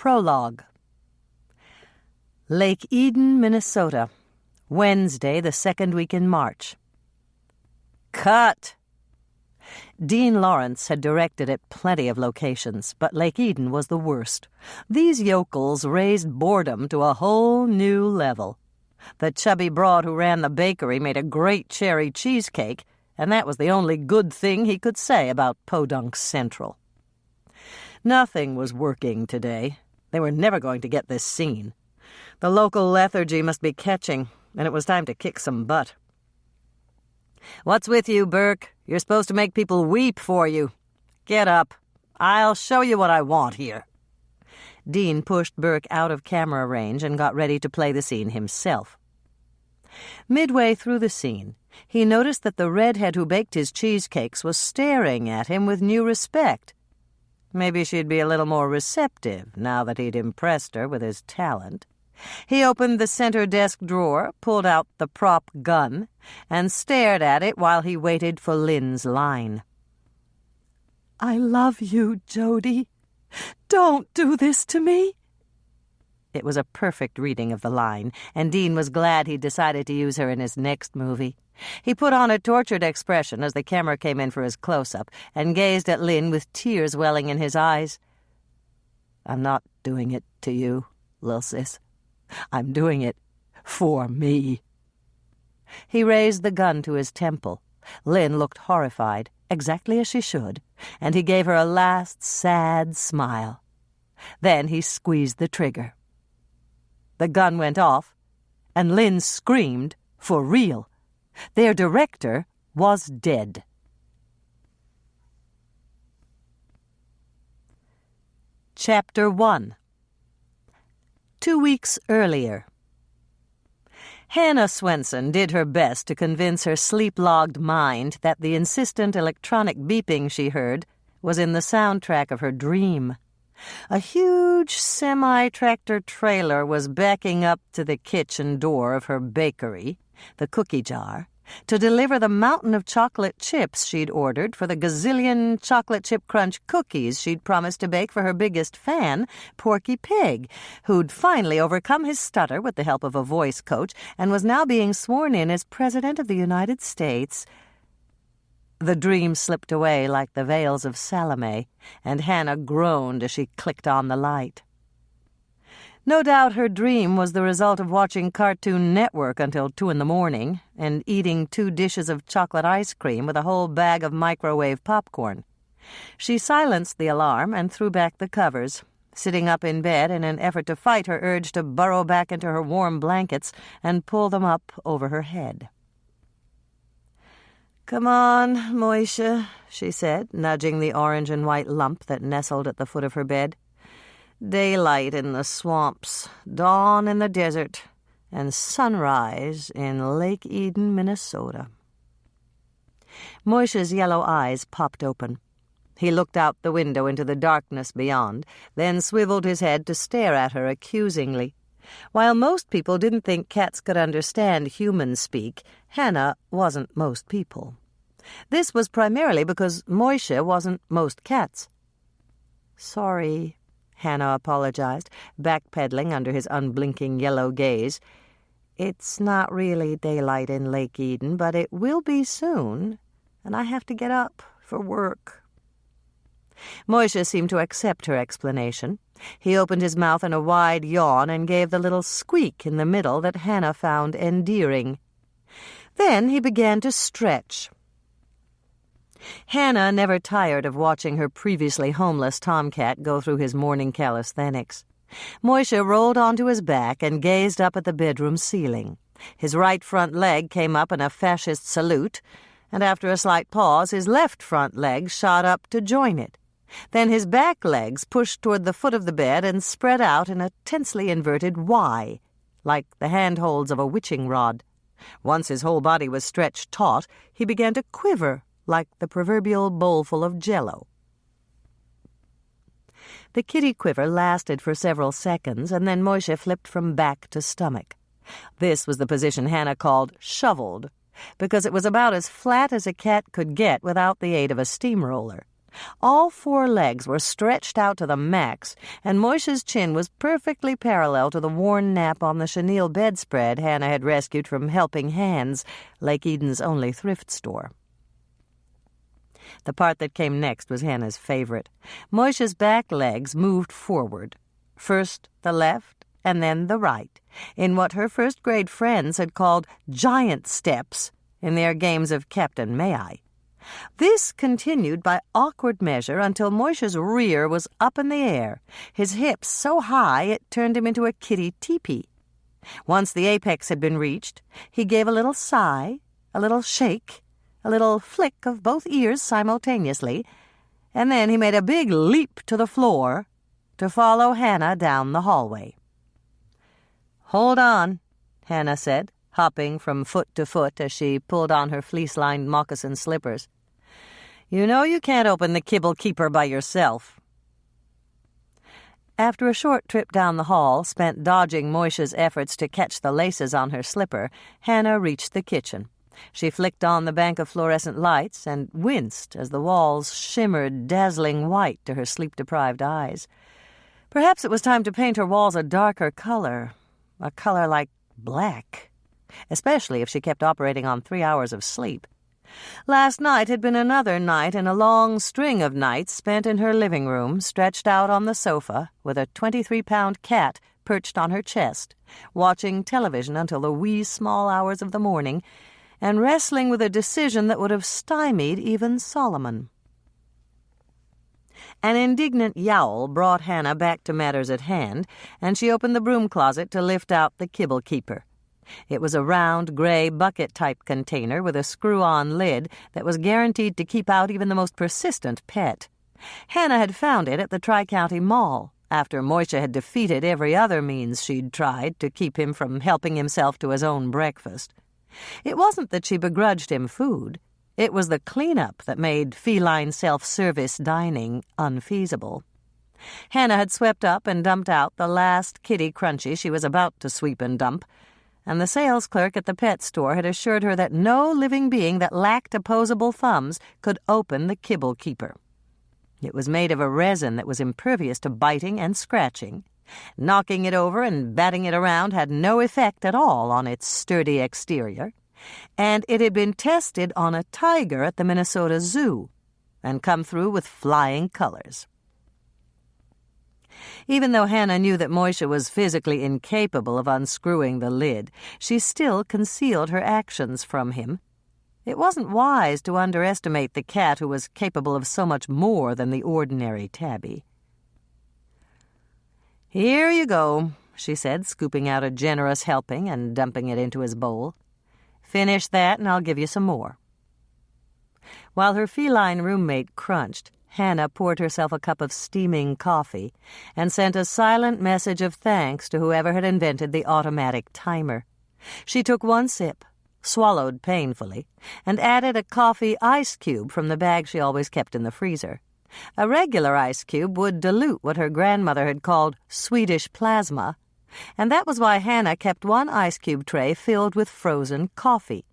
Prologue. Lake Eden, Minnesota, Wednesday, the second week in March. Cut! Dean Lawrence had directed at plenty of locations, but Lake Eden was the worst. These yokels raised boredom to a whole new level. The chubby broad who ran the bakery made a great cherry cheesecake, and that was the only good thing he could say about Podunk Central. Nothing was working today. They were never going to get this scene. The local lethargy must be catching, and it was time to kick some butt. "What's with you, Burke? You're supposed to make people weep for you. Get up. I'll show you what I want here." Dean pushed Burke out of camera range and got ready to play the scene himself. Midway through the scene, he noticed that the redhead who baked his cheesecakes was staring at him with new respect. Maybe she'd be a little more receptive now that he'd impressed her with his talent. He opened the center desk drawer, pulled out the prop gun, and stared at it while he waited for Lynn's line. "I love you, Jody. Don't do this to me." It was a perfect reading of the line, and Dean was glad he'd decided to use her in his next movie. He put on a tortured expression as the camera came in for his close-up and gazed at Lynn with tears welling in his eyes. "I'm not doing it to you, lil' sis. I'm doing it for me." He raised the gun to his temple. Lynn looked horrified, exactly as she should, and he gave her a last sad smile. Then he squeezed the trigger. The gun went off, and Lynn screamed for real. Their director was dead. Chapter 1. 2 weeks earlier. Hannah Swensen did her best to convince her sleep-logged mind that the insistent electronic beeping she heard was in the soundtrack of her dream. A huge semi-tractor trailer was backing up to the kitchen door of her bakery, the cookie jar, to deliver the mountain of chocolate chips she'd ordered for the gazillion chocolate chip crunch cookies she'd promised to bake for her biggest fan, Porky Pig, who'd finally overcome his stutter with the help of a voice coach and was now being sworn in as President of the United States. The dream slipped away like the veils of Salome, and Hannah groaned as she clicked on the light. No doubt her dream was the result of watching Cartoon Network until 2 a.m. and eating 2 dishes of chocolate ice cream with a whole bag of microwave popcorn. She silenced the alarm and threw back the covers, sitting up in bed in an effort to fight her urge to burrow back into her warm blankets and pull them up over her head. "Come on, Moisha," she said, nudging the orange and white lump that nestled at the foot of her bed. "Daylight in the swamps, dawn in the desert, and sunrise in Lake Eden, Minnesota." Moisha's yellow eyes popped open. He looked out the window into the darkness beyond, then swiveled his head to stare at her accusingly. While most people didn't think cats could understand human speak, Hannah wasn't most people. This was primarily because Moisha wasn't most cats. "Sorry," Hannah apologized, backpedaling under his unblinking yellow gaze. "It's not really daylight in Lake Eden, but it will be soon, and I have to get up for work." Moisha seemed to accept her explanation. He opened his mouth in a wide yawn and gave the little squeak in the middle that Hannah found endearing. Then he began to stretch. Hannah never tired of watching her previously homeless tomcat go through his morning calisthenics. Moisha rolled onto his back and gazed up at the bedroom ceiling. His right front leg came up in a fascist salute, and after a slight pause, his left front leg shot up to join it. Then his back legs pushed toward the foot of the bed and spread out in a tensely inverted Y, like the handholds of a witching rod. Once his whole body was stretched taut, he began to quiver like the proverbial bowlful of Jell-O. The kitty quiver lasted for several seconds, and then Moisha flipped from back to stomach. This was the position Hannah called shoveled, because it was about as flat as a cat could get without the aid of a steamroller. All 4 legs were stretched out to the max, and Moisha's chin was perfectly parallel to the worn nap on the chenille bedspread Hannah had rescued from Helping Hands, Lake Eden's only thrift store. The part that came next was Hannah's favorite. Moisha's back legs moved forward, first the left and then the right, in what her first-grade friends had called giant steps in their games of Captain May I. This continued by awkward measure until Moisha's rear was up in the air, his hips so high it turned him into a kitty teepee. Once the apex had been reached, he gave a little sigh, a little shake, a little flick of both ears simultaneously, and then he made a big leap to the floor to follow Hannah down the hallway. "Hold on," Hannah said, hopping from foot to foot as she pulled on her fleece-lined moccasin slippers. "You know you can't open the kibble keeper by yourself." After a short trip down the hall, spent dodging Moisha's efforts to catch the laces on her slipper, Hannah reached the kitchen. She flicked on the bank of fluorescent lights and winced as the walls shimmered dazzling white to her sleep-deprived eyes. Perhaps it was time to paint her walls a darker color, a color like black, especially if she kept operating on 3 hours of sleep. Last night had been another night in a long string of nights spent in her living room, stretched out on the sofa, with a 23-pound cat perched on her chest, watching television until the wee small hours of the morning, and wrestling with a decision that would have stymied even Solomon. An indignant yowl brought Hannah back to matters at hand, and she opened the broom closet to lift out the kibble keeper. It was a round, gray, bucket-type container with a screw-on lid that was guaranteed to keep out even the most persistent pet. Hannah had found it at the Tri-County Mall, after Moisha had defeated every other means she'd tried to keep him from helping himself to his own breakfast. It wasn't that she begrudged him food. It was the cleanup that made feline self-service dining unfeasible. Hannah had swept up and dumped out the last kitty crunchie she was about to sweep and dump, and the sales clerk at the pet store had assured her that no living being that lacked opposable thumbs could open the kibble keeper. It was made of a resin that was impervious to biting and scratching. Knocking it over and batting it around had no effect at all on its sturdy exterior, and it had been tested on a tiger at the Minnesota Zoo and come through with flying colors. Even though Hannah knew that Moisha was physically incapable of unscrewing the lid, she still concealed her actions from him. It wasn't wise to underestimate the cat who was capable of so much more than the ordinary tabby. "Here you go," she said, scooping out a generous helping and dumping it into his bowl. "Finish that and I'll give you some more." While her feline roommate crunched, Hannah poured herself a cup of steaming coffee and sent a silent message of thanks to whoever had invented the automatic timer. She took one sip, swallowed painfully, and added a coffee ice cube from the bag she always kept in the freezer. A regular ice cube would dilute what her grandmother had called Swedish plasma, and that was why Hannah kept one ice cube tray filled with frozen coffee.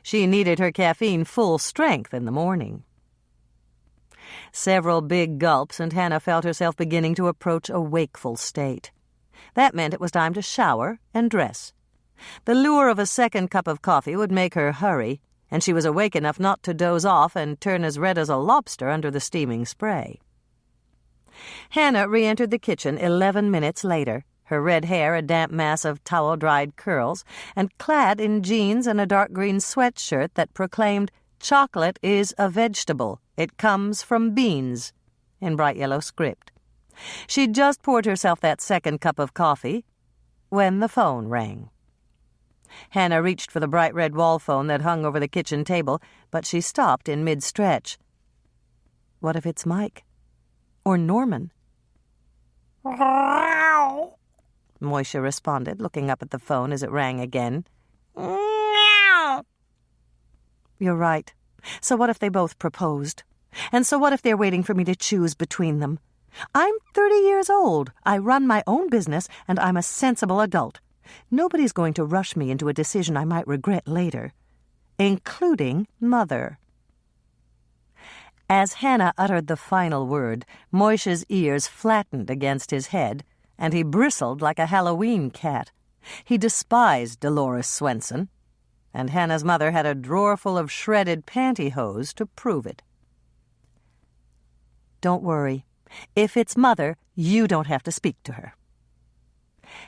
She needed her caffeine full strength in the morning. Several big gulps, and Hannah felt herself beginning to approach a wakeful state. That meant it was time to shower and dress. The lure of a second cup of coffee would make her hurry, and she was awake enough not to doze off and turn as red as a lobster under the steaming spray. Hannah re-entered the kitchen 11 minutes later, her red hair a damp mass of towel-dried curls, and clad in jeans and a dark green sweatshirt that proclaimed, "Chocolate is a vegetable. It comes from beans," in bright yellow script. She'd just poured herself that second cup of coffee when the phone rang. Hannah reached for the bright red wall phone that hung over the kitchen table, but she stopped in mid-stretch. What if it's Mike? Or Norman? Moisha responded, looking up at the phone as it rang again. You're right. So what if they both proposed? And so what if they're waiting for me to choose between them? I'm 30 years old. I run my own business, and I'm a sensible adult. Nobody's going to rush me into a decision I might regret later, including Mother. As Hannah uttered the final word, Moishe's ears flattened against his head, and he bristled like a Halloween cat. He despised Dolores Swensen, and Hannah's mother had a drawer full of shredded pantyhose to prove it. "Don't worry. If it's Mother, you don't have to speak to her."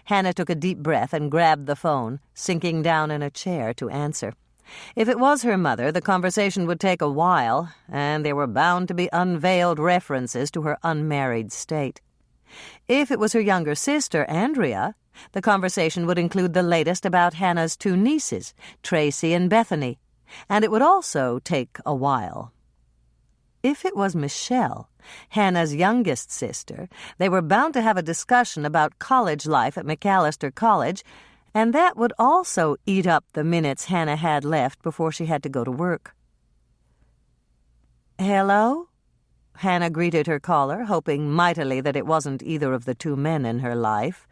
Hannah took a deep breath and grabbed the phone, sinking down in a chair to answer. If it was her mother, the conversation would take a while, and there were bound to be unveiled references to her unmarried state. If it was her younger sister, Andrea, the conversation would include the latest about Hannah's two nieces, Tracy and Bethany, and it would also take a while. If it was Michelle, Hannah's youngest sister, they were bound to have a discussion about college life at McAllister College, and that would also eat up the minutes Hannah had left before she had to go to work. "Hello?" Hannah greeted her caller, hoping mightily that it wasn't either of the two men in her life.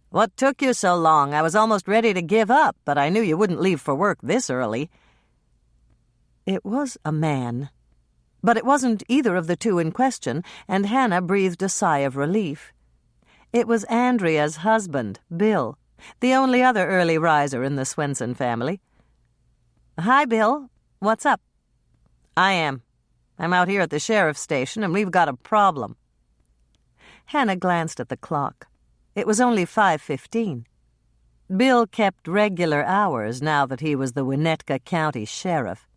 "What took you so long? I was almost ready to give up, but I knew you wouldn't leave for work this early." It was a man. But it wasn't either of the two in question, and Hannah breathed a sigh of relief. It was Andrea's husband, Bill, the only other early riser in the Swensen family. "Hi, Bill. What's up?" "I am. I'm out here at the sheriff's station, and we've got a problem." Hannah glanced at the clock. It was only 5:15. Bill kept regular hours now that he was the Winnetka County sheriff.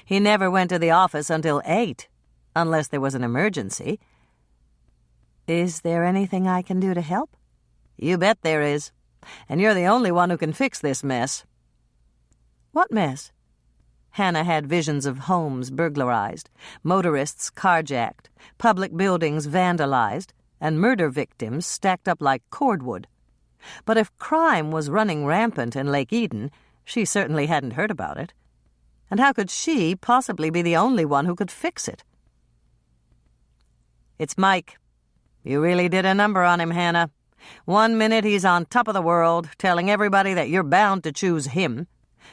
He never went to the office until 8, unless there was an emergency. "Is there anything I can do to help?" "You bet there is. And you're the only one who can fix this mess." "What mess?" Hannah had visions of homes burglarized, motorists carjacked, public buildings vandalized, and murder victims stacked up like cordwood. But if crime was running rampant in Lake Eden, she certainly hadn't heard about it. And how could she possibly be the only one who could fix it? "It's Mike. You really did a number on him, Hannah. 1 minute he's on top of the world, telling everybody that you're bound to choose him.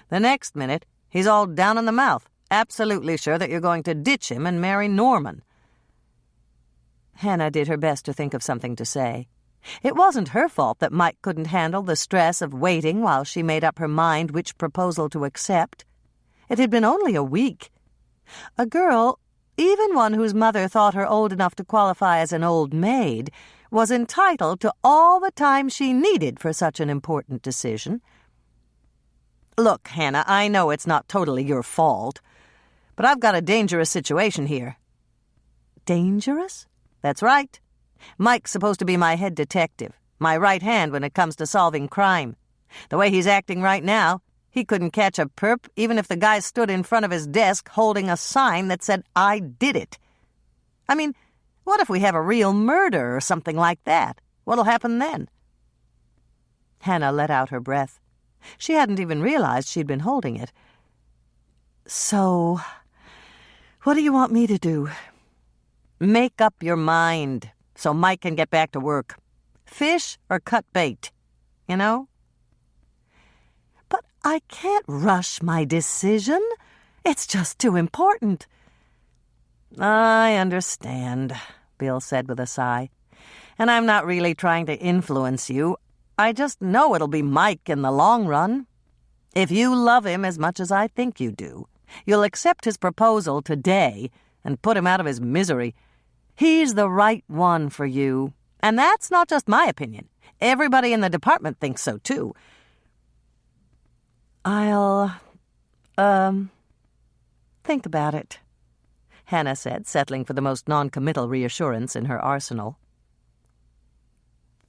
The next minute, he's all down in the mouth, absolutely sure that you're going to ditch him and marry Norman." Hannah did her best to think of something to say. It wasn't her fault that Mike couldn't handle the stress of waiting while she made up her mind which proposal to accept. It had been only a week. A girl, even one whose mother thought her old enough to qualify as an old maid, was entitled to all the time she needed for such an important decision. "Look, Hannah, I know it's not totally your fault, but I've got a dangerous situation here." "Dangerous?" "That's right. Mike's supposed to be my head detective, my right hand when it comes to solving crime. The way he's acting right now, he couldn't catch a perp even if the guy stood in front of his desk holding a sign that said, 'I did it.' I mean, what if we have a real murder or something like that? What'll happen then?" Hannah let out her breath. She hadn't even realized she'd been holding it. "So, what do you want me to do?" "Make up your mind so Mike can get back to work. Fish or cut bait, you know?" "But I can't rush my decision. It's just too important." "I understand," Bill said with a sigh. "And I'm not really trying to influence you. I just know it'll be Mike in the long run. If you love him as much as I think you do, you'll accept his proposal today and put him out of his misery. He's the right one for you. And that's not just my opinion. Everybody in the department thinks so, too." "I'll, think about it," Hannah said, settling for the most non-committal reassurance in her arsenal.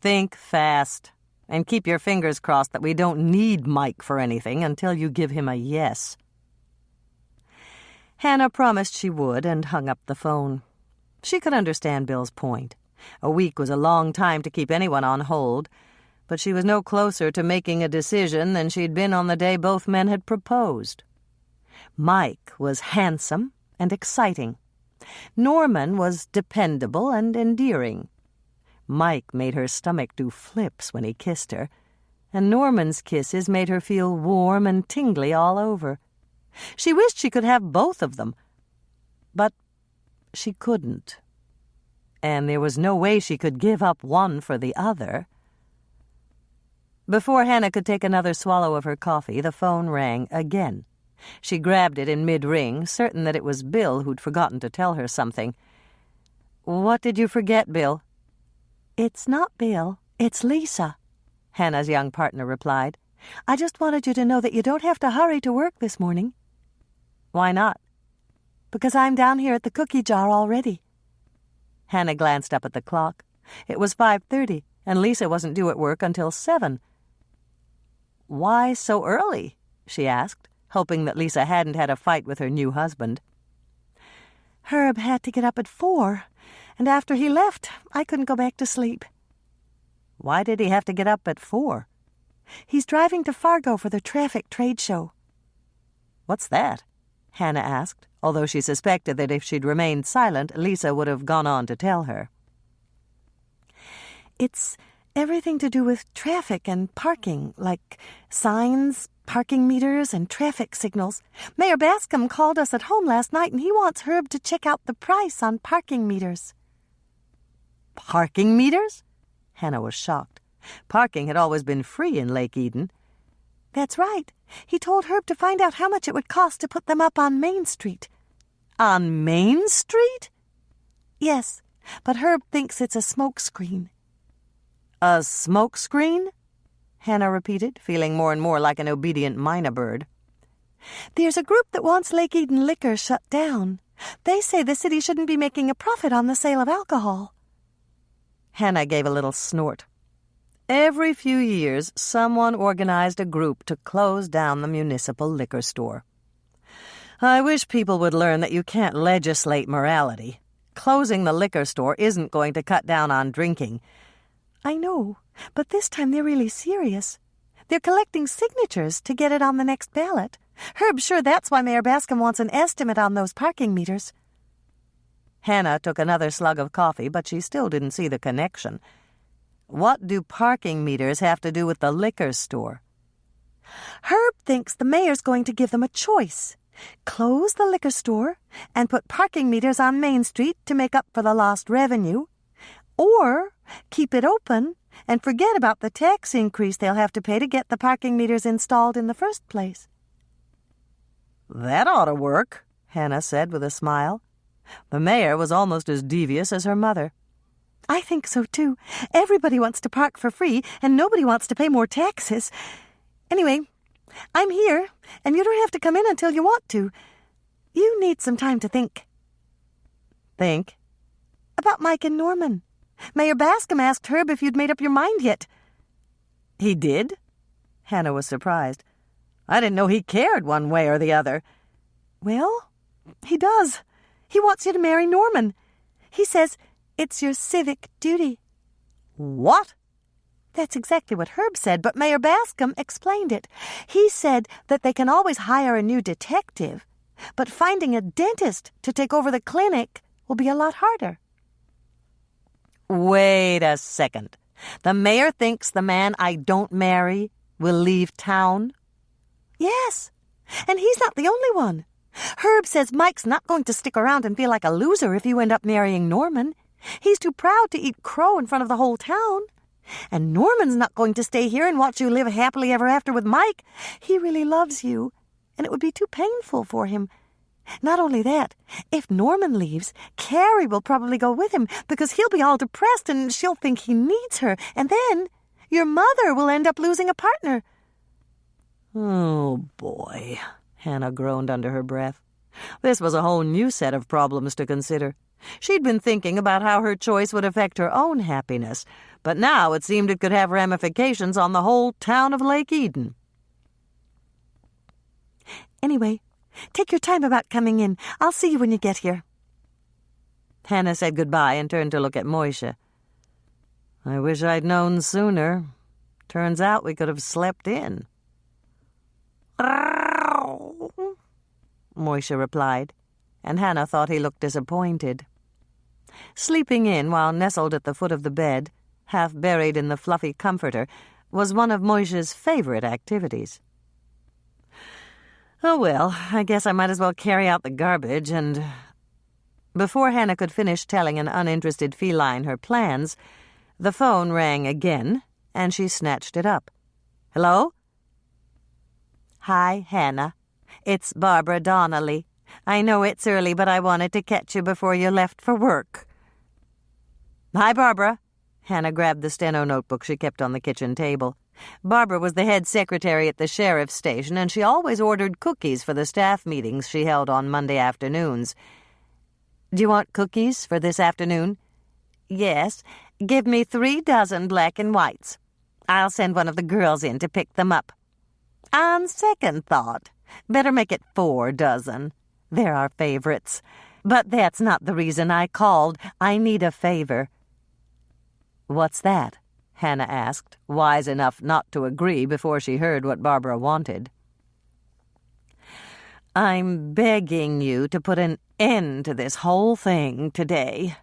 "Think fast, and keep your fingers crossed that we don't need Mike for anything until you give him a yes." Hannah promised she would and hung up the phone. She could understand Bill's point. A week was a long time to keep anyone on hold, but she was no closer to making a decision than she'd been on the day both men had proposed. Mike was handsome and exciting. Norman was dependable and endearing. Mike made her stomach do flips when he kissed her, and Norman's kisses made her feel warm and tingly all over. She wished she could have both of them. But she couldn't. And there was no way she could give up one for the other. Before Hannah could take another swallow of her coffee, the phone rang again. She grabbed it in mid-ring, certain that it was Bill who'd forgotten to tell her something. "What did you forget, Bill?" "It's not Bill, it's Lisa," Hannah's young partner replied. "I just wanted you to know that you don't have to hurry to work this morning." "Why not?" "Because I'm down here at the cookie jar already." Hannah glanced up at the clock. It was 5:30, and Lisa wasn't due at work until 7. "Why so early?" she asked, hoping that Lisa hadn't had a fight with her new husband. "Herb had to get up at 4, and after he left, I couldn't go back to sleep." "Why did he have to get up at 4? "He's driving to Fargo for the traffic trade show." "What's that?" Hannah asked, although she suspected that if she'd remained silent, Lisa would have gone on to tell her. "It's everything to do with traffic and parking, like signs, parking meters, and traffic signals. Mayor Bascom called us at home last night, and he wants Herb to check out the price on parking meters." "Parking meters?" Hannah was shocked. Parking had always been free in Lake Eden. "That's right. He told Herb to find out how much it would cost to put them up on Main Street." "On Main Street?" "Yes, but Herb thinks it's a smoke screen." "A smoke screen?" Hannah repeated, feeling more and more like an obedient mynah bird. "There's a group that wants Lake Eden liquor shut down. They say the city shouldn't be making a profit on the sale of alcohol." Hannah gave a little snort. Every few years, someone organized a group to close down the municipal liquor store. I wish people would learn that you can't legislate morality. Closing the liquor store isn't going to cut down on drinking. "I know, but this time they're really serious. They're collecting signatures to get it on the next ballot. Herb's sure that's why Mayor Bascom wants an estimate on those parking meters." Hannah took another slug of coffee, but she still didn't see the connection. What do parking meters have to do with the liquor store? "Herb thinks the mayor's going to give them a choice. Close the liquor store and put parking meters on Main Street to make up for the lost revenue, or keep it open and forget about the tax increase they'll have to pay to get the parking meters installed in the first place." "That ought to work," Hannah said with a smile. The mayor was almost as devious as her mother. "I think so, too. Everybody wants to park for free, and nobody wants to pay more taxes. Anyway, I'm here, and you don't have to come in until you want to. You need some time to think." "Think?" "About Mike and Norman. Mayor Bascom asked Herb if you'd made up your mind yet." "He did?" Hannah was surprised. "I didn't know he cared one way or the other." "Well, he does. He wants you to marry Norman. He says it's your civic duty." "What?" "That's exactly what Herb said, but Mayor Bascom explained it. He said that they can always hire a new detective, but finding a dentist to take over the clinic will be a lot harder." "Wait a second. The mayor thinks the man I don't marry will leave town?" "Yes, and he's not the only one. Herb says Mike's not going to stick around and feel like a loser if you end up marrying Norman. He's too proud to eat crow in front of the whole town. And Norman's not going to stay here and watch you live happily ever after with Mike. He really loves you, and it would be too painful for him. Not only that, if Norman leaves, Carrie will probably go with him because he'll be all depressed and she'll think he needs her. And then your mother will end up losing a partner." "Oh, boy," Hannah groaned under her breath. This was a whole new set of problems to consider. She'd been thinking about how her choice would affect her own happiness, but now it seemed it could have ramifications on the whole town of Lake Eden. "Anyway, take your time about coming in. I'll see you when you get here." Hannah said goodbye and turned to look at Moishe. "I wish I'd known sooner. Turns out we could have slept in." Moishe replied, and Hannah thought he looked disappointed. Sleeping in while nestled at the foot of the bed, half buried in the fluffy comforter, was one of Moishe's favorite activities. "Oh, well, I guess I might as well carry out the garbage and—" Before Hannah could finish telling an uninterested feline her plans, the phone rang again, and she snatched it up. "Hello?" "Hi, Hannah. It's Barbara Donnelly. I know it's early, but I wanted to catch you before you left for work." "Hi, Barbara." Hannah grabbed the steno notebook she kept on the kitchen table. Barbara was the head secretary at the sheriff's station, and she always ordered cookies for the staff meetings she held on Monday afternoons. "Do you want cookies for this afternoon?" "Yes. Give me 3 dozen black and whites. I'll send one of the girls in to pick them up." "On second thought, better make it 4 dozen. They're our favorites. But that's not the reason I called. I need a favor." "What's that?" Hannah asked, wise enough not to agree before she heard what Barbara wanted. "I'm begging you to put an end to this whole thing today."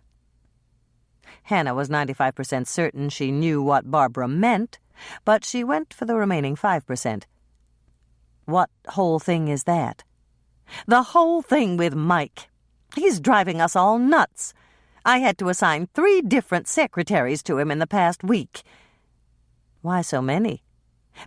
Hannah was 95% certain she knew what Barbara meant, but she went for the remaining 5%. "What whole thing is that?" "The whole thing with Mike. He's driving us all nuts. I had to assign 3 different secretaries to him in the past week." "Why so many?"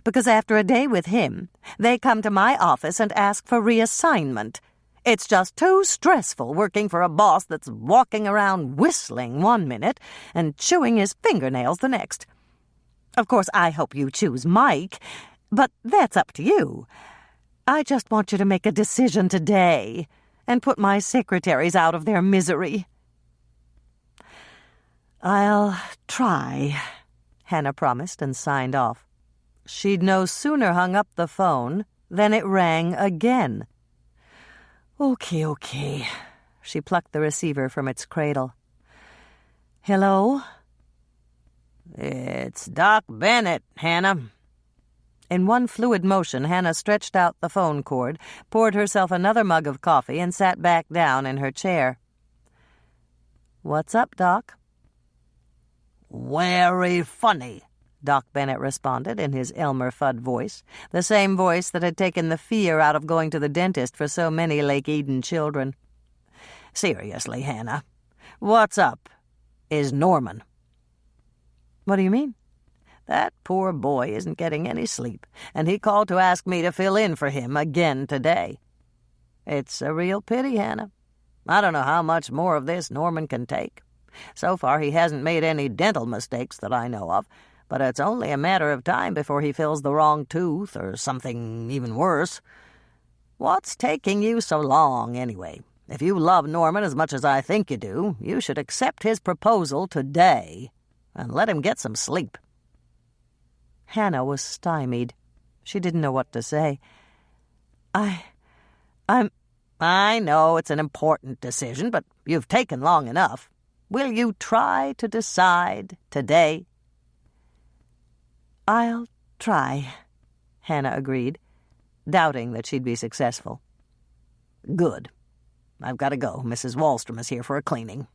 "Because after a day with him, they come to my office and ask for reassignment. It's just too stressful working for a boss that's walking around whistling one minute and chewing his fingernails the next. Of course, I hope you choose Mike, but that's up to you. I just want you to make a decision today and put my secretaries out of their misery." "I'll try," Hannah promised and signed off. She'd no sooner hung up the phone than it rang again. Okay. She plucked the receiver from its cradle. "Hello?" "It's Doc Bennett, Hannah." In one fluid motion, Hannah stretched out the phone cord, poured herself another mug of coffee, and sat back down in her chair. "What's up, Doc?" "Very funny," Doc Bennett responded in his Elmer Fudd voice, the same voice that had taken the fear out of going to the dentist for so many Lake Eden children. "Seriously, Hannah, what's up is Norman." "What do you mean?" "That poor boy isn't getting any sleep, and he called to ask me to fill in for him again today. It's a real pity, Hannah. I don't know how much more of this Norman can take. So far he hasn't made any dental mistakes that I know of, but it's only a matter of time before he fills the wrong tooth or something even worse. What's taking you so long, anyway? If you love Norman as much as I think you do, you should accept his proposal today and let him get some sleep." Hannah was stymied. She didn't know what to say. I know it's an important decision, but you've taken long enough. Will you try to decide today?" "I'll try," Hannah agreed, doubting that she'd be successful. "Good. I've got to go. Mrs. Wallstrom is here for a cleaning."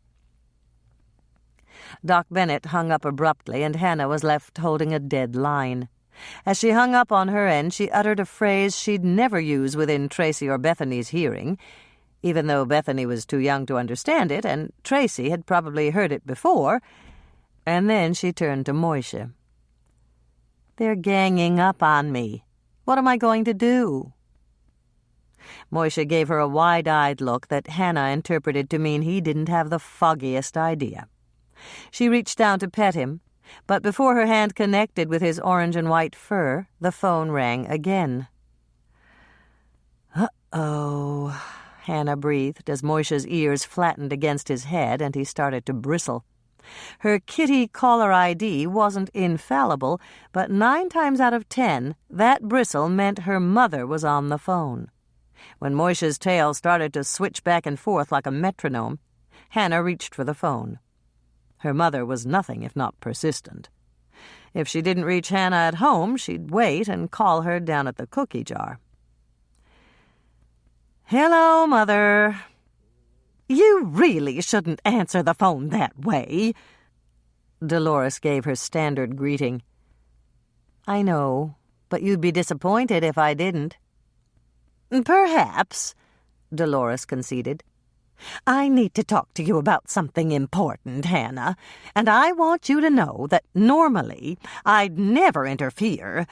Doc Bennett hung up abruptly, and Hannah was left holding a dead line. As she hung up on her end, she uttered a phrase she'd never use within Tracy or Bethany's hearing, even though Bethany was too young to understand it, and Tracy had probably heard it before, and then she turned to Moishe. "They're ganging up on me. What am I going to do?" Moishe gave her a wide-eyed look that Hannah interpreted to mean he didn't have the foggiest idea. She reached down to pet him, but before her hand connected with his orange and white fur, the phone rang again. "Uh-oh," Hannah breathed as Moishe's ears flattened against his head and he started to bristle. Her kitty caller ID wasn't infallible, but 9 times out of 10, that bristle meant her mother was on the phone. When Moishe's tail started to switch back and forth like a metronome, Hannah reached for the phone. Her mother was nothing if not persistent. If she didn't reach Hannah at home, she'd wait and call her down at the cookie jar. "Hello, Mother." "You really shouldn't answer the phone that way." Dolores gave her standard greeting. "I know, but you'd be disappointed if I didn't." "Perhaps," Dolores conceded. I need to talk to you about something important, Hannah, and I want you to know that normally I'd never interfere.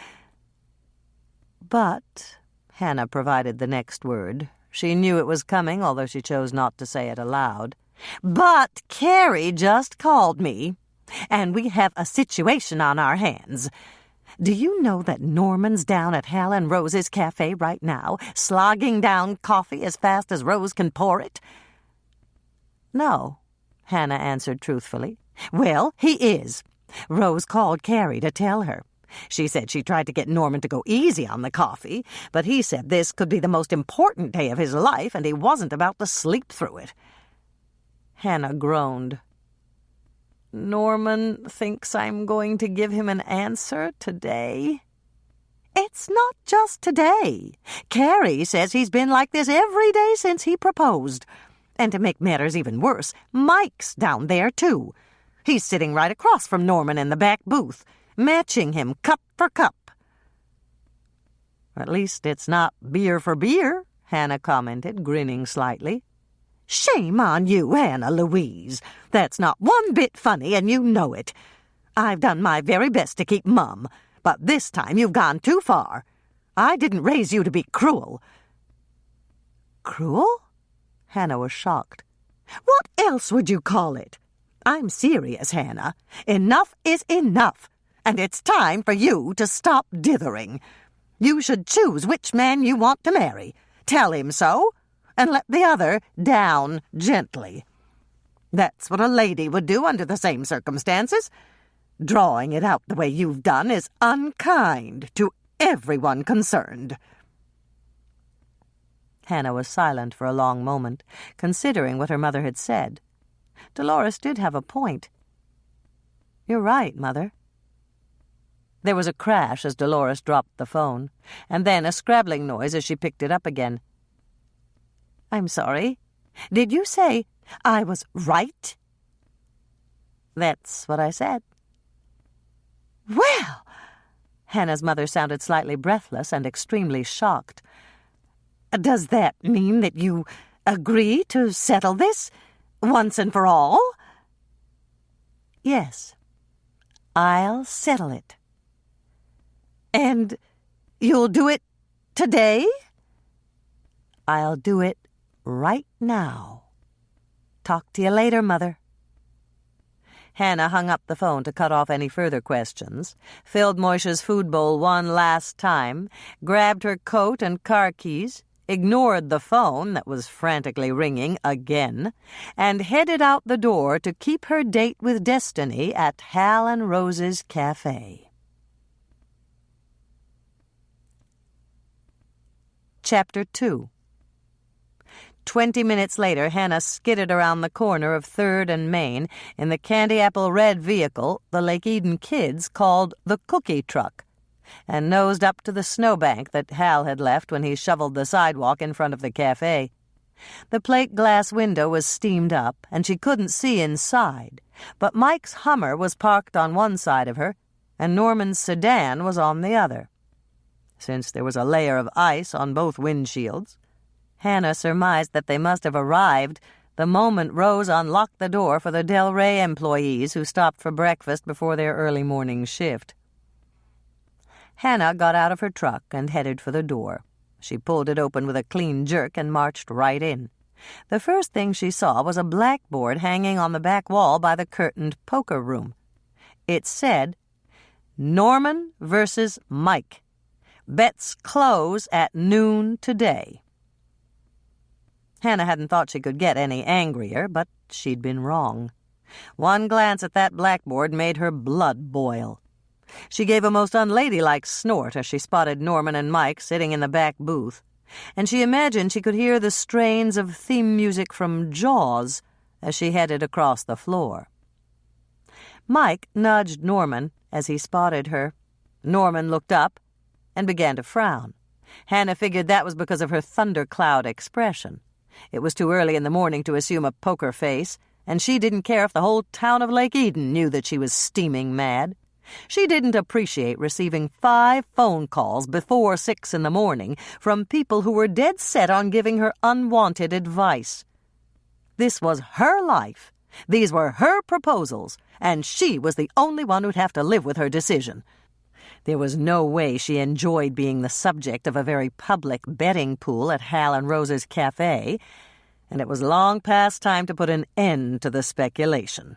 But Hannah provided the next word. She knew it was coming, although she chose not to say it aloud. But Carrie just called me, and we have a situation on our hands. Do you know that Norman's down at Hal and Rose's cafe right now, slogging down coffee as fast as Rose can pour it? No, Hannah answered truthfully. Well, he is. Rose called Carrie to tell her. She said she tried to get Norman to go easy on the coffee, but he said this could be the most important day of his life, and he wasn't about to sleep through it. Hannah groaned. Norman thinks I'm going to give him an answer today. It's not just today. Carrie says he's been like this every day since he proposed. And to make matters even worse, Mike's down there, too. He's sitting right across from Norman in the back booth, matching him cup for cup. At least it's not beer for beer, Hannah commented, grinning slightly. Shame on you, Hannah Louise. That's not one bit funny, and you know it. I've done my very best to keep mum, but this time you've gone too far. I didn't raise you to be cruel. Cruel? Hannah was shocked. What else would you call it? I'm serious, Hannah. Enough is enough, and it's time for you to stop dithering. You should choose which man you want to marry. Tell him so, and let the other down gently. That's what a lady would do under the same circumstances. Drawing it out the way you've done is unkind to everyone concerned. Hannah was silent for a long moment, considering what her mother had said. Dolores did have a point. You're right, Mother. There was a crash as Dolores dropped the phone, and then a scrabbling noise as she picked it up again. I'm sorry. Did you say I was right? That's what I said. Well, Hannah's mother sounded slightly breathless and extremely shocked. Does that mean that you agree to settle this once and for all? Yes, I'll settle it. And you'll do it today? I'll do it right now. Talk to you later, Mother. Hannah hung up the phone to cut off any further questions, filled Moisha's food bowl one last time, grabbed her coat and car keys, ignored the phone that was frantically ringing again, and headed out the door to keep her date with Destiny at Hal and Rose's cafe. Chapter 2. 20 minutes later, Hannah skidded around the corner of 3rd and Main in the candy apple red vehicle the Lake Eden kids called the cookie truck, and nosed up to the snowbank that Hal had left when he shoveled the sidewalk in front of the cafe. The plate glass window was steamed up, and she couldn't see inside, but Mike's Hummer was parked on one side of her, and Norman's sedan was on the other. Since there was a layer of ice on both windshields, Hannah surmised that they must have arrived the moment Rose unlocked the door for the Del Rey employees who stopped for breakfast before their early morning shift. Hannah got out of her truck and headed for the door. She pulled it open with a clean jerk and marched right in. The first thing she saw was a blackboard hanging on the back wall by the curtained poker room. It said, Norman versus Mike. Bets close at noon today. Hannah hadn't thought she could get any angrier, but she'd been wrong. One glance at that blackboard made her blood boil. She gave a most unladylike snort as she spotted Norman and Mike sitting in the back booth, and she imagined she could hear the strains of theme music from Jaws as she headed across the floor. Mike nudged Norman as he spotted her. Norman looked up and began to frown. Hannah figured that was because of her thundercloud expression. It was too early in the morning to assume a poker face, and she didn't care if the whole town of Lake Eden knew that she was steaming mad. She didn't appreciate receiving 5 phone calls before 6 in the morning from people who were dead set on giving her unwanted advice. This was her life. These were her proposals, and she was the only one who'd have to live with her decision. There was no way she enjoyed being the subject of a very public betting pool at Hal and Rose's cafe, and it was long past time to put an end to the speculation.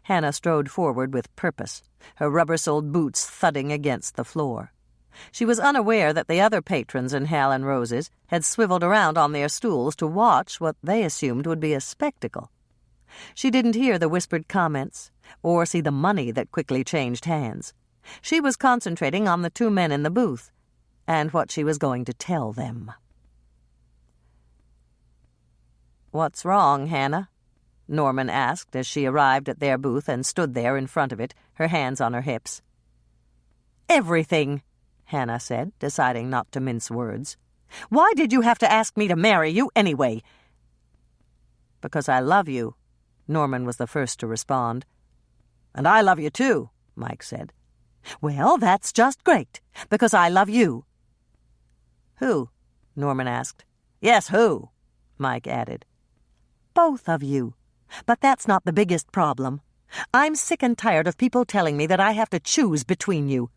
Hannah strode forward with purpose, her rubber-soled boots thudding against the floor. She was unaware that the other patrons in Hal and Rose's had swiveled around on their stools to watch what they assumed would be a spectacle. She didn't hear the whispered comments or see the money that quickly changed hands. She was concentrating on the two men in the booth and what she was going to tell them. "What's wrong, Hannah?" Norman asked as she arrived at their booth and stood there in front of it, her hands on her hips. "Everything," Hannah said, deciding not to mince words. "Why did you have to ask me to marry you anyway?" "Because I love you," Norman was the first to respond. "And I love you too," Mike said. "Well, that's just great, because I love you." "Who?" Norman asked. "Yes, who?" Mike added. "Both of you. But that's not the biggest problem. I'm sick and tired of people telling me that I have to choose between you.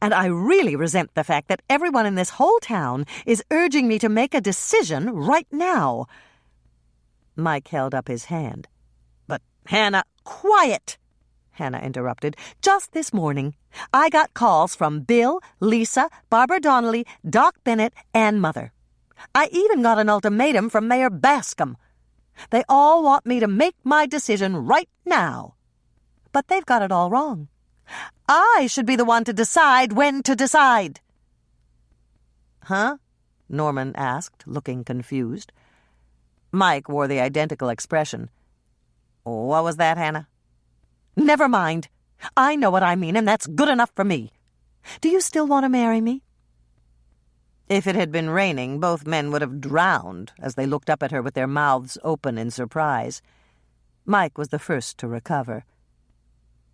And I really resent the fact that everyone in this whole town is urging me to make a decision right now." Mike held up his hand. "But, Hannah—" "Quiet!" Hannah interrupted. "Just this morning, I got calls from Bill, Lisa, Barbara Donnelly, Doc Bennett, and Mother. I even got an ultimatum from Mayor Bascom. They all want me to make my decision right now. But they've got it all wrong. I should be the one to decide when to decide." "Huh?" Norman asked, looking confused. Mike wore the identical expression. "What was that, Hannah?" "Never mind. I know what I mean, and that's good enough for me. Do you still want to marry me?" If it had been raining, both men would have drowned as they looked up at her with their mouths open in surprise. Mike was the first to recover.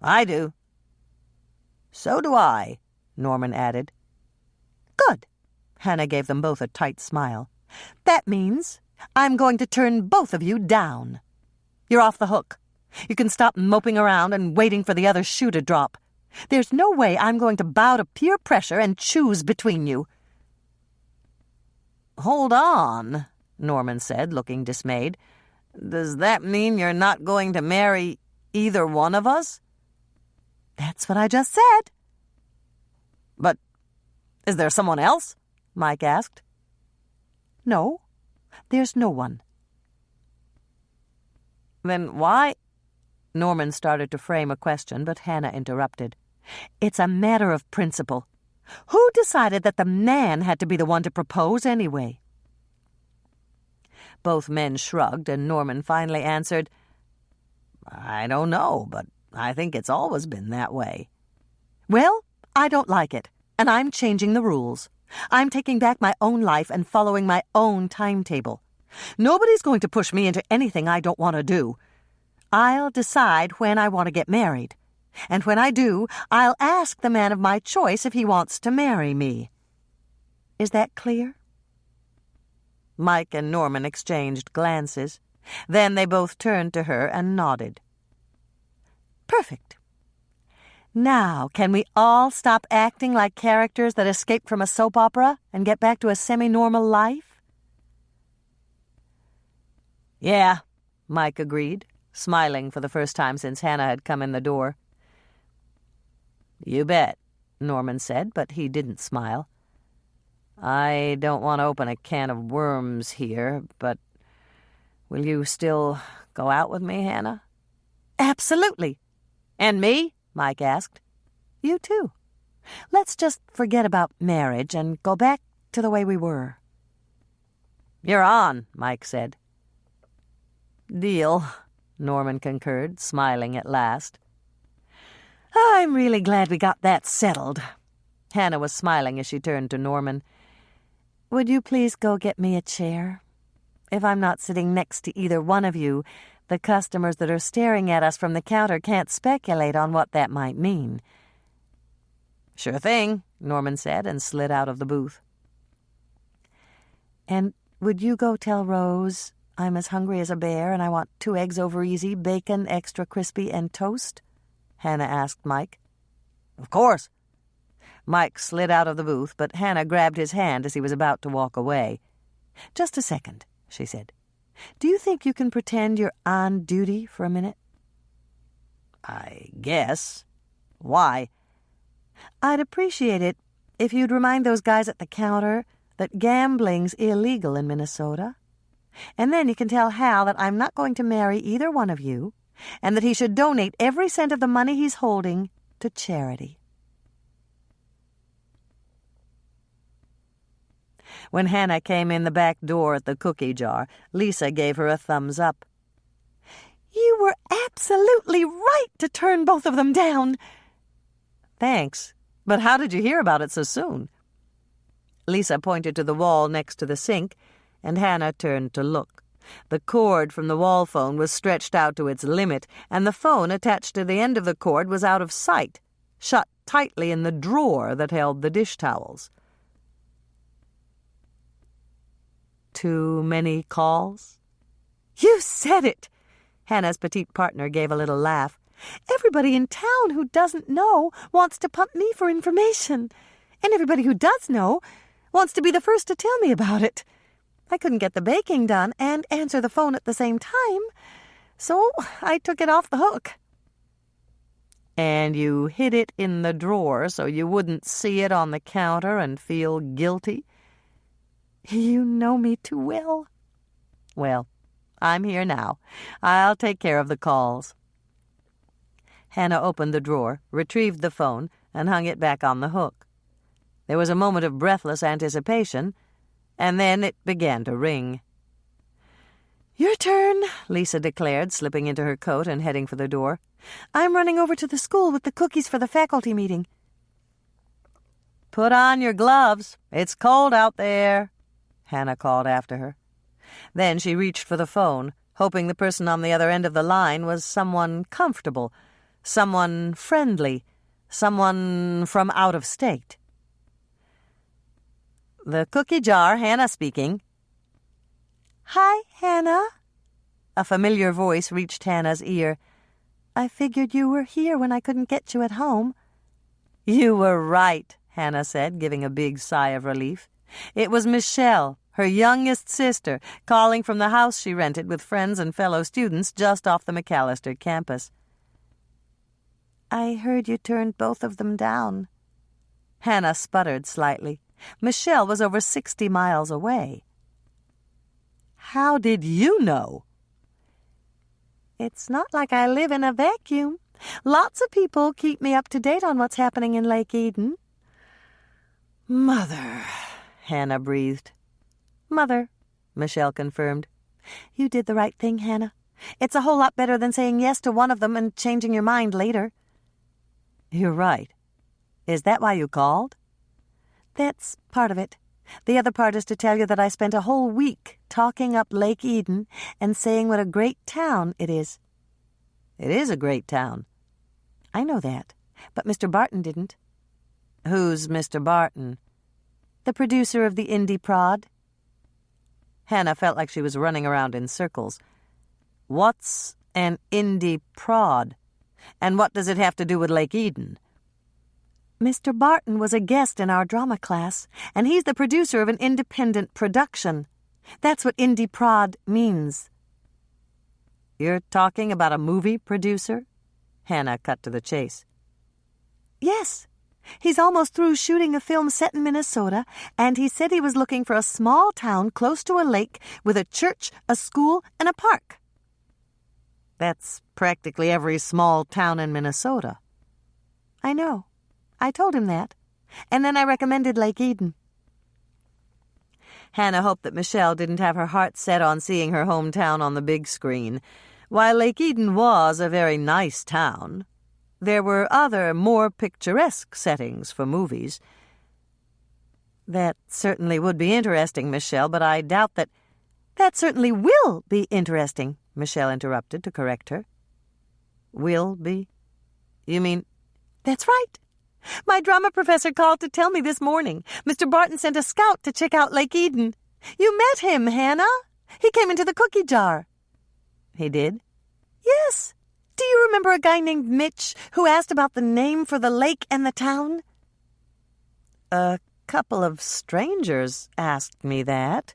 "I do." "So do I," Norman added. "Good." Hannah gave them both a tight smile. "That means I'm going to turn both of you down. You're off the hook. You can stop moping around and waiting for the other shoe to drop. There's no way I'm going to bow to peer pressure and choose between you." "Hold on," Norman said, looking dismayed. "Does that mean you're not going to marry either one of us?" "That's what I just said." "But is there someone else?" Mike asked. "No, there's no one." "Then why—" Norman started to frame a question, but Hannah interrupted. "It's a matter of principle. Who decided that the man had to be the one to propose anyway?" Both men shrugged, and Norman finally answered, "I don't know, but I think it's always been that way." "Well, I don't like it, and I'm changing the rules. I'm taking back my own life and following my own timetable. Nobody's going to push me into anything I don't want to do. I'll decide when I want to get married. And when I do, I'll ask the man of my choice if he wants to marry me. Is that clear?" Mike and Norman exchanged glances. Then they both turned to her and nodded. "Perfect. Now, can we all stop acting like characters that escaped from a soap opera and get back to a semi-normal life?" "Yeah," Mike agreed, smiling for the first time since Hannah had come in the door. "You bet," Norman said, but he didn't smile. "I don't want to open a can of worms here, but will you still go out with me, Hannah?" "Absolutely." "And me?" Mike asked. "You too. Let's just forget about marriage and go back to the way we were." "You're on," Mike said. "Deal," Norman concurred, smiling at last. "I'm really glad we got that settled." Hannah was smiling as she turned to Norman. "Would you please go get me a chair? If I'm not sitting next to either one of you, the customers that are staring at us from the counter can't speculate on what that might mean." "Sure thing," Norman said, and slid out of the booth. "And would you go tell Rose I'm as hungry as a bear, and I want 2 eggs over easy, bacon, extra crispy, and toast?" Hannah asked Mike. "Of course." Mike slid out of the booth, but Hannah grabbed his hand as he was about to walk away. "Just a second," she said. "Do you think you can pretend you're on duty for a minute?" "I guess. Why?" "I'd appreciate it if you'd remind those guys at the counter that gambling's illegal in Minnesota. And then you can tell Hal that I'm not going to marry either one of you, and that he should donate every cent of the money he's holding to charity." When Hannah came in the back door at the cookie jar, Lisa gave her a thumbs up. "You were absolutely right to turn both of them down." "Thanks. But how did you hear about it so soon?" Lisa pointed to the wall next to the sink, and Hannah turned to look. The cord from the wall phone was stretched out to its limit, and the phone attached to the end of the cord was out of sight, shut tightly in the drawer that held the dish towels. "Too many calls?" "You said it!" Hannah's petite partner gave a little laugh. "Everybody in town who doesn't know wants to pump me for information, and everybody who does know wants to be the first to tell me about it. I couldn't get the baking done and answer the phone at the same time, so I took it off the hook." "And you hid it in the drawer so you wouldn't see it on the counter and feel guilty?" "You know me too well." "Well, I'm here now. I'll take care of the calls." Hannah opened the drawer, retrieved the phone, and hung it back on the hook. There was a moment of breathless anticipation, and then it began to ring. "Your turn," Lisa declared, slipping into her coat and heading for the door. "I'm running over to the school with the cookies for the faculty meeting." "Put on your gloves. It's cold out there," Hannah called after her. Then she reached for the phone, hoping the person on the other end of the line was someone comfortable, someone friendly, someone from out of state. "The cookie jar, Hannah speaking." "Hi, Hannah." A familiar voice reached Hannah's ear. "I figured you were here when I couldn't get you at home." "You were right," Hannah said, giving a big sigh of relief. It was Michelle, her youngest sister, calling from the house she rented with friends and fellow students just off the McAllister campus. "I heard you turned both of them down." Hannah sputtered slightly. Michelle was over 60 miles away. "How did you know?" "It's not like I live in a vacuum. Lots of people keep me up to date on what's happening in Lake Eden." "Mother," Hannah breathed. "Mother," Michelle confirmed. "You did the right thing, Hannah. It's a whole lot better than saying yes to one of them and changing your mind later." "You're right. Is that why you called?" "That's part of it. The other part is to tell you that I spent a whole week talking up Lake Eden and saying what a great town it is." "It is a great town." "I know that, but Mr. Barton didn't." "Who's Mr. Barton?" "The producer of the Indie Prod." Hannah felt like she was running around in circles. "What's an Indie Prod? And what does it have to do with Lake Eden?" "Mr. Barton was a guest in our drama class, and he's the producer of an independent production. That's what Indie Prod means." "You're talking about a movie producer?" Hannah cut to the chase. "Yes. He's almost through shooting a film set in Minnesota, and he said he was looking for a small town close to a lake with a church, a school, and a park." "That's practically every small town in Minnesota." "I know. I told him that, and then I recommended Lake Eden." Hannah hoped that Michelle didn't have her heart set on seeing her hometown on the big screen. While Lake Eden was a very nice town, there were other, more picturesque settings for movies. "That certainly would be interesting, Michelle, but I doubt that—" "That certainly will be interesting," Michelle interrupted to correct her. "Will be? You mean—" "That's right. My drama professor called to tell me this morning. Mr. Barton sent a scout to check out Lake Eden. You met him, Hannah. He came into the cookie jar." "He did?" "Yes. Do you remember a guy named Mitch who asked about the name for the lake and the town?" "A couple of strangers asked me that,"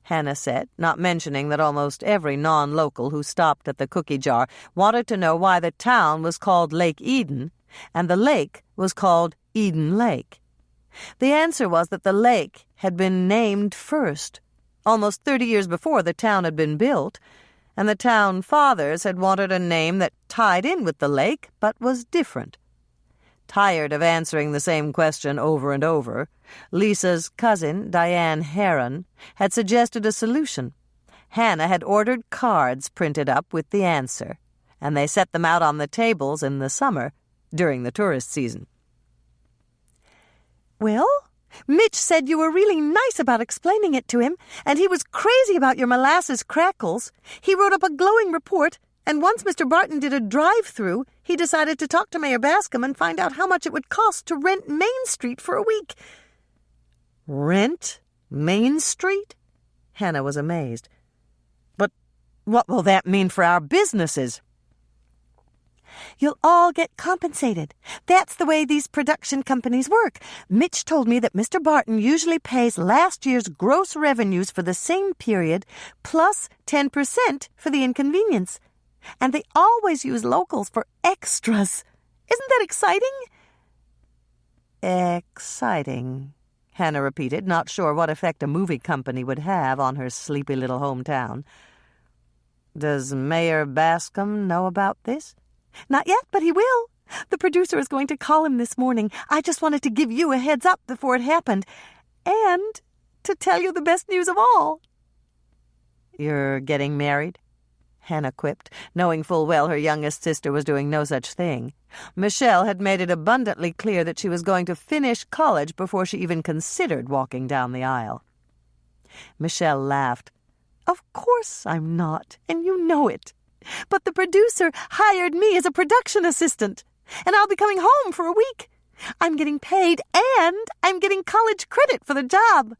Hannah said, not mentioning that almost every non-local who stopped at the cookie jar wanted to know why the town was called Lake Eden and the lake was called Eden Lake. The answer was that the lake had been named first, almost 30 years before the town had been built, and the town fathers had wanted a name that tied in with the lake but was different. Tired of answering the same question over and over, Lisa's cousin, Diane Heron, had suggested a solution. Hannah had ordered cards printed up with the answer, and they set them out on the tables in the summer during the tourist season. "Well, Mitch said you were really nice about explaining it to him, and he was crazy about your molasses crackles. He wrote up a glowing report, and once Mr. Barton did a drive-through, he decided to talk to Mayor Bascom and find out how much it would cost to rent Main Street for a week." "Rent Main Street?" Hannah was amazed. "But what will that mean for our businesses?" "You'll all get compensated. That's the way these production companies work. Mitch told me that Mr. Barton usually pays last year's gross revenues for the same period plus 10% for the inconvenience. And they always use locals for extras. Isn't that exciting?" "Exciting," Hannah repeated, not sure what effect a movie company would have on her sleepy little hometown. "Does Mayor Bascom know about this?" "Not yet, but he will. The producer is going to call him this morning. I just wanted to give you a heads up before it happened. And to tell you the best news of all." "You're getting married?" Hannah quipped, knowing full well her youngest sister was doing no such thing. Michelle had made it abundantly clear that she was going to finish college before she even considered walking down the aisle. Michelle laughed. "Of course I'm not, and you know it. But the producer hired me as a production assistant, and I'll be coming home for a week. I'm getting paid, and I'm getting college credit for the job."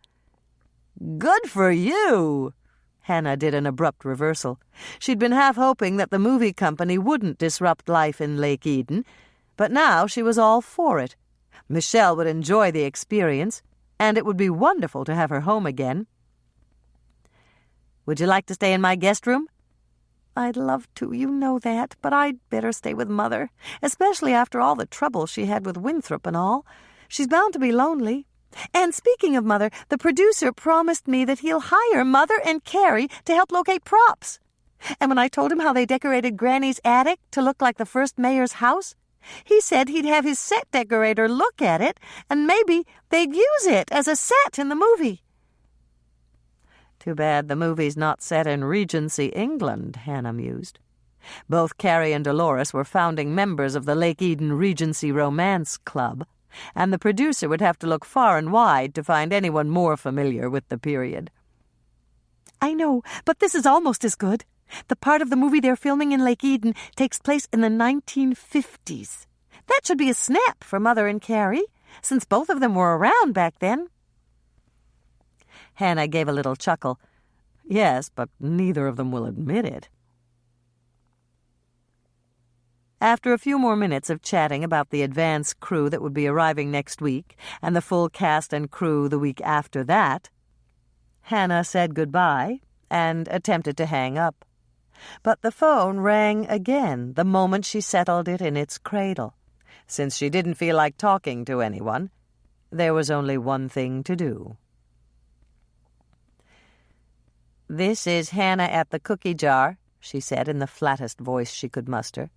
"Good for you!" Hannah did an abrupt reversal. She'd been half hoping that the movie company wouldn't disrupt life in Lake Eden, but now she was all for it. Michelle would enjoy the experience, and it would be wonderful to have her home again. "Would you like to stay in my guest room?" "I'd love to, you know that, but I'd better stay with Mother, especially after all the trouble she had with Winthrop and all. She's bound to be lonely. And speaking of Mother, the producer promised me that he'll hire Mother and Carrie to help locate props. And when I told him how they decorated Granny's attic to look like the first mayor's house, he said he'd have his set decorator look at it, and maybe they'd use it as a set in the movie." "Too bad the movie's not set in Regency, England," Hannah mused. Both Carrie and Dolores were founding members of the Lake Eden Regency Romance Club, and the producer would have to look far and wide to find anyone more familiar with the period. "I know, but this is almost as good. The part of the movie they're filming in Lake Eden takes place in the 1950s. That should be a snap for Mother and Carrie, since both of them were around back then." Hannah gave a little chuckle. "Yes, but neither of them will admit it." After a few more minutes of chatting about the advance crew that would be arriving next week and the full cast and crew the week after that, Hannah said goodbye and attempted to hang up. But the phone rang again the moment she settled it in its cradle. Since she didn't feel like talking to anyone, there was only one thing to do. "This is Hannah at the cookie jar," she said in the flattest voice she could muster.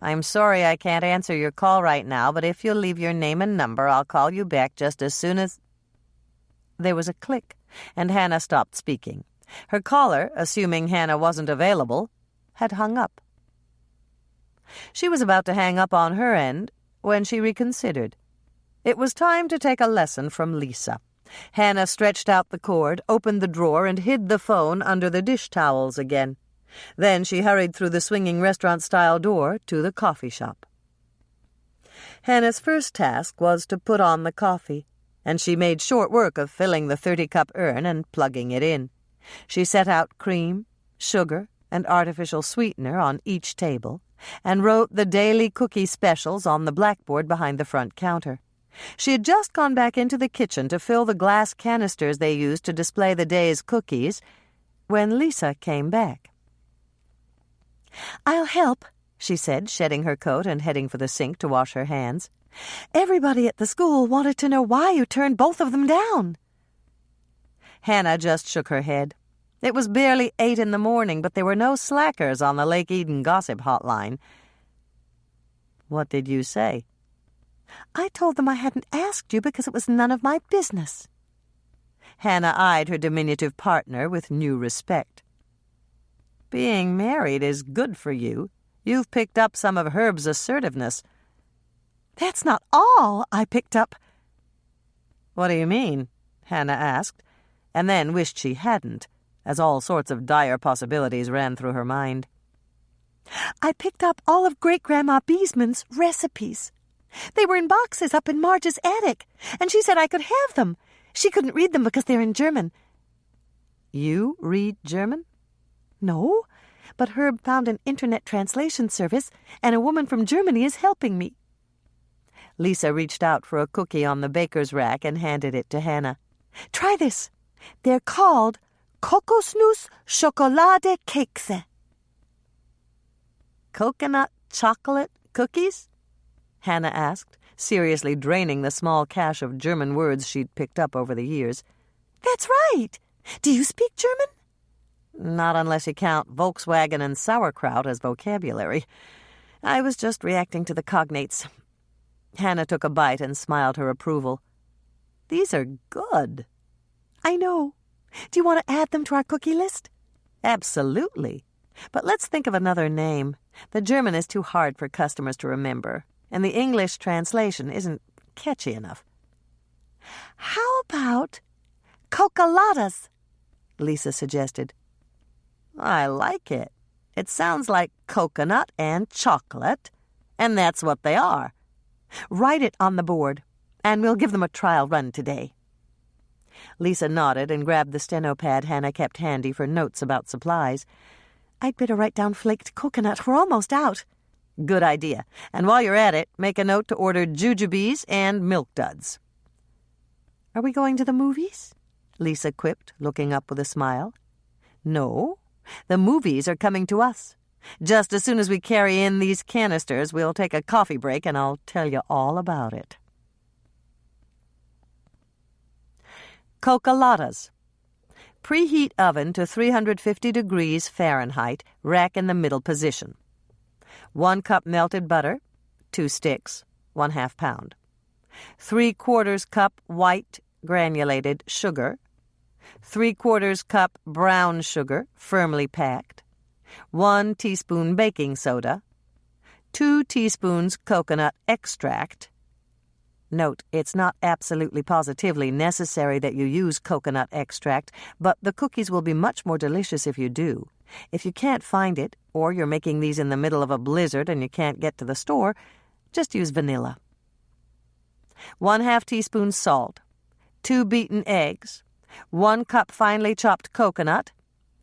"I'm sorry I can't answer your call right now, but if you'll leave your name and number, I'll call you back just as soon as—" There was a click, and Hannah stopped speaking. Her caller, assuming Hannah wasn't available, had hung up. She was about to hang up on her end when she reconsidered. It was time to take a lesson from Lisa. Hannah stretched out the cord, opened the drawer, and hid the phone under the dish towels again. Then she hurried through the swinging restaurant-style door to the coffee shop. Hannah's first task was to put on the coffee, and she made short work of filling the 30-cup urn and plugging it in. She set out cream, sugar, and artificial sweetener on each table, and wrote the daily cookie specials on the blackboard behind the front counter. She had just gone back into the kitchen to fill the glass canisters they used to display the day's cookies when Lisa came back. "I'll help," she said, shedding her coat and heading for the sink to wash her hands. "Everybody at the school wanted to know why you turned both of them down." Hannah just shook her head. It was barely 8 in the morning, but there were no slackers on the Lake Eden gossip hotline. "What did you say?" "I told them I hadn't asked you because it was none of my business." Hannah eyed her diminutive partner with new respect. "Being married is good for you. You've picked up some of Herb's assertiveness." "That's not all I picked up." "What do you mean?" Hannah asked, and then wished she hadn't, as all sorts of dire possibilities ran through her mind. "I picked up all of Great-Grandma Beesman's recipes. They were in boxes up in Marge's attic, and she said I could have them. She couldn't read them because they're in German." "You read German?" "No, but Herb found an internet translation service, and a woman from Germany is helping me." Lisa reached out for a cookie on the baker's rack and handed it to Hannah. "Try this. They're called Kokosnuss Schokolade Kekse." "Coconut chocolate cookies?" Hannah asked, seriously draining the small cache of German words she'd picked up over the years. "That's right. Do you speak German?" "Not unless you count Volkswagen and sauerkraut as vocabulary. I was just reacting to the cognates." Hannah took a bite and smiled her approval. "These are good." "I know. Do you want to add them to our cookie list?" "Absolutely. But let's think of another name. The German is too hard for customers to remember, and the English translation isn't catchy enough." "How about Cocoladas?" Lisa suggested. "I like it. It sounds like coconut and chocolate, and that's what they are." "Write it on the board, and we'll give them a trial run today." Lisa nodded and grabbed the steno-pad Hannah kept handy for notes about supplies. "I'd better write down flaked coconut. We're almost out." "Good idea. And while you're at it, make a note to order jujubes and milk duds." "Are we going to the movies?" Lisa quipped, looking up with a smile. "No, the movies are coming to us. Just as soon as we carry in these canisters, we'll take a coffee break and I'll tell you all about it." Cocoladas. Preheat oven to 350 degrees Fahrenheit, rack in the middle position. 1 cup melted butter, 2 sticks, 1/2 pound. 3/4 cup white granulated sugar. 3/4 cup brown sugar, firmly packed. 1 teaspoon baking soda. 2 teaspoons coconut extract. Note, it's not absolutely positively necessary that you use coconut extract, but the cookies will be much more delicious if you do. If you can't find it, or you're making these in the middle of a blizzard and you can't get to the store, just use vanilla. 1/2 teaspoon salt. 2 beaten eggs. 1 cup finely chopped coconut,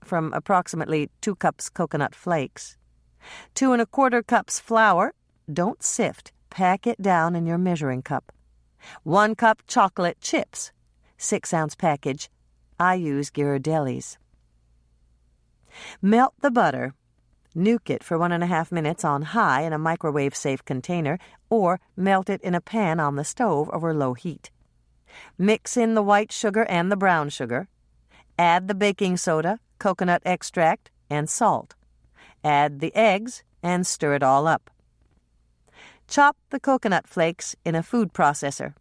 from approximately 2 cups coconut flakes. 2 1/4 cups flour. Don't sift. Pack it down in your measuring cup. 1 cup chocolate chips, 6-ounce package. I use Ghirardelli's. Melt the butter. Nuke it for 1.5 minutes on high in a microwave-safe container, or melt it in a pan on the stove over low heat. Mix in the white sugar and the brown sugar. Add the baking soda, coconut extract, and salt. Add the eggs and stir it all up. Chop the coconut flakes in a food processor.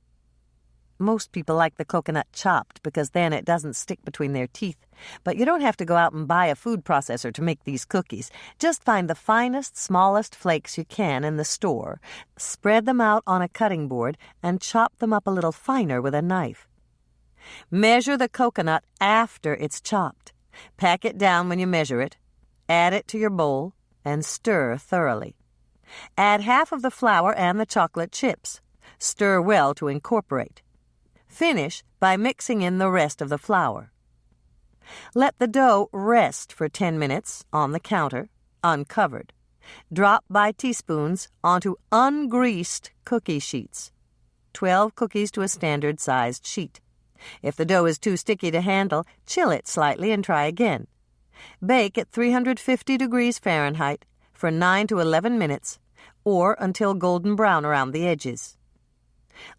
Most people like the coconut chopped because then it doesn't stick between their teeth. But you don't have to go out and buy a food processor to make these cookies. Just find the finest, smallest flakes you can in the store, spread them out on a cutting board, and chop them up a little finer with a knife. Measure the coconut after it's chopped. Pack it down when you measure it. Add it to your bowl and stir thoroughly. Add half of the flour and the chocolate chips. Stir well to incorporate. Finish by mixing in the rest of the flour. Let the dough rest for 10 minutes on the counter, uncovered. Drop by teaspoons onto ungreased cookie sheets. 12 cookies to a standard-sized sheet. If the dough is too sticky to handle, chill it slightly and try again. Bake at 350 degrees Fahrenheit for 9 to 11 minutes, or until golden brown around the edges.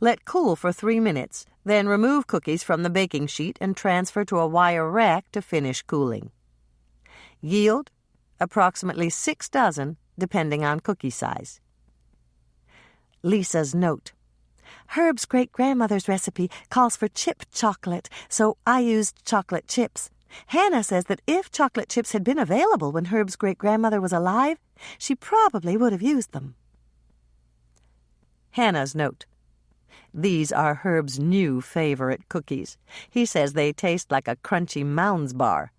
Let cool for 3 minutes, then remove cookies from the baking sheet and transfer to a wire rack to finish cooling. Yield approximately 6 dozen, depending on cookie size. Lisa's note. Herb's great-grandmother's recipe calls for chip chocolate, so I used chocolate chips. Hannah says that if chocolate chips had been available when Herb's great-grandmother was alive, she probably would have used them. Hannah's note. These are Herb's new favorite cookies. He says they taste like a crunchy Mounds bar.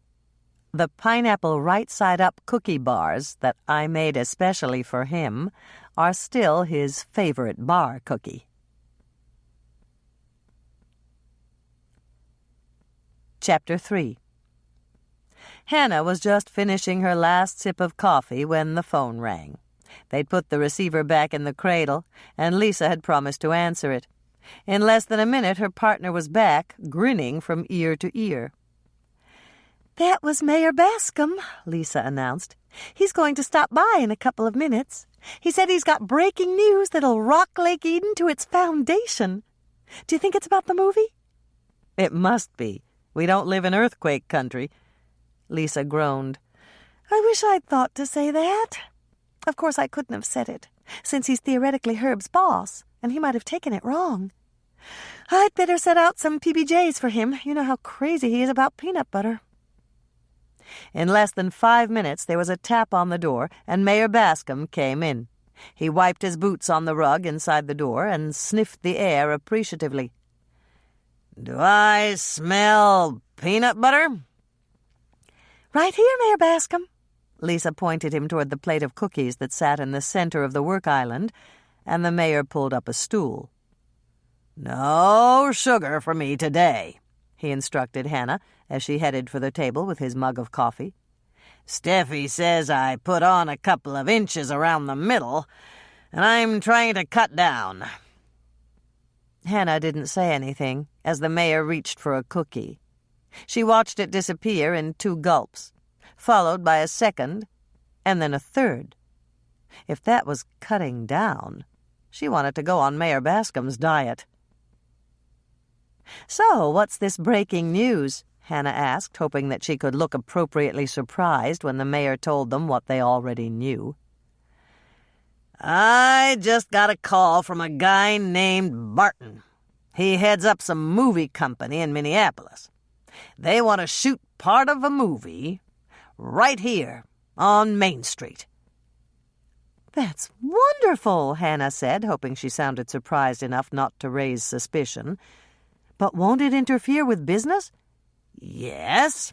The pineapple right-side-up cookie bars that I made especially for him are still his favorite bar cookie. Chapter 3. Hannah was just finishing her last sip of coffee when the phone rang. They'd put the receiver back in the cradle, and Lisa had promised to answer it. In less than a minute, her partner was back, grinning from ear to ear. That was Mayor Bascom, Lisa announced. He's going to stop by in a couple of minutes. He said he's got breaking news that'll rock Lake Eden to its foundation. Do you think it's about the movie? It must be. We don't live in earthquake country. Lisa groaned. I wish I'd thought to say that. Of course, I couldn't have said it, since he's theoretically Herb's boss, and he might have taken it wrong. I'd better set out some PBJs for him. You know how crazy he is about peanut butter. In less than 5 minutes, there was a tap on the door, and Mayor Bascom came in. He wiped his boots on the rug inside the door and sniffed the air appreciatively. Do I smell peanut butter? Right here, Mayor Bascom. Lisa pointed him toward the plate of cookies that sat in the center of the work island, and the mayor pulled up a stool. No sugar for me today, he instructed Hannah as she headed for the table with his mug of coffee. Steffi says I put on a couple of inches around the middle, and I'm trying to cut down. Hannah didn't say anything as the mayor reached for a cookie. She watched it disappear in 2 gulps, followed by a second, and then a third. If that was cutting down, she wanted to go on Mayor Bascom's diet. So, what's this breaking news? Hannah asked, hoping that she could look appropriately surprised when the mayor told them what they already knew. I just got a call from a guy named Barton. He heads up some movie company in Minneapolis. They want to shoot part of a movie right here on Main Street. That's wonderful, Hannah said, hoping she sounded surprised enough not to raise suspicion. But won't it interfere with business? Yes.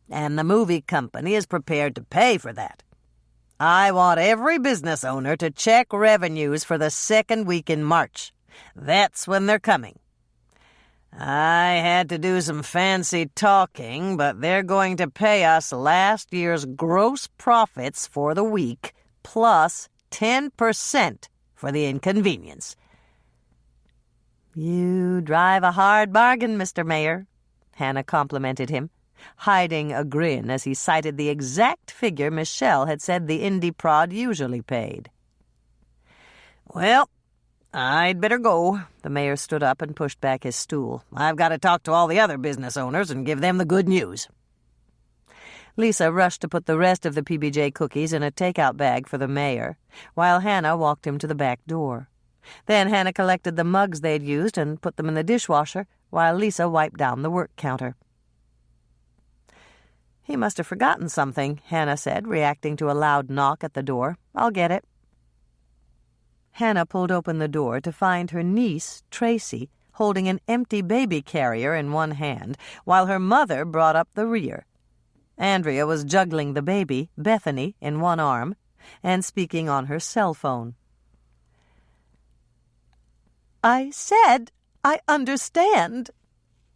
And the movie company is prepared to pay for that. I want every business owner to check revenues for the second week in March. That's when they're coming. I had to do some fancy talking, but they're going to pay us last year's gross profits for the week, plus 10% for the inconvenience. You drive a hard bargain, Mr. Mayor, Hannah complimented him, hiding a grin as he cited the exact figure Michelle had said the indie prod usually paid. Well, I'd better go. The mayor stood up and pushed back his stool. I've got to talk to all the other business owners and give them the good news. Lisa rushed to put the rest of the PBJ cookies in a takeout bag for the mayor, while Hannah walked him to the back door. Then Hannah collected the mugs they'd used and put them in the dishwasher, while Lisa wiped down the work counter. He must have forgotten something, Hannah said, reacting to a loud knock at the door. I'll get it. Hannah pulled open the door to find her niece, Tracy, holding an empty baby carrier in one hand, while her mother brought up the rear. Andrea was juggling the baby, Bethany, in one arm, and speaking on her cell phone. I said I understand,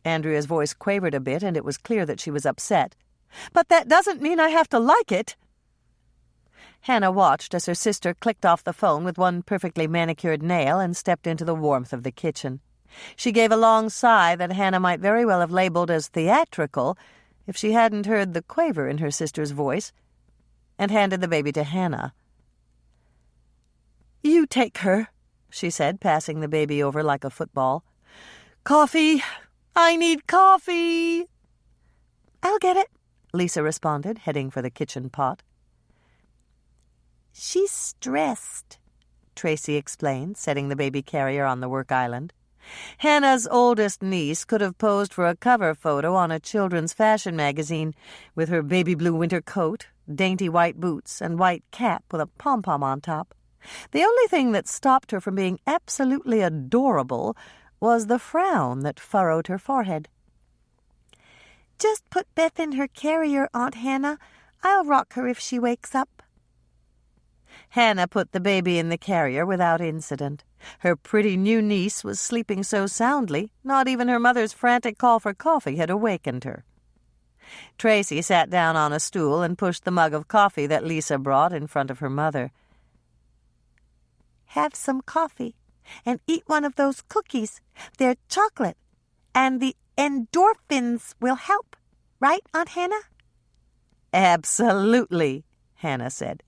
Andrea's voice quavered a bit, and it was clear that she was upset. "But that doesn't mean I have to like it." Hannah watched as her sister clicked off the phone with one perfectly manicured nail and stepped into the warmth of the kitchen. She gave a long sigh that Hannah might very well have labeled as theatrical if she hadn't heard the quaver in her sister's voice, and handed the baby to Hannah. "You take her," she said, passing the baby over like a football. "Coffee! I need coffee!" "I'll get it," Lisa responded, heading for the kitchen pot. "She's stressed," Tracy explained, setting the baby carrier on the work island. Hannah's oldest niece could have posed for a cover photo on a children's fashion magazine with her baby blue winter coat, dainty white boots, and white cap with a pom-pom on top. The only thing that stopped her from being absolutely adorable was the frown that furrowed her forehead. "Just put Beth in her carrier, Aunt Hannah. I'll rock her if she wakes up." Hannah put the baby in the carrier without incident. Her pretty new niece was sleeping so soundly, not even her mother's frantic call for coffee had awakened her. Tracy sat down on a stool and pushed the mug of coffee that Lisa brought in front of her mother. "Have some coffee and eat one of those cookies. They're chocolate, and the endorphins will help. Right, Aunt Hannah?" "Absolutely," Hannah said.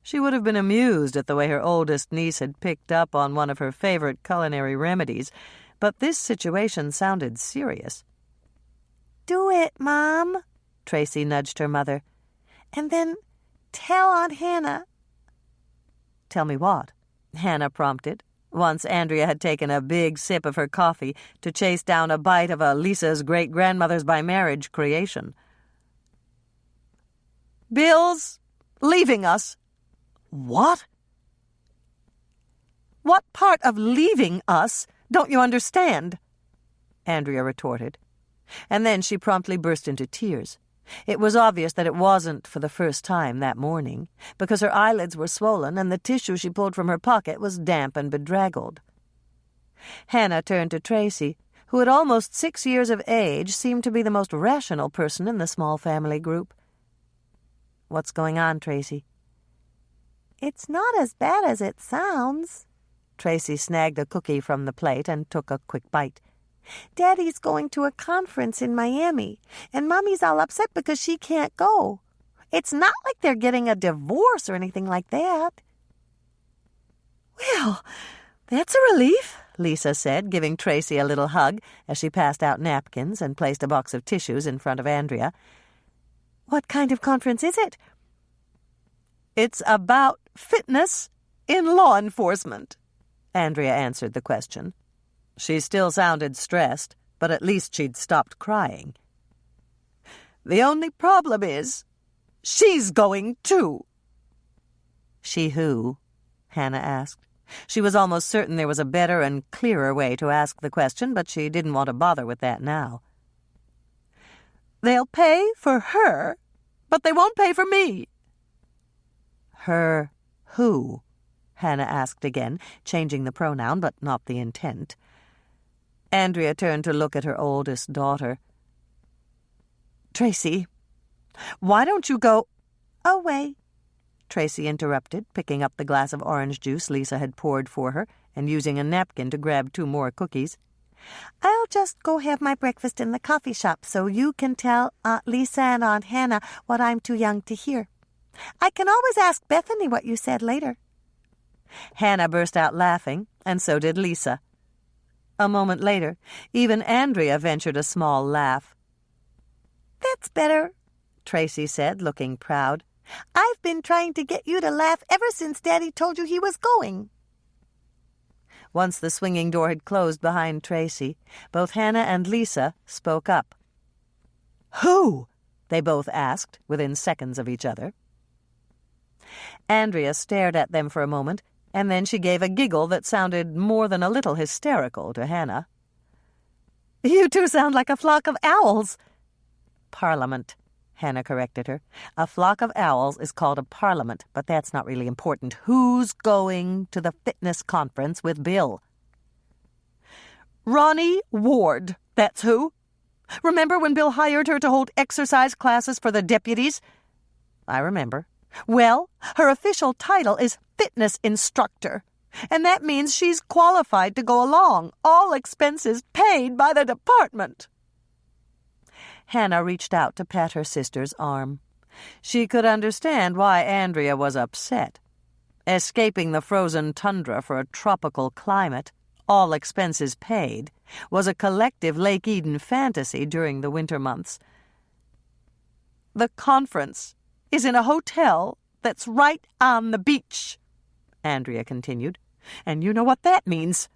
She would have been amused at the way her oldest niece had picked up on one of her favorite culinary remedies, but this situation sounded serious. "Do it, Mom," Tracy nudged her mother. "And then tell Aunt Hannah." "Tell me what?" Hannah prompted, once Andrea had taken a big sip of her coffee to chase down a bite of a Lisa's great-grandmother's by marriage creation. "Bill's leaving us." "What?" "What part of leaving us don't you understand?" Andrea retorted. And then she promptly burst into tears. It was obvious that it wasn't for the first time that morning, because her eyelids were swollen and the tissue she pulled from her pocket was damp and bedraggled. Hannah turned to Tracy, who at almost 6 years of age seemed to be the most rational person in the small family group. "What's going on, Tracy?" "It's not as bad as it sounds." Tracy snagged a cookie from the plate and took a quick bite. "Daddy's going to a conference in Miami, and Mommy's all upset because she can't go. It's not like they're getting a divorce or anything like that." "Well, that's a relief," Lisa said, giving Tracy a little hug as she passed out napkins and placed a box of tissues in front of Andrea. "What kind of conference is it?" "It's about fitness in law enforcement," Andrea answered the question. She still sounded stressed, but at least she'd stopped crying. "The only problem is, she's going too." "She who?" Hannah asked. She was almost certain there was a better and clearer way to ask the question, but she didn't want to bother with that now. "They'll pay for her, but they won't pay for me." "Her who?" Hannah asked again, changing the pronoun but not the intent. Andrea turned to look at her oldest daughter. "Tracy, why don't you go—" "Away," Tracy interrupted, picking up the glass of orange juice Lisa had poured for her and using a napkin to grab 2 more cookies. "I'll just go have my breakfast in the coffee shop so you can tell Aunt Lisa and Aunt Hannah what I'm too young to hear. I can always ask Bethany what you said later." Hannah burst out laughing, and so did Lisa. A moment later, even Andrea ventured a small laugh. "That's better," Tracy said, looking proud. "I've been trying to get you to laugh ever since Daddy told you he was going." Once the swinging door had closed behind Tracy, both Hannah and Lisa spoke up. "Who?" they both asked, within seconds of each other. Andrea stared at them for a moment, and then she gave a giggle that sounded more than a little hysterical to Hannah. "You two sound like a flock of owls." "Parliament," Hannah corrected her. "A flock of owls is called a parliament, but that's not really important. Who's going to the fitness conference with Bill?" "Ronnie Ward," That's who? Remember when Bill hired her to hold exercise classes for the deputies? I remember. Well, her official title is fitness instructor, and that means she's qualified to go along, all expenses paid by the department. Hannah reached out to pat her sister's arm. She could understand why Andrea was upset. Escaping the frozen tundra for a tropical climate, all expenses paid, was a collective Lake Eden fantasy during the winter months. The conference is in a hotel that's right on the beach, Andrea continued, and you know what that means.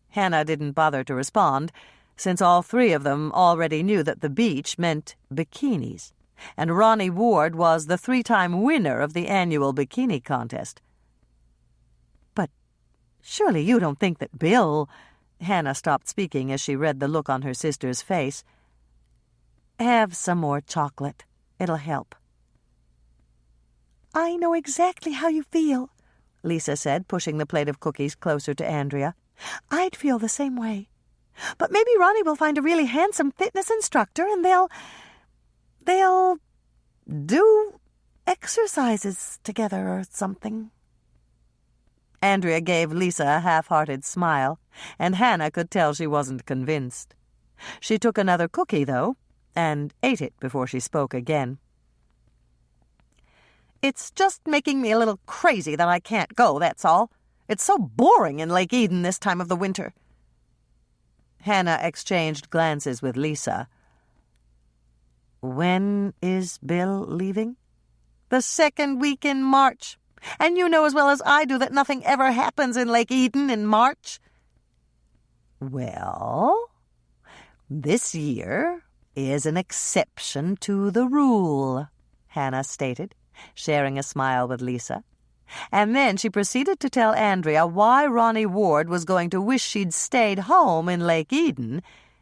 Hannah didn't bother to respond, since all three of them already knew that the beach meant bikinis, and Ronnie Ward was the 3-time winner of the annual bikini contest. But surely you don't think that Bill... Hannah stopped speaking as she read the look on her sister's face. Have some more chocolate. It'll help. I know exactly how you feel, Lisa said, pushing the plate of cookies closer to Andrea. I'd feel the same way. But maybe Ronnie will find a really handsome fitness instructor and they'll do exercises together or something. Andrea gave Lisa a half-hearted smile, and Hannah could tell she wasn't convinced. She took another cookie, though, and ate it before she spoke again. It's just making me a little crazy that I can't go, that's all. It's so boring in Lake Eden this time of the winter. Hannah exchanged glances with Lisa. When is Bill leaving? The 2nd week in March. And you know as well as I do that nothing ever happens in Lake Eden in March. Well, this year is an exception to the rule, Hannah stated, sharing a smile with Lisa. And then she proceeded to tell Andrea why Ronnie Ward was going to wish she'd stayed home in Lake Eden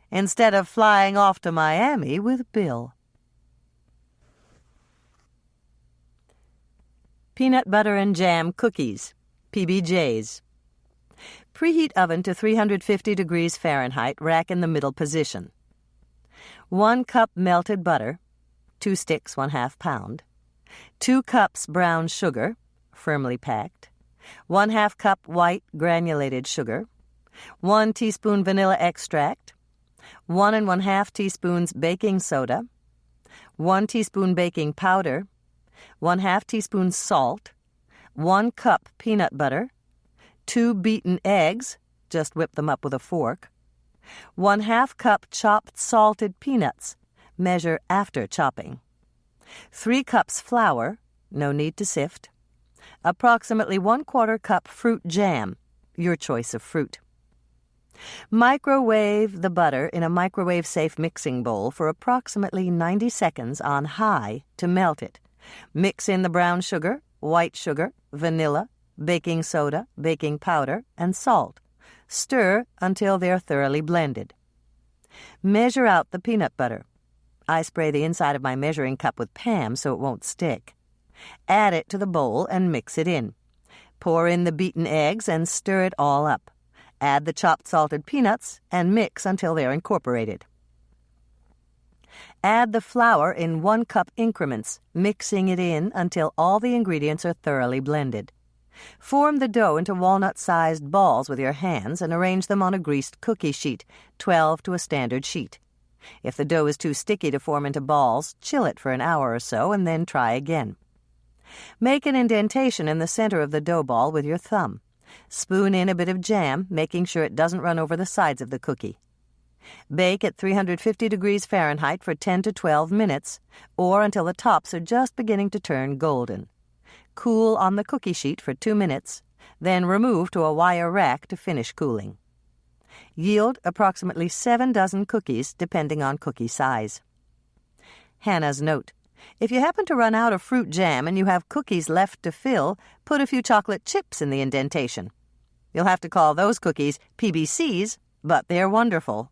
instead of flying off to Miami with Bill. Peanut butter and jam cookies, PBJs. Preheat oven to 350 degrees Fahrenheit, rack in the middle position. 1 cup melted butter, 2 sticks, 1/2 pound. 2 cups brown sugar, firmly packed. 1/2 cup white granulated sugar. 1 teaspoon vanilla extract. 1 1/2 teaspoons baking soda. 1 teaspoon baking powder. 1/2 teaspoon salt, 1 cup peanut butter, 2 beaten eggs, just whip them up with a fork, 1/2 cup chopped salted peanuts, measure after chopping, 3 cups flour, no need to sift, approximately 1/4 cup fruit jam, your choice of fruit. Microwave the butter in a microwave-safe mixing bowl for approximately 90 seconds on high to melt it. Mix in the brown sugar, white sugar, vanilla, baking soda, baking powder, and salt. Stir until they're thoroughly blended. Measure out the peanut butter. I spray the inside of my measuring cup with Pam so it won't stick. Add it to the bowl and mix it in. Pour in the beaten eggs and stir it all up. Add the chopped salted peanuts and mix until they're incorporated. Add the flour in 1 cup increments, mixing it in until all the ingredients are thoroughly blended. Form the dough into walnut-sized balls with your hands and arrange them on a greased cookie sheet, 12 to a standard sheet. If the dough is too sticky to form into balls, chill it for an hour or so and then try again. Make an indentation in the center of the dough ball with your thumb. Spoon in a bit of jam, making sure it doesn't run over the sides of the cookie. Bake at 350 degrees Fahrenheit for 10 to 12 minutes, or until the tops are just beginning to turn golden. Cool on the cookie sheet for 2 minutes, then remove to a wire rack to finish cooling. Yield approximately 7 dozen cookies, depending on cookie size. Hannah's note: if you happen to run out of fruit jam and you have cookies left to fill, put a few chocolate chips in the indentation. You'll have to call those cookies PBCs, but they're wonderful.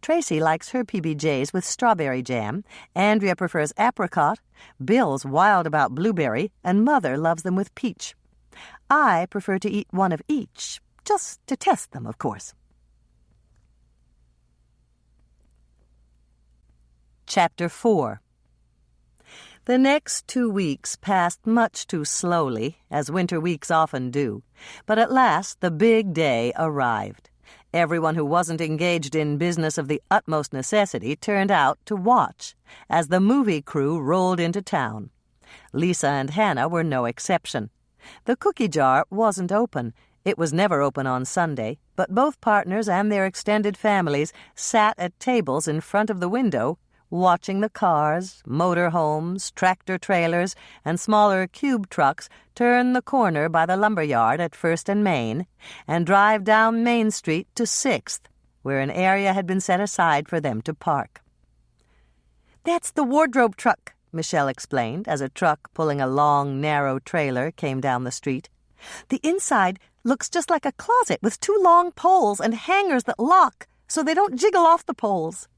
Tracy likes her PBJs with strawberry jam, Andrea prefers apricot, Bill's wild about blueberry, and Mother loves them with peach. I prefer to eat one of each, just to test them, of course. Chapter 4. The next 2 weeks passed much too slowly, as winter weeks often do, but at last the big day arrived. Everyone who wasn't engaged in business of the utmost necessity turned out to watch as the movie crew rolled into town. Lisa and Hannah were no exception. The cookie jar wasn't open. It was never open on Sunday, but both partners and their extended families sat at tables in front of the window, watching the cars, motor homes, tractor-trailers, and smaller cube trucks turn the corner by the lumber yard at 1st and Main and drive down Main Street to 6th, where an area had been set aside for them to park. "That's the wardrobe truck," Michelle explained as a truck pulling a long, narrow trailer came down the street. "The inside looks just like a closet with 2 long poles and hangers that lock so they don't jiggle off the poles."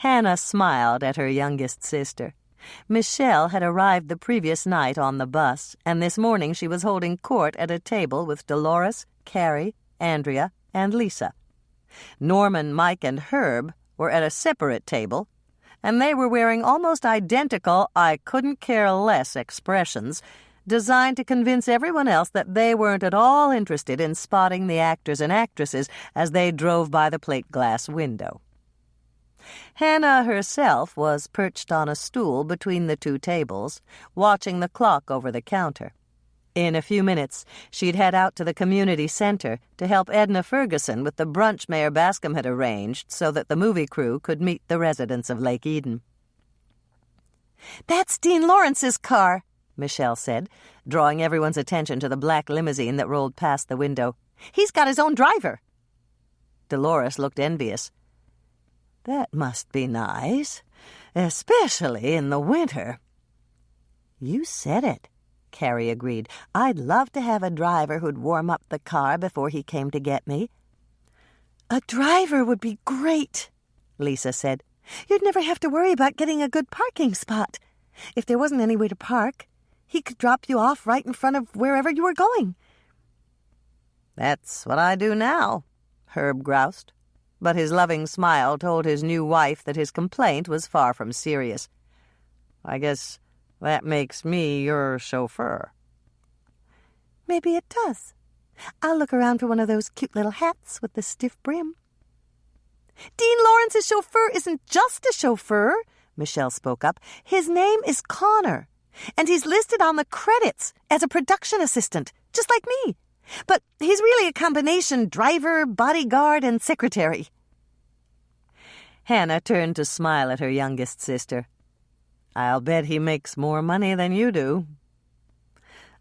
Hannah smiled at her youngest sister. Michelle had arrived the previous night on the bus, and this morning she was holding court at a table with Dolores, Carrie, Andrea, and Lisa. Norman, Mike, and Herb were at a separate table, and they were wearing almost identical I-couldn't-care-less expressions designed to convince everyone else that they weren't at all interested in spotting the actors and actresses as they drove by the plate glass window. Hannah herself was perched on a stool between the 2 tables, watching the clock over the counter. In a few minutes, she'd head out to the community center to help Edna Ferguson with the brunch Mayor Bascom had arranged so that the movie crew could meet the residents of Lake Eden. "That's Dean Lawrence's car," Michelle said, drawing everyone's attention to the black limousine that rolled past the window. "He's got his own driver." Dolores looked envious. "That must be nice, especially in the winter." "You said it," Carrie agreed. "I'd love to have a driver who'd warm up the car before he came to get me." "A driver would be great," Lisa said. "You'd never have to worry about getting a good parking spot. If there wasn't any way to park, he could drop you off right in front of wherever you were going." "That's what I do now," Herb groused. But his loving smile told his new wife that his complaint was far from serious. "I guess that makes me your chauffeur." "Maybe it does. I'll look around for one of those cute little hats with the stiff brim." "Dean Lawrence's chauffeur isn't just a chauffeur," Michelle spoke up. "His name is Connor, and he's listed on the credits as a production assistant, just like me. But he's really a combination driver, bodyguard, and secretary." Hannah turned to smile at her youngest sister. "I'll bet he makes more money than you do."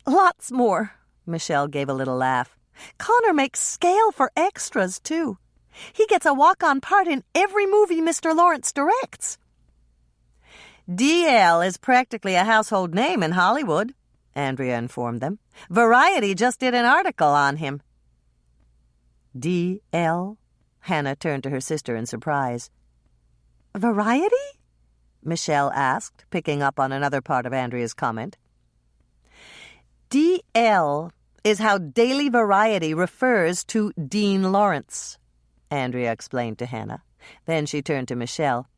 "Lots more," Michelle gave a little laugh. "Connor makes scale for extras, too. He gets a walk-on part in every movie Mr. Lawrence directs." "DL is practically a household name in Hollywood," Andrea informed them. "Variety just did an article on him." "DL?" Hannah turned to her sister in surprise. "Variety?" Michelle asked, picking up on another part of Andrea's comment. DL is how Daily Variety refers to Dean Lawrence, Andrea explained to Hannah. Then she turned to Michelle.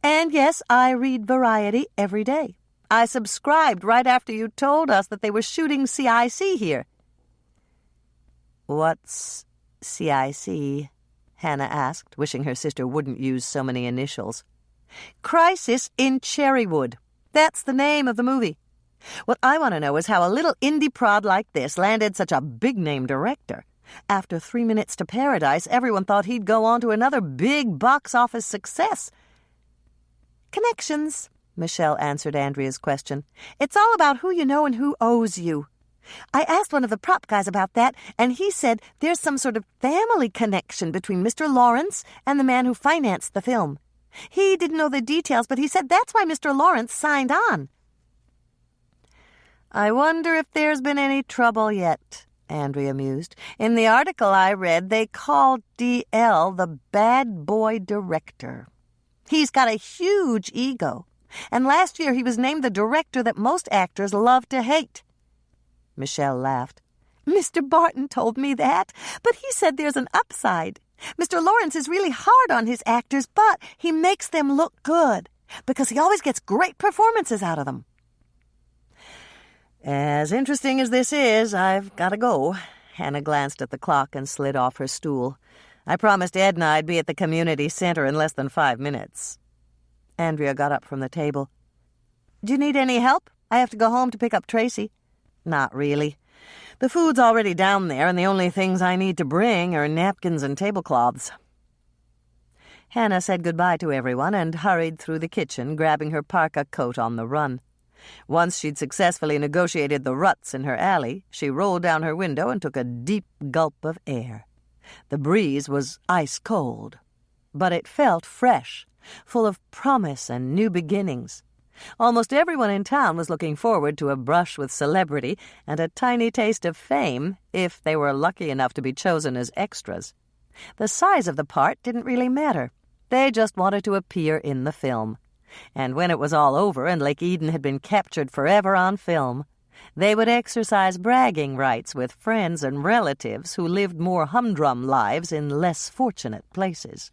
"And yes, I read Variety every day. I subscribed right after you told us that they were shooting CIC here." "What's CIC?" Hannah asked, wishing her sister wouldn't use so many initials. "Crisis in Cherrywood. That's the name of the movie. What I want to know is how a little indie prod like this landed such a big-name director. After 3 Minutes to Paradise, everyone thought he'd go on to another big box office success." "Connections," Michelle answered Andrea's question. "It's all about who you know and who owes you. I asked one of the prop guys about that, and he said there's some sort of family connection between Mr. Lawrence and the man who financed the film. He didn't know the details, but he said that's why Mr. Lawrence signed on." "I wonder if there's been any trouble yet," Andrea mused. "In the article I read, they called DL the bad boy director. He's got a huge ego, and last year he was named the director that most actors love to hate." Michelle laughed. "Mr. Barton told me that, but he said there's an upside. Mr. Lawrence is really hard on his actors, but he makes them look good because he always gets great performances out of them. As interesting as this is, I've got to go. Hannah glanced at the clock and slid off her stool. I promised Edna I'd be at the community center in less than 5 minutes. Andrea got up from the table. Do you need any help? I have to go home to pick up Tracy. Not really. The food's already down there, and the only things I need to bring are napkins and tablecloths. Hannah said goodbye to everyone and hurried through the kitchen, grabbing her parka coat on the run. Once she'd successfully negotiated the ruts in her alley, she rolled down her window and took a deep gulp of air. The breeze was ice-cold, but it felt fresh, full of promise and new beginnings. Almost everyone in town was looking forward to a brush with celebrity and a tiny taste of fame if they were lucky enough to be chosen as extras. The size of the part didn't really matter. They just wanted to appear in the film. And when it was all over and Lake Eden had been captured forever on film, they would exercise bragging rights with friends and relatives who lived more humdrum lives in less fortunate places.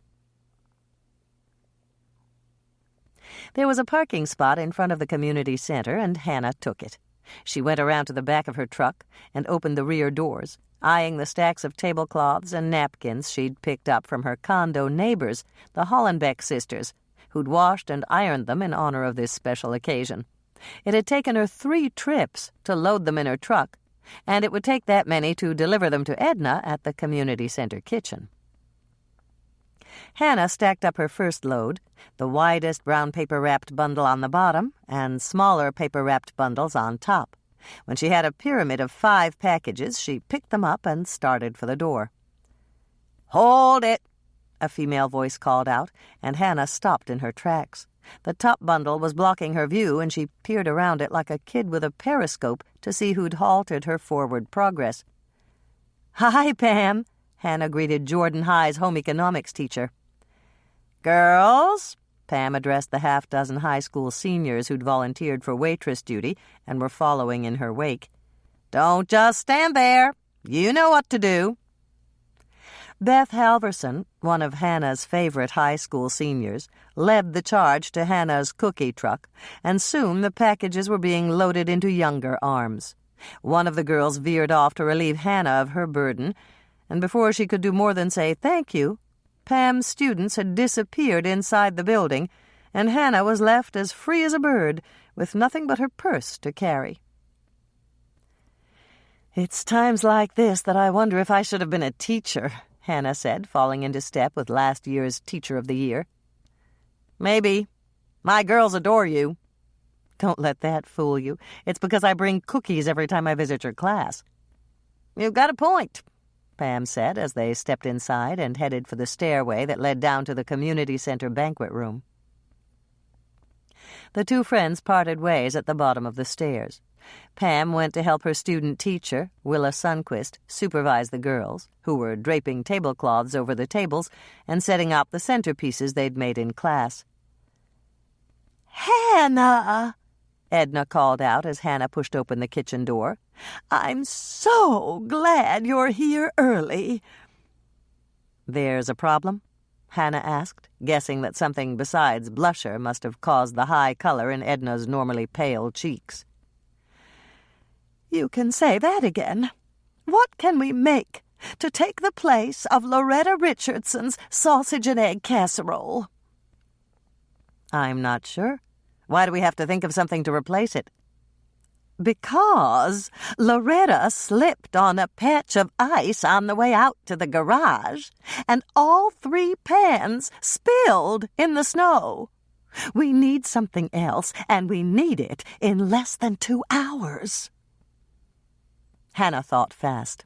There was a parking spot in front of the community center, and Hannah took it. She went around to the back of her truck and opened the rear doors, eyeing the stacks of tablecloths and napkins she'd picked up from her condo neighbors, the Hollenbeck sisters, who'd washed and ironed them in honor of this special occasion. It had taken her 3 trips to load them in her truck, and it would take that many to deliver them to Edna at the community center kitchen. Hannah stacked up her first load, the widest brown paper-wrapped bundle on the bottom and smaller paper-wrapped bundles on top. When she had a pyramid of 5 packages, she picked them up and started for the door. "Hold it!" a female voice called out, and Hannah stopped in her tracks. The top bundle was blocking her view, and she peered around it like a kid with a periscope to see who'd halted her forward progress. "Hi, Pam," Hannah greeted Jordan High's home economics teacher. "Girls," Pam addressed the half-dozen high school seniors who'd volunteered for waitress duty and were following in her wake. "Don't just stand there. You know what to do." Beth Halverson, one of Hannah's favorite high school seniors, led the charge to Hannah's cookie truck, and soon the packages were being loaded into younger arms. One of the girls veered off to relieve Hannah of her burden, and before she could do more than say thank you, Pam's students had disappeared inside the building, and Hannah was left as free as a bird, with nothing but her purse to carry. "It's times like this that I wonder if I should have been a teacher," Hannah said, falling into step with last year's Teacher of the Year. "Maybe. My girls adore you." "Don't let that fool you. It's because I bring cookies every time I visit your class." "You've got a point," Pam said as they stepped inside and headed for the stairway that led down to the community center banquet room. The 2 friends parted ways at the bottom of the stairs. Pam went to help her student teacher, Willa Sundquist, supervise the girls, who were draping tablecloths over the tables and setting up the centerpieces they'd made in class. "Hannah!" Edna called out as Hannah pushed open the kitchen door. "I'm so glad you're here early." "There's a problem?" Hannah asked, guessing that something besides blusher must have caused the high color in Edna's normally pale cheeks. "You can say that again. What can we make to take the place of Loretta Richardson's sausage and egg casserole?" "I'm not sure. Why do we have to think of something to replace it?" "Because Loretta slipped on a patch of ice on the way out to the garage, and all 3 pans spilled in the snow. We need something else, and we need it in less than 2 hours." Hannah thought fast.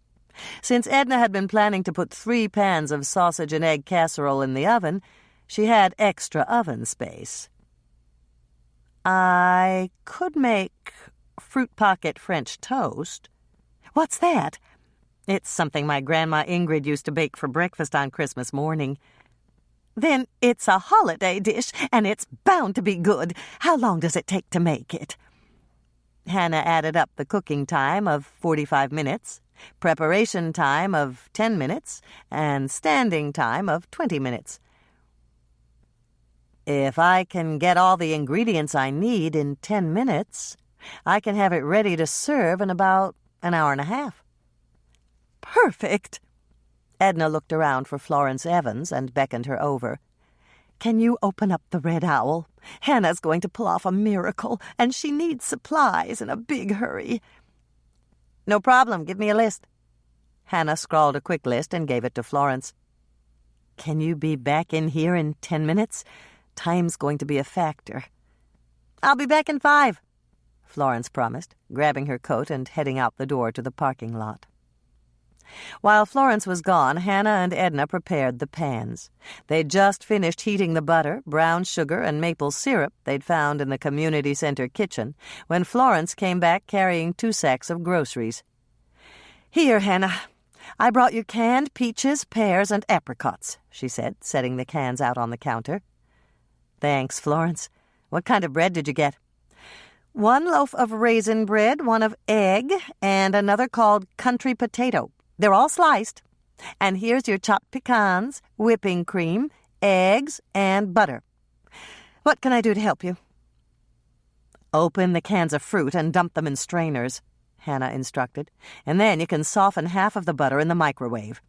Since Edna had been planning to put 3 pans of sausage and egg casserole in the oven, she had extra oven space. "I could make fruit pocket French toast." "What's that?" "It's something my Grandma Ingrid used to bake for breakfast on Christmas morning." "Then it's a holiday dish, and it's bound to be good. How long does it take to make it?" Hannah added up the cooking time of 45 minutes preparation time of 10 minutes, and standing time of 20 minutes. If I can get all the ingredients I need in 10 minutes, I can have it ready to serve in about an hour and a half. Perfect! Edna looked around for Florence Evans and beckoned her over. Can you open up the Red Owl? Hannah's going to pull off a miracle, and she needs supplies in a big hurry. No problem. Give me a list. Hannah scrawled a quick list and gave it to Florence. Can you be back in here in 10 minutes? Time's going to be a factor. I'll be back in 5, Florence promised, grabbing her coat and heading out the door to the parking lot. While Florence was gone, Hannah and Edna prepared the pans. They'd just finished heating the butter, brown sugar, and maple syrup they'd found in the community center kitchen when Florence came back carrying 2 sacks of groceries. Here, Hannah. I brought you canned peaches, pears, and apricots, she said, setting the cans out on the counter. Thanks, Florence. What kind of bread did you get? 1 loaf of raisin bread, 1 of egg, and another called country potato. They're all sliced. And here's your chopped pecans, whipping cream, eggs, and butter. What can I do to help you? Open the cans of fruit and dump them in strainers, Hannah instructed, and then you can soften half of the butter in the microwave.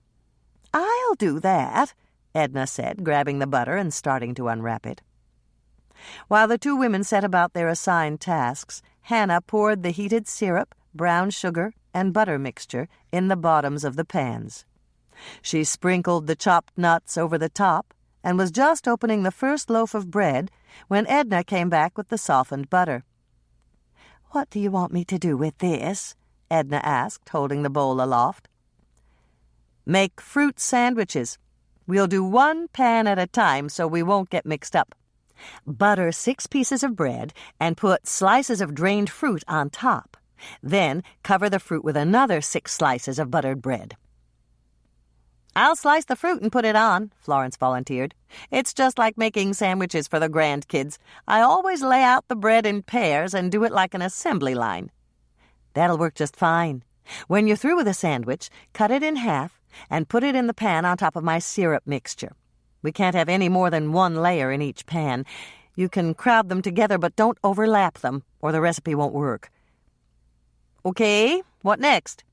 I'll do that, Edna said, grabbing the butter and starting to unwrap it. While the 2 women set about their assigned tasks, Hannah poured the heated syrup, brown sugar, and butter mixture in the bottoms of the pans. She sprinkled the chopped nuts over the top and was just opening the first loaf of bread when Edna came back with the softened butter. What do you want me to do with this? Edna asked, holding the bowl aloft. Make fruit sandwiches. We'll do 1 pan at a time so we won't get mixed up. Butter 6 pieces of bread and put slices of drained fruit on top. Then cover the fruit with another 6 slices of buttered bread. I'll slice the fruit and put it on, Florence volunteered. It's just like making sandwiches for the grandkids. I always lay out the bread in pairs and do it like an assembly line. That'll work just fine. When you're through with a sandwich, cut it in half and put it in the pan on top of my syrup mixture. We can't have any more than 1 layer in each pan. You can crowd them together, but don't overlap them, or the recipe won't work. Okay, what next?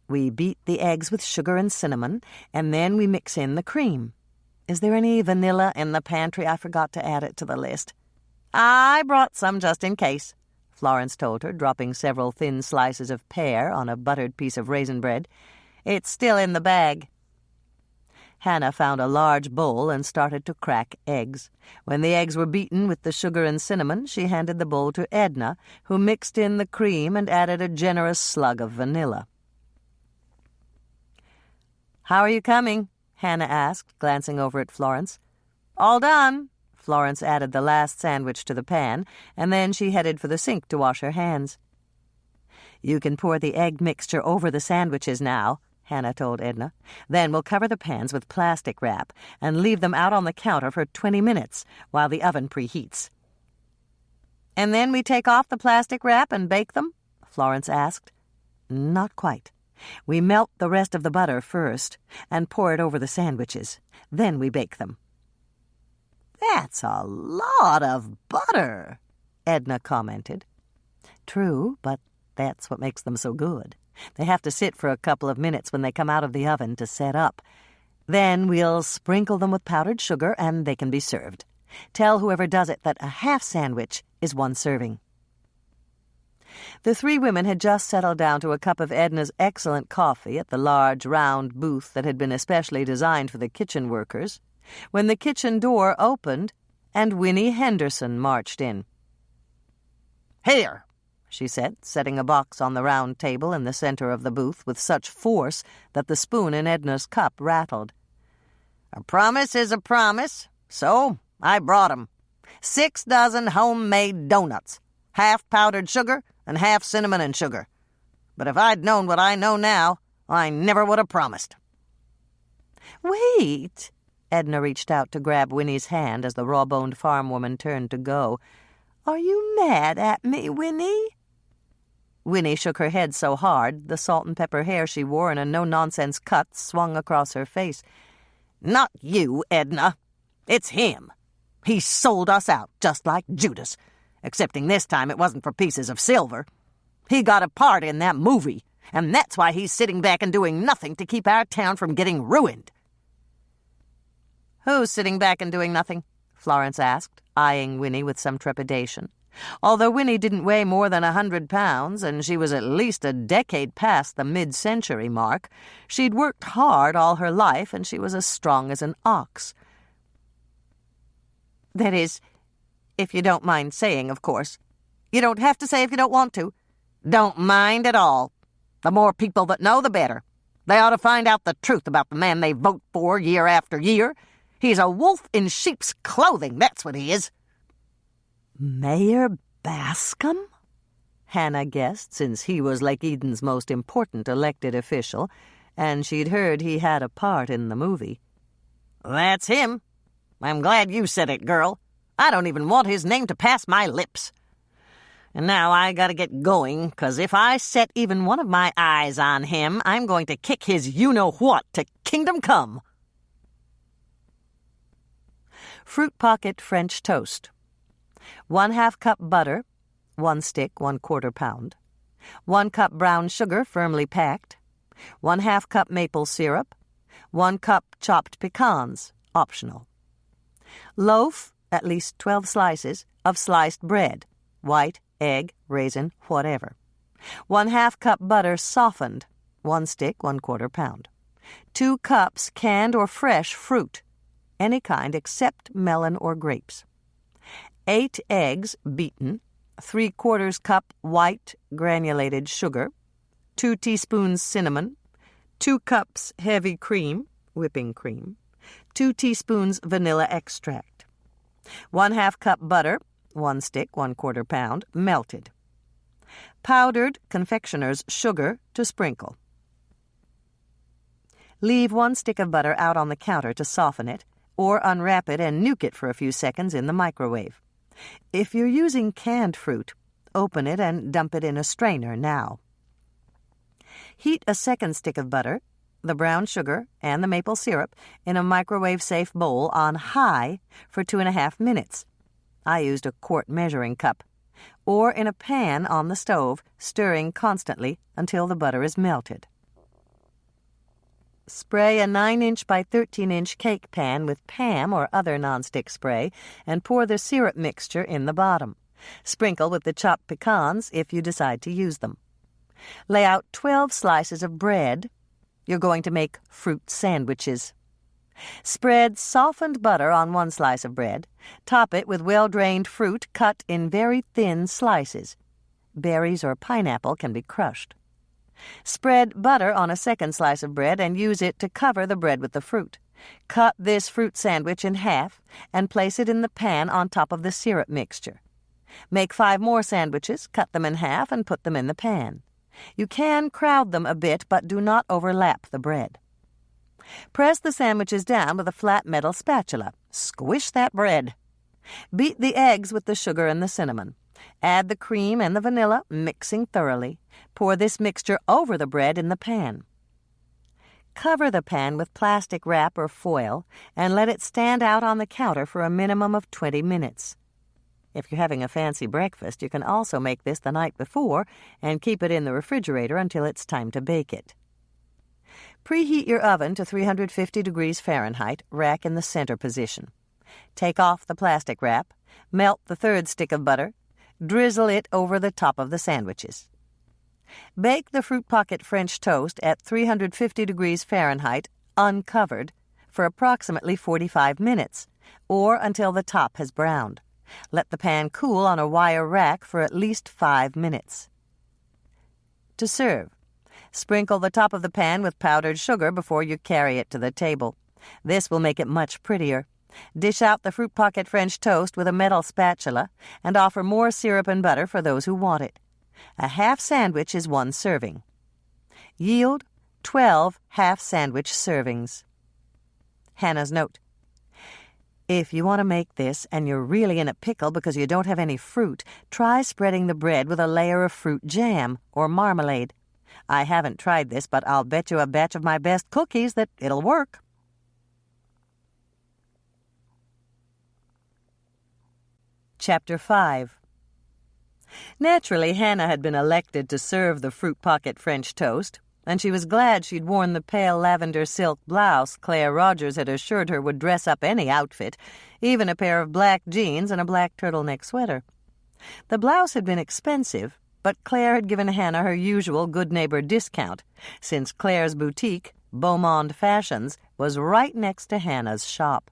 We beat the eggs with sugar and cinnamon, and then we mix in the cream. Is there any vanilla in the pantry? I forgot to add it to the list. I brought some just in case, Florence told her, dropping several thin slices of pear on a buttered piece of raisin bread. It's still in the bag. Hannah found a large bowl and started to crack eggs. When the eggs were beaten with the sugar and cinnamon, she handed the bowl to Edna, who mixed in the cream and added a generous slug of vanilla. How are you coming? Hannah asked, glancing over at Florence. All done. Florence added the last sandwich to the pan, and then she headed for the sink to wash her hands. You can pour the egg mixture over the sandwiches now, Hannah told Edna. Then we'll cover the pans with plastic wrap and leave them out on the counter for 20 minutes while the oven preheats. And then we take off the plastic wrap and bake them? Florence asked. Not quite. We melt the rest of the butter first and pour it over the sandwiches. Then we bake them. That's a lot of butter, Edna commented. True, but that's what makes them so good. They have to sit for a couple of minutes when they come out of the oven to set up. Then we'll sprinkle them with powdered sugar and they can be served. Tell whoever does it that a half sandwich is 1 serving. The 3 women had just settled down to a cup of Edna's excellent coffee at the large, round booth that had been especially designed for the kitchen workers, when the kitchen door opened and Winnie Henderson marched in. "Here," she said, setting a box on the round table in the center of the booth with such force that the spoon in Edna's cup rattled. "A promise is a promise, so I brought 'em. 6 dozen homemade doughnuts, half powdered sugar and half cinnamon and sugar. But if I'd known what I know now, I never would have promised." "Wait!" Edna reached out to grab Winnie's hand as the raw-boned farm woman turned to go. "Are you mad at me, Winnie?" Winnie shook her head so hard the salt and pepper hair she wore in a no-nonsense cut swung across her face. "Not you, Edna. It's him. He sold us out, just like Judas, excepting this time it wasn't for pieces of silver. He got a part in that movie, and that's why he's sitting back and doing nothing to keep our town from getting ruined." "Who's sitting back and doing nothing?" Florence asked, eyeing Winnie with some trepidation. Although Winnie didn't weigh more than 100 pounds, and she was at least a decade past the mid-century mark, she'd worked hard all her life, and she was as strong as an ox. "That is, if you don't mind saying, of course. You don't have to say if you don't want to." "Don't mind at all. The more people that know, the better. They ought to find out the truth about the man they vote for year after year. He's a wolf in sheep's clothing, that's what he is." Mayor Bascom? Hannah guessed, since he was Lake Eden's most important elected official, and she'd heard he had a part in the movie. "That's him. I'm glad you said it, girl. I don't even want his name to pass my lips. And now I gotta get going, 'cause if I set even one of my eyes on him, I'm going to kick his you-know-what to kingdom come." Fruit Pocket French Toast. 1/2 cup butter, 1 stick, 1/4 pound. 1 cup brown sugar firmly packed. 1/2 cup maple syrup. 1 cup chopped pecans, optional. Loaf, at least 12 slices, of sliced bread, white, egg, raisin, whatever. 1/2 cup butter softened, 1 stick, 1/4 pound. 2 cups canned or fresh fruit, any kind except melon or grapes. 8 eggs beaten, 3/4 cup white granulated sugar, 2 teaspoons cinnamon, 2 cups heavy cream, whipping cream, 2 teaspoons vanilla extract, 1/2 cup butter, 1 stick, 1/4 pound, melted. Powdered confectioner's sugar to sprinkle. Leave 1 stick of butter out on the counter to soften it, or unwrap it and nuke it for a few seconds in the microwave. If you're using canned fruit, open it and dump it in a strainer now. Heat a 2nd stick of butter, the brown sugar, and the maple syrup in a microwave-safe bowl on high for 2.5 minutes. I used a quart measuring cup. Or in a pan on the stove, stirring constantly until the butter is melted. Spray a 9-inch by 13-inch cake pan with Pam or other nonstick spray and pour the syrup mixture in the bottom. Sprinkle with the chopped pecans if you decide to use them. Lay out 12 slices of bread. You're going to make fruit sandwiches. Spread softened butter on 1 slice of bread. Top it with well-drained fruit cut in very thin slices. Berries or pineapple can be crushed. Spread butter on a 2nd slice of bread and use it to cover the bread with the fruit. Cut this fruit sandwich in half and place it in the pan on top of the syrup mixture. Make 5 more sandwiches, cut them in half, and put them in the pan. You can crowd them a bit, but do not overlap the bread. Press the sandwiches down with a flat metal spatula. Squish that bread. Beat the eggs with the sugar and the cinnamon. Add the cream and the vanilla, mixing thoroughly. Pour this mixture over the bread in the pan. Cover the pan with plastic wrap or foil and let it stand out on the counter for a minimum of 20 minutes. If you're having a fancy breakfast, you can also make this the night before and keep it in the refrigerator until it's time to bake it. Preheat your oven to 350 degrees Fahrenheit, rack in the center position. Take off the plastic wrap, melt the 3rd stick of butter, drizzle it over the top of the sandwiches. Bake the Fruit Pocket French toast at 350 degrees Fahrenheit, uncovered, for approximately 45 minutes, or until the top has browned. Let the pan cool on a wire rack for at least 5 minutes. To serve, sprinkle the top of the pan with powdered sugar before you carry it to the table. This will make it much prettier. Dish out the Fruit Pocket French toast with a metal spatula and offer more syrup and butter for those who want it. A half sandwich is 1 serving. Yield 12 half sandwich servings. Hannah's note. If you want to make this and you're really in a pickle because you don't have any fruit, try spreading the bread with a layer of fruit jam or marmalade. I haven't tried this, but I'll bet you a batch of my best cookies that it'll work. Chapter 5. Naturally, Hannah had been elected to serve the fruit pocket French toast, and she was glad she'd worn the pale lavender silk blouse Claire Rogers had assured her would dress up any outfit, even a pair of black jeans and a black turtleneck sweater. The blouse had been expensive, but Claire had given Hannah her usual good neighbor discount, since Claire's boutique, Beaumont Fashions, was right next to Hannah's shop.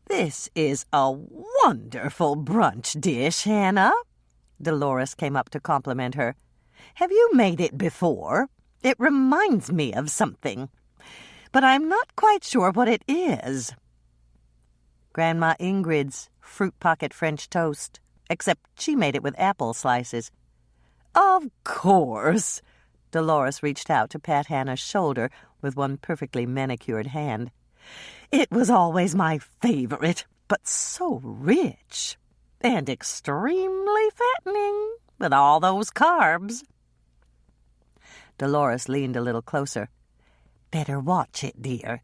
"This is a wonderful brunch dish, Hannah." Dolores came up to compliment her. "Have you made it before? It reminds me of something, but I'm not quite sure what it is." "Grandma Ingrid's fruit pocket French toast, except she made it with apple slices." "Of course." Dolores reached out to pat Hannah's shoulder with one perfectly manicured hand. "It was always my favorite, but so rich and extremely fattening with all those carbs." Dolores leaned a little closer. "Better watch it, dear.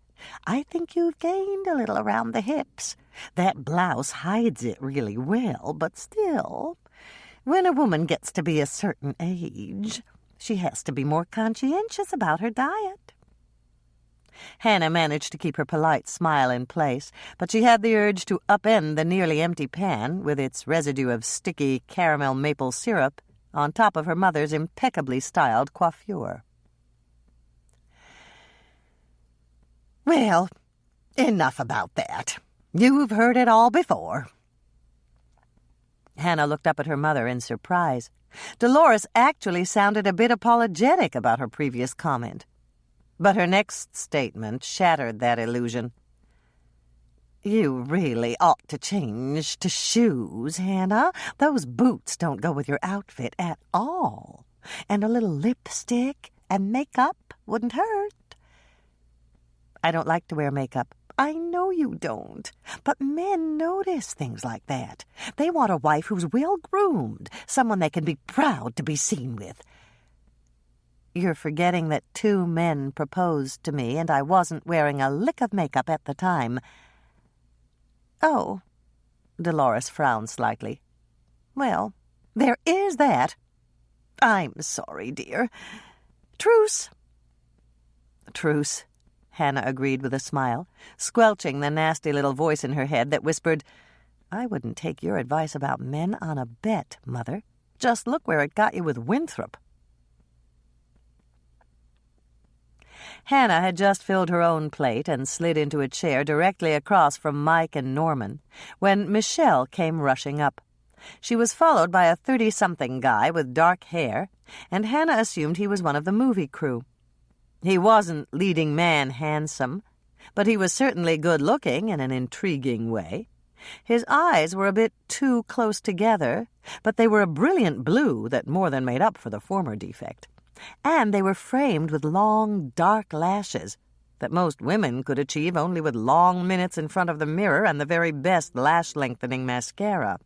I think you've gained a little around the hips. That blouse hides it really well, but still, when a woman gets to be a certain age, she has to be more conscientious about her diet." Hannah managed to keep her polite smile in place, but she had the urge to upend the nearly empty pan with its residue of sticky caramel maple syrup on top of her mother's impeccably styled coiffure. "Well, enough about that. You've heard it all before." Hannah looked up at her mother in surprise. Dolores actually sounded a bit apologetic about her previous comment. But her next statement shattered that illusion. "You really ought to change to shoes, Hannah. Those boots don't go with your outfit at all. And a little lipstick and makeup wouldn't hurt." "I don't like to wear makeup." "I know you don't, but men notice things like that. They want a wife who's well-groomed, someone they can be proud to be seen with." "You're forgetting that 2 men proposed to me, and I wasn't wearing a lick of makeup at the time." "Oh," Dolores frowned slightly. "Well, there is that. I'm sorry, dear. Truce." "Truce," Hannah agreed with a smile, squelching the nasty little voice in her head that whispered, "I wouldn't take your advice about men on a bet, Mother. Just look where it got you with Winthrop." Hannah had just filled her own plate and slid into a chair directly across from Mike and Norman when Michelle came rushing up. She was followed by a 30-something guy with dark hair, and Hannah assumed he was one of the movie crew. He wasn't leading man handsome, but he was certainly good-looking in an intriguing way. His eyes were a bit too close together, but they were a brilliant blue that more than made up for the former defect. And they were framed with long, dark lashes that most women could achieve only with long minutes in front of the mirror and the very best lash-lengthening mascara.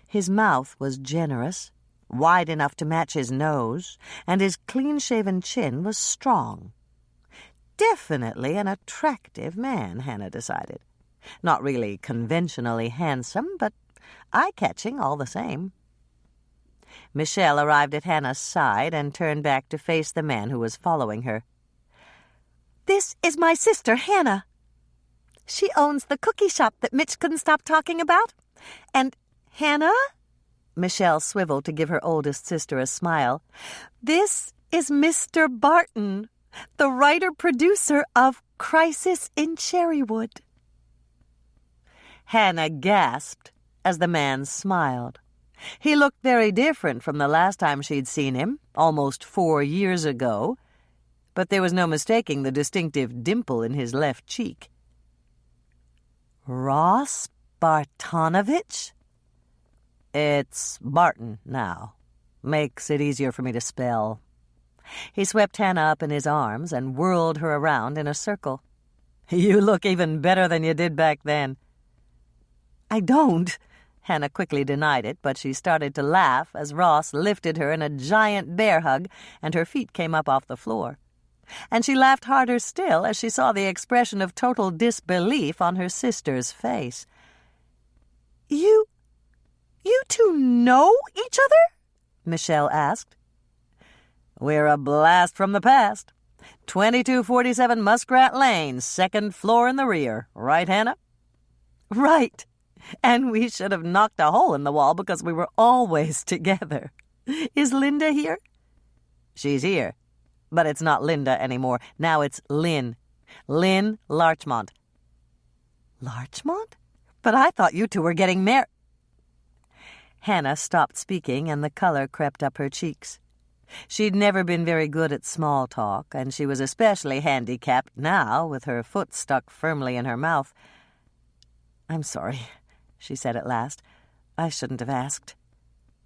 His mouth was generous, wide enough to match his nose, and his clean-shaven chin was strong. Definitely an attractive man, Hannah decided. Not really conventionally handsome, but eye-catching all the same. Michelle arrived at Hannah's side and turned back to face the man who was following her. "This is my sister, Hannah. She owns the cookie shop that Mitch couldn't stop talking about. And Hannah," Michelle swiveled to give her oldest sister a smile, "this is Mr. Barton, the writer-producer of Crisis in Cherrywood." Hannah gasped as the man smiled. He looked very different from the last time she'd seen him, almost 4 years ago, but there was no mistaking the distinctive dimple in his left cheek. "Ross Bartonovich?" "It's Barton now. Makes it easier for me to spell." He swept Hannah up in his arms and whirled her around in a circle. You look even better than you did back then." "I don't." Hannah quickly denied it, but she started to laugh as Ross lifted her in a giant bear hug and her feet came up off the floor. And she laughed harder still as she saw the expression of total disbelief on her sister's face. You two know each other?" Michelle asked. "We're a blast from the past. 2247 Muskrat Lane, second floor in the rear. Right, Hannah?" "Right. And we should have knocked a hole in the wall because we were always together. Is Linda here?" "She's here. But it's not Linda anymore. Now it's Lynn. Lynn Larchmont." "Larchmont? But I thought you two were getting married." Hannah stopped speaking, and the color crept up her cheeks. She'd never been very good at small talk, and she was especially handicapped now, with her foot stuck firmly in her mouth. "I'm sorry," she said at last. "I shouldn't have asked."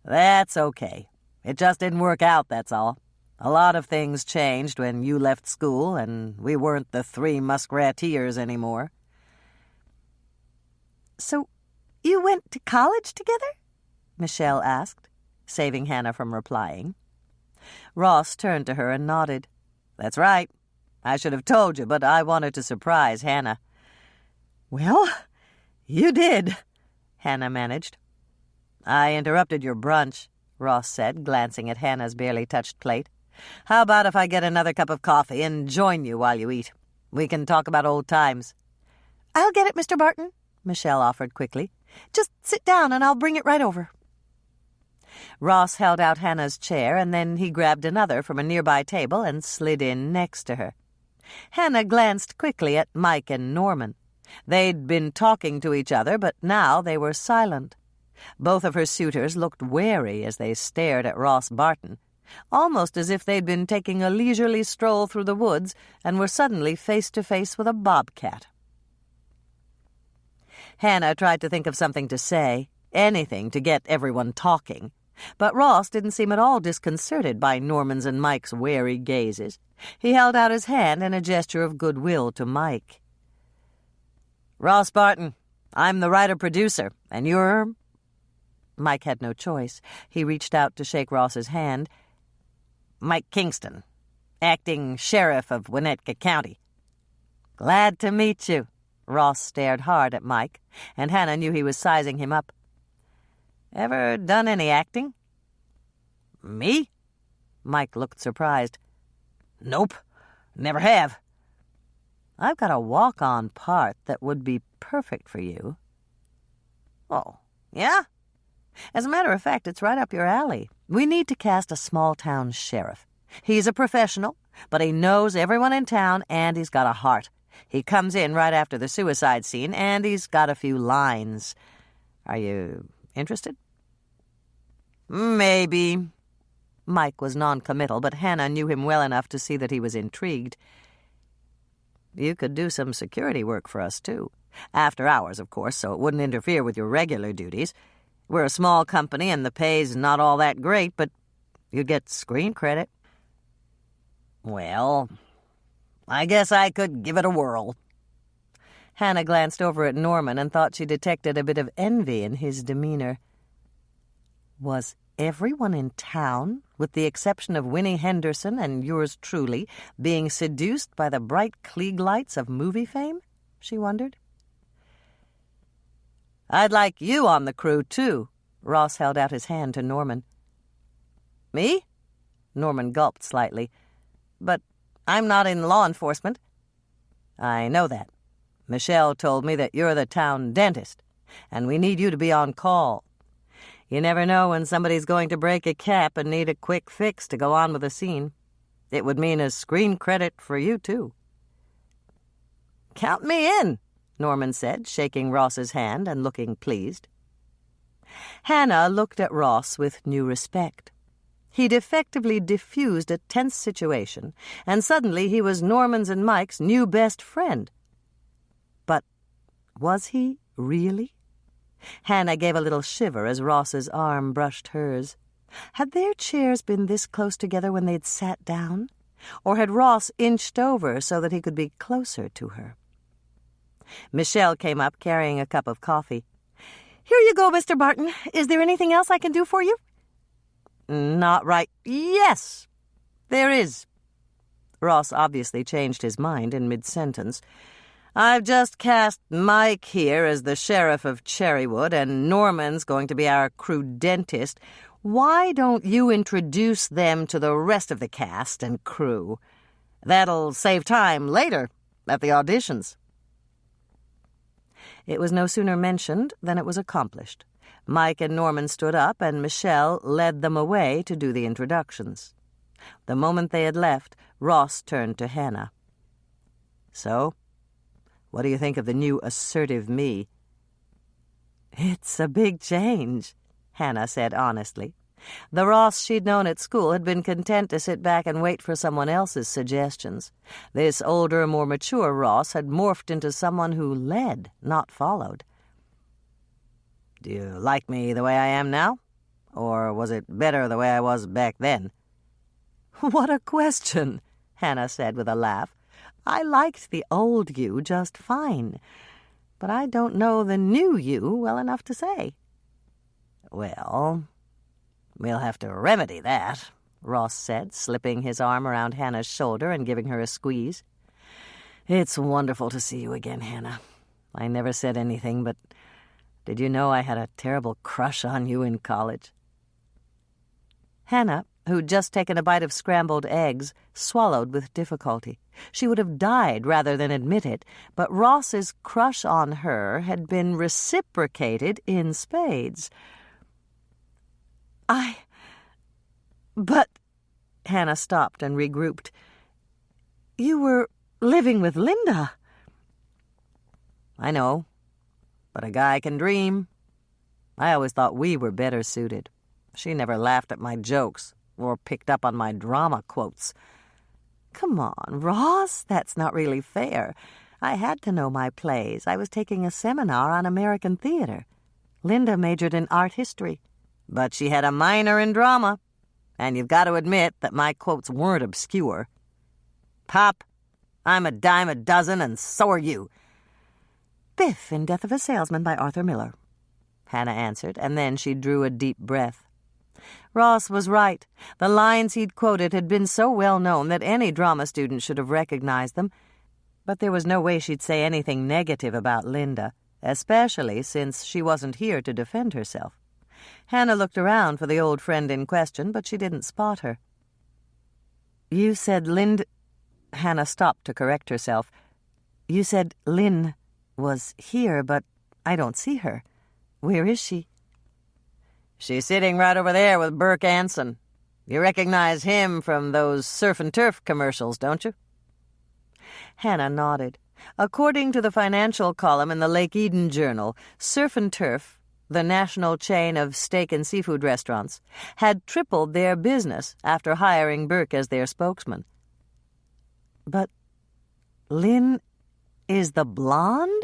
"That's okay. It just didn't work out, that's all. A lot of things changed when you left school, and we weren't the three muskrateers anymore." "So you went to college together?" Michelle asked, saving Hannah from replying. Ross turned to her and nodded. "That's right. I should have told you, but I wanted to surprise Hannah." "Well, you did," Hannah managed. "I interrupted your brunch," Ross said, glancing at Hannah's barely touched plate. "How about if I get another cup of coffee and join you while you eat? We can talk about old times." "I'll get it, Mr. Barton," Michelle offered quickly. "Just sit down and I'll bring it right over." Ross held out Hannah's chair, and then he grabbed another from a nearby table and slid in next to her. Hannah glanced quickly at Mike and Norman. They'd been talking to each other, but now they were silent. Both of her suitors looked wary as they stared at Ross Barton, almost as if they'd been taking a leisurely stroll through the woods and were suddenly face to face with a bobcat. Hannah tried to think of something to say, anything to get everyone talking, but Ross didn't seem at all disconcerted by Norman's and Mike's wary gazes. He held out his hand in a gesture of goodwill to Mike. "Ross Barton, I'm the writer-producer, and you're—" Mike had no choice. He reached out to shake Ross's hand. "Mike Kingston, acting sheriff of Winnetka County." "Glad to meet you." Ross stared hard at Mike, and Hannah knew he was sizing him up. "Ever done any acting?" "Me?" Mike looked surprised. "Nope, never have." "I've got a walk-on part that would be perfect for you." "Oh, yeah? As a matter of fact, it's right up your alley. We need to cast a small-town sheriff. He's a professional, but he knows everyone in town, and he's got a heart. He comes in right after the suicide scene, and he's got a few lines. Are you interested?" "Maybe." Mike was non-committal, but Hannah knew him well enough to see that he was intrigued. "You could do some security work for us, too. After hours, of course, so it wouldn't interfere with your regular duties. We're a small company, and the pay's not all that great, but you'd get screen credit." "Well, I guess I could give it a whirl." Hannah glanced over at Norman and thought she detected a bit of envy in his demeanor. Was everyone in town, with the exception of Winnie Henderson and yours truly, being seduced by the bright Klieg lights of movie fame? She wondered. "I'd like you on the crew, too." Ross held out his hand to Norman. "Me?" Norman gulped slightly. "But I'm not in law enforcement." "I know that. Michelle told me that you're the town dentist, and we need you to be on call. You never know when somebody's going to break a cap and need a quick fix to go on with a scene. It would mean a screen credit for you, too." "Count me in," Norman said, shaking Ross's hand and looking pleased. Hannah looked at Ross with new respect. He'd effectively diffused a tense situation, and suddenly he was Norman's and Mike's new best friend. But was he really? Hannah gave a little shiver as Ross's arm brushed hers. Had their chairs been this close together when they'd sat down? Or had Ross inched over so that he could be closer to her? Michelle came up carrying a cup of coffee. "Here you go, Mr. Barton. Is there anything else I can do for you?" "Not right. Yes, there is." Ross obviously changed his mind in mid-sentence. "I've just cast Mike here as the sheriff of Cherrywood, and Norman's going to be our crew dentist. Why don't you introduce them to the rest of the cast and crew? That'll save time later at the auditions." It was no sooner mentioned than it was accomplished. Mike and Norman stood up, and Michelle led them away to do the introductions. The moment they had left, Ross turned to Hannah. "So, what do you think of the new assertive me?" "It's a big change," Hannah said honestly. The Ross she'd known at school had been content to sit back and wait for someone else's suggestions. This older, more mature Ross had morphed into someone who led, not followed. "Do you like me the way I am now? Or was it better the way I was back then?" "What a question," Hannah said with a laugh. "I liked the old you just fine, but I don't know the new you well enough to say." "Well, we'll have to remedy that," Ross said, slipping his arm around Hannah's shoulder and giving her a squeeze. "It's wonderful to see you again, Hannah. I never said anything, but did you know I had a terrible crush on you in college?" Hannah, who'd just taken a bite of scrambled eggs, swallowed with difficulty. She would have died rather than admit it, but Ross's crush on her had been reciprocated in spades. But Hannah stopped and regrouped. "You were living with Linda." "I know, but a guy can dream. I always thought we were better suited. She never laughed at my jokes or picked up on my drama quotes." "Come on, Ross, that's not really fair. I had to know my plays. I was taking a seminar on American theater. Linda majored in art history." "But she had a minor in drama, and you've got to admit that my quotes weren't obscure. Pop, I'm a dime a dozen, and so are you." "Biff in Death of a Salesman by Arthur Miller," Hannah answered, and then she drew a deep breath. Ross was right. The lines he'd quoted had been so well known that any drama student should have recognized them, but there was no way she'd say anything negative about Linda, especially since she wasn't here to defend herself. Hannah looked around for the old friend in question, but she didn't spot her. "You said Hannah stopped to correct herself. "You said Lynn was here, but I don't see her. Where is she?" "She's sitting right over there with Burke Anson. You recognize him from those surf and turf commercials, don't you?" Hannah nodded. According to the financial column in the Lake Eden Journal, Surf and Turf, the national chain of steak and seafood restaurants, had tripled their business after hiring Burke as their spokesman. "But Lynn is the blonde?"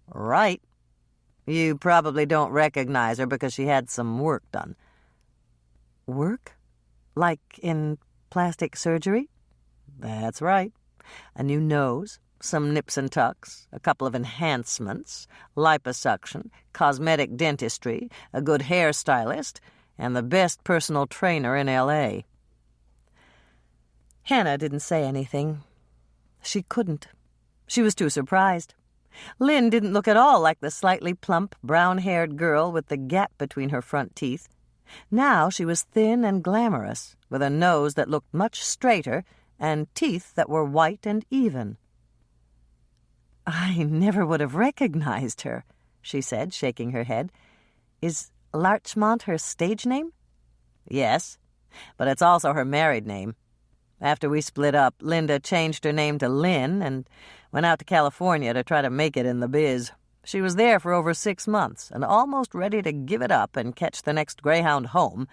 "Right. You probably don't recognize her because she had some work done." "Work? Like in plastic surgery?" "That's right. A new nose, some nips and tucks, a couple of enhancements, liposuction, cosmetic dentistry, a good hairstylist, and the best personal trainer in L.A. Hannah didn't say anything. She couldn't. She was too surprised. Lynn didn't look at all like the slightly plump, brown-haired girl with the gap between her front teeth. Now she was thin and glamorous, with a nose that looked much straighter and teeth that were white and even. "I never would have recognized her," she said, shaking her head. "Is Larchmont her stage name?" "Yes, but it's also her married name. After we split up, Linda changed her name to Lynn and went out to California to try to make it in the biz. She was there for over 6 months and almost ready to give it up and catch the next Greyhound home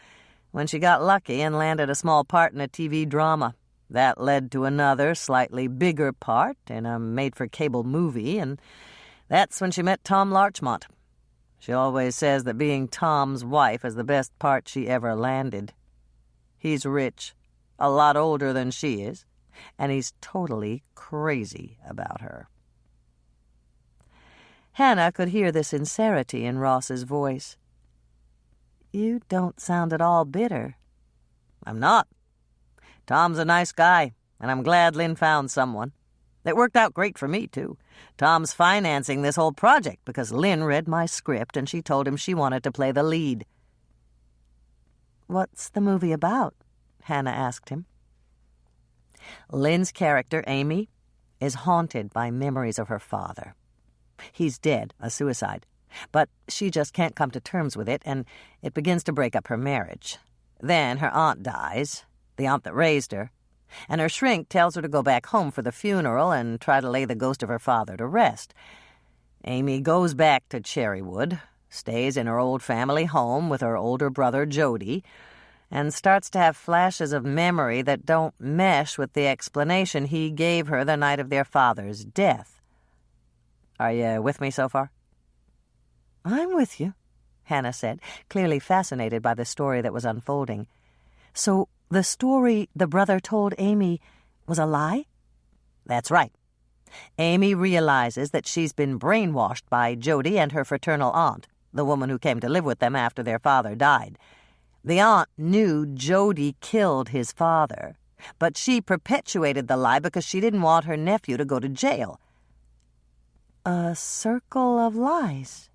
when she got lucky and landed a small part in a TV drama. That led to another, slightly bigger part in a made-for-cable movie, and that's when she met Tom Larchmont. She always says that being Tom's wife is the best part she ever landed. He's rich, a lot older than she is, and he's totally crazy about her." Hannah could hear the sincerity in Ross's voice. "You don't sound at all bitter." "I'm not. Tom's a nice guy, and I'm glad Lynn found someone. It worked out great for me, too. Tom's financing this whole project because Lynn read my script and she told him she wanted to play the lead." "What's the movie about?" Hannah asked him. Lynn's character, Amy, is haunted by memories of her father. He's dead, a suicide, but she just can't come to terms with it, and it begins to break up her marriage. Then her aunt dies, the aunt that raised her, and her shrink tells her to go back home for the funeral and try to lay the ghost of her father to rest. Amy goes back to Cherrywood, stays in her old family home with her older brother Jody, and starts to have flashes of memory that don't mesh with the explanation he gave her the night of their father's death. Are you with me so far? "I'm with you," Hannah said, clearly fascinated by the story that was unfolding. "So the story the brother told Amy was a lie?" That's right. Amy realizes that she's been brainwashed by Jody and her fraternal aunt, the woman who came to live with them after their father died. The aunt knew Jody killed his father, but she perpetuated the lie because she didn't want her nephew to go to jail. "A circle of lies,"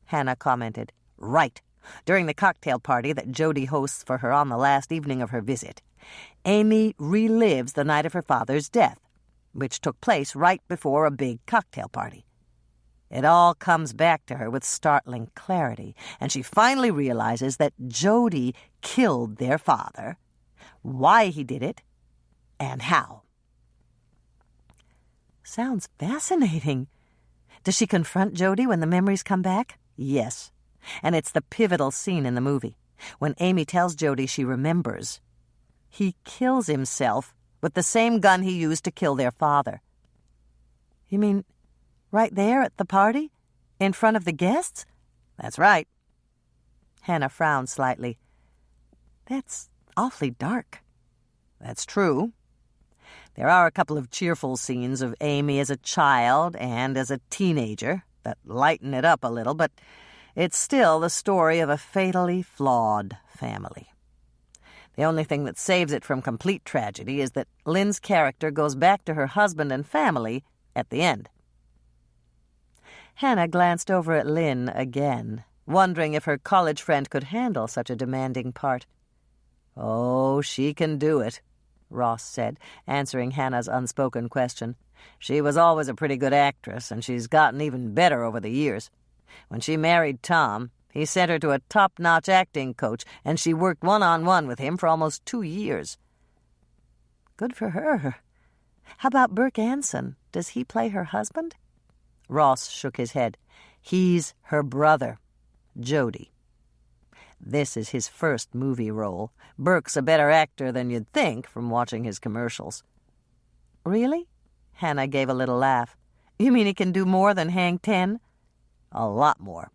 Hannah commented. Right. During the cocktail party that Jody hosts for her on the last evening of her visit, Amy relives the night of her father's death, which took place right before a big cocktail party. It all comes back to her with startling clarity, and she finally realizes that Jody killed their father, why he did it, and how. Sounds fascinating. Does she confront Jody when the memories come back? Yes, and it's the pivotal scene in the movie, when Amy tells Jody she remembers. He kills himself with the same gun he used to kill their father. "You mean right there at the party? In front of the guests?" That's right. Hannah frowned slightly. "That's awfully dark." That's true. There are a couple of cheerful scenes of Amy as a child and as a teenager that lighten it up a little, but it's still the story of a fatally flawed family. The only thing that saves it from complete tragedy is that Lynn's character goes back to her husband and family at the end. Hannah glanced over at Lynn again, wondering if her college friend could handle such a demanding part. "Oh, she can do it," Ross said, answering Hannah's unspoken question. "She was always a pretty good actress, and she's gotten even better over the years. When she married Tom, he sent her to a top-notch acting coach, and she worked one-on-one with him for almost 2 years. Good for her. How about Burke Anson? Does he play her husband? Ross shook his head. He's her brother, Jody. This is his first movie role. Burke's a better actor than you'd think from watching his commercials. Really? Hannah gave a little laugh. You mean he can do more than hang 10? A lot more.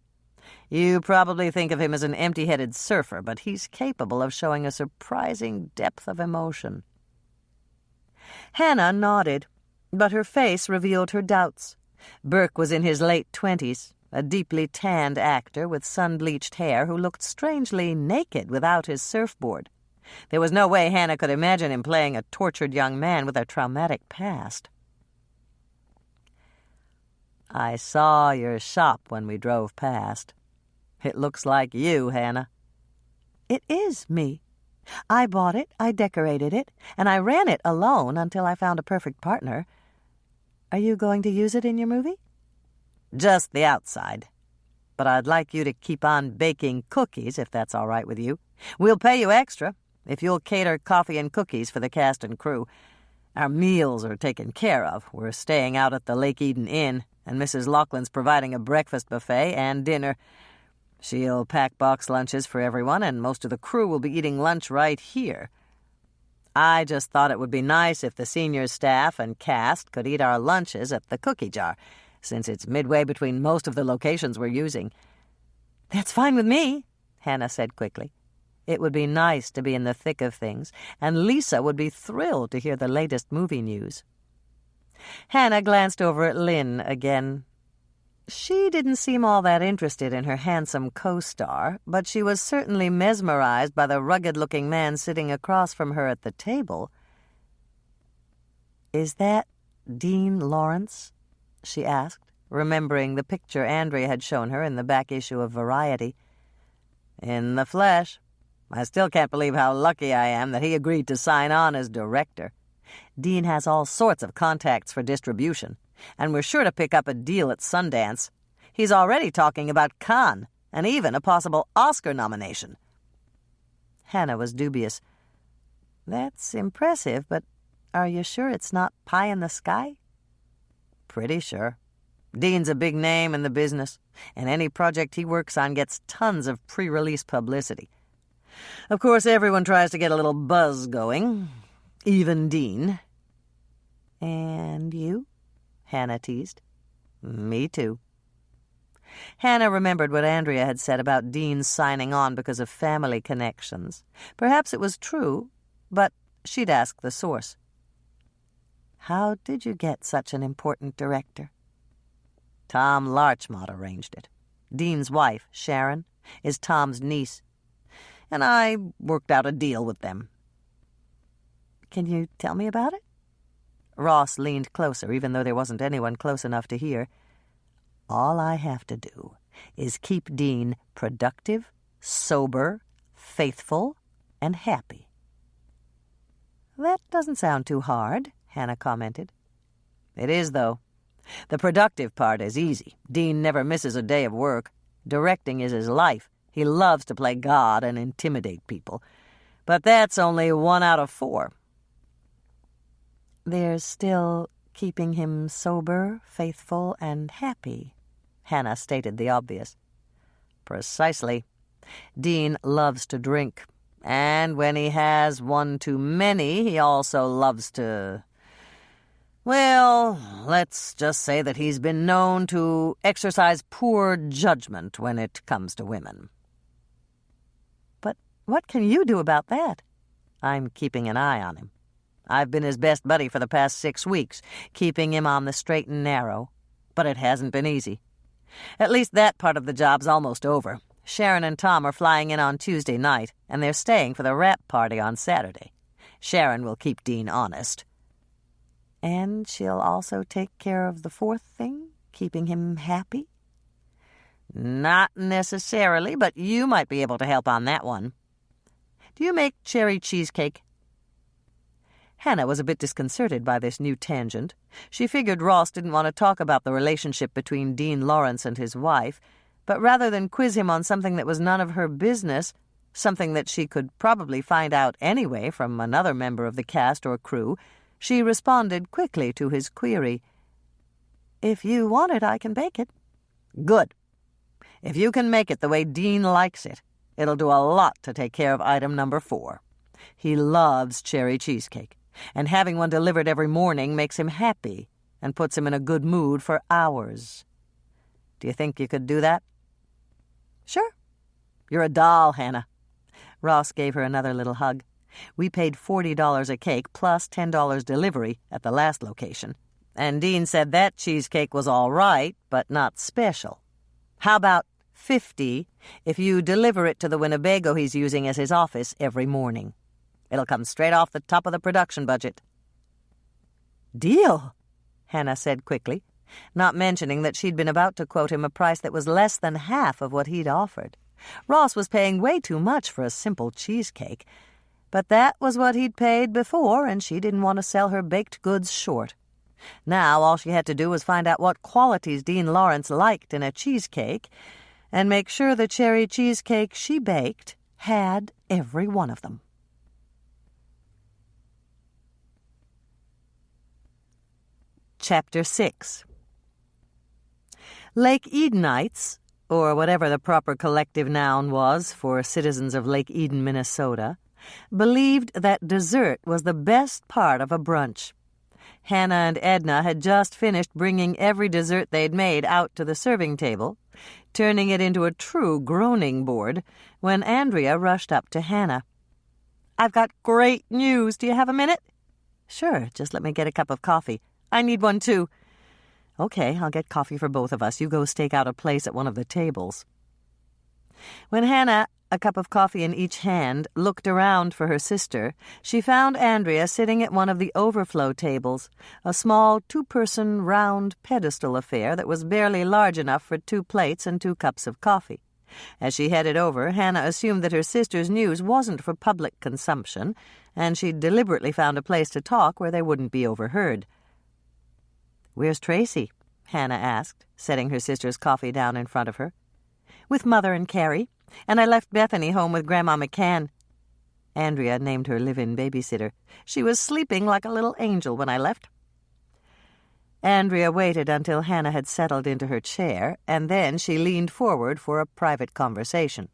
You probably think of him as an empty-headed surfer, but he's capable of showing a surprising depth of emotion. Hannah nodded, but her face revealed her doubts. Burke was in his late 20s, a deeply tanned actor with sun-bleached hair who looked strangely naked without his surfboard. There was no way Hannah could imagine him playing a tortured young man with a traumatic past. I saw your shop when we drove past. It looks like you, Hannah. It is me. I bought it, I decorated it, and I ran it alone until I found a perfect partner. Are you going to use it in your movie? Just the outside. But I'd like you to keep on baking cookies, if that's all right with you. We'll pay you extra if you'll cater coffee and cookies for the cast and crew. Our meals are taken care of. We're staying out at the Lake Eden Inn, and Mrs. Laughlin's providing a breakfast buffet and dinner. She'll pack box lunches for everyone, and most of the crew will be eating lunch right here. I just thought it would be nice if the senior staff and cast could eat our lunches at the Cookie Jar, since it's midway between most of the locations we're using. That's fine with me, Hannah said quickly. It would be nice to be in the thick of things, and Lisa would be thrilled to hear the latest movie news. Hannah glanced over at Lynn again. She didn't seem all that interested in her handsome co-star, but she was certainly mesmerized by the rugged-looking man sitting across from her at the table. "Is that Dean Lawrence?" she asked, remembering the picture Andrea had shown her in the back issue of Variety. "In the flesh. I still can't believe how lucky I am that he agreed to sign on as director. Dean has all sorts of contacts for distribution, and we're sure to pick up a deal at Sundance. He's already talking about Cannes, and even a possible Oscar nomination." Hannah was dubious. "That's impressive, but are you sure it's not pie in the sky?" "Pretty sure. Dean's a big name in the business, and any project he works on gets tons of pre-release publicity. Of course, everyone tries to get a little buzz going, even Dean." "And you?" Hannah teased. "Me too." Hannah remembered what Andrea had said about Dean signing on because of family connections. Perhaps it was true, but she'd ask the source. "How did you get such an important director?" "Tom Larchmont arranged it. Dean's wife, Sharon, is Tom's niece, and I worked out a deal with them." "Can you tell me about it?" Ross leaned closer, even though there wasn't anyone close enough to hear. "All I have to do is keep Dean productive, sober, faithful, and happy." "That doesn't sound too hard," Hannah commented. "It is, though. The productive part is easy. Dean never misses a day of work. Directing is his life. He loves to play God and intimidate people. But that's only 1 out of 4. "There's still keeping him sober, faithful, and happy," Hannah stated the obvious. "Precisely. Dean loves to drink, and when he has one too many, he also loves to... Well, let's just say that he's been known to exercise poor judgment when it comes to women." "But what can you do about that?" "I'm keeping an eye on him. I've been his best buddy for the past 6 weeks, keeping him on the straight and narrow. But it hasn't been easy. At least that part of the job's almost over. Sharon and Tom are flying in on Tuesday night, and they're staying for the wrap party on Saturday. Sharon will keep Dean honest." "And she'll also take care of the fourth thing, keeping him happy?" "Not necessarily, but you might be able to help on that one. Do you make cherry cheesecake?" Hannah was a bit disconcerted by this new tangent. She figured Ross didn't want to talk about the relationship between Dean Lawrence and his wife, but rather than quiz him on something that was none of her business, something that she could probably find out anyway from another member of the cast or crew, she responded quickly to his query. "If you want it, I can bake it." "Good. If you can make it the way Dean likes it, it'll do a lot to take care of item number 4. He loves cherry cheesecake, and having one delivered every morning makes him happy and puts him in a good mood for hours. Do you think you could do that?" "Sure." "You're a doll, Hannah." Ross gave her another little hug. "We paid $40 a cake plus $10 delivery at the last location, and Dean said that cheesecake was all right, but not special. How about $50 if you deliver it to the Winnebago he's using as his office every morning? It'll come straight off the top of the production budget." "Deal," Hannah said quickly, not mentioning that she'd been about to quote him a price that was less than half of what he'd offered. Ross was paying way too much for a simple cheesecake, but that was what he'd paid before, and she didn't want to sell her baked goods short. Now all she had to do was find out what qualities Dean Lawrence liked in a cheesecake and make sure the cherry cheesecake she baked had every one of them. Chapter 6. Lake Edenites, or whatever the proper collective noun was for citizens of Lake Eden, Minnesota, believed that dessert was the best part of a brunch. Hannah and Edna had just finished bringing every dessert they'd made out to the serving table, turning it into a true groaning board, when Andrea rushed up to Hannah. "I've got great news. Do you have a minute?" "Sure, just let me get a cup of coffee. I need one, too." Okay, I'll get coffee for both of us. You go stake out a place at one of the tables. When Hannah, a cup of coffee in each hand, looked around for her sister, she found Andrea sitting at one of the overflow tables, a small two-person round pedestal affair that was barely large enough for 2 plates and 2 cups of coffee. As she headed over, Hannah assumed that her sister's news wasn't for public consumption, and she deliberately found a place to talk where they wouldn't be overheard. "Where's Tracy?" Hannah asked, setting her sister's coffee down in front of her. "With Mother and Carrie, and I left Bethany home with Grandma McCann." Andrea named her live-in babysitter. "She was sleeping like a little angel when I left." Andrea waited until Hannah had settled into her chair, and then she leaned forward for a private conversation.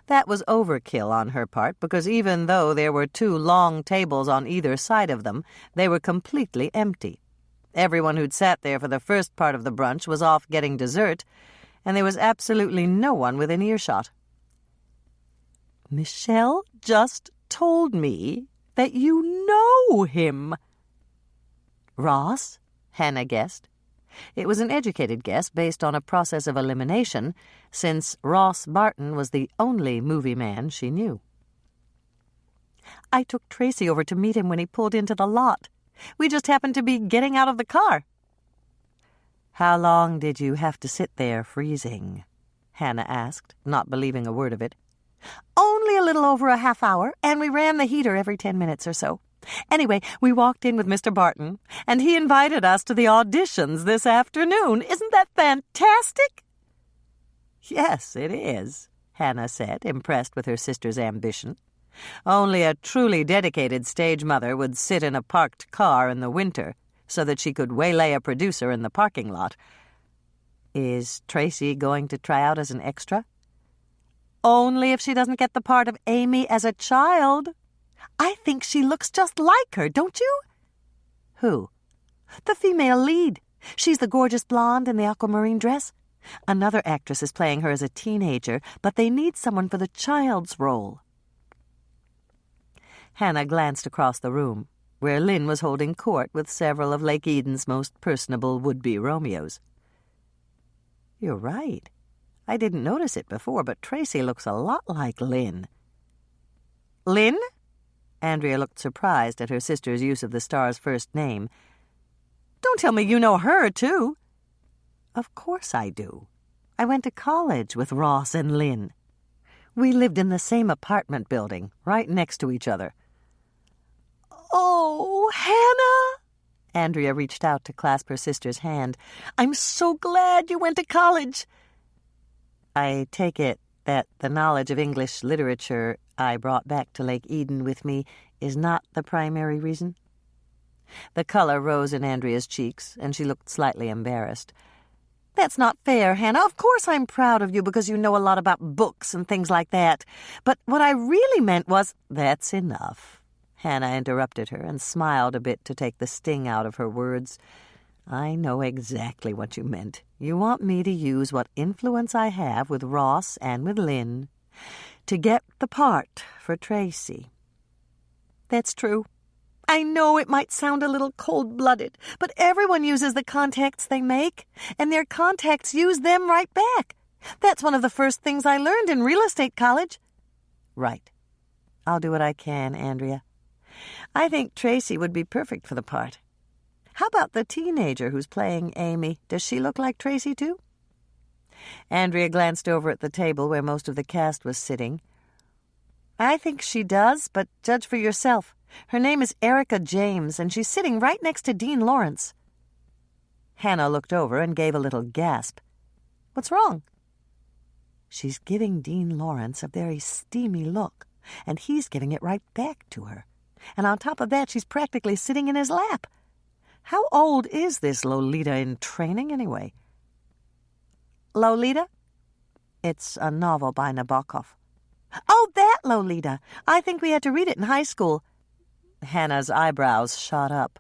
That was overkill on her part, because even though there were 2 long tables on either side of them, they were completely empty. Everyone who'd sat there for the first part of the brunch was off getting dessert, and there was absolutely no one within earshot. "Michelle just told me that you know him." "Ross?" Hannah guessed. It was an educated guess based on a process of elimination, since Ross Barton was the only movie man she knew. "I took Tracy over to meet him when he pulled into the lot. We just happened to be getting out of the car." "How long did you have to sit there freezing?" Hannah asked, not believing a word of it. "Only a little over a half hour, and we ran the heater every 10 minutes or so. Anyway, we walked in with Mr. Barton, and he invited us to the auditions this afternoon. Isn't that fantastic?" "Yes, it is," Hannah said, impressed with her sister's ambition. Only a truly dedicated stage mother would sit in a parked car in the winter so that she could waylay a producer in the parking lot. "Is Tracy going to try out as an extra?" "Only if she doesn't get the part of Amy as a child. I think she looks just like her, don't you?" "Who?" "The female lead. She's the gorgeous blonde in the aquamarine dress. Another actress is playing her as a teenager, but they need someone for the child's role." Hannah glanced across the room, where Lynn was holding court with several of Lake Eden's most personable would-be Romeos. "You're right. I didn't notice it before, but Tracy looks a lot like Lynn." "Lynn?" Andrea looked surprised at her sister's use of the star's first name. "Don't tell me you know her, too." "Of course I do. I went to college with Ross and Lynn. We lived in the same apartment building, right next to each other." "Oh, Hannah!" Andrea reached out to clasp her sister's hand. "I'm so glad you went to college." "I take it that the knowledge of English literature I brought back to Lake Eden with me is not the primary reason?" The color rose in Andrea's cheeks, and she looked slightly embarrassed. "That's not fair, Hannah. Of course I'm proud of you because you know a lot about books and things like that. But what I really meant was—" "That's enough," Hannah interrupted her and smiled a bit to take the sting out of her words. "I know exactly what you meant. You want me to use what influence I have with Ross and with Lynn to get the part for Tracy." "That's true. I know it might sound a little cold-blooded, but everyone uses the contacts they make, and their contacts use them right back. That's one of the first things I learned in real estate college." "Right. I'll do what I can, Andrea. I think Tracy would be perfect for the part. How about the teenager who's playing Amy? Does she look like Tracy, too?" Andrea glanced over at the table where most of the cast was sitting. "I think she does, but judge for yourself. Her name is Erica James, and she's sitting right next to Dean Lawrence." Hannah looked over and gave a little gasp. "What's wrong?" "She's giving Dean Lawrence a very steamy look, and he's giving it right back to her. And on top of that, she's practically sitting in his lap. How old is this Lolita in training, anyway?" "Lolita?" "It's a novel by Nabokov." "Oh, that Lolita! I think we had to read it in high school." Hannah's eyebrows shot up.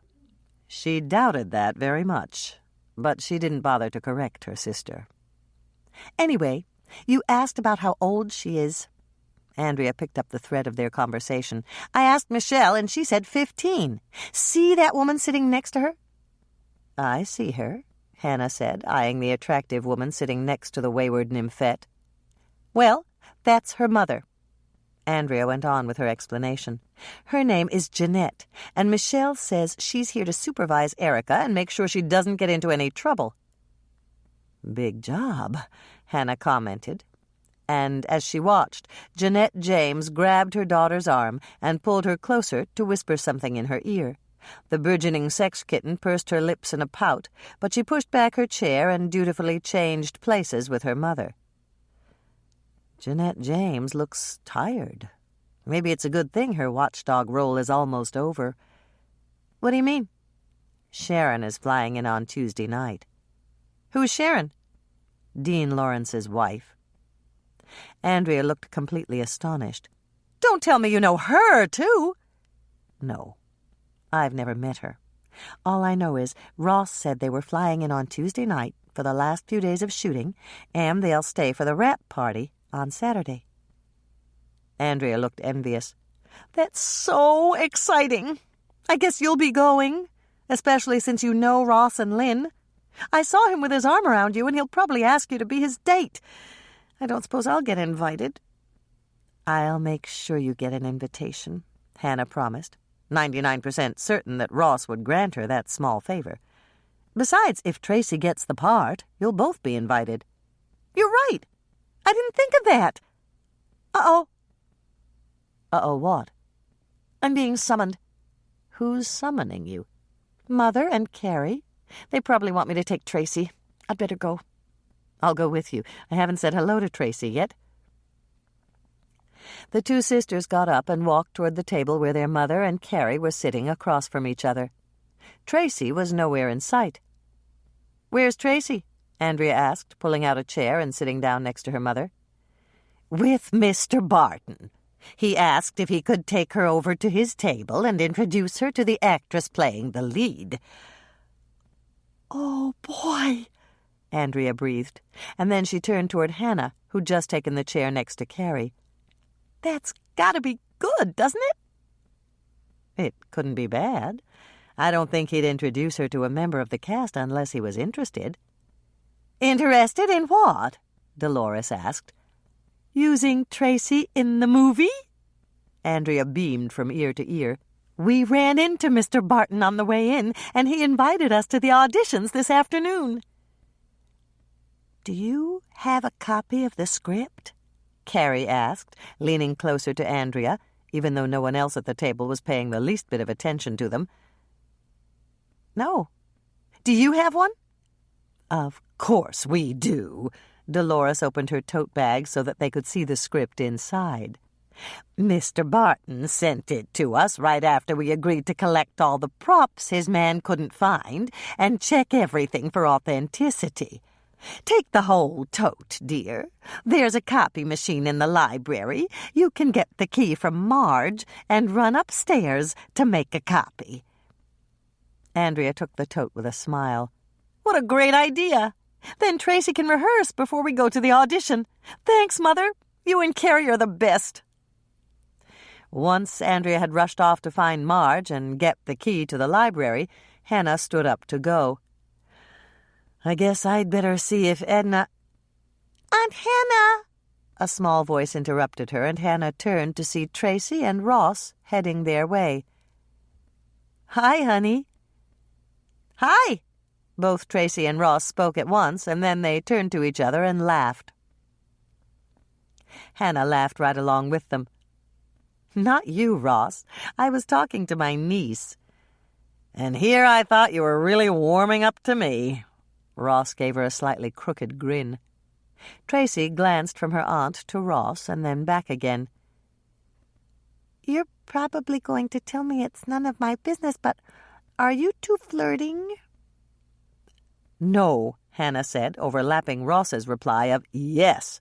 She doubted that very much, but she didn't bother to correct her sister. "Anyway, you asked about how old she is." Andrea picked up the thread of their conversation. "I asked Michelle, and she said 15. See that woman sitting next to her?" "I see her," Hannah said, eyeing the attractive woman sitting next to the wayward nymphette. "Well, that's her mother." Andrea went on with her explanation. "Her name is Jeanette, and Michelle says she's here to supervise Erica and make sure she doesn't get into any trouble." "Big job," Hannah commented. And as she watched, Jeanette James grabbed her daughter's arm and pulled her closer to whisper something in her ear. The burgeoning sex kitten pursed her lips in a pout, but she pushed back her chair and dutifully changed places with her mother. "Jeanette James looks tired. Maybe it's a good thing her watchdog role is almost over." "What do you mean?" "Sharon is flying in on Tuesday night." "Who's Sharon?" "Dean Lawrence's wife." Andrea looked completely astonished. "Don't tell me you know her, too!" "No. I've never met her. All I know is Ross said they were flying in on Tuesday night for the last few days of shooting, and they'll stay for the wrap party on Saturday." Andrea looked envious. "That's so exciting. I guess you'll be going, especially since you know Ross and Lynn. I saw him with his arm around you, and he'll probably ask you to be his date. I don't suppose I'll get invited." "I'll make sure you get an invitation," Hannah promised, 99% certain that Ross would grant her that small favor. "Besides, if Tracy gets the part, you'll both be invited." "You're right. I didn't think of that. Uh-oh." "Uh-oh what?" "I'm being summoned." "Who's summoning you?" "Mother and Carrie. They probably want me to take Tracy. I'd better go." "I'll go with you. I haven't said hello to Tracy yet." The two sisters got up and walked toward the table where their mother and Carrie were sitting across from each other. Tracy was nowhere in sight. "Where's Tracy?" Andrea asked, pulling out a chair and sitting down next to her mother. "With Mr. Barton. He asked if he could take her over to his table and introduce her to the actress playing the lead." "Oh, boy," Andrea breathed, and then she turned toward Hannah, who'd just taken the chair next to Carrie. "That's got to be good, doesn't it?" "It couldn't be bad. I don't think he'd introduce her to a member of the cast unless he was interested." "Interested in what?" Dolores asked. "Using Tracy in the movie?" Andrea beamed from ear to ear. "We ran into Mr. Barton on the way in, and he invited us to the auditions this afternoon." "Do you have a copy of the script?" Carrie asked, leaning closer to Andrea, even though no one else at the table was paying the least bit of attention to them. "No. Do you have one?" "Of course we do." Dolores opened her tote bag so that they could see the script inside. "Mr. Barton sent it to us right after we agreed to collect all the props his man couldn't find and check everything for authenticity. Take the whole tote, dear. There's a copy machine in the library. You can get the key from Marge and run upstairs to make a copy." Andrea took the tote with a smile. "What a great idea! Then Tracy can rehearse before we go to the audition. Thanks, Mother. You and Carrie are the best." Once Andrea had rushed off to find Marge and get the key to the library, Hannah stood up to go. "I guess I'd better see if Edna—" "Aunt Hannah!" A small voice interrupted her, and Hannah turned to see Tracy and Ross heading their way. "Hi, honey." "Hi!" Both Tracy and Ross spoke at once, and then they turned to each other and laughed. Hannah laughed right along with them. "Not you, Ross. I was talking to my niece." "And here I thought you were really warming up to me." Ross gave her a slightly crooked grin. Tracy glanced from her aunt to Ross and then back again. "You're probably going to tell me it's none of my business, but are you two flirting?" "No," Hannah said, overlapping Ross's reply of yes.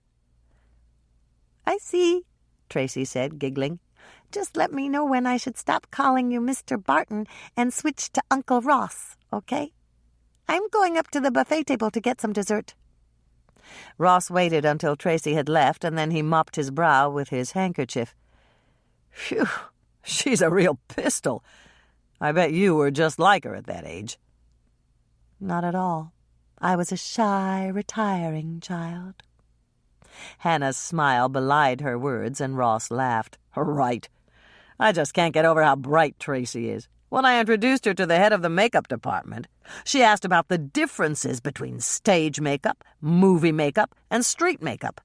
"I see," Tracy said, giggling. "Just let me know when I should stop calling you Mr. Barton and switch to Uncle Ross, okay? I'm going up to the buffet table to get some dessert." Ross waited until Tracy had left, and then he mopped his brow with his handkerchief. "Phew, she's a real pistol. I bet you were just like her at that age." "Not at all. I was a shy, retiring child." Hannah's smile belied her words, and Ross laughed. "Right. I just can't get over how bright Tracy is. When I introduced her to the head of the makeup department, she asked about the differences between stage makeup, movie makeup, and street makeup."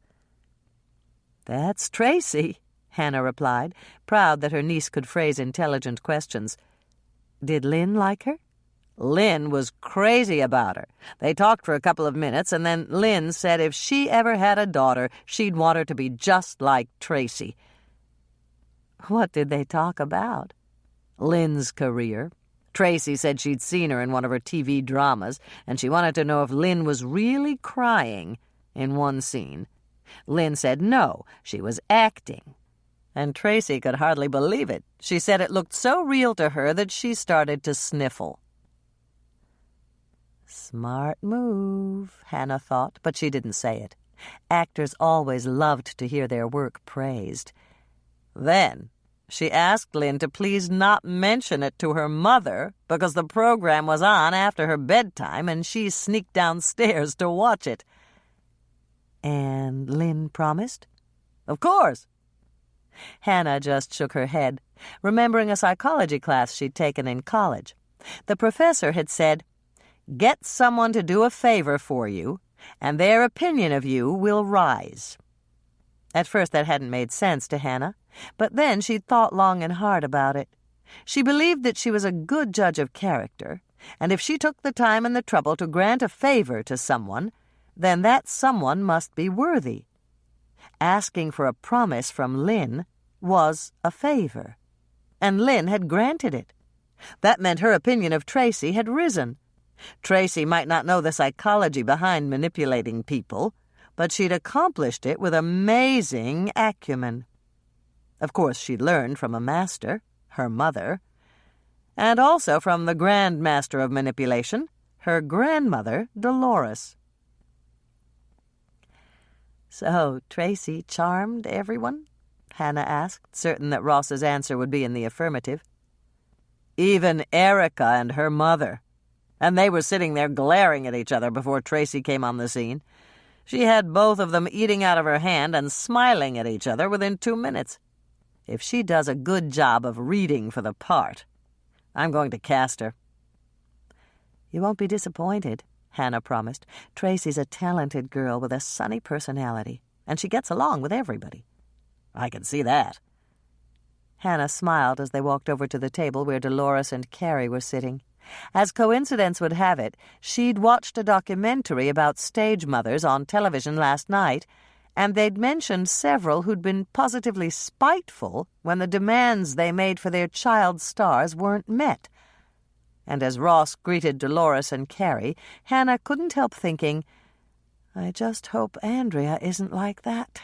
"That's Tracy," Hannah replied, proud that her niece could phrase intelligent questions. "Did Lynn like her?" Lynn was crazy about her. They talked for a couple of minutes, and then Lynn said if she ever had a daughter, she'd want her to be just like Tracy. "What did they talk about?" Lynn's career. Tracy said she'd seen her in one of her TV dramas, and she wanted to know if Lynn was really crying in one scene. Lynn said no, she was acting. And Tracy could hardly believe it. She said it looked so real to her that she started to sniffle. "Smart move," Hannah thought, but she didn't say it. Actors always loved to hear their work praised. Then she asked Lynn to please not mention it to her mother because the program was on after her bedtime and she sneaked downstairs to watch it. "And Lynn promised?" "Of course." Hannah just shook her head, remembering a psychology class she'd taken in college. The professor had said, "Get someone to do a favor for you, and their opinion of you will rise." At first that hadn't made sense to Hannah, but then she'd thought long and hard about it. She believed that she was a good judge of character, and if she took the time and the trouble to grant a favor to someone, then that someone must be worthy. Asking for a promise from Lynn was a favor, and Lynn had granted it. That meant her opinion of Tracy had risen. Tracy might not know the psychology behind manipulating people, but she'd accomplished it with amazing acumen. Of course, she'd learned from a master, her mother, and also from the grand master of manipulation, her grandmother, Dolores. "So Tracy charmed everyone?" Hannah asked, certain that Ross's answer would be in the affirmative. "Even Erica and her mother. And they were sitting there glaring at each other before Tracy came on the scene. She had both of them eating out of her hand and smiling at each other within 2 minutes. If she does a good job of reading for the part, I'm going to cast her." "You won't be disappointed," Hannah promised. "Tracy's a talented girl with a sunny personality, and she gets along with everybody." "I can see that." Hannah smiled as they walked over to the table where Dolores and Carrie were sitting. As coincidence would have it, she'd watched a documentary about stage mothers on television last night, and they'd mentioned several who'd been positively spiteful when the demands they made for their child stars weren't met. And as Ross greeted Dolores and Carrie, Hannah couldn't help thinking, "I just hope Andrea isn't like that."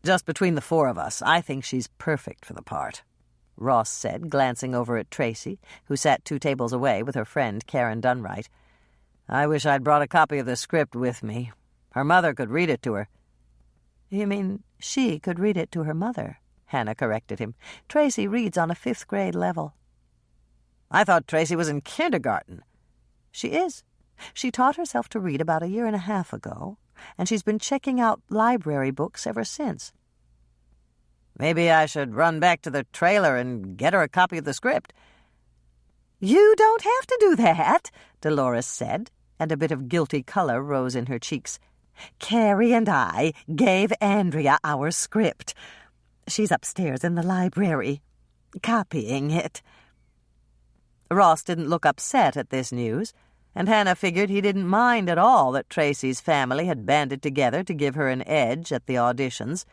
"Just between the four of us, I think she's perfect for the part," Ross said, glancing over at Tracy, who sat 2 tables away with her friend Karen Dunright. "I wish I'd brought a copy of the script with me. Her mother could read it to her." "You mean she could read it to her mother?" Hannah corrected him. "Tracy reads on a 5th grade level." "I thought Tracy was in kindergarten." "She is. She taught herself to read about 1.5 years ago, and she's been checking out library books ever since." "Maybe I should run back to the trailer and get her a copy of the script." "You don't have to do that," Dolores said, and a bit of guilty color rose in her cheeks. "Carrie and I gave Andrea our script. She's upstairs in the library, copying it." Ross didn't look upset at this news, and Hannah figured he didn't mind at all that Tracy's family had banded together to give her an edge at the auditions.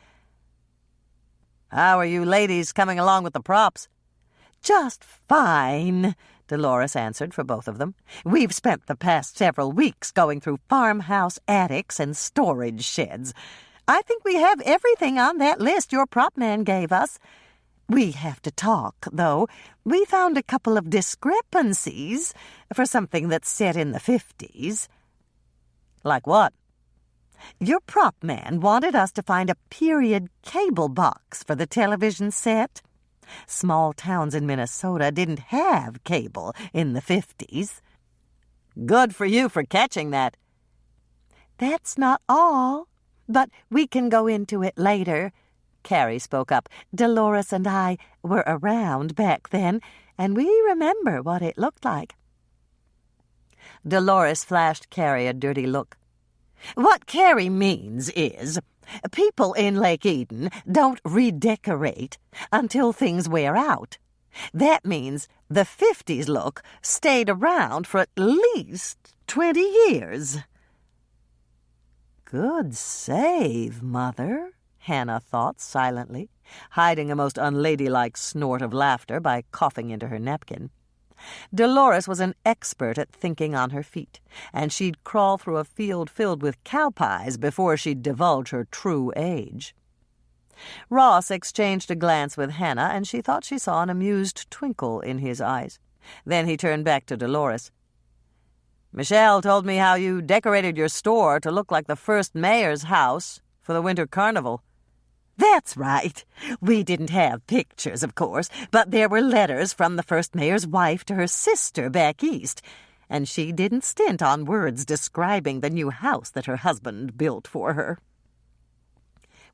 "How are you ladies coming along with the props?" "Just fine," Dolores answered for both of them. "We've spent the past several weeks going through farmhouse attics and storage sheds. I think we have everything on that list your prop man gave us. We have to talk, though. We found a couple of discrepancies for something that's set in the 50s. "Like what?" "Your prop man wanted us to find a period cable box for the television set. Small towns in Minnesota didn't have cable in the 50s. Good for you for catching that. That's not all, but we can go into it later. Carrie spoke up. Dolores and I were around back then, and we remember what it looked like. Dolores flashed Carrie a dirty look. What Carrie means is, people in Lake Eden don't redecorate until things wear out. That means the 50s look stayed around for at least 20 years. Good save, Mother, Hannah thought silently, hiding a most unladylike snort of laughter by coughing into her napkin. Dolores was an expert at thinking on her feet, and she'd crawl through a field filled with cow pies before she'd divulge her true age. Ross exchanged a glance with Hannah, and she thought she saw an amused twinkle in his eyes. Then he turned back to Dolores. Michelle told me how you decorated your store to look like the first mayor's house for the winter carnival. That's right. We didn't have pictures, of course, but there were letters from the first mayor's wife to her sister back east, and she didn't stint on words describing the new house that her husband built for her.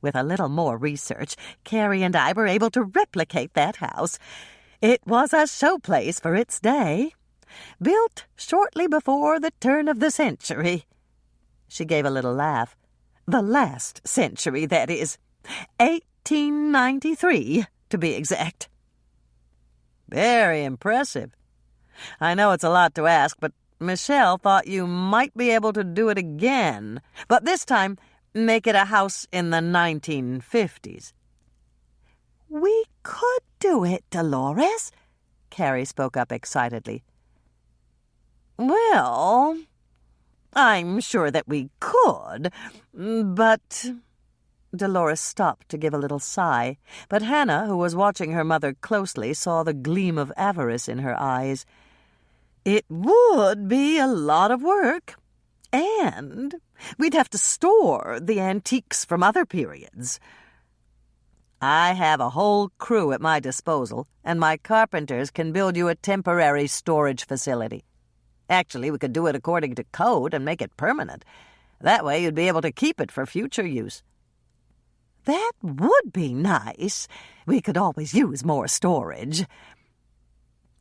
With a little more research, Carrie and I were able to replicate that house. It was a showplace for its day, built shortly before the turn of the century. She gave a little laugh. The last century, that is. 1893, to be exact. Very impressive. I know it's a lot to ask, but Michelle thought you might be able to do it again, but this time make it a house in the 1950s. We could do it, Dolores, Carrie spoke up excitedly. Well, I'm sure that we could, but... Dolores stopped to give a little sigh, but Hannah, who was watching her mother closely, saw the gleam of avarice in her eyes. It would be a lot of work, and we'd have to store the antiques from other periods. I have a whole crew at my disposal, and my carpenters can build you a temporary storage facility. Actually, we could do it according to code and make it permanent. That way you'd be able to keep it for future use. That would be nice. We could always use more storage.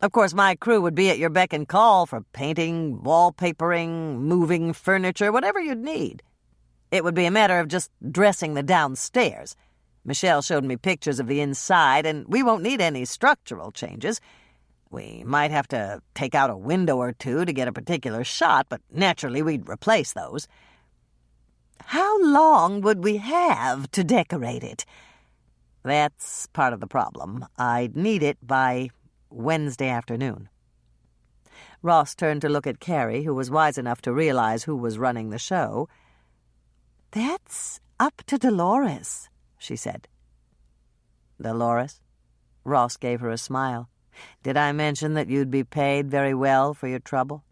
Of course, my crew would be at your beck and call for painting, wallpapering, moving furniture, whatever you'd need. It would be a matter of just dressing the downstairs. Michelle showed me pictures of the inside, and we won't need any structural changes. We might have to take out a window or two to get a particular shot, but naturally we'd replace those. How long would we have to decorate it? That's part of the problem. I'd need it by Wednesday afternoon. Ross turned to look at Carrie, who was wise enough to realize who was running the show. That's up to Dolores, she said. Dolores? Ross gave her a smile. Did I mention that you'd be paid very well for your trouble?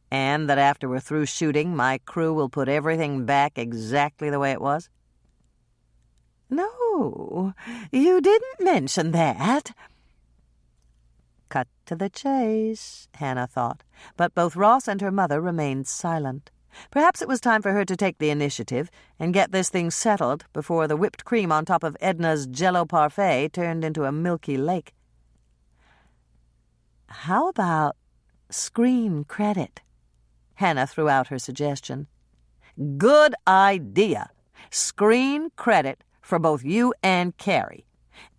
And that after we're through shooting, my crew will put everything back exactly the way it was? No, you didn't mention that. Cut to the chase, Hannah thought, but both Ross and her mother remained silent. Perhaps it was time for her to take the initiative and get this thing settled before the whipped cream on top of Edna's Jell-O parfait turned into a milky lake. How about screen credit? Hannah threw out her suggestion. Good idea. Screen credit for both you and Carrie.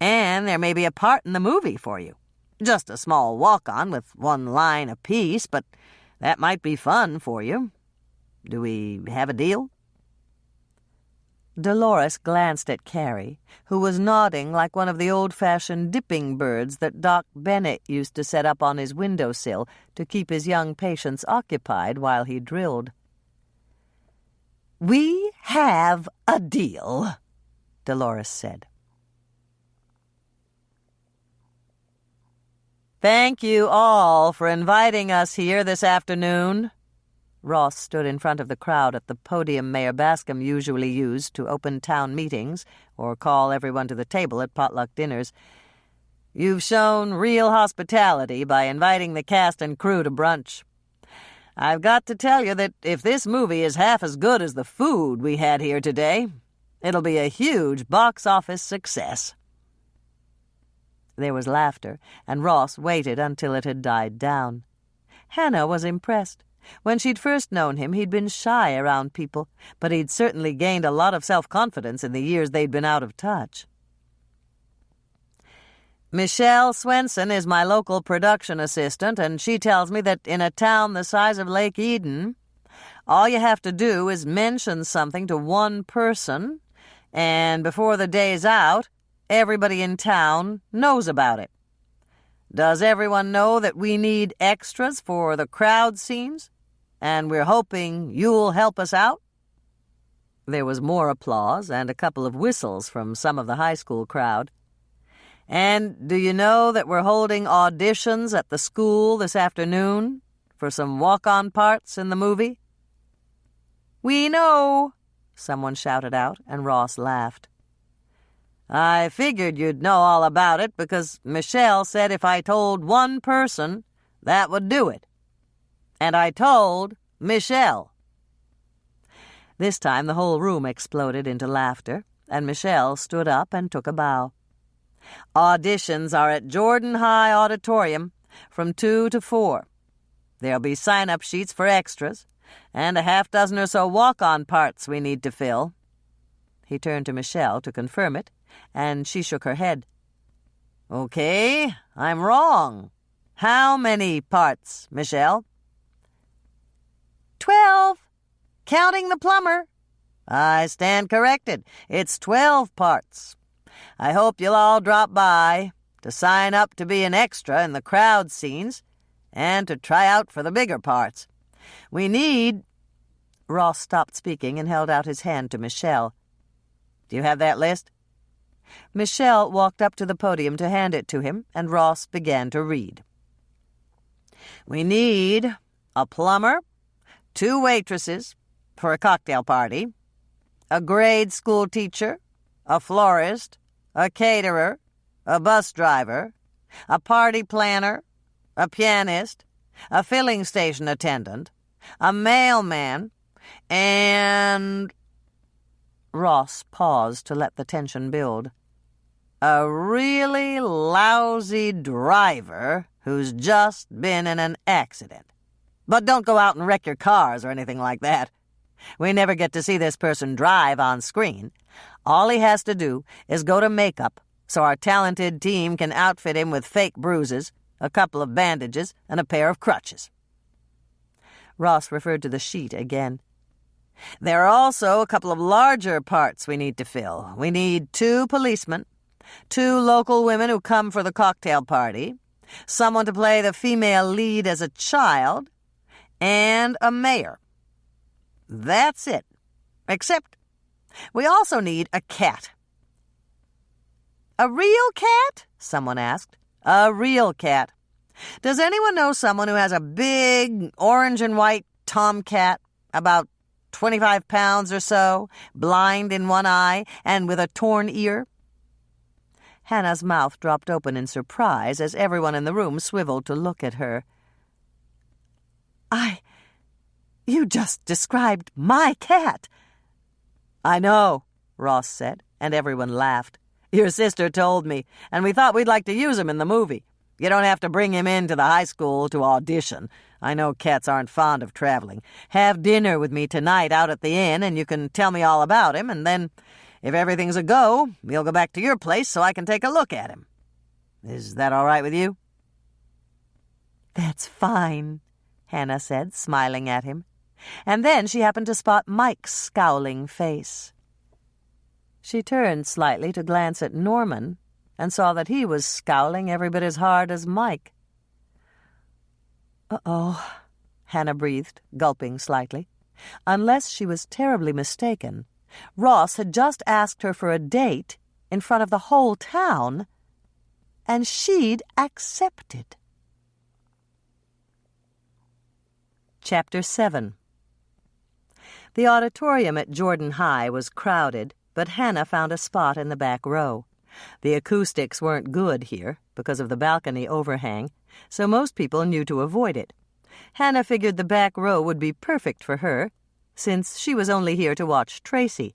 And there may be a part in the movie for you. Just a small walk-on with one line apiece, but that might be fun for you. Do we have a deal? Dolores glanced at Carrie, who was nodding like one of the old-fashioned dipping birds that Doc Bennett used to set up on his windowsill to keep his young patients occupied while he drilled. We have a deal, Dolores said. Thank you all for inviting us here this afternoon. Ross stood in front of the crowd at the podium Mayor Bascom usually used to open town meetings or call everyone to the table at potluck dinners. You've shown real hospitality by inviting the cast and crew to brunch. I've got to tell you that if this movie is half as good as the food we had here today, it'll be a huge box office success." There was laughter, and Ross waited until it had died down. Hannah was impressed. When she'd first known him, he'd been shy around people, but he'd certainly gained a lot of self-confidence in the years they'd been out of touch. "Michelle Swensen is my local production assistant, and she tells me that in a town the size of Lake Eden, all you have to do is mention something to one person, and before the day's out, everybody in town knows about it. Does everyone know that we need extras for the crowd scenes? And we're hoping you'll help us out?" There was more applause and a couple of whistles from some of the high school crowd. "And do you know that we're holding auditions at the school this afternoon for some walk-on parts in the movie?" "We know," someone shouted out, and Ross laughed. "I figured you'd know all about it because Michelle said if I told one person, that would do it. And I told Michelle." This time the whole room exploded into laughter, and Michelle stood up and took a bow. "Auditions are at Jordan High Auditorium from 2 to 4. There'll be sign-up sheets for extras and a half dozen or so walk-on parts we need to fill." He turned to Michelle to confirm it, and she shook her head. "Okay, I'm wrong. How many parts, Michelle?" 12, counting the plumber." "I stand corrected. It's 12 parts. I hope you'll all drop by to sign up to be an extra in the crowd scenes and to try out for the bigger parts. We need—" Ross stopped speaking and held out his hand to Michelle. "Do you have that list?" Michelle walked up to the podium to hand it to him, and Ross began to read. "We need a plumber, 2 waitresses for a cocktail party, a grade school teacher, a florist, a caterer, a bus driver, a party planner, a pianist, a filling station attendant, a mailman, and—" Ross paused to let the tension build. "A really lousy driver who's just been in an accident. But don't go out and wreck your cars or anything like that. We never get to see this person drive on screen. All he has to do is go to makeup so our talented team can outfit him with fake bruises, a couple of bandages, and a pair of crutches." Ross referred to the sheet again. "There are also a couple of larger parts we need to fill. We need 2 policemen, 2 local women who come for the cocktail party, someone to play the female lead as a child, and a mayor. That's it. Except we also need a cat." "A real cat?" someone asked. "A real cat. Does anyone know someone who has a big orange and white tomcat, about 25 pounds or so, blind in one eye, and with a torn ear?" Hannah's mouth dropped open in surprise as everyone in the room swiveled to look at her. You just described my cat." "I know," Ross said, and everyone laughed. "Your sister told me, and we thought we'd like to use him in the movie. You don't have to bring him into the high school to audition. I know cats aren't fond of traveling. Have dinner with me tonight out at the inn, and you can tell me all about him, and then, if everything's a go, we'll go back to your place so I can take a look at him. Is that all right with you?" "That's fine," Hannah said, smiling at him. And then she happened to spot Mike's scowling face. She turned slightly to glance at Norman and saw that he was scowling every bit as hard as Mike. "Uh-oh," Hannah breathed, gulping slightly. Unless she was terribly mistaken, Ross had just asked her for a date in front of the whole town, and she'd accepted. Chapter 7. The auditorium at Jordan High was crowded, but Hannah found a spot in the back row. The acoustics weren't good here because of the balcony overhang, so most people knew to avoid it. Hannah figured the back row would be perfect for her, since she was only here to watch Tracy.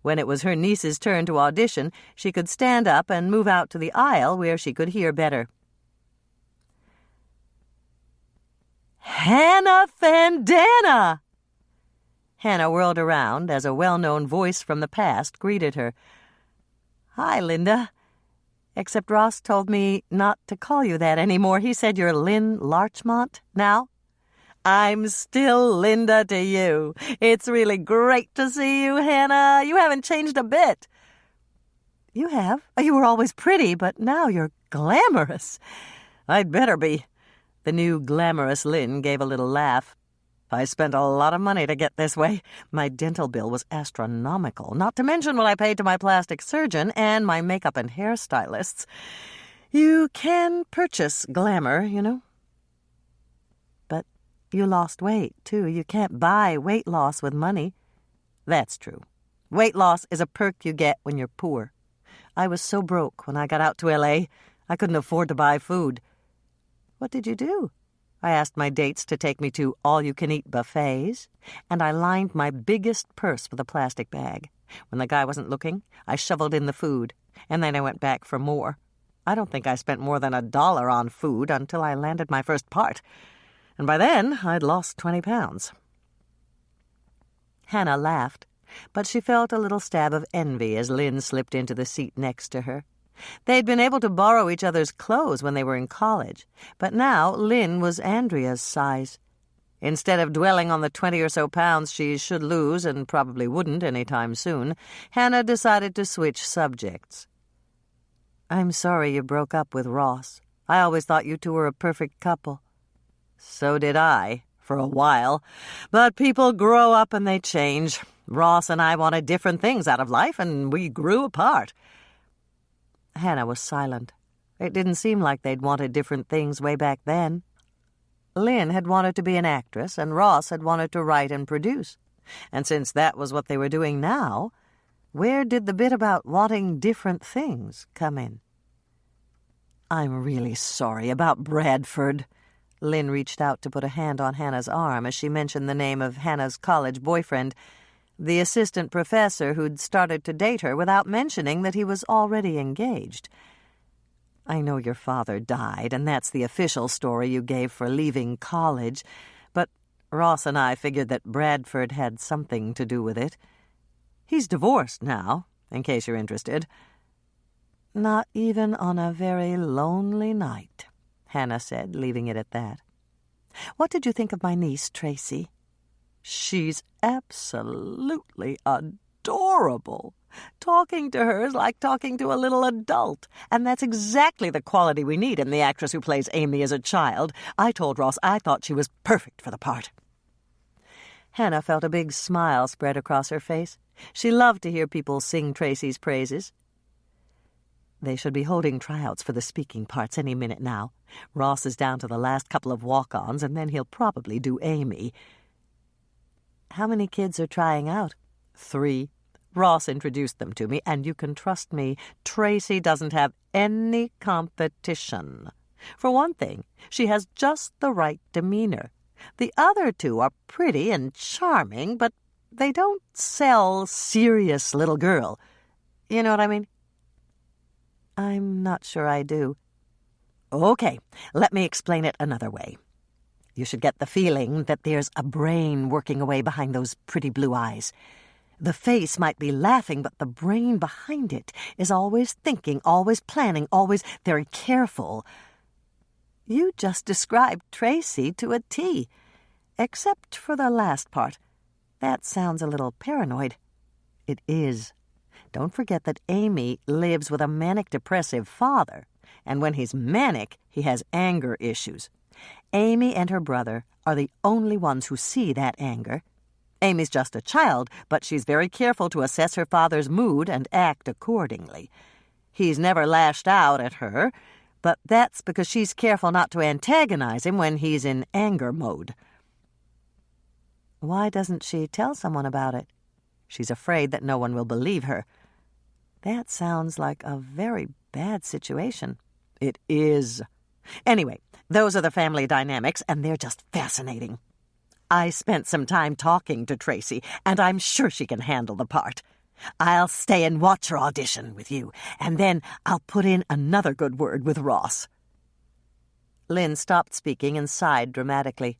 When it was her niece's turn to audition, she could stand up and move out to the aisle where she could hear better. Hannah Fandana! Hannah whirled around as a well-known voice from the past greeted her. Hi, Linda. Except Ross told me not to call you that anymore. He said you're Lynn Larchmont now. I'm still Linda to you. It's really great to see you, Hannah. You haven't changed a bit. You have? You were always pretty, but now you're glamorous. I'd better be. The new glamorous Lynn gave a little laugh. I spent a lot of money to get this way. My dental bill was astronomical, not to mention what I paid to my plastic surgeon and my makeup and hairstylists. You can purchase glamour, you know. But you lost weight, too. You can't buy weight loss with money. That's true. Weight loss is a perk you get when you're poor. I was so broke when I got out to L.A., I couldn't afford to buy food. What did you do? I asked my dates to take me to all-you-can-eat buffets, and I lined my biggest purse with a plastic bag. When the guy wasn't looking, I shoveled in the food, and then I went back for more. I don't think I spent more than $1 on food until I landed my first part, and by then I'd lost 20 pounds. Hannah laughed, but she felt a little stab of envy as Lynn slipped into the seat next to her. They'd been able to borrow each other's clothes when they were in college, but now Lynn was Andrea's size. Instead of dwelling on the 20 or so pounds she should lose and probably wouldn't any time soon, Hannah decided to switch subjects. I'm sorry you broke up with Ross. I always thought you two were a perfect couple. So did I, for a while. But people grow up and they change. Ross and I wanted different things out of life, and we grew apart. Hannah was silent. It didn't seem like they'd wanted different things way back then. Lynn had wanted to be an actress, and Ross had wanted to write and produce. And since that was what they were doing now, where did the bit about wanting different things come in? I'm really sorry about Bradford. Lynn reached out to put a hand on Hannah's arm as she mentioned the name of Hannah's college boyfriend, the assistant professor who'd started to date her without mentioning that he was already engaged. I know your father died, and that's the official story you gave for leaving college, but Ross and I figured that Bradford had something to do with it. He's divorced now, in case you're interested. Not even on a very lonely night, Hannah said, leaving it at that. What did you think of my niece, Tracy? She's absolutely adorable. Talking to her is like talking to a little adult, and that's exactly the quality we need in the actress who plays Amy as a child. I told Ross I thought she was perfect for the part. Hannah felt a big smile spread across her face. She loved to hear people sing Tracy's praises. They should be holding tryouts for the speaking parts any minute now. Ross is down to the last couple of walk-ons, and then he'll probably do Amy. How many kids are trying out? 3. Ross introduced them to me, and you can trust me, Tracy doesn't have any competition. For one thing, she has just the right demeanor. The other 2 are pretty and charming, but they don't sell serious little girl. You know what I mean? I'm not sure I do. Okay, let me explain it another way. You should get the feeling that there's a brain working away behind those pretty blue eyes. The face might be laughing, but the brain behind it is always thinking, always planning, always very careful. You just described Tracy to a T, except for the last part. That sounds a little paranoid. It is. Don't forget that Amy lives with a manic-depressive father, and when he's manic, he has anger issues. Amy and her brother are the only ones who see that anger. Amy's just a child, but she's very careful to assess her father's mood and act accordingly. He's never lashed out at her, but that's because she's careful not to antagonize him when he's in anger mode. Why doesn't she tell someone about it? She's afraid that no one will believe her. That sounds like a very bad situation. It is. Anyway, those are the family dynamics, and they're just fascinating. I spent some time talking to Tracy, and I'm sure she can handle the part. I'll stay and watch her audition with you, and then I'll put in another good word with Ross. Lynn stopped speaking and sighed dramatically.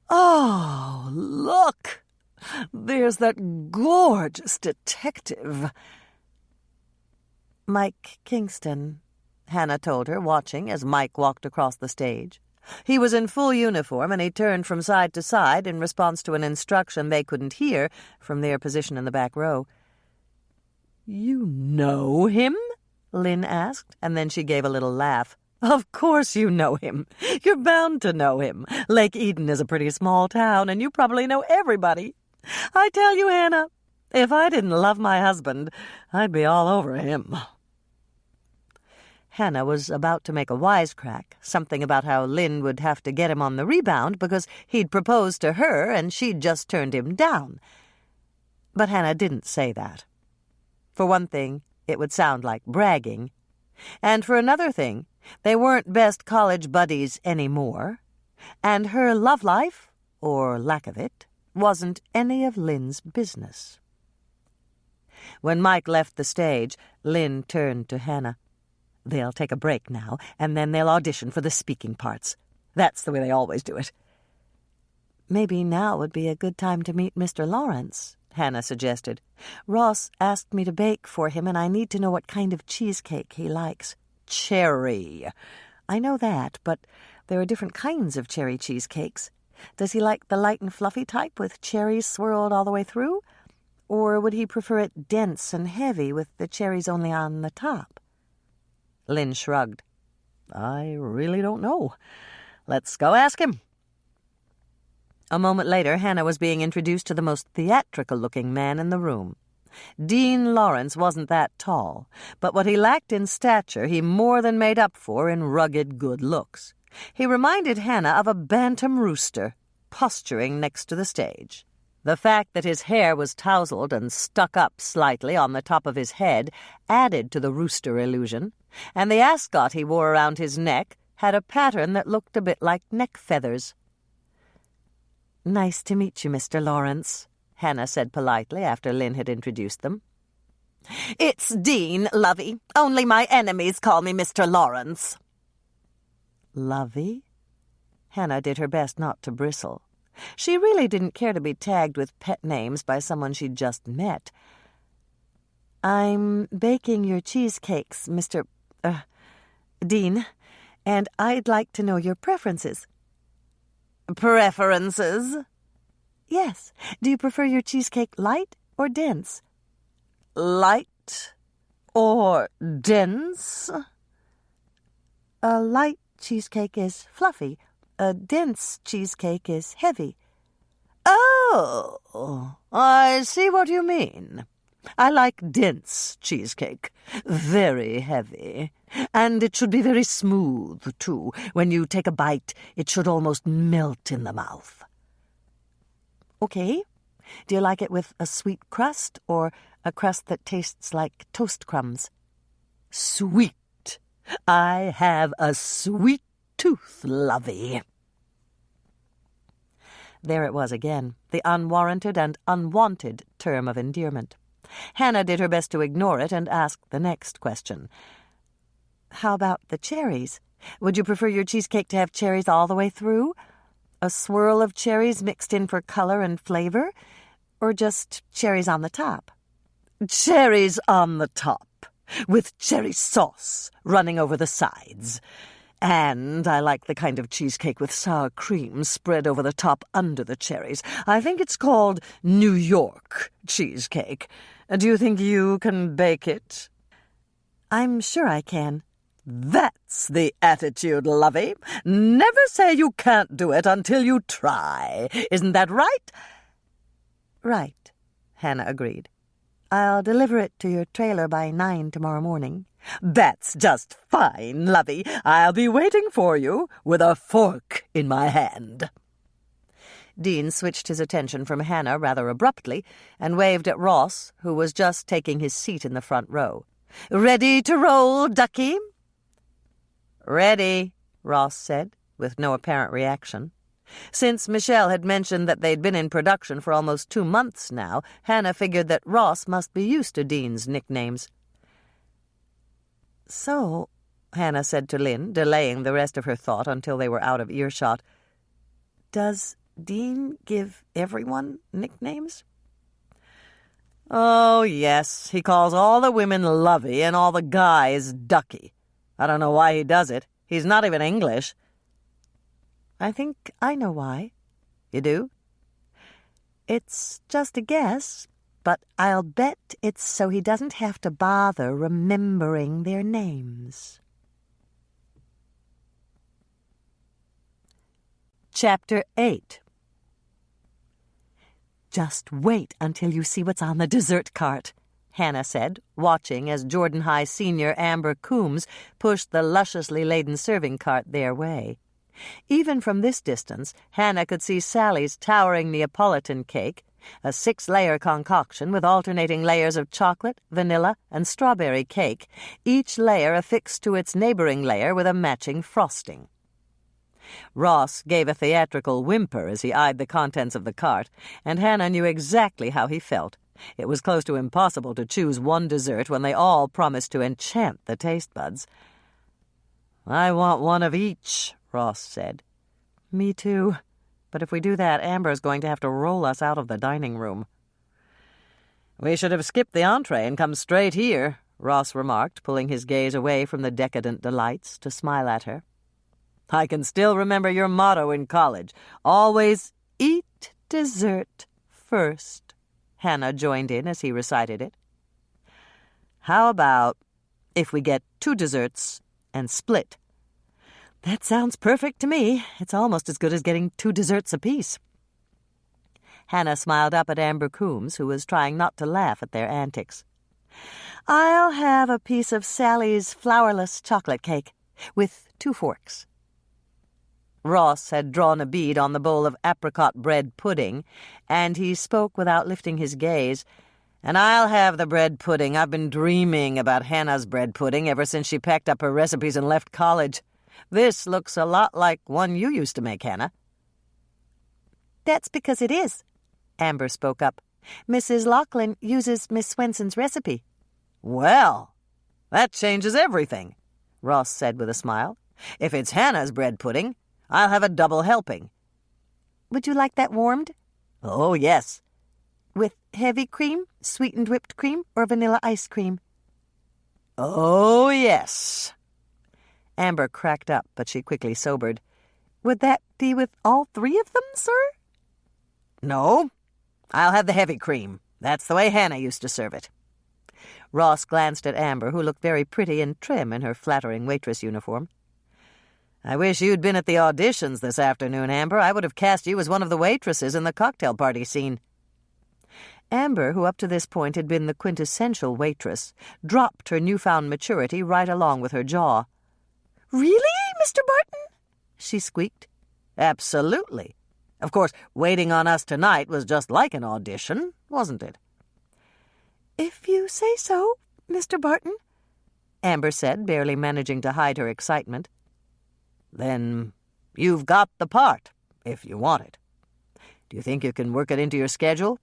Oh, look! There's that gorgeous detective. Mike Kingston, Hannah told her, watching as Mike walked across the stage. He was in full uniform, and he turned from side to side in response to an instruction they couldn't hear from their position in the back row. "You know him?" Lynn asked, and then she gave a little laugh. "Of course you know him. You're bound to know him. Lake Eden is a pretty small town, and you probably know everybody. I tell you, Hannah, if I didn't love my husband, I'd be all over him." Hannah was about to make a wisecrack, something about how Lynn would have to get him on the rebound because he'd proposed to her and she'd just turned him down. But Hannah didn't say that. For one thing, it would sound like bragging. And for another thing, they weren't best college buddies anymore. And her love life, or lack of it, wasn't any of Lynn's business. When Mike left the stage, Lynn turned to Hannah. They'll take a break now, and then they'll audition for the speaking parts. That's the way they always do it. "Maybe now would be a good time to meet Mr. Lawrence," Hannah suggested. "Ross asked me to bake for him, and I need to know what kind of cheesecake he likes." "Cherry." "I know that, but there are different kinds of cherry cheesecakes. Does he like the light and fluffy type with cherries swirled all the way through? Or would he prefer it dense and heavy with the cherries only on the top?" Lynn shrugged. "I really don't know. Let's go ask him." A moment later, Hannah was being introduced to the most theatrical-looking man in the room. Dean Lawrence wasn't that tall, but what he lacked in stature he more than made up for in rugged good looks. He reminded Hannah of a bantam rooster, posturing next to the stage. The fact that his hair was tousled and stuck up slightly on the top of his head added to the rooster illusion, and the ascot he wore around his neck had a pattern that looked a bit like neck feathers. "Nice to meet you, Mr. Lawrence," Hannah said politely after Lynn had introduced them. "It's Dean, lovey. Only my enemies call me Mr. Lawrence." "Lovey?" Hannah did her best not to bristle. She really didn't care to be tagged with pet names by someone she'd just met. "I'm baking your cheesecakes, Mr. Dean, and I'd like to know your preferences." "Preferences?" "Yes. Do you prefer your cheesecake light or dense?" "Light or dense?" "A light cheesecake is fluffy. A dense cheesecake is heavy." "Oh, I see what you mean. I like dense cheesecake, very heavy, and it should be very smooth, too. When you take a bite, it should almost melt in the mouth." "Okay. Do you like it with a sweet crust or a crust that tastes like toast crumbs?" "Sweet. I have a sweet tooth, lovey." There it was again, the unwarranted and unwanted term of endearment. Hannah did her best to ignore it and asked the next question. "How about the cherries? Would you prefer your cheesecake to have cherries all the way through? A swirl of cherries mixed in for color and flavor? Or just cherries on the top?" "Cherries on the top, with cherry sauce running over the sides. And I like the kind of cheesecake with sour cream spread over the top under the cherries. I think it's called New York cheesecake. Do you think you can bake it?" "I'm sure I can." "That's the attitude, lovey. Never say you can't do it until you try. Isn't that right?" "Right," Hannah agreed. "I'll deliver it to your trailer by 9 tomorrow morning." "That's just fine, lovey. I'll be waiting for you with a fork in my hand." Dean switched his attention from Hannah rather abruptly and waved at Ross, who was just taking his seat in the front row. "Ready to roll, ducky?" "Ready," Ross said, with no apparent reaction. Since Michelle had mentioned that they'd been in production for almost 2 months now, Hannah figured that Ross must be used to Dean's nicknames. "So," Hannah said to Lynn, delaying the rest of her thought until they were out of earshot, "does Dean give everyone nicknames?" "Oh, yes. He calls all the women Lovey and all the guys Ducky. I don't know why he does it. He's not even English." "I think I know why." "You do?" "It's just a guess, but I'll bet it's so he doesn't have to bother remembering their names." Chapter 8. "Just wait until you see what's on the dessert cart," Hannah said, watching as Jordan High Senior Amber Coombs pushed the lusciously laden serving cart their way. Even from this distance, Hannah could see Sally's towering Neapolitan cake, a 6-layer concoction with alternating layers of chocolate, vanilla, and strawberry cake, each layer affixed to its neighboring layer with a matching frosting. Ross gave a theatrical whimper as he eyed the contents of the cart, and Hannah knew exactly how he felt. It was close to impossible to choose one dessert when they all promised to enchant the taste buds. "I want one of each," Ross said. "Me too. But if we do that, Amber's going to have to roll us out of the dining room." "We should have skipped the entree and come straight here," Ross remarked, pulling his gaze away from the decadent delights to smile at her. "I can still remember your motto in college. Always eat dessert first," Hannah joined in as he recited it. "How about if we get 2 desserts and split?" "That sounds perfect to me. It's almost as good as getting 2 desserts apiece." Hannah smiled up at Amber Coombs, who was trying not to laugh at their antics. "I'll have a piece of Sally's flourless chocolate cake, with 2 forks. Ross had drawn a bead on the bowl of apricot bread pudding, and he spoke without lifting his gaze. "And I'll have the bread pudding. I've been dreaming about Hannah's bread pudding ever since she packed up her recipes and left college. This looks a lot like one you used to make, Hannah." "That's because it is," Amber spoke up. "Mrs. Lachlan uses Miss Swensen's recipe." "Well, that changes everything," Ross said with a smile. "If it's Hannah's bread pudding, I'll have a double helping." "Would you like that warmed?" "Oh, yes." "With heavy cream, sweetened whipped cream, or vanilla ice cream?" "Oh, yes." Amber cracked up, but she quickly sobered. "Would that be with all 3 of them, sir?" "No, I'll have the heavy cream. That's the way Hannah used to serve it." Ross glanced at Amber, who looked very pretty and trim in her flattering waitress uniform. "I wish you'd been at the auditions this afternoon, Amber. I would have cast you as one of the waitresses in the cocktail party scene." Amber, who up to this point had been the quintessential waitress, dropped her newfound maturity right along with her jaw. "Really, Mr. Barton?" she squeaked. "Absolutely. Of course, waiting on us tonight was just like an audition, wasn't it?" "If you say so, Mr. Barton," Amber said, barely managing to hide her excitement. "Then you've got the part, if you want it. Do you think you can work it into your schedule?"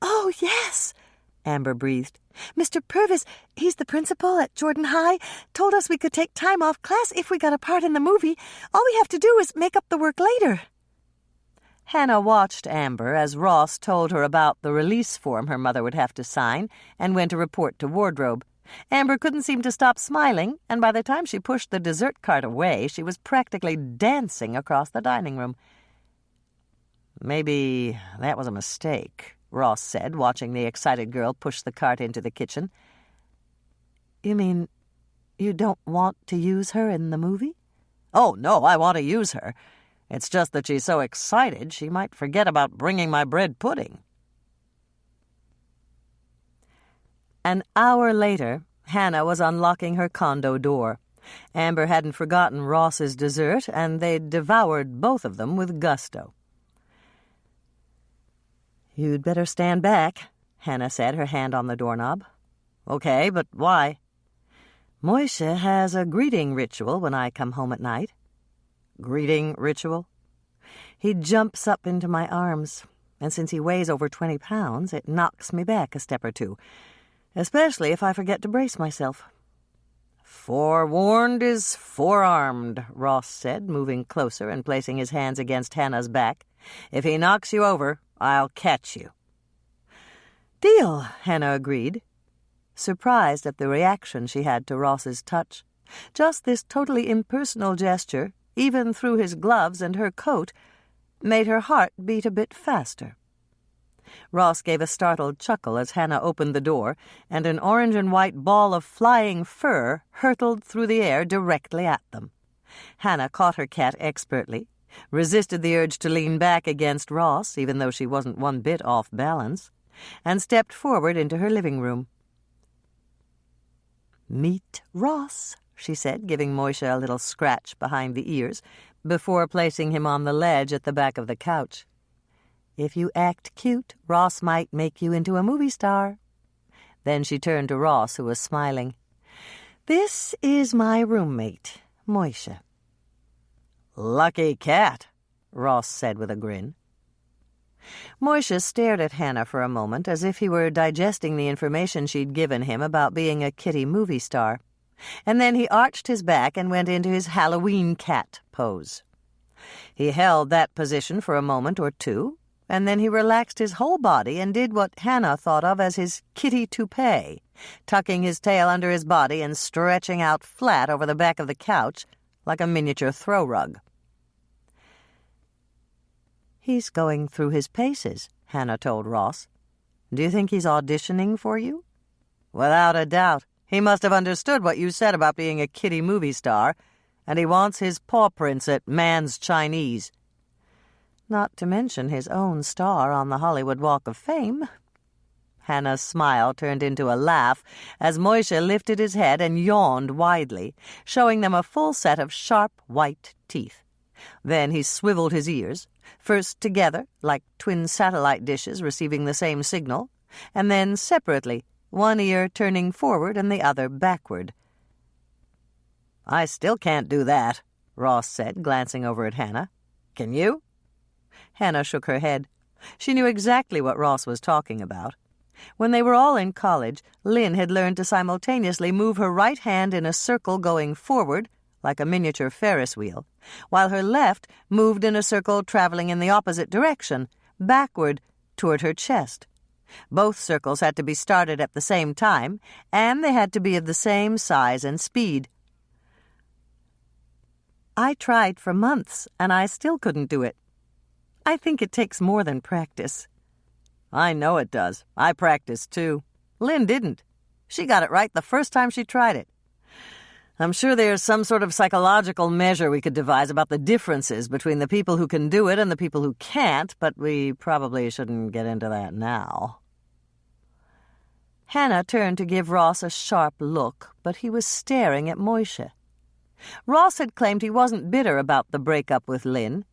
"Oh, yes," Amber breathed. "Mr. Purvis, he's the principal at Jordan High, told us we could take time off class if we got a part in the movie. All we have to do is make up the work later." Hannah watched Amber as Ross told her about the release form her mother would have to sign and went to report to wardrobe. Amber couldn't seem to stop smiling, and by the time she pushed the dessert cart away, she was practically dancing across the dining room. "Maybe that was a mistake," Ross said, watching the excited girl push the cart into the kitchen. "You mean you don't want to use her in the movie?" "Oh, no, I want to use her. It's just that she's so excited she might forget about bringing my bread pudding." An hour later, Hannah was unlocking her condo door. Amber hadn't forgotten Ross's dessert, and they'd devoured both of them with gusto. "You'd better stand back," Hannah said, her hand on the doorknob. "Okay, but why?" "Moishe has a greeting ritual when I come home at night." "Greeting ritual?" "He jumps up into my arms, and since he weighs over 20 pounds, it knocks me back a step or two, especially if I forget to brace myself." "Forewarned is forearmed," Ross said, moving closer and placing his hands against Hannah's back. "If he knocks you over, I'll catch you." "Deal," Hannah agreed, surprised at the reaction she had to Ross's touch. Just this totally impersonal gesture, even through his gloves and her coat, made her heart beat a bit faster. Ross gave a startled chuckle as Hannah opened the door, and an orange and white ball of flying fur hurtled through the air directly at them. Hannah caught her cat expertly, resisted the urge to lean back against Ross, even though she wasn't one bit off balance, and stepped forward into her living room. "Meet Ross," she said, giving Moishe a little scratch behind the ears, before placing him on the ledge at the back of the couch. "If you act cute, Ross might make you into a movie star." Then she turned to Ross, who was smiling. "This is my roommate, Moishe." "Lucky cat," Ross said with a grin. Moishe stared at Hannah for a moment as if he were digesting the information she'd given him about being a kitty movie star, and then he arched his back and went into his Halloween cat pose. He held that position for a moment or two, and then he relaxed his whole body and did what Hannah thought of as his kitty toupee, tucking his tail under his body and stretching out flat over the back of the couch like a miniature throw rug. "He's going through his paces," Hannah told Ross. "Do you think he's auditioning for you?" "Without a doubt. He must have understood what you said about being a kitty movie star, and he wants his paw prints at Man's Chinese." "Not to mention his own star on the Hollywood Walk of Fame." Hannah's smile turned into a laugh as Moishe lifted his head and yawned widely, showing them a full set of sharp white teeth. Then he swiveled his ears, first together, like twin satellite dishes receiving the same signal, and then separately, one ear turning forward and the other backward. "I still can't do that," Ross said, glancing over at Hannah. "Can you?" Hannah shook her head. She knew exactly what Ross was talking about. When they were all in college, Lynn had learned to simultaneously move her right hand in a circle going forward, like a miniature Ferris wheel, while her left moved in a circle traveling in the opposite direction, backward, toward her chest. Both circles had to be started at the same time, and they had to be of the same size and speed. "I tried for months, and I still couldn't do it. I think it takes more than practice." "I know it does. I practiced, too. Lynn didn't. She got it right the first time she tried it. I'm sure there's some sort of psychological measure we could devise about the differences between the people who can do it and the people who can't, but we probably shouldn't get into that now." Hannah turned to give Ross a sharp look, but he was staring at Moishe. Ross had claimed he wasn't bitter about the breakup with Lynn,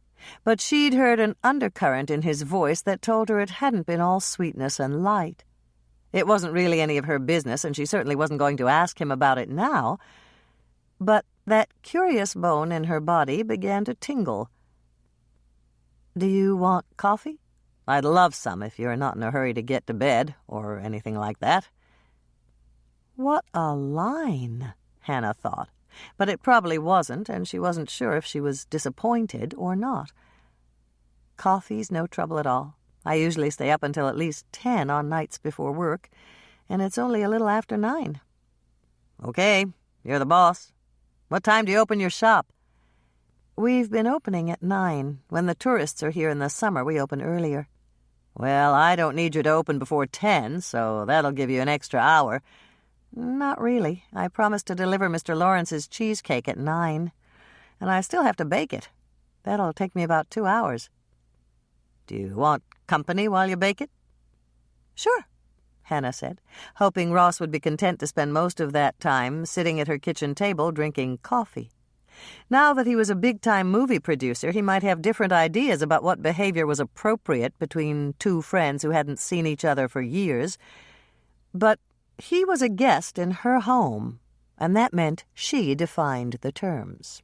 but she'd heard an undercurrent in his voice that told her it hadn't been all sweetness and light. It wasn't really any of her business, and she certainly wasn't going to ask him about it now, but that curious bone in her body began to tingle. "Do you want coffee?" "I'd love some if you're not in a hurry to get to bed, or anything like that." What a line, Hannah thought, but it probably wasn't, and she wasn't sure if she was disappointed or not. "Coffee's no trouble at all. I usually stay up until at least 10 on nights before work, and it's only a little after 9. "Okay, you're the boss. What time do you open your shop?" "We've been opening at 9. When the tourists are here in the summer, we open earlier." "Well, I don't need you to open before 10, so that'll give you an extra hour." "Not really. I promised to deliver Mr. Lawrence's cheesecake at 9, and I still have to bake it. That'll take me about 2 hours." "Do you want company while you bake it?" "Sure," Hannah said, hoping Ross would be content to spend most of that time sitting at her kitchen table drinking coffee. Now that he was a big-time movie producer, he might have different ideas about what behavior was appropriate between two friends who hadn't seen each other for years. But he was a guest in her home, and that meant she defined the terms.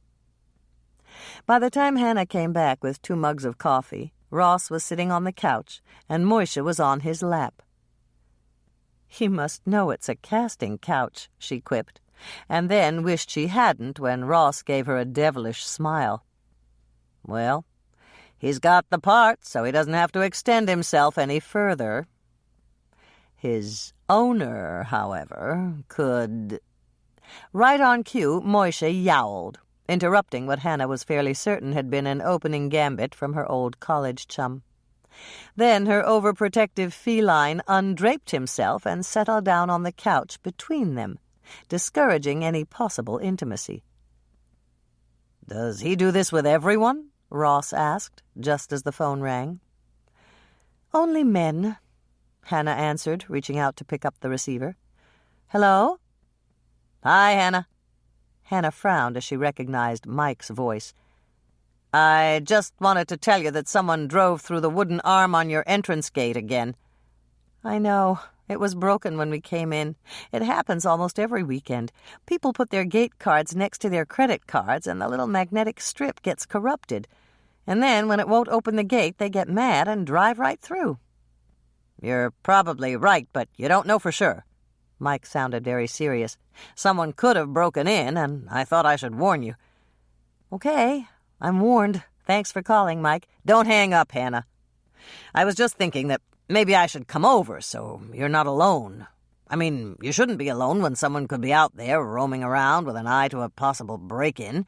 By the time Hannah came back with 2 mugs of coffee, Ross was sitting on the couch, and Moisha was on his lap. "He must know it's a casting couch," she quipped, and then wished she hadn't when Ross gave her a devilish smile. "Well, he's got the part, so he doesn't have to extend himself any further. His owner, however, could—" Right on cue, Moisha yowled, interrupting what Hannah was fairly certain had been an opening gambit from her old college chum. Then her overprotective feline undraped himself and settled down on the couch between them, discouraging any possible intimacy. "Does he do this with everyone?" Ross asked, just as the phone rang. "Only men," Hannah answered, reaching out to pick up the receiver. "Hello?" "Hi, Hannah." Hannah frowned as she recognized Mike's voice. "I just wanted to tell you that someone drove through the wooden arm on your entrance gate again." "I know. It was broken when we came in. It happens almost every weekend. People put their gate cards next to their credit cards, and the little magnetic strip gets corrupted. And then, when it won't open the gate, they get mad and drive right through." "You're probably right, but you don't know for sure." Mike sounded very serious. "Someone could have broken in, and I thought I should warn you." "Okay, I'm warned. Thanks for calling, Mike." "Don't hang up, Hannah. I was just thinking that maybe I should come over so you're not alone. I mean, you shouldn't be alone when someone could be out there roaming around with an eye to a possible break-in."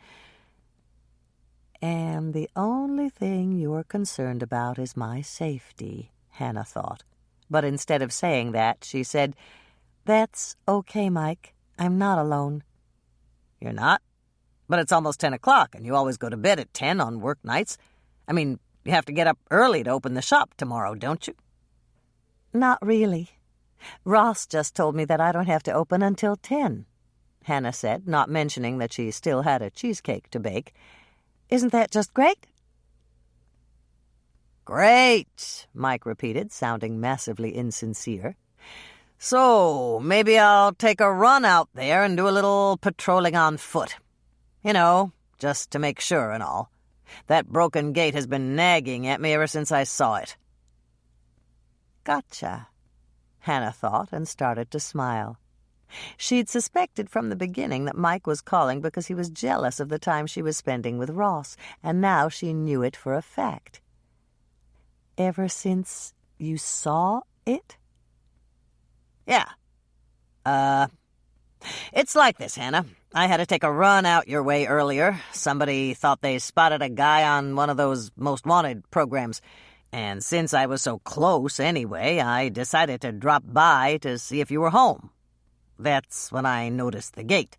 "And the only thing you're concerned about is my safety," Hannah thought. But instead of saying that, she said, "That's okay, Mike. I'm not alone." "You're not? But it's almost 10 o'clock, and you always go to bed at 10 on work nights. I mean, you have to get up early to open the shop tomorrow, don't you?" "Not really. Ross just told me that I don't have to open until 10, Hannah said, not mentioning that she still had a cheesecake to bake. "Isn't that just great?" "Great," Mike repeated, sounding massively insincere. "So, maybe I'll take a run out there and do a little patrolling on foot. You know, just to make sure and all. That broken gate has been nagging at me ever since I saw it." "Gotcha," Hannah thought, and started to smile. She'd suspected from the beginning that Mike was calling because he was jealous of the time she was spending with Ross, and now she knew it for a fact. "Ever since you saw it?" "Yeah. It's like this, Hannah. I had to take a run out your way earlier. Somebody thought they spotted a guy on one of those Most Wanted programs. And since I was so close anyway, I decided to drop by to see if you were home. That's when I noticed the gate."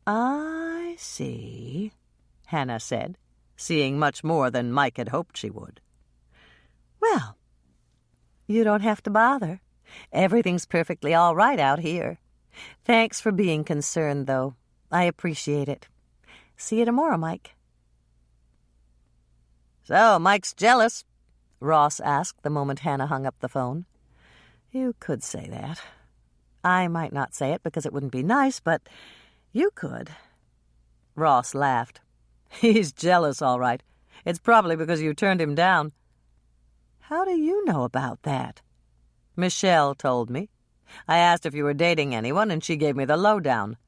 "I see," Hannah said, seeing much more than Mike had hoped she would. "Well, you don't have to bother. Everything's perfectly all right out here. Thanks for being concerned, though. I appreciate it. See you tomorrow, Mike." "So, Mike's jealous?" Ross asked the moment Hannah hung up the phone. "You could say that. I might not say it because it wouldn't be nice, but you could." Ross laughed. "He's jealous, all right. It's probably because you turned him down." "How do you know about that?" "Michelle told me. I asked if you were dating anyone, and she gave me the lowdown."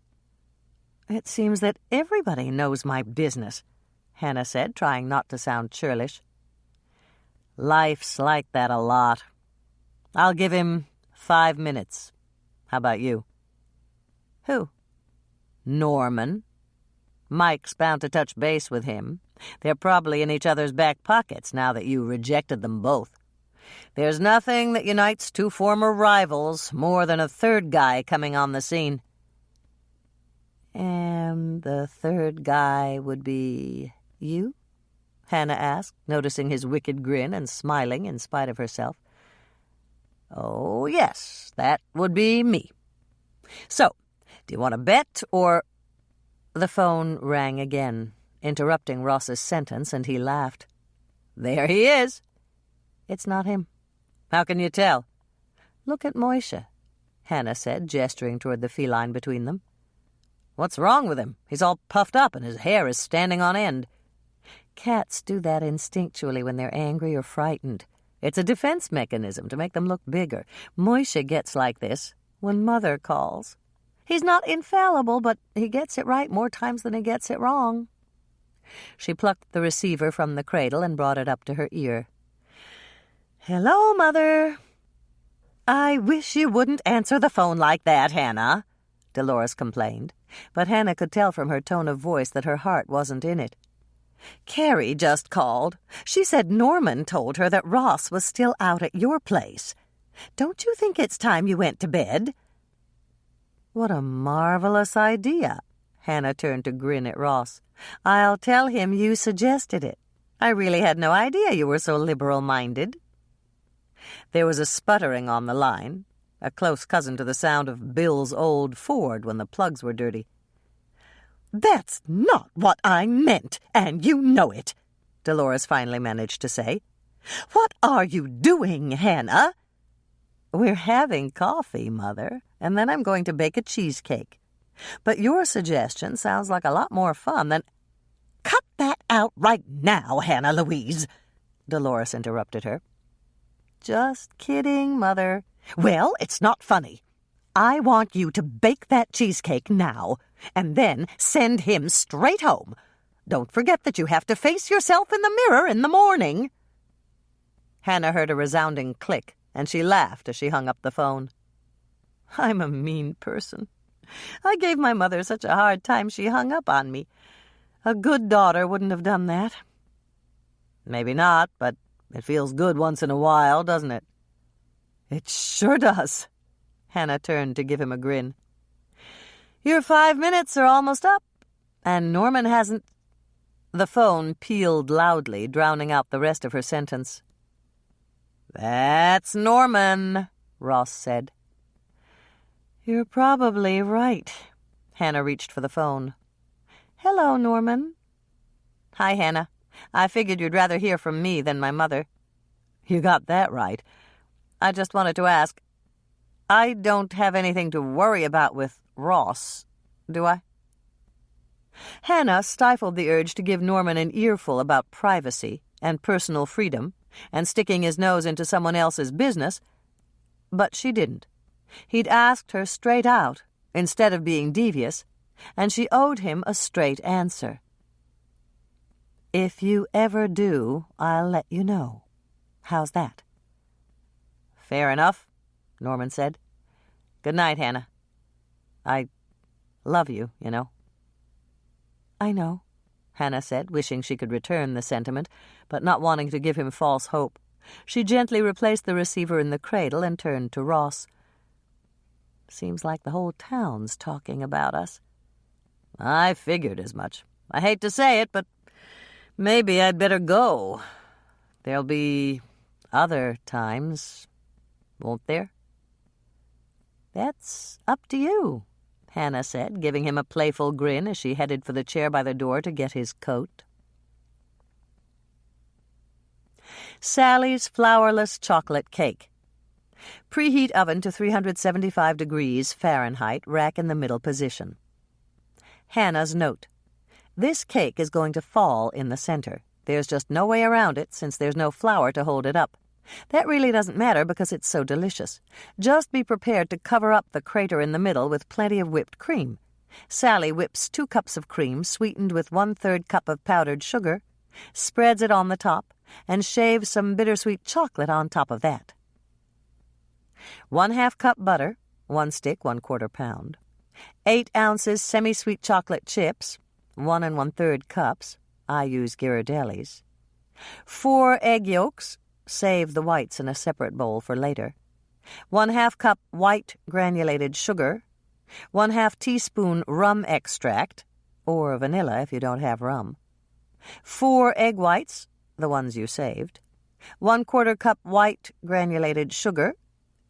"It seems that everybody knows my business," Hannah said, trying not to sound churlish. "Life's like that a lot. I'll give him 5 minutes. How about you?" "Who?" "Norman. Mike's bound to touch base with him. They're probably in each other's back pockets now that you rejected them both. There's nothing that unites 2 former rivals more than a third guy coming on the scene." "And the third guy would be you?" Hannah asked, noticing his wicked grin and smiling in spite of herself. "Oh, yes, that would be me. So, do you want to bet or—" The phone rang again, interrupting Ross's sentence, and he laughed. "There he is." "It's not him." "How can you tell?" "Look at Moishe," Hannah said, gesturing toward the feline between them. "What's wrong with him? He's all puffed up and his hair is standing on end." "Cats do that instinctually when they're angry or frightened. It's a defense mechanism to make them look bigger. Moishe gets like this when Mother calls. He's not infallible, but he gets it right more times than he gets it wrong." She plucked the receiver from the cradle and brought it up to her ear. "Hello, Mother." "I wish you wouldn't answer the phone like that, Hannah," Dolores complained, but Hannah could tell from her tone of voice that her heart wasn't in it. "Carrie just called. She said Norman told her that Ross was still out at your place. Don't you think it's time you went to bed?" "What a marvelous idea." Hannah turned to grin at Ross. "I'll tell him you suggested it. I really had no idea you were so liberal-minded." There was a sputtering on the line, a close cousin to the sound of Bill's old Ford when the plugs were dirty. "That's not what I meant, and you know it," Dolores finally managed to say. "What are you doing, Hannah?" "We're having coffee, Mother, and then I'm going to bake a cheesecake. But your suggestion sounds like a lot more fun than—" "Cut that out right now, Hannah Louise," Dolores interrupted her. "Just kidding, Mother." "Well, it's not funny. I want you to bake that cheesecake now, and then send him straight home. Don't forget that you have to face yourself in the mirror in the morning." Hannah heard a resounding click, and she laughed as she hung up the phone. "I'm a mean person. I gave my mother such a hard time she hung up on me. A good daughter wouldn't have done that." "Maybe not, but it feels good once in a while, doesn't it?" "It sure does." Hannah turned to give him a grin. "Your 5 minutes are almost up, and Norman hasn't—" The phone pealed loudly, drowning out the rest of her sentence. "That's Norman," Ross said. "You're probably right." Hannah reached for the phone. "Hello, Norman." "Hi, Hannah. I figured you'd rather hear from me than my mother." "You got that right. I just wanted to ask, I don't have anything to worry about with Ross, do I?" Hannah stifled the urge to give Norman an earful about privacy and personal freedom and sticking his nose into someone else's business, but she didn't. He'd asked her straight out, instead of being devious, and she owed him a straight answer. "If you ever do, I'll let you know. How's that?" "Fair enough," Norman said. "Good night, Hannah. I love you, you know." "I know," Hannah said, wishing she could return the sentiment, but not wanting to give him false hope. She gently replaced the receiver in the cradle and turned to Ross. "Seems like the whole town's talking about us." "I figured as much. I hate to say it, but maybe I'd better go. There'll be other times, won't there?" "That's up to you," Hannah said, giving him a playful grin as she headed for the chair by the door to get his coat. Sally's flourless chocolate cake. Preheat oven to 375 degrees Fahrenheit, rack in the middle position. Hannah's note. This cake is going to fall in the center. There's just no way around it since there's no flour to hold it up. That really doesn't matter because it's so delicious. Just be prepared to cover up the crater in the middle with plenty of whipped cream. Sally whips 2 cups of cream sweetened with 1/3 cup of powdered sugar, spreads it on the top, and shaves some bittersweet chocolate on top of that. 1/2 cup butter, 1 stick, 1/4 pound. 8 ounces semi-sweet chocolate chips, 1 1/3 cups. I use Ghirardelli's. 4 egg yolks, save the whites in a separate bowl for later. 1/2 cup white granulated sugar. 1/2 teaspoon rum extract, or vanilla if you don't have rum. 4 egg whites, the ones you saved. 1/4 cup white granulated sugar.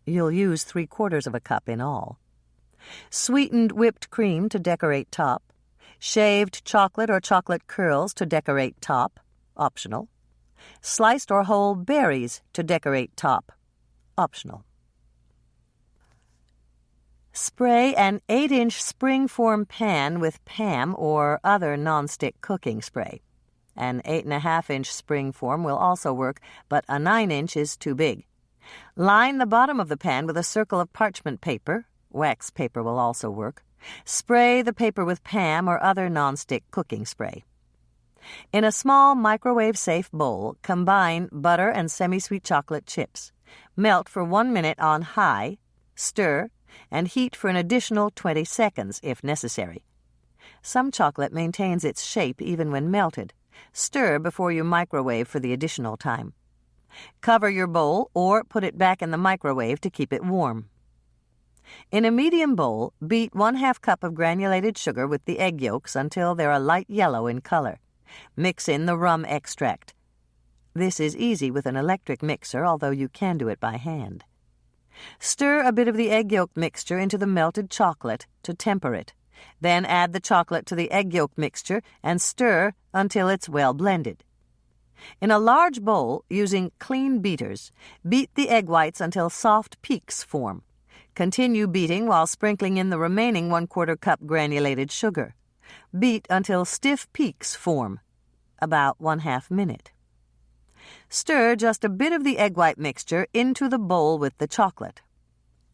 You'll use 3/4 of a cup in all. Sweetened whipped cream to decorate top. Shaved chocolate or chocolate curls to decorate top, optional. Sliced or whole berries to decorate top, optional. Spray an 8-inch spring-form pan with Pam or other nonstick cooking spray. An 8.5-inch spring-form will also work, but a 9-inch is too big. Line the bottom of the pan with a circle of parchment paper. Wax paper will also work. Spray the paper with Pam or other nonstick cooking spray. In a small microwave-safe bowl, combine butter and semi-sweet chocolate chips. Melt for 1 minute on high, stir, and heat for an additional 20 seconds if necessary. Some chocolate maintains its shape even when melted. Stir before you microwave for the additional time. Cover your bowl or put it back in the microwave to keep it warm. In a medium bowl, beat 1/2 cup of granulated sugar with the egg yolks until they're a light yellow in color. Mix in the rum extract. This is easy with an electric mixer, although you can do it by hand. Stir a bit of the egg yolk mixture into the melted chocolate to temper it. Then add the chocolate to the egg yolk mixture and stir until it's well blended. In a large bowl, using clean beaters, beat the egg whites until soft peaks form. Continue beating while sprinkling in the remaining 1/4 cup granulated sugar. Beat until stiff peaks form, about 1/2 minute. Stir just a bit of the egg white mixture into the bowl with the chocolate.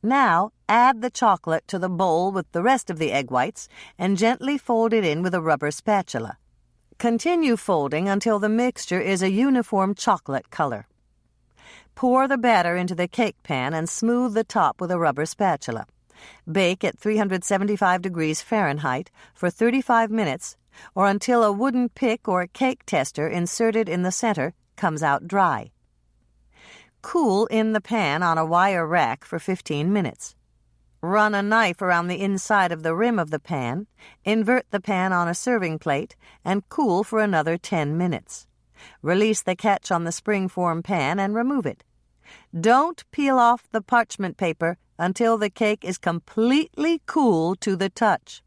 Now add the chocolate to the bowl with the rest of the egg whites and gently fold it in with a rubber spatula. Continue folding until the mixture is a uniform chocolate color. Pour the batter into the cake pan and smooth the top with a rubber spatula. Bake at 375 degrees Fahrenheit for 35 minutes or until a wooden pick or cake tester inserted in the center comes out dry. Cool in the pan on a wire rack for 15 minutes. Run a knife around the inside of the rim of the pan, invert the pan on a serving plate, and cool for another 10 minutes. Release the catch on the spring-form pan and remove it. Don't peel off the parchment paper until the cake is completely cool to the touch.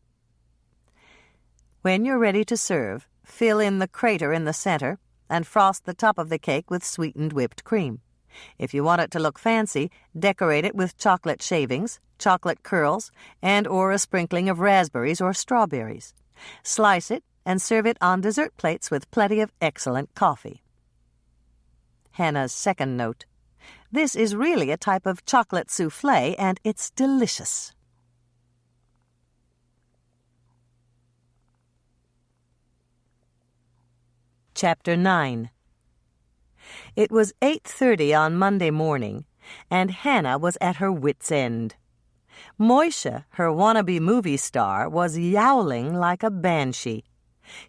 When you're ready to serve, fill in the crater in the center and frost the top of the cake with sweetened whipped cream. If you want it to look fancy, decorate it with chocolate shavings, chocolate curls, and or a sprinkling of raspberries or strawberries. Slice it and serve it on dessert plates with plenty of excellent coffee. Hannah's second note. This is really a type of chocolate soufflé, and it's delicious. Chapter 9. It was 8:30 on Monday morning, and Hannah was at her wit's end. Moishe, her wannabe movie star, was yowling like a banshee.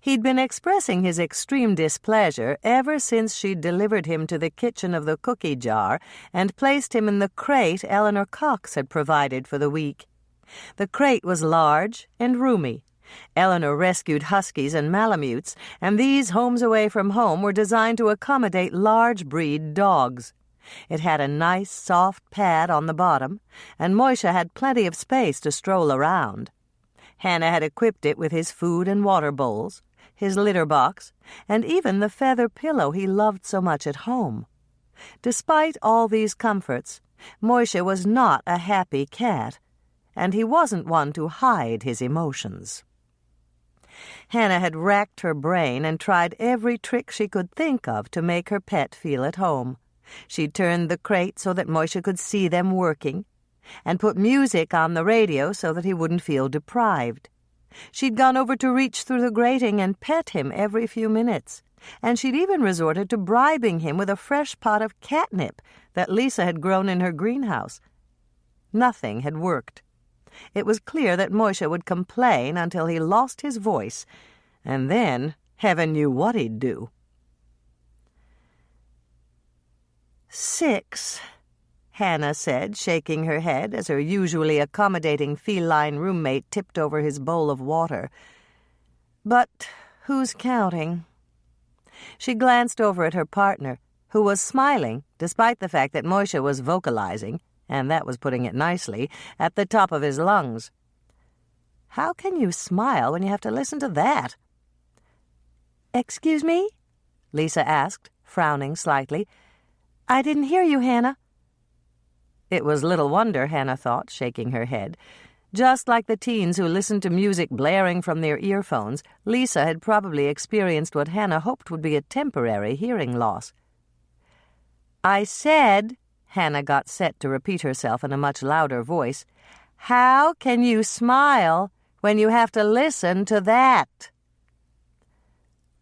He'd been expressing his extreme displeasure ever since she'd delivered him to the kitchen of the cookie jar and placed him in the crate Eleanor Cox had provided for the week. The crate was large and roomy. Eleanor rescued huskies and malamutes, and these homes away from home were designed to accommodate large breed dogs. It had a nice, soft pad on the bottom, and Moishe had plenty of space to stroll around. Hannah had equipped it with his food and water bowls, his litter box, and even the feather pillow he loved so much at home. Despite all these comforts, Moishe was not a happy cat, and he wasn't one to hide his emotions. Hannah had racked her brain and tried every trick she could think of to make her pet feel at home. She turned the crate so that Moishe could see them working, and put music on the radio so that he wouldn't feel deprived. She'd gone over to reach through the grating and pet him every few minutes, and she'd even resorted to bribing him with a fresh pot of catnip that Lisa had grown in her greenhouse. Nothing had worked. It was clear that Moishe would complain until he lost his voice, and then heaven knew what he'd do. 6, Hannah said, shaking her head as her usually accommodating feline roommate tipped over his bowl of water. But who's counting? She glanced over at her partner, who was smiling, despite the fact that Moishe was vocalizing, and that was putting it nicely, at the top of his lungs. How can you smile when you have to listen to that?" "Excuse me?" Lisa asked, frowning slightly. "I didn't hear you, Hannah." It was little wonder, Hannah thought, shaking her head. Just like the teens who listened to music blaring from their earphones, Lisa had probably experienced what Hannah hoped would be a temporary hearing loss. "I said," Hannah got set to repeat herself in a much louder voice, "how can you smile when you have to listen to that?"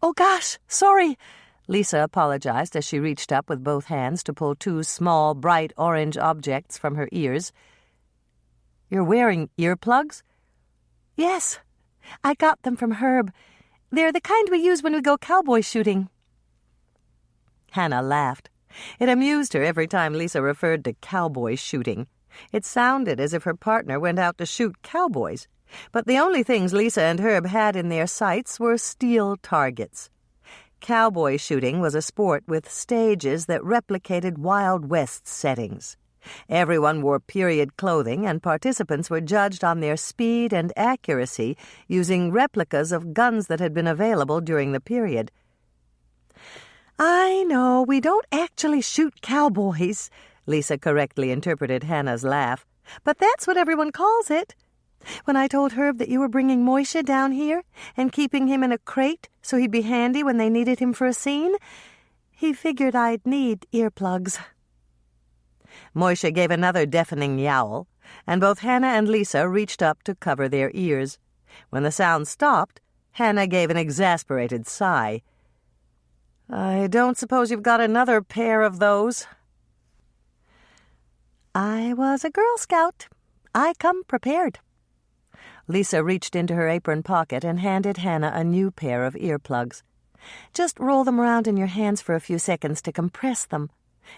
"Oh, gosh, sorry," Lisa apologized as she reached up with both hands to pull two small, bright orange objects from her ears. "You're wearing earplugs?" "Yes. I got them from Herb. They're the kind we use when we go cowboy shooting." Hannah laughed. It amused her every time Lisa referred to cowboy shooting. It sounded as if her partner went out to shoot cowboys, but the only things Lisa and Herb had in their sights were steel targets. Cowboy shooting was a sport with stages that replicated Wild West settings. Everyone wore period clothing, and participants were judged on their speed and accuracy using replicas of guns that had been available during the period. "I know, we don't actually shoot cowboys," Lisa correctly interpreted Hannah's laugh, "but that's what everyone calls it. When I told Herb that you were bringing Moishe down here and keeping him in a crate so he'd be handy when they needed him for a scene, he figured I'd need earplugs." Moishe gave another deafening yowl, and both Hannah and Lisa reached up to cover their ears. When the sound stopped, Hannah gave an exasperated sigh. "I don't suppose you've got another pair of those?" "I was a Girl Scout. I come prepared." Lisa reached into her apron pocket and handed Hannah a new pair of earplugs. "Just roll them around in your hands for a few seconds to compress them,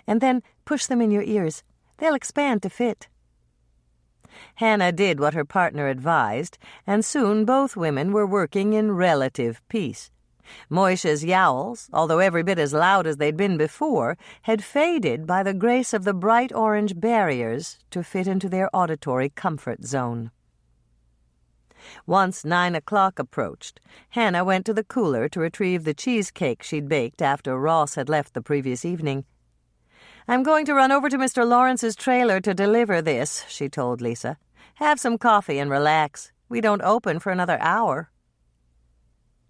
and then push them in your ears. They'll expand to fit." Hannah did what her partner advised, and soon both women were working in relative peace. Moishe's yowls, although every bit as loud as they'd been before, had faded by the grace of the bright orange barriers to fit into their auditory comfort zone. Once 9 o'clock approached, Hannah went to the cooler to retrieve the cheesecake she'd baked after Ross had left the previous evening. "I'm going to run over to Mr. Lawrence's trailer to deliver this," she told Lisa. "Have some coffee and relax. We don't open for another hour."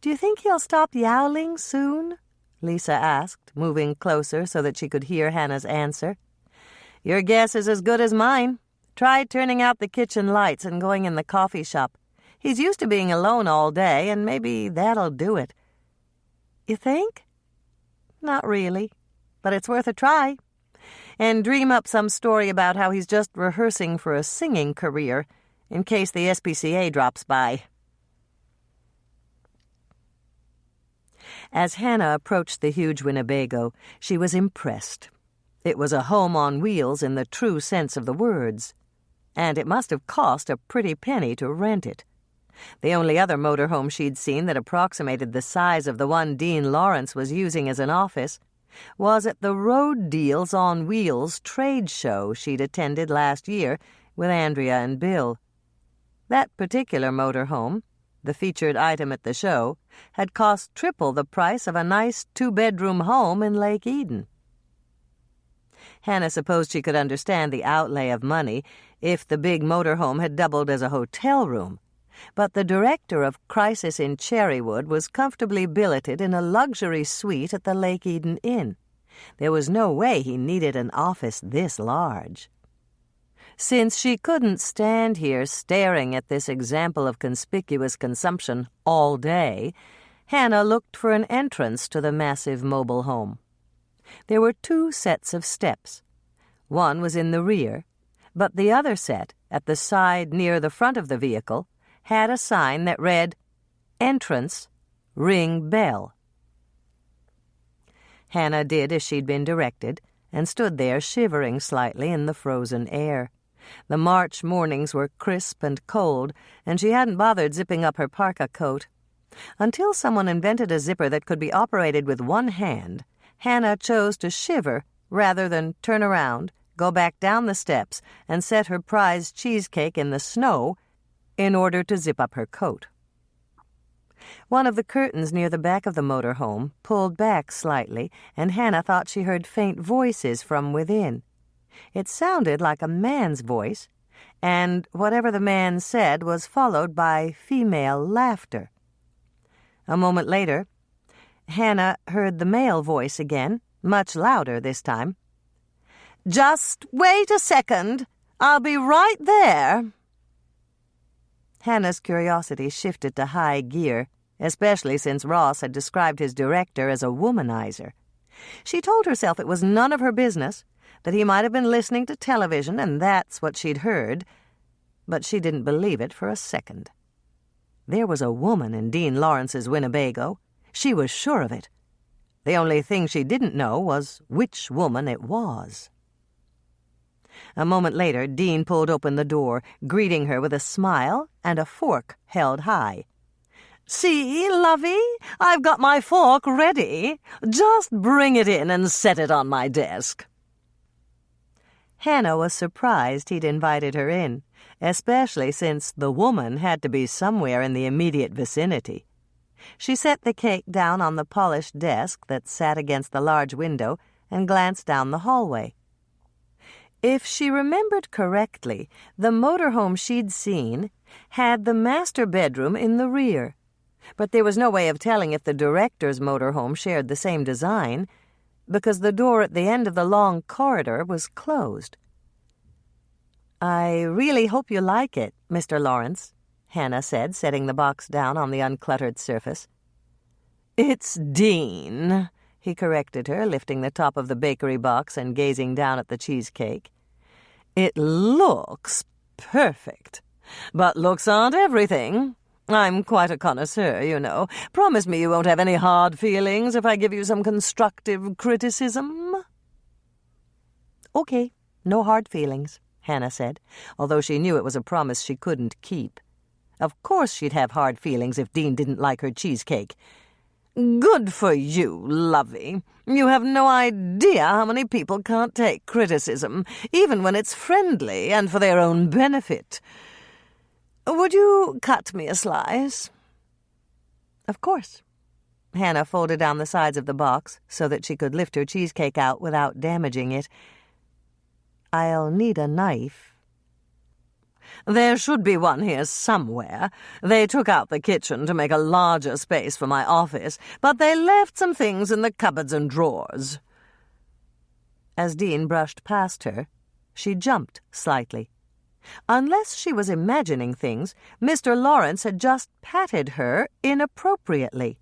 "Do you think he'll stop yowling soon?" Lisa asked, moving closer so that she could hear Hannah's answer. "Your guess is as good as mine. Try turning out the kitchen lights and going in the coffee shop. He's used to being alone all day, and maybe that'll do it." "You think?" "Not really, but it's worth a try. And dream up some story about how he's just rehearsing for a singing career, in case the SPCA drops by." As Hannah approached the huge Winnebago, she was impressed. It was a home on wheels in the true sense of the words, and it must have cost a pretty penny to rent it. The only other motorhome she'd seen that approximated the size of the one Dean Lawrence was using as an office was at the Road Deals on Wheels trade show she'd attended last year with Andrea and Bill. That particular motorhome, the featured item at the show, had cost triple the price of a nice 2-bedroom home in Lake Eden. Hannah supposed she could understand the outlay of money if the big motorhome had doubled as a hotel room, but the director of Crisis in Cherrywood was comfortably billeted in a luxury suite at the Lake Eden Inn. There was no way he needed an office this large. Since she couldn't stand here staring at this example of conspicuous consumption all day, Hannah looked for an entrance to the massive mobile home. There were 2 sets of steps. One was in the rear, but the other set, at the side near the front of the vehicle, had a sign that read, "Entrance, ring bell." Hannah did as she'd been directed and stood there shivering slightly in the frozen air. The March mornings were crisp and cold, and she hadn't bothered zipping up her parka coat. Until someone invented a zipper that could be operated with one hand, Hannah chose to shiver rather than turn around, go back down the steps, and set her prized cheesecake in the snow in order to zip up her coat. One of the curtains near the back of the motorhome pulled back slightly, and Hannah thought she heard faint voices from within. It sounded like a man's voice, and whatever the man said was followed by female laughter. A moment later, Hannah heard the male voice again, much louder this time. "Just wait a second. I'll be right there." Hannah's curiosity shifted to high gear, especially since Ross had described his director as a womanizer. She told herself it was none of her business, that he might have been listening to television and that's what she'd heard, but she didn't believe it for a second. There was a woman in Dean Lawrence's Winnebago. She was sure of it. The only thing she didn't know was which woman it was. A moment later, Dean pulled open the door, greeting her with a smile and a fork held high. "See, lovey, I've got my fork ready. Just bring it in and set it on my desk." Hannah was surprised he'd invited her in, especially since the woman had to be somewhere in the immediate vicinity. She set the cake down on the polished desk that sat against the large window and glanced down the hallway. If she remembered correctly, the motorhome she'd seen had the master bedroom in the rear, but there was no way of telling if the director's motorhome shared the same design, because the door at the end of the long corridor was closed. "I really hope you like it, Mr. Lawrence," Hannah said, setting the box down on the uncluttered surface. "It's Dean," he corrected her, lifting the top of the bakery box and gazing down at the cheesecake. "It looks perfect, but looks aren't everything. I'm quite a connoisseur, you know. Promise me you won't have any hard feelings if I give you some constructive criticism." "Okay, no hard feelings," Hannah said, although she knew it was a promise she couldn't keep. Of course she'd have hard feelings if Dean didn't like her cheesecake. "Good for you, lovey. You have no idea how many people can't take criticism, even when it's friendly and for their own benefit. Would you cut me a slice?" "Of course." Hannah folded down the sides of the box so that she could lift her cheesecake out without damaging it. "I'll need a knife." "There should be one here somewhere. They took out the kitchen to make a larger space for my office, but they left some things in the cupboards and drawers." As Dean brushed past her, she jumped slightly. Unless she was imagining things, Mr. Lawrence had just patted her inappropriately.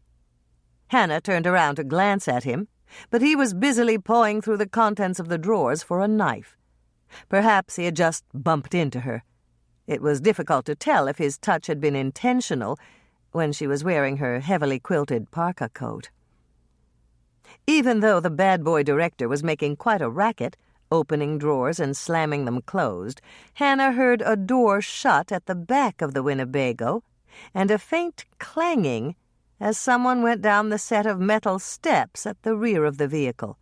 Hannah turned around to glance at him, but he was busily pawing through the contents of the drawers for a knife. Perhaps he had just bumped into her. It was difficult to tell if his touch had been intentional when she was wearing her heavily quilted parka coat. Even though the bad boy director was making quite a racket, opening drawers and slamming them closed, Hannah heard a door shut at the back of the Winnebago and a faint clanging as someone went down the set of metal steps at the rear of the vehicle.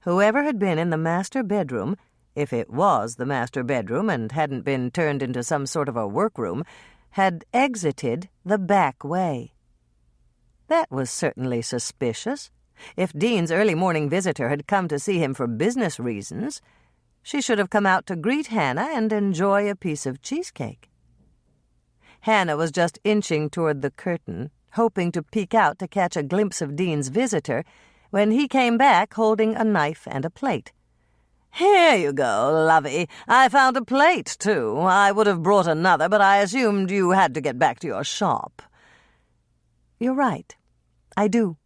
Whoever had been in the master bedroom, if it was the master bedroom and hadn't been turned into some sort of a workroom, had exited the back way. That was certainly suspicious. If Dean's early morning visitor had come to see him for business reasons, she should have come out to greet Hannah and enjoy a piece of cheesecake. Hannah was just inching toward the curtain, hoping to peek out to catch a glimpse of Dean's visitor, when he came back holding a knife and a plate. "Here you go, lovey. I found a plate, too. I would have brought another, but I assumed you had to get back to your shop." "You're right. I do."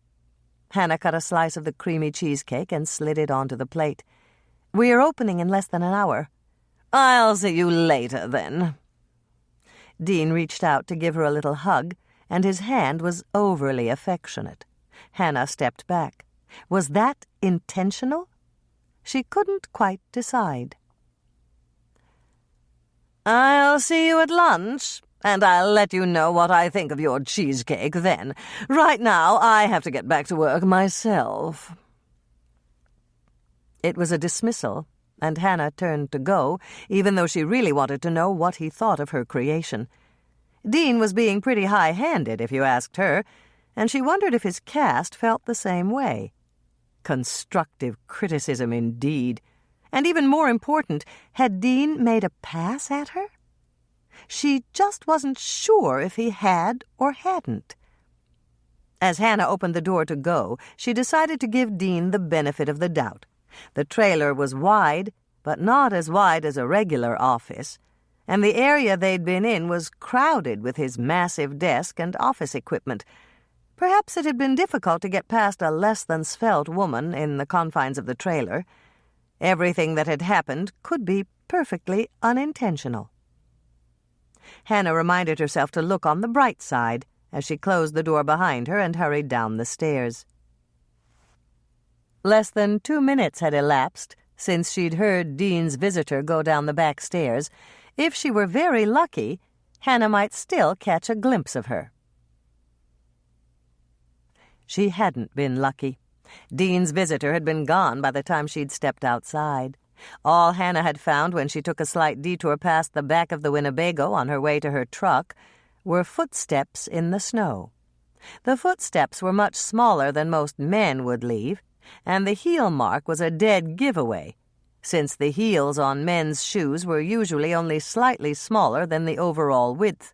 Hannah cut a slice of the creamy cheesecake and slid it onto the plate. "We're opening in less than an hour." "I'll see you later, then." Dean reached out to give her a little hug, and his hand was overly affectionate. Hannah stepped back. Was that intentional? She couldn't quite decide. "I'll see you at lunch, and I'll let you know what I think of your cheesecake then. Right now, I have to get back to work myself." It was a dismissal, and Hannah turned to go, even though she really wanted to know what he thought of her creation. Dean was being pretty high-handed, if you asked her, and she wondered if his cast felt the same way. Constructive criticism, indeed. And even more important, had Dean made a pass at her? She just wasn't sure if he had or hadn't. As Hannah opened the door to go, she decided to give Dean the benefit of the doubt. The trailer was wide, but not as wide as a regular office, and the area they'd been in was crowded with his massive desk and office equipment. Perhaps it had been difficult to get past a less-than-svelte woman in the confines of the trailer. Everything that had happened could be perfectly unintentional. Hannah reminded herself to look on the bright side as she closed the door behind her and hurried down the stairs. Less than 2 minutes had elapsed since she'd heard Dean's visitor go down the back stairs. If she were very lucky, Hannah might still catch a glimpse of her. She hadn't been lucky. Dean's visitor had been gone by the time she'd stepped outside. All Hannah had found when she took a slight detour past the back of the Winnebago on her way to her truck were footsteps in the snow. The footsteps were much smaller than most men would leave, and the heel mark was a dead giveaway, since the heels on men's shoes were usually only slightly smaller than the overall width.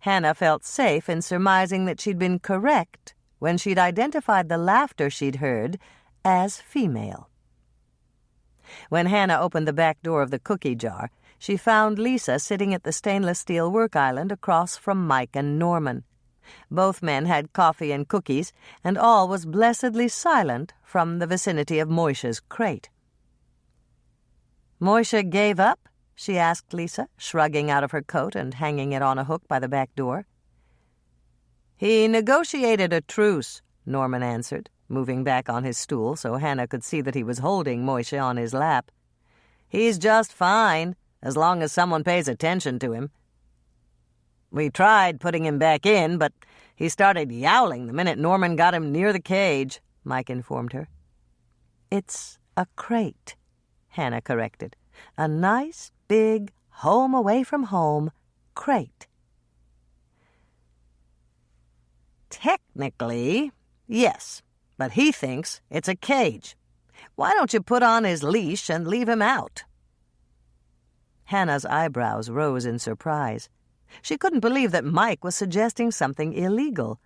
Hannah felt safe in surmising that she'd been correct when she'd identified the laughter she'd heard as female. When Hannah opened the back door of the cookie jar, she found Lisa sitting at the stainless steel work island across from Mike and Norman. Both men had coffee and cookies, and all was blessedly silent from the vicinity of Moisha's crate. "Moisha gave up?" she asked Lisa, shrugging out of her coat and hanging it on a hook by the back door. "He negotiated a truce," Norman answered, moving back on his stool so Hannah could see that he was holding Moisha on his lap. "He's just fine, as long as someone pays attention to him. We tried putting him back in, but he started yowling the minute Norman got him near the cage," Mike informed her. "It's a crate," Hannah corrected. "A nice, big, home away from home crate." "Technically, yes, but he thinks it's a cage. Why don't you put on his leash and leave him out?" Hannah's eyebrows rose in surprise. She couldn't believe that Mike was suggesting something illegal.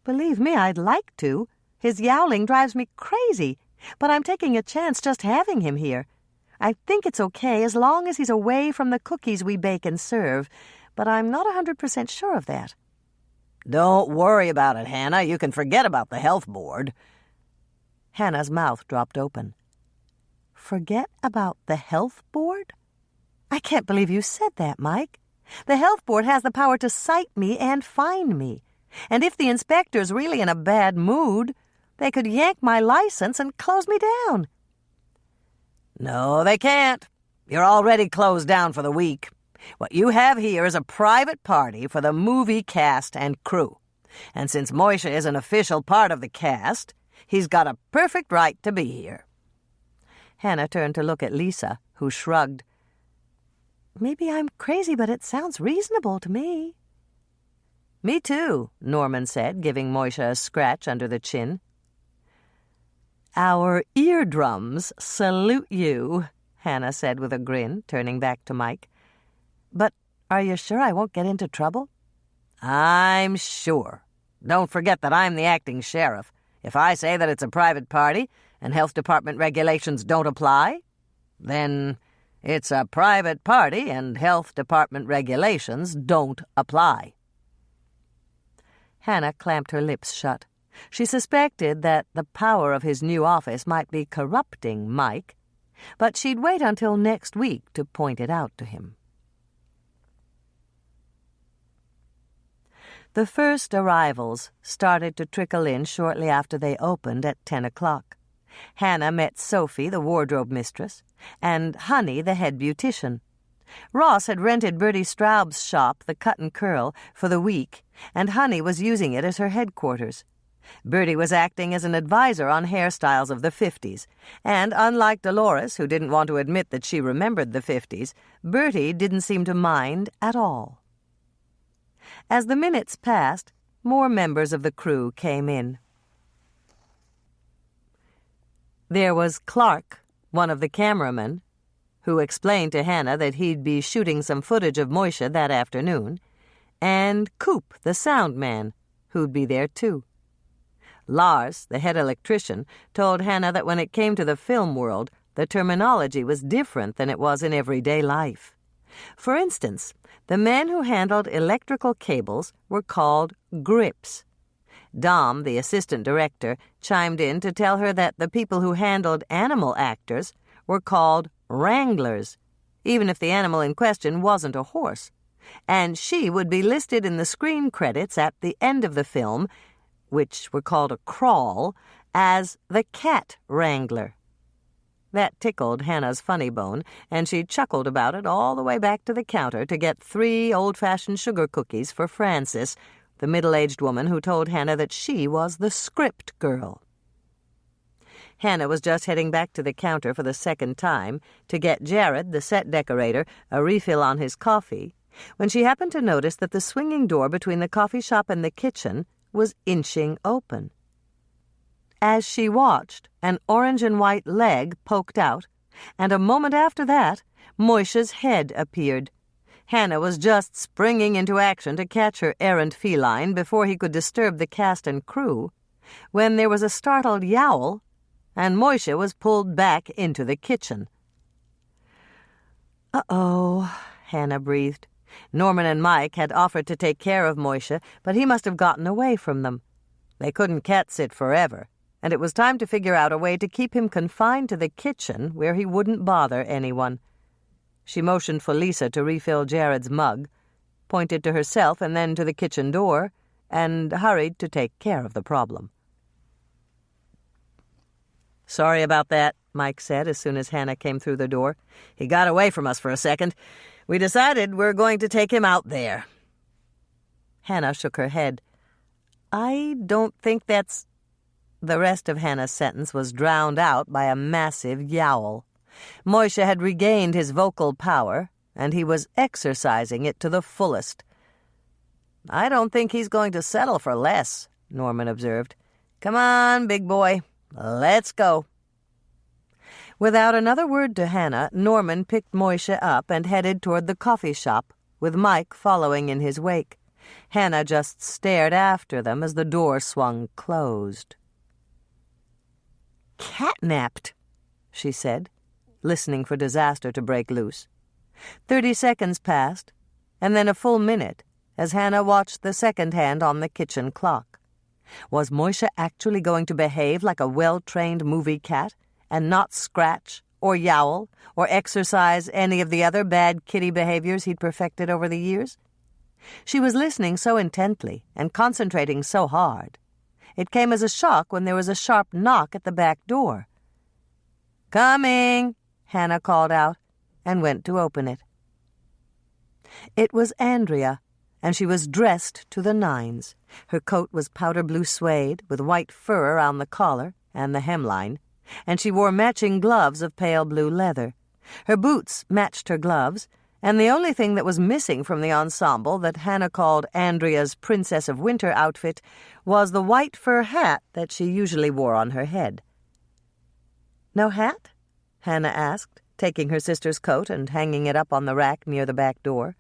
"Believe me, I'd like to. His yowling drives me crazy, but I'm taking a chance just having him here. I think it's okay as long as he's away from the cookies we bake and serve, but I'm not 100% sure of that." "Don't worry about it, Hannah. You can forget about the health board." Hannah's mouth dropped open. "Forget about the health board? I can't believe you said that, Mike. The health board has the power to cite me and fine me. And if the inspector's really in a bad mood, they could yank my license and close me down." "No, they can't. You're already closed down for the week. What you have here is a private party for the movie cast and crew. And since Moisha is an official part of the cast, he's got a perfect right to be here." Hannah turned to look at Lisa, who shrugged. "Maybe I'm crazy, but it sounds reasonable to me." "Me too," Norman said, giving Moisha a scratch under the chin. "Our eardrums salute you," Hannah said with a grin, turning back to Mike. "But are you sure I won't get into trouble?" "I'm sure. Don't forget that I'm the acting sheriff. If I say that it's a private party and health department regulations don't apply, then it's a private party and health department regulations don't apply." Hannah clamped her lips shut. She suspected that the power of his new office might be corrupting Mike, but she'd wait until next week to point it out to him. The first arrivals started to trickle in shortly after they opened at 10 o'clock. Hannah met Sophie, the wardrobe mistress, and Honey, the head beautician. Ross had rented Bertie Straub's shop, the Cut and Curl, for the week, and Honey was using it as her headquarters. Bertie was acting as an advisor on hairstyles of the 50s, and unlike Dolores, who didn't want to admit that she remembered the 50s, Bertie didn't seem to mind at all. As the minutes passed, more members of the crew came in. There was Clark, one of the cameramen, who explained to Hannah that he'd be shooting some footage of Moisha that afternoon, and Coop, the sound man, who'd be there too. Lars, the head electrician, told Hannah that when it came to the film world, the terminology was different than it was in everyday life. For instance, the men who handled electrical cables were called grips. Dom, the assistant director, chimed in to tell her that the people who handled animal actors were called wranglers, even if the animal in question wasn't a horse, and she would be listed in the screen credits at the end of the film, which were called a crawl, as the cat wrangler. That tickled Hannah's funny bone, and she chuckled about it all the way back to the counter to get 3 old-fashioned sugar cookies for Frances, the middle-aged woman who told Hannah that she was the script girl. Hannah was just heading back to the counter for the second time to get Jared, the set decorator, a refill on his coffee, when she happened to notice that the swinging door between the coffee shop and the kitchen was inching open. As she watched, an orange and white leg poked out, and a moment after that, Moisha's head appeared. Hannah was just springing into action to catch her errant feline before he could disturb the cast and crew, when there was a startled yowl, and Moisha was pulled back into the kitchen. "Uh-oh," Hannah breathed. Norman and Mike had offered to take care of Moisha, but he must have gotten away from them. They couldn't cat-sit forever, and it was time to figure out a way to keep him confined to the kitchen where he wouldn't bother anyone. She motioned for Lisa to refill Jared's mug, pointed to herself and then to the kitchen door, and hurried to take care of the problem. "Sorry about that," Mike said as soon as Hannah came through the door. "He got away from us for a second. We decided we're going to take him out there." Hannah shook her head. "I don't think that's—" The rest of Hannah's sentence was drowned out by a massive yowl. Moisha had regained his vocal power, and he was exercising it to the fullest. "I don't think he's going to settle for less," Norman observed. "Come on, big boy. Let's go." Without another word to Hannah, Norman picked Moisha up and headed toward the coffee shop, with Mike following in his wake. Hannah just stared after them as the door swung closed. "Catnapped," she said, listening for disaster to break loose. 30 seconds passed, and then a full minute, as Hannah watched the second hand on the kitchen clock. Was Moisha actually going to behave like a well-trained movie cat and not scratch or yowl or exercise any of the other bad kitty behaviors he'd perfected over the years? She was listening so intently and concentrating so hard. It came as a shock when there was a sharp knock at the back door. "Coming," Hannah called out, and went to open it. It was Andrea, and she was dressed to the nines. Her coat was powder blue suede, with white fur around the collar and the hemline, and she wore matching gloves of pale blue leather. Her boots matched her gloves, and the only thing that was missing from the ensemble that Hannah called Andrea's Princess of Winter outfit was the white fur hat that she usually wore on her head. "No hat?" Hannah asked, taking her sister's coat and hanging it up on the rack near the back door.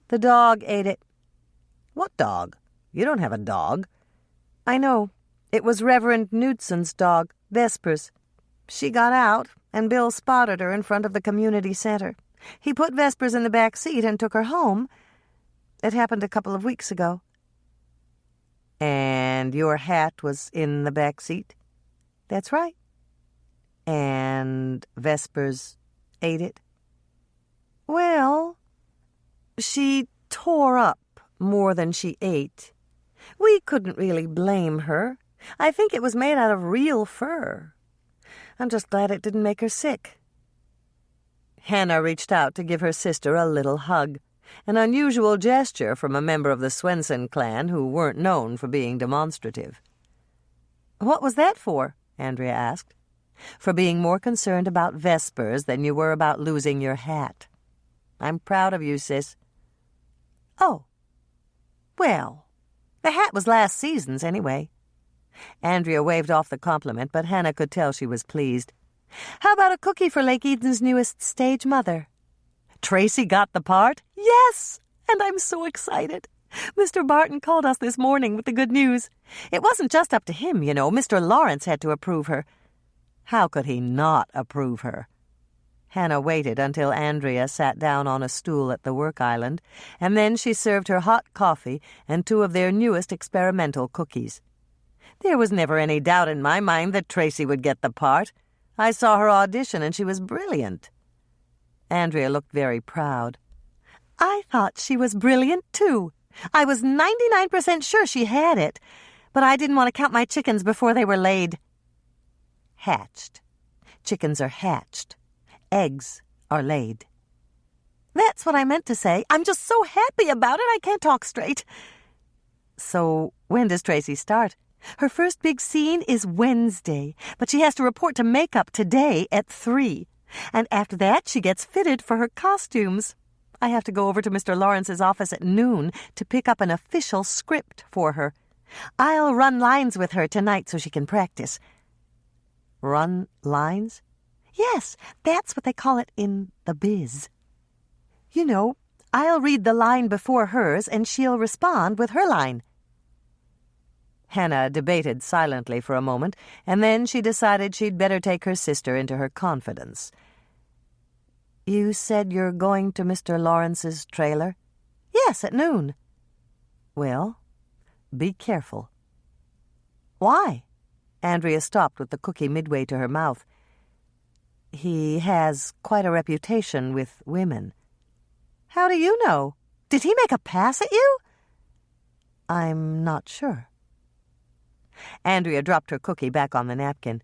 "The dog ate it." "What dog? You don't have a dog." "I know. It was Reverend Knudsen's dog, Vespers. She got out, and Bill spotted her in front of the community center. He put Vespers in the back seat and took her home. It happened a couple of weeks ago." "And your hat was in the back seat?" "That's right." "And Vespers ate it?" "Well, she tore up more than she ate. We couldn't really blame her. I think it was made out of real fur. I'm just glad it didn't make her sick." Hannah reached out to give her sister a little hug, an unusual gesture from a member of the Swensen clan who weren't known for being demonstrative. "What was that for?" Andrea asked. "For being more concerned about Vespers than you were about losing your hat. I'm proud of you, sis." "Oh, Well, the hat was last season's anyway. Andrea waved off the compliment, but Hannah could tell she was pleased. How about a cookie for Lake Eden's newest stage mother? Tracy got the part? Yes, and I'm so excited. Mr. Barton called us this morning with the good news. It wasn't just up to him, you know. Mr. Lawrence had to approve her. How could he not approve her? Hannah waited until Andrea sat down on a stool at the work island, and then she served her hot coffee and two of their newest experimental cookies. There was never any doubt in my mind that Tracy would get the part. I saw her audition, and she was brilliant. Andrea looked very proud. I thought she was brilliant, too. I was 99% sure she had it, but I didn't want to count my chickens before they were laid. Hatched. Chickens are hatched. Eggs are laid. That's what I meant to say. I'm just so happy about it I can't talk straight. So when does Tracy start? Her first big scene is Wednesday, but she has to report to makeup today at 3. And after that, she gets fitted for her costumes. I have to go over to Mr. Lawrence's office at noon to pick up an official script for her. I'll run lines with her tonight so she can practice. Run lines? Yes, that's what they call it in the biz. You know, I'll read the line before hers, and she'll respond with her line. Hannah debated silently for a moment, and then she decided she'd better take her sister into her confidence. You said you're going to Mr. Lawrence's trailer? Yes, at noon. Well, be careful. Why? Andrea stopped with the cookie midway to her mouth. He has quite a reputation with women. How do you know? Did he make a pass at you? I'm not sure. Andrea dropped her cookie back on the napkin.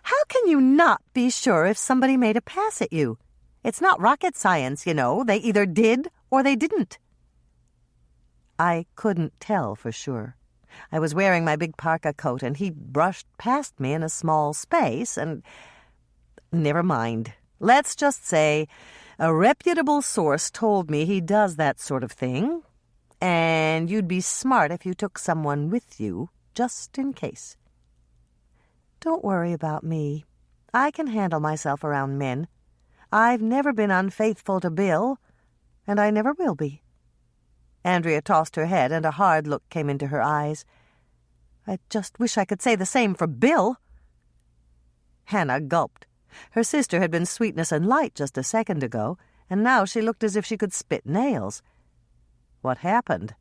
How can you not be sure if somebody made a pass at you? It's not rocket science, you know. They either did or they didn't. I couldn't tell for sure. I was wearing my big parka coat, and he brushed past me in a small space, and... Never mind. Let's just say a reputable source told me he does that sort of thing, and you'd be smart if you took someone with you, just in case. Don't worry about me. I can handle myself around men. I've never been unfaithful to Bill, and I never will be. Andrea tossed her head, and a hard look came into her eyes. I just wish I could say the same for Bill. Hannah gulped. Her sister had been sweetness and light just a second ago, and now she looked as if she could spit nails. What happened?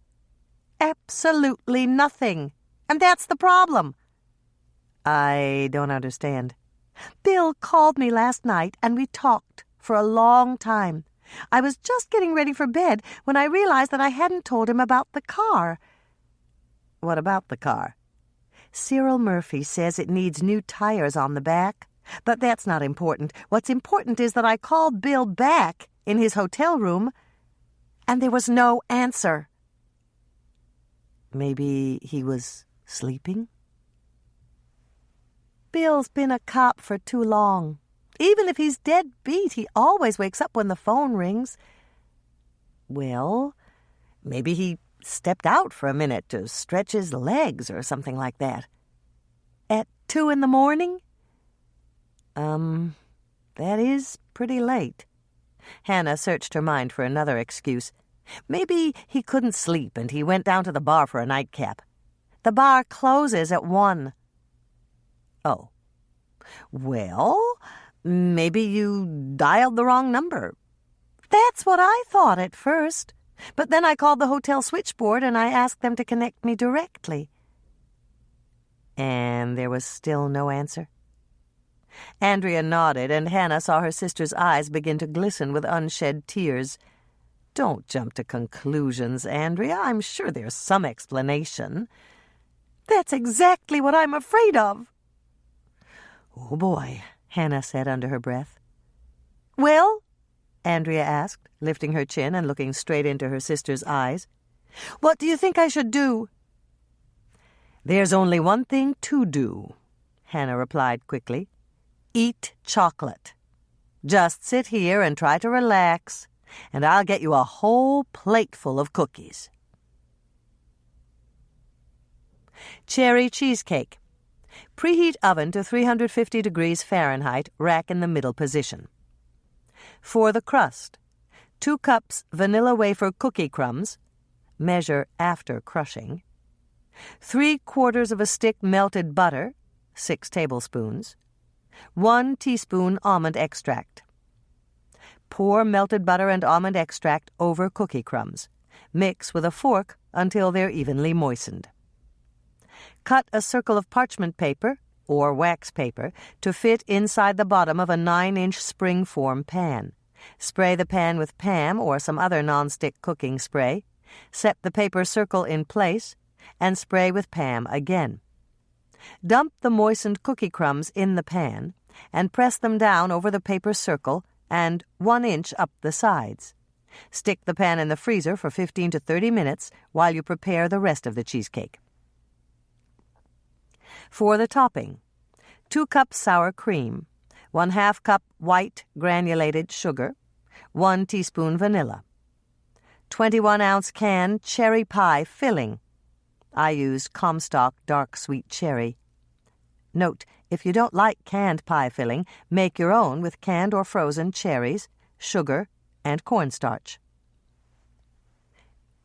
Absolutely nothing. And that's the problem. I don't understand. Bill called me last night, and we talked for a long time. I was just getting ready for bed when I realized that I hadn't told him about the car. What about the car? Cyril Murphy says it needs new tires on the back. But that's not important. What's important is that I called Bill back in his hotel room, and there was no answer. Maybe he was sleeping? Bill's been a cop for too long. Even if he's dead beat, he always wakes up when the phone rings. Well, maybe he stepped out for a minute to stretch his legs or something like that. At 2 a.m? That is pretty late. Hannah searched her mind for another excuse. Maybe he couldn't sleep and he went down to the bar for a nightcap. The bar closes at 1. Oh. Well, maybe you dialed the wrong number. That's what I thought at first. But then I called the hotel switchboard and I asked them to connect me directly. And there was still no answer? Andrea nodded, and Hannah saw her sister's eyes begin to glisten with unshed tears. Don't jump to conclusions, Andrea. I'm sure there's some explanation. That's exactly what I'm afraid of. Oh, boy, Hannah said under her breath. Well? Andrea asked, lifting her chin and looking straight into her sister's eyes. What do you think I should do? There's only one thing to do, Hannah replied quickly. Eat chocolate. Just sit here and try to relax, and I'll get you a whole plateful of cookies. Cherry cheesecake. Preheat oven to 350 degrees Fahrenheit, rack in the middle position. For the crust, 2 cups vanilla wafer cookie crumbs, measure after crushing, 3/4 of a stick melted butter, 6 tablespoons, 1 teaspoon almond extract. Pour melted butter and almond extract over cookie crumbs. Mix with a fork until they're evenly moistened. Cut a circle of parchment paper or wax paper to fit inside the bottom of a 9-inch spring-form pan. Spray the pan with Pam or some other nonstick cooking spray. Set the paper circle in place and spray with Pam again. Dump the moistened cookie crumbs in the pan and press them down over the paper circle and 1 inch up the sides. Stick the pan in the freezer for 15 to 30 minutes while you prepare the rest of the cheesecake. For the topping, 2 cups sour cream, 1/2 cup white granulated sugar, 1 teaspoon vanilla, 21-ounce can cherry pie filling. I used Comstock dark sweet cherry. Note, if you don't like canned pie filling, make your own with canned or frozen cherries, sugar, and cornstarch.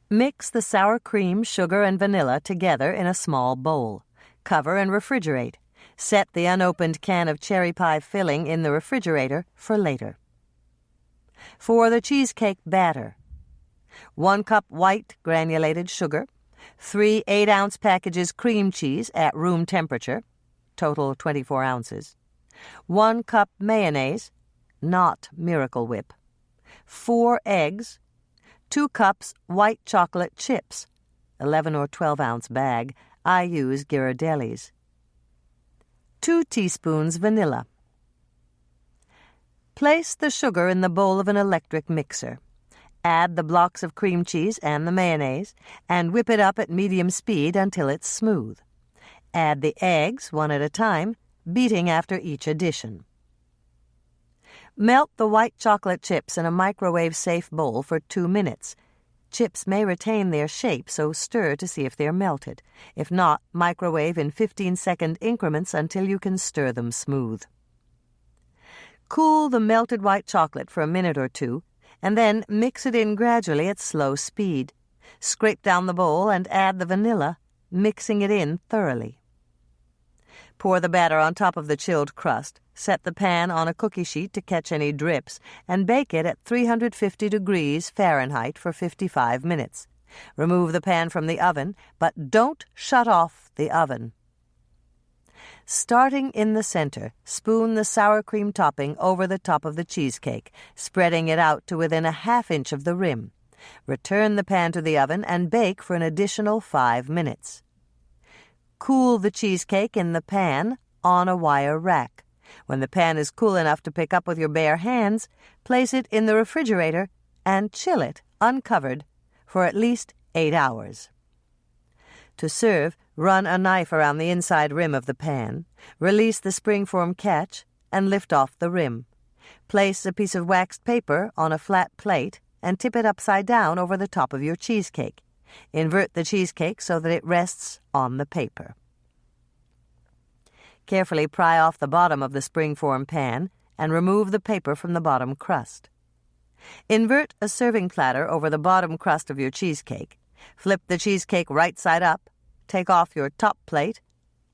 Mix the sour cream, sugar, and vanilla together in a small bowl. Cover and refrigerate. Set the unopened can of cherry pie filling in the refrigerator for later. For the cheesecake batter, 1 cup white granulated sugar, 3 8-ounce packages cream cheese at room temperature, total 24 ounces, 1 cup mayonnaise, not Miracle Whip, 4 eggs, 2 cups white chocolate chips, 11 or 12-ounce bag. I use Ghirardelli's. 2 teaspoons vanilla. Place the sugar in the bowl of an electric mixer. Add the blocks of cream cheese and the mayonnaise, and whip it up at medium speed until it's smooth. Add the eggs one at a time, beating after each addition. Melt the white chocolate chips in a microwave-safe bowl for 2 minutes. Chips may retain their shape, so stir to see if they're melted. If not, microwave in 15-second increments until you can stir them smooth. Cool the melted white chocolate for a minute or 2, and then mix it in gradually at slow speed. Scrape down the bowl and add the vanilla, mixing it in thoroughly. Pour the batter on top of the chilled crust, set the pan on a cookie sheet to catch any drips, and bake it at 350 degrees Fahrenheit for 55 minutes. Remove the pan from the oven, but don't shut off the oven. Starting in the center, spoon the sour cream topping over the top of the cheesecake, spreading it out to within a 1/2 inch of the rim. Return the pan to the oven and bake for an additional 5 minutes. Cool the cheesecake in the pan on a wire rack. When the pan is cool enough to pick up with your bare hands, place it in the refrigerator and chill it, uncovered, for at least 8 hours. To serve, run a knife around the inside rim of the pan, release the springform catch, and lift off the rim. Place a piece of waxed paper on a flat plate and tip it upside down over the top of your cheesecake. Invert the cheesecake so that it rests on the paper. Carefully pry off the bottom of the springform pan and remove the paper from the bottom crust. Invert a serving platter over the bottom crust of your cheesecake. Flip the cheesecake right side up, take off your top plate,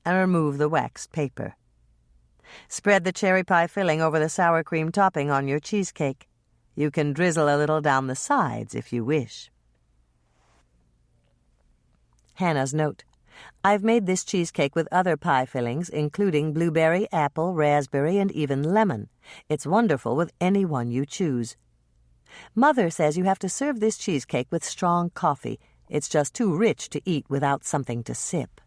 and remove the waxed paper. Spread the cherry pie filling over the sour cream topping on your cheesecake. You can drizzle a little down the sides if you wish. Hannah's note: I've made this cheesecake with other pie fillings, including blueberry, apple, raspberry, and even lemon. It's wonderful with any one you choose. Mother says you have to serve this cheesecake with strong coffee. It's just too rich to eat without something to sip.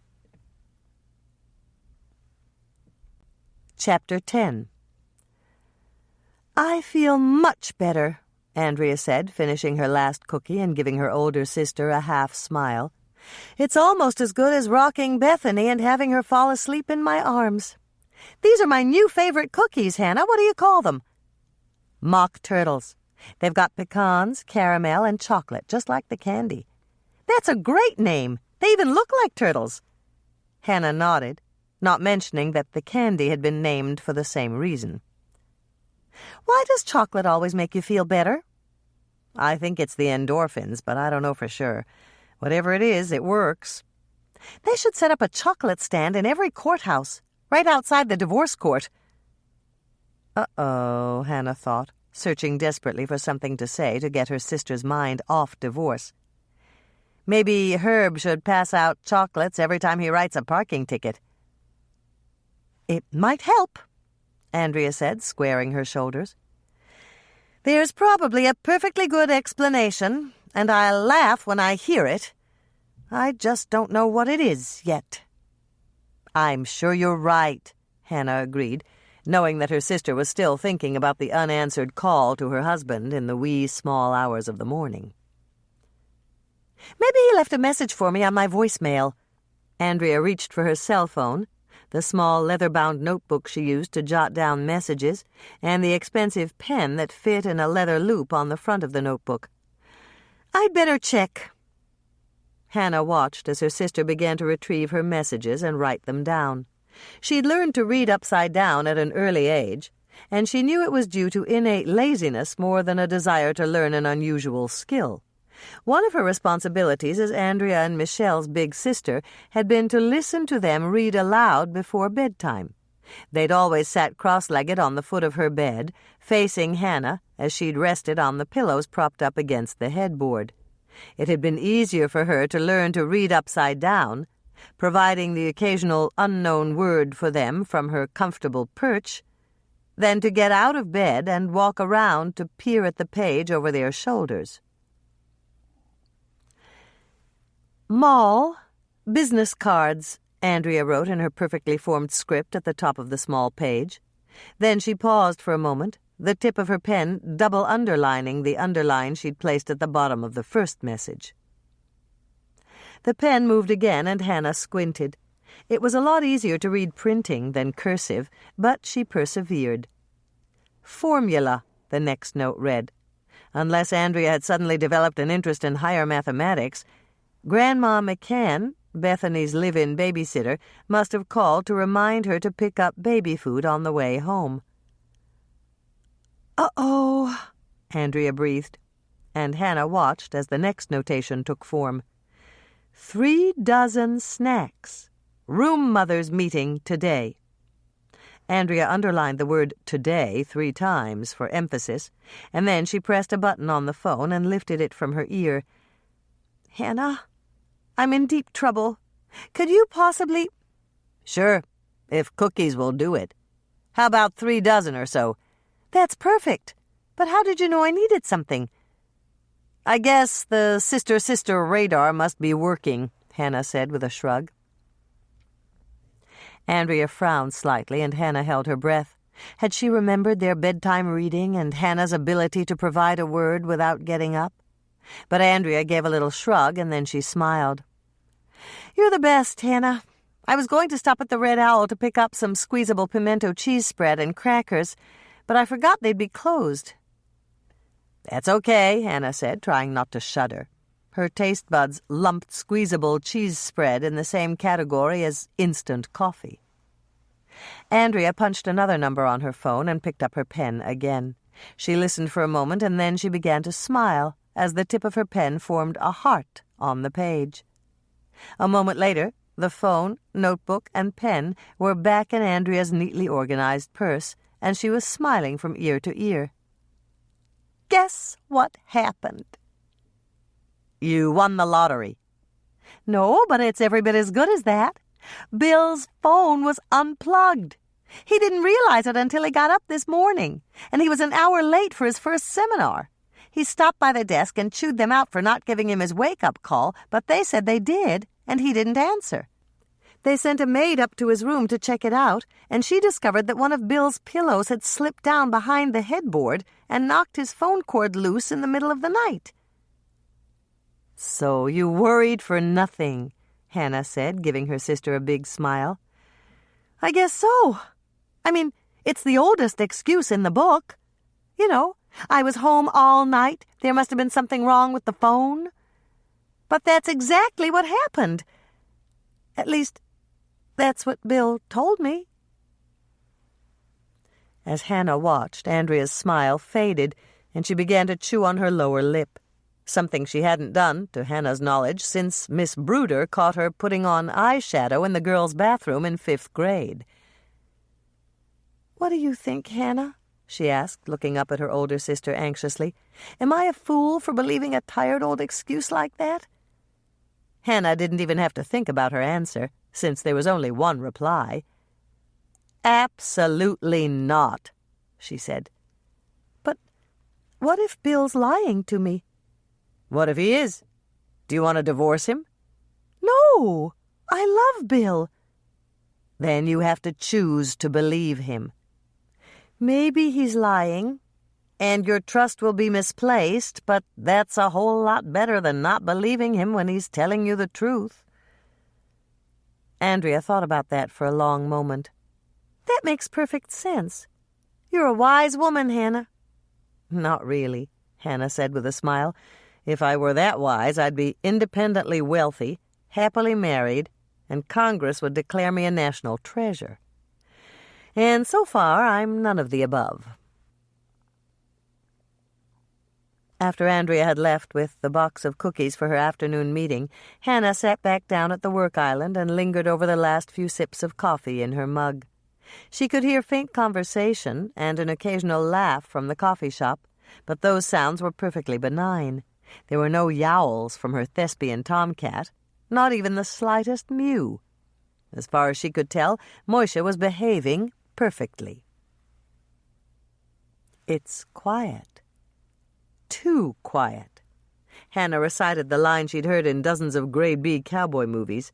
Chapter 10. I feel much better, Andrea said, finishing her last cookie and giving her older sister a half smile. It's almost as good as rocking Bethany and having her fall asleep in my arms. These are my new favorite cookies, Hannah. What do you call them? Mock turtles. They've got pecans, caramel, and chocolate, just like the candy. That's a great name. They even look like turtles. Hannah nodded, not mentioning that the candy had been named for the same reason. "Why does chocolate always make you feel better?" "I think it's the endorphins, but I don't know for sure. Whatever it is, it works." "They should set up a chocolate stand in every courthouse, right outside the divorce court." Uh-oh, Hannah thought, searching desperately for something to say to get her sister's mind off divorce. Maybe Herb should pass out chocolates every time he writes a parking ticket. "It might help," Andrea said, squaring her shoulders. "There's probably a perfectly good explanation, and I'll laugh when I hear it. I just don't know what it is yet." "I'm sure you're right," Hannah agreed, knowing that her sister was still thinking about the unanswered call to her husband in the wee small hours of the morning. "Maybe he left a message for me on my voicemail." Andrea reached for her cell phone, the small leather-bound notebook she used to jot down messages, and the expensive pen that fit in a leather loop on the front of the notebook. "I'd better check." Hannah watched as her sister began to retrieve her messages and write them down. She'd learned to read upside down at an early age, and she knew it was due to innate laziness more than a desire to learn an unusual skill. One of her responsibilities as Andrea and Michelle's big sister had been to listen to them read aloud before bedtime. They'd always sat cross-legged on the foot of her bed, facing Hannah as she'd rested on the pillows propped up against the headboard. It had been easier for her to learn to read upside down, providing the occasional unknown word for them from her comfortable perch, than to get out of bed and walk around to peer at the page over their shoulders. "Mall, business cards," Andrea wrote in her perfectly formed script at the top of the small page. Then she paused for a moment, the tip of her pen double underlining the underline she'd placed at the bottom of the first message. The pen moved again, and Hannah squinted. It was a lot easier to read printing than cursive, but she persevered. "Formula," the next note read. Unless Andrea had suddenly developed an interest in higher mathematics, Grandma McCann, Bethany's live-in babysitter, must have called to remind her to pick up baby food on the way home. "Uh-oh," Andrea breathed, and Hannah watched as the next notation took form. 3 dozen snacks. Room mothers meeting today." Andrea underlined the word today 3 times for emphasis, and then she pressed a button on the phone and lifted it from her ear. "Hannah, I'm in deep trouble. Could you possibly—" "Sure, if cookies will do it. How about 3 dozen or so?" "That's perfect. But how did you know I needed something?" "I guess the sister-sister radar must be working," Hannah said with a shrug. Andrea frowned slightly, and Hannah held her breath. Had she remembered their bedtime reading and Hannah's ability to provide a word without getting up? But Andrea gave a little shrug, and then she smiled. "You're the best, Hannah. I was going to stop at the Red Owl to pick up some squeezable pimento cheese spread and crackers, but I forgot they'd be closed." "That's okay," Hannah said, trying not to shudder. Her taste buds lumped squeezable cheese spread in the same category as instant coffee. Andrea punched another number on her phone and picked up her pen again. She listened for a moment, and then she began to smile as the tip of her pen formed a heart on the page. A moment later, the phone, notebook, and pen were back in Andrea's neatly organized purse, and she was smiling from ear to ear. "Guess what happened?" "You won the lottery." "No, but it's every bit as good as that. Bill's phone was unplugged. He didn't realize it until he got up this morning, and he was an hour late for his first seminar. He stopped by the desk and chewed them out for not giving him his wake-up call, but they said they did, and he didn't answer. They sent a maid up to his room to check it out, and she discovered that one of Bill's pillows had slipped down behind the headboard and knocked his phone cord loose in the middle of the night." "So you worried for nothing," Hannah said, giving her sister a big smile. "I guess so. I mean, it's the oldest excuse in the book. You know, I was home all night. There must have been something wrong with the phone. But that's exactly what happened. At least, That's what Bill told me." As Hannah watched, Andrea's smile faded, and she began to chew on her lower lip, something she hadn't done, to Hannah's knowledge, since Miss Bruder caught her putting on eyeshadow in the girls' bathroom in 5th grade. "What do you think, Hannah?" she asked, looking up at her older sister anxiously. "Am I a fool for believing a tired old excuse like that?" Hannah didn't even have to think about her answer, since there was only one reply. "Absolutely not," she said. "But what if Bill's lying to me?" "What if he is? Do you want to divorce him?" "No, I love Bill." "Then you have to choose to believe him. Maybe he's lying, and your trust will be misplaced, but that's a whole lot better than not believing him when he's telling you the truth." Andrea thought about that for a long moment. "That makes perfect sense. You're a wise woman, Hannah." "Not really," Hannah said with a smile. "If I were that wise, I'd be independently wealthy, happily married, and Congress would declare me a national treasure. And so far, I'm none of the above." After Andrea had left with the box of cookies for her afternoon meeting, Hannah sat back down at the work island and lingered over the last few sips of coffee in her mug. She could hear faint conversation and an occasional laugh from the coffee shop, but those sounds were perfectly benign. There were no yowls from her thespian tomcat, not even the slightest mew. As far as she could tell, Moisha was behaving perfectly. "It's quiet. Too quiet." Hannah recited the line she'd heard in dozens of grade B cowboy movies.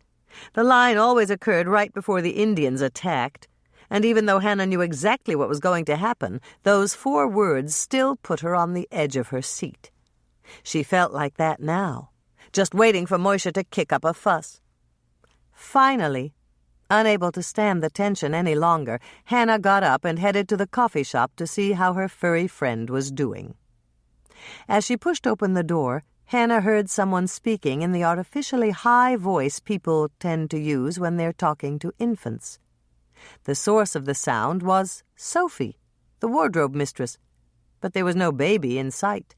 The line always occurred right before the Indians attacked, and even though Hannah knew exactly what was going to happen, those 4 words still put her on the edge of her seat. She felt like that now, just waiting for Moisha to kick up a fuss. Finally, unable to stand the tension any longer, Hannah got up and headed to the coffee shop to see how her furry friend was doing. As she pushed open the door, Hannah heard someone speaking in the artificially high voice people tend to use when they're talking to infants. The source of the sound was Sophie, the wardrobe mistress, but there was no baby in sight.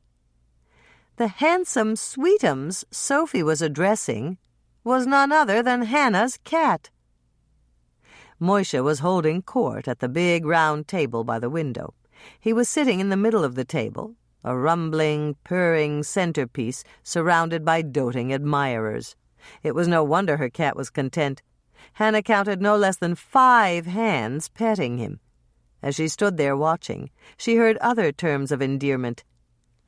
The handsome sweetums Sophie was addressing was none other than Hannah's cat. Moisha was holding court at the big round table by the window. He was sitting in the middle of the table, a rumbling, purring centerpiece surrounded by doting admirers. It was no wonder her cat was content. Hannah counted no less than 5 hands petting him. As she stood there watching, she heard other terms of endearment: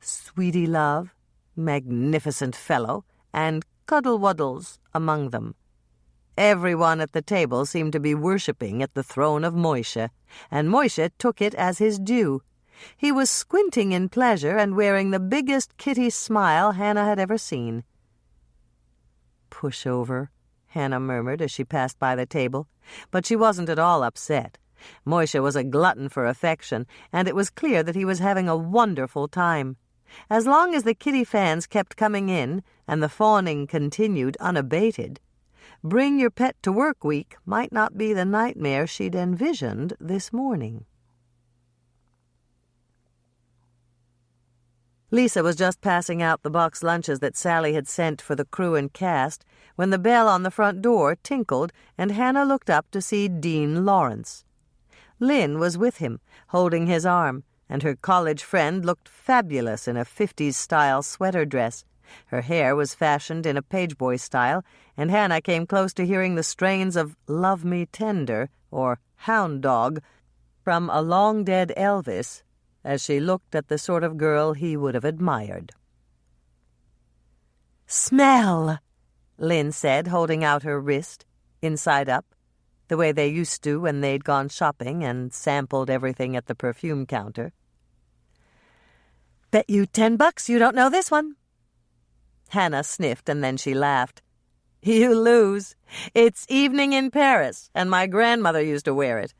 "Sweetie love," "magnificent fellow," and "cuddle-wuddles" among them. Everyone at the table seemed to be worshipping at the throne of Moisha, and Moisha took it as his due. He was squinting in pleasure and wearing the biggest kitty smile Hannah had ever seen. "Pushover," Hannah murmured as she passed by the table, but she wasn't at all upset. Moisha was a glutton for affection, and it was clear that he was having a wonderful time. As long as the kitty fans kept coming in and the fawning continued unabated, Bring Your Pet to Work week might not be the nightmare she'd envisioned this morning. Lisa was just passing out the box lunches that Sally had sent for the crew and cast when the bell on the front door tinkled and Hannah looked up to see Dean Lawrence. Lynn was with him, holding his arm, and her college friend looked fabulous in a 50s-style sweater dress. Her hair was fashioned in a pageboy style, and Hannah came close to hearing the strains of "Love Me Tender" or "Hound Dog" from a long-dead Elvis, as she looked at the sort of girl he would have admired. "Smell," Lynn said, holding out her wrist, inside up, the way they used to when they'd gone shopping and sampled everything at the perfume counter. "Bet you $10 you don't know this one." Hannah sniffed, and then she laughed. "You lose. It's Evening in Paris, and my grandmother used to wear it."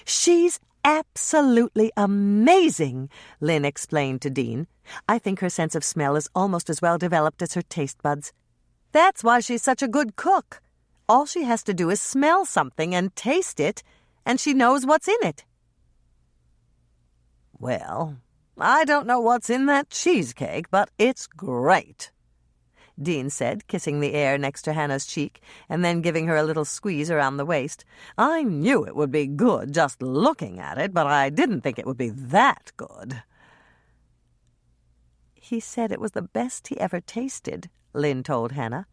"She's absolutely amazing," Lynn explained to Dean. "I think her sense of smell is almost as well developed as her taste buds. That's why she's such a good cook. All she has to do is smell something and taste it, and she knows what's in it." "Well, I don't know what's in that cheesecake, but it's great," Dean said, kissing the air next to Hannah's cheek and then giving her a little squeeze around the waist. "I knew it would be good just looking at it, but I didn't think it would be that good." "He said it was the best he ever tasted," Lynn told Hannah.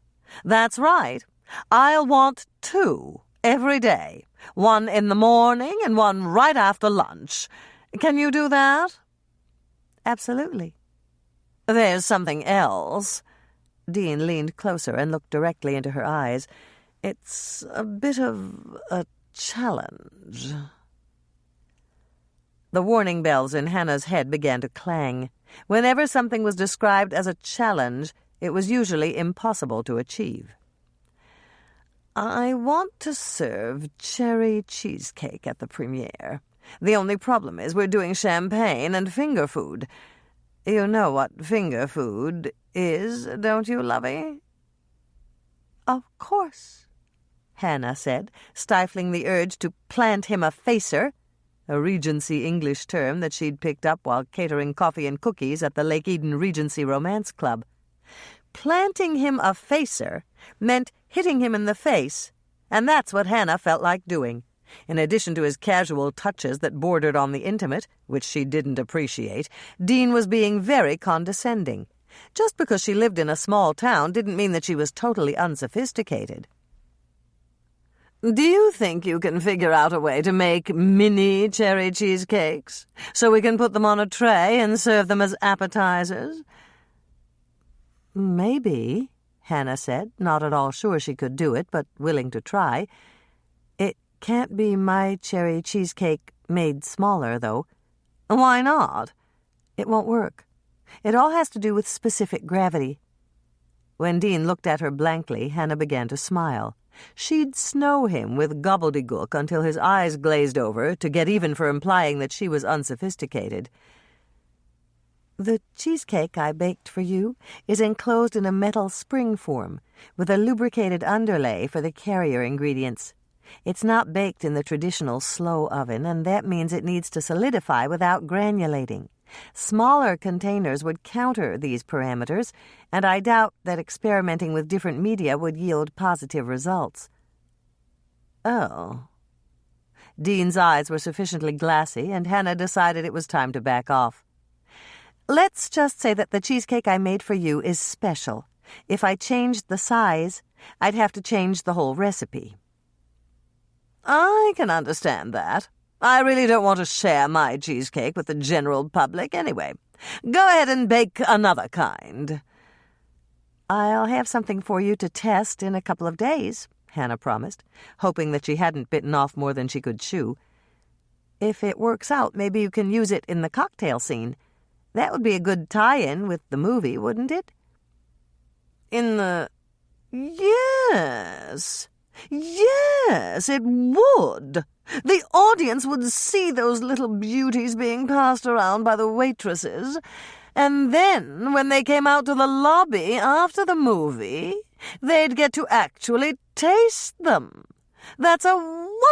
"That's right. I'll want 2 every day. 1 in the morning and 1 right after lunch. Can you do that?" "Absolutely." "There's something else." Dean leaned closer and looked directly into her eyes. "It's a bit of a challenge." The warning bells in Hannah's head began to clang. Whenever something was described as a challenge, it was usually impossible to achieve. "I want to serve cherry cheesecake at the premiere. The only problem is we're doing champagne and finger food. You know what finger food is, don't you, lovey?" "Of course," Hannah said, stifling the urge to plant him a facer, a Regency English term that she'd picked up while catering coffee and cookies at the Lake Eden Regency Romance Club. Planting him a facer meant hitting him in the face, and that's what Hannah felt like doing. In addition to his casual touches that bordered on the intimate, which she didn't appreciate, Dean was being very condescending. Just because she lived in a small town didn't mean that she was totally unsophisticated. "Do you think you can figure out a way to make mini cherry cheesecakes so we can put them on a tray and serve them as appetizers?" "Maybe," Hannah said, not at all sure she could do it, but willing to try. "It can't be my cherry cheesecake made smaller, though." "Why not?" "It won't work. It all has to do with specific gravity." When Dean looked at her blankly, Hannah began to smile. She'd snow him with gobbledygook until his eyes glazed over to get even for implying that she was unsophisticated. "The cheesecake I baked for you is enclosed in a metal spring form with a lubricated underlay for the carrier ingredients. It's not baked in the traditional slow oven, and that means it needs to solidify without granulating. Smaller containers would counter these parameters, and I doubt that experimenting with different media would yield positive results." "Oh." Dean's eyes were sufficiently glassy, and Hannah decided it was time to back off. "Let's just say that the cheesecake I made for you is special. If I changed the size, I'd have to change the whole recipe." "I can understand that. I really don't want to share my cheesecake with the general public anyway. Go ahead and bake another kind." "I'll have something for you to test in a couple of days," Hannah promised, hoping that she hadn't bitten off more than she could chew. "If it works out, maybe you can use it in the cocktail scene. That would be a good tie-in with the movie, wouldn't it?" "In the... Yes, it would. The audience would see those little beauties being passed around by the waitresses, and then, when they came out to the lobby after the movie, they'd get to actually taste them. That's a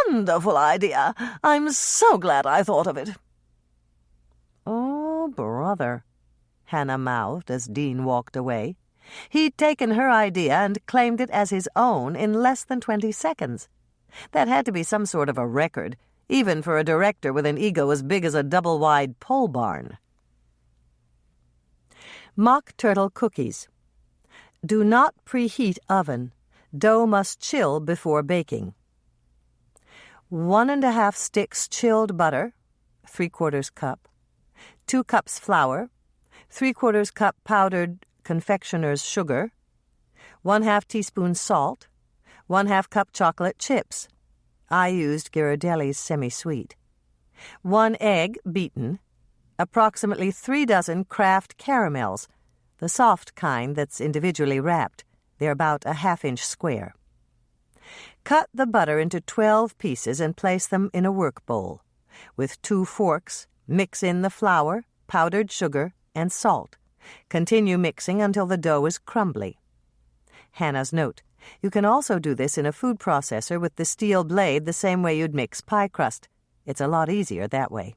wonderful idea. I'm so glad I thought of it." "Oh, brother," Hannah mouthed as Dean walked away. He'd taken her idea and claimed it as his own in less than 20 seconds. That had to be some sort of a record, even for a director with an ego as big as a double-wide pole barn. Mock turtle cookies. Do not preheat oven. Dough must chill before baking. 1½ sticks chilled butter, 3/4 cup. 2 cups flour, 3/4 cup powdered confectioner's sugar, 1/2 teaspoon salt, 1/2 cup chocolate chips. I used Ghirardelli's semi-sweet. 1 egg beaten, approximately 3 dozen Kraft caramels, the soft kind that's individually wrapped. They're about a 1/2 inch square. Cut the butter into 12 pieces and place them in a work bowl. With 2 forks, mix in the flour, powdered sugar, and salt. Continue mixing until the dough is crumbly. Hannah's note: You can also do this in a food processor with the steel blade the same way you'd mix pie crust. It's a lot easier that way.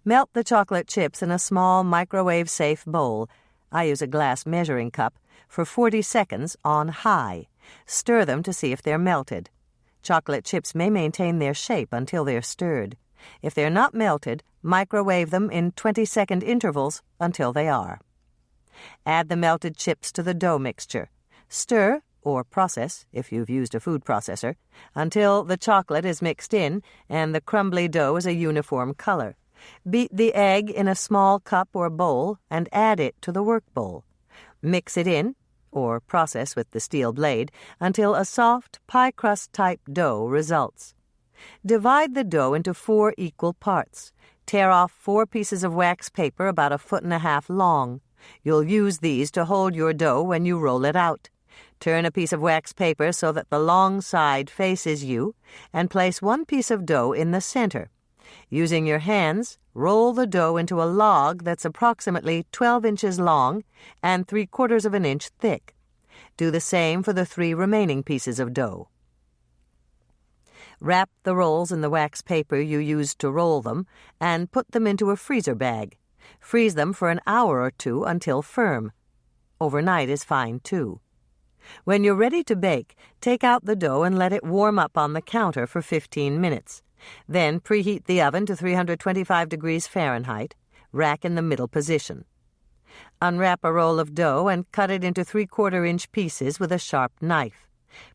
Melt the chocolate chips in a small microwave-safe bowl. I use a glass measuring cup for 40 seconds on high. Stir them to see if they're melted. Chocolate chips may maintain their shape until they're stirred. If they're not melted, microwave them in 20-second intervals until they are. Add the melted chips to the dough mixture. Stir, or process if you've used a food processor, until the chocolate is mixed in and the crumbly dough is a uniform color. Beat the egg in a small cup or bowl and add it to the work bowl. Mix it in, or process with the steel blade, until a soft pie crust-type dough results. Divide the dough into 4 equal parts. Tear off 4 pieces of wax paper about 1.5 feet long. You'll use these to hold your dough when you roll it out. Turn a piece of wax paper so that the long side faces you, and place 1 piece of dough in the center. Using your hands, roll the dough into a log that's approximately 12 inches long and 3/4 of an inch thick. Do the same for the 3 remaining pieces of dough. Wrap the rolls in the wax paper you used to roll them and put them into a freezer bag. Freeze them for an hour or 2 until firm. Overnight is fine, too. When you're ready to bake, take out the dough and let it warm up on the counter for 15 minutes. Then preheat the oven to 325 degrees Fahrenheit. Rack in the middle position. Unwrap a roll of dough and cut it into 3/4-inch pieces with a sharp knife.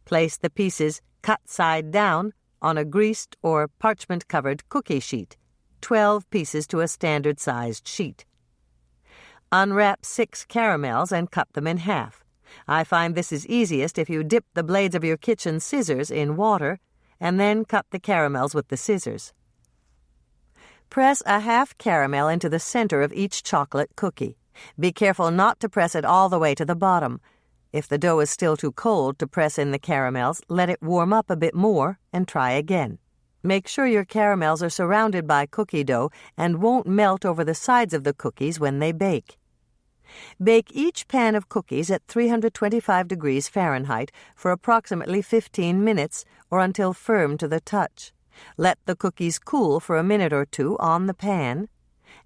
Place the pieces cut side down on a greased or parchment-covered cookie sheet, 12 pieces to a standard-sized sheet. Unwrap 6 caramels and cut them in half. I find this is easiest if you dip the blades of your kitchen scissors in water and then cut the caramels with the scissors. Press a half caramel into the center of each chocolate cookie. Be careful not to press it all the way to the bottom. If the dough is still too cold to press in the caramels, let it warm up a bit more and try again. Make sure your caramels are surrounded by cookie dough and won't melt over the sides of the cookies when they bake. Bake each pan of cookies at 325 degrees Fahrenheit for approximately 15 minutes or until firm to the touch. Let the cookies cool for a minute or 2 on the pan,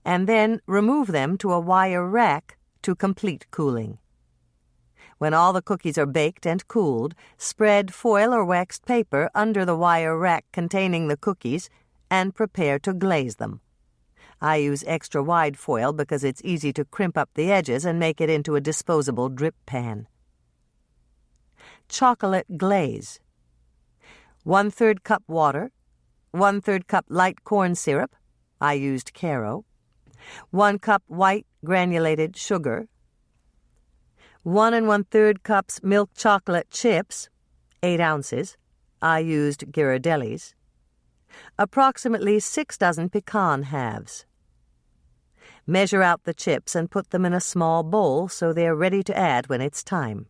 and then remove them to a wire rack to complete cooling. When all the cookies are baked and cooled, spread foil or waxed paper under the wire rack containing the cookies and prepare to glaze them. I use extra wide foil because it's easy to crimp up the edges and make it into a disposable drip pan. Chocolate glaze. 1/3 cup water, 1/3 cup light corn syrup, I used Caro, 1 cup white granulated sugar, 1 1/3 cups milk chocolate chips, 8 ounces, I used Ghirardelli's, approximately 6 dozen pecan halves. Measure out the chips and put them in a small bowl so they're ready to add when it's time.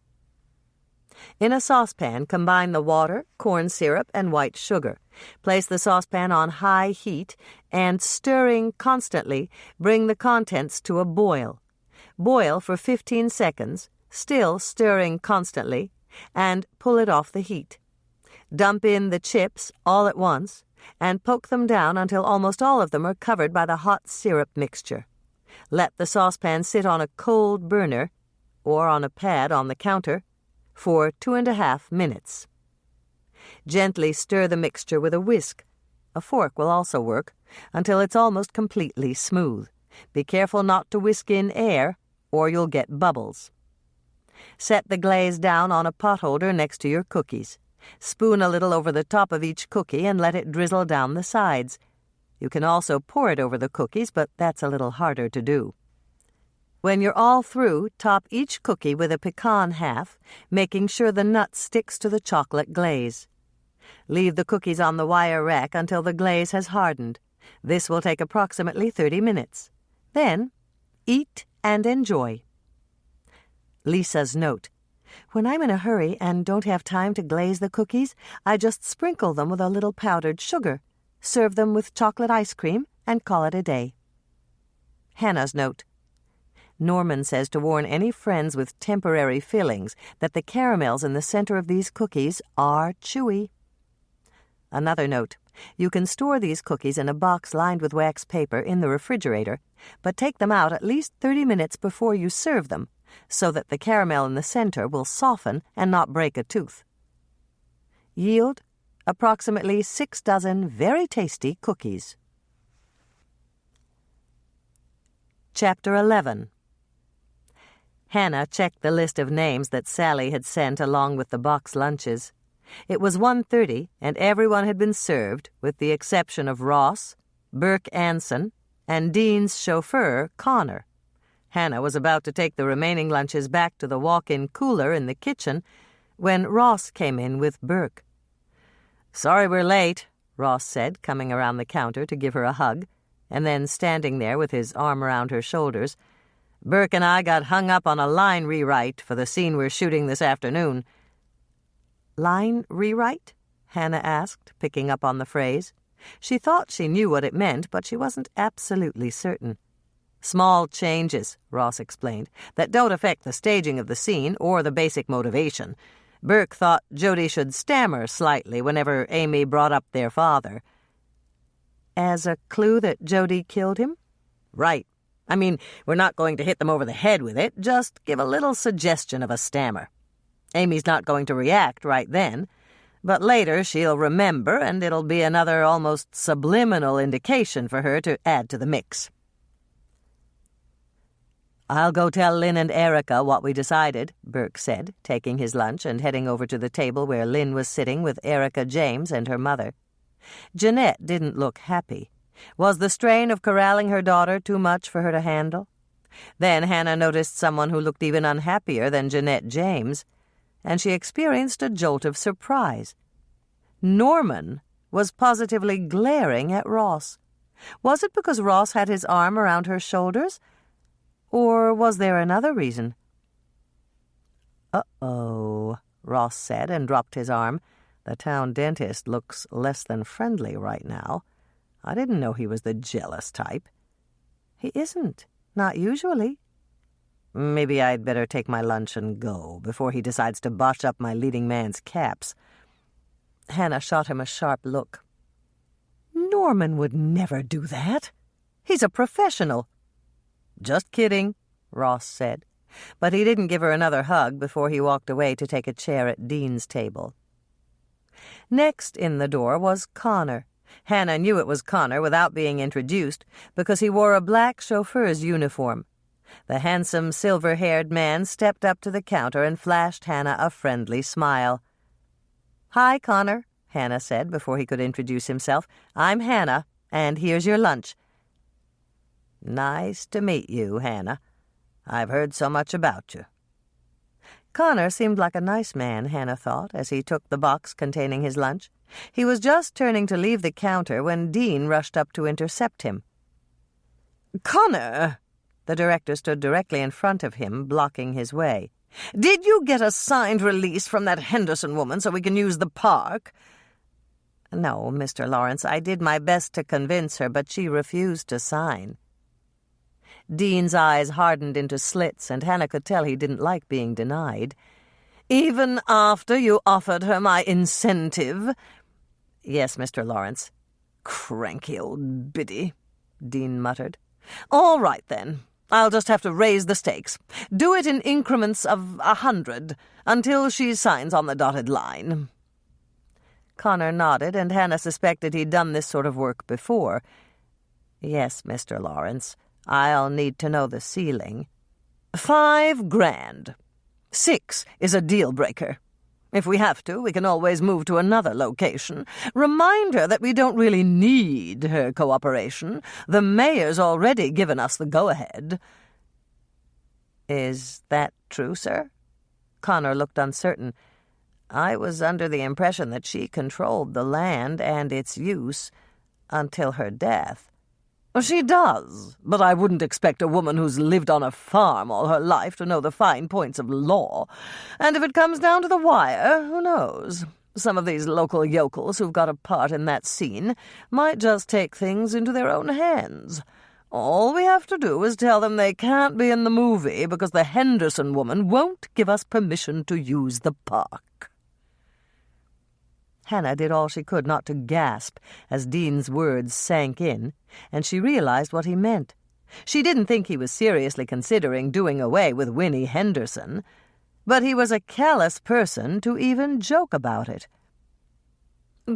In a saucepan, combine the water, corn syrup, and white sugar. Place the saucepan on high heat and, stirring constantly, bring the contents to a boil. Boil for 15 seconds, still stirring constantly, and pull it off the heat. Dump in the chips all at once and poke them down until almost all of them are covered by the hot syrup mixture. Let the saucepan sit on a cold burner, or on a pad on the counter, for 2.5 minutes. Gently stir the mixture with a whisk. A fork will also work, until it's almost completely smooth. Be careful not to whisk in air, or you'll get bubbles. Set the glaze down on a potholder next to your cookies. Spoon a little over the top of each cookie and let it drizzle down the sides. You can also pour it over the cookies, but that's a little harder to do. When you're all through, top each cookie with a pecan half, making sure the nut sticks to the chocolate glaze. Leave the cookies on the wire rack until the glaze has hardened. This will take approximately 30 minutes. Then, eat and enjoy. Lisa's note. When I'm in a hurry and don't have time to glaze the cookies, I just sprinkle them with a little powdered sugar. Serve them with chocolate ice cream and call it a day. Hannah's note. Norman says to warn any friends with temporary fillings that the caramels in the center of these cookies are chewy. Another note. You can store these cookies in a box lined with wax paper in the refrigerator, but take them out at least 30 minutes before you serve them, so that the caramel in the center will soften and not break a tooth. Yield, approximately 6 dozen very tasty cookies. Chapter 11. Hannah checked the list of names that Sally had sent along with the box lunches. It was 1:30, and everyone had been served, with the exception of Ross, Burke Anson, and Dean's chauffeur, Connor. Hannah was about to take the remaining lunches back to the walk-in cooler in the kitchen when Ross came in with Burke. "Sorry we're late," Ross said, coming around the counter to give her a hug, and then standing there with his arm around her shoulders. "Burke and I got hung up on a line rewrite for the scene we're shooting this afternoon." "Line rewrite?" Hannah asked, picking up on the phrase. She thought she knew what it meant, but she wasn't absolutely certain. "Small changes," Ross explained, "that don't affect the staging of the scene or the basic motivation. Burke thought Jody should stammer slightly whenever Amy brought up their father." "As a clue that Jody killed him?" "Right. I mean, we're not going to hit them over the head with it, just give a little suggestion of a stammer. Amy's not going to react right then, but later she'll remember, and it'll be another almost subliminal indication for her to add to the mix." "I'll go tell Lynn and Erica what we decided," Burke said, taking his lunch and heading over to the table where Lynn was sitting with Erica James and her mother. Jeanette didn't look happy. Was the strain of corralling her daughter too much for her to handle? Then Hannah noticed someone who looked even unhappier than Jeanette James, and she experienced a jolt of surprise. Norman was positively glaring at Ross. Was it because Ross had his arm around her shoulders? Or was there another reason? "Uh-oh," Ross said and dropped his arm. "The town dentist looks less than friendly right now. I didn't know he was the jealous type." "He isn't. Not usually." "Maybe I'd better take my lunch and go before he decides to botch up my leading man's caps." Hannah shot him a sharp look. "Norman would never do that. He's a professional." "Just kidding," Ross said, but he didn't give her another hug before he walked away to take a chair at Dean's table. Next in the door was Connor. Hannah knew it was Connor without being introduced because he wore a black chauffeur's uniform. The handsome, silver-haired man stepped up to the counter and flashed Hannah a friendly smile. "Hi, Connor," Hannah said before he could introduce himself. "I'm Hannah, and here's your lunch." "Nice to meet you, Hannah. I've heard so much about you." Connor seemed like a nice man, Hannah thought, as he took the box containing his lunch. He was just turning to leave the counter when Dean rushed up to intercept him. "Connor!" The director stood directly in front of him, blocking his way. "Did you get a signed release from that Henderson woman so we can use the park?" "No, Mr. Lawrence, I did my best to convince her, but she refused to sign." Dean's eyes hardened into slits, and Hannah could tell he didn't like being denied. "Even after you offered her my incentive?" "Yes, Mr. Lawrence." "Cranky old biddy," Dean muttered. "All right, then. I'll just have to raise the stakes. Do it in increments of 100, until she signs on the dotted line." Connor nodded, and Hannah suspected he'd done this sort of work before. "Yes, Mr. Lawrence. I'll need to know the ceiling." $5 grand. 6 is a deal-breaker. If we have to, we can always move to another location. Remind her that we don't really need her cooperation. The mayor's already given us the go-ahead." "Is that true, sir?" Connor looked uncertain. "I was under the impression that she controlled the land and its use until her death." "She does, but I wouldn't expect a woman who's lived on a farm all her life to know the fine points of law. And if it comes down to the wire, who knows? Some of these local yokels who've got a part in that scene might just take things into their own hands. All we have to do is tell them they can't be in the movie because the Henderson woman won't give us permission to use the park." Hannah did all she could not to gasp as Dean's words sank in, and she realized what he meant. She didn't think he was seriously considering doing away with Winnie Henderson, but he was a callous person to even joke about it.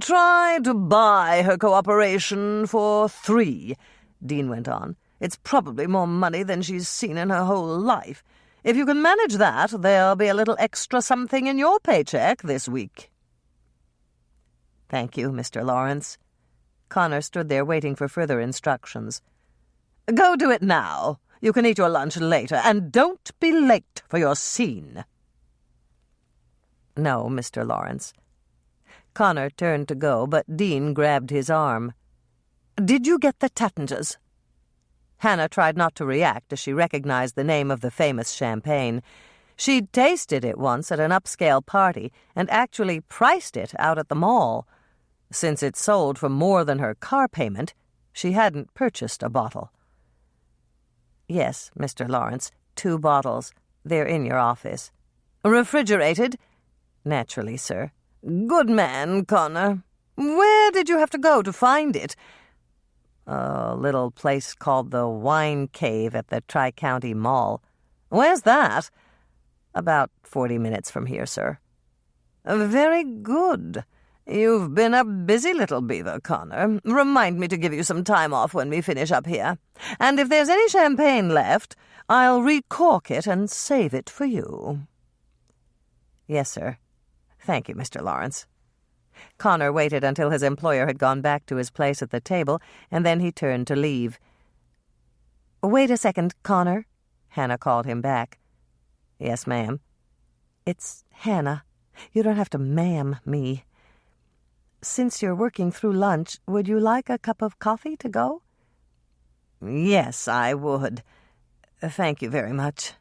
"Try to buy her cooperation for 3, Dean went on. "It's probably more money than she's seen in her whole life. If you can manage that, there'll be a little extra something in your paycheck this week." "Thank you, Mr. Lawrence." Connor stood there waiting for further instructions. "Go do it now. You can eat your lunch later, and don't be late for your scene." "No, Mr. Lawrence." Connor turned to go, but Dean grabbed his arm. "Did you get the Tattingers?" Hannah tried not to react as she recognized the name of the famous champagne. She'd tasted it once at an upscale party and actually priced it out at the mall. Since it sold for more than her car payment, she hadn't purchased a bottle. "Yes, Mr. Lawrence, 2 bottles. They're in your office." "Refrigerated?" "Naturally, sir." "Good man, Connor. Where did you have to go to find it?" "A little place called the Wine Cave at the Tri-County Mall." "Where's that?" "About 40 minutes from here, sir." "Very good. You've been a busy little beaver, Connor. Remind me to give you some time off when we finish up here. And if there's any champagne left, I'll recork it and save it for you." "Yes, sir. Thank you, Mr. Lawrence." Connor waited until his employer had gone back to his place at the table, and then he turned to leave. "Wait a second, Connor," Hannah called him back. "Yes, ma'am." "It's Hannah. You don't have to ma'am me. Since you're working through lunch, would you like a cup of coffee to go?" "Yes, I would. Thank you very much."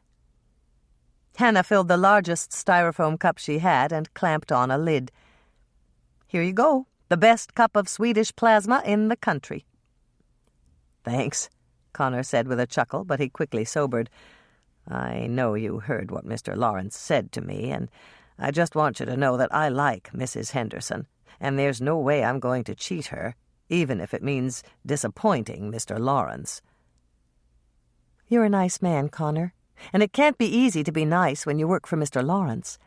Hannah filled the largest styrofoam cup she had and clamped on a lid. "Here you go, the best cup of Swedish plasma in the country." "Thanks," Connor said with a chuckle, but he quickly sobered. "I know you heard what Mr. Lawrence said to me, and I just want you to know that I like Mrs. Henderson, and there's no way I'm going to cheat her, even if it means disappointing Mr. Lawrence." "You're a nice man, Connor, and it can't be easy to be nice when you work for Mr. Lawrence."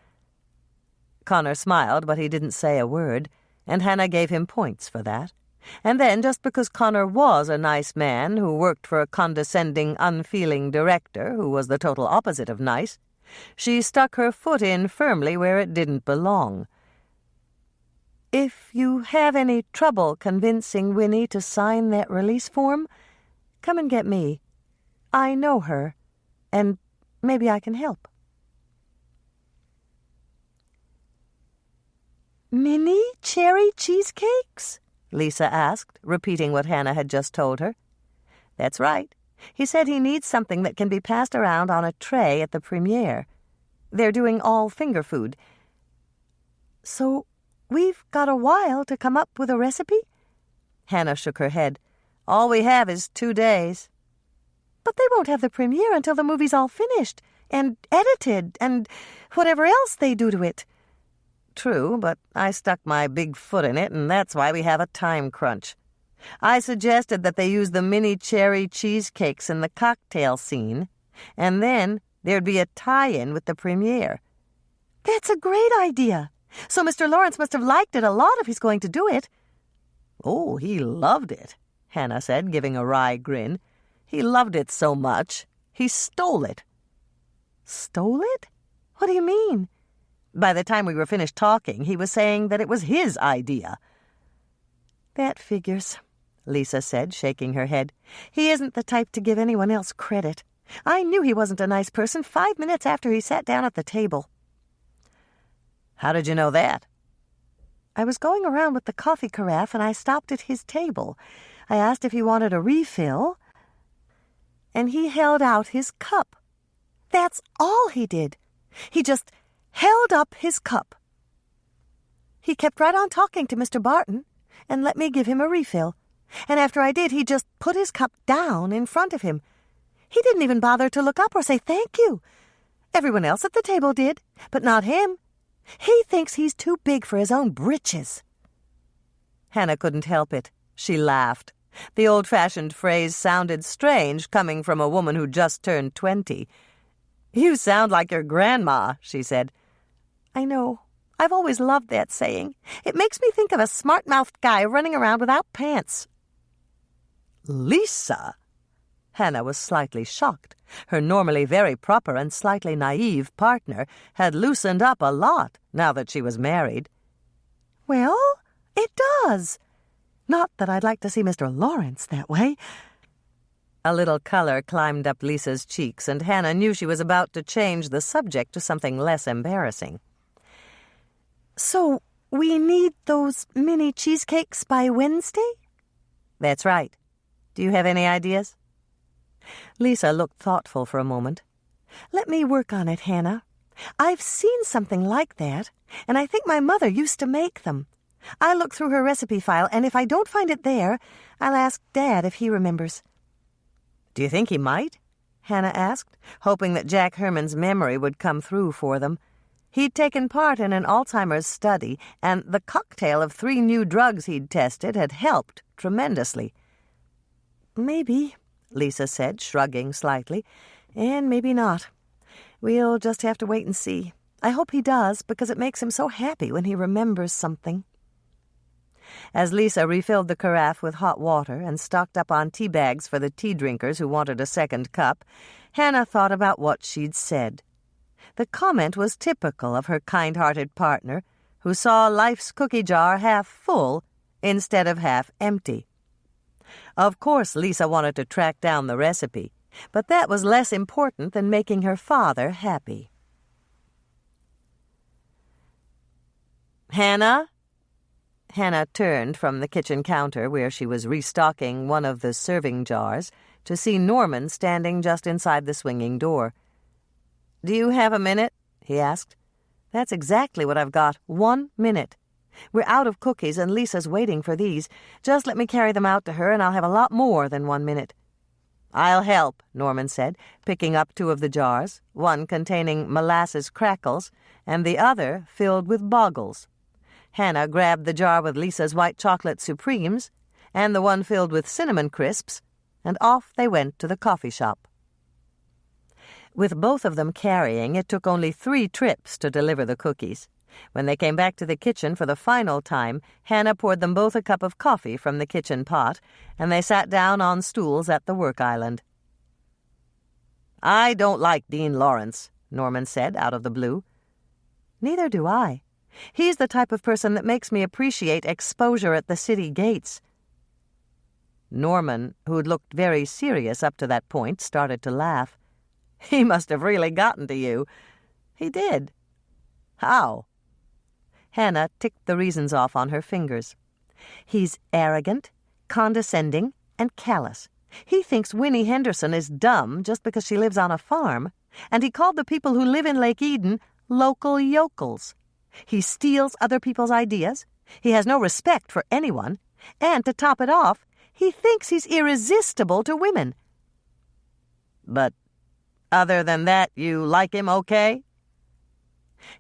Connor smiled, but he didn't say a word, and Hannah gave him points for that. And then, just because Connor was a nice man who worked for a condescending, unfeeling director who was the total opposite of nice, she stuck her foot in firmly where it didn't belong. "If you have any trouble convincing Winnie to sign that release form, come and get me. I know her, and maybe I can help." "Mini cherry cheesecakes?" Lisa asked, repeating what Hannah had just told her. "That's right. He said he needs something that can be passed around on a tray at the premiere. They're doing all finger food." "So we've got a while to come up with a recipe?" Hannah shook her head. "All we have is 2 days." "But they won't have the premiere until the movie's all finished and edited and whatever else they do to it." "True, but I stuck my big foot in it, and that's why we have a time crunch. I suggested that they use the mini cherry cheesecakes in the cocktail scene, and then there'd be a tie-in with the premiere." "That's a great idea. So Mr. Lawrence must have liked it a lot if he's going to do it." "Oh, he loved it," Hannah said, giving a wry grin. "He loved it so much, he stole it." "Stole it? What do you mean?" By the time we were finished talking, he was saying that it was his idea. "That figures," Lisa said, shaking her head. "He isn't the type to give anyone else credit. I knew he wasn't a nice person 5 minutes after he sat down at the table." "How did you know that?" "I was going around with the coffee carafe, and I stopped at his table. I asked if he wanted a refill, and he held out his cup. That's all he did. He just held up his cup. He kept right on talking to Mr. Barton and let me give him a refill. And after I did, he just put his cup down in front of him. He didn't even bother to look up or say thank you. Everyone else at the table did, but not him. He thinks he's too big for his own britches." Hannah couldn't help it. She laughed. The old-fashioned phrase sounded strange coming from a woman who just turned 20. "You sound like your grandma," she said. "I know. I've always loved that saying. It makes me think of a smart-mouthed guy running around without pants." "Lisa!" Hannah was slightly shocked. Her normally very proper and slightly naive partner had loosened up a lot now that she was married. "Well, it does. Not that I'd like to see Mr. Lawrence that way." A little color climbed up Lisa's cheeks, and Hannah knew she was about to change the subject to something less embarrassing. "So we need those mini cheesecakes by Wednesday?" "That's right. Do you have any ideas?" Lisa looked thoughtful for a moment. "Let me work on it, Hannah. I've seen something like that, and I think my mother used to make them. I'll look through her recipe file, and if I don't find it there, I'll ask Dad if he remembers." "Do you think he might?" Hannah asked, hoping that Jack Herman's memory would come through for them. He'd taken part in an Alzheimer's study, and the cocktail of 3 new drugs he'd tested had helped tremendously. "Maybe," Lisa said, shrugging slightly, "and maybe not. We'll just have to wait and see. I hope he does, because it makes him so happy when he remembers something." As Lisa refilled the carafe with hot water and stocked up on tea bags for the tea drinkers who wanted a second cup, Hannah thought about what she'd said. The comment was typical of her kind-hearted partner, who saw life's cookie jar half full instead of half empty. Of course, Lisa wanted to track down the recipe, but that was less important than making her father happy. "Hannah?" Hannah turned from the kitchen counter where she was restocking one of the serving jars to see Norman standing just inside the swinging door. "Do you have a minute?" he asked. "That's exactly what I've got, 1 minute. We're out of cookies and Lisa's waiting for these. Just let me carry them out to her and I'll have a lot more than 1 minute." "I'll help," Norman said, picking up 2 of the jars, one containing molasses crackles and the other filled with boggles. Hannah grabbed the jar with Lisa's white chocolate supremes and the one filled with cinnamon crisps, and off they went to the coffee shop. With both of them carrying, it took only 3 trips to deliver the cookies. When they came back to the kitchen for the final time, Hannah poured them both a cup of coffee from the kitchen pot, and they sat down on stools at the work island. "I don't like Dean Lawrence," Norman said out of the blue. "Neither do I. He's the type of person that makes me appreciate exposure at the city gates." Norman, who'd looked very serious up to that point, started to laugh. "He must have really gotten to you." "He did." "How?" Hannah ticked the reasons off on her fingers. "He's arrogant, condescending, and callous. He thinks Winnie Henderson is dumb just because she lives on a farm, and he called the people who live in Lake Eden local yokels. He steals other people's ideas, he has no respect for anyone, and to top it off, he thinks he's irresistible to women." "But other than that, you like him okay?"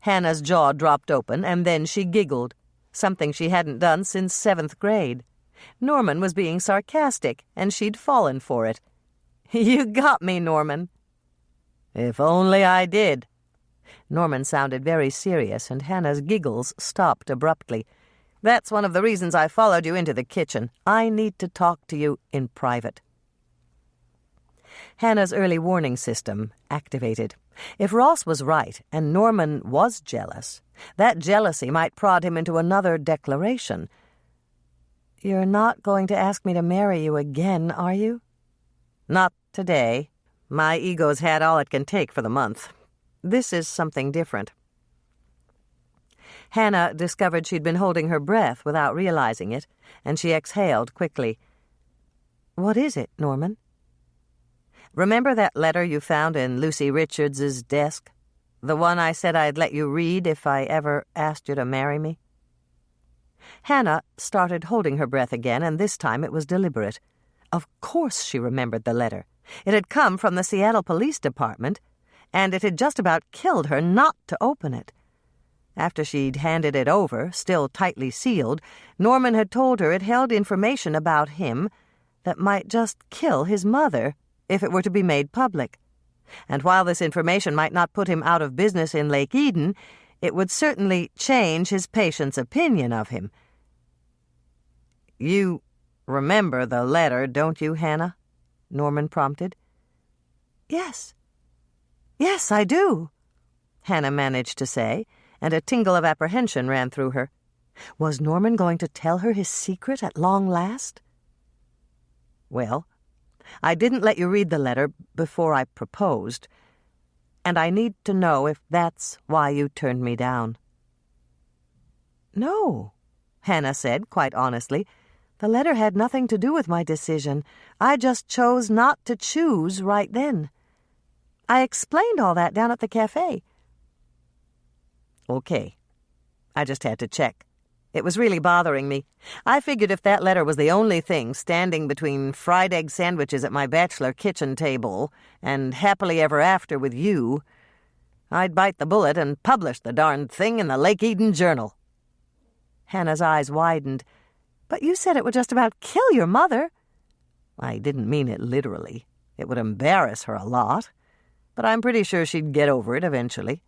Hannah's jaw dropped open, and then she giggled, something she hadn't done since 7th grade. Norman was being sarcastic, and she'd fallen for it. "You got me, Norman." "If only I did." Norman sounded very serious, and Hannah's giggles stopped abruptly. "That's one of the reasons I followed you into the kitchen. I need to talk to you in private." Hannah's early warning system activated. If Ross was right and Norman was jealous, that jealousy might prod him into another declaration. "You're not going to ask me to marry you again, are you?" "Not today. My ego's had all it can take for the month. This is something different." Hannah discovered she'd been holding her breath without realizing it, and she exhaled quickly. "What is it, Norman?" "Remember that letter you found in Lucy Richards's desk? The one I said I'd let you read if I ever asked you to marry me?" Hannah started holding her breath again, and this time it was deliberate. Of course she remembered the letter. It had come from the Seattle Police Department, and it had just about killed her not to open it. After she'd handed it over, still tightly sealed, Norman had told her it held information about him that might just kill his mother if it were to be made public. And while this information might not put him out of business in Lake Eden, it would certainly change his patient's opinion of him. "You remember the letter, don't you, Hannah?" Norman prompted. Yes, I do," Hannah managed to say, and a tingle of apprehension ran through her. Was Norman going to tell her his secret at long last? "Well, I didn't let you read the letter before I proposed, and I need to know if that's why you turned me down." "No," Hannah said, quite honestly. "The letter had nothing to do with my decision. I just chose not to choose right then. I explained all that down at the cafe." "Okay. I just had to check. It was really bothering me. I figured if that letter was the only thing standing between fried egg sandwiches at my bachelor kitchen table and happily ever after with you, I'd bite the bullet and publish the darned thing in the Lake Eden Journal." Hannah's eyes widened. "But you said it would just about kill your mother." "I didn't mean it literally. It would embarrass her a lot, but I'm pretty sure she'd get over it eventually."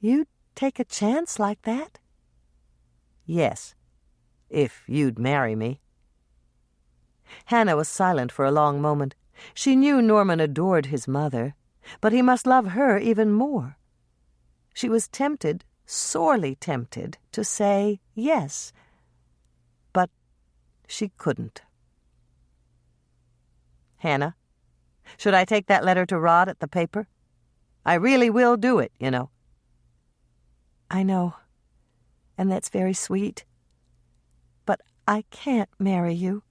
"You'd take a chance like that?" "Yes, if you'd marry me." Hannah was silent for a long moment. She knew Norman adored his mother, but he must love her even more. She was tempted, sorely tempted, to say yes, but she couldn't. "Hannah, should I take that letter to Rod at the paper? I really will do it, you know." "I know, and that's very sweet. But I can't marry you."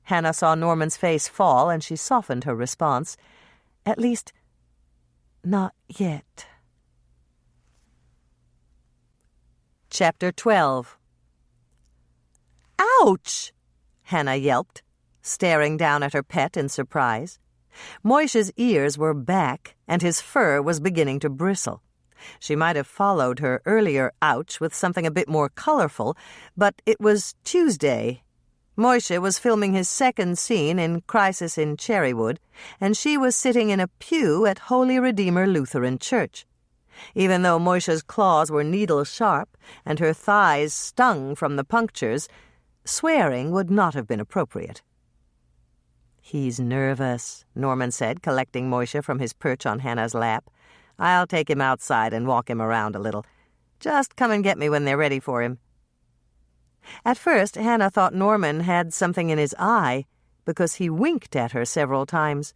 Hannah saw Norman's face fall, and she softened her response. "At least, not yet." Chapter 12. "Ouch!" Hannah yelped, staring down at her pet in surprise. Moishe's ears were back, and his fur was beginning to bristle. She might have followed her earlier ouch with something a bit more colorful, but it was Tuesday. Moishe was filming his second scene in Crisis in Cherrywood, and she was sitting in a pew at Holy Redeemer Lutheran Church. Even though Moishe's claws were needle-sharp and her thighs stung from the punctures, swearing would not have been appropriate. "He's nervous," Norman said, collecting Moishe from his perch on Hannah's lap. "I'll take him outside and walk him around a little. Just come and get me when they're ready for him." At first, Hannah thought Norman had something in his eye, because he winked at her several times.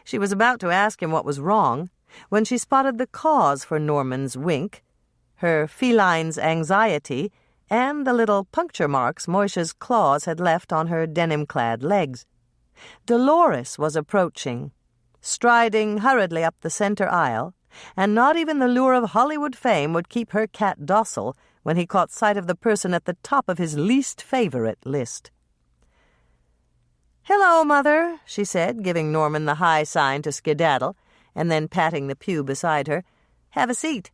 She was about to ask him what was wrong when she spotted the cause for Norman's wink, her feline's anxiety, and the little puncture marks Moishe's claws had left on her denim-clad legs. Dolores was approaching, striding hurriedly up the center aisle, and not even the lure of Hollywood fame would keep her cat docile when he caught sight of the person at the top of his least favorite list. "Hello, Mother," she said, giving Norman the high sign to skedaddle, and then patting the pew beside her. "Have a seat."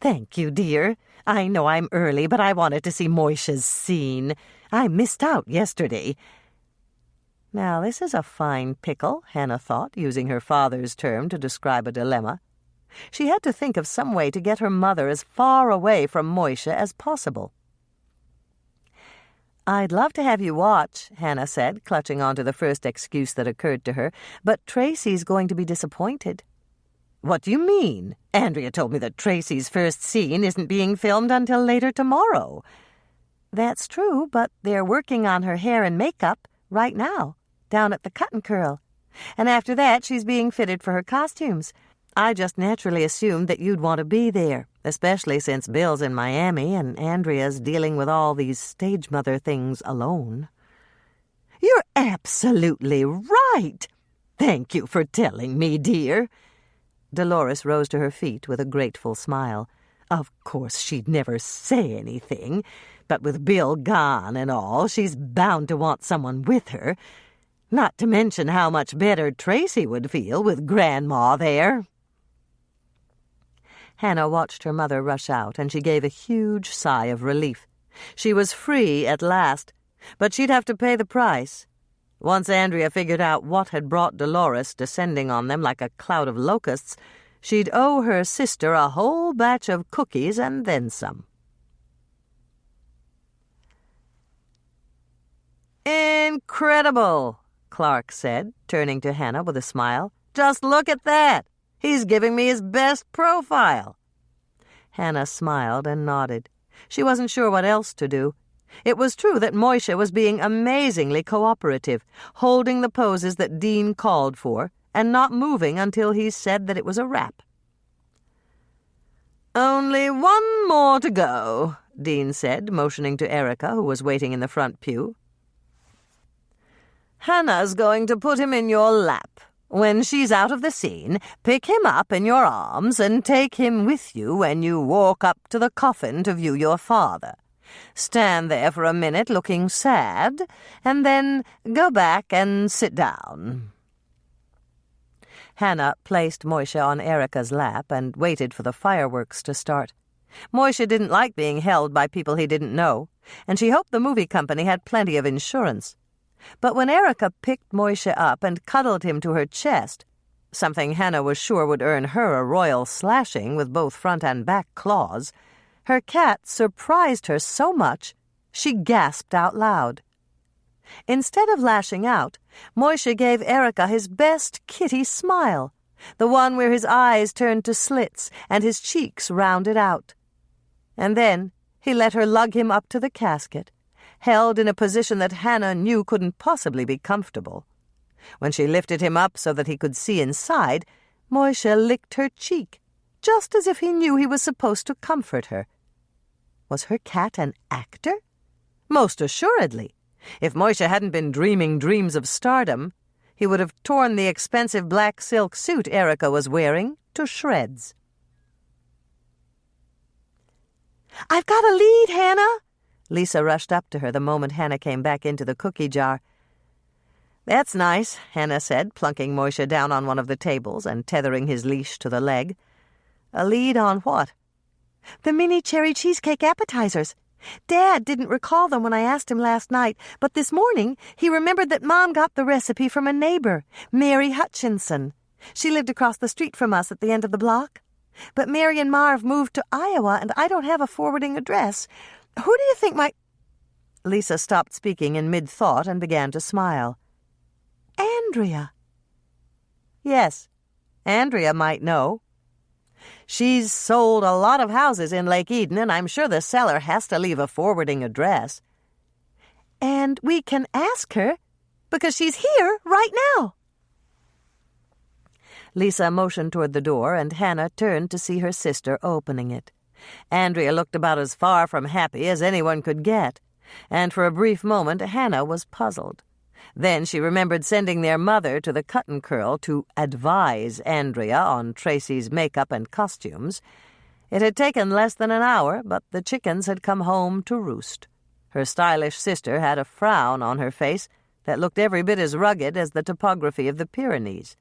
"Thank you, dear. I know I'm early, but I wanted to see Moishe's scene. I missed out yesterday." Now, this is a fine pickle, Hannah thought, using her father's term to describe a dilemma. She had to think of some way to get her mother as far away from Moishe as possible. "I'd love to have you watch," Hannah said, clutching onto the first excuse that occurred to her, "but Tracy's going to be disappointed." "What do you mean? Andrea told me that Tracy's first scene isn't being filmed until later tomorrow." "That's true, but they're working on her hair and makeup right now, down at the Cut and Curl. And after that, she's being fitted for her costumes. I just naturally assumed that you'd want to be there, especially since Bill's in Miami and Andrea's dealing with all these stage mother things alone." "You're absolutely right. Thank you for telling me, dear." Dolores rose to her feet with a grateful smile. Of course, she'd never say anything, but with Bill gone and all, she's bound to want someone with her. Not to mention how much better Tracy would feel with Grandma there. Hannah watched her mother rush out, and she gave a huge sigh of relief. She was free at last, but she'd have to pay the price. Once Andrea figured out what had brought Dolores descending on them like a cloud of locusts, she'd owe her sister a whole batch of cookies and then some. "Incredible," Clark said, turning to Hannah with a smile. "Just look at that. He's giving me his best profile." Hannah smiled and nodded. She wasn't sure what else to do. It was true that Moishe was being amazingly cooperative, holding the poses that Dean called for, and not moving until he said that it was a wrap. "Only one more to go," Dean said, motioning to Erica, who was waiting in the front pew. "Hannah's going to put him in your lap. When she's out of the scene, pick him up in your arms and take him with you when you walk up to the coffin to view your father. Stand there for a minute looking sad, and then go back and sit down." Hannah placed Moishe on Erica's lap and waited for the fireworks to start. Moishe didn't like being held by people he didn't know, and she hoped the movie company had plenty of insurance. But when Erica picked Moishe up and cuddled him to her chest, something Hannah was sure would earn her a royal slashing with both front and back claws, her cat surprised her so much she gasped out loud. Instead of lashing out, Moishe gave Erica his best kitty smile, the one where his eyes turned to slits and his cheeks rounded out. And then he let her lug him up to the casket, held in a position that Hannah knew couldn't possibly be comfortable. When she lifted him up so that he could see inside, Moishe licked her cheek, just as if he knew he was supposed to comfort her. Was her cat an actor? Most assuredly. If Moishe hadn't been dreaming dreams of stardom, he would have torn the expensive black silk suit Erica was wearing to shreds. "I've got a lead, Hannah!" Lisa rushed up to her the moment Hannah came back into the cookie jar. "That's nice," Hannah said, plunking Moishe down on one of the tables and tethering his leash to the leg. "A lead on what?" "The mini cherry cheesecake appetizers. Dad didn't recall them when I asked him last night, but this morning he remembered that Mom got the recipe from a neighbor, Mary Hutchinson. She lived across the street from us at the end of the block. But Mary and Marv moved to Iowa, and I don't have a forwarding address. Who do you think might—" Lisa stopped speaking in mid-thought and began to smile. "Andrea." "Yes, Andrea might know. She's sold a lot of houses in Lake Eden, and I'm sure the seller has to leave a forwarding address." "And we can ask her, because she's here right now." Lisa motioned toward the door, and Hannah turned to see her sister opening it. Andrea looked about as far from happy as anyone could get, and for a brief moment Hannah was puzzled. Then she remembered sending their mother to the cut-and-curl to advise Andrea on Tracy's makeup and costumes. It had taken less than an hour, but the chickens had come home to roost. Her stylish sister had a frown on her face that looked every bit as rugged as the topography of the Pyrenees.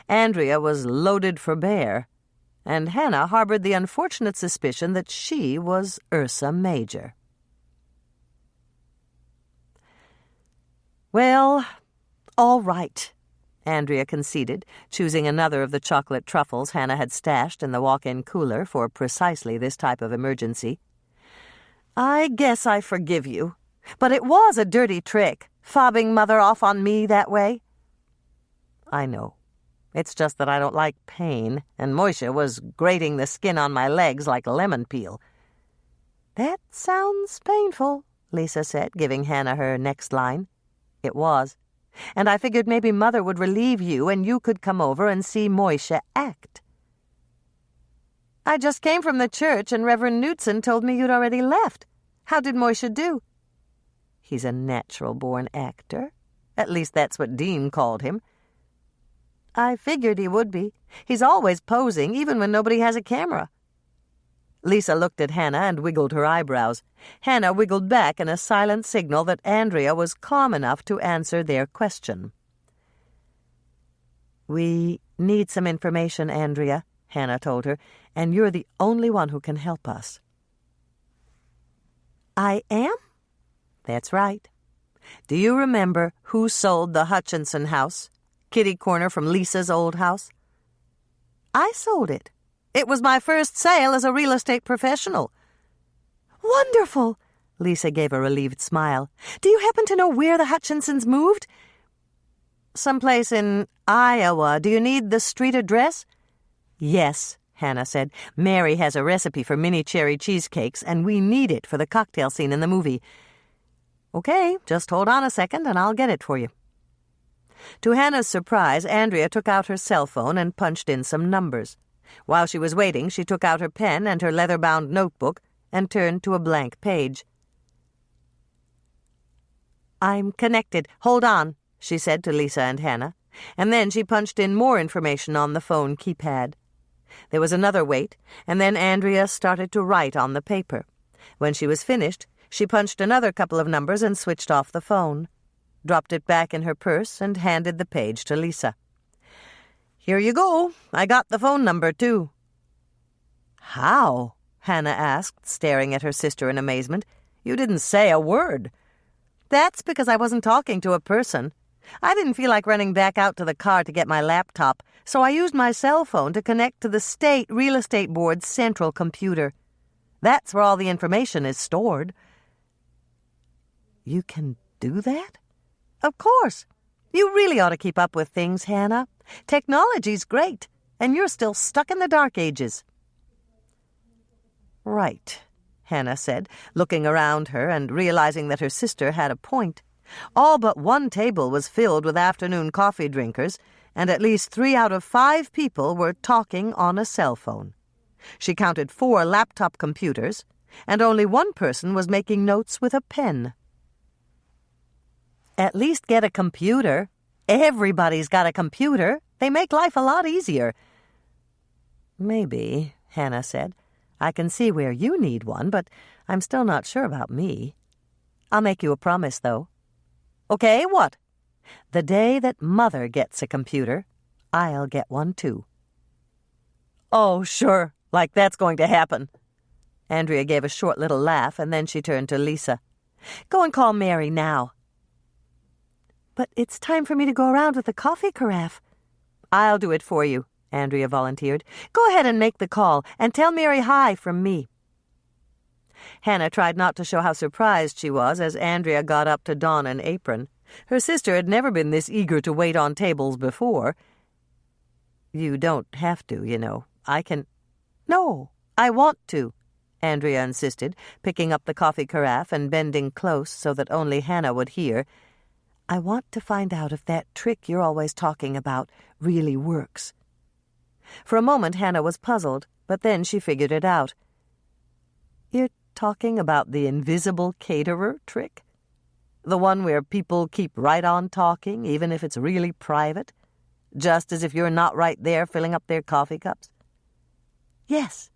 Andrea was loaded for bear, and Hannah harbored the unfortunate suspicion that she was Ursa Major. "Well, all right," Andrea conceded, choosing another of the chocolate truffles Hannah had stashed in the walk-in cooler for precisely this type of emergency. "I guess I forgive you, but it was a dirty trick, fobbing Mother off on me that way." "I know. It's just that I don't like pain, and Moishe was grating the skin on my legs like lemon peel." "That sounds painful," Lisa said, giving Hannah her next line. "It was. And I figured maybe Mother would relieve you and you could come over and see Moishe act." "I just came from the church and Reverend Knudsen told me you'd already left. How did Moishe do?" "He's a natural-born actor. At least that's what Dean called him." "I figured he would be. He's always posing, even when nobody has a camera." Lisa looked at Hannah and wiggled her eyebrows. Hannah wiggled back in a silent signal that Andrea was calm enough to answer their question. "We need some information, Andrea," Hannah told her, "and you're the only one who can help us." "I am?" "That's right. Do you remember who sold the Hutchinson house, kitty corner from Lisa's old house?" "I sold it. It was my first sale as a real estate professional." "Wonderful!" Lisa gave a relieved smile. "Do you happen to know where the Hutchinsons moved?" "Someplace in Iowa. Do you need the street address?" "Yes," Hannah said. "Mary has a recipe for mini cherry cheesecakes, and we need it for the cocktail scene in the movie." "Okay, just hold on a second and I'll get it for you." To Hannah's surprise, Andrea took out her cell phone and punched in some numbers. While she was waiting, she took out her pen and her leather-bound notebook and turned to a blank page. "I'm connected. Hold on," she said to Lisa and Hannah, and then she punched in more information on the phone keypad. There was another wait, and then Andrea started to write on the paper. When she was finished, she punched another couple of numbers and switched off the phone, dropped it back in her purse, and handed the page to Lisa. "Here you go. I got the phone number, too." "How?" Hannah asked, staring at her sister in amazement. "You didn't say a word." "That's because I wasn't talking to a person. I didn't feel like running back out to the car to get my laptop, so I used my cell phone to connect to the state real estate board's central computer. That's where all the information is stored." "You can do that?" "Of course. You really ought to keep up with things, Hannah. Technology's great, and you're still stuck in the dark ages." "Right," Hannah said, looking around her and realizing that her sister had a point. All but one table was filled with afternoon coffee drinkers, and at least 3 out of 5 people were talking on a cell phone. She counted 4 laptop computers, and only one person was making notes with a pen. "At least get a computer. Everybody's got a computer. They make life a lot easier." "Maybe," Hannah said. "I can see where you need one, but I'm still not sure about me. I'll make you a promise, though." "Okay, what?" "The day that Mother gets a computer, I'll get one, too." "Oh, sure, like that's going to happen." Andrea gave a short little laugh, and then she turned to Lisa. "Go and call Mary now." "But it's time for me to go around with the coffee carafe." "I'll do it for you," Andrea volunteered. "Go ahead and make the call, and tell Mary hi from me." Hannah tried not to show how surprised she was as Andrea got up to don an apron. Her sister had never been this eager to wait on tables before. "You don't have to, you know. I can—" "No, I want to," Andrea insisted, picking up the coffee carafe and bending close so that only Hannah would hear. "I want to find out if that trick you're always talking about really works." For a moment Hannah was puzzled, but then she figured it out. "You're talking about the invisible caterer trick? The one where people keep right on talking, even if it's really private, just as if you're not right there filling up their coffee cups?" "Yes.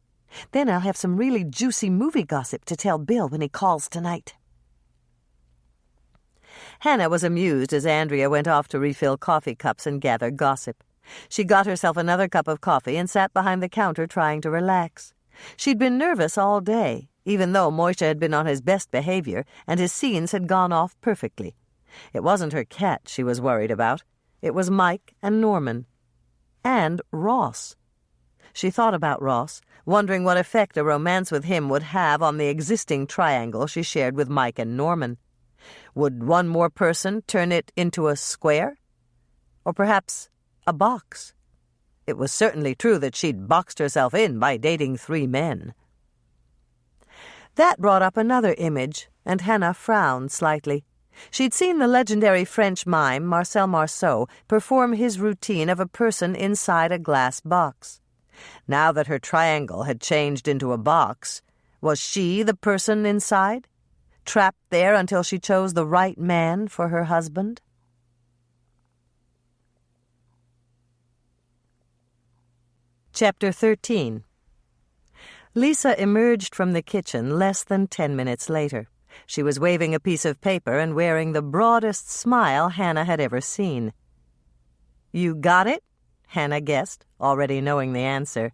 Then I'll have some really juicy movie gossip to tell Bill when he calls tonight." Hannah was amused as Andrea went off to refill coffee cups and gather gossip. She got herself another cup of coffee and sat behind the counter trying to relax. She'd been nervous all day, even though Moishe had been on his best behavior and his scenes had gone off perfectly. It wasn't her cat she was worried about. It was Mike and Norman. And Ross. She thought about Ross, wondering what effect a romance with him would have on the existing triangle she shared with Mike and Norman. Would one more person turn it into a square? Or perhaps a box? It was certainly true that she'd boxed herself in by dating 3 men. That brought up another image, and Hannah frowned slightly. She'd seen the legendary French mime Marcel Marceau perform his routine of a person inside a glass box. Now that her triangle had changed into a box, was she the person inside? Trapped there until she chose the right man for her husband? Chapter 13. Lisa emerged from the kitchen less than 10 minutes later. She was waving a piece of paper and wearing the broadest smile Hannah had ever seen. "You got it?" Hannah guessed, already knowing the answer.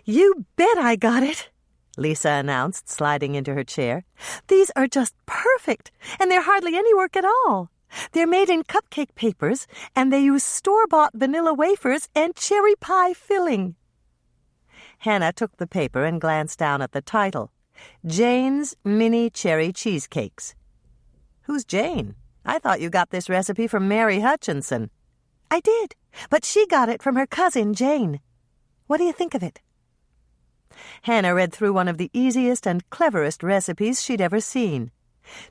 "You bet I got it," Lisa announced, sliding into her chair. "These are just perfect, and they're hardly any work at all. They're made in cupcake papers, and they use store-bought vanilla wafers and cherry pie filling." Hannah took the paper and glanced down at the title, Jane's Mini Cherry Cheesecakes. "Who's Jane? I thought you got this recipe from Mary Hutchinson." "I did, but she got it from her cousin, Jane. What do you think of it?" Hannah read through one of the easiest and cleverest recipes she'd ever seen.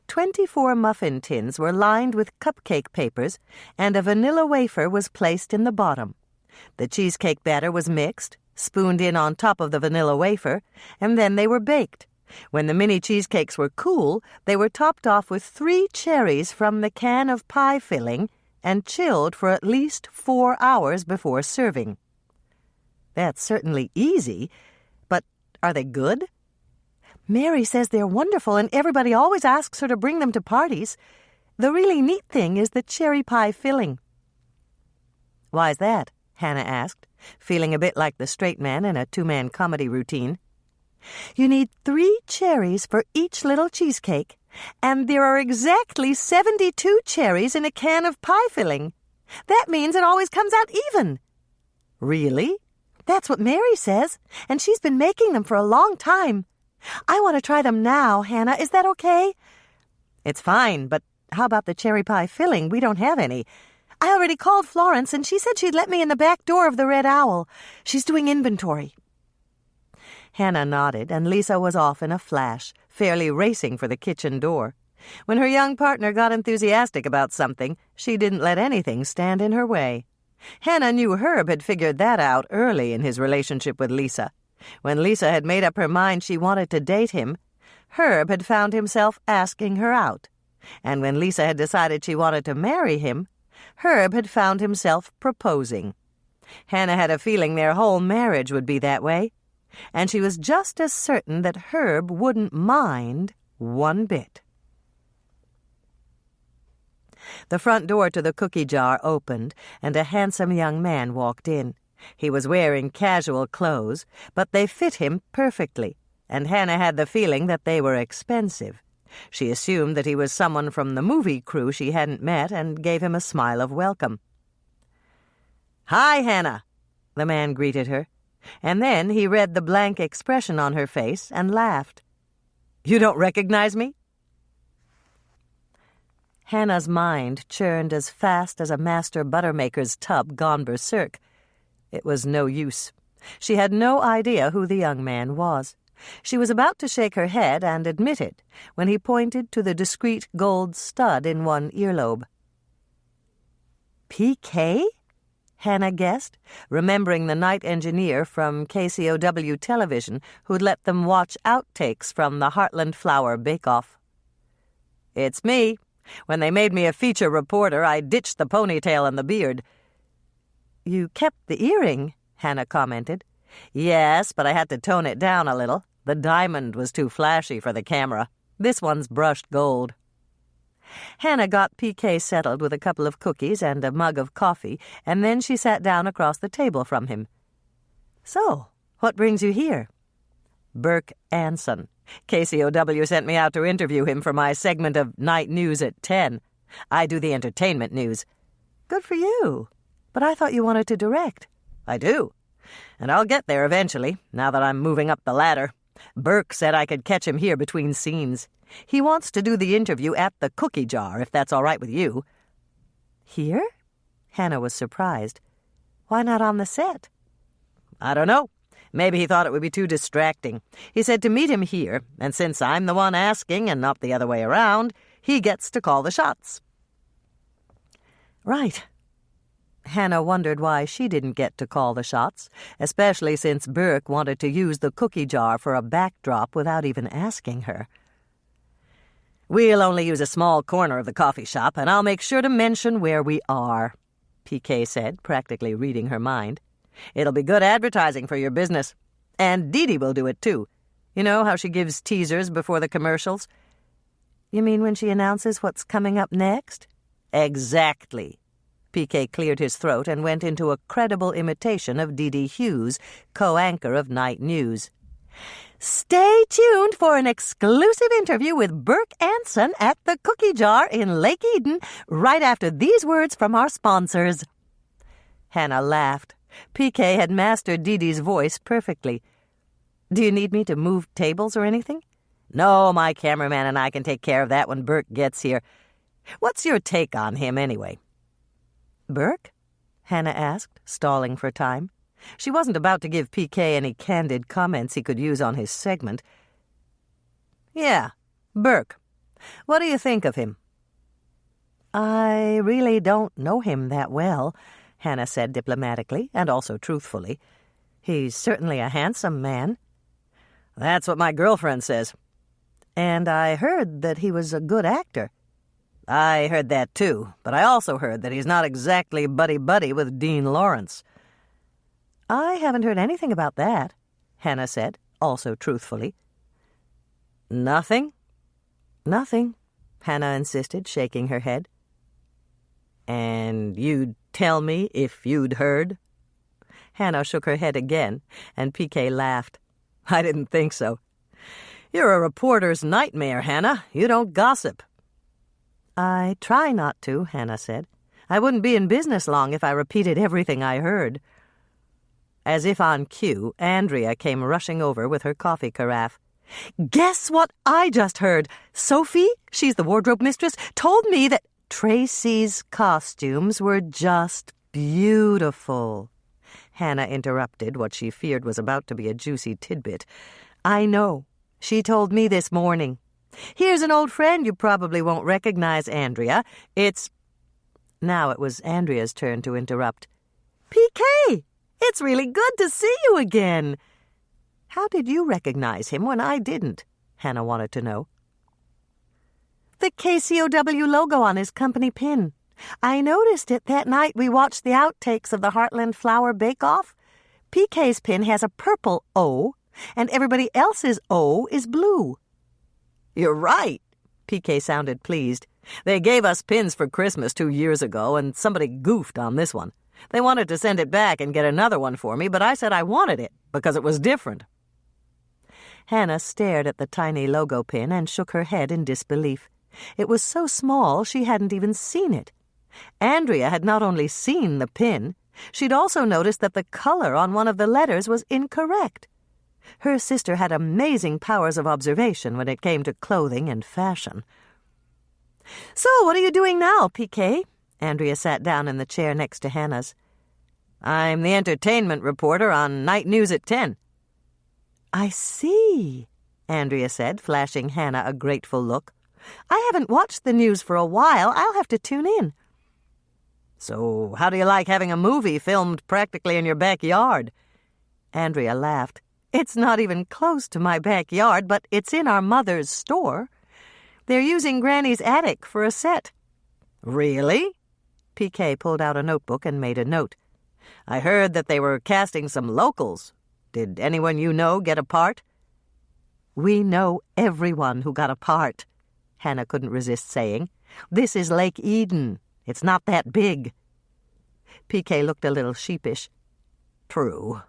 24 muffin tins were lined with cupcake papers, and a vanilla wafer was placed in the bottom. The cheesecake batter was mixed, spooned in on top of the vanilla wafer, and then they were baked. When the mini cheesecakes were cool, they were topped off with 3 cherries from the can of pie filling and chilled for at least 4 hours before serving. That's certainly easy, but are they good? "Mary says they're wonderful, and everybody always asks her to bring them to parties. The really neat thing is the cherry pie filling." "Why's that?" Hannah asked, feeling a bit like the straight man in a 2-man comedy routine. "You need 3 cherries for each little cheesecake, and there are exactly 72 cherries in a can of pie filling. That means it always comes out even." "Really?" "That's what Mary says, and she's been making them for a long time. I want to try them now, Hannah. Is that okay?" "It's fine, but how about the cherry pie filling? We don't have any." "I already called Florence, and she said she'd let me in the back door of the Red Owl. She's doing inventory." Hannah nodded, and Lisa was off in a flash, fairly racing for the kitchen door. When her young partner got enthusiastic about something, she didn't let anything stand in her way. Hannah knew Herb had figured that out early in his relationship with Lisa. When Lisa had made up her mind she wanted to date him, Herb had found himself asking her out. And when Lisa had decided she wanted to marry him, Herb had found himself proposing. Hannah had a feeling their whole marriage would be that way, and she was just as certain that Herb wouldn't mind one bit. The front door to the cookie jar opened, and a handsome young man walked in. He was wearing casual clothes, but they fit him perfectly, and Hannah had the feeling that they were expensive. She assumed that he was someone from the movie crew she hadn't met and gave him a smile of welcome. "Hi, Hannah," the man greeted her, and then he read the blank expression on her face and laughed. "You don't recognize me?" Hannah's mind churned as fast as a master buttermaker's tub gone berserk. It was no use. She had no idea who the young man was. She was about to shake her head and admit it when he pointed to the discreet gold stud in one earlobe. "PK?" Hannah guessed, remembering the night engineer from KCOW television who'd let them watch outtakes from the Heartland Flour Bake-Off. "It's me. When they made me a feature reporter, I ditched the ponytail and the beard." "You kept the earring," Hannah commented. "Yes, but I had to tone it down a little. The diamond was too flashy for the camera. This one's brushed gold." Hannah got PK settled with a couple of cookies and a mug of coffee, and then she sat down across the table from him. "So, what brings you here?" "Burke Anson. KCOW sent me out to interview him for my segment of Night News at 10. I do the entertainment news." "Good for you. But I thought you wanted to direct." "I do. And I'll get there eventually, now that I'm moving up the ladder. Burke said I could catch him here between scenes. He wants to do the interview at the cookie jar, if that's all right with you." "Here?" Hannah was surprised. "Why not on the set?" "I don't know. Maybe he thought it would be too distracting. He said to meet him here, and since I'm the one asking and not the other way around, he gets to call the shots." "Right." Hannah wondered why she didn't get to call the shots, especially since Burke wanted to use the cookie jar for a backdrop without even asking her. "We'll only use a small corner of the coffee shop, and I'll make sure to mention where we are," PK said, practically reading her mind. "It'll be good advertising for your business. And Dee Dee will do it, too. You know how she gives teasers before the commercials? You mean when she announces what's coming up next? Exactly. PK cleared his throat and went into a credible imitation of Dee Dee Hughes, co-anchor of Night News. Stay tuned for an exclusive interview with Burke Anson at the Cookie Jar in Lake Eden right after these words from our sponsors. Hannah laughed. PK had mastered Dee Dee's voice perfectly. Do you need me to move tables or anything? No, my cameraman and I can take care of that when Burke gets here. What's your take on him, anyway? Burke? Hannah asked, stalling for time. She wasn't about to give PK any candid comments he could use on his segment. Yeah, Burke. What do you think of him? I really don't know him that well, Hannah said diplomatically and also truthfully. He's certainly a handsome man. That's what my girlfriend says. And I heard that he was a good actor. I heard that too, but I also heard that he's not exactly buddy-buddy with Dean Lawrence. I haven't heard anything about that, Hannah said, also truthfully. Nothing? Nothing, Hannah insisted, shaking her head. And you'd tell me if you'd heard? Hannah shook her head again, and PK laughed. I didn't think so. You're a reporter's nightmare, Hannah. You don't gossip. I try not to, Hannah said. I wouldn't be in business long if I repeated everything I heard. As if on cue, Andrea came rushing over with her coffee carafe. Guess what I just heard? Sophie, she's the wardrobe mistress, told me that Tracy's costumes were just beautiful. Hannah interrupted what she feared was about to be a juicy tidbit. I know. She told me this morning. Here's an old friend you probably won't recognize, Andrea. Now it was Andrea's turn to interrupt. PK, it's really good to see you again. How did you recognize him when I didn't? Hannah wanted to know. The KCOW logo on his company pin. I noticed it that night we watched the outtakes of the Heartland Flower Bake-Off. PK's pin has a purple O, and everybody else's O is blue. You're right. PK sounded pleased. They gave us pins for Christmas 2 years ago, and somebody goofed on this one. They wanted to send it back and get another one for me, but I said I wanted it because it was different. Hannah stared at the tiny logo pin and shook her head in disbelief. It was so small she hadn't even seen it. Andrea had not only seen the pin, she'd also noticed that the color on one of the letters was incorrect. Her sister had amazing powers of observation when it came to clothing and fashion. So, what are you doing now, PK? Andrea sat down in the chair next to Hannah's. I'm the entertainment reporter on Night News at 10. I see, Andrea said, flashing Hannah a grateful look. I haven't watched the news for a while. I'll have to tune in. So, how do you like having a movie filmed practically in your backyard? Andrea laughed. It's not even close to my backyard, but it's in our mother's store. They're using Granny's attic for a set. Really? PK pulled out a notebook and made a note. I heard that they were casting some locals. Did anyone you know get a part? We know everyone who got a part, Hannah couldn't resist saying. This is Lake Eden. It's not that big. PK looked a little sheepish. True.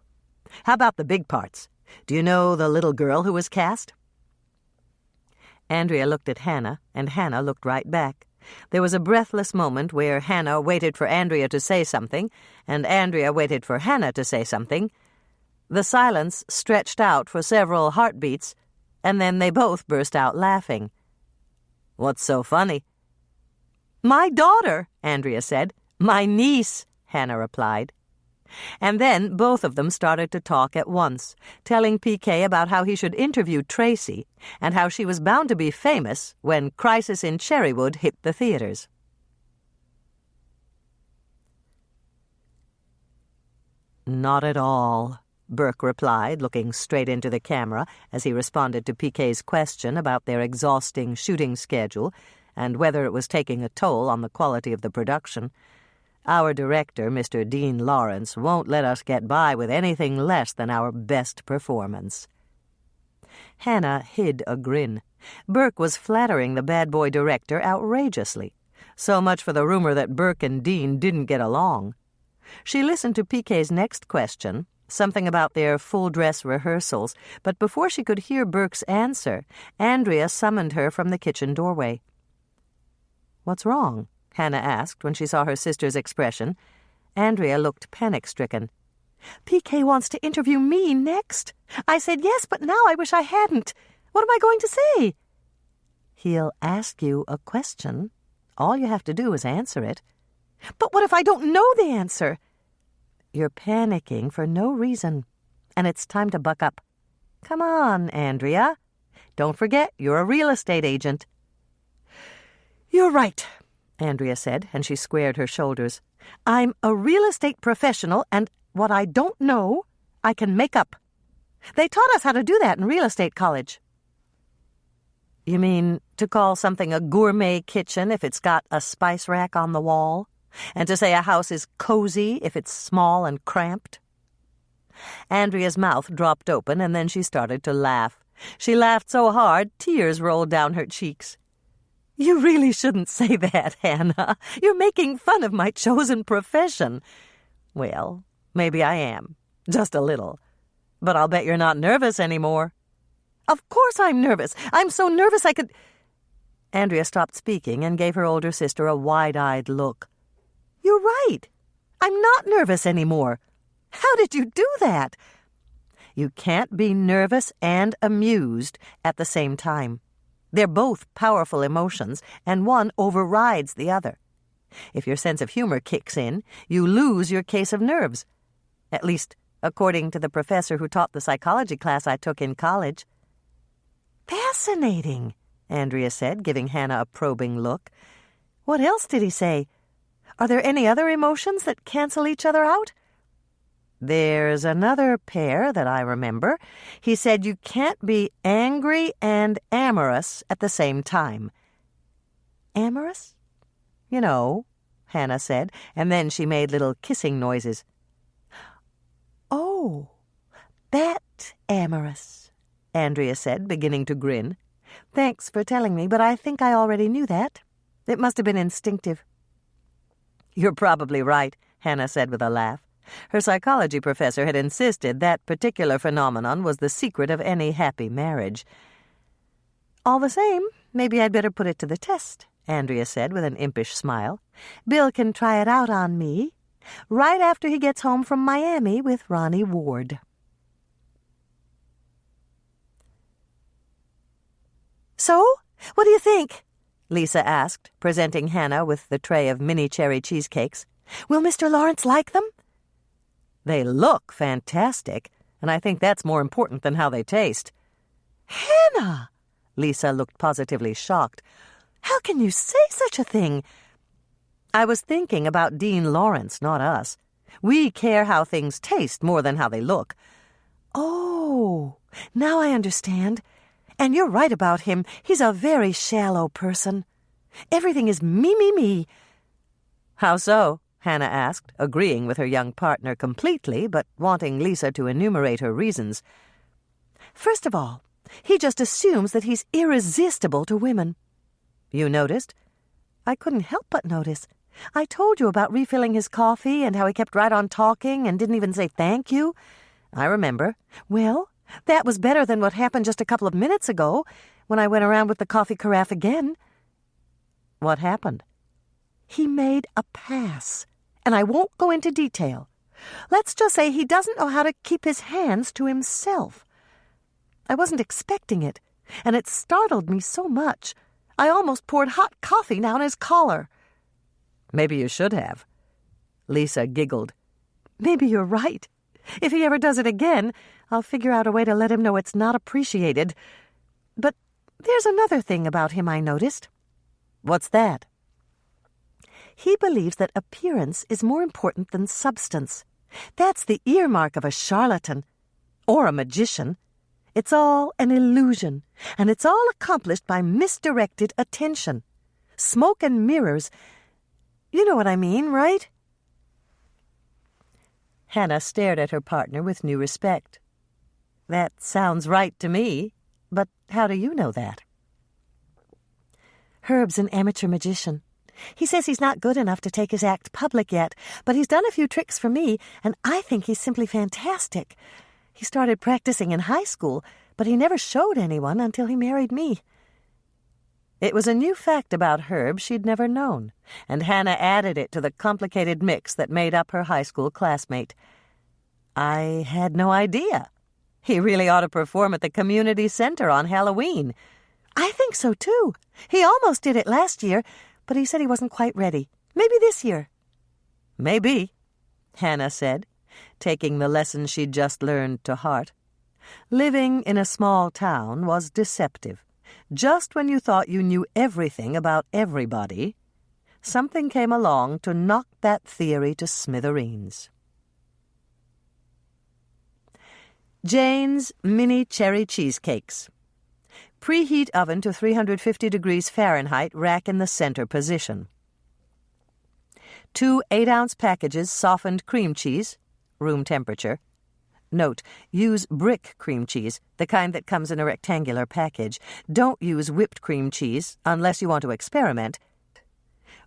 How about the big parts? Do you know the little girl who was cast? Andrea looked at Hannah, and Hannah looked right back. There was a breathless moment where Hannah waited for Andrea to say something, and Andrea waited for Hannah to say something. The silence stretched out for several heartbeats, and then they both burst out laughing. What's so funny? My daughter, Andrea said. My niece, Hannah replied. And then both of them started to talk at once, telling PK about how he should interview Tracy and how she was bound to be famous when Crisis in Cherrywood hit the theaters. Not at all, Burke replied, looking straight into the camera as he responded to PK's question about their exhausting shooting schedule and whether it was taking a toll on the quality of the production. Our director, Mr. Dean Lawrence, won't let us get by with anything less than our best performance." Hannah hid a grin. Burke was flattering the bad boy director outrageously. So much for the rumor that Burke and Dean didn't get along. She listened to PK's next question, something about their full-dress rehearsals, but before she could hear Burke's answer, Andrea summoned her from the kitchen doorway. "What's wrong?" Hannah asked when she saw her sister's expression. Andrea looked panic-stricken. "PK wants to interview me next. I said yes, but now I wish I hadn't. What am I going to say?" "He'll ask you a question. All you have to do is answer it." "But what if I don't know the answer?" "You're panicking for no reason, and it's time to buck up. Come on, Andrea. Don't forget, you're a real estate agent." "You're right," Andrea said, and she squared her shoulders. "I'm a real estate professional, and what I don't know, I can make up. They taught us how to do that in real estate college." "You mean to call something a gourmet kitchen if it's got a spice rack on the wall? And to say a house is cozy if it's small and cramped?" Andrea's mouth dropped open, and then she started to laugh. She laughed so hard, tears rolled down her cheeks. "You really shouldn't say that, Hannah. You're making fun of my chosen profession." "Well, maybe I am. Just a little. But I'll bet you're not nervous anymore." "Of course I'm nervous. I'm so nervous I could—" Andrea stopped speaking and gave her older sister a wide-eyed look. "You're right. I'm not nervous anymore. How did you do that?" "You can't be nervous and amused at the same time. They're both powerful emotions, and one overrides the other. If your sense of humor kicks in, you lose your case of nerves. At least, according to the professor who taught the psychology class I took in college." "Fascinating," Andrea said, giving Hannah a probing look. "What else did he say? Are there any other emotions that cancel each other out?" "There's another pair that I remember. He said you can't be angry and amorous at the same time." "Amorous?" "You know," Hannah said, and then she made little kissing noises. "Oh, that amorous," Andrea said, beginning to grin. "Thanks for telling me, but I think I already knew that. It must have been instinctive." "You're probably right," Hannah said with a laugh. Her psychology professor had insisted that particular phenomenon was the secret of any happy marriage. "All the same, maybe I'd better put it to the test," Andrea said with an impish smile. "Bill can try it out on me, right after he gets home from Miami with Ronnie Ward." "So, what do you think?" Lisa asked, presenting Hannah with the tray of mini cherry cheesecakes. "Will Mr. Lawrence like them?" "They look fantastic, and I think that's more important than how they taste." "Hannah!" Lisa looked positively shocked. "How can you say such a thing?" "I was thinking about Dean Lawrence, not us. We care how things taste more than how they look." "Oh, now I understand. And you're right about him. He's a very shallow person. Everything is me, me, me." "How so?" Hannah asked, agreeing with her young partner completely, but wanting Lisa to enumerate her reasons. "First of all, he just assumes that he's irresistible to women." "You noticed?" "I couldn't help but notice. I told you about refilling his coffee and how he kept right on talking and didn't even say thank you." "I remember." "Well, that was better than what happened just a couple of minutes ago when I went around with the coffee carafe again." "What happened?" "He made a pass, and I won't go into detail. Let's just say he doesn't know how to keep his hands to himself. I wasn't expecting it, and it startled me so much. I almost poured hot coffee down his collar." "Maybe you should have." Lisa giggled. "Maybe you're right. If he ever does it again, I'll figure out a way to let him know it's not appreciated. But there's another thing about him I noticed." "What's that?" "He believes that appearance is more important than substance. That's the earmark of a charlatan. Or a magician. It's all an illusion, and it's all accomplished by misdirected attention. Smoke and mirrors. You know what I mean, right?" Hannah stared at her partner with new respect. "That sounds right to me, but how do you know that?" "Herb's an amateur magician. He says he's not good enough to take his act public yet, but he's done a few tricks for me, and I think he's simply fantastic. He started practicing in high school, but he never showed anyone until he married me." It was a new fact about Herb she'd never known, and Hannah added it to the complicated mix that made up her high school classmate. "I had no idea. He really ought to perform at the community center on Halloween." "I think so, too. He almost did it last year, but he said he wasn't quite ready. Maybe this year." "Maybe," Hannah said, taking the lesson she'd just learned to heart. Living in a small town was deceptive. Just when you thought you knew everything about everybody, something came along to knock that theory to smithereens. Jane's Mini Cherry Cheesecakes. Preheat oven to 350 degrees Fahrenheit, rack in the center position. 2 8-ounce packages softened cream cheese, room temperature. Note, use brick cream cheese, the kind that comes in a rectangular package. Don't use whipped cream cheese unless you want to experiment.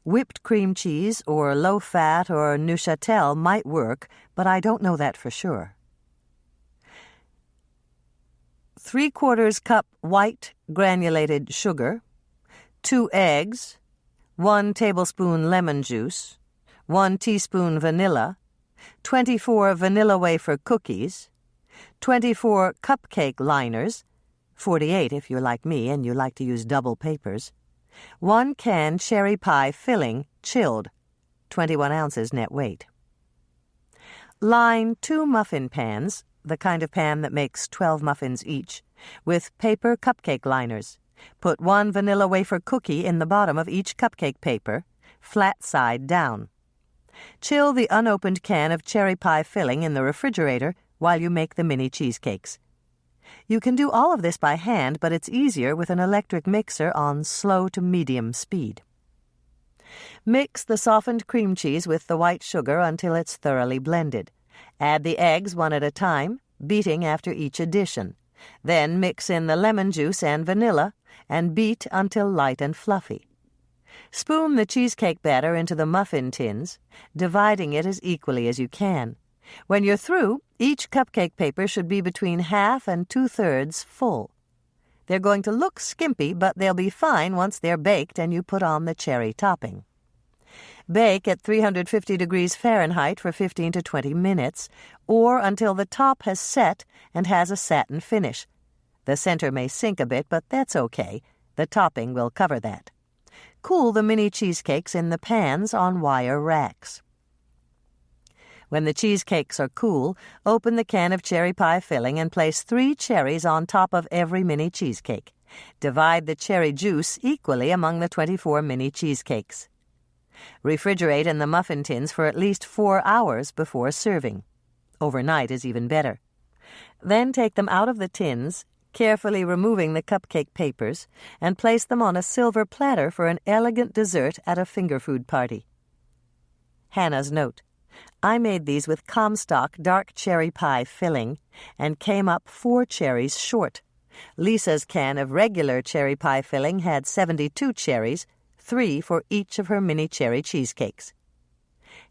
Whipped cream cheese or low-fat or Neuchâtel might work, but I don't know that for sure. 3/4 cup white granulated sugar, 2 eggs, 1 tablespoon lemon juice, 1 teaspoon vanilla, 24 vanilla wafer cookies, 24 cupcake liners, 48 if you're like me and you like to use double papers, 1 can cherry pie filling, chilled, 21 ounces net weight. Line 2 muffin pans, the kind of pan that makes 12 muffins each, with paper cupcake liners. Put 1 vanilla wafer cookie in the bottom of each cupcake paper, flat side down. Chill the unopened can of cherry pie filling in the refrigerator while you make the mini cheesecakes. You can do all of this by hand, but it's easier with an electric mixer on slow to medium speed. Mix the softened cream cheese with the white sugar until it's thoroughly blended. Add the eggs one at a time, beating after each addition. Then mix in the lemon juice and vanilla and beat until light and fluffy. Spoon the cheesecake batter into the muffin tins, dividing it as equally as you can. When you're through, each cupcake paper should be between half and 2/3 full. They're going to look skimpy, but they'll be fine once they're baked and you put on the cherry topping. Bake at 350 degrees Fahrenheit for 15 to 20 minutes, or until the top has set and has a satin finish. The center may sink a bit, but that's okay. The topping will cover that. Cool the mini cheesecakes in the pans on wire racks. When the cheesecakes are cool, open the can of cherry pie filling and place 3 cherries on top of every mini cheesecake. Divide the cherry juice equally among the 24 mini cheesecakes. Refrigerate in the muffin tins for at least 4 hours before serving. Overnight is even better. Then take them out of the tins, carefully removing the cupcake papers, and place them on a silver platter for an elegant dessert at a finger food party. Hannah's note: I made these with Comstock dark cherry pie filling and came up 4 cherries short. Lisa's can of regular cherry pie filling had 72 cherries, 3 for each of her mini cherry cheesecakes.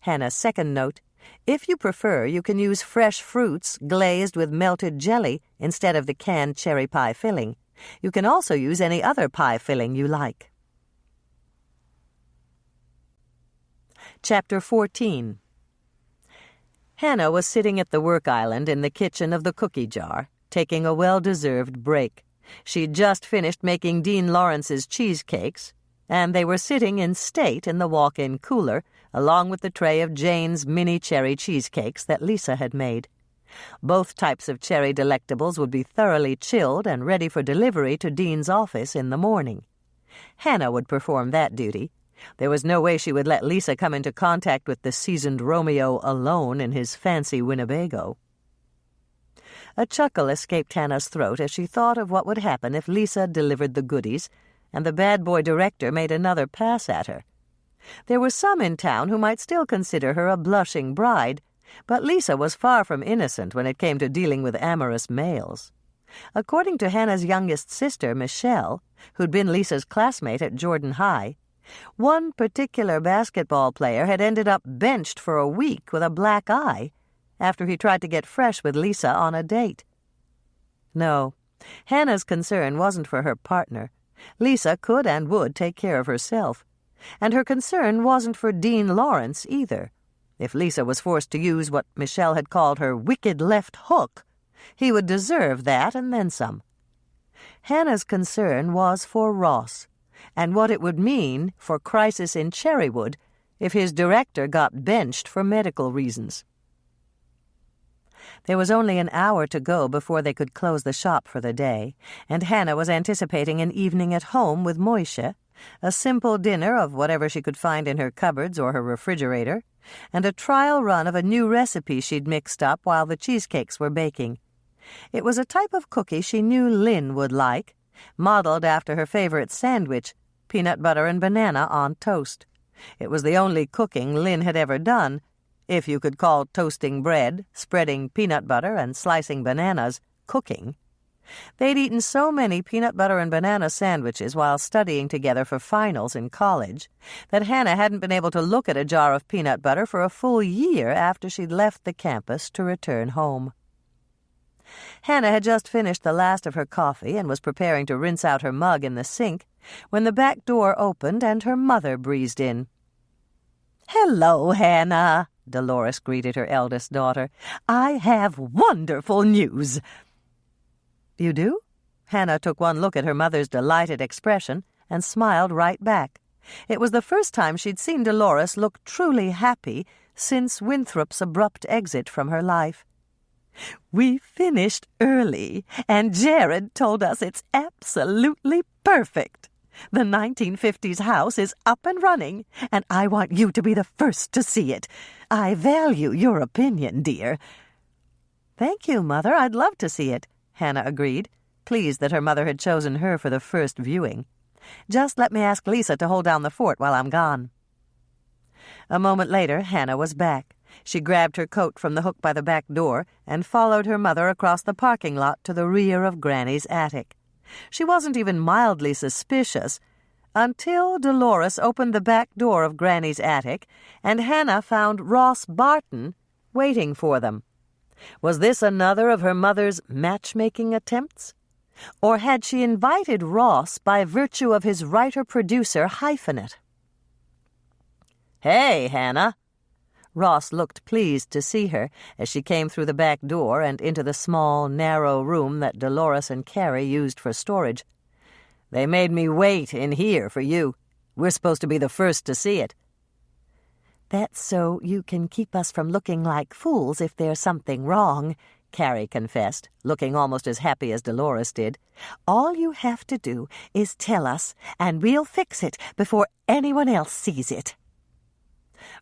Hannah's second note: if you prefer, you can use fresh fruits glazed with melted jelly instead of the canned cherry pie filling. You can also use any other pie filling you like. Chapter 14. Hannah was sitting at the work island in the kitchen of the cookie jar, taking a well-deserved break. She'd just finished making Dean Lawrence's cheesecakes, and they were sitting in state in the walk-in cooler, along with the tray of Jane's mini cherry cheesecakes that Lisa had made. Both types of cherry delectables would be thoroughly chilled and ready for delivery to Dean's office in the morning. Hannah would perform that duty. There was no way she would let Lisa come into contact with the seasoned Romeo alone in his fancy Winnebago. A chuckle escaped Hannah's throat as she thought of what would happen if Lisa delivered the goodies, and the bad boy director made another pass at her. There were some in town who might still consider her a blushing bride, But Lisa was far from innocent when it came to dealing with amorous males. According to Hannah's youngest sister, Michelle, who'd been Lisa's classmate at Jordan High, one particular basketball player had ended up benched for a week with a black eye after he tried to get fresh with Lisa on a date. No, Hannah's concern wasn't for her partner. Lisa could and would take care of herself. And her concern wasn't for Dean Lawrence either. If Lisa was forced to use what Michelle had called her wicked left hook, he would deserve that and then some. Hannah's concern was for Ross, and what it would mean for Crisis in Cherrywood if his director got benched for medical reasons. There was only an hour to go before they could close the shop for the day, and Hannah was anticipating an evening at home with Moishe, a simple dinner of whatever she could find in her cupboards or her refrigerator, and a trial run of a new recipe she'd mixed up while the cheesecakes were baking. It was a type of cookie she knew Lynn would like, modeled after her favorite sandwich, peanut butter and banana on toast. It was the only cooking Lynn had ever done, if you could call toasting bread, spreading peanut butter, and slicing bananas cooking. They'd eaten so many peanut butter and banana sandwiches while studying together for finals in college that Hannah hadn't been able to look at a jar of peanut butter for a full year after she'd left the campus to return home. Hannah had just finished the last of her coffee and was preparing to rinse out her mug in the sink when the back door opened and her mother breezed in. "Hello, Hannah," Dolores greeted her eldest daughter. "I have wonderful news." "You do?" Hannah took one look at her mother's delighted expression and smiled right back. It was the first time she'd seen Dolores look truly happy since Winthrop's abrupt exit from her life. "We finished early, and Jared told us it's absolutely perfect. The 1950s house is up and running, and I want you to be the first to see it. I value your opinion, dear." "Thank you, Mother. I'd love to see it," Hannah agreed, pleased that her mother had chosen her for the first viewing. "Just let me ask Lisa to hold down the fort while I'm gone." A moment later, Hannah was back. She grabbed her coat from the hook by the back door and followed her mother across the parking lot to the rear of Granny's attic. She wasn't even mildly suspicious until Dolores opened the back door of Granny's attic and Hannah found Ross Barton waiting for them. Was this another of her mother's matchmaking attempts? Or had she invited Ross by virtue of his writer-producer hyphenate? "Hey, Hannah." Ross looked pleased to see her as she came through the back door and into the small, narrow room that Dolores and Carrie used for storage. "They made me wait in here for you. We're supposed to be the first to see it." "That's so you can keep us from looking like fools if there's something wrong," Carrie confessed, looking almost as happy as Dolores did. "All you have to do is tell us, and we'll fix it before anyone else sees it."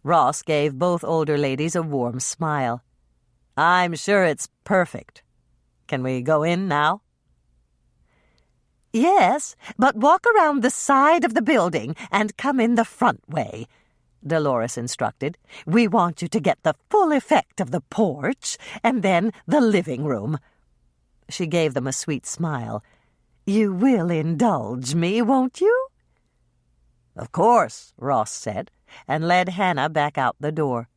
Ross gave both older ladies a warm smile. "I'm sure it's perfect. Can we go in now?" "Yes, but walk around the side of the building and come in the front way," Dolores instructed. "We want you to get the full effect of the porch and then the living room." She gave them a sweet smile. "You will indulge me, won't you?" "Of course," Ross said, and led Hannah back out the door.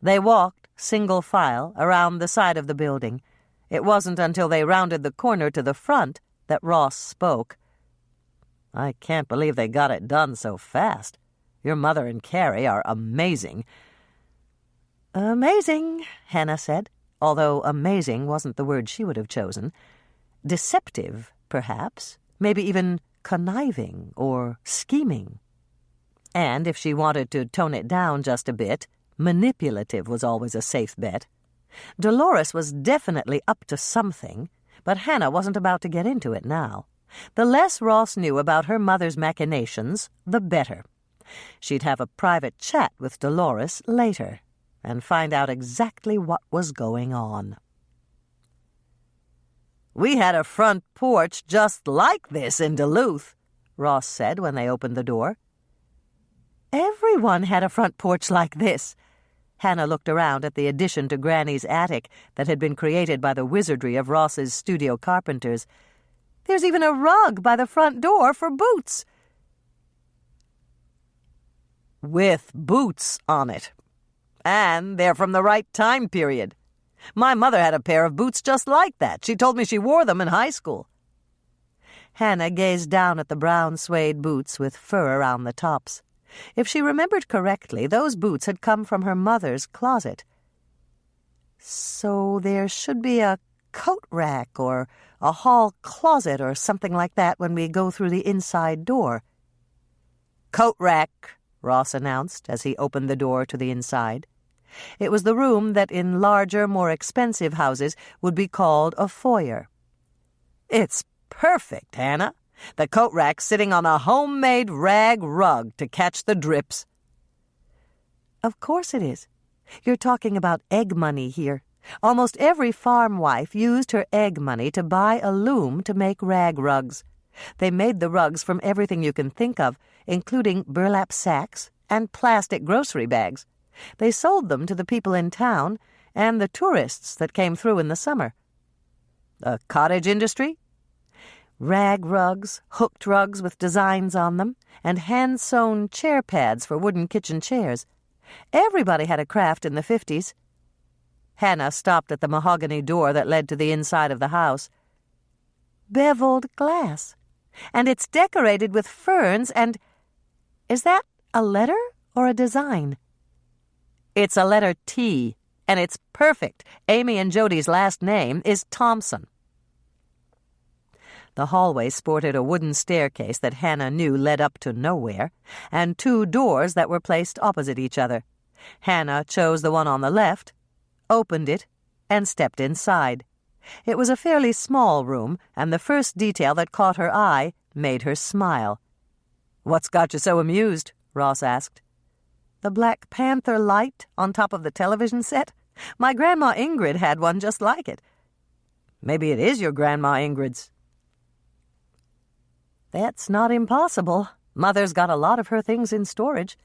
They walked, single file, around the side of the building. It wasn't until they rounded the corner to the front that Ross spoke. "I can't believe they got it done so fast. Your mother and Carrie are amazing." "Amazing," Hannah said, although amazing wasn't the word she would have chosen. Deceptive, perhaps, maybe even conniving or scheming. And if she wanted to tone it down just a bit, manipulative was always a safe bet. Dolores was definitely up to something, but Hannah wasn't about to get into it now. The less Ross knew about her mother's machinations, the better. She'd have a private chat with Dolores later and find out exactly what was going on. "We had a front porch just like this in Duluth," Ross said when they opened the door. "Everyone had a front porch like this," Hannah looked around at the addition to Granny's attic that had been created by the wizardry of Ross's studio carpenters. "There's even a rug by the front door for boots." "With boots on it. And they're from the right time period. My mother had a pair of boots just like that. She told me she wore them in high school." Hannah gazed down at the brown suede boots with fur around the tops. If she remembered correctly, those boots had come from her mother's closet. "So there should be a coat rack or a hall closet or something like that when we go through the inside door." "Coat rack," Ross announced as he opened the door to the inside. It was the room that in larger, more expensive houses would be called a foyer. "It's perfect, Hannah. The coat rack's sitting on a homemade rag rug to catch the drips." "Of course it is. You're talking about egg money here. Almost every farm wife used her egg money to buy a loom to make rag rugs. They made the rugs from everything you can think of, including burlap sacks and plastic grocery bags. They sold them to the people in town and the tourists that came through in the summer." "A cottage industry?" "Rag rugs, hooked rugs with designs on them, and hand-sewn chair pads for wooden kitchen chairs. Everybody had a craft in the 50s. Hannah stopped at the mahogany door that led to the inside of the house. "Beveled glass. And it's decorated with ferns and— Is that a letter or a design?" "It's a letter T, and it's perfect. Amy and Jody's last name is Thompson." The hallway sported a wooden staircase that Hannah knew led up to nowhere, and 2 doors that were placed opposite each other. Hannah chose the one on the left, opened it, and stepped inside. It was a fairly small room, and the first detail that caught her eye made her smile. "What's got you so amused?" Ross asked. "The Black Panther light on top of the television set? My Grandma Ingrid had one just like it." "Maybe it is your Grandma Ingrid's." "That's not impossible. Mother's got a lot of her things in storage."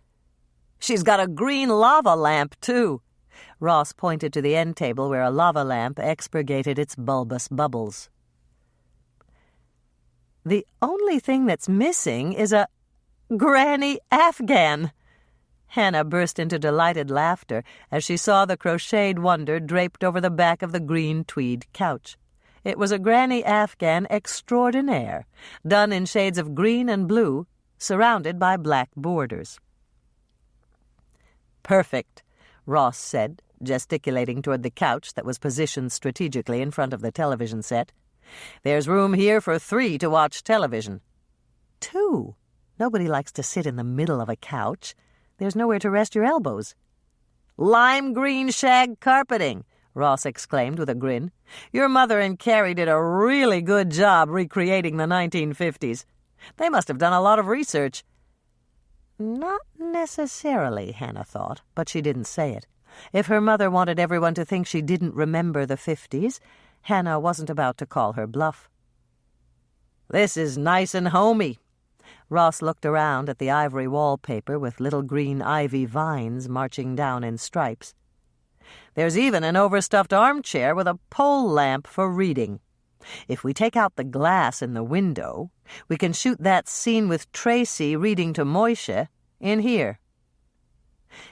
"She's got a green lava lamp, too." Ross pointed to the end table where a lava lamp expurgated its bulbous bubbles. "The only thing that's missing is a Granny Afghan." Hannah burst into delighted laughter as she saw the crocheted wonder draped over the back of the green tweed couch. It was a Granny Afghan extraordinaire, done in shades of green and blue, surrounded by black borders. "Perfect," Ross said, gesticulating toward the couch that was positioned strategically in front of the television set. "There's room here for 3 to watch television." 2? Nobody likes to sit in the middle of a couch. There's nowhere to rest your elbows. "Lime green shag carpeting," Ross exclaimed with a grin. "Your mother and Carrie did a really good job recreating the 1950s. They must have done a lot of research." Not necessarily, Hannah thought, but she didn't say it. If her mother wanted everyone to think she didn't remember the 50s, Hannah wasn't about to call her bluff. "This is nice and homey." Ross looked around at the ivory wallpaper with little green ivy vines marching down in stripes. "There's even an overstuffed armchair with a pole lamp for reading. If we take out the glass in the window, we can shoot that scene with Tracy reading to Moishe in here."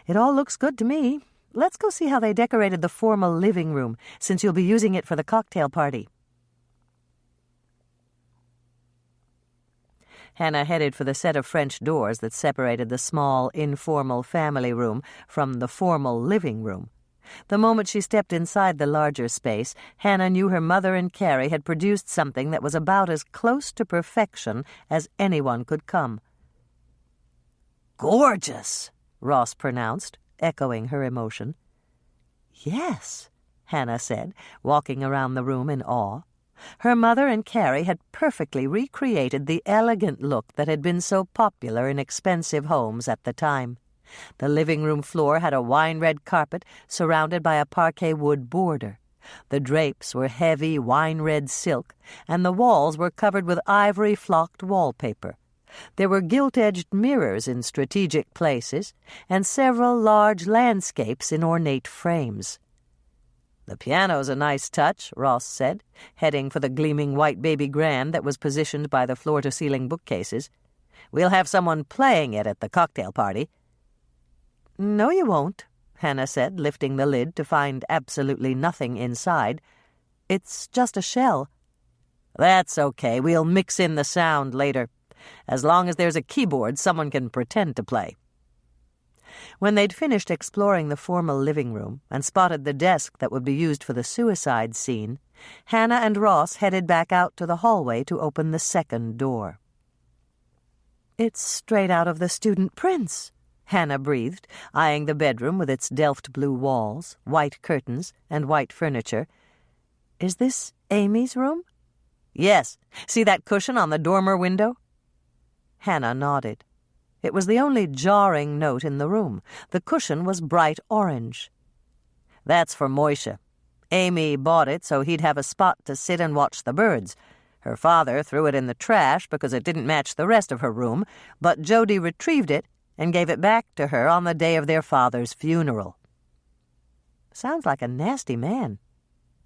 "It all looks good to me. Let's go see how they decorated the formal living room, since you'll be using it for the cocktail party." Hannah headed for the set of French doors that separated the small, informal family room from the formal living room. The moment she stepped inside the larger space, Hannah knew her mother and Carrie had produced something that was about as close to perfection as anyone could come. "Gorgeous," Ross pronounced, echoing her emotion. "Yes," Hannah said, walking around the room in awe. Her mother and Carrie had perfectly recreated the elegant look that had been so popular in expensive homes at the time. The living room floor had a wine-red carpet surrounded by a parquet wood border. The drapes were heavy wine-red silk, and the walls were covered with ivory-flocked wallpaper. There were gilt-edged mirrors in strategic places, and several large landscapes in ornate frames. "The piano's a nice touch," Ross said, heading for the gleaming white baby grand that was positioned by the floor-to-ceiling bookcases. "We'll have someone playing it at the cocktail party." "No, you won't," Hannah said, lifting the lid to find absolutely nothing inside. "It's just a shell." "That's okay. We'll mix in the sound later. As long as there's a keyboard, someone can pretend to play." When they'd finished exploring the formal living room and spotted the desk that would be used for the suicide scene, Hannah and Ross headed back out to the hallway to open the second door. "It's straight out of the Student Prince," Hannah breathed, eyeing the bedroom with its Delft blue walls, white curtains, and white furniture. "Is this Amy's room?" "Yes. See that cushion on the dormer window?" Hannah nodded. It was the only jarring note in the room. The cushion was bright orange. "That's for Moisha. Amy bought it so he'd have a spot to sit and watch the birds. Her father threw it in the trash because it didn't match the rest of her room, but Jody retrieved it and gave it back to her on the day of their father's funeral." "Sounds like a nasty man."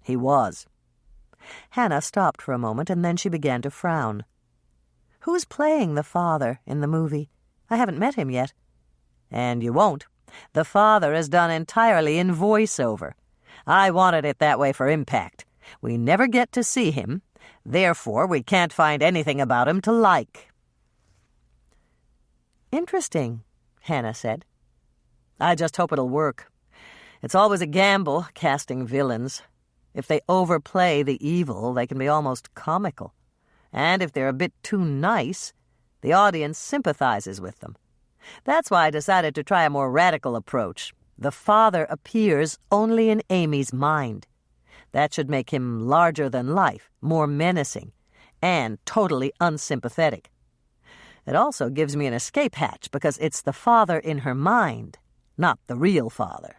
"He was." Hannah stopped for a moment, and then she began to frown. "Who's playing the father in the movie? I haven't met him yet." "And you won't. The father is done entirely in voiceover. I wanted it that way for impact. We never get to see him. Therefore, we can't find anything about him to like." "Interesting," Hannah said. "I just hope it'll work. It's always a gamble, casting villains. If they overplay the evil, they can be almost comical. And if they're a bit too nice, the audience sympathizes with them. That's why I decided to try a more radical approach. The father appears only in Amy's mind. That should make him larger than life, more menacing, and totally unsympathetic. It also gives me an escape hatch because it's the father in her mind, not the real father."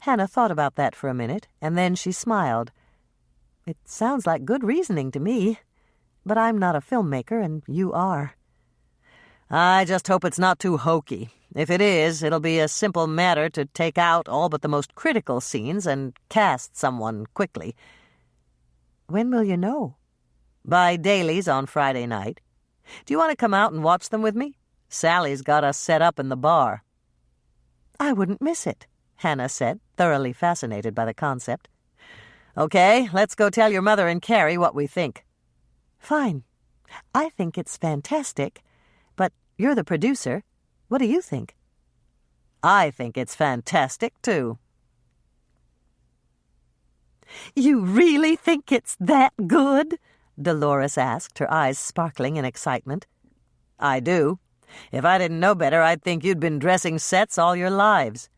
Hannah thought about that for a minute, and then she smiled. "It sounds like good reasoning to me, but I'm not a filmmaker, and you are." "I just hope it's not too hokey. If it is, it'll be a simple matter to take out all but the most critical scenes and cast someone quickly." "When will you know?" "By dailies on Friday night. Do you want to come out and watch them with me? Sally's got us set up in the bar." "I wouldn't miss it," Hannah said, thoroughly fascinated by the concept. "Okay, let's go tell your mother and Carrie what we think." "Fine. I think it's fantastic. But you're the producer. What do you think?" "I think it's fantastic, too." "You really think it's that good?" Dolores asked, her eyes sparkling in excitement. "I do. If I didn't know better, I'd think you'd been dressing sets all your lives."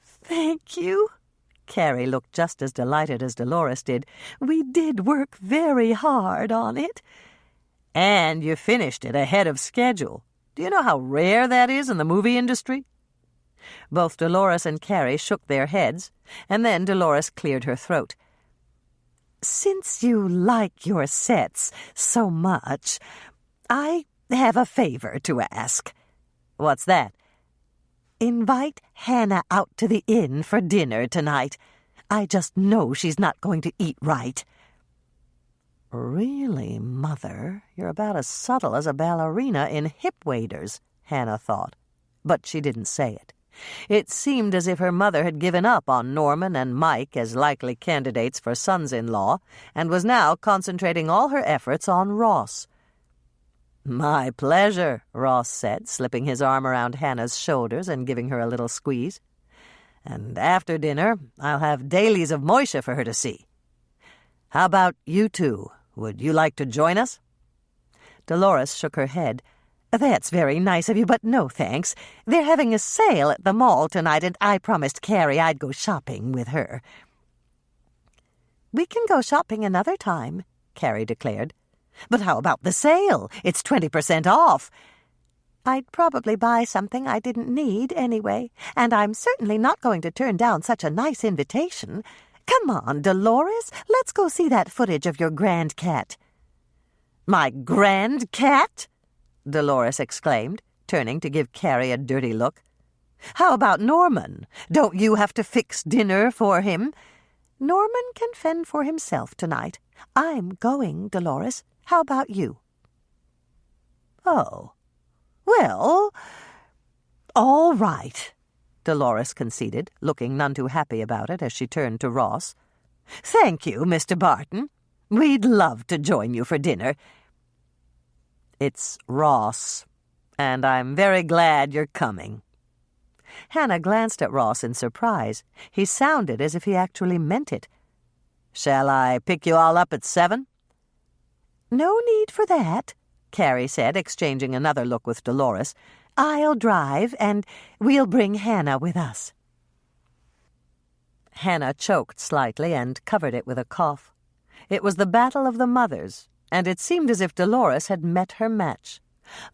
"Thank you." Carrie looked just as delighted as Dolores did. "We did work very hard on it." "And you finished it ahead of schedule. Do you know how rare that is in the movie industry?" Both Dolores and Carrie shook their heads, and then Dolores cleared her throat. "Since you like your sets so much, I have a favor to ask." "What's that?" "Invite Hannah out to the inn for dinner tonight. I just know she's not going to eat right." "Really, Mother, you're about as subtle as a ballerina in hip waders," Hannah thought. But she didn't say it. It seemed as if her mother had given up on Norman and Mike as likely candidates for sons-in-law and was now concentrating all her efforts on Ross. "My pleasure," Ross said, slipping his arm around Hannah's shoulders and giving her a little squeeze. "And after dinner, I'll have dailies of Moisha for her to see. How about you two? Would you like to join us?" Dolores shook her head. "That's very nice of you, but no thanks. They're having a sale at the mall tonight, and I promised Carrie I'd go shopping with her." "We can go shopping another time," Carrie declared. "But how about the sale? It's 20% off." "I'd probably buy something I didn't need anyway, and I'm certainly not going to turn down such a nice invitation. Come on, Dolores, let's go see that footage of your grand cat." "My grand cat?" Dolores exclaimed, turning to give Carrie a dirty look. "How about Norman? Don't you have to fix dinner for him?" "Norman can fend for himself tonight. I'm going, Dolores. How about you?" "Oh, well, all right," Dolores conceded, looking none too happy about it as she turned to Ross. "Thank you, Mr. Barton. We'd love to join you for dinner." "It's Ross, and I'm very glad you're coming." Hannah glanced at Ross in surprise. He sounded as if he actually meant it. "Shall I pick you all up at 7? "No need for that," Carrie said, exchanging another look with Dolores. "I'll drive, and we'll bring Hannah with us." Hannah choked slightly and covered it with a cough. It was the Battle of the Mothers, and it seemed as if Dolores had met her match.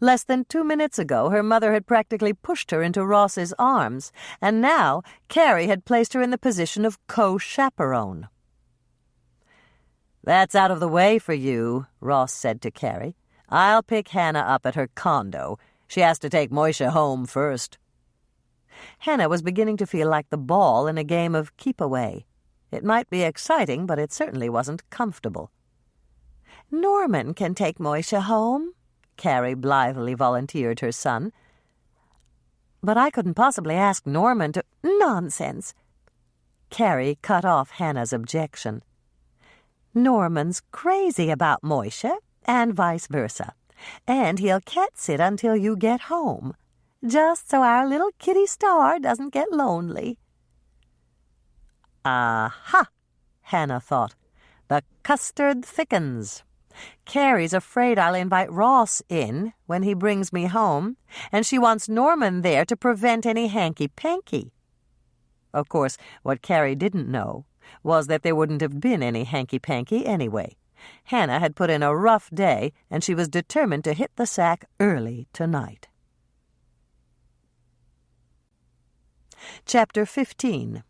Less than 2 minutes ago, her mother had practically pushed her into Ross's arms, and now Carrie had placed her in the position of co-chaperone. "That's out of the way for you," Ross said to Carrie. "I'll pick Hannah up at her condo. She has to take Moisha home first." Hannah was beginning to feel like the ball in a game of keep-away. It might be exciting, but it certainly wasn't comfortable. "Norman can take Moisha home," Carrie blithely volunteered her son. "But I couldn't possibly ask Norman to—" "Nonsense!" Carrie cut off Hannah's objection. "Norman's crazy about Moisha, and vice versa, and he'll cat-sit until you get home, just so our little kitty star doesn't get lonely." "Aha," Hannah thought. "The custard thickens. Carrie's afraid I'll invite Ross in when he brings me home, and she wants Norman there to prevent any hanky-panky." Of course, what Carrie didn't know was that there wouldn't have been any hanky-panky anyway. Hannah had put in a rough day, and she was determined to hit the sack early tonight. Chapter 15.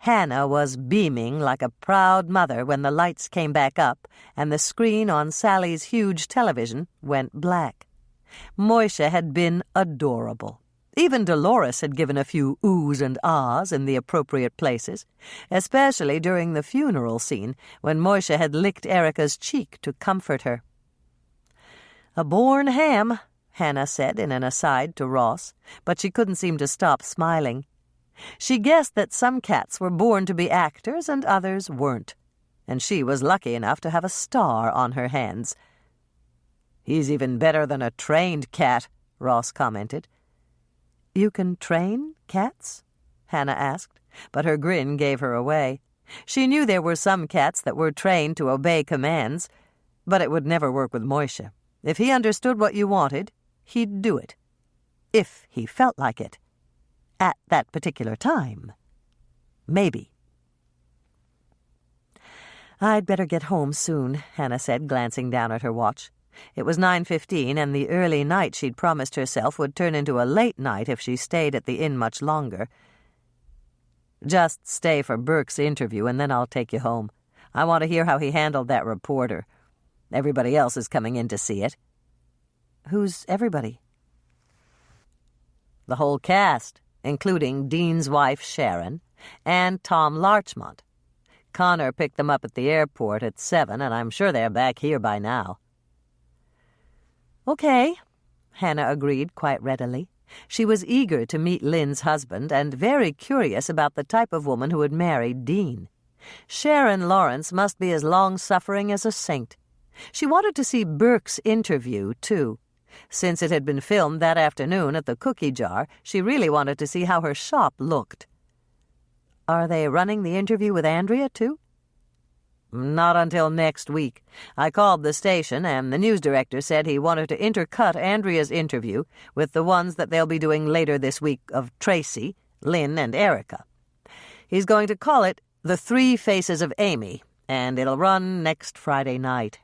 Hannah was beaming like a proud mother when the lights came back up and the screen on Sally's huge television went black. Moisha had been adorable. Even Dolores had given a few oohs and ahs in the appropriate places, especially during the funeral scene when Moisha had licked Erica's cheek to comfort her. "A born ham," Hannah said in an aside to Ross, but she couldn't seem to stop smiling. She guessed that some cats were born to be actors and others weren't, and she was lucky enough to have a star on her hands. "He's even better than a trained cat," Ross commented. "You can train cats?" Hannah asked, but her grin gave her away. She knew there were some cats that were trained to obey commands, but it would never work with Moisha. If he understood what you wanted, he'd do it. If he felt like it. At that particular time. Maybe. "I'd better get home soon," Hannah said, glancing down at her watch. It was 9:15, and the early night she'd promised herself would turn into a late night if she stayed at the inn much longer. "Just stay for Burke's interview, and then I'll take you home. I want to hear how he handled that reporter. Everybody else is coming in to see it." "Who's everybody?" "The whole cast, including Dean's wife, Sharon, and Tom Larchmont. Connor picked them up at the airport at 7, and I'm sure they're back here by now." "Okay," Hannah agreed quite readily. She was eager to meet Lynn's husband and very curious about the type of woman who had married Dean. Sharon Lawrence must be as long-suffering as a saint. She wanted to see Burke's interview, too. Since it had been filmed that afternoon at the cookie jar, she really wanted to see how her shop looked. "Are they running the interview with Andrea, too?" "Not until next week. I called the station, and the news director said he wanted to intercut Andrea's interview with the ones that they'll be doing later this week of Tracy, Lynn, and Erica. He's going to call it The 3 Faces of Amy, and it'll run next Friday night."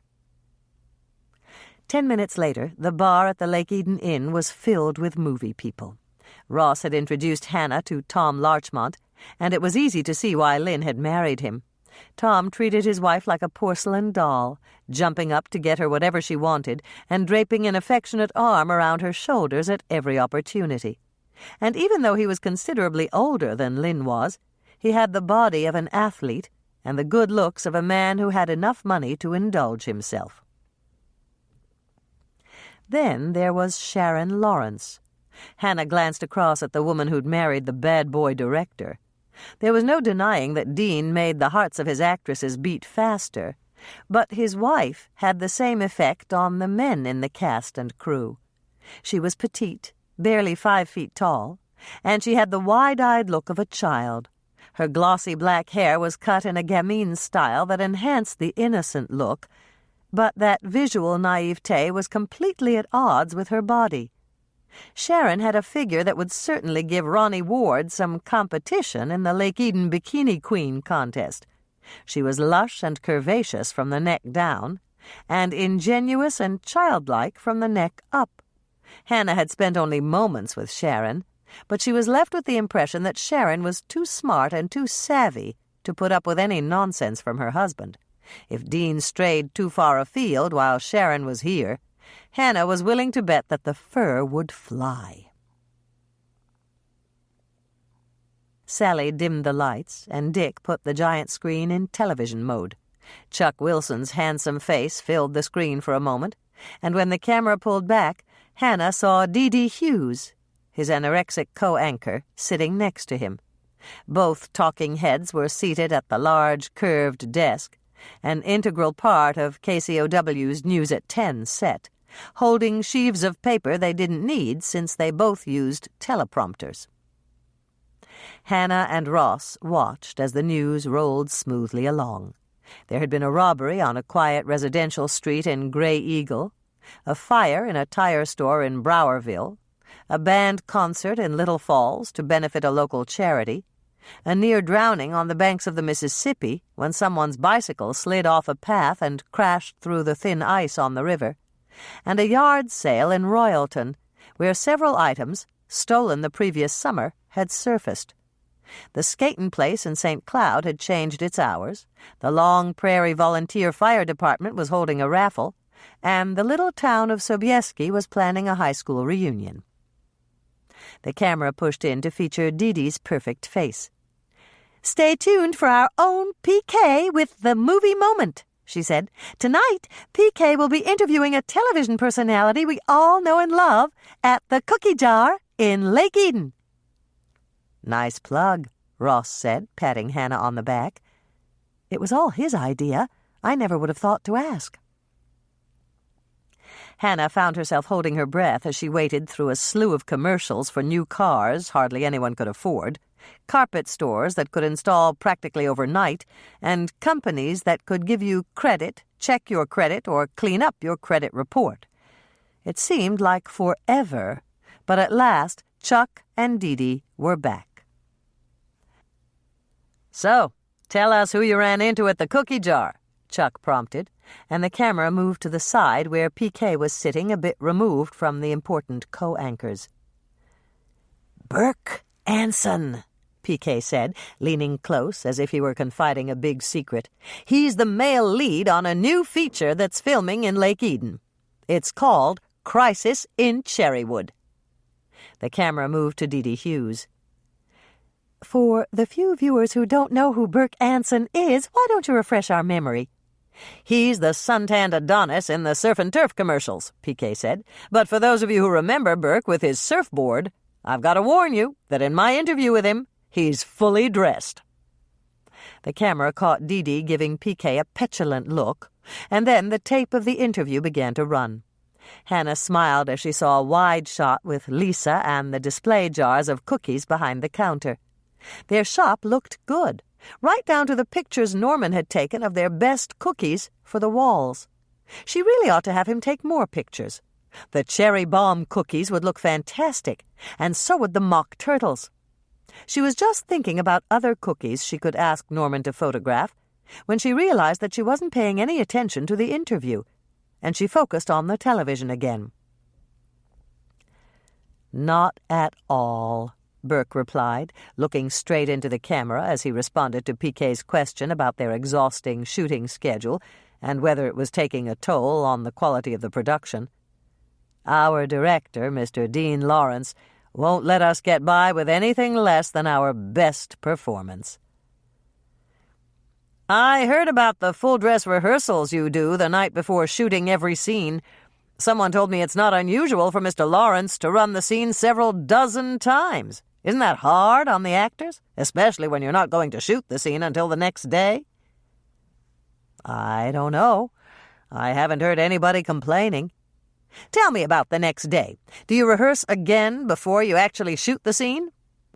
10 minutes later, the bar at the Lake Eden Inn was filled with movie people. Ross had introduced Hannah to Tom Larchmont, and it was easy to see why Lynn had married him. Tom treated his wife like a porcelain doll, jumping up to get her whatever she wanted and draping an affectionate arm around her shoulders at every opportunity. And even though he was considerably older than Lynn was, he had the body of an athlete and the good looks of a man who had enough money to indulge himself. Then there was Sharon Lawrence. Hannah glanced across at the woman who'd married the bad boy director. There was no denying that Dean made the hearts of his actresses beat faster, but his wife had the same effect on the men in the cast and crew. She was petite, barely 5 feet tall, and she had the wide-eyed look of a child. Her glossy black hair was cut in a gamine style that enhanced the innocent look, but that visual naivete was completely at odds with her body. Sharon had a figure that would certainly give Ronnie Ward some competition in the Lake Eden Bikini Queen contest. She was lush and curvaceous from the neck down, and ingenuous and childlike from the neck up. Hannah had spent only moments with Sharon, but she was left with the impression that Sharon was too smart and too savvy to put up with any nonsense from her husband. If Dean strayed too far afield while Sharon was here, Hannah was willing to bet that the fur would fly. Sally dimmed the lights, and Dick put the giant screen in television mode. Chuck Wilson's handsome face filled the screen for a moment, and when the camera pulled back, Hannah saw Dee Hughes, his anorexic co-anchor, sitting next to him. Both talking heads were seated at the large, curved desk, an integral part of KCOW's News at 10 set, holding sheaves of paper they didn't need since they both used teleprompters. Hannah and Ross watched as the news rolled smoothly along. There had been a robbery on a quiet residential street in Grey Eagle, a fire in a tire store in Browerville, a band concert in Little Falls to benefit a local charity, a near drowning on the banks of the Mississippi when someone's bicycle slid off a path and crashed through the thin ice on the river, and a yard sale in Royalton, where several items, stolen the previous summer, had surfaced. The skatin' place in St. Cloud had changed its hours, the Long Prairie Volunteer Fire Department was holding a raffle, and the little town of Sobieski was planning a high school reunion. The camera pushed in to feature Dee Dee's perfect face. "Stay tuned for our own PK with the movie moment," she said. "Tonight, PK will be interviewing a television personality we all know and love at the Cookie Jar in Lake Eden." "Nice plug," Ross said, patting Hannah on the back. "It was all his idea. I never would have thought to ask." Hannah found herself holding her breath as she waited through a slew of commercials for new cars hardly anyone could afford, carpet stores that could install practically overnight, and companies that could give you credit, check your credit, or clean up your credit report. It seemed like forever, but at last Chuck and Dee Dee were back. "So, tell us who you ran into at the Cookie Jar," Chuck prompted, and the camera moved to the side where PK was sitting a bit removed from the important co-anchors. "Burke Anson," PK said, leaning close as if he were confiding a big secret. "He's the male lead on a new feature that's filming in Lake Eden. It's called Crisis in Cherrywood." The camera moved to Dee Hughes. "For the few viewers who don't know who Burke Anson is, why don't you refresh our memory?" "He's the suntanned Adonis in the surf and turf commercials," PK said. "But for those of you who remember Burke with his surfboard, I've got to warn you that in my interview with him, he's fully dressed." The camera caught Dee Dee giving PK a petulant look, and then the tape of the interview began to run. Hannah smiled as she saw a wide shot with Lisa and the display jars of cookies behind the counter. Their shop looked good, right down to the pictures Norman had taken of their best cookies for the walls. She really ought to have him take more pictures. The cherry bomb cookies would look fantastic, and so would the mock turtles. She was just thinking about other cookies she could ask Norman to photograph when she realized that she wasn't paying any attention to the interview, and she focused on the television again. "Not at all," Burke replied, looking straight into the camera as he responded to PK's question about their exhausting shooting schedule and whether it was taking a toll on the quality of the production. Our director, Mr. Dean Lawrence, won't let us get by with anything less than our best performance. I heard about the full-dress rehearsals you do the night before shooting every scene. Someone told me it's not unusual for Mr. Lawrence to run the scene several dozen times. Isn't that hard on the actors, especially when you're not going to shoot the scene until the next day? I don't know. I haven't heard anybody complaining. Tell me about the next day. Do you rehearse again before you actually shoot the scene?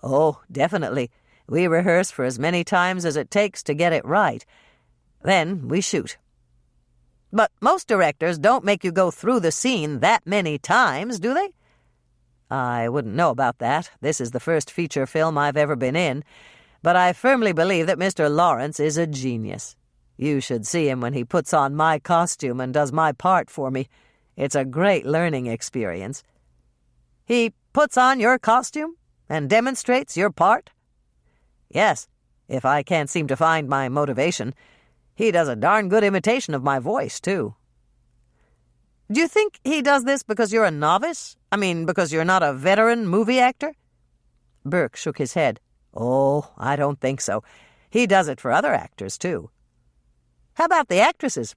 Oh, definitely. We rehearse for as many times as it takes to get it right. Then we shoot. But most directors don't make you go through the scene that many times, do they? I wouldn't know about that. This is the first feature film I've ever been in. But I firmly believe that Mr. Lawrence is a genius. You should see him when he puts on my costume and does my part for me. It's a great learning experience. He puts on your costume and demonstrates your part? Yes, if I can't seem to find my motivation. He does a darn good imitation of my voice, too. Do you think he does this because you're a novice? I mean, because you're not a veteran movie actor? Burke shook his head. Oh, I don't think so. He does it for other actors, too. How about the actresses?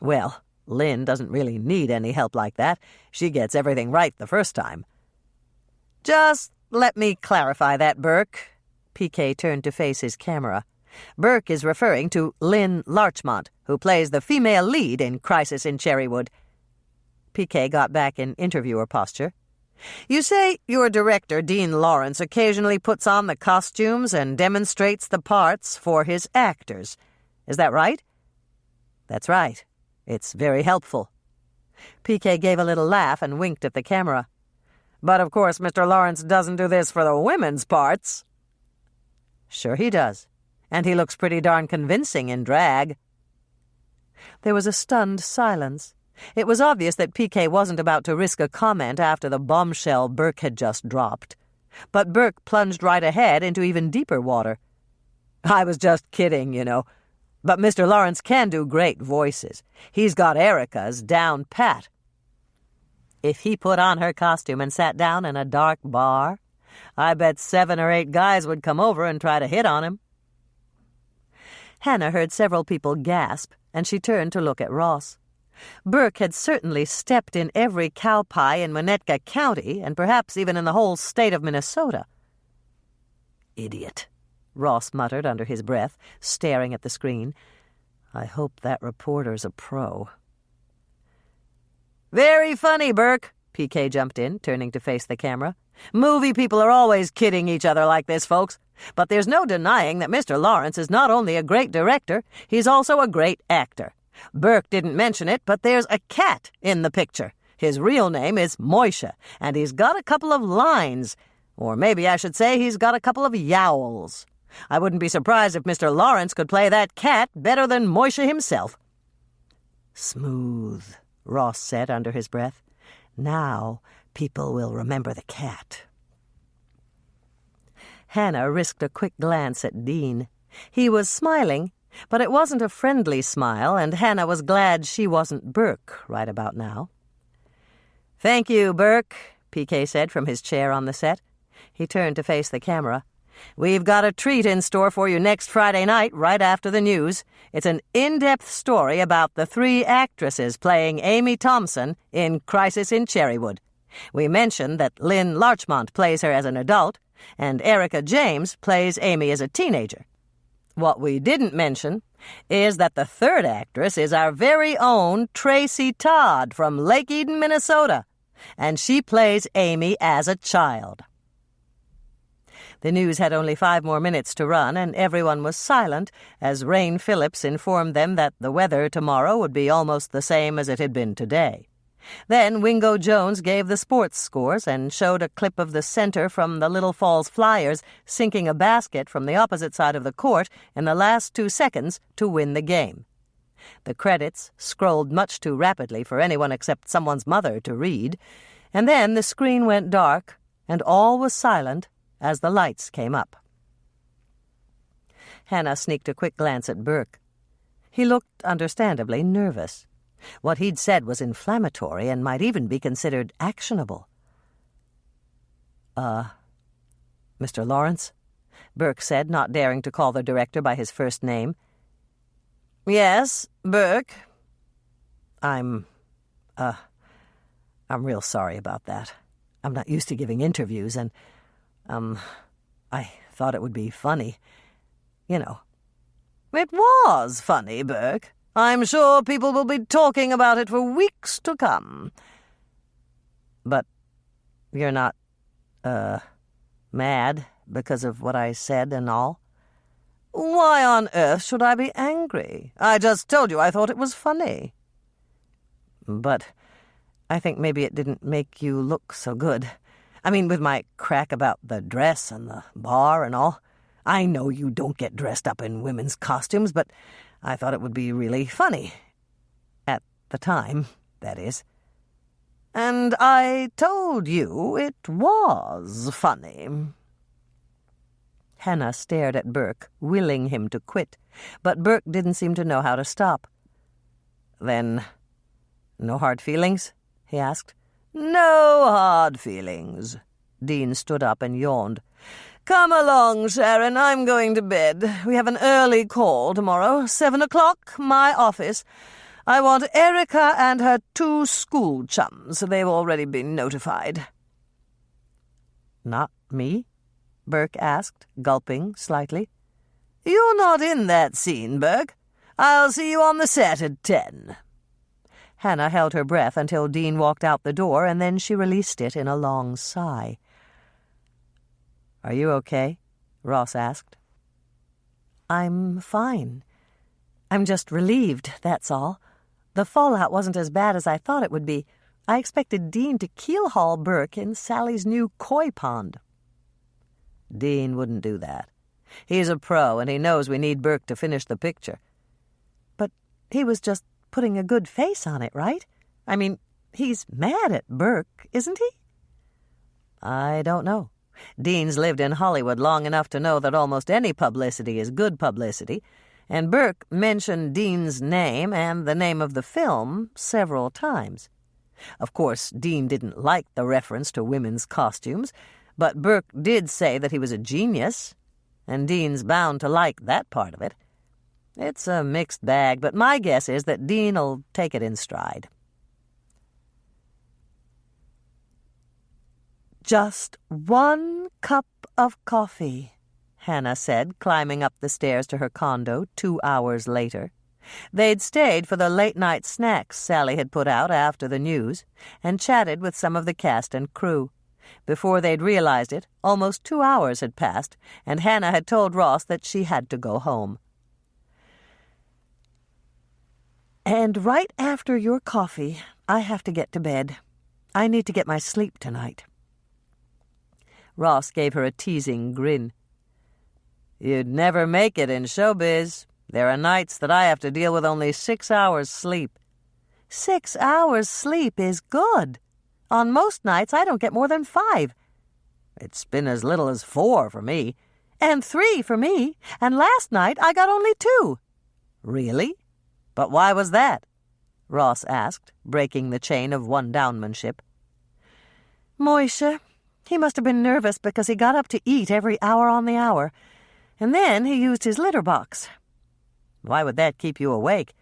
Well, Lynn doesn't really need any help like that. She gets everything right the first time. Just let me clarify that, Burke. PK turned to face his camera. Burke is referring to Lynn Larchmont, who plays the female lead in Crisis in Cherrywood. PK got back in interviewer posture. You say your director, Dean Lawrence, occasionally puts on the costumes and demonstrates the parts for his actors. Is that right? That's right. It's very helpful. PK gave a little laugh and winked at the camera. But of course Mr. Lawrence doesn't do this for the women's parts. Sure he does. And he looks pretty darn convincing in drag. There was a stunned silence. It was obvious that PK wasn't about to risk a comment after the bombshell Burke had just dropped. But Burke plunged right ahead into even deeper water. I was just kidding, you know. But Mr. Lawrence can do great voices. He's got Erica's down pat. If he put on her costume and sat down in a dark bar, I bet 7 or 8 guys would come over and try to hit on him. Hannah heard several people gasp, and she turned to look at Ross. Burke had certainly stepped in every cow pie in Winnetka County, and perhaps even in the whole state of Minnesota. Idiot, Ross muttered under his breath, staring at the screen. I hope that reporter's a pro. Very funny, Burke, PK jumped in, turning to face the camera. Movie people are always kidding each other like this, folks. But there's no denying that Mr. Lawrence is not only a great director, he's also a great actor. Burke didn't mention it, but there's a cat in the picture. His real name is Moishe, and he's got a couple of lines. Or maybe I should say he's got a couple of yowls. I wouldn't be surprised if Mr. Lawrence could play that cat better than Moishe himself. Smooth, Ross said under his breath. Now people will remember the cat. Hannah risked a quick glance at Dean. He was smiling, but it wasn't a friendly smile, and Hannah was glad she wasn't Burke right about now. Thank you, Burke, PK said from his chair on the set. He turned to face the camera. We've got a treat in store for you next Friday night, right after the news. It's an in-depth story about the 3 actresses playing Amy Thompson in Crisis in Cherrywood. We mentioned that Lynn Larchmont plays her as an adult, and Erica James plays Amy as a teenager. What we didn't mention is that the 3rd actress is our very own Tracy Todd from Lake Eden, Minnesota, and she plays Amy as a child. The news had only 5 more minutes to run, and everyone was silent as Rain Phillips informed them that the weather tomorrow would be almost the same as it had been today. Then Wingo Jones gave the sports scores and showed a clip of the center from the Little Falls Flyers sinking a basket from the opposite side of the court in the last 2 seconds to win the game. The credits scrolled much too rapidly for anyone except someone's mother to read, and then the screen went dark, and all was silent as the lights came up. Hannah sneaked a quick glance at Burke. He looked understandably nervous. What he'd said was inflammatory and might even be considered actionable. Mr. Lawrence?" Burke said, not daring to call the director by his first name. "Yes, Burke." I'm real sorry about that. I'm not used to giving interviews, and, I thought it would be funny. You know." "It was funny, Burke. I'm sure people will be talking about it for weeks to come." "But you're not, mad because of what I said and all?" "Why on earth should I be angry? I just told you I thought it was funny." "But I think maybe it didn't make you look so good. I mean, with my crack about the dress and the bar and all. I know you don't get dressed up in women's costumes, but I thought it would be really funny. At the time, that is." "And I told you it was funny." Hannah stared at Burke, willing him to quit, but Burke didn't seem to know how to stop. "Then, no hard feelings?" he asked. "No hard feelings." Dean stood up and yawned. "Come along, Sharon. I'm going to bed. We have an early call tomorrow, 7 o'clock, my office. I want Erica and her 2 school chums. They've already been notified." "Not me?" Burke asked, gulping slightly. "You're not in that scene, Burke. I'll see you on the set at 10. Hannah held her breath until Dean walked out the door, and then she released it in a long sigh. "Are you okay?" Ross asked. "I'm fine. I'm just relieved, that's all. The fallout wasn't as bad as I thought it would be. I expected Dean to keel-haul Burke in Sally's new koi pond." "Dean wouldn't do that. He's a pro, and he knows we need Burke to finish the picture." "But he was just putting a good face on it, right? I mean, he's mad at Burke, isn't he?" "I don't know. Dean's lived in Hollywood long enough to know that almost any publicity is good publicity, and Burke mentioned Dean's name and the name of the film several times. Of course, Dean didn't like the reference to women's costumes, but Burke did say that he was a genius, and Dean's bound to like that part of it. It's a mixed bag, but my guess is that Dean'll take it in stride." "Just 1 cup of coffee," Hannah said, climbing up the stairs to her condo 2 hours later. They'd stayed for the late-night snacks Sally had put out after the news and chatted with some of the cast and crew. Before they'd realized it, almost 2 hours had passed, and Hannah had told Ross that she had to go home. "And right after your coffee, I have to get to bed. I need to get my sleep tonight." Ross gave her a teasing grin. "You'd never make it in showbiz. There are nights that I have to deal with only 6 hours sleep." 6 hours sleep is good. On most nights, I don't get more than 5. "It's been as little as 4 for me." "And 3 for me. And last night, I got only 2. "Really? But why was that?" Ross asked, breaking the chain of one-downmanship. "Moishe. He must have been nervous because he got up to eat every hour on the hour. And then he used his litter box." "Why would that keep you awake?"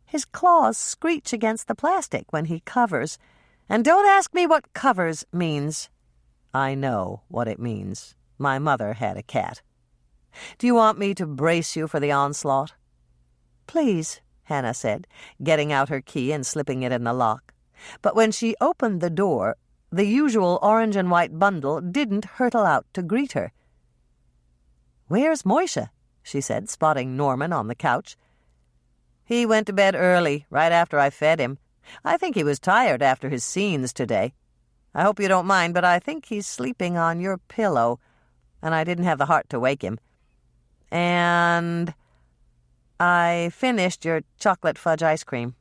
"His claws screech against the plastic when he covers. And don't ask me what covers means." "I know what it means. My mother had a cat. Do you want me to brace you for the onslaught?" "Please," Hannah said, getting out her key and slipping it in the lock. But when she opened the door, the usual orange and white bundle didn't hurtle out to greet her. "Where's Moishe?" she said, spotting Norman on the couch. "He went to bed early, right after I fed him. I think he was tired after his scenes today. I hope you don't mind, but I think he's sleeping on your pillow, and I didn't have the heart to wake him. And I finished your chocolate fudge ice cream."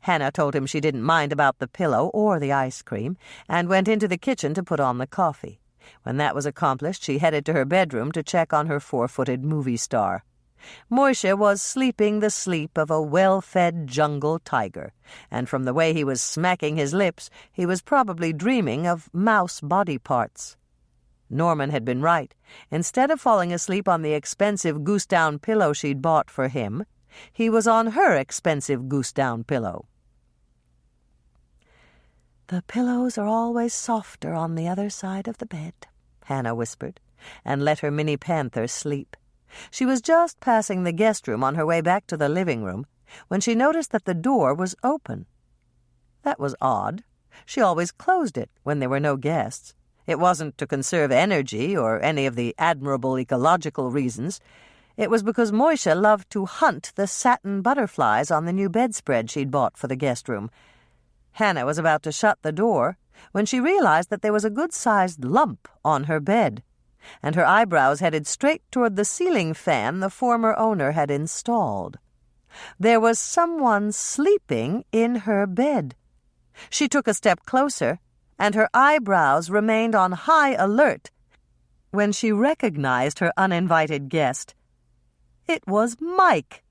Hannah told him she didn't mind about the pillow or the ice cream, and went into the kitchen to put on the coffee. When that was accomplished, she headed to her bedroom to check on her four-footed movie star. Moishe was sleeping the sleep of a well-fed jungle tiger, and from the way he was smacking his lips, he was probably dreaming of mouse body parts. Norman had been right. Instead of falling asleep on the expensive goose-down pillow she'd bought for him, he was on her expensive goose-down pillow. "The pillows are always softer on the other side of the bed," Hannah whispered, and let her mini panther sleep. She was just passing the guest room on her way back to the living room when she noticed that the door was open. That was odd. She always closed it when there were no guests. It wasn't to conserve energy or any of the admirable ecological reasons. It was because Moishe loved to hunt the satin butterflies on the new bedspread she'd bought for the guest room. Hannah was about to shut the door when she realized that there was a good-sized lump on her bed, and her eyebrows headed straight toward the ceiling fan the former owner had installed. There was someone sleeping in her bed. She took a step closer, and her eyebrows remained on high alert when she recognized her uninvited guest. It was Mike.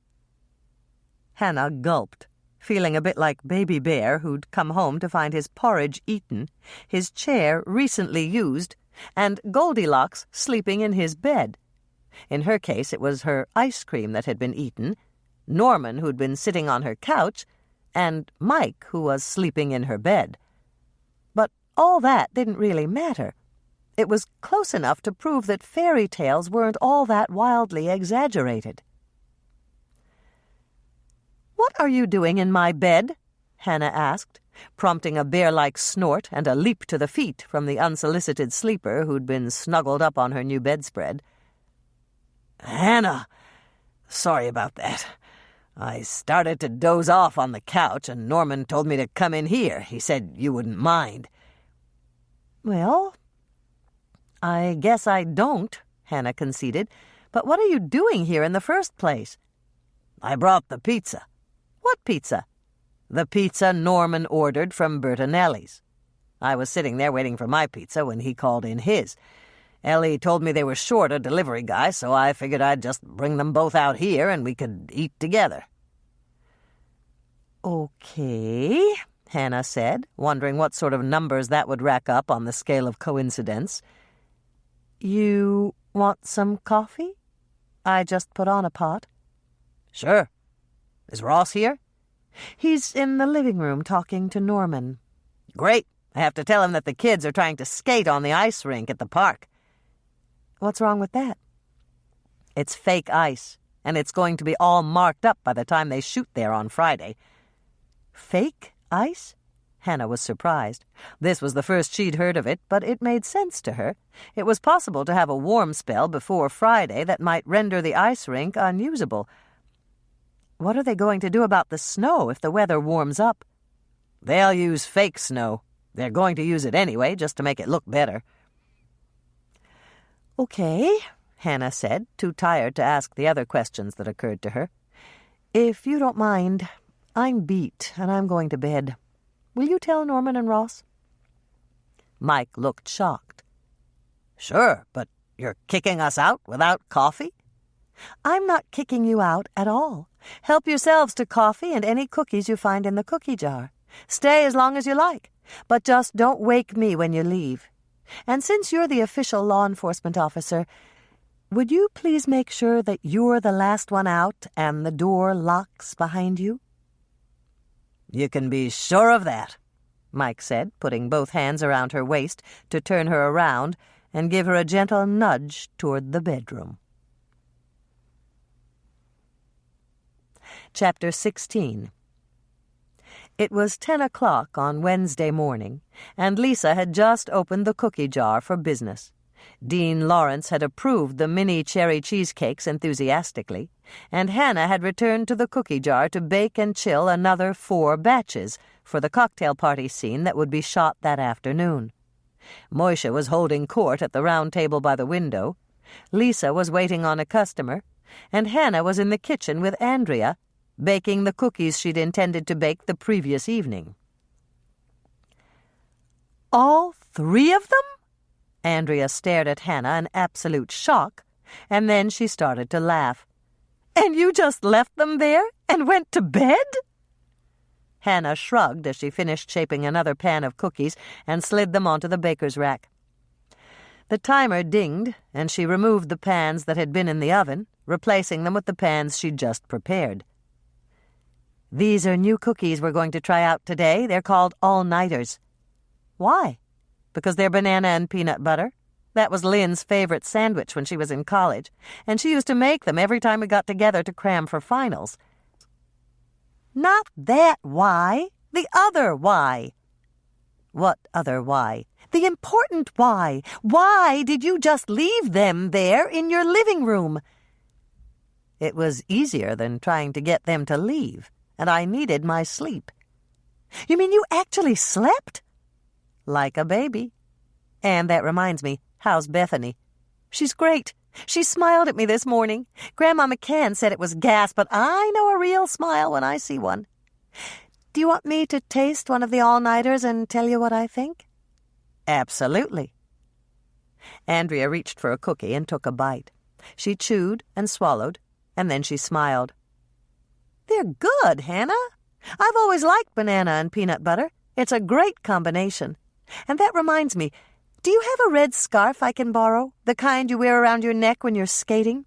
Hannah gulped, feeling a bit like Baby Bear who'd come home to find his porridge eaten, his chair recently used, and Goldilocks sleeping in his bed. In her case, it was her ice cream that had been eaten, Norman who'd been sitting on her couch, and Mike who was sleeping in her bed. But all that didn't really matter. It was close enough to prove that fairy tales weren't all that wildly exaggerated. "What are you doing in my bed?" Hannah asked, prompting a bear-like snort and a leap to the feet from the unsolicited sleeper who'd been snuggled up on her new bedspread. "Hannah, sorry about that. I started to doze off on the couch, and Norman told me to come in here. He said you wouldn't mind." "Well, I guess I don't," Hannah conceded. "But what are you doing here in the first place?" "I brought the pizza." "What pizza?" "The pizza Norman ordered from Bertinelli's. I was sitting there waiting for my pizza when he called in his. Ellie told me they were short a delivery guy, so I figured I'd just bring them both out here and we could eat together." "Okay," Hannah said, wondering what sort of numbers that would rack up on the scale of coincidence. "You want some coffee? I just put on a pot." "Sure. Is Ross here?" "He's in the living room talking to Norman." "Great. I have to tell him that the kids are trying to skate on the ice rink at the park." "What's wrong with that?" "It's fake ice, and it's going to be all marked up by the time they shoot there on Friday." "Fake ice?" Hannah was surprised. This was the first she'd heard of it, but it made sense to her. It was possible to have a warm spell before Friday that might render the ice rink unusable. What are they going to do about the snow if the weather warms up? "They'll use fake snow. They're going to use it anyway, just to make it look better." "Okay," Hannah said, too tired to ask the other questions that occurred to her. "If you don't mind, I'm beat, and I'm going to bed. Will you tell Norman and Ross?" Mike looked shocked. "Sure, but you're kicking us out without coffee?" "I'm not kicking you out at all. Help yourselves to coffee and any cookies you find in the cookie jar. Stay as long as you like, but just don't wake me when you leave. And since you're the official law enforcement officer, would you please make sure that you're the last one out and the door locks behind you?" "You can be sure of that," Mike said, putting both hands around her waist to turn her around and give her a gentle nudge toward the bedroom. Chapter 16. It was 10 o'clock on Wednesday morning, and Lisa had just opened the cookie jar for business. Dean Lawrence had approved the mini cherry cheesecakes enthusiastically, and Hannah had returned to the cookie jar to bake and chill another 4 batches for the cocktail party scene that would be shot that afternoon. Moishe was holding court at the round table by the window, Lisa was waiting on a customer, and Hannah was in the kitchen with Andrea, baking the cookies she'd intended to bake the previous evening. "All 3 of them?" Andrea stared at Hannah in absolute shock, and then she started to laugh. "And you just left them there and went to bed?" Hannah shrugged as she finished shaping another pan of cookies and slid them onto the baker's rack. The timer dinged, and she removed the pans that had been in the oven, replacing them with the pans she'd just prepared. "These are new cookies we're going to try out today. They're called all-nighters." "Why?" "Because they're banana and peanut butter. That was Lynn's favorite sandwich when she was in college, and she used to make them every time we got together to cram for finals." "Not that why. The other why." "What other why?" "The important why. Why did you just leave them there in your living room?" "It was easier than trying to get them to leave, and I needed my sleep." "You mean you actually slept?" "Like a baby. And that reminds me, how's Bethany?" "She's great. She smiled at me this morning. Grandma McCann said it was gas, but I know a real smile when I see one. Do you want me to taste one of the all-nighters and tell you what I think?" "Absolutely." Andrea reached for a cookie and took a bite. She chewed and swallowed, and then she smiled. "They're good, Hannah. I've always liked banana and peanut butter. It's a great combination. And that reminds me, do you have a red scarf I can borrow? The kind you wear around your neck when you're skating?"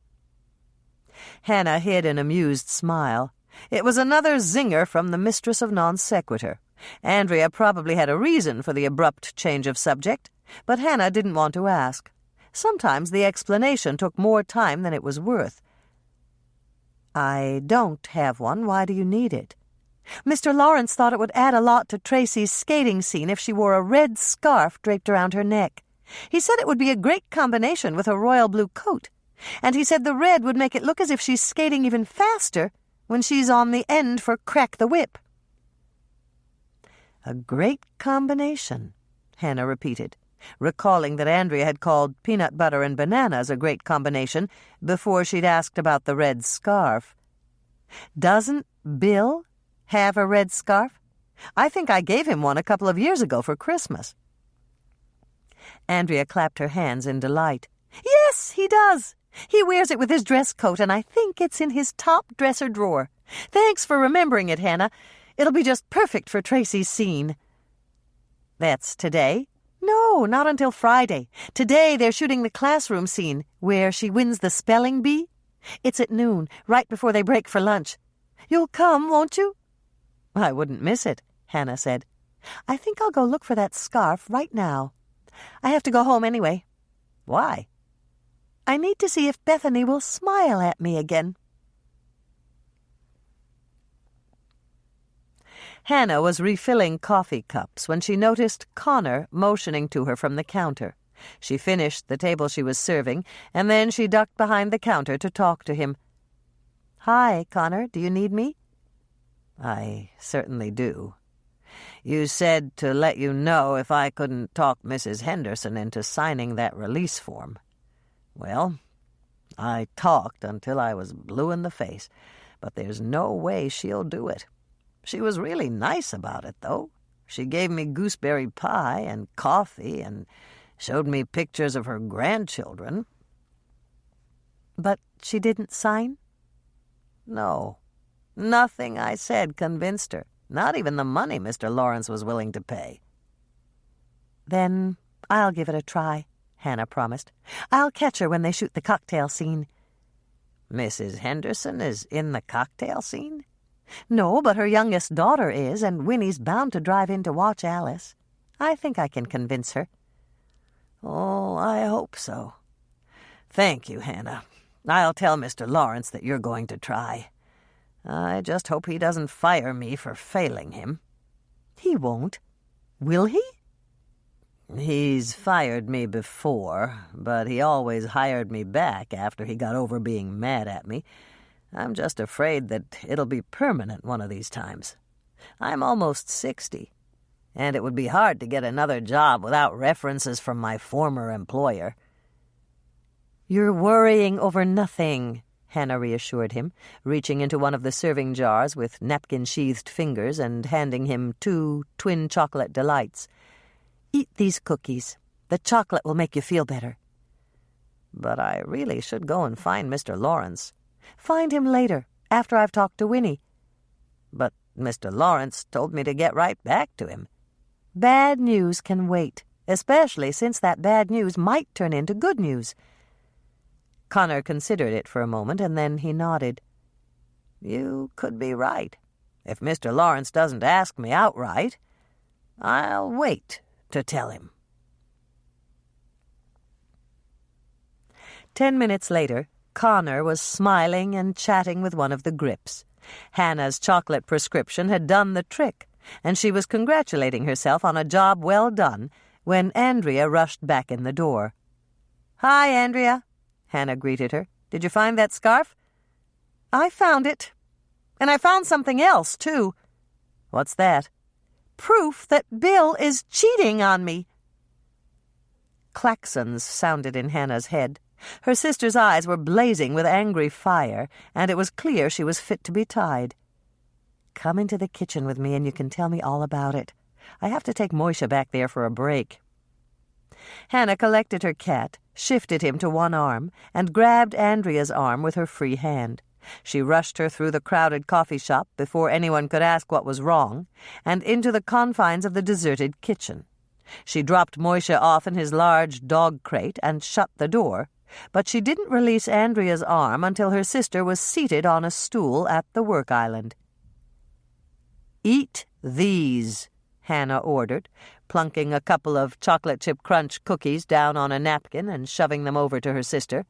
Hannah hid an amused smile. It was another zinger from the mistress of non sequitur. Andrea probably had a reason for the abrupt change of subject, but Hannah didn't want to ask. Sometimes the explanation took more time than it was worth. "I don't have one. Why do you need it?" "Mr. Lawrence thought it would add a lot to Tracy's skating scene if she wore a red scarf draped around her neck. He said it would be a great combination with a royal blue coat, and he said the red would make it look as if she's skating even faster when she's on the end for Crack the Whip." "A great combination," Hannah repeated, recalling that Andrea had called peanut butter and bananas a great combination before she'd asked about the red scarf. "Doesn't Bill have a red scarf? I think I gave him one a couple of years ago for Christmas." Andrea clapped her hands in delight. "Yes, he does. He wears it with his dress coat, and I think it's in his top dresser drawer. Thanks for remembering it, Hannah. It'll be just perfect for Tracy's scene." "That's today?" "No, not until Friday. Today they're shooting the classroom scene, where she wins the spelling bee. It's at noon, right before they break for lunch. You'll come, won't you?" "I wouldn't miss it," Hannah said. "I think I'll go look for that scarf right now. I have to go home anyway." "Why?" "I need to see if Bethany will smile at me again." Hannah was refilling coffee cups when she noticed Connor motioning to her from the counter. She finished the table she was serving, and then she ducked behind the counter to talk to him. "Hi, Connor, do you need me?" "I certainly do. You said to let you know if I couldn't talk Mrs. Henderson into signing that release form. Well, I talked until I was blue in the face, but there's no way she'll do it. She was really nice about it, though. She gave me gooseberry pie and coffee and showed me pictures of her grandchildren." "But she didn't sign?" "No. Nothing I said convinced her, not even the money Mr. Lawrence was willing to pay." "Then I'll give it a try," Hannah promised. "I'll catch her when they shoot the cocktail scene." "Mrs. Henderson is in the cocktail scene?" "No, but her youngest daughter is, and Winnie's bound to drive in to watch Alice. I think I can convince her." "Oh, I hope so. Thank you, Hannah. I'll tell Mr. Lawrence that you're going to try. I just hope he doesn't fire me for failing him." "He won't. Will he?" "He's fired me before, but he always hired me back after he got over being mad at me. I'm just afraid that it'll be permanent one of these times. I'm almost 60, and it would be hard to get another job without references from my former employer." "You're worrying over nothing," Hannah reassured him, reaching into one of the serving jars with napkin-sheathed fingers and handing him 2 twin chocolate delights. "Eat these cookies. The chocolate will make you feel better." "But I really should go and find Mr. Lawrence." "Find him later, after I've talked to Winnie." "But Mr. Lawrence told me to get right back to him." "Bad news can wait, especially since that bad news might turn into good news." Connor considered it for a moment, and then he nodded. "You could be right. If Mr. Lawrence doesn't ask me outright, I'll wait to tell him." 10 minutes later, Connor was smiling and chatting with one of the grips. Hannah's chocolate prescription had done the trick, and she was congratulating herself on a job well done when Andrea rushed back in the door. "Hi, Andrea," Hannah greeted her. "Did you find that scarf?" "I found it. And I found something else, too." "What's that?" "Proof that Bill is cheating on me." Klaxons sounded in Hannah's head. Her sister's eyes were blazing with angry fire, and it was clear she was fit to be tied. "Come into the kitchen with me and you can tell me all about it. I have to take Moisha back there for a break." Hannah collected her cat, shifted him to one arm, and grabbed Andrea's arm with her free hand. She rushed her through the crowded coffee shop before anyone could ask what was wrong, and into the confines of the deserted kitchen. She dropped Moisha off in his large dog crate and shut the door, but she didn't release Andrea's arm until her sister was seated on a stool at the work island. "Eat these," Hannah ordered, plunking a couple of chocolate chip crunch cookies down on a napkin and shoving them over to her sister.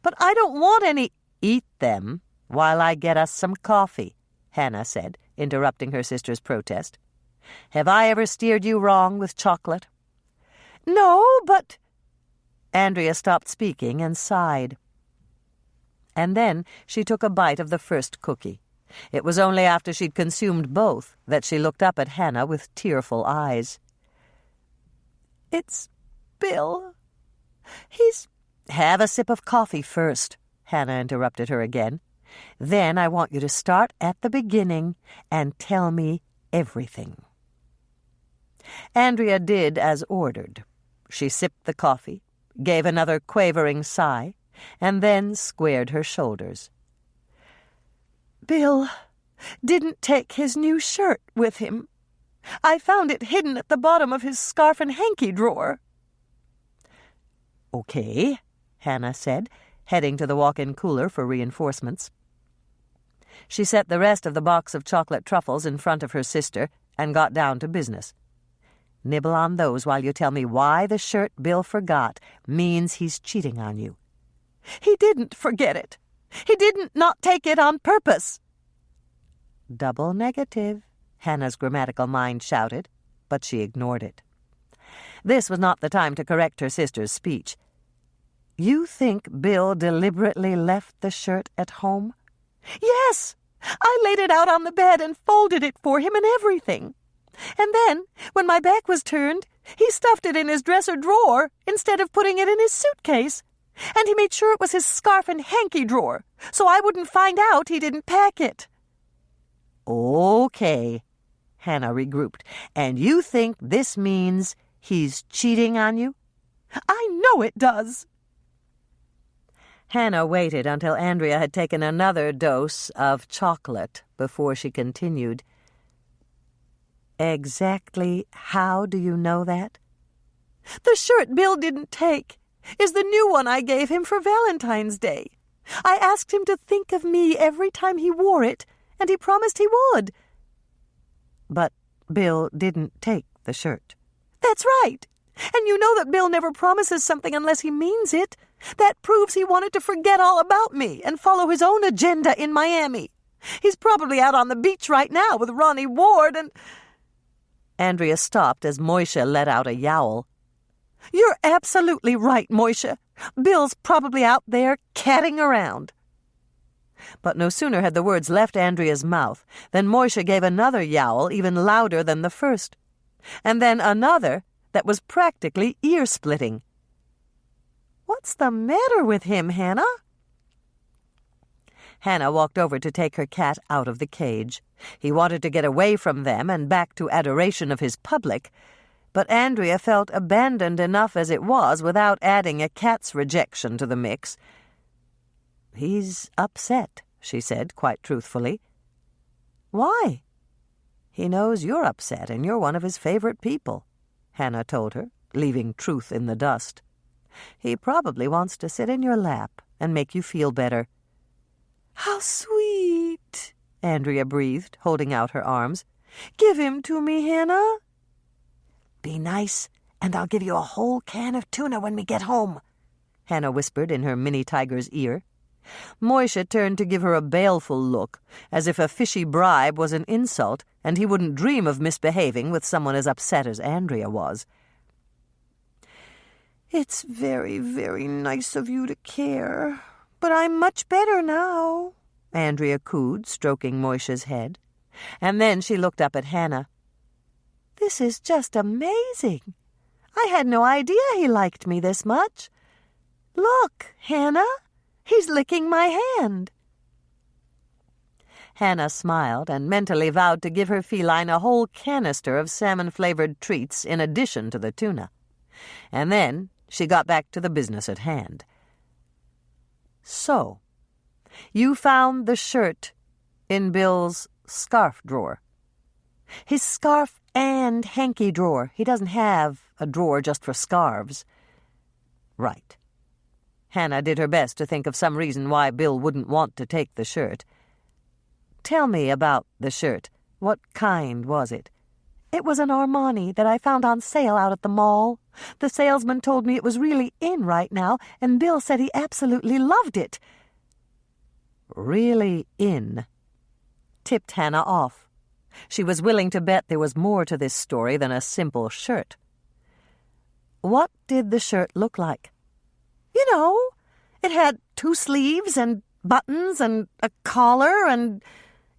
"But I don't want any—" "Eat them while I get us some coffee," Hannah said, interrupting her sister's protest. "Have I ever steered you wrong with chocolate?" "No, but—" Andrea stopped speaking and sighed. And then she took a bite of the first cookie. It was only after she'd consumed both that she looked up at Hannah with tearful eyes. "It's Bill. He's—" "Have a sip of coffee first," Hannah interrupted her again. "Then I want you to start at the beginning and tell me everything." Andrea did as ordered. She sipped the coffee, gave another quavering sigh, and then squared her shoulders. "Bill didn't take his new shirt with him. I found it hidden at the bottom of his scarf and hanky drawer." "Okay," Hannah said, heading to the walk-in cooler for reinforcements. She set the rest of the box of chocolate truffles in front of her sister and got down to business. "Nibble on those while you tell me why the shirt Bill forgot means he's cheating on you." "He didn't forget it. He didn't not take it on purpose." "Double negative," Hannah's grammatical mind shouted, but she ignored it. This was not the time to correct her sister's speech. "You think Bill deliberately left the shirt at home?" "Yes! I laid it out on the bed and folded it for him and everything. And then, when my back was turned, he stuffed it in his dresser drawer instead of putting it in his suitcase. And he made sure it was his scarf and hanky drawer, so I wouldn't find out he didn't pack it." "Okay," Hannah regrouped. "And you think this means he's cheating on you?" "I know it does." Hannah waited until Andrea had taken another dose of chocolate before she continued. "Exactly how do you know that?" "The shirt Bill didn't take is the new one I gave him for Valentine's Day. I asked him to think of me every time he wore it, and he promised he would." "But Bill didn't take the shirt." "That's right. And you know that Bill never promises something unless he means it. That proves he wanted to forget all about me and follow his own agenda in Miami. He's probably out on the beach right now with Ronnie Ward and—" Andrea stopped as Moisha let out a yowl. "You're absolutely right, Moisha. Bill's probably out there catting around." But no sooner had the words left Andrea's mouth than Moisha gave another yowl even louder than the first, and then another that was practically ear-splitting. "What's the matter with him, Hannah?" Hannah walked over to take her cat out of the cage. He wanted to get away from them and back to adoration of his public, but Andrea felt abandoned enough as it was without adding a cat's rejection to the mix. "He's upset," she said quite truthfully. "Why?" "He knows you're upset and you're one of his favorite people," Hannah told her, leaving truth in the dust. "He probably wants to sit in your lap and make you feel better." "How sweet," Andrea breathed, holding out her arms. "Give him to me, Hannah." "Be nice, and I'll give you a whole can of tuna when we get home," Hannah whispered in her mini tiger's ear. Moisha turned to give her a baleful look, as if a fishy bribe was an insult, and he wouldn't dream of misbehaving with someone as upset as Andrea was. "It's very, very nice of you to care, but I'm much better now," Andrea cooed, stroking Moisha's head. And then she looked up at Hannah. "This is just amazing. I had no idea he liked me this much. Look, Hannah, he's licking my hand." Hannah smiled and mentally vowed to give her feline a whole canister of salmon-flavored treats in addition to the tuna. And then she got back to the business at hand. "So, you found the shirt in Bill's scarf drawer." "His scarf and hanky drawer. He doesn't have a drawer just for scarves." "Right." Hannah did her best to think of some reason why Bill wouldn't want to take the shirt. "Tell me about the shirt. What kind was it?" "It was an Armani that I found on sale out at the mall. The salesman told me it was really in right now, and Bill said he absolutely loved it." "Really in?" Tipped Hannah off. She was willing to bet there was more to this story than a simple shirt. "What did the shirt look like?" "You know, it had 2 sleeves and buttons and a collar and...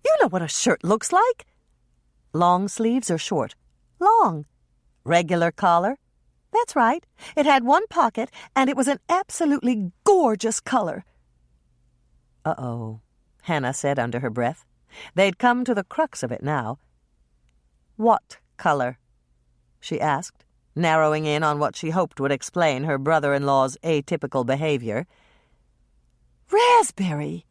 You know what a shirt looks like." "Long sleeves or short?" "Long." "Regular collar?" "That's right. It had 1 pocket, and it was an absolutely gorgeous color." "Uh-oh," Hannah said under her breath. They'd come to the crux of it now. "What color?" she asked, narrowing in on what she hoped would explain her brother-in-law's atypical behavior. "Raspberry."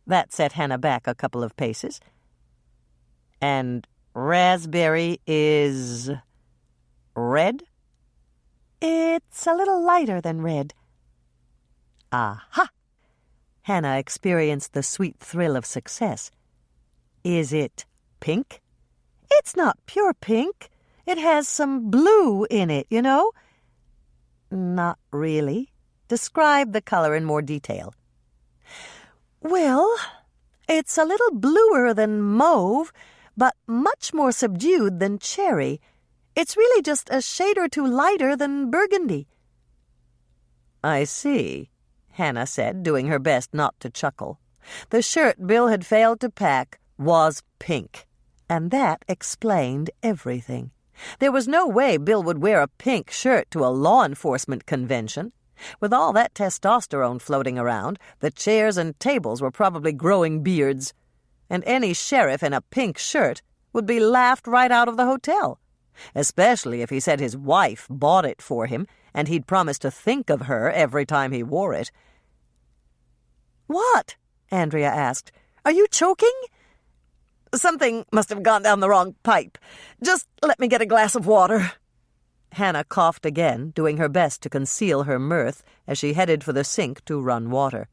That set Hannah back a couple of paces. "And raspberry is red?" "It's a little lighter than red." "Aha!" Hannah experienced the sweet thrill of success. "Is it pink?" "It's not pure pink. It has some blue in it, you know." "Not really. Describe the color in more detail." "Well, it's a little bluer than mauve, but much more subdued than cherry. It's really just a shade or 2 lighter than burgundy." "I see," Hannah said, doing her best not to chuckle. The shirt Bill had failed to pack was pink, and that explained everything. There was no way Bill would wear a pink shirt to a law enforcement convention. With all that testosterone floating around, the chairs and tables were probably growing beards, and any sheriff in a pink shirt would be laughed right out of the hotel, especially if he said his wife bought it for him and he'd promised to think of her every time he wore it. "What?" Andrea asked. "Are you choking?" "Something must have gone down the wrong pipe. Just let me get a glass of water." Hannah coughed again, doing her best to conceal her mirth as she headed for the sink to run water.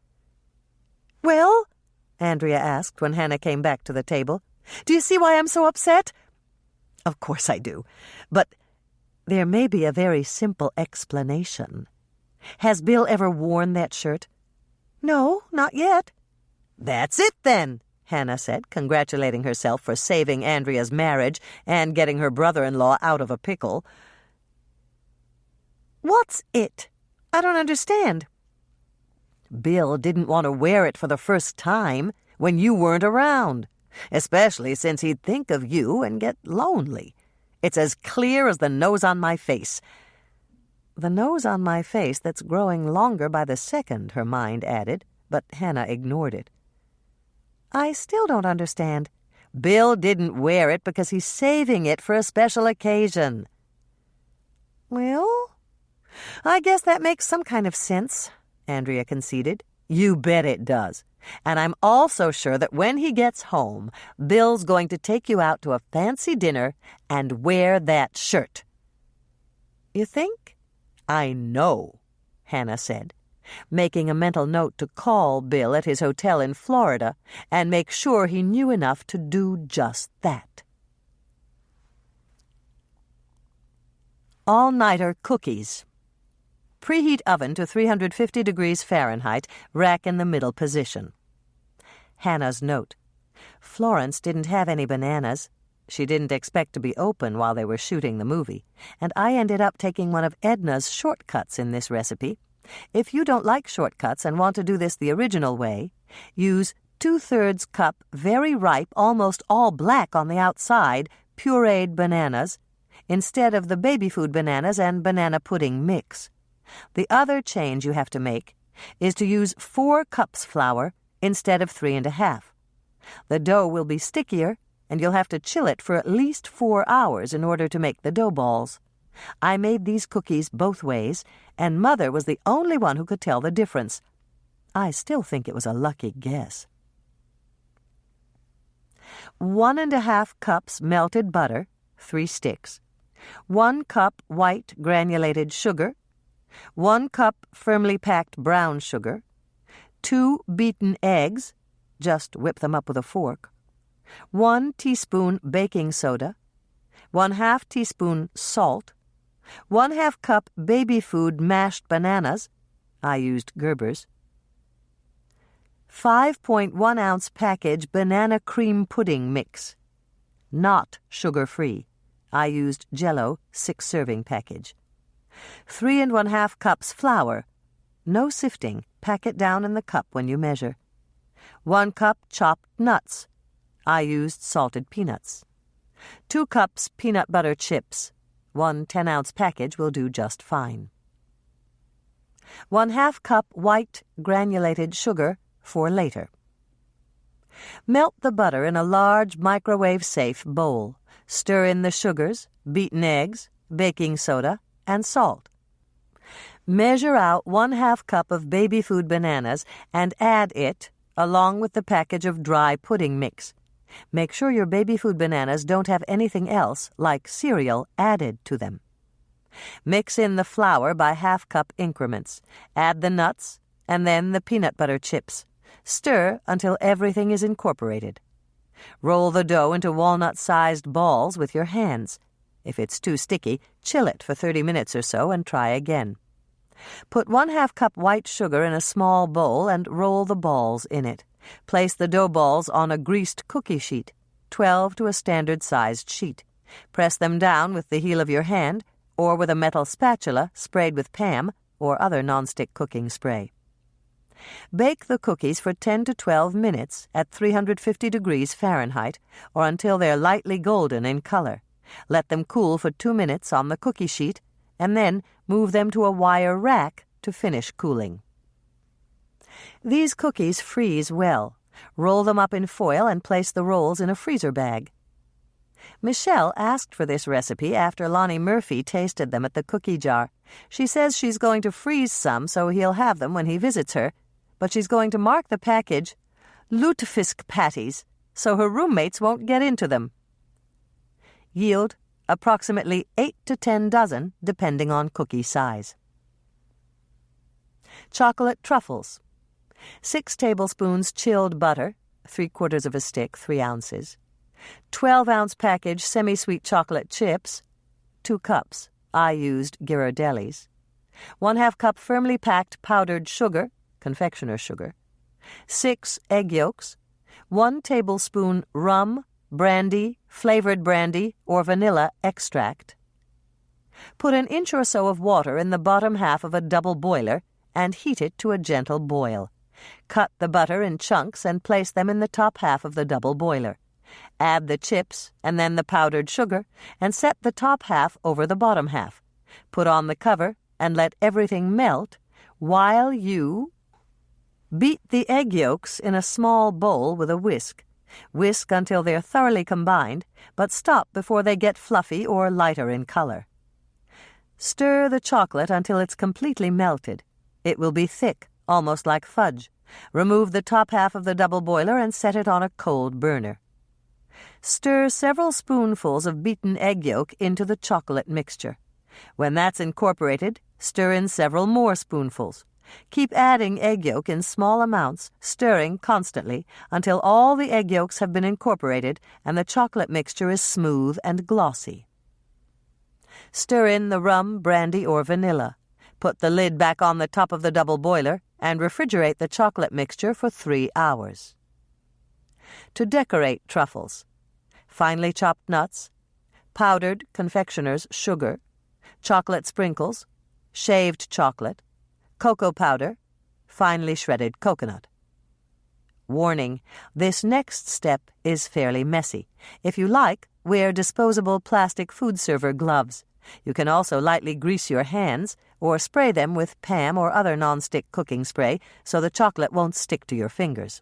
"Well?" Andrea asked when Hannah came back to the table. "Do you see why I'm so upset?" "Of course I do. But there may be a very simple explanation. Has Bill ever worn that shirt?" "No, not yet." "That's it, then," Hannah said, congratulating herself for saving Andrea's marriage and getting her brother-in-law out of a pickle. "What's it? I don't understand." "Bill didn't want to wear it for the first time when you weren't around, especially since he'd think of you and get lonely. It's as clear as the nose on my face." "The nose on my face that's growing longer by the second," her mind added, but Hannah ignored it. I still don't understand. Bill didn't wear it because he's saving it for a special occasion. Well, I guess that makes some kind of sense, Andrea conceded. You bet it does. And I'm also sure that when he gets home, Bill's going to take you out to a fancy dinner and wear that shirt. You think? I know, Hannah said, making a mental note to call Bill at his hotel in Florida and make sure he knew enough to do just that. All-nighter cookies. Preheat oven to 350 degrees Fahrenheit, rack in the middle position. Hannah's note. Florence didn't have any bananas. She didn't expect to be open while they were shooting the movie, and I ended up taking one of Edna's shortcuts in this recipe. If you don't like shortcuts and want to do this the original way, use 2/3 cup very ripe, almost all black on the outside, pureed bananas, instead of the baby food bananas and banana pudding mix. The other change you have to make is to use 4 cups flour instead of 3½ The dough will be stickier, and you'll have to chill it for at least 4 hours in order to make the dough balls. I made these cookies both ways, and Mother was the only one who could tell the difference. I still think it was a lucky guess. 1½ cups melted butter, 3 sticks. 1 cup white granulated sugar. 1 cup firmly packed brown sugar. 2 beaten eggs. Just whip them up with a fork. 1 teaspoon baking soda. 1/2 teaspoon salt. 1/2 cup baby food mashed bananas. I used Gerber's. 5.1 ounce package banana cream pudding mix. Not sugar-free. I used Jell-O 6 serving package. 3½ cups flour. No sifting. Pack it down in the cup when you measure. 1 cup chopped nuts. I used salted peanuts. 2 cups peanut butter chips. 1 10-ounce package will do just fine. 1/2 cup white granulated sugar for later. Melt the butter in a large microwave-safe bowl. Stir in the sugars, beaten eggs, baking soda, and salt. Measure out 1/2 cup of baby food bananas and add it along with the package of dry pudding mix. Make sure your baby food bananas don't have anything else, like cereal, added to them. Mix in the flour by 1/2 cup increments. Add the nuts and then the peanut butter chips. Stir until everything is incorporated. Roll the dough into walnut-sized balls with your hands. If it's too sticky, chill it for 30 minutes or so and try again. Put 1/2 cup white sugar in a small bowl and roll the balls in it. Place the dough balls on a greased cookie sheet, 12 to a standard-sized sheet. Press them down with the heel of your hand or with a metal spatula sprayed with Pam or other nonstick cooking spray. Bake the cookies for 10 to 12 minutes at 350 degrees Fahrenheit or until they're lightly golden in color. Let them cool for 2 minutes on the cookie sheet and then move them to a wire rack to finish cooling. These cookies freeze well. Roll them up in foil and place the rolls in a freezer bag. Michelle asked for this recipe after Lonnie Murphy tasted them at the cookie jar. She says she's going to freeze some so he'll have them when he visits her, but she's going to mark the package lutefisk patties so her roommates won't get into them. Yield approximately 8 to 10 dozen, depending on cookie size. Chocolate truffles. 6 tablespoons chilled butter, 3/4 stick, 3 ounces. 12-ounce package semi-sweet chocolate chips, 2 cups. I used Ghirardelli's. 1/2 cup firmly packed powdered sugar, confectioner's sugar. 6 egg yolks. 1 tablespoon rum, brandy, flavored brandy, or vanilla extract. Put an inch or so of water in the bottom half of a double boiler and heat it to a gentle boil. Cut the butter in chunks and place them in the top half of the double boiler. Add the chips and then the powdered sugar and set the top half over the bottom half. Put on the cover and let everything melt while you Beat the egg yolks in a small bowl with a whisk. Whisk until they're thoroughly combined, but stop before they get fluffy or lighter in color. Stir the chocolate until it's completely melted. It will be thick, almost like fudge. Remove the top half of the double boiler and set it on a cold burner. Stir several spoonfuls of beaten egg yolk into the chocolate mixture. When that's incorporated, stir in several more spoonfuls. Keep adding egg yolk in small amounts, stirring constantly until all the egg yolks have been incorporated and the chocolate mixture is smooth and glossy. Stir in the rum, brandy, or vanilla. Put the lid back on the top of the double boiler and refrigerate the chocolate mixture for 3 hours. To decorate truffles: finely chopped nuts, powdered confectioner's sugar, chocolate sprinkles, shaved chocolate, cocoa powder, finely shredded coconut. Warning: this next step is fairly messy. If you like, wear disposable plastic food server gloves. You can also lightly grease your hands or spray them with Pam or other nonstick cooking spray so the chocolate won't stick to your fingers.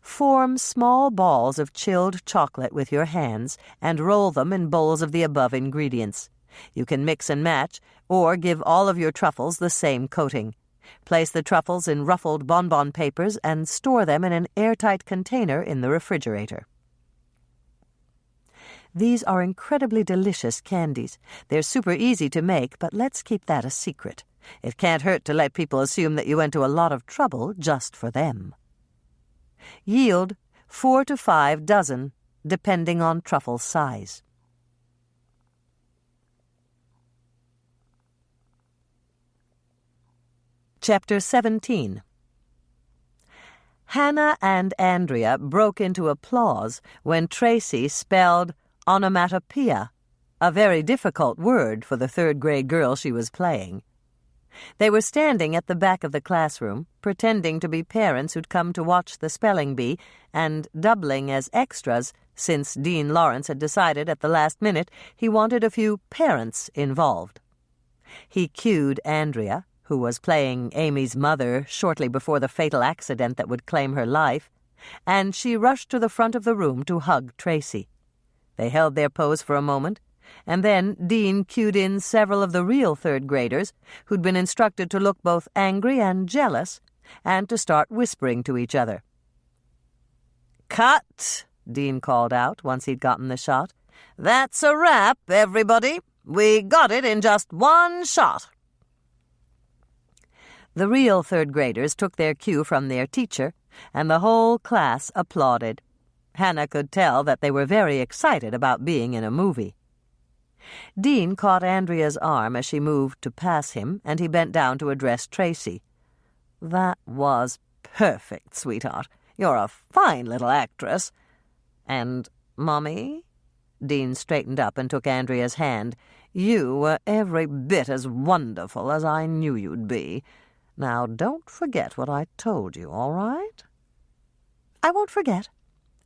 Form small balls of chilled chocolate with your hands and roll them in bowls of the above ingredients. You can mix and match, or give all of your truffles the same coating. Place the truffles in ruffled bonbon papers and store them in an airtight container in the refrigerator. These are incredibly delicious candies. They're super easy to make, but let's keep that a secret. It can't hurt to let people assume that you went to a lot of trouble just for them. Yield 4 to 5 dozen, depending on truffle size. Chapter 17. Hannah and Andrea broke into applause when Tracy spelled onomatopoeia, a very difficult word for the third-grade girl she was playing. They were standing at the back of the classroom, pretending to be parents who'd come to watch the spelling bee and doubling as extras since Dean Lawrence had decided at the last minute he wanted a few parents involved. He cued Andrea, who was playing Amy's mother shortly before the fatal accident that would claim her life, and she rushed to the front of the room to hug Tracy. They held their pose for a moment, and then Dean cued in several of the real third-graders who'd been instructed to look both angry and jealous and to start whispering to each other. "Cut!" Dean called out once he'd gotten the shot. "That's a wrap, everybody. We got it in just one shot." The real third-graders took their cue from their teacher, and the whole class applauded. Hannah could tell that they were very excited about being in a movie. Dean caught Andrea's arm as she moved to pass him, and he bent down to address Tracy. "That was perfect, sweetheart. You're a fine little actress. And, Mommy?" Dean straightened up and took Andrea's hand. "You were every bit as wonderful as I knew you'd be. Now, don't forget what I told you, all right?" "I won't forget,"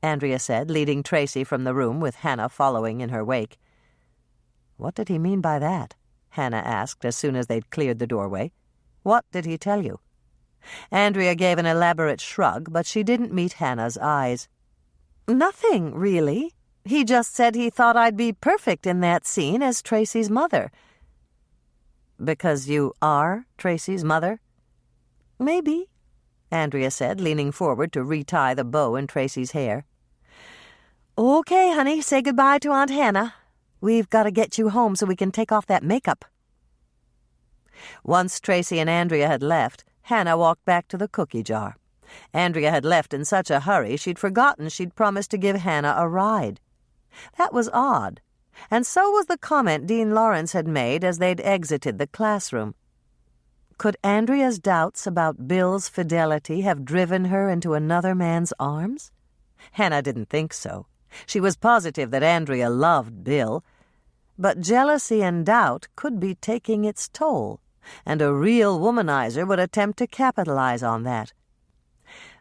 Andrea said, leading Tracy from the room with Hannah following in her wake. "What did he mean by that?" Hannah asked as soon as they'd cleared the doorway. "What did he tell you?" Andrea gave an elaborate shrug, but she didn't meet Hannah's eyes. "Nothing, really. He just said he thought I'd be perfect in that scene as Tracy's mother." "Because you are Tracy's mother?" "Maybe," Andrea said, leaning forward to retie the bow in Tracy's hair. "Okay, honey, say goodbye to Aunt Hannah. We've got to get you home so we can take off that makeup." Once Tracy and Andrea had left, Hannah walked back to the cookie jar. Andrea had left in such a hurry she'd forgotten she'd promised to give Hannah a ride. That was odd, and so was the comment Dean Lawrence had made as they'd exited the classroom. Could Andrea's doubts about Bill's fidelity have driven her into another man's arms? Hannah didn't think so. She was positive that Andrea loved Bill. But jealousy and doubt could be taking its toll, and a real womanizer would attempt to capitalize on that.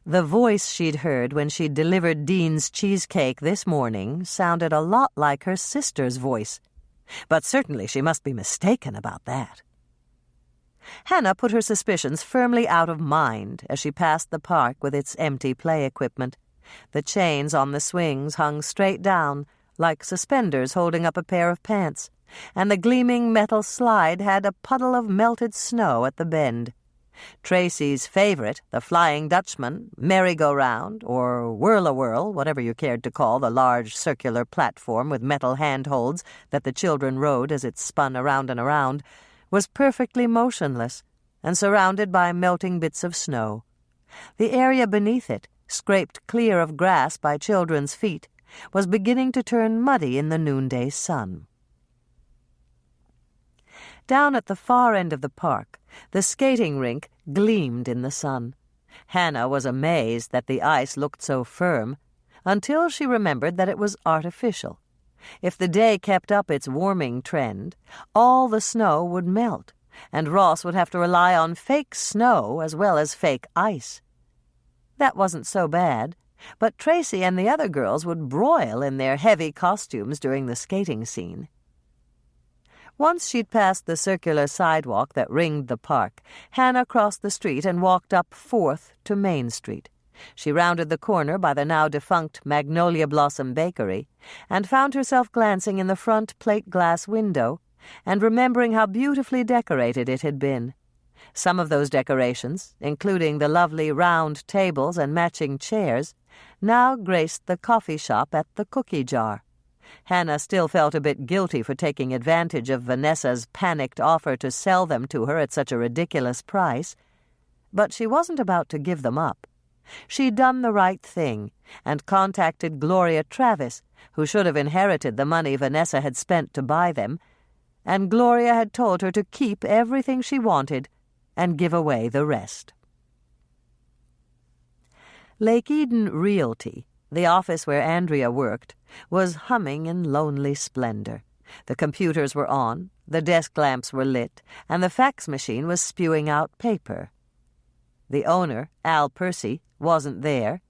The voice she'd heard when she'd delivered Dean's cheesecake this morning sounded a lot like her sister's voice, but certainly she must be mistaken about that. Hannah put her suspicions firmly out of mind as she passed the park with its empty play equipment. The chains on the swings hung straight down, like suspenders holding up a pair of pants, and the gleaming metal slide had a puddle of melted snow at the bend. Tracy's favorite, the Flying Dutchman, merry-go-round, or whirl-a-whirl, whatever you cared to call the large circular platform with metal handholds that the children rode as it spun around and around, was perfectly motionless and surrounded by melting bits of snow. The area beneath it, scraped clear of grass by children's feet, was beginning to turn muddy in the noonday sun. Down at the far end of the park, the skating rink gleamed in the sun. Hannah was amazed that the ice looked so firm, until she remembered that it was artificial. If the day kept up its warming trend, all the snow would melt, and Ross would have to rely on fake snow as well as fake ice. That wasn't so bad, but Tracy and the other girls would broil in their heavy costumes during the skating scene. Once she'd passed the circular sidewalk that ringed the park, Hannah crossed the street and walked up 4th to Main Street. She rounded the corner by the now-defunct Magnolia Blossom Bakery and found herself glancing in the front plate-glass window and remembering how beautifully decorated it had been. Some of those decorations, including the lovely round tables and matching chairs, now graced the coffee shop at the Cookie Jar. Hannah still felt a bit guilty for taking advantage of Vanessa's panicked offer to sell them to her at such a ridiculous price, but she wasn't about to give them up. She'd done the right thing and contacted Gloria Travis, who should have inherited the money Vanessa had spent to buy them, and Gloria had told her to keep everything she wanted and give away the rest. Lake Eden Realty, the office where Andrea worked, was humming in lonely splendor. The computers were on, the desk lamps were lit, and the fax machine was spewing out paper. The owner, Al Percy, wasn't there,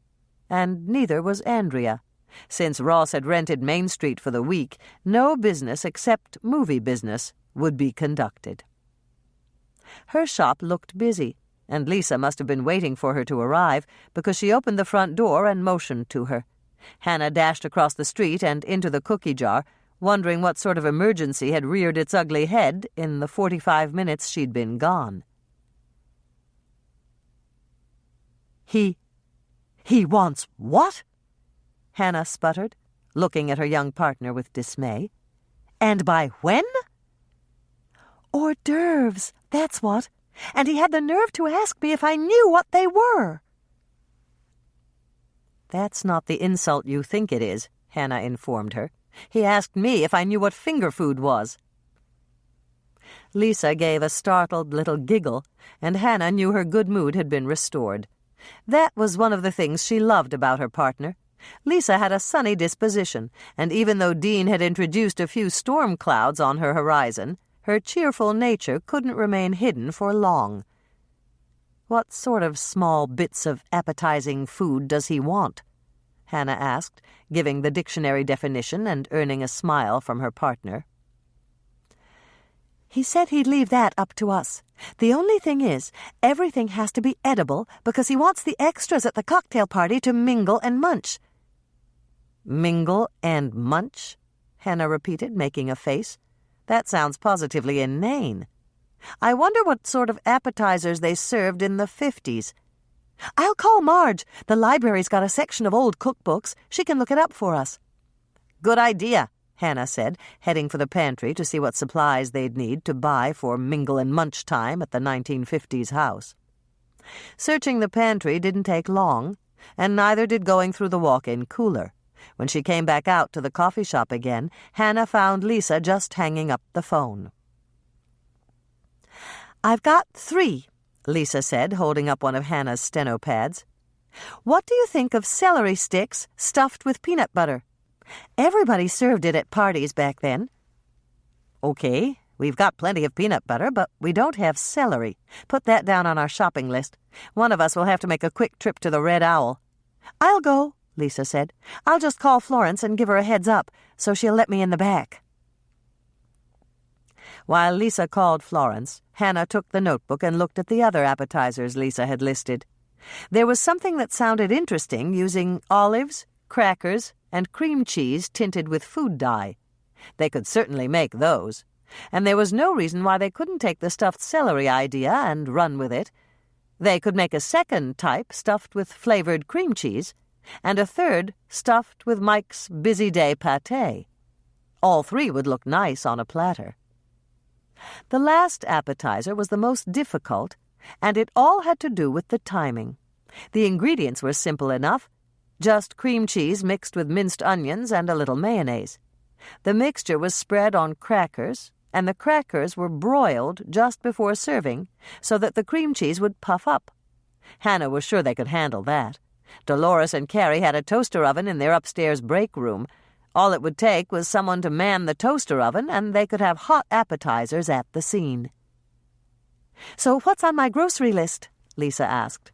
and neither was Andrea. Since Ross had rented Main Street for the week, no business except movie business would be conducted. Her shop looked busy, and Lisa must have been waiting for her to arrive because she opened the front door and motioned to her. Hannah dashed across the street and into the Cookie Jar, wondering what sort of emergency had reared its ugly head in the 45 minutes she'd been gone. He wants what? Hannah sputtered, looking at her young partner with dismay. And by when? Hors d'oeuvres, that's what. And he had the nerve to ask me if I knew what they were. That's not the insult you think it is, Hannah informed her. He asked me if I knew what finger food was. Lisa gave a startled little giggle, and Hannah knew her good mood had been restored. That was one of the things she loved about her partner. Lisa had a sunny disposition, and even though Dean had introduced a few storm clouds on her horizon, her cheerful nature couldn't remain hidden for long. "What sort of small bits of appetizing food does he want?" Hannah asked, giving the dictionary definition and earning a smile from her partner. He said he'd leave that up to us. The only thing is, everything has to be edible because he wants the extras at the cocktail party to mingle and munch. Mingle and munch? Hannah repeated, making a face. That sounds positively inane. I wonder what sort of appetizers they served in the 50s. I'll call Marge. The library's got a section of old cookbooks. She can look it up for us. Good idea, Hannah said, heading for the pantry to see what supplies they'd need to buy for mingle and munch time at the 1950s house. Searching the pantry didn't take long, and neither did going through the walk-in cooler. When she came back out to the coffee shop again, Hannah found Lisa just hanging up the phone. I've got 3, Lisa said, holding up one of Hannah's steno pads. What do you think of celery sticks stuffed with peanut butter? Everybody served it at parties back then. Okay, we've got plenty of peanut butter, but we don't have celery. Put that down on our shopping list. One of us will have to make a quick trip to the Red Owl. I'll go, Lisa said. I'll just call Florence and give her a heads up, so she'll let me in the back. While Lisa called Florence, Hannah took the notebook and looked at the other appetizers Lisa had listed. There was something that sounded interesting using olives, crackers, and cream cheese tinted with food dye. They could certainly make those, and there was no reason why they couldn't take the stuffed celery idea and run with it. They could make a second type stuffed with flavored cream cheese, and a third stuffed with Mike's busy day pâté. All three would look nice on a platter. The last appetizer was the most difficult, and it all had to do with the timing. The ingredients were simple enough, just cream cheese mixed with minced onions and a little mayonnaise. The mixture was spread on crackers, and the crackers were broiled just before serving so that the cream cheese would puff up. Hannah was sure they could handle that. Dolores and Carrie had a toaster oven in their upstairs break room. All it would take was someone to man the toaster oven, and they could have hot appetizers at the scene. "So what's on my grocery list?" Lisa asked.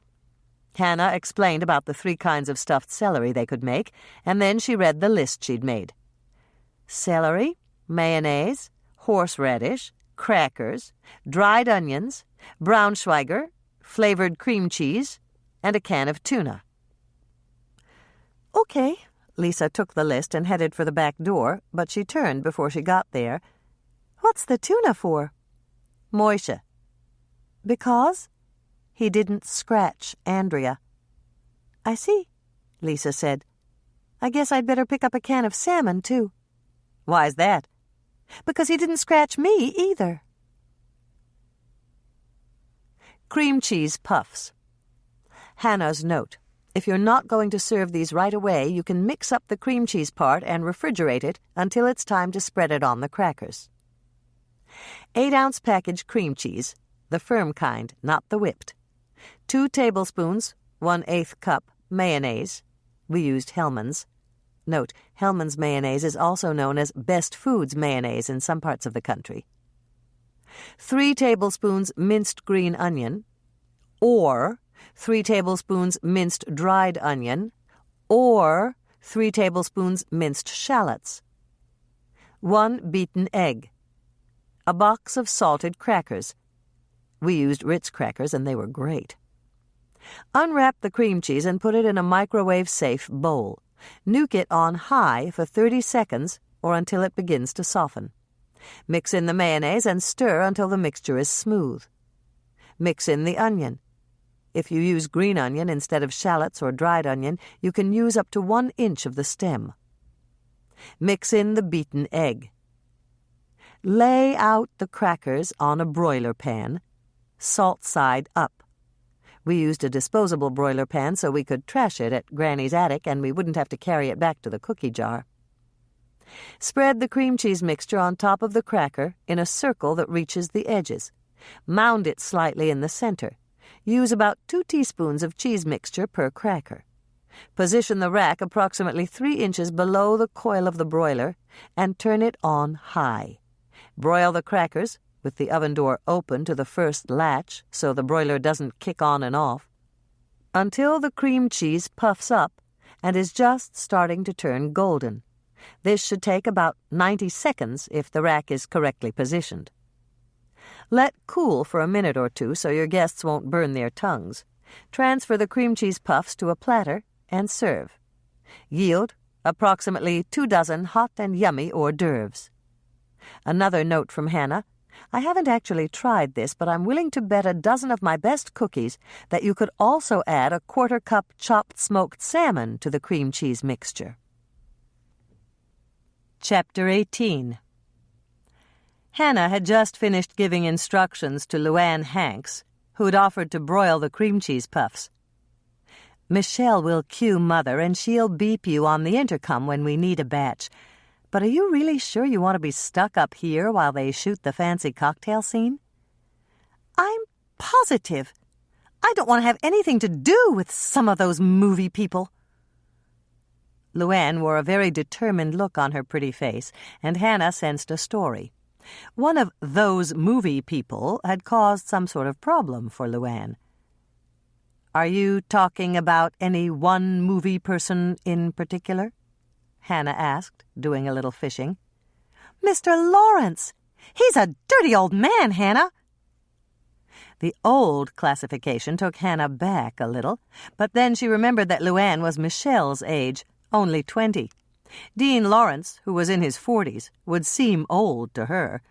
Hannah explained about the 3 kinds of stuffed celery they could make, and then she read the list she'd made. Celery, mayonnaise, horseradish, crackers, dried onions, Braunschweiger, flavored cream cheese, and a can of tuna. "Okay." Lisa took the list and headed for the back door, but she turned before she got there. "What's the tuna for?" "Moishe." "Because?" He didn't scratch Andrea. "I see," Lisa said. "I guess I'd better pick up a can of salmon, too." "Why's that?" "Because he didn't scratch me, either." Cream cheese puffs. Hannah's note. If you're not going to serve these right away, you can mix up the cream cheese part and refrigerate it until it's time to spread it on the crackers. 8-ounce package cream cheese, the firm kind, not the whipped. 2 tablespoons, 1/8 cup, mayonnaise. We used Hellmann's. Note, Hellmann's mayonnaise is also known as Best Foods mayonnaise in some parts of the country. 3 tablespoons minced green onion, or 3 tablespoons minced dried onion, or 3 tablespoons minced shallots. 1 beaten egg. A box of salted crackers. We used Ritz crackers, and they were great. Unwrap the cream cheese and put it in a microwave-safe bowl. Nuke it on high for 30 seconds or until it begins to soften. Mix in the mayonnaise and stir until the mixture is smooth. Mix in the onion. If you use green onion instead of shallots or dried onion, you can use up to 1 inch of the stem. Mix in the beaten egg. Lay out the crackers on a broiler pan, salt side up. We used a disposable broiler pan so we could trash it at Granny's attic and we wouldn't have to carry it back to the cookie jar. Spread the cream cheese mixture on top of the cracker in a circle that reaches the edges. Mound it slightly in the center. Use about 2 teaspoons of cheese mixture per cracker. Position the rack approximately 3 inches below the coil of the broiler and turn it on high. Broil the crackers with the oven door open to the first latch so the broiler doesn't kick on and off, until the cream cheese puffs up and is just starting to turn golden. This should take about 90 seconds if the rack is correctly positioned. Let cool for a minute or 2 so your guests won't burn their tongues. Transfer the cream cheese puffs to a platter and serve. Yield approximately 2 dozen hot and yummy hors d'oeuvres. Another note from Hannah. I haven't actually tried this, but I'm willing to bet a dozen of my best cookies that you could also add a 1/4 cup chopped smoked salmon to the cream cheese mixture. Chapter 18. Hannah had just finished giving instructions to Luann Hanks, who'd offered to broil the cream cheese puffs. "Michelle will cue Mother, and she'll beep you on the intercom when we need a batch. But are you really sure you want to be stuck up here while they shoot the fancy cocktail scene?" "I'm positive. I don't want to have anything to do with some of those movie people." Luann wore a very determined look on her pretty face, and Hannah sensed a story. One of those movie people had caused some sort of problem for Luann. "Are you talking about any one movie person in particular?" Hannah asked, doing a little fishing. "Mr. Lawrence. He's a dirty old man, Hannah." The old classification took Hannah back a little, but then she remembered that Luann was Michelle's age, only 20. Dean Lawrence, who was in his 40s, would seem old to her.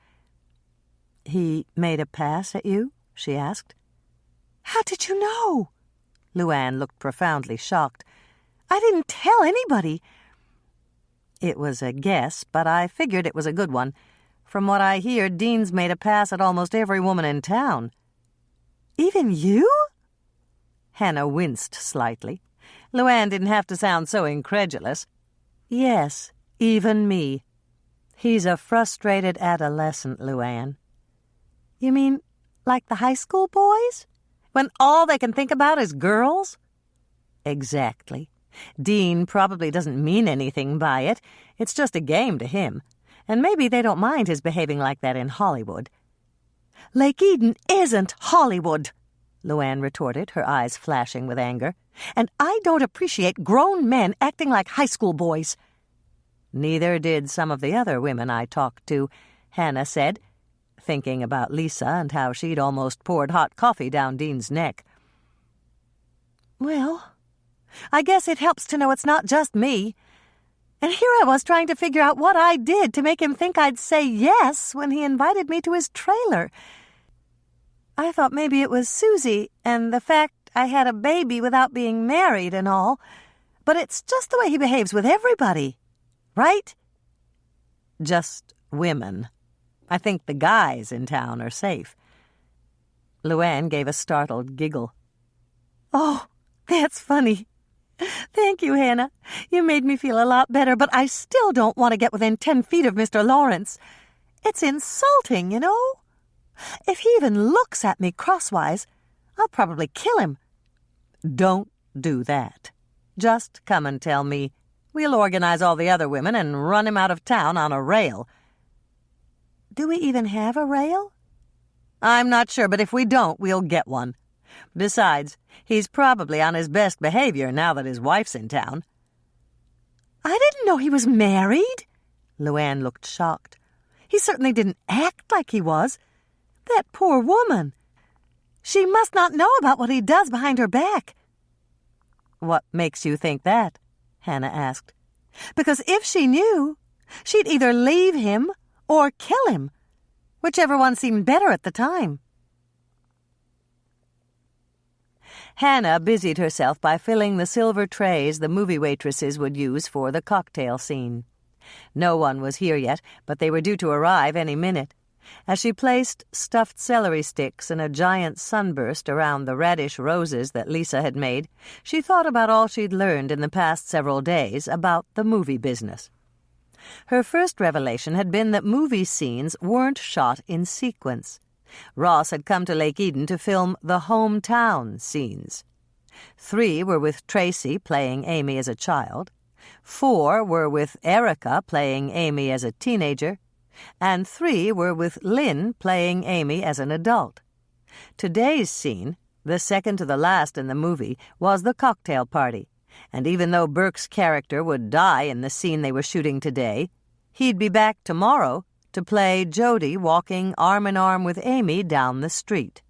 "He made a pass at you?" she asked. "How did you know?" Luann looked profoundly shocked. "I didn't tell anybody." "It was a guess, but I figured it was a good one. From what I hear, Dean's made a pass at almost every woman in town." "Even you?" Hannah winced slightly. Luann didn't have to sound so incredulous. "Yes, even me. He's a frustrated adolescent, Luann." "You mean like the high school boys? When all they can think about is girls?" "Exactly. Dean probably doesn't mean anything by it. It's just a game to him. And maybe they don't mind his behaving like that in Hollywood." "Lake Eden isn't Hollywood," Luann retorted, her eyes flashing with anger. "And I don't appreciate grown men acting like high school boys." "Neither did some of the other women I talked to," Hannah said, thinking about Lisa and how she'd almost poured hot coffee down Dean's neck. "Well, I guess it helps to know it's not just me. And here I was trying to figure out what I did to make him think I'd say yes when he invited me to his trailer. I thought maybe it was Susie and the fact I had a baby without being married and all, but it's just the way he behaves with everybody, right?" "Just women. I think the guys in town are safe." Luann gave a startled giggle. "Oh, that's funny. Thank you, Hannah. You made me feel a lot better, but I still don't want to get within 10 feet of Mr. Lawrence. It's insulting, you know. If he even looks at me crosswise, I'll probably kill him." "Don't do that. Just come and tell me. We'll organize all the other women and run him out of town on a rail." "Do we even have a rail?" "I'm not sure, but if we don't, we'll get one. Besides, he's probably on his best behavior now that his wife's in town." "I didn't know he was married." Luann looked shocked. "He certainly didn't act like he was. That poor woman. She must not know about what he does behind her back." "What makes you think that?" Hannah asked. "Because if she knew, she'd either leave him or kill him, whichever one seemed better at the time." Hannah busied herself by filling the silver trays the movie waitresses would use for the cocktail scene. No one was here yet, but they were due to arrive any minute. As she placed stuffed celery sticks in a giant sunburst around the radish roses that Lisa had made, she thought about all she'd learned in the past several days about the movie business. Her first revelation had been that movie scenes weren't shot in sequence. Ross had come to Lake Eden to film the hometown scenes. 3 were with Tracy playing Amy as a child, 4 were with Erica playing Amy as a teenager, and 3 were with Lynn playing Amy as an adult. Today's scene, the second to the last in the movie, was the cocktail party, and even though Burke's character would die in the scene they were shooting today, he'd be back tomorrow to play Jody walking arm-in-arm with Amy down the street.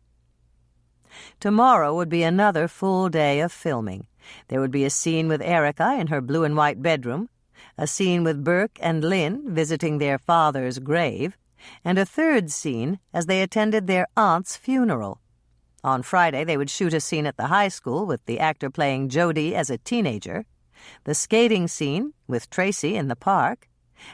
Tomorrow would be another full day of filming. There would be a scene with Erica in her blue and white bedroom, a scene with Burke and Lynn visiting their father's grave, and a third scene as they attended their aunt's funeral. On Friday, they would shoot a scene at the high school with the actor playing Jody as a teenager, the skating scene with Tracy in the park,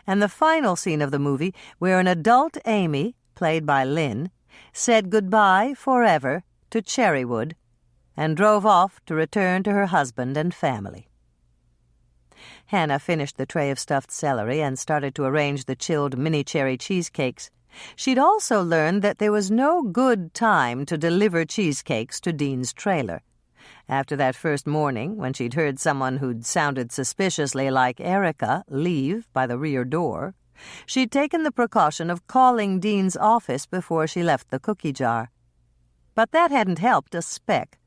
and the final scene of the movie where an adult Amy, played by Lynn, said goodbye forever to Cherrywood and drove off to return to her husband and family. Hannah finished the tray of stuffed celery and started to arrange the chilled mini-cherry cheesecakes. She'd also learned that there was no good time to deliver cheesecakes to Dean's trailer. After that first morning, when she'd heard someone who'd sounded suspiciously like Erica leave by the rear door, she'd taken the precaution of calling Dean's office before she left the cookie jar. But that hadn't helped a speck.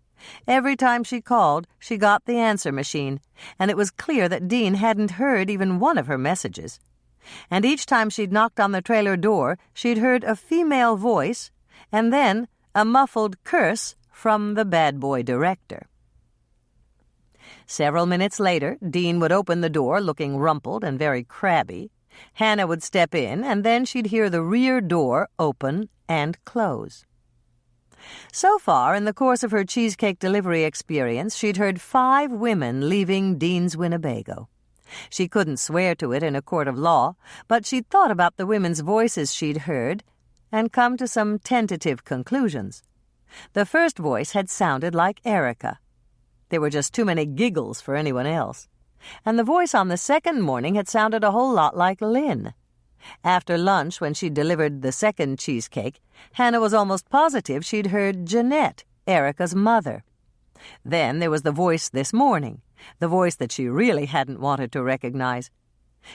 Every time she called, she got the answer machine, and it was clear that Dean hadn't heard even one of her messages. And each time she'd knocked on the trailer door, she'd heard a female voice and then a muffled curse from the bad boy director. Several minutes later, Dean would open the door looking rumpled and very crabby. Hannah would step in, and then she'd hear the rear door open and close. So far, in the course of her cheesecake delivery experience, she'd heard 5 women leaving Dean's Winnebago. She couldn't swear to it in a court of law, but she'd thought about the women's voices she'd heard and come to some tentative conclusions. The first voice had sounded like Erica. There were just too many giggles for anyone else. And the voice on the second morning had sounded a whole lot like Lynn. After lunch, when she delivered the second cheesecake, Hannah was almost positive she'd heard Jeanette, Erica's mother. Then there was the voice this morning, the voice that she really hadn't wanted to recognize.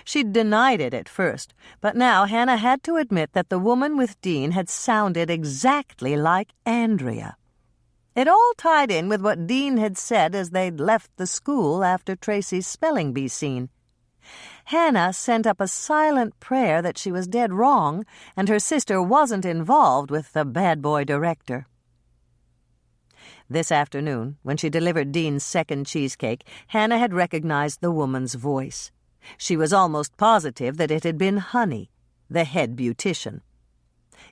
She'd denied it at first, but now Hannah had to admit that the woman with Dean had sounded exactly like Andrea. It all tied in with what Dean had said as they'd left the school after Tracy's spelling bee scene. Hannah sent up a silent prayer that she was dead wrong and her sister wasn't involved with the bad boy director. This afternoon, when she delivered Dean's second cheesecake, Hannah had recognized the woman's voice. She was almost positive that it had been Honey, the head beautician.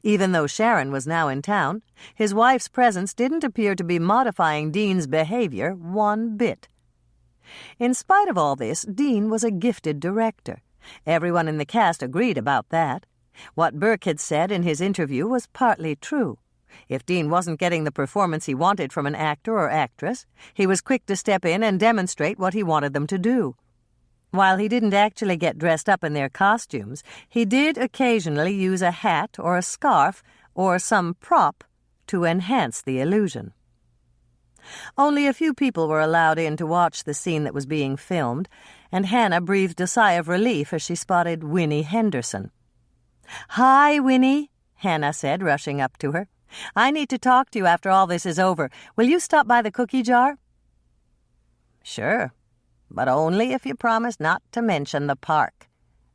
Even though Sharon was now in town, his wife's presence didn't appear to be modifying Dean's behavior one bit. In spite of all this, Dean was a gifted director. Everyone in the cast agreed about that. What Burke had said in his interview was partly true. If Dean wasn't getting the performance he wanted from an actor or actress, he was quick to step in and demonstrate what he wanted them to do. While he didn't actually get dressed up in their costumes, he did occasionally use a hat or a scarf or some prop to enhance the illusion. Only a few people were allowed in to watch the scene that was being filmed, and Hannah breathed a sigh of relief as she spotted Winnie Henderson. "Hi, Winnie," Hannah said, rushing up to her. "I need to talk to you after all this is over. Will you stop by the cookie jar?" "Sure, but only if you promise not to mention the park.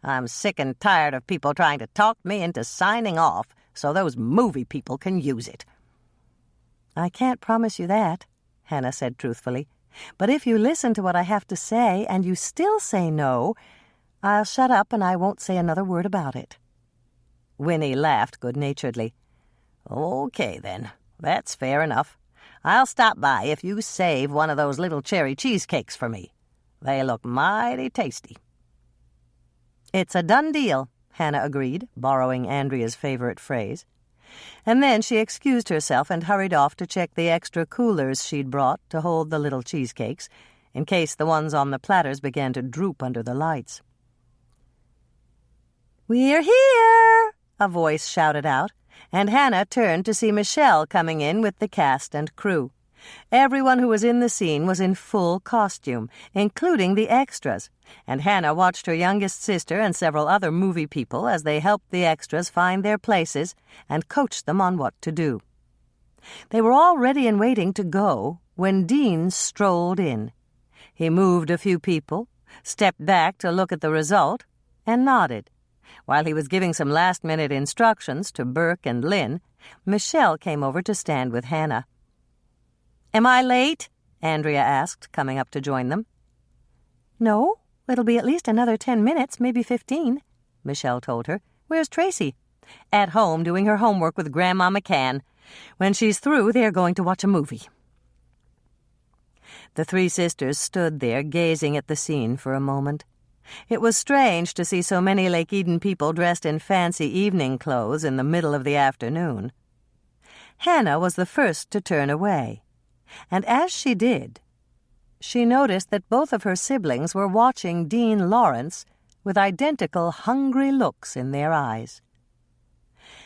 I'm sick and tired of people trying to talk me into signing off so those movie people can use it." "I can't promise you that," Hannah said truthfully. "But if you listen to what I have to say and you still say no, I'll shut up and I won't say another word about it." Winnie laughed good-naturedly. "Okay, then. That's fair enough. I'll stop by if you save one of those little cherry cheesecakes for me. They look mighty tasty." "It's a done deal," Hannah agreed, borrowing Andrea's favorite phrase. And then she excused herself and hurried off to check the extra coolers she'd brought to hold the little cheesecakes, in case the ones on the platters began to droop under the lights. "We're here!" a voice shouted out, and Hannah turned to see Michelle coming in with the cast and crew. Everyone who was in the scene was in full costume, including the extras, and Hannah watched her youngest sister and several other movie people as they helped the extras find their places and coached them on what to do. They were all ready and waiting to go when Dean strolled in. He moved a few people, stepped back to look at the result, and nodded. While he was giving some last-minute instructions to Burke and Lynn, Michelle came over to stand with Hannah. "Am I late?" Andrea asked, coming up to join them. "No, it'll be at least another 10 minutes, maybe 15, Michelle told her. "Where's Tracy?" "At home doing her homework with Grandma McCann. When she's through, they're going to watch a movie." The 3 sisters stood there gazing at the scene for a moment. It was strange to see so many Lake Eden people dressed in fancy evening clothes in the middle of the afternoon. Hannah was the first to turn away, and as she did, she noticed that both of her siblings were watching Dean Lawrence with identical hungry looks in their eyes.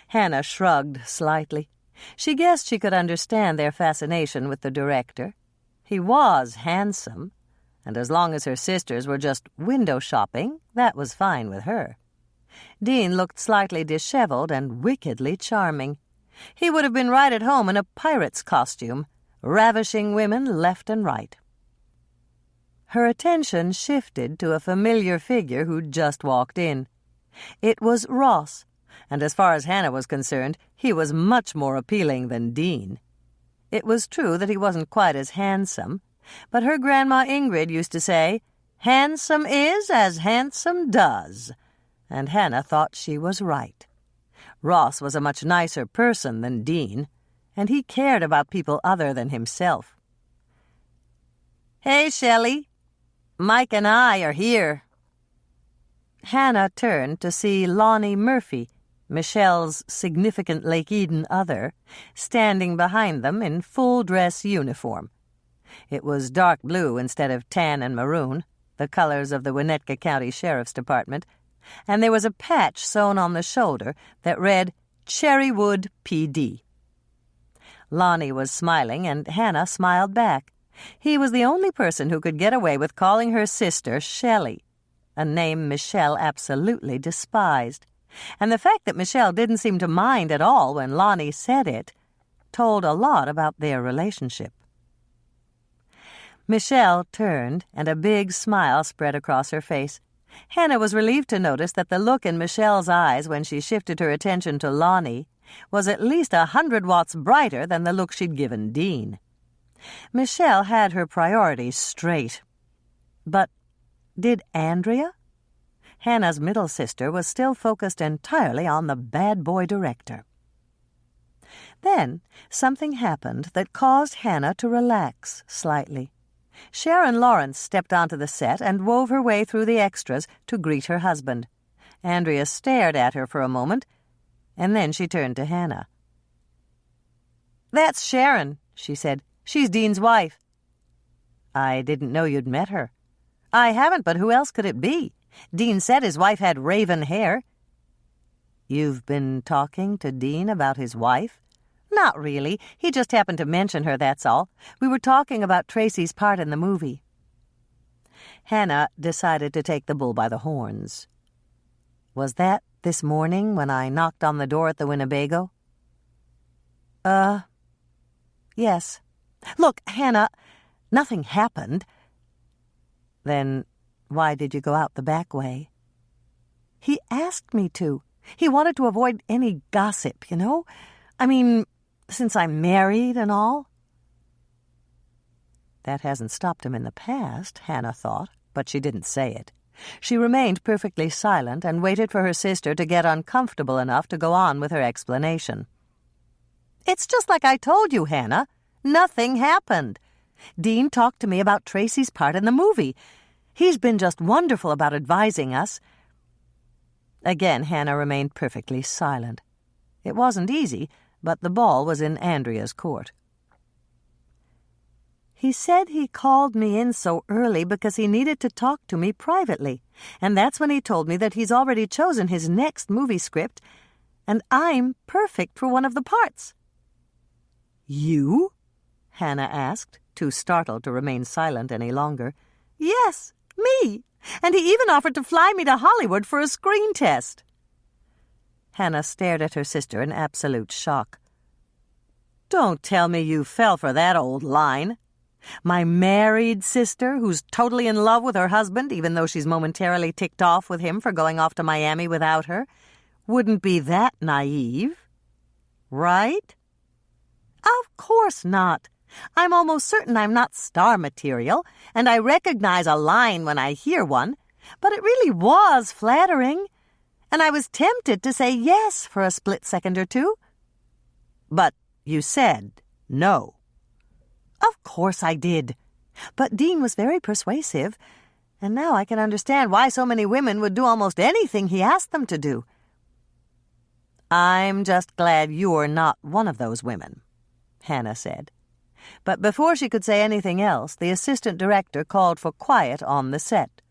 Hannah shrugged slightly. She guessed she could understand their fascination with the director. He was handsome, and as long as her sisters were just window shopping, that was fine with her. Dean looked slightly disheveled and wickedly charming. He would have been right at home in a pirate's costume, ravishing women left and right. Her attention shifted to a familiar figure who'd just walked in. It was Ross, and as far as Hannah was concerned, he was much more appealing than Dean. It was true that he wasn't quite as handsome, but her Grandma Ingrid used to say, "Handsome is as handsome does," and Hannah thought she was right. Ross was a much nicer person than Dean, and he cared about people other than himself. "Hey, Shelley, Mike and I are here." Hannah turned to see Lonnie Murphy, Michelle's significant Lake Eden other, standing behind them in full-dress uniform. It was dark blue instead of tan and maroon, the colors of the Winnetka County Sheriff's Department, and there was a patch sewn on the shoulder that read Cherrywood PD. Lonnie was smiling, and Hannah smiled back. He was the only person who could get away with calling her sister Shelley, a name Michelle absolutely despised. And the fact that Michelle didn't seem to mind at all when Lonnie said it told a lot about their relationship. Michelle turned, and a big smile spread across her face. Hannah was relieved to notice that the look in Michelle's eyes when she shifted her attention to Lonnie was at least 100 watts brighter than the look she'd given Dean. Michelle had her priorities straight. But did Andrea? Hannah's middle sister was still focused entirely on the bad boy director. Then something happened that caused Hannah to relax slightly. Sharon Lawrence stepped onto the set and wove her way through the extras to greet her husband. Andrea stared at her for a moment, and then she turned to Hannah. "That's Sharon," she said. "She's Dean's wife." "I didn't know you'd met her." "I haven't, but who else could it be? Dean said his wife had raven hair." "You've been talking to Dean about his wife?" "Not really. He just happened to mention her, that's all. We were talking about Tracy's part in the movie." Hannah decided to take the bull by the horns. "Was that this morning when I knocked on the door at the Winnebago?" Yes. Look, Hannah, nothing happened." "Then why did you go out the back way?" "He asked me to. He wanted to avoid any gossip, you know? I mean, since I'm married and all." That hasn't stopped him in the past, Hannah thought, but she didn't say it. She remained perfectly silent and waited for her sister to get uncomfortable enough to go on with her explanation. "It's just like I told you, Hannah. Nothing happened. Dean talked to me about Tracy's part in the movie. He's been just wonderful about advising us." Again, Hannah remained perfectly silent. It wasn't easy, but the ball was in Andrea's court. "He said he called me in so early because he needed to talk to me privately, and that's when he told me that he's already chosen his next movie script, and I'm perfect for one of the parts." "You?" Hannah asked, too startled to remain silent any longer. "Yes, me. And he even offered to fly me to Hollywood for a screen test." Hannah stared at her sister in absolute shock. "Don't tell me you fell for that old line. My married sister, who's totally in love with her husband, even though she's momentarily ticked off with him for going off to Miami without her, wouldn't be that naive. Right?" "Of course not. I'm almost certain I'm not star material, and I recognize a line when I hear one, but it really was flattering, and I was tempted to say yes for a split second or two." "But you said no." "Of course I did. But Dean was very persuasive, and now I can understand why so many women would do almost anything he asked them to do." "I'm just glad you're not one of those women," Hannah said. But before she could say anything else, the assistant director called for quiet on the set.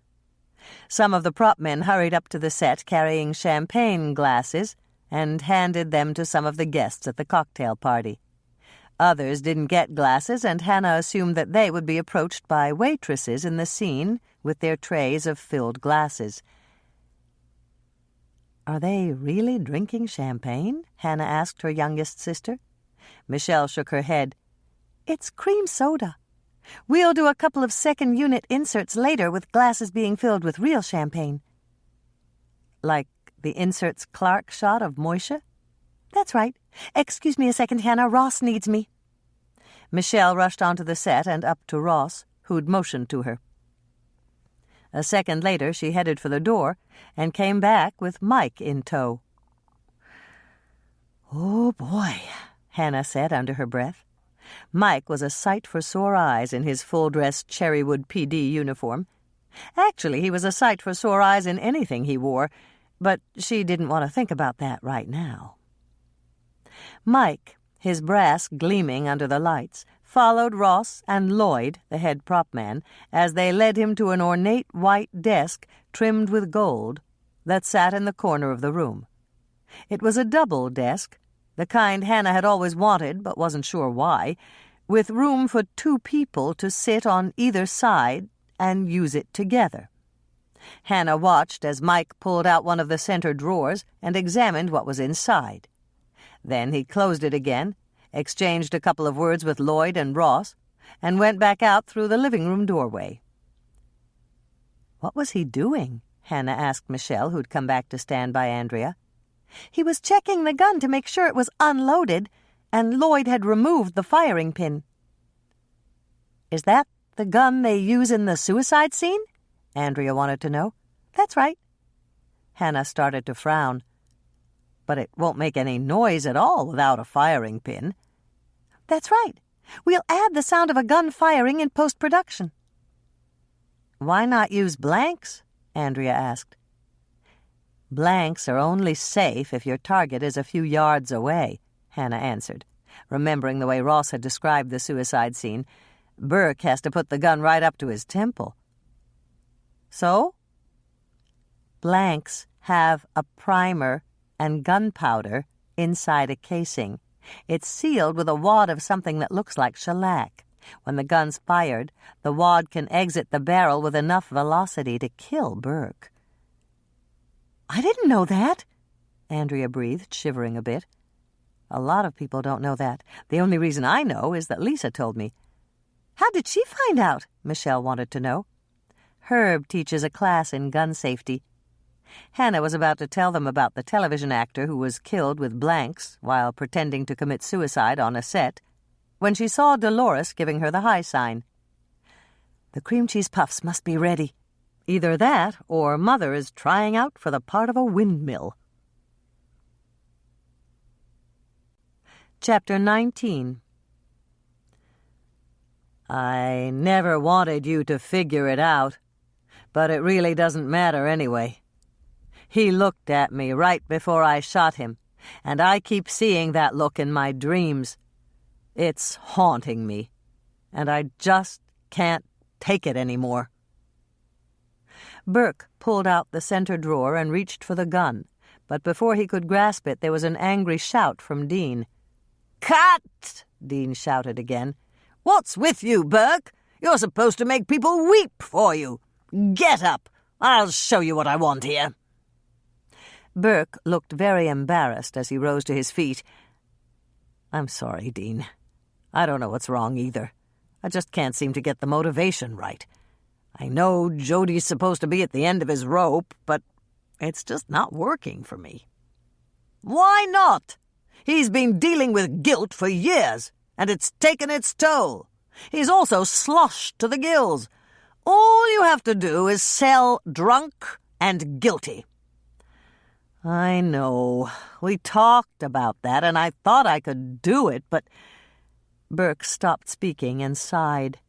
Some of the prop men hurried up to the set carrying champagne glasses and handed them to some of the guests at the cocktail party. Others didn't get glasses, and Hannah assumed that they would be approached by waitresses in the scene with their trays of filled glasses. "Are they really drinking champagne?" Hannah asked her youngest sister. Michelle shook her head. "It's cream soda. We'll do a couple of second unit inserts later with glasses being filled with real champagne." "Like the inserts Clark shot of Moisha? That's right. Excuse me a second, Hannah. Ross needs me. Michelle rushed onto the set and up to Ross, who'd motioned to her. A second later, she headed for the door and came back with Mike in tow. "Oh, boy," Hannah said under her breath. Mike was a sight for sore eyes in his full-dress Cherrywood PD uniform. Actually, he was a sight for sore eyes in anything he wore, but she didn't want to think about that right now. Mike, his brass gleaming under the lights, followed Ross and Lloyd, the head prop man, as they led him to an ornate white desk trimmed with gold that sat in the corner of the room. It was a double desk, the kind Hannah had always wanted but wasn't sure why, with room for 2 people to sit on either side and use it together. Hannah watched as Mike pulled out one of the center drawers and examined what was inside. Then he closed it again, exchanged a couple of words with Lloyd and Ross, and went back out through the living room doorway. "What was he doing?" Hannah asked Michelle, who'd come back to stand by Andrea. "He was checking the gun to make sure it was unloaded, and Lloyd had removed the firing pin." "Is that the gun they use in the suicide scene?" Andrea wanted to know. "That's right." Hannah started to frown. "But it won't make any noise at all without a firing pin." "That's right. We'll add the sound of a gun firing in post-production." "Why not use blanks?" Andrea asked. "Blanks are only safe if your target is a few yards away," Hannah answered, remembering the way Ross had described the suicide scene. Burke has to put the gun right up to his temple. "So?" "Blanks have a primer and gunpowder inside a casing. It's sealed with a wad of something that looks like shellac. When the gun's fired, the wad can exit the barrel with enough velocity to kill Burke." "I didn't know that," Andrea breathed, shivering a bit. "A lot of people don't know that. The only reason I know is that Lisa told me." "How did she find out?" Michelle wanted to know. "Herb teaches a class in gun safety." Hannah was about to tell them about the television actor who was killed with blanks while pretending to commit suicide on a set, when she saw Dolores giving her the high sign. "The cream cheese puffs must be ready. Either that or Mother is trying out for the part of a windmill." Chapter 19. "I never wanted you to figure it out, but it really doesn't matter anyway. He looked at me right before I shot him, and I keep seeing that look in my dreams. It's haunting me, and I just can't take it anymore." Burke pulled out the center drawer and reached for the gun, but before he could grasp it there was an angry shout from Dean. "Cut!" Dean shouted again. "What's with you, Burke? You're supposed to make people weep for you. Get up! I'll show you what I want here." Burke looked very embarrassed as he rose to his feet. "I'm sorry, Dean. I don't know what's wrong either. I just can't seem to get the motivation right. I know Jody's supposed to be at the end of his rope, but it's just not working for me." "Why not? He's been dealing with guilt for years, and it's taken its toll. He's also sloshed to the gills. All you have to do is sell drunk and guilty." "I know. We talked about that, and I thought I could do it, but—" Burke stopped speaking and sighed.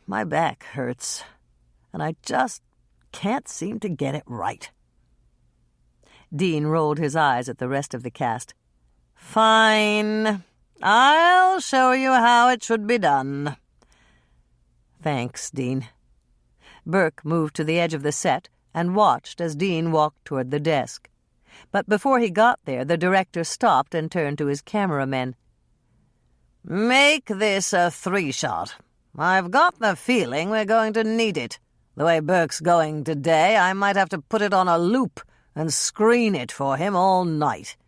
"My back hurts, and I just can't seem to get it right." Dean rolled his eyes at the rest of the cast. "Fine. I'll show you how it should be done." "Thanks, Dean." Burke moved to the edge of the set and watched as Dean walked toward the desk. But before he got there, the director stopped and turned to his cameramen. "Make this a 3-shot. I've got the feeling we're going to need it. The way Burke's going today, I might have to put it on a loop and screen it for him all night."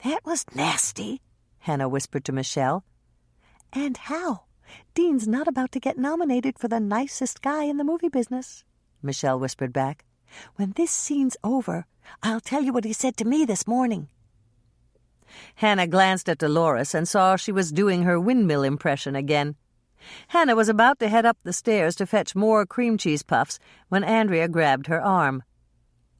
"That was nasty," Hannah whispered to Michelle. "And how? Dean's not about to get nominated for the nicest guy in the movie business," Michelle whispered back. When this scene's over, I'll tell you what he said to me this morning." Hannah glanced at Dolores and saw she was doing her windmill impression again. Hannah was about to head up the stairs to fetch more cream cheese puffs when Andrea grabbed her arm.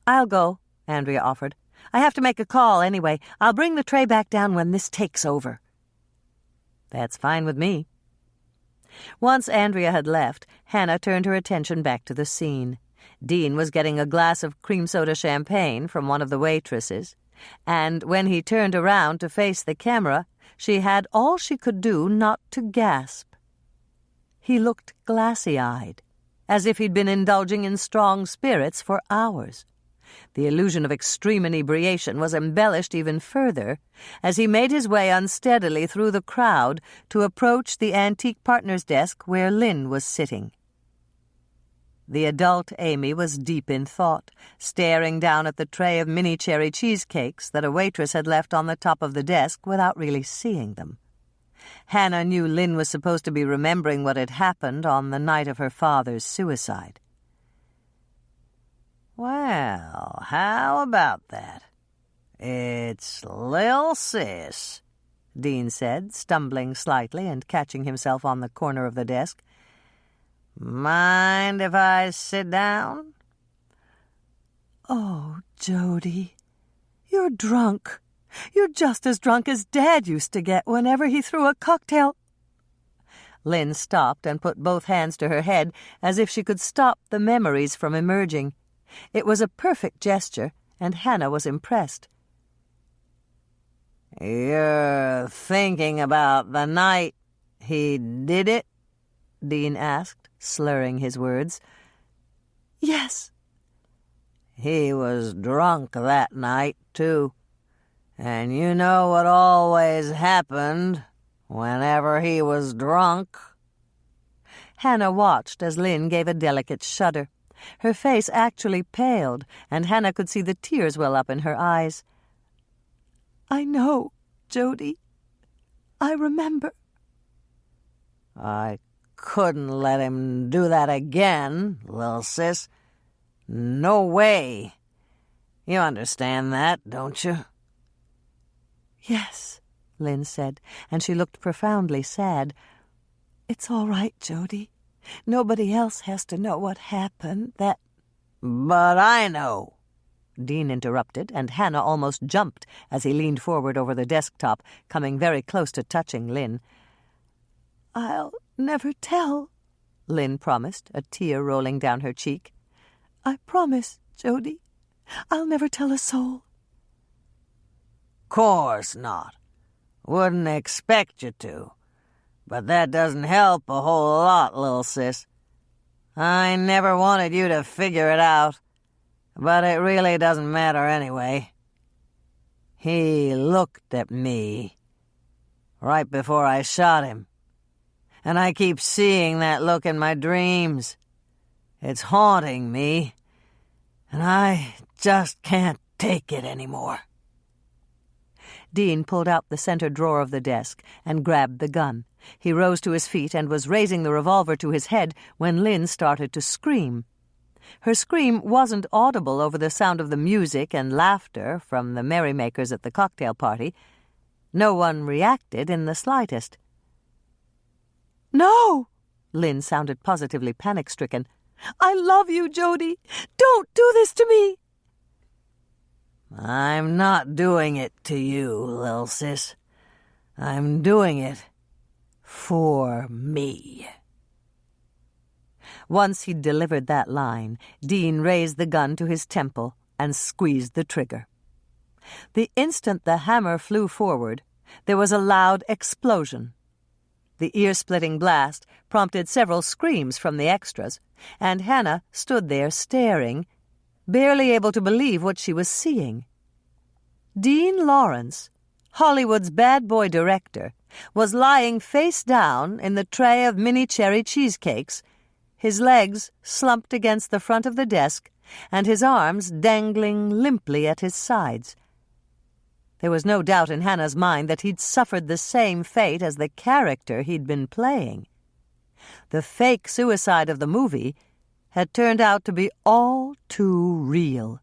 "I'll go," Andrea offered. "I have to make a call anyway. I'll bring the tray back down when this takes over." "That's fine with me." Once Andrea had left, Hannah turned her attention back to the scene. Dean was getting a glass of cream soda champagne from one of the waitresses, and when he turned around to face the camera, she had all she could do not to gasp. He looked glassy-eyed, as if he'd been indulging in strong spirits for hours. The illusion of extreme inebriation was embellished even further as he made his way unsteadily through the crowd to approach the antique partner's desk where Lynn was sitting. The adult Amy was deep in thought, staring down at the tray of mini cherry cheesecakes that a waitress had left on the top of the desk without really seeing them. Hannah knew Lynn was supposed to be remembering what had happened on the night of her father's suicide. "Well, how about that? It's Lil Sis," Dean said, stumbling slightly and catching himself on the corner of the desk. "Mind if I sit down?" "Oh, Jody, you're drunk. You're just as drunk as Dad used to get whenever he threw a cocktail." Lynn stopped and put both hands to her head as if she could stop the memories from emerging. It was a perfect gesture, and Hannah was impressed. "You're thinking about the night he did it?" Dean asked, slurring his words. "Yes." "He was drunk that night, too. And you know what always happened whenever he was drunk?" Hannah watched as Lynn gave a delicate shudder. Her face actually paled, and Hannah could see the tears well up in her eyes. "I know, Jody. I remember." "I couldn't let him do that again, Lil Sis. No way. You understand that, don't you?" "Yes," Lynn said, and she looked profoundly sad. "It's all right, Jody. Nobody else has to know what happened. That—" "But I know," Dean interrupted, and Hannah almost jumped as he leaned forward over the desktop, coming very close to touching Lynn. "I'll never tell," Lynn promised, a tear rolling down her cheek. "I promise, Jody. I'll never tell a soul." "Course not. Wouldn't expect you to. But that doesn't help a whole lot, Lil Sis. I never wanted you to figure it out, but it really doesn't matter anyway. He looked at me right before I shot him, and I keep seeing that look in my dreams. It's haunting me, and I just can't take it anymore." Dean pulled out the center drawer of the desk and grabbed the gun. He rose to his feet and was raising the revolver to his head when Lynn started to scream. Her scream wasn't audible over the sound of the music and laughter from the merrymakers at the cocktail party. No one reacted in the slightest. "No!" Lynn sounded positively panic-stricken. "I love you, Jody. Don't do this to me." "I'm not doing it to you, Lil Sis. I'm doing it for me." Once he'd delivered that line, Dean raised the gun to his temple and squeezed the trigger. The instant the hammer flew forward, there was a loud explosion. The ear-splitting blast prompted several screams from the extras, and Hannah stood there staring, barely able to believe what she was seeing. Dean Lawrence, Hollywood's bad boy director, was lying face down in the tray of mini cherry cheesecakes, his legs slumped against the front of the desk and his arms dangling limply at his sides. There was no doubt in Hannah's mind that he'd suffered the same fate as the character he'd been playing. The fake suicide of the movie had turned out to be all too real.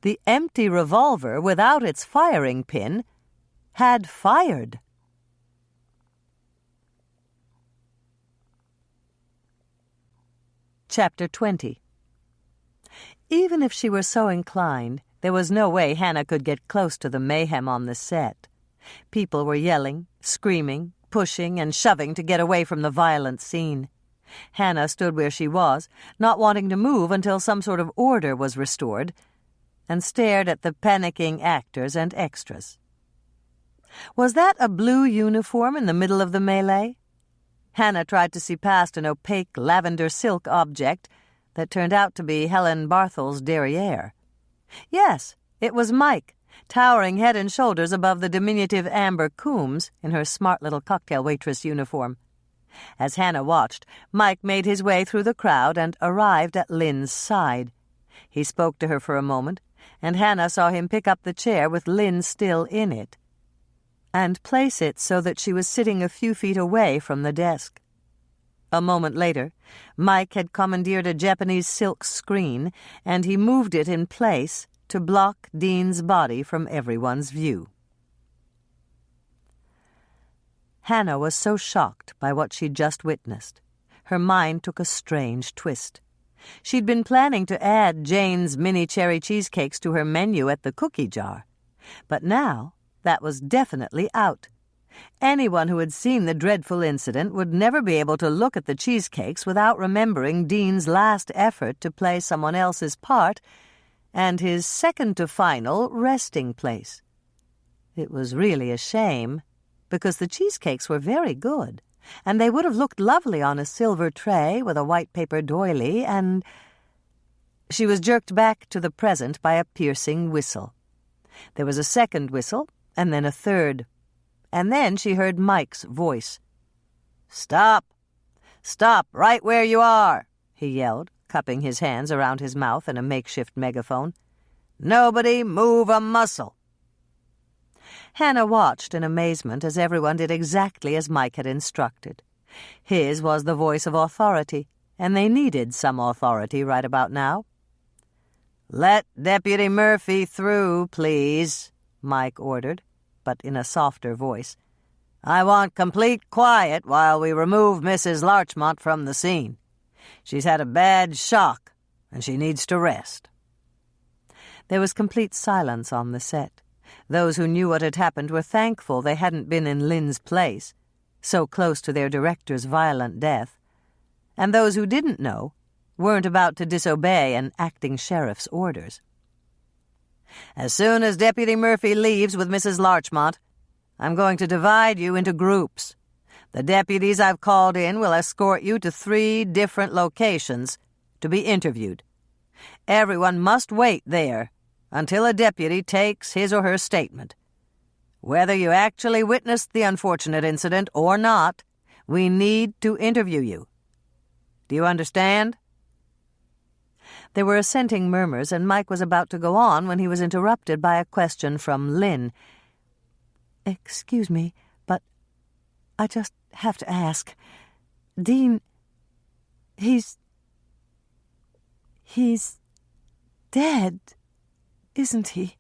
The empty revolver, without its firing pin, had fired. Chapter 20. Even if she were so inclined, there was no way Hannah could get close to the mayhem on the set. People were yelling, screaming, pushing, and shoving to get away from the violent scene. Hannah stood where she was, not wanting to move until some sort of order was restored, and stared at the panicking actors and extras. Was that a blue uniform in the middle of the melee? Hannah tried to see past an opaque lavender silk object that turned out to be Helen Barthel's derriere. Yes, it was Mike, towering head and shoulders above the diminutive Amber Coombs in her smart little cocktail waitress uniform. As Hannah watched, Mike made his way through the crowd and arrived at Lynn's side. He spoke to her for a moment, and Hannah saw him pick up the chair with Lynn still in it, and place it so that she was sitting a few feet away from the desk. A moment later, Mike had commandeered a Japanese silk screen, and he moved it in place to block Dean's body from everyone's view. Hannah was so shocked by what she'd just witnessed. Her mind took a strange twist. She'd been planning to add Jane's mini cherry cheesecakes to her menu at the cookie jar, but now that was definitely out. Anyone who had seen the dreadful incident would never be able to look at the cheesecakes without remembering Dean's last effort to play someone else's part and his second-to-final resting place. It was really a shame, because the cheesecakes were very good, and they would have looked lovely on a silver tray with a white paper doily, and... She was jerked back to the present by a piercing whistle. There was a second whistle, and then a third. And then she heard Mike's voice. "Stop! Stop right where you are!" he yelled, cupping his hands around his mouth in a makeshift megaphone. "Nobody move a muscle!" Hannah watched in amazement as everyone did exactly as Mike had instructed. His was the voice of authority, and they needed some authority right about now. "Let Deputy Murphy through, please," Mike ordered, but in a softer voice. "I want complete quiet while we remove Mrs. Larchmont from the scene. She's had a bad shock, and she needs to rest." There was complete silence on the set. Those who knew what had happened were thankful they hadn't been in Lynn's place, so close to their director's violent death, and those who didn't know weren't about to disobey an acting sheriff's orders. "As soon as Deputy Murphy leaves with Mrs. Larchmont, I'm going to divide you into groups. The deputies I've called in will escort you to 3 different locations to be interviewed. Everyone must wait there until a deputy takes his or her statement. Whether you actually witnessed the unfortunate incident or not, we need to interview you. Do you understand?" There were assenting murmurs, and Mike was about to go on when he was interrupted by a question from Lynn. "Excuse me, but I just have to ask. Dean, he's dead, isn't he?"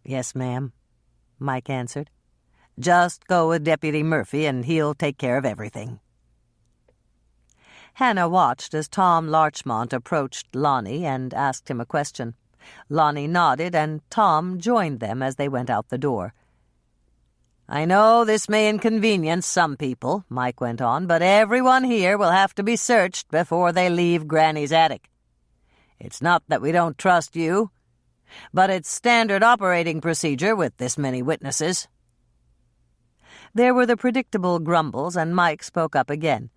"Yes, ma'am," Mike answered. "Just go with Deputy Murphy, and he'll take care of everything." Hannah watched as Tom Larchmont approached Lonnie and asked him a question. Lonnie nodded, and Tom joined them as they went out the door. "I know this may inconvenience some people," Mike went on, "but everyone here will have to be searched before they leave Granny's attic. It's not that we don't trust you, but it's standard operating procedure with this many witnesses." There were the predictable grumbles, and Mike spoke up again.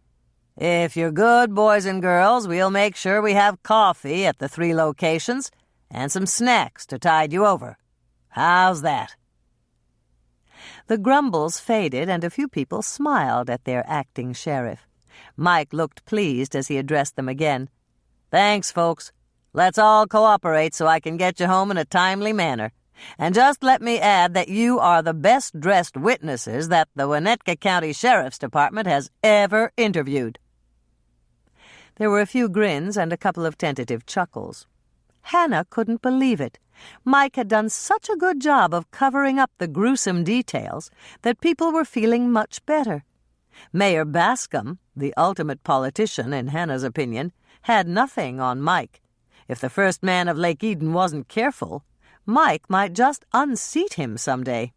"If you're good, boys and girls, we'll make sure we have coffee at the 3 locations and some snacks to tide you over. How's that?" The grumbles faded, and a few people smiled at their acting sheriff. Mike looked pleased as he addressed them again. "Thanks, folks. Let's all cooperate so I can get you home in a timely manner. And just let me add that you are the best-dressed witnesses that the Winnetka County Sheriff's Department has ever interviewed." There were a few grins and a couple of tentative chuckles. Hannah couldn't believe it. Mike had done such a good job of covering up the gruesome details that people were feeling much better. Mayor Bascom, the ultimate politician in Hannah's opinion, had nothing on Mike. If the first man of Lake Eden wasn't careful, Mike might just unseat him someday.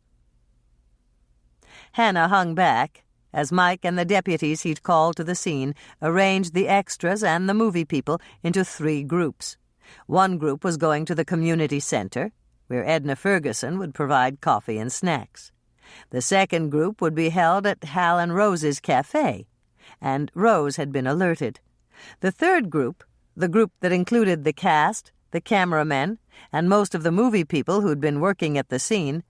Hannah hung back as Mike and the deputies he'd called to the scene arranged the extras and the movie people into 3 groups. One group was going to the community center, where Edna Ferguson would provide coffee and snacks. The second group would be held at Hal and Rose's cafe, and Rose had been alerted. The third group, the group that included the cast, the cameramen, and most of the movie people who'd been working at the scene,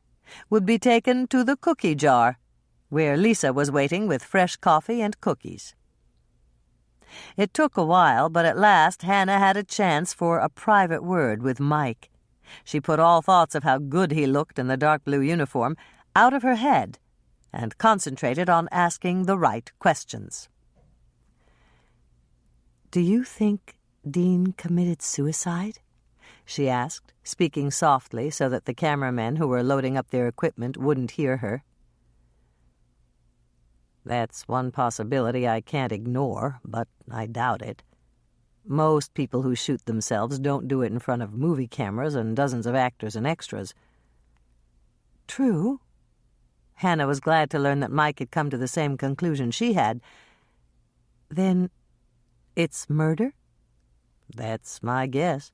would be taken to the cookie jar, where Lisa was waiting with fresh coffee and cookies. It took a while, but at last Hannah had a chance for a private word with Mike. She put all thoughts of how good he looked in the dark blue uniform out of her head and concentrated on asking the right questions. "Do you think Dean committed suicide?" she asked, speaking softly so that the cameramen who were loading up their equipment wouldn't hear her. "That's one possibility I can't ignore, but I doubt it. Most people who shoot themselves don't do it in front of movie cameras and dozens of actors and extras." "True." Hannah was glad to learn that Mike had come to the same conclusion she had. "Then it's murder?" "That's my guess."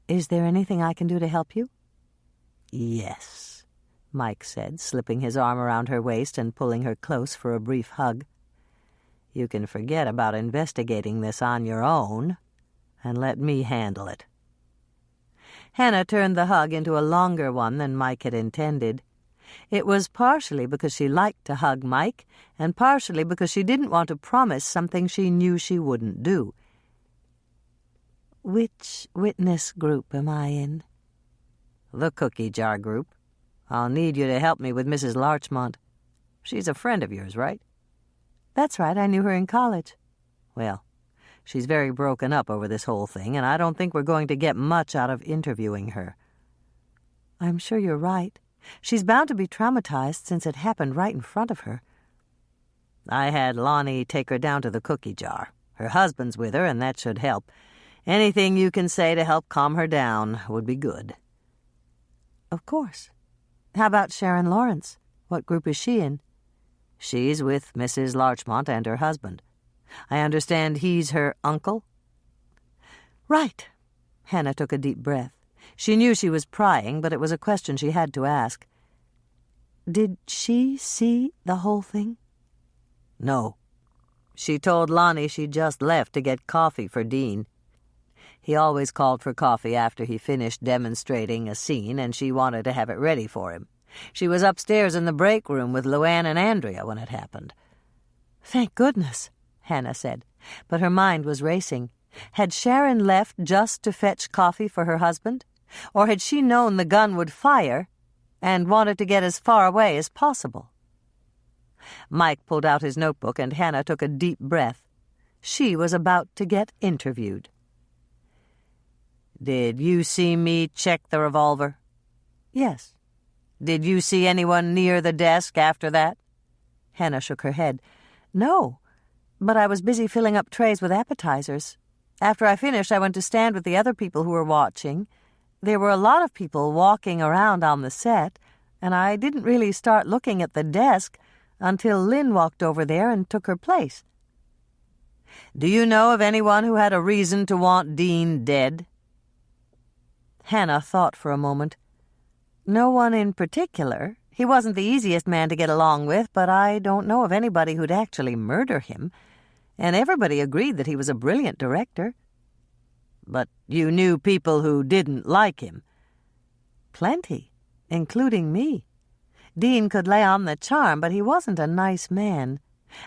"Is there anything I can do to help you?" "Yes," Mike said, slipping his arm around her waist and pulling her close for a brief hug. "You can forget about investigating this on your own and let me handle it." Hannah turned the hug into a longer one than Mike had intended. It was partially because she liked to hug Mike, and partially because she didn't want to promise something she knew she wouldn't do. "Which witness group am I in?" "The cookie jar group. I'll need you to help me with Mrs. Larchmont. She's a friend of yours, right?" "That's right, I knew her in college." "Well, she's very broken up over this whole thing, and I don't think we're going to get much out of interviewing her." "I'm sure you're right. She's bound to be traumatized since it happened right in front of her." "I had Lonnie take her down to the cookie jar. Her husband's with her, and that should help. Anything you can say to help calm her down would be good." "Of course. How about Sharon Lawrence? What group is she in?" "She's with Mrs. Larchmont and her husband. I understand he's her uncle?" "Right." Hannah took a deep breath. She knew she was prying, but it was a question she had to ask. "Did she see the whole thing?" "No. She told Lonnie she just left to get coffee for Dean. He always called for coffee after he finished demonstrating a scene, and she wanted to have it ready for him. She was upstairs in the break room with Luann and Andrea when it happened." "Thank goodness," Hannah said, but her mind was racing. Had Sharon left just to fetch coffee for her husband? Or had she known the gun would fire and wanted to get as far away as possible? Mike pulled out his notebook, and Hannah took a deep breath. She was about to get interviewed. "Did you see me check the revolver?" "Yes." "Did you see anyone near the desk after that?" Hannah shook her head. "No, but I was busy filling up trays with appetizers. After I finished, I went to stand with the other people who were watching. There were a lot of people walking around on the set, and I didn't really start looking at the desk until Lynn walked over there and took her place." "Do you know of anyone who had a reason to want Dean dead?" Hannah thought for a moment. "No one in particular. He wasn't the easiest man to get along with, but I don't know of anybody who'd actually murder him. And everybody agreed that he was a brilliant director." "But you knew people who didn't like him?" "Plenty, including me. Dean could lay on the charm, but he wasn't a nice man.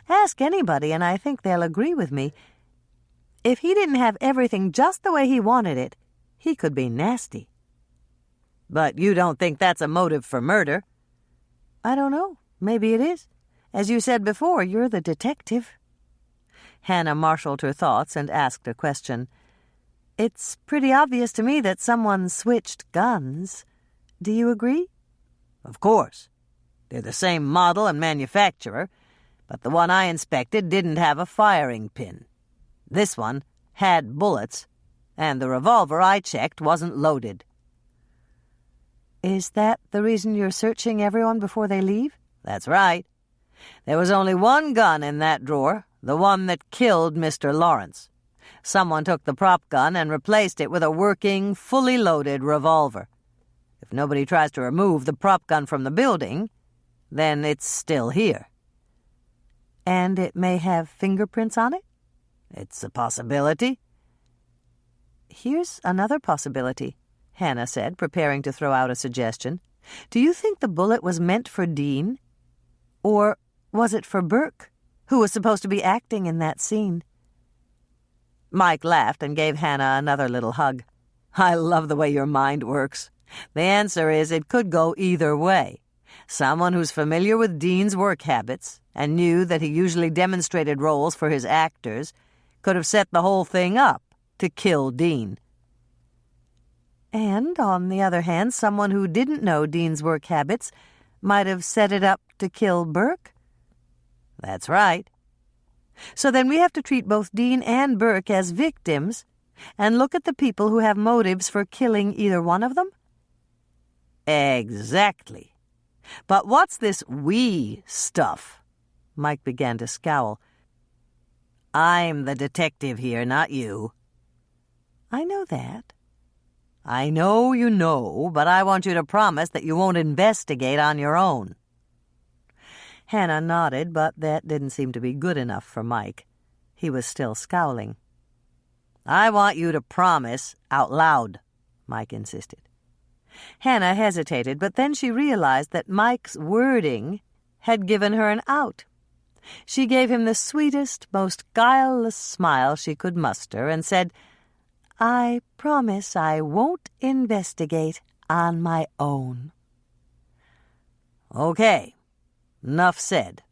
Ask anybody, and I think they'll agree with me. If he didn't have everything just the way he wanted it, he could be nasty." "But you don't think that's a motive for murder?" "I don't know. Maybe it is. As you said before, you're the detective." Hannah marshaled her thoughts and asked a question. "It's pretty obvious to me that someone switched guns. Do you agree?" "Of course. They're the same model and manufacturer, but the one I inspected didn't have a firing pin. This one had bullets, and the revolver I checked wasn't loaded." "Is that the reason you're searching everyone before they leave?" "That's right. There was only one gun in that drawer, the one that killed Mr. Lawrence. Someone took the prop gun and replaced it with a working, fully loaded revolver. If nobody tries to remove the prop gun from the building, then it's still here." "And it may have fingerprints on it?" "It's a possibility." "Here's another possibility," Hannah said, preparing to throw out a suggestion. "Do you think the bullet was meant for Dean? Or was it for Burke, who was supposed to be acting in that scene?" Mike laughed and gave Hannah another little hug. "I love the way your mind works. The answer is it could go either way. Someone who's familiar with Dean's work habits and knew that he usually demonstrated roles for his actors could have set the whole thing up to kill Dean." "And, on the other hand, someone who didn't know Dean's work habits might have set it up to kill Burke?" "That's right." "So then we have to treat both Dean and Burke as victims and look at the people who have motives for killing either one of them?" "Exactly. But what's this 'we' stuff?" Mike began to scowl. "I'm the detective here, not you." "I know that." "I know you know, but I want you to promise that you won't investigate on your own." Hannah nodded, but that didn't seem to be good enough for Mike. He was still scowling. "I want you to promise out loud," Mike insisted. Hannah hesitated, but then she realized that Mike's wording had given her an out. She gave him the sweetest, most guileless smile she could muster and said, "I promise I won't investigate on my own." "Okay. 'Nough said."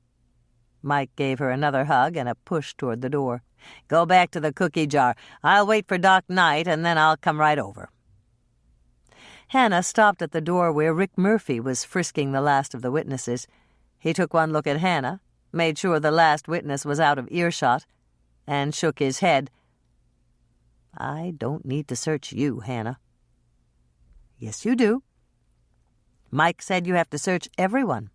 Mike gave her another hug and a push toward the door. "Go back to the cookie jar. I'll wait for Doc Knight, and then I'll come right over." Hannah stopped at the door where Rick Murphy was frisking the last of the witnesses. He took one look at Hannah, made sure the last witness was out of earshot, and shook his head. "I don't need to search you, Hannah." "Yes, you do. Mike said you have to search everyone."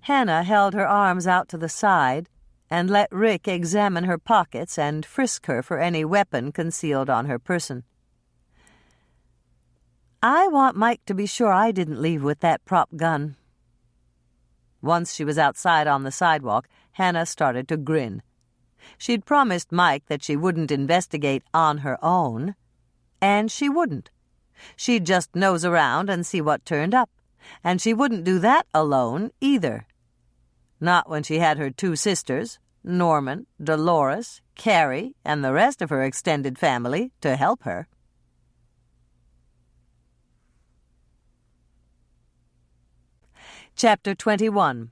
Hannah held her arms out to the side and let Rick examine her pockets and frisk her for any weapon concealed on her person. "I want Mike to be sure I didn't leave with that prop gun." Once she was outside on the sidewalk, Hannah started to grin. She'd promised Mike that she wouldn't investigate on her own, and she wouldn't. She'd just nose around and see what turned up, and she wouldn't do that alone either. Not when she had her two sisters, Norman, Dolores, Carrie, and the rest of her extended family to help her. Chapter 21.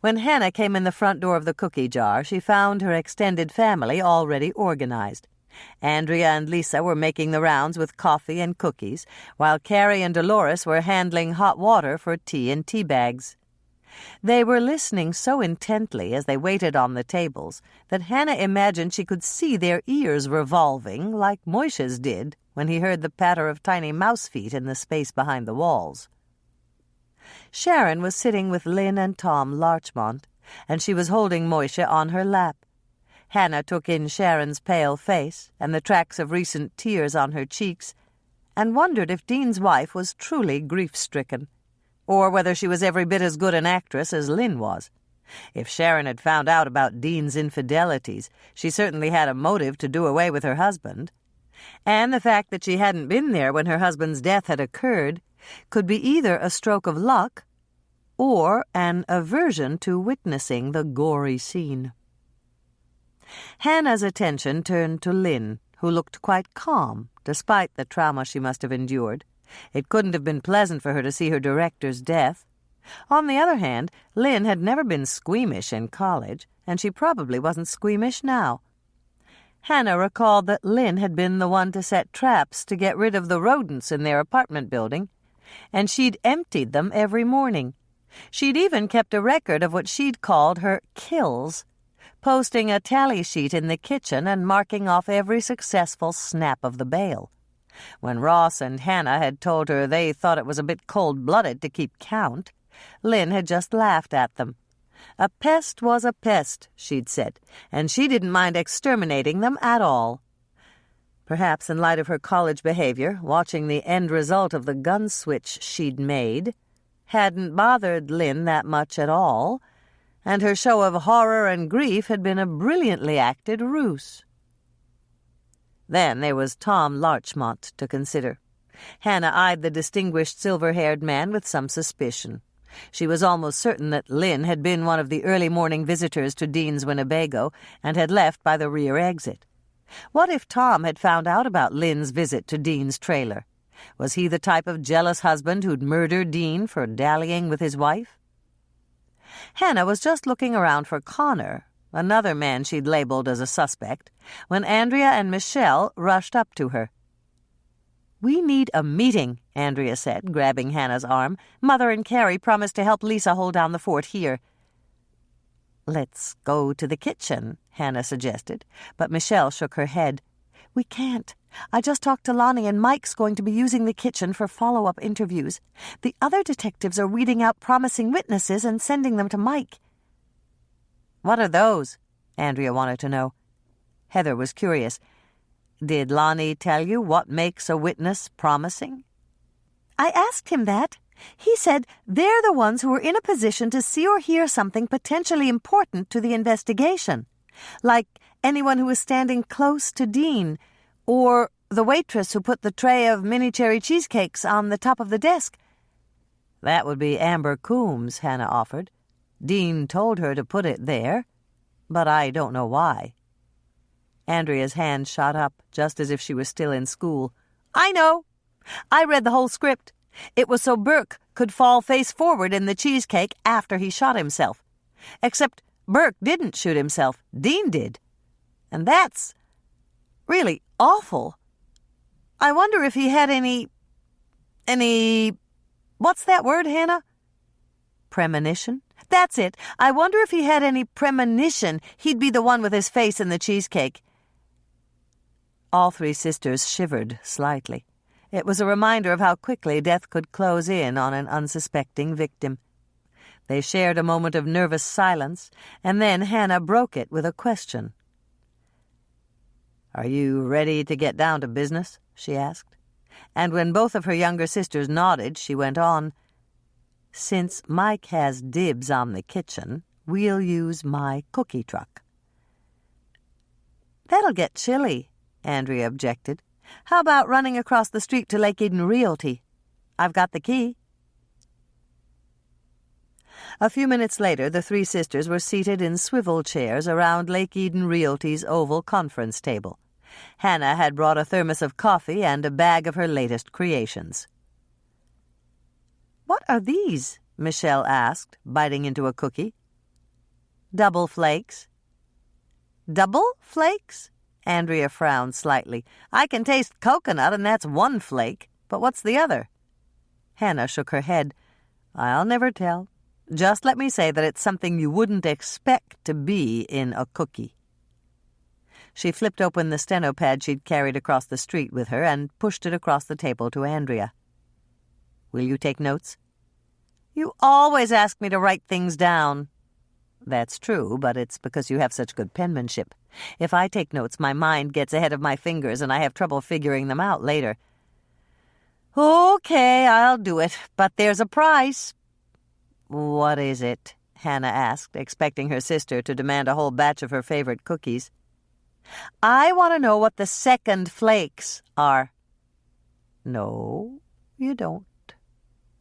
When Hannah came in the front door of the cookie jar, she found her extended family already organized. Andrea and Lisa were making the rounds with coffee and cookies, while Carrie and Dolores were handling hot water for tea and tea bags. They were listening so intently as they waited on the tables that Hannah imagined she could see their ears revolving like Moishe's did when he heard the patter of tiny mouse feet in the space behind the walls. Sharon was sitting with Lynn and Tom Larchmont, and she was holding Moishe on her lap. Hannah took in Sharon's pale face and the tracks of recent tears on her cheeks, and wondered if Dean's wife was truly grief-stricken, or whether she was every bit as good an actress as Lynn was. If Sharon had found out about Dean's infidelities, she certainly had a motive to do away with her husband. And the fact that she hadn't been there when her husband's death had occurred could be either a stroke of luck or an aversion to witnessing the gory scene. Hannah's attention turned to Lynn, who looked quite calm, despite the trauma she must have endured. It couldn't have been pleasant for her to see her director's death. On the other hand, Lynn had never been squeamish in college, and she probably wasn't squeamish now. Hannah recalled that Lynn had been the one to set traps to get rid of the rodents in their apartment building, and she'd emptied them every morning. She'd even kept a record of what she'd called her kills, posting a tally sheet in the kitchen and marking off every successful snap of the bail. When Ross and Hannah had told her they thought it was a bit cold-blooded to keep count, Lynn had just laughed at them. A pest was a pest, she'd said, and she didn't mind exterminating them at all. Perhaps in light of her college behavior, watching the end result of the gun switch she'd made hadn't bothered Lynn that much at all, and her show of horror and grief had been a brilliantly acted ruse. Then there was Tom Larchmont to consider. Hannah eyed the distinguished silver-haired man with some suspicion. She was almost certain that Lynn had been one of the early morning visitors to Dean's Winnebago and had left by the rear exit. What if Tom had found out about Lynn's visit to Dean's trailer? Was he the type of jealous husband who'd murder Dean for dallying with his wife? Hannah was just looking around for Connor, another man she'd labeled as a suspect, when Andrea and Michelle rushed up to her. "We need a meeting," Andrea said, grabbing Hannah's arm. "Mother and Carrie promised to help Lisa hold down the fort here." "Let's go to the kitchen," Hannah suggested, but Michelle shook her head. "We can't. I just talked to Lonnie, and Mike's going to be using the kitchen for follow-up interviews. The other detectives are weeding out promising witnesses and sending them to Mike." "What are those?" Andrea wanted to know. Heather was curious. "Did Lonnie tell you what makes a witness promising?" "I asked him that. He said they're the ones who are in a position to see or hear something potentially important to the investigation, like anyone who was standing close to Dean, or the waitress who put the tray of mini cherry cheesecakes on the top of the desk." "That would be Amber Coombs," Hannah offered. "Dean told her to put it there, but I don't know why." Andrea's hand shot up, just as if she was still in school. "I know! I read the whole script. It was so Burke could fall face forward in the cheesecake after he shot himself. Except Burke didn't shoot himself. Dean did. And that's really awful. I wonder if he had any... What's that word, Hannah?" "Premonition?" "That's it. I wonder if he had any premonition he'd be the one with his face in the cheesecake." All three sisters shivered slightly. It was a reminder of how quickly death could close in on an unsuspecting victim. They shared a moment of nervous silence, and then Hannah broke it with a question. "Are you ready to get down to business?" she asked. And when both of her younger sisters nodded, she went on, "Since Mike has dibs on the kitchen, we'll use my cookie truck." "That'll get chilly," Andrea objected. "How about running across the street to Lake Eden Realty? I've got the key." A few minutes later, the three sisters were seated in swivel chairs around Lake Eden Realty's oval conference table. Hannah had brought a thermos of coffee and a bag of her latest creations. "What are these?" Michelle asked, biting into a cookie. "Double flakes." "Double flakes?" Andrea frowned slightly. "I can taste coconut, and that's one flake. But what's the other?" Hannah shook her head. "I'll never tell. Just let me say that it's something you wouldn't expect to be in a cookie." She flipped open the steno pad she'd carried across the street with her and pushed it across the table to Andrea. "Will you take notes?" "You always ask me to write things down." "That's true, but it's because you have such good penmanship. If I take notes, my mind gets ahead of my fingers, and I have trouble figuring them out later." "Okay, I'll do it, but there's a price." "What is it?" Hannah asked, expecting her sister to demand a whole batch of her favorite cookies. "I want to know what the second flakes are." "No, you don't.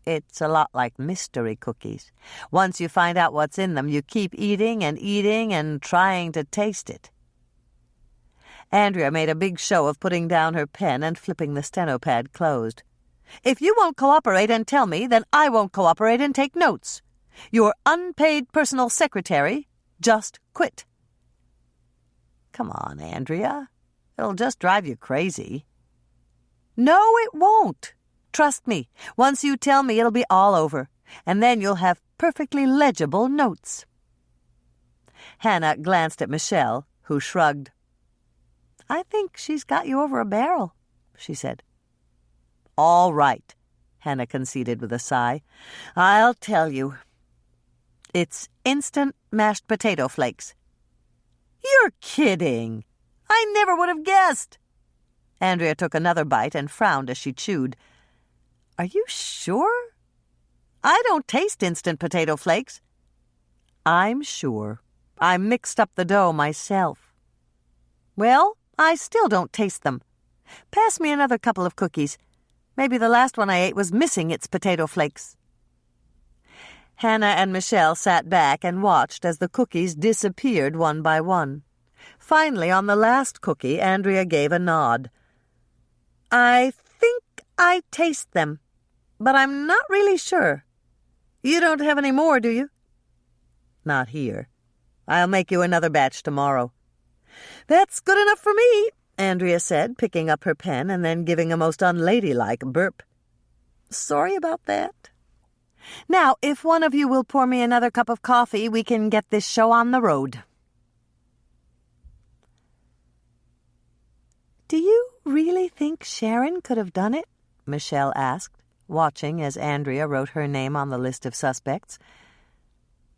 It's a lot like mystery cookies. Once you find out what's in them, you keep eating and trying to taste it." Andrea made a big show of putting down her pen and flipping the steno pad closed. "If you won't cooperate and tell me, then I won't cooperate and take notes. Your unpaid personal secretary, Just quit." "Come on, Andrea. It'll just drive you crazy." "No, it won't. Trust me. Once you tell me, it'll be all over, and then you'll have perfectly legible notes." Hannah glanced at Michelle, who shrugged. "I think she's got you over a barrel," she said. "All right," Hannah conceded with a sigh. "I'll tell you. It's instant mashed potato flakes." "You're kidding. I never would have guessed." Andrea took another bite and frowned as she chewed. "Are you sure? I don't taste instant potato flakes." "I'm sure. I mixed up the dough myself." "Well, I still don't taste them. Pass me another couple of cookies. Maybe the last one I ate was missing its potato flakes." Hannah and Michelle sat back and watched as the cookies disappeared one by one. Finally, on the last cookie, Andrea gave a nod. "I think I taste them, but I'm not really sure. You don't have any more, do you?" "Not here. I'll make you another batch tomorrow." "That's good enough for me," Andrea said, picking up her pen and then giving a most unladylike burp. "Sorry about that. Now, if one of you will pour me another cup of coffee, we can get this show on the road." "Do you really think Sharon could have done it?" Michelle asked, watching as Andrea wrote her name on the list of suspects.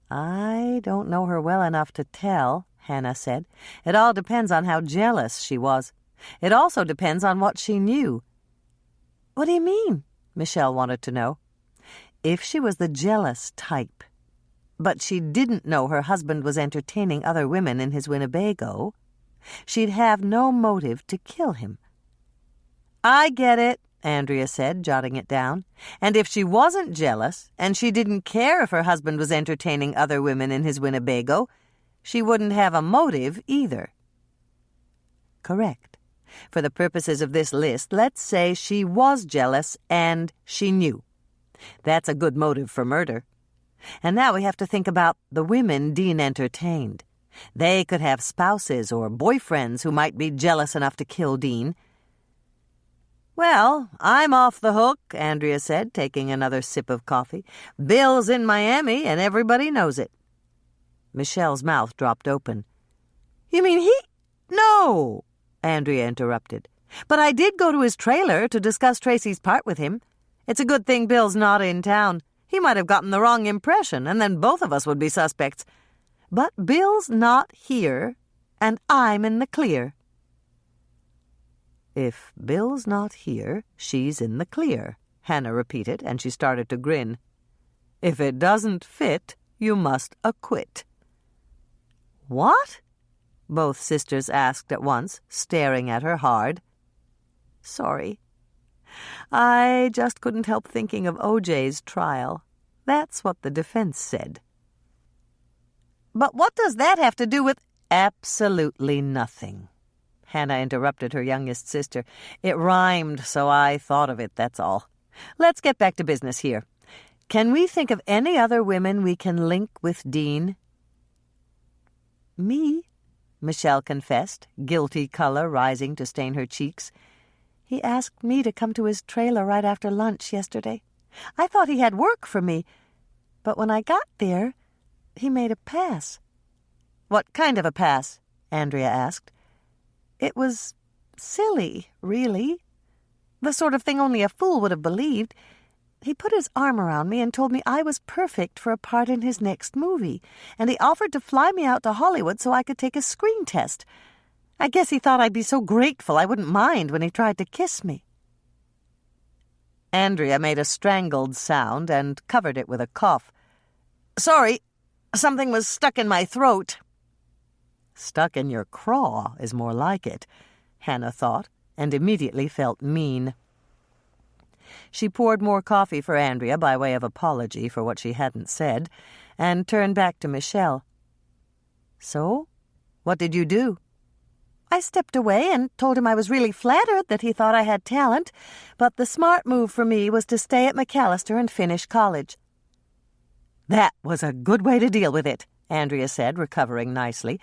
"I don't know her well enough to tell," Hannah said. "It all depends on how jealous she was. It also depends on what she knew." "What do you mean?" Michelle wanted to know. "If she was the jealous type, but she didn't know her husband was entertaining other women in his Winnebago, she'd have no motive to kill him." "I get it," Andrea said, jotting it down. "And if she wasn't jealous, and she didn't care if her husband was entertaining other women in his Winnebago, she wouldn't have a motive either." "Correct. For the purposes of this list, let's say she was jealous and she knew. That's a good motive for murder. And now we have to think about the women Dean entertained. They could have spouses or boyfriends who might be jealous enough to kill Dean." "Well, I'm off the hook," Andrea said, taking another sip of coffee. "Bill's in Miami, and everybody knows it." Michelle's mouth dropped open. "You mean he—" "No," Andrea interrupted. "But I did go to his trailer to discuss Tracy's part with him. It's a good thing Bill's not in town. He might have gotten the wrong impression, and then both of us would be suspects. But Bill's not here, and I'm in the clear." "If Bill's not here, she's in the clear," Hannah repeated, and she started to grin. "If it doesn't fit, you must acquit." "What?" both sisters asked at once, staring at her hard. "Sorry. I just couldn't help thinking of O.J.'s trial. That's what the defense said." "But what does that have to do with—" "Absolutely nothing," Hannah interrupted her youngest sister. "It rhymed, so I thought of it, that's all. Let's get back to business here. Can we think of any other women we can link with Dean?" "Me," Michelle confessed, guilty color rising to stain her cheeks. "He asked me to come to his trailer right after lunch yesterday. I thought he had work for me, but when I got there, he made a pass." "What kind of a pass?" Andrea asked. "It was silly, really. The sort of thing only a fool would have believed. He put his arm around me and told me I was perfect for a part in his next movie, and he offered to fly me out to Hollywood so I could take a screen test. I guess he thought I'd be so grateful I wouldn't mind when he tried to kiss me." Andrea made a strangled sound and covered it with a cough. "Sorry, something was stuck in my throat." "Stuck in your craw is more like it," Hannah thought, and immediately felt mean. She poured more coffee for Andrea by way of apology for what she hadn't said, and turned back to Michelle. "So, what did you do?" "I stepped away and told him I was really flattered that he thought I had talent, but the smart move for me was to stay at McAllister and finish college." "That was a good way to deal with it," Andrea said, recovering nicely.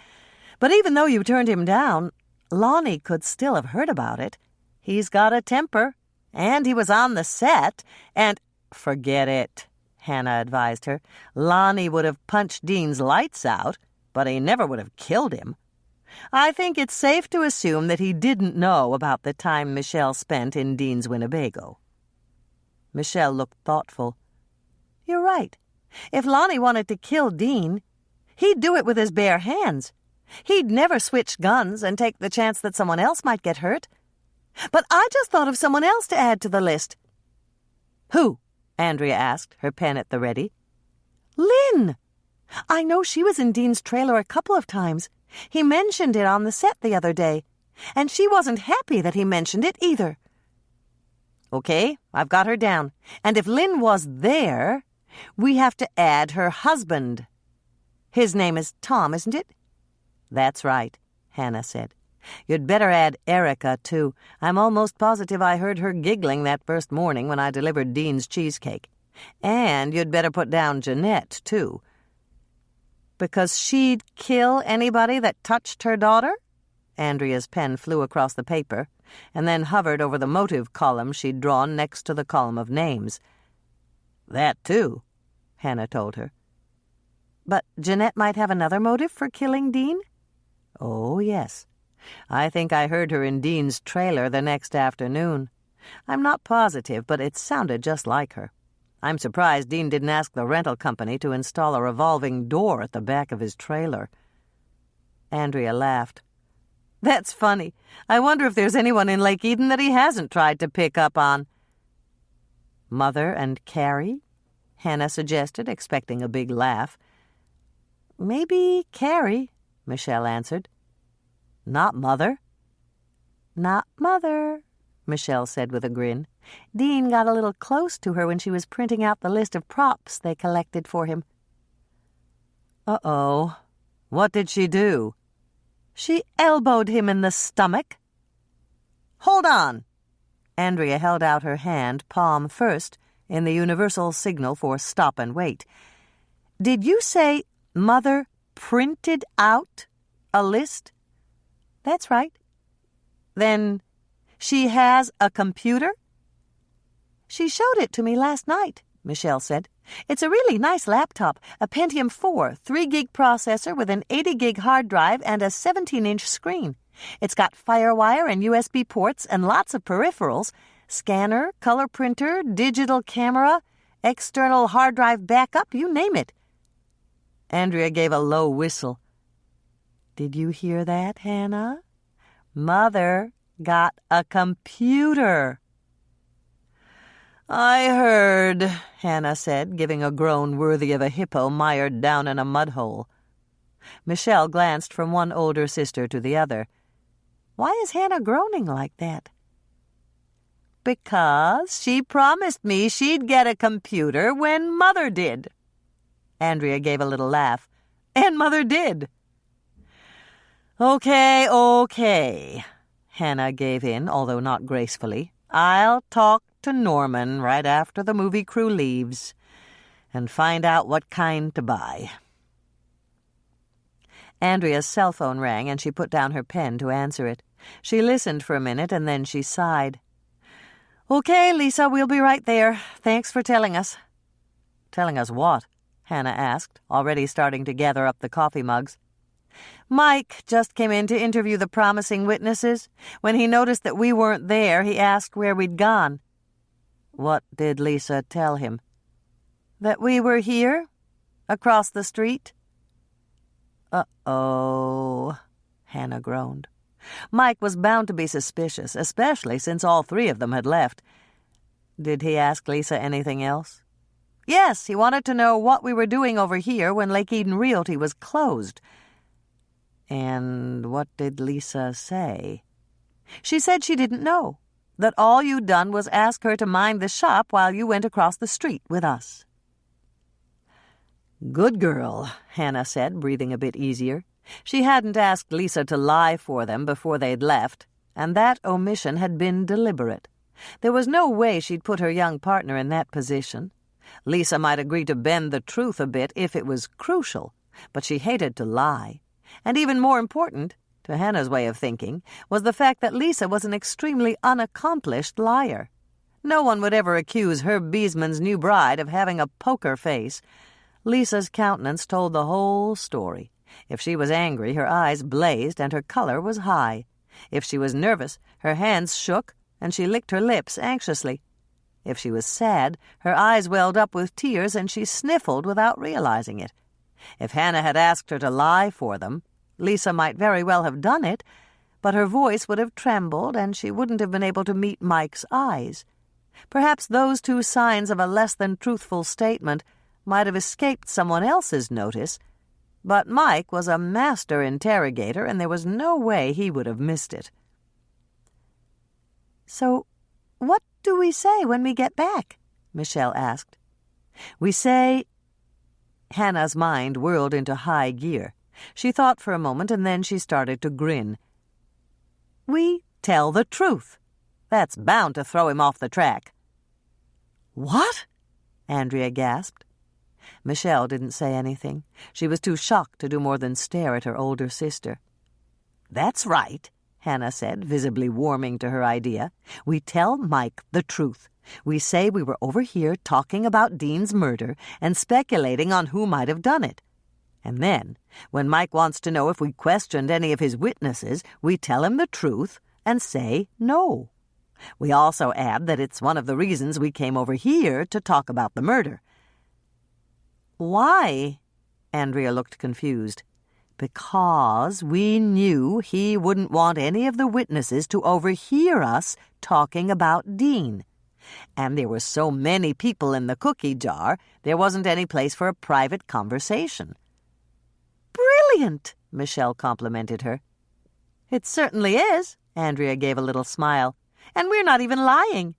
But even though you turned him down, Lonnie could still have heard about it. He's got a temper, and he was on the set, and— Forget it, Hannah advised her. Lonnie would have punched Dean's lights out, but he never would have killed him. I think it's safe to assume that he didn't know about the time Michelle spent in Dean's Winnebago. Michelle looked thoughtful. You're right. If Lonnie wanted to kill Dean, he'd do it with his bare hands. He'd never switch guns and take the chance that someone else might get hurt. But I just thought of someone else to add to the list. Who? Andrea asked, her pen at the ready. Lynn! I know she was in Dean's trailer a couple of times. He mentioned it on the set the other day, and she wasn't happy that he mentioned it either. Okay, I've got her down. And if Lynn was there, we have to add her husband. His name is Tom, isn't it? That's right, Hannah said. You'd better add Erica, too. I'm almost positive I heard her giggling that first morning when I delivered Dean's cheesecake. And you'd better put down Jeanette, too. Because she'd kill anybody that touched her daughter? Andrea's pen flew across the paper, and then hovered over the motive column she'd drawn next to the column of names. That, too, Hannah told her. But Jeanette might have another motive for killing Dean? Oh, yes. I think I heard her in Dean's trailer the next afternoon. I'm not positive, but it sounded just like her. I'm surprised Dean didn't ask the rental company to install a revolving door at the back of his trailer. Andrea laughed. That's funny. I wonder if there's anyone in Lake Eden that he hasn't tried to pick up on. Mother and Carrie? Hannah suggested, expecting a big laugh. Maybe Carrie, Michelle answered. Not Mother? Not Mother, Michelle said with a grin. Dean got a little close to her when she was printing out the list of props they collected for him. Uh-oh. What did she do? She elbowed him in the stomach. Hold on. Andrea held out her hand, palm first, in the universal signal for stop and wait. Did you say Mother printed out a list? That's right. Then she has a computer? She showed it to me last night, Michelle said. It's a really nice laptop, a Pentium 4, 3-gig processor with an 80-gig hard drive and a 17-inch screen. It's got FireWire and USB ports and lots of peripherals, scanner, color printer, digital camera, external hard drive backup, you name it. Andrea gave a low whistle. Did you hear that, Hannah? Mother got a computer. I heard, Hannah said, giving a groan worthy of a hippo mired down in a mud hole. Michelle glanced from one older sister to the other. Why is Hannah groaning like that? Because she promised me she'd get a computer when Mother did. Andrea gave a little laugh. And Mother did. Okay, Hannah gave in, although not gracefully. I'll talk to Norman right after the movie crew leaves and find out what kind to buy. Andrea's cell phone rang, and she put down her pen to answer it. She listened for a minute, and then she sighed. Okay, Lisa, we'll be right there. Thanks for telling us. Telling us what? Hannah asked, already starting to gather up the coffee mugs. Mike just came in to interview the promising witnesses. When he noticed that we weren't there, he asked where we'd gone. What did Lisa tell him? That we were here, across the street. Uh-oh, Hannah groaned. Mike was bound to be suspicious, especially since all three of them had left. Did he ask Lisa anything else? Yes, he wanted to know what we were doing over here when Lake Eden Realty was closed. And what did Lisa say? She said she didn't know, that all you'd done was ask her to mind the shop while you went across the street with us. Good girl, Hannah said, breathing a bit easier. She hadn't asked Lisa to lie for them before they'd left, and that omission had been deliberate. There was no way she'd put her young partner in that position. Lisa might agree to bend the truth a bit if it was crucial, but she hated to lie. And even more important, to Hannah's way of thinking, was the fact that Lisa was an extremely unaccomplished liar. No one would ever accuse Herb Beesman's new bride of having a poker face. Lisa's countenance told the whole story. If she was angry, her eyes blazed and her color was high. If she was nervous, her hands shook and she licked her lips anxiously. If she was sad, her eyes welled up with tears and she sniffled without realizing it. If Hannah had asked her to lie for them, Lisa might very well have done it, but her voice would have trembled and she wouldn't have been able to meet Mike's eyes. Perhaps those two signs of a less-than-truthful statement might have escaped someone else's notice, but Mike was a master interrogator and there was no way he would have missed it. "So, what do we say when we get back?" Michelle asked. "We say—" Hannah's mind whirled into high gear. She thought for a moment and then she started to grin. "We tell the truth. That's bound to throw him off the track." "What?" Andrea gasped. Michelle didn't say anything. She was too shocked to do more than stare at her older sister. "That's right," Hannah said, visibly warming to her idea. "We tell Mike the truth. We say we were over here talking about Dean's murder and speculating on who might have done it. And then, when Mike wants to know if we questioned any of his witnesses, we tell him the truth and say no. We also add that it's one of the reasons we came over here to talk about the murder." "Why?" Andrea looked confused. "Because we knew he wouldn't want any of the witnesses to overhear us talking about Dean. And there were so many people in the cookie jar, there wasn't any place for a private conversation." "Brilliant," Michelle complimented her. "It certainly is," Andrea gave a little smile. "And we're not even lying.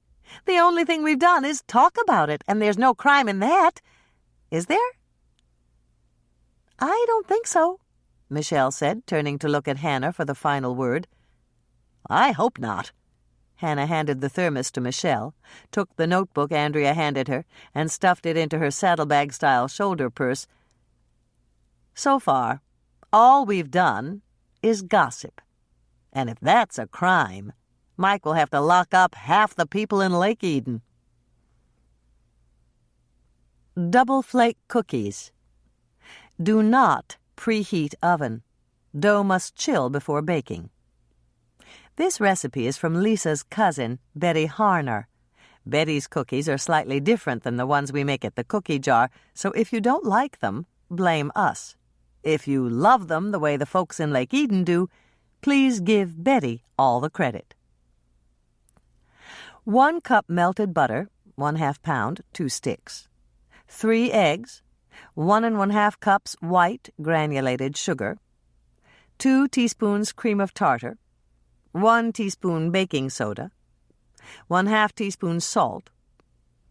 The only thing we've done is talk about it, and there's no crime in that. Is there?" "I don't think so," Michelle said, turning to look at Hannah for the final word. "I hope not." Hannah handed the thermos to Michelle, took the notebook Andrea handed her, and stuffed it into her saddlebag-style shoulder purse. "So far, all we've done is gossip. And if that's a crime, Mike will have to lock up half the people in Lake Eden." Double flake cookies. Do not preheat oven. Dough must chill before baking. This recipe is from Lisa's cousin, Betty Harner. Betty's cookies are slightly different than the ones we make at the cookie jar, so if you don't like them, blame us. If you love them the way the folks in Lake Eden do, please give Betty all the credit. 1 cup melted butter, 1/2 pound, 2 sticks. 3 eggs, 1 1/2 cups white granulated sugar, 2 teaspoons cream of tartar, 1 teaspoon baking soda, 1/2 teaspoon salt,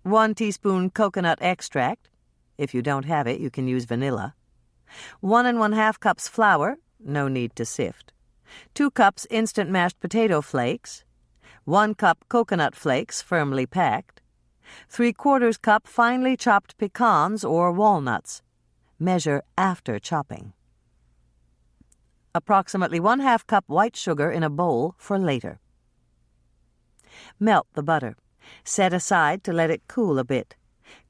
1 teaspoon coconut extract. If you don't have it, you can use vanilla. 1 1/2 cups flour, no need to sift. 2 cups instant mashed potato flakes, 1 cup coconut flakes firmly packed, 3/4 cup finely chopped pecans or walnuts. Measure after chopping. Approximately 1/2 cup white sugar in a bowl for later. Melt the butter. Set aside to let it cool a bit.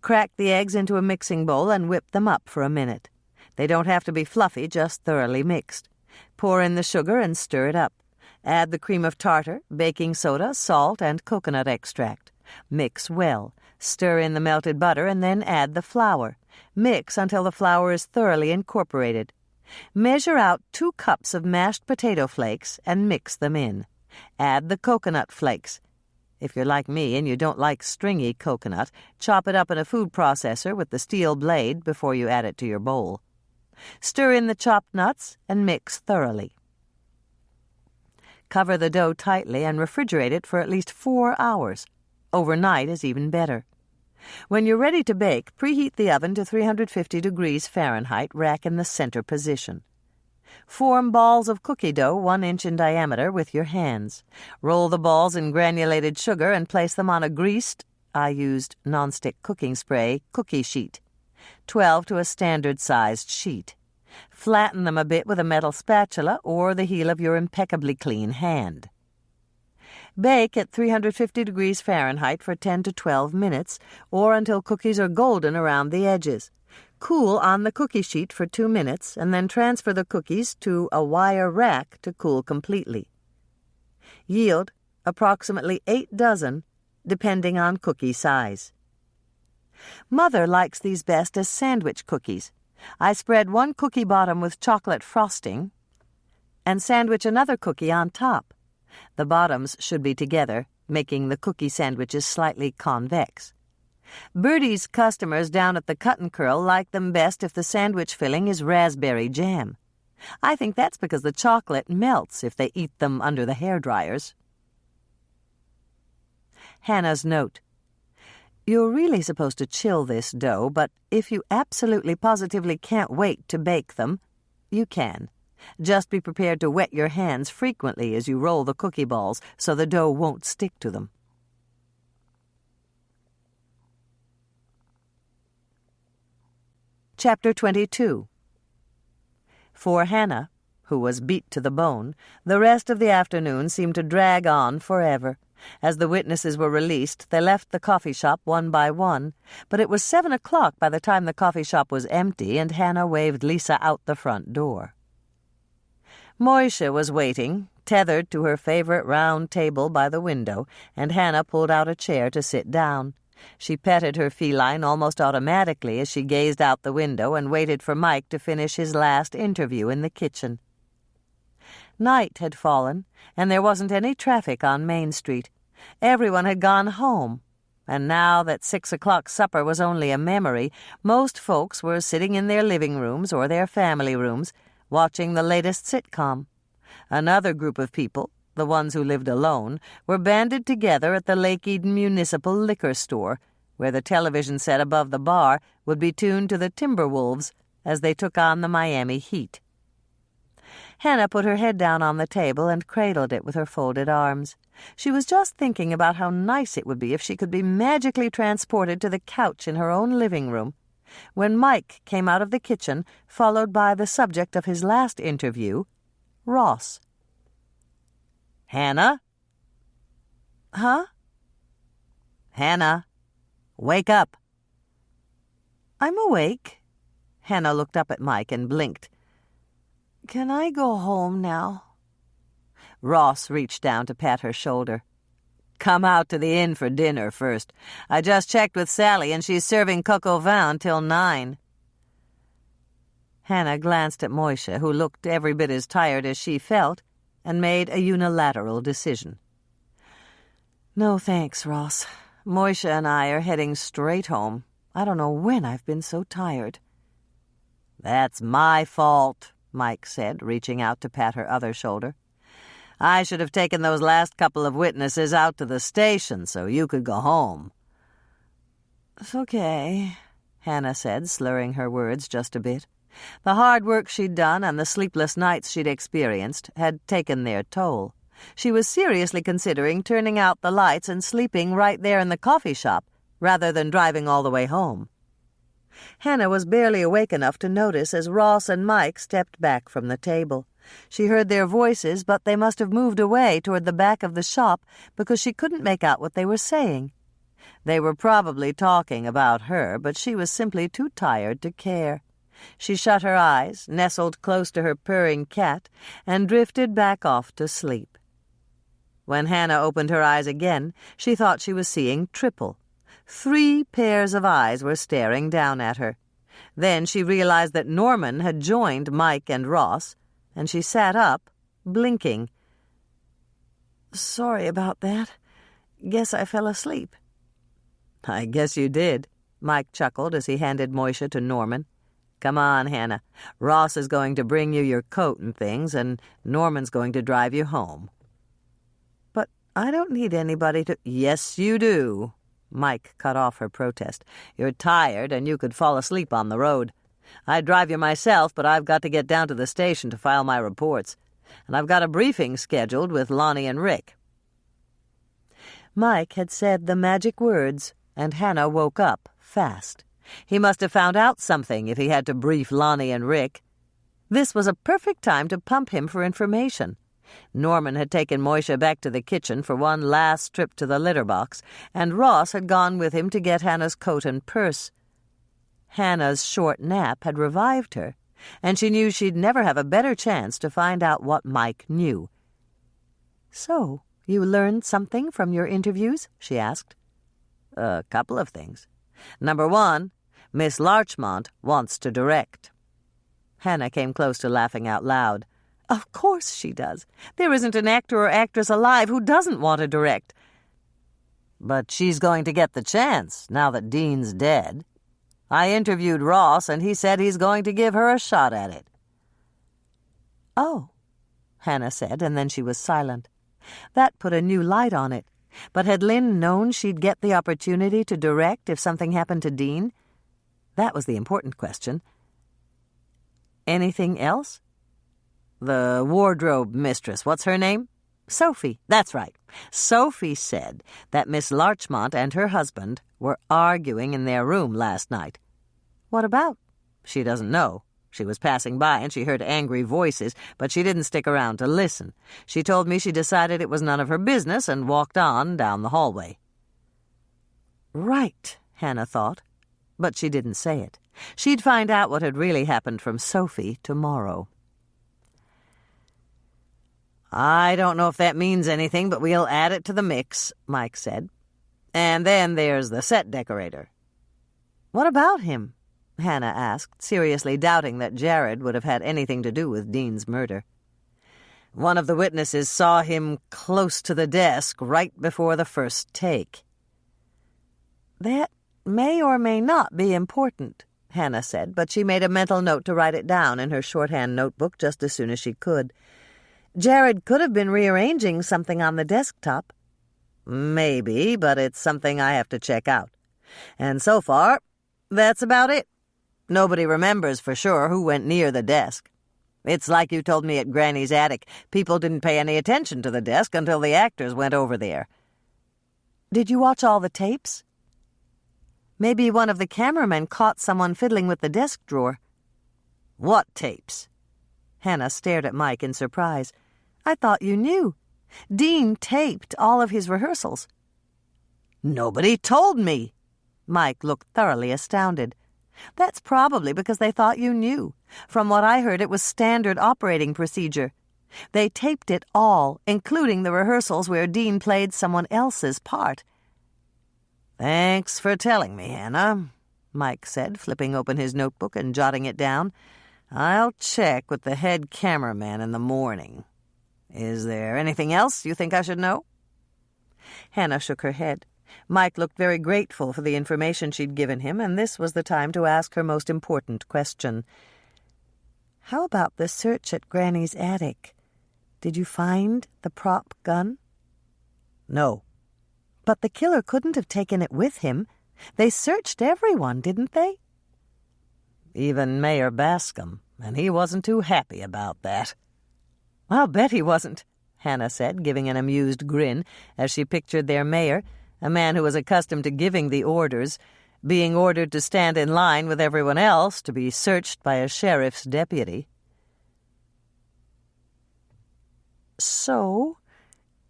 Crack the eggs into a mixing bowl and whip them up for a minute. They don't have to be fluffy, just thoroughly mixed. Pour in the sugar and stir it up. Add the cream of tartar, baking soda, salt, and coconut extract. Mix well. Stir in the melted butter and then add the flour. Mix until the flour is thoroughly incorporated. Measure out 2 cups of mashed potato flakes and mix them in. Add the coconut flakes. If you're like me and you don't like stringy coconut, chop it up in a food processor with the steel blade before you add it to your bowl. Stir in the chopped nuts and mix thoroughly. Cover the dough tightly and refrigerate it for at least 4 hours. Overnight is even better. When you're ready to bake, preheat the oven to 350 degrees Fahrenheit, rack in the center position. Form balls of cookie dough 1 inch in diameter with your hands. Roll the balls in granulated sugar and place them on a greased, I used nonstick cooking spray, cookie sheet. 12 to a standard-sized sheet. Flatten them a bit with a metal spatula or the heel of your impeccably clean hand. Bake at 350 degrees Fahrenheit for 10 to 12 minutes, or until cookies are golden around the edges. Cool on the cookie sheet for 2 minutes, and then transfer the cookies to a wire rack to cool completely. Yield approximately 8 dozen, depending on cookie size. Mother likes these best as sandwich cookies. I spread one cookie bottom with chocolate frosting and sandwich another cookie on top. The bottoms should be together, making the cookie sandwiches slightly convex. Birdie's customers down at the Cut and Curl like them best if the sandwich filling is raspberry jam. I think that's because the chocolate melts if they eat them under the hairdryers. Hannah's note. You're really supposed to chill this dough, but if you absolutely positively can't wait to bake them, you can. Just be prepared to wet your hands frequently as you roll the cookie balls so the dough won't stick to them. Chapter 22. For Hannah, who was beat to the bone, the rest of the afternoon seemed to drag on forever. As the witnesses were released, they left the coffee shop one by one, but it was 7 o'clock by the time the coffee shop was empty and Hannah waved Lisa out the front door. Moisha was waiting, tethered to her favorite round table by the window, and Hannah pulled out a chair to sit down. She petted her feline almost automatically as she gazed out the window and waited for Mike to finish his last interview in the kitchen. Night had fallen, and there wasn't any traffic on Main Street. Everyone had gone home, and now that 6 o'clock supper was only a memory, most folks were sitting in their living rooms or their family rooms, watching the latest sitcom. Another group of people, the ones who lived alone, were banded together at the Lake Eden Municipal Liquor Store, where the television set above the bar would be tuned to the Timberwolves as they took on the Miami Heat. Hannah put her head down on the table and cradled it with her folded arms. She was just thinking about how nice it would be if she could be magically transported to the couch in her own living room, when Mike came out of the kitchen, followed by the subject of his last interview, Ross. "Hannah?" "Huh?" "Hannah, wake up." "I'm awake." Hannah looked up at Mike and blinked. "Can I go home now?" Ross reached down to pat her shoulder. "Come out to the inn for dinner first. I just checked with Sally, and she's serving coq au vin till 9. Hannah glanced at Moisha, who looked every bit as tired as she felt, and made a unilateral decision. "No thanks, Ross. Moisha and I are heading straight home. I don't know when I've been so tired." "That's my fault," Mike said, reaching out to pat her other shoulder. "I should have taken those last couple of witnesses out to the station so you could go home." "It's okay," Hannah said, slurring her words just a bit. The hard work she'd done and the sleepless nights she'd experienced had taken their toll. She was seriously considering turning out the lights and sleeping right there in the coffee shop rather than driving all the way home. Hannah was barely awake enough to notice as Ross and Mike stepped back from the table. She heard their voices, but they must have moved away toward the back of the shop because she couldn't make out what they were saying. They were probably talking about her, but she was simply too tired to care. She shut her eyes, nestled close to her purring cat, and drifted back off to sleep. When Hannah opened her eyes again, she thought she was seeing triple. 3 pairs of eyes were staring down at her. Then she realized that Norman had joined Mike and Ross, and she sat up, blinking. "Sorry about that. Guess I fell asleep." "I guess you did," Mike chuckled as he handed Moisha to Norman. "Come on, Hannah. Ross is going to bring you your coat and things, and Norman's going to drive you home." "But I don't need anybody to—" "Yes, you do." Mike cut off her protest. "You're tired, and you could fall asleep on the road. I'd drive you myself, but I've got to get down to the station to file my reports. And I've got a briefing scheduled with Lonnie and Rick." Mike had said the magic words, and Hannah woke up fast. He must have found out something if he had to brief Lonnie and Rick. This was a perfect time to pump him for information. Norman had taken Moisha back to the kitchen for one last trip to the litter box, and Ross had gone with him to get Hannah's coat and purse. Hannah's short nap had revived her, and she knew she'd never have a better chance to find out what Mike knew. "So, you learned something from your interviews?" she asked. "A couple of things. Number one, Miss Larchmont wants to direct." Hannah came close to laughing out loud. "Of course she does. There isn't an actor or actress alive who doesn't want to direct." "But she's going to get the chance now that Dean's dead. I interviewed Ross, and he said he's going to give her a shot at it." "Oh," Hannah said, and then she was silent. That put a new light on it. But had Lynn known she'd get the opportunity to direct if something happened to Dean? That was the important question. "Anything else?" "The wardrobe mistress, what's her name?" "Sophie." "That's right. Sophie said that Miss Larchmont and her husband were arguing in their room last night." "What about?" "She doesn't know. She was passing by and she heard angry voices, but she didn't stick around to listen. She told me she decided it was none of her business and walked on down the hallway." Right, Hannah thought, but she didn't say it. She'd find out what had really happened from Sophie tomorrow. "I don't know if that means anything, but we'll add it to the mix," Mike said. "And then there's the set decorator." "What about him?" Hannah asked, seriously doubting that Jared would have had anything to do with Dean's murder. "One of the witnesses saw him close to the desk right before the first take." "That may or may not be important," Hannah said, but she made a mental note to write it down in her shorthand notebook just as soon as she could. Jared could have been rearranging something on the desktop. "Maybe, but it's something I have to check out. And so far, that's about it. Nobody remembers for sure who went near the desk. It's like you told me at Granny's attic. People didn't pay any attention to the desk until the actors went over there." "Did you watch all the tapes?" "Maybe one of the cameramen caught someone fiddling with the desk drawer." "What tapes?" Hannah stared at Mike in surprise. "I thought you knew. Dean taped all of his rehearsals." "Nobody told me." Mike looked thoroughly astounded. "That's probably because they thought you knew. From what I heard, it was standard operating procedure. They taped it all, including the rehearsals where Dean played someone else's part." "Thanks for telling me, Hannah," Mike said, flipping open his notebook and jotting it down. "I'll check with the head cameraman in the morning. Is there anything else you think I should know?" Hannah shook her head. Mike looked very grateful for the information she'd given him, and this was the time to ask her most important question. "How about the search at Granny's attic? Did you find the prop gun?" "No." "But the killer couldn't have taken it with him. They searched everyone, didn't they?" "Even Mayor Bascom, and he wasn't too happy about that." "I'll bet he wasn't," Hannah said, giving an amused grin as she pictured their mayor, a man who was accustomed to giving the orders, being ordered to stand in line with everyone else to be searched by a sheriff's deputy. "So,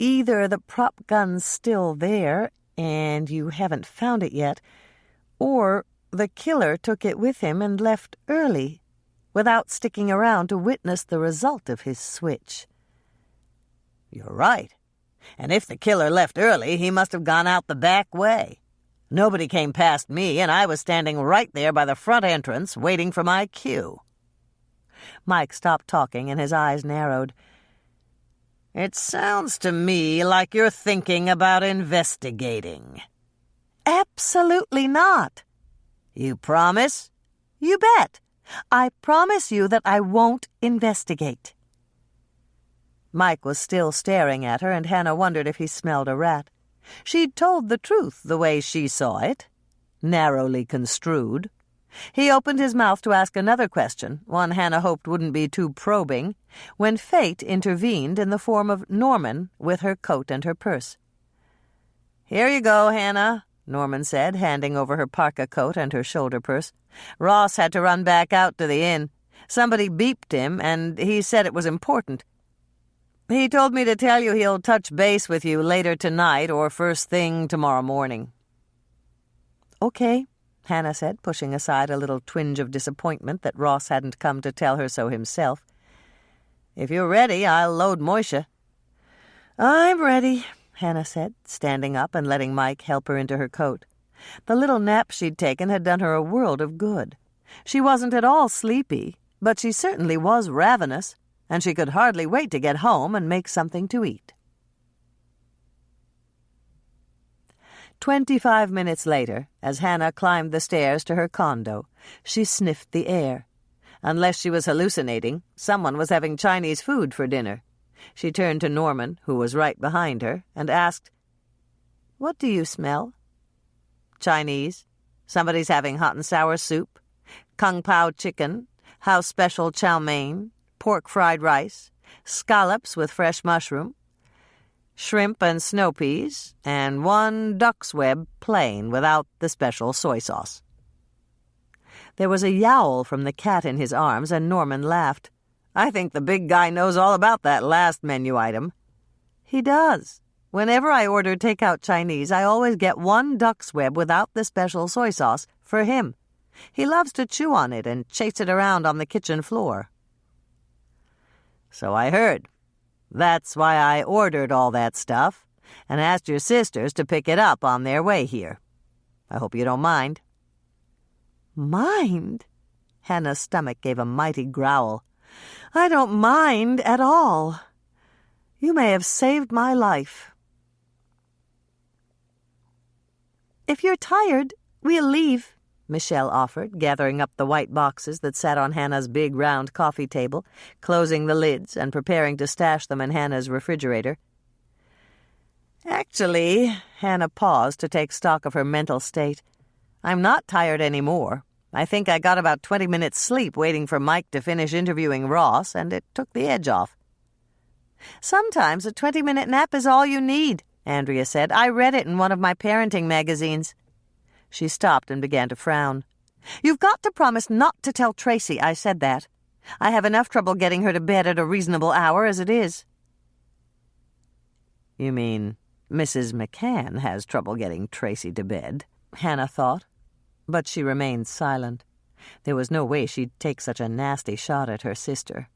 either the prop gun's still there, and you haven't found it yet, or the killer took it with him and left early, without sticking around to witness the result of his switch." "You're right. And if the killer left early, he must have gone out the back way. Nobody came past me, and I was standing right there by the front entrance, waiting for my cue." Mike stopped talking, and his eyes narrowed. "It sounds to me like you're thinking about investigating." "Absolutely not." "You promise?" "You bet. I promise you that I won't investigate." Mike was still staring at her, and Hannah wondered if he smelled a rat. She'd told the truth the way she saw it, narrowly construed. He opened his mouth to ask another question, one Hannah hoped wouldn't be too probing, when fate intervened in the form of Norman with her coat and her purse. "Here you go, Hannah," Norman said, handing over her parka coat and her shoulder purse. "Ross had to run back out to the inn. Somebody beeped him, and he said it was important. He told me to tell you he'll touch base with you later tonight or first thing tomorrow morning." "Okay," Hannah said, pushing aside a little twinge of disappointment that Ross hadn't come to tell her so himself. "If you're ready, I'll load Moisha." "I'm ready," Hannah said, standing up and letting Mike help her into her coat. The little nap she'd taken had done her a world of good. She wasn't at all sleepy, but she certainly was ravenous, and she could hardly wait to get home and make something to eat. 25 minutes later, as Hannah climbed the stairs to her condo, she sniffed the air. Unless she was hallucinating, someone was having Chinese food for dinner. She turned to Norman, who was right behind her, and asked, "What do you smell?" "Chinese. Somebody's having hot and sour soup, kung pao chicken, house special chow mein, pork fried rice, scallops with fresh mushroom, shrimp and snow peas, and one duck's web plain without the special soy sauce." There was a yowl from the cat in his arms, and Norman laughed. "I think the big guy knows all about that last menu item." "He does. Whenever I order takeout Chinese, I always get one duck's web without the special soy sauce for him. He loves to chew on it and chase it around on the kitchen floor." "So I heard. That's why I ordered all that stuff and asked your sisters to pick it up on their way here. I hope you don't mind." "Mind?" Hannah's stomach gave a mighty growl. "I don't mind at all. You may have saved my life." "If you're tired, we'll leave," Michelle offered, gathering up the white boxes that sat on Hannah's big round coffee table, closing the lids and preparing to stash them in Hannah's refrigerator. "Actually," Hannah paused to take stock of her mental state, "I'm not tired anymore. I think I got about 20 minutes sleep waiting for Mike to finish interviewing Ross, and it took the edge off." "Sometimes a 20-minute nap is all you need," Andrea said. "I read it in one of my parenting magazines." She stopped and began to frown. "You've got to promise not to tell Tracy I said that. I have enough trouble getting her to bed at a reasonable hour as it is." "You mean Mrs. McCann has trouble getting Tracy to bed?" Hannah thought. But she remained silent. There was no way she'd take such a nasty shot at her sister.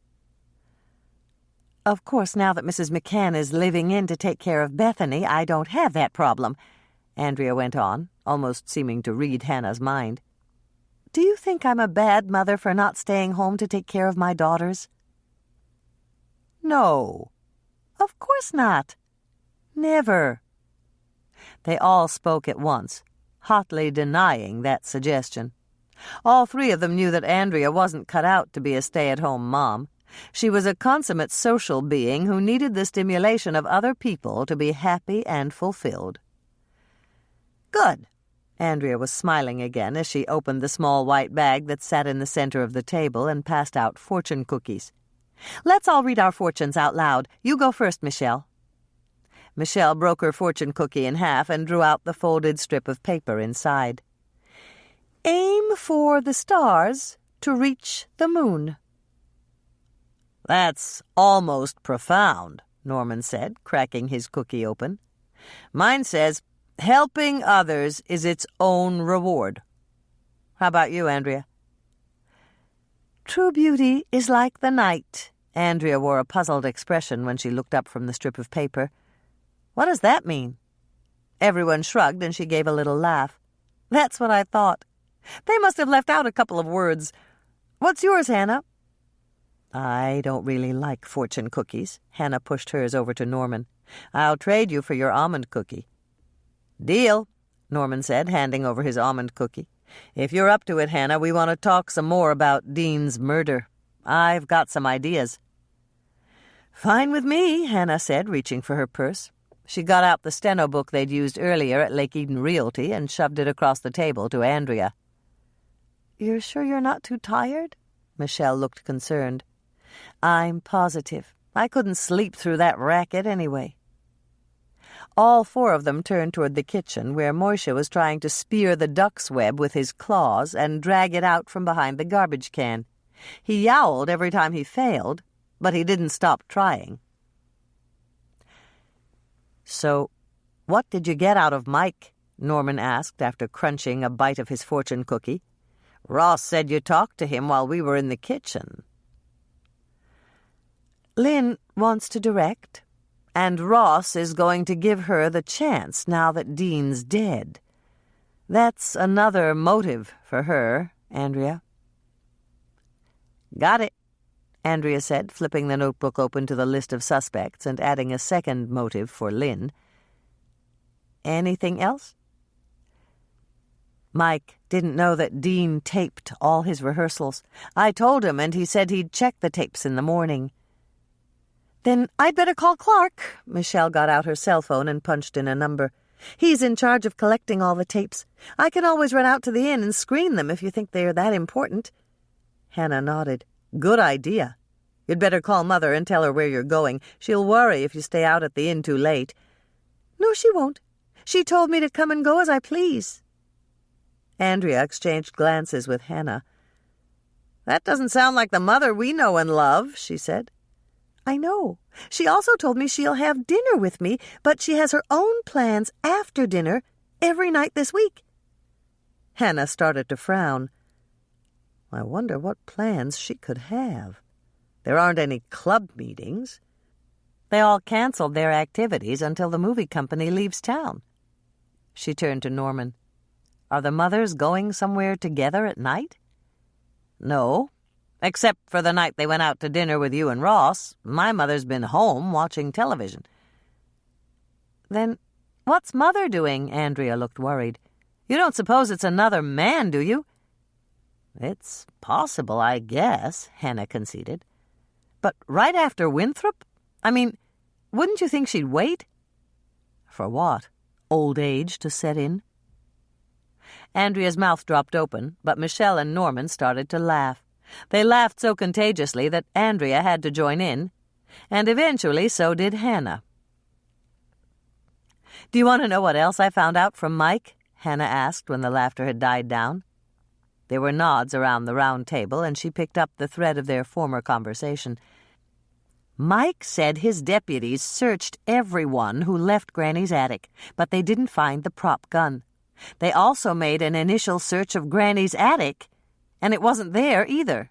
"Of course, now that Mrs. McCann is living in to take care of Bethany, I don't have that problem," Andrea went on, almost seeming to read Hannah's mind. "Do you think I'm a bad mother for not staying home to take care of my daughters?" "No." "Of course not." "Never." They all spoke at once, hotly denying that suggestion. All three of them knew that Andrea wasn't cut out to be a stay-at-home mom. She was a consummate social being who needed the stimulation of other people to be happy and fulfilled. "Good." Andrea was smiling again as she opened the small white bag that sat in the center of the table and passed out fortune cookies. "Let's all read our fortunes out loud. You go first, Michelle." Michelle broke her fortune cookie in half and drew out the folded strip of paper inside. "Aim for the stars to reach the moon." "That's almost profound," Norman said, cracking his cookie open. "Mine says, helping others is its own reward. How about you, Andrea?" "True beauty is like the night." Andrea wore a puzzled expression when she looked up from the strip of paper. "What does that mean?" Everyone shrugged, and she gave a little laugh. "That's what I thought. They must have left out a couple of words. What's yours, Hannah?" "I don't really like fortune cookies." Hannah pushed hers over to Norman. "I'll trade you for your almond cookie." "Deal," Norman said, handing over his almond cookie. "If you're up to it, Hannah, we want to talk some more about Dean's murder. I've got some ideas." "Fine with me," Hannah said, reaching for her purse. She got out the steno book they'd used earlier at Lake Eden Realty and shoved it across the table to Andrea. "You're sure you're not too tired?" Michelle looked concerned. "I'm positive. I couldn't sleep through that racket anyway." All four of them turned toward the kitchen, where Moisha was trying to spear the duck's web with his claws and drag it out from behind the garbage can. He yowled every time he failed, but he didn't stop trying. "So, what did you get out of Mike?" Norman asked after crunching a bite of his fortune cookie. "Ross said you talked to him while we were in the kitchen." "Lynn wants to direct, and Ross is going to give her the chance now that Dean's dead. That's another motive for her, Andrea." "Got it," Andrea said, flipping the notebook open to the list of suspects and adding a second motive for Lynn. "Anything else?" "Mike didn't know that Dean taped all his rehearsals. I told him, and he said he'd check the tapes in the morning." "Then I'd better call Clark." Michelle got out her cell phone and punched in a number. "He's in charge of collecting all the tapes. I can always run out to the inn and screen them if you think they're that important." Hannah nodded. "Good idea. You'd better call Mother and tell her where you're going. She'll worry if you stay out at the inn too late." "No, she won't. She told me to come and go as I please." Andrea exchanged glances with Hannah. "That doesn't sound like the Mother we know and love," she said. "I know. She also told me she'll have dinner with me, but she has her own plans after dinner every night this week." Hannah started to frown. I wonder what plans she could have. There aren't any club meetings. They all canceled their activities until the movie company leaves town. She turned to Norman. "Are the mothers going somewhere together at night?" "No. Except for the night they went out to dinner with you and Ross. My mother's been home watching television." "Then what's Mother doing?" Andrea looked worried. "You don't suppose it's another man, do you?" "It's possible, I guess," Hannah conceded. "But right after Winthrop? I mean, wouldn't you think she'd wait?" "For what? Old age to set in?" Andrea's mouth dropped open, but Michelle and Norman started to laugh. They laughed so contagiously that Andrea had to join in, and eventually so did Hannah. "Do you want to know what else I found out from Mike?" Hannah asked when the laughter had died down. There were nods around the round table, and she picked up the thread of their former conversation. "Mike said his deputies searched everyone who left Granny's attic, but they didn't find the prop gun. They also made an initial search of Granny's attic, and it wasn't there either."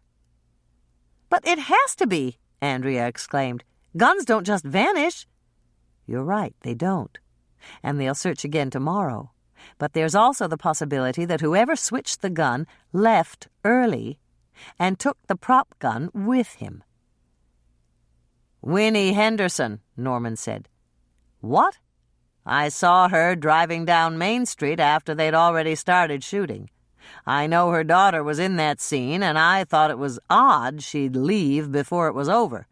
"But it has to be!" Andrea exclaimed. "Guns don't just vanish." "You're right, they don't. And they'll search again tomorrow. But there's also the possibility that whoever switched the gun left early and took the prop gun with him." "Winnie Henderson," Norman said. "What?" "I saw her driving down Main Street after they'd already started shooting. I know her daughter was in that scene, and I thought it was odd she'd leave before it was over."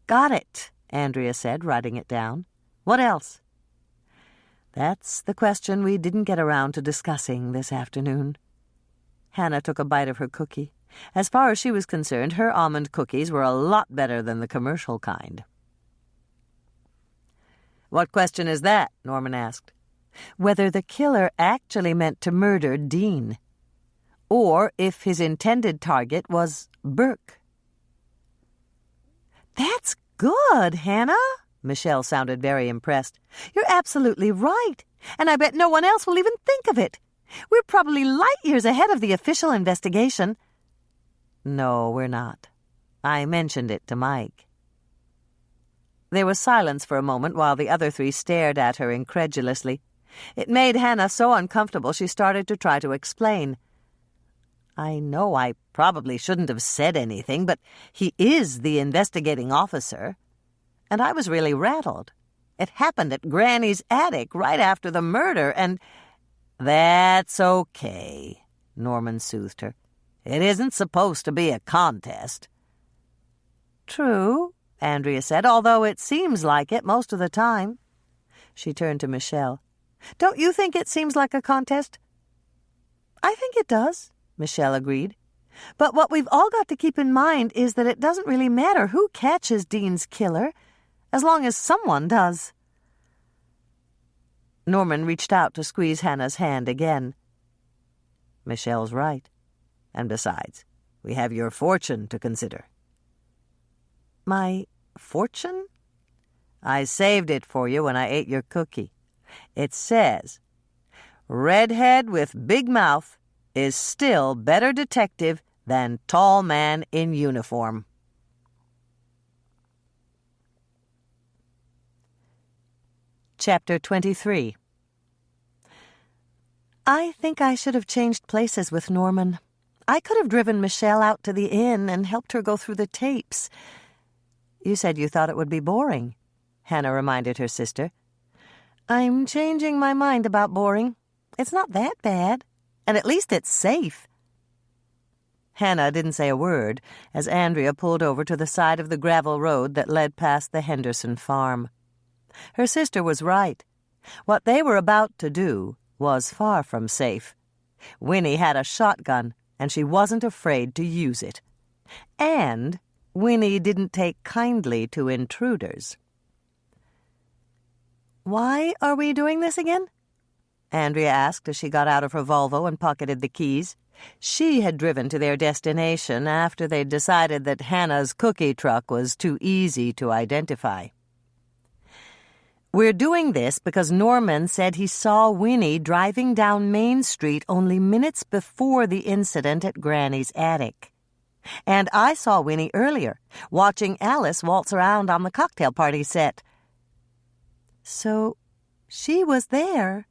"Got it," Andrea said, writing it down. "What else?" "That's the question we didn't get around to discussing this afternoon." Hannah took a bite of her cookie. As far as she was concerned, her almond cookies were a lot better than the commercial kind. "What question is that?" Norman asked. "Whether the killer actually meant to murder Dean, or if his intended target was Burke." "That's good, Hannah." Michelle sounded very impressed. "You're absolutely right, and I bet no one else will even think of it. We're probably light years ahead of the official investigation." "No, we're not. I mentioned it to Mike." There was silence for a moment while the other three stared at her incredulously. It made Hannah so uncomfortable she started to try to explain. "I know I probably shouldn't have said anything, but he is the investigating officer. And I was really rattled. It happened at Granny's attic right after the murder, and—" "That's okay," Norman soothed her. "It isn't supposed to be a contest." "True," Andrea said, "although it seems like it most of the time." She turned to Michelle. "Don't you think it seems like a contest?" "I think it does," Michelle agreed. "But what we've all got to keep in mind is that it doesn't really matter who catches Dean's killer, as long as someone does." Norman reached out to squeeze Hannah's hand again. "Michelle's right. And besides, We have your fortune to consider." "My fortune?" "I saved it for you when I ate your cookie. It says, 'Redhead with big mouth is still better detective than tall man in uniform.'" Chapter 23. I think I should have changed places with Norman. I could have driven Michelle out to the inn and helped her go through the tapes. You said you thought it would be boring, Hannah reminded her sister. I'm changing my mind about boring. It's not that bad, and at least it's safe. Hannah didn't say a word as Andrea pulled over to the side of the gravel road that led past the Henderson farm. Her sister was right. What they were about to do was far from safe. Winnie had a shotgun, and she wasn't afraid to use it. And Winnie didn't take kindly to intruders. "Why are we doing this again?" Andrea asked as she got out of her Volvo and pocketed the keys. She had driven to their destination after they'd decided that Hannah's cookie truck was too easy to identify. "We're doing this because Norman said he saw Winnie driving down Main Street only minutes before the incident at Granny's attic. And I saw Winnie earlier, watching Alice waltz around on the cocktail party set." "So she was there,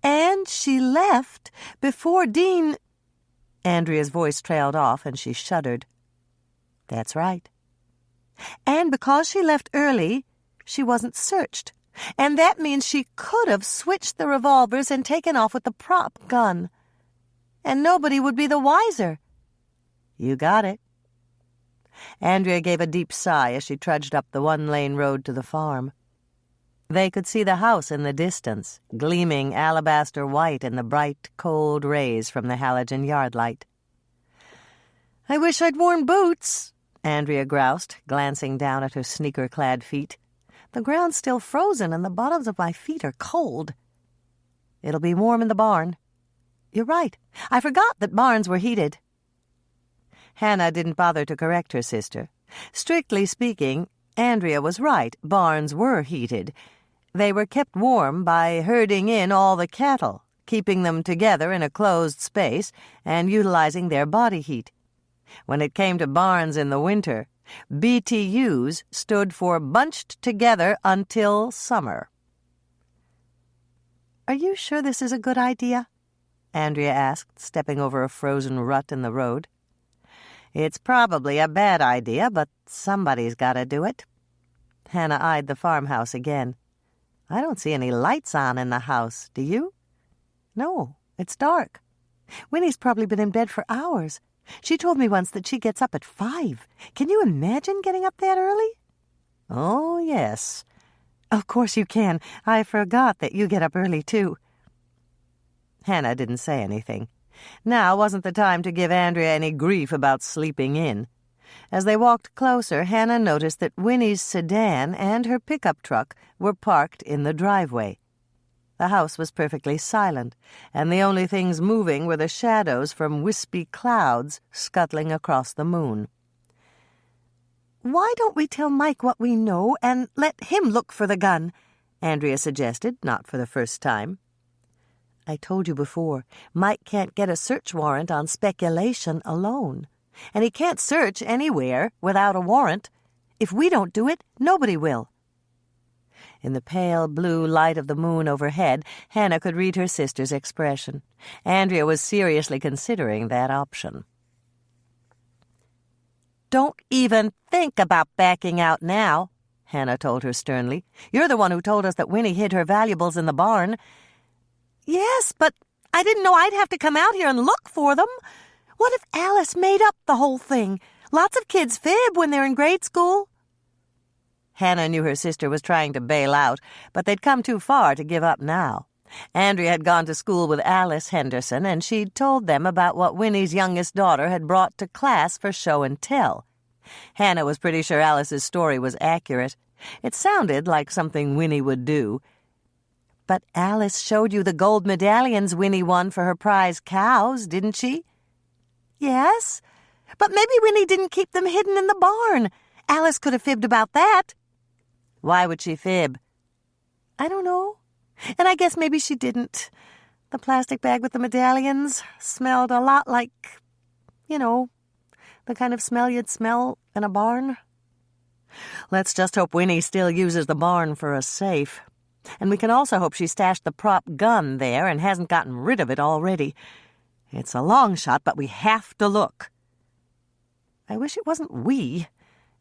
and she left before Dean—" Andrea's voice trailed off, and she shuddered. "That's right." "And because she left early, she wasn't searched. And that means she could have switched the revolvers and taken off with the prop gun. And nobody would be the wiser." "You got it." Andrea gave a deep sigh as she trudged up the one-lane road to the farm. They could see the house in the distance, gleaming alabaster white in the bright, cold rays from the halogen yard light. "I wish I'd worn boots," Andrea groused, glancing down at her sneaker-clad feet. "The ground's still frozen and the bottoms of my feet are cold." "It'll be warm in the barn." "You're right. I forgot that barns were heated." Hannah didn't bother to correct her sister. Strictly speaking, Andrea was right. Barns were heated. They were kept warm by herding in all the cattle, keeping them together in a closed space and utilizing their body heat. When it came to barns in the winter, BTUs stood for bunched together until summer. "Are you sure this is a good idea?" Andrea asked, stepping over a frozen rut in the road. "It's probably a bad idea, but somebody's got to do it." Hannah eyed the farmhouse again. "I don't see any lights on in the house, do you?" "No, it's dark. Winnie's probably been in bed for hours. She told me once that she gets up at 5. Can you imagine getting up that early?" "Oh, yes." "Of course you can. I forgot that you get up early, too." Hannah didn't say anything. Now wasn't the time to give Andrea any grief about sleeping in. As they walked closer, Hannah noticed that Winnie's sedan and her pickup truck were parked in the driveway. The house was perfectly silent, and the only things moving were the shadows from wispy clouds scuttling across the moon. "Why don't we tell Mike what we know and let him look for the gun?" Andrea suggested, not for the first time. "I told you before, Mike can't get a search warrant on speculation alone. And he can't search anywhere without a warrant. If we don't do it, nobody will." In the pale blue light of the moon overhead, Hannah could read her sister's expression. Andrea was seriously considering that option. "Don't even think about backing out now," Hannah told her sternly. "You're the one who told us that Winnie hid her valuables in the barn." "Yes, but I didn't know I'd have to come out here and look for them. What if Alice made up the whole thing? Lots of kids fib when they're in grade school." Hannah knew her sister was trying to bail out, but they'd come too far to give up now. Andrea had gone to school with Alice Henderson, and she'd told them about what Winnie's youngest daughter had brought to class for show and tell. Hannah was pretty sure Alice's story was accurate. It sounded like something Winnie would do. "But Alice showed you the gold medallions Winnie won for her prize cows, didn't she?" "Yes. But maybe Winnie didn't keep them hidden in the barn. Alice could have fibbed about that. Why would she fib? I don't know. And I guess maybe she didn't. The plastic bag with the medallions smelled a lot like, the kind of smell you'd smell in a barn. Let's just hope Winnie still uses the barn for a safe. And we can also hope she stashed the prop gun there and hasn't gotten rid of it already. It's a long shot, but we have to look. I wish it wasn't we,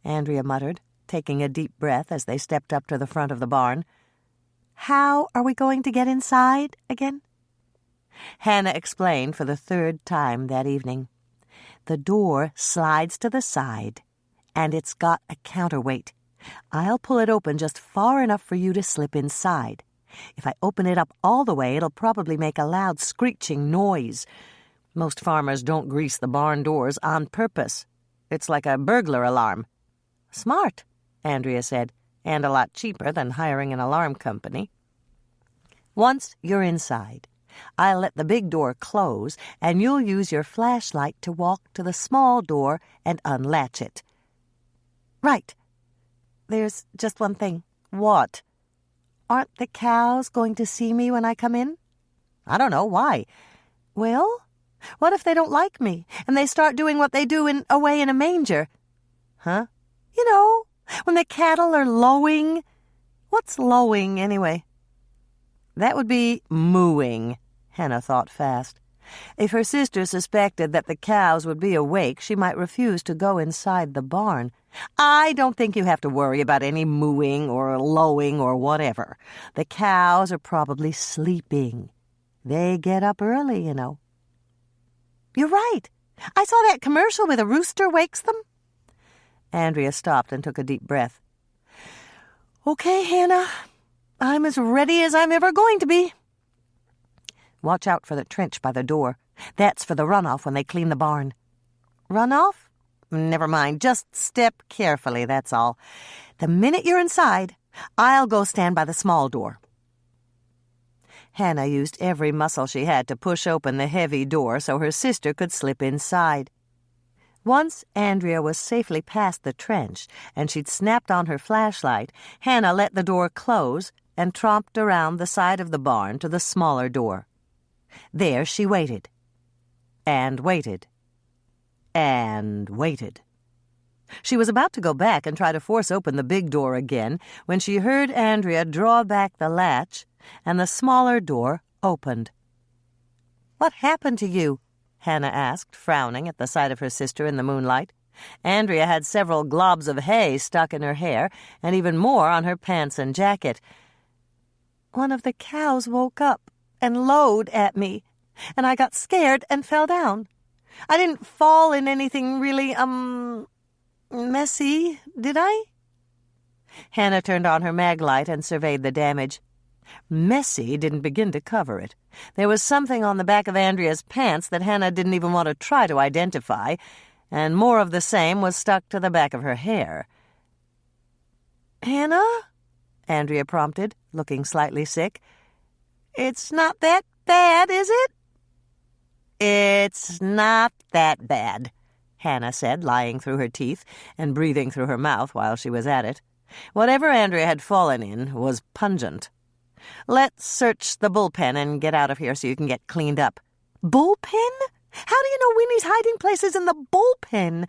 Andrea muttered, taking a deep breath as they stepped up to the front of the barn. How are we going to get inside again? Hannah explained for the third time that evening. The door slides to the side, and it's got a counterweight. I'll pull it open just far enough for you to slip inside. If I open it up all the way, it'll probably make a loud screeching noise. Most farmers don't grease the barn doors on purpose. It's like a burglar alarm. Smart, Andrea said, and a lot cheaper than hiring an alarm company. Once you're inside, I'll let the big door close, and you'll use your flashlight to walk to the small door and unlatch it. Right. There's just one thing. What? Aren't the cows going to see me when I come in? I don't know. Why? Well, what if they don't like me, and they start doing what they do away in a manger? Huh? When the cattle are lowing. What's lowing, anyway? That would be mooing, Hannah thought fast. If her sister suspected that the cows would be awake, she might refuse to go inside the barn. I don't think you have to worry about any mooing or lowing or whatever. The cows are probably sleeping. They get up early, You're right. I saw that commercial where the rooster wakes them. Andrea stopped and took a deep breath. Okay, Hannah. I'm as ready as I'm ever going to be. Watch out for the trench by the door. That's for the runoff when they clean the barn. Runoff? Never mind. Just step carefully, that's all. The minute you're inside, I'll go stand by the small door. Hannah used every muscle she had to push open the heavy door so her sister could slip inside. Once Andrea was safely past the trench and she'd snapped on her flashlight, Hannah let the door close and tromped around the side of the barn to the smaller door. There she waited. And waited. And waited. She was about to go back and try to force open the big door again when she heard Andrea draw back the latch and the smaller door opened. What happened to you? Hannah asked, frowning at the sight of her sister in the moonlight. Andrea had several globs of hay stuck in her hair and even more on her pants and jacket. One of the cows woke up and lowed at me, and I got scared and fell down. I didn't fall in anything really, messy, did I? Hannah turned on her mag light and surveyed the damage. Messy didn't begin to cover it. There was something on the back of Andrea's pants that Hannah didn't even want to try to identify, and more of the same was stuck to the back of her hair. Hannah? Andrea prompted, looking slightly sick. It's not that bad, is it? It's not that bad, Hannah said, lying through her teeth and breathing through her mouth while she was at it. Whatever Andrea had fallen in was pungent. Let's search the bullpen and get out of here so you can get cleaned up. Bullpen? How do you know Winnie's hiding place is in the bullpen?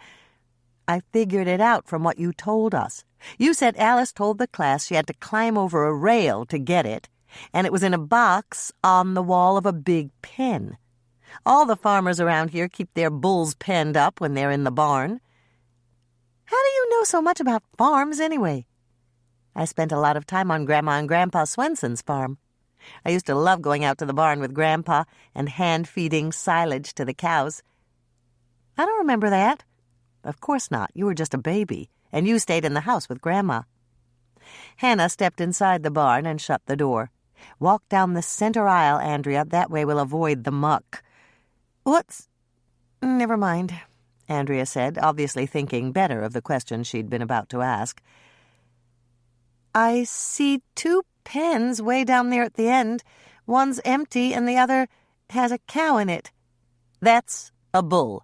I figured it out from what you told us. You said Alice told the class she had to climb over a rail to get it, and it was in a box on the wall of a big pen. All the farmers around here keep their bulls penned up when they're in the barn. How do you know so much about farms, anyway? I spent a lot of time on Grandma and Grandpa Swensen's farm. I used to love going out to the barn with Grandpa and hand-feeding silage to the cows. I don't remember that. Of course not. You were just a baby, and you stayed in the house with Grandma. Hannah stepped inside the barn and shut the door. Walk down the center aisle, Andrea. That way we'll avoid the muck. Never mind, Andrea said, obviously thinking better of the question she'd been about to ask. I see 2 pens way down there at the end. One's empty and the other has a cow in it. That's a bull,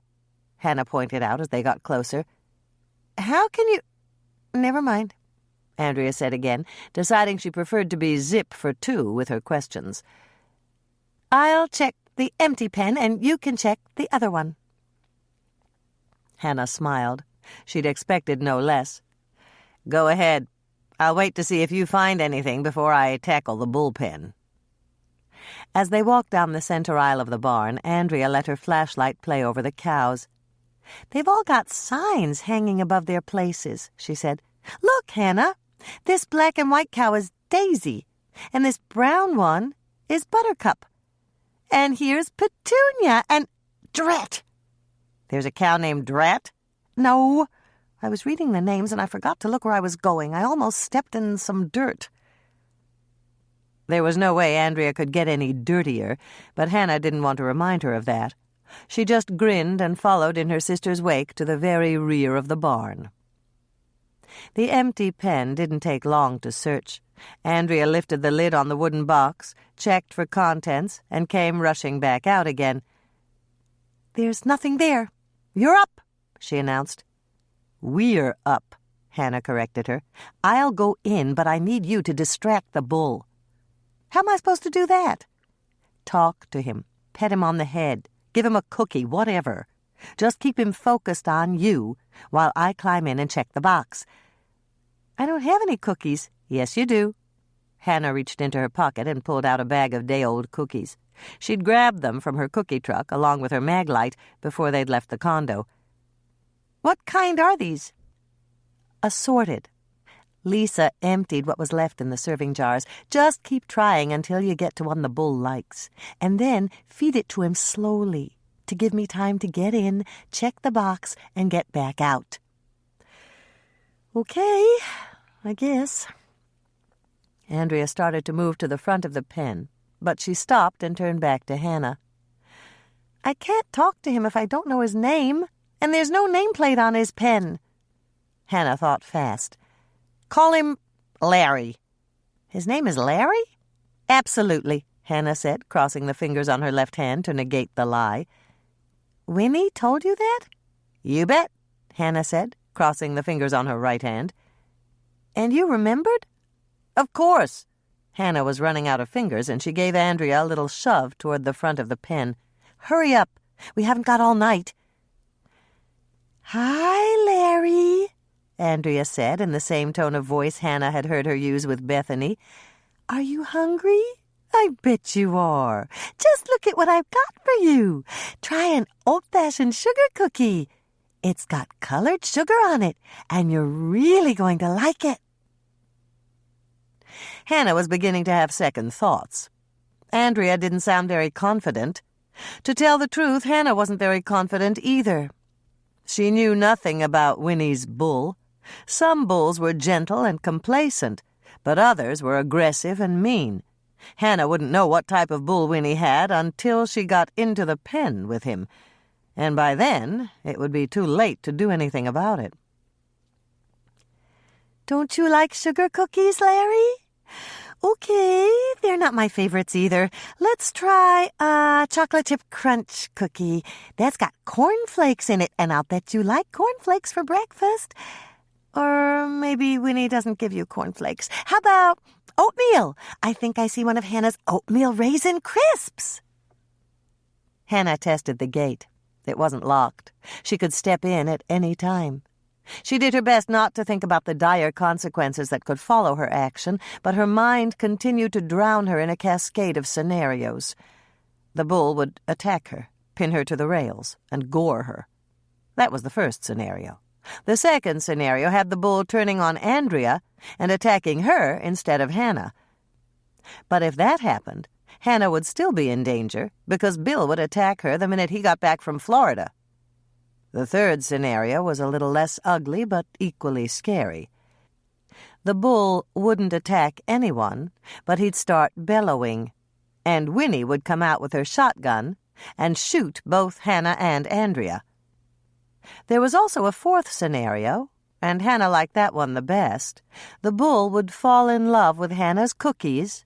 Hannah pointed out as they got closer. "How can you—" "Never mind," Andrea said again, deciding she preferred to be zip for two with her questions. "I'll check the empty pen, and you can check the other one." Hannah smiled. She'd expected no less. "Go ahead. I'll wait to see if you find anything before I tackle the bullpen." As they walked down the center aisle of the barn, Andrea let her flashlight play over the cows. "They've all got signs hanging above their places," she said. "Look, Hannah, this black and white cow is Daisy, and this brown one is Buttercup. And here's Petunia and Drat." "There's a cow named Drat?" "No. I was reading the names and I forgot to look where I was going. I almost stepped in some dirt." There was no way Andrea could get any dirtier, but Hannah didn't want to remind her of that. She just grinned and followed in her sister's wake to the very rear of the barn. The empty pen didn't take long to search. Andrea lifted the lid on the wooden box, checked for contents, and came rushing back out again. "There's nothing there. You're up," she announced. "We're up," Hannah corrected her. "I'll go in, but I need you to distract the bull." "How am I supposed to do that?" "Talk to him. Pet him on the head. Give him a cookie, whatever. Just keep him focused on you while I climb in and check the box." "I don't have any cookies." "Yes, you do." Hannah reached into her pocket and pulled out a bag of day-old cookies. She'd grabbed them from her cookie truck along with her mag light before they'd left the condo. "What kind are these?" "Assorted." Lisa emptied what was left in the serving jars. "Just keep trying until you get to one the bull likes, and then feed it to him slowly to give me time to get in, check the box, and get back out." "Okay, I guess." Andrea started to move to the front of the pen, but she stopped and turned back to Hannah. "I can't talk to him if I don't know his name, and there's no nameplate on his pen." Hannah thought fast. "Call him Larry." "His name is Larry?" "Absolutely," Hannah said, crossing the fingers on her left hand to negate the lie. "Winnie told you that?" "You bet," Hannah said, crossing the fingers on her right hand. "And you remembered?" "Of course." Hannah was running out of fingers, and she gave Andrea a little shove toward the front of the pen. "Hurry up. We haven't got all night." "Hi, Larry," Andrea said in the same tone of voice Hannah had heard her use with Bethany. "Are you hungry? I bet you are. Just look at what I've got for you. Try an old-fashioned sugar cookie. It's got colored sugar on it, and you're really going to like it." Hannah was beginning to have second thoughts. Andrea didn't sound very confident. To tell the truth, Hannah wasn't very confident either. She knew nothing about Winnie's bull. Some bulls were gentle and complacent, but others were aggressive and mean. Hannah wouldn't know what type of bull Winnie had until she got into the pen with him, and by then it would be too late to do anything about it. "Don't you like sugar cookies, Larry?" "Okay, they're not my favorites either. Let's try a chocolate chip crunch cookie. That's got cornflakes in it, and I'll bet you like cornflakes for breakfast. Or maybe Winnie doesn't give you cornflakes. How about oatmeal? I think I see one of Hannah's oatmeal raisin crisps." Hannah tested the gate. It wasn't locked. She could step in at any time. She did her best not to think about the dire consequences that could follow her action, but her mind continued to drown her in a cascade of scenarios. The bull would attack her, pin her to the rails, and gore her. That was the first scenario. The second scenario had the bull turning on Andrea and attacking her instead of Hannah. But if that happened, Hannah would still be in danger because Bill would attack her the minute he got back from Florida. The third scenario was a little less ugly but equally scary. The bull wouldn't attack anyone, but he'd start bellowing, and Winnie would come out with her shotgun and shoot both Hannah and Andrea. There was also a fourth scenario, and Hannah liked that one the best. The bull would fall in love with Hannah's cookies,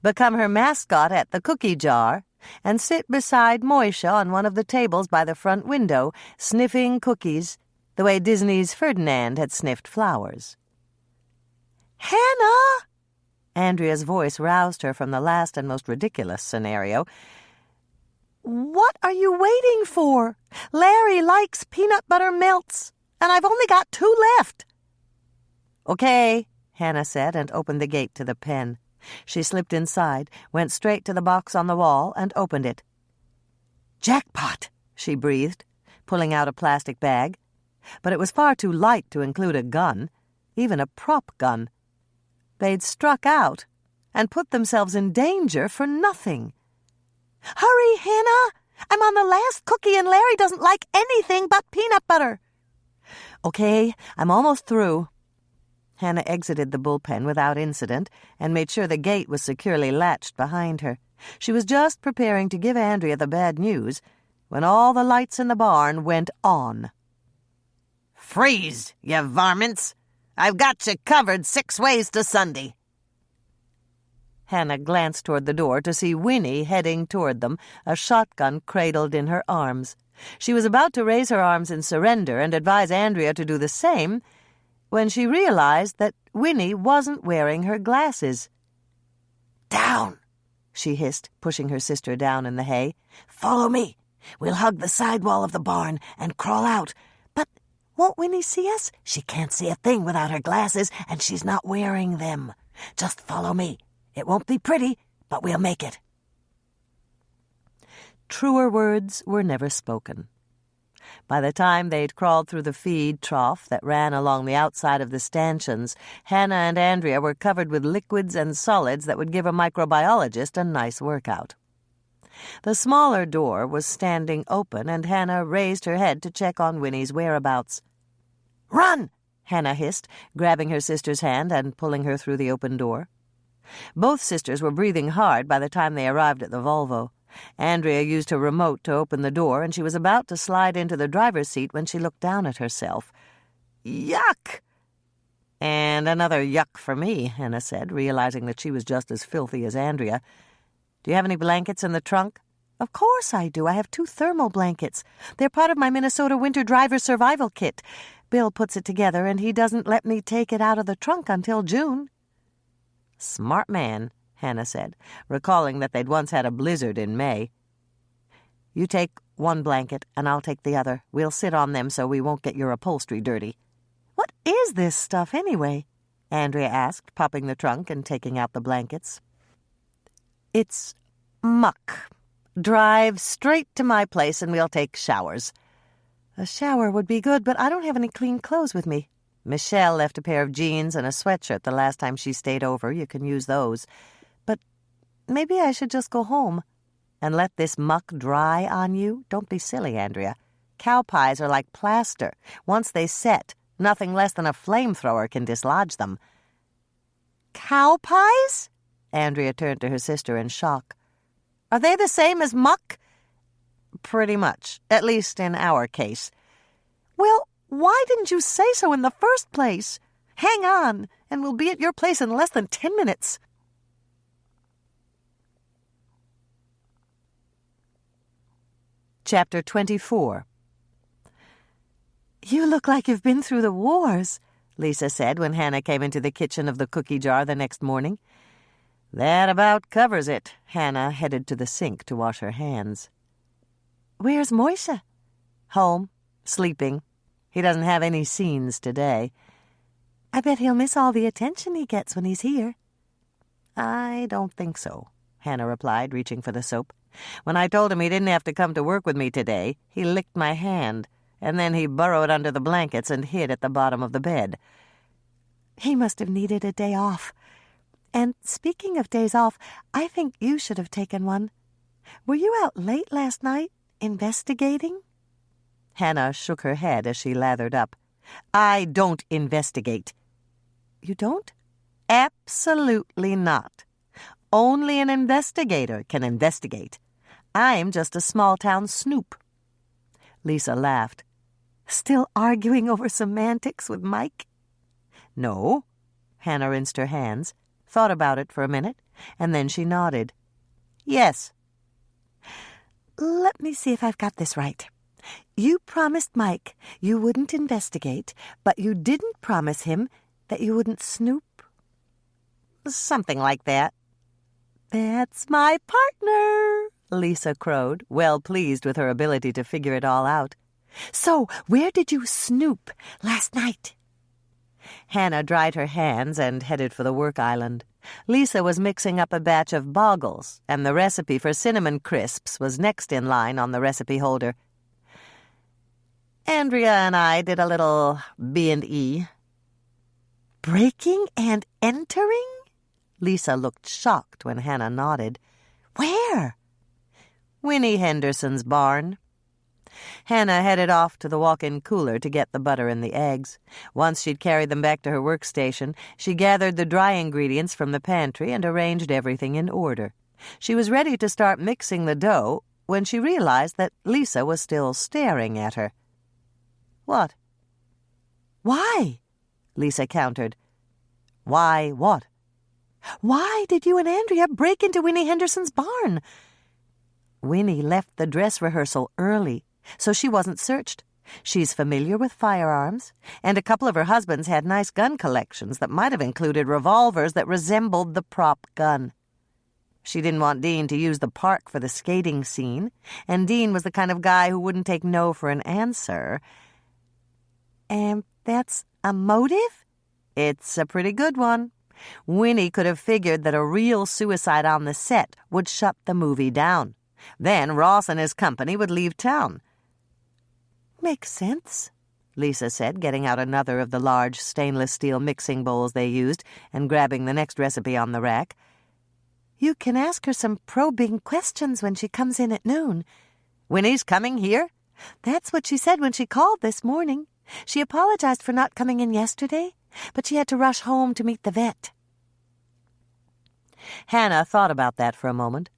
become her mascot at the cookie jar, and sit beside Moisha on one of the tables by the front window, sniffing cookies, the way Disney's Ferdinand had sniffed flowers. "Hannah!" Andrea's voice roused her from the last and most ridiculous scenario. "What are you waiting for? Larry likes peanut butter melts, and I've only got 2 left." "Okay," Hannah said, and opened the gate to the pen. She slipped inside, went straight to the box on the wall, and opened it. "Jackpot," she breathed, pulling out a plastic bag. But it was far too light to include a gun, even a prop gun. They'd struck out and put themselves in danger for nothing. "Hurry, Hannah! I'm on the last cookie and Larry doesn't like anything but peanut butter." "Okay, I'm almost through." Hannah exited the bullpen without incident and made sure the gate was securely latched behind her. She was just preparing to give Andrea the bad news when all the lights in the barn went on. "Freeze, you varmints! I've got you covered 6 ways to Sunday." Hannah glanced toward the door to see Winnie heading toward them, a shotgun cradled in her arms. She was about to raise her arms in surrender and advise Andrea to do the same when she realized that Winnie wasn't wearing her glasses. "Down," she hissed, pushing her sister down in the hay. "Follow me. We'll hug the side wall of the barn and crawl out. But won't Winnie see us? She can't see a thing without her glasses, and she's not wearing them. Just follow me. It won't be pretty, but we'll make it." Truer words were never spoken. By the time they'd crawled through the feed trough that ran along the outside of the stanchions, Hannah and Andrea were covered with liquids and solids that would give a microbiologist a nice workout. The smaller door was standing open, and Hannah raised her head to check on Winnie's whereabouts. "Run!" Hannah hissed, grabbing her sister's hand and pulling her through the open door. Both sisters were breathing hard by the time they arrived at the Volvo. Andrea used her remote to open the door, and she was about to slide into the driver's seat when she looked down at herself. "Yuck!" "And another yuck for me," Hannah said, realizing that she was just as filthy as Andrea. "Do you have any blankets in the trunk?" "Of course I do. I have 2 thermal blankets. They're part of my Minnesota winter driver survival kit. Bill puts it together, and he doesn't let me take it out of the trunk until June." "Smart man," Hannah said, recalling that they'd once had a blizzard in May. "You take 1 blanket, and I'll take the other. We'll sit on them so we won't get your upholstery dirty." "What is this stuff, anyway?" Andrea asked, popping the trunk and taking out the blankets. "It's muck. Drive straight to my place, and we'll take showers." "A shower would be good, but I don't have any clean clothes with me." "Michelle left a pair of jeans and a sweatshirt the last time she stayed over. You can use those. But maybe I should just go home." "And let this muck dry on you? Don't be silly, Andrea. Cow pies are like plaster. Once they set, nothing less than a flamethrower can dislodge them." "Cow pies?" Andrea turned to her sister in shock. "Are they the same as muck?" "Pretty much, at least in our case." "Well, why didn't you say so in the first place? Hang on, and we'll be at your place in less than 10 minutes. Chapter 24. "You look like you've been through the wars," Lisa said when Hannah came into the kitchen of the cookie jar the next morning. "That about covers it." Hannah headed to the sink to wash her hands. "Where's Moisha?" "Home, sleeping. He doesn't have any scenes today." "I bet he'll miss all the attention he gets when he's here." "I don't think so," Hannah replied, reaching for the soap. "When I told him he didn't have to come to work with me today, he licked my hand, and then he burrowed under the blankets and hid at the bottom of the bed." "He must have needed a day off. And speaking of days off, I think you should have taken one. Were you out late last night, investigating?" Hannah shook her head as she lathered up. "I don't investigate." "You don't?" "Absolutely not. Only an investigator can investigate. I'm just a small-town snoop." Lisa laughed. "Still arguing over semantics with Mike?" "No." Hannah rinsed her hands, thought about it for a minute, and then she nodded. "Yes." Let me see if I've got this right. You promised Mike you wouldn't investigate, but you didn't promise him that you wouldn't snoop? Something like that. That's my partner, Lisa crowed, well pleased with her ability to figure it all out. So, where did you snoop last night? Hannah dried her hands and headed for the work island. Lisa was mixing up a batch of boggles, and the recipe for cinnamon crisps was next in line on the recipe holder. Andrea and I did a little B&E. Breaking and entering? Lisa looked shocked when Hannah nodded. Where? Winnie Henderson's barn. Hannah headed off to the walk-in cooler to get the butter and the eggs. Once she'd carried them back to her workstation, she gathered the dry ingredients from the pantry and arranged everything in order. She was ready to start mixing the dough when she realized that Lisa was still staring at her. "What?" Why? Lisa countered. "Why what?" Why did you and Andrea break into Winnie Henderson's barn? Winnie left the dress rehearsal early, so she wasn't searched. She's familiar with firearms, and a couple of her husbands had nice gun collections that might have included revolvers that resembled the prop gun. She didn't want Dean to use the park for the skating scene, and Dean was the kind of guy who wouldn't take no for an answer. And that's a motive? It's a pretty good one. Winnie could have figured that a real suicide on the set would shut the movie down. Then Ross and his company would leave town. Makes sense, Lisa said, getting out another of the large stainless steel mixing bowls they used and grabbing the next recipe on the rack. You can ask her some probing questions when she comes in at noon. Winnie's coming here? That's what she said when she called this morning. She apologized for not coming in yesterday, but she had to rush home to meet the vet. Hannah thought about that for a moment.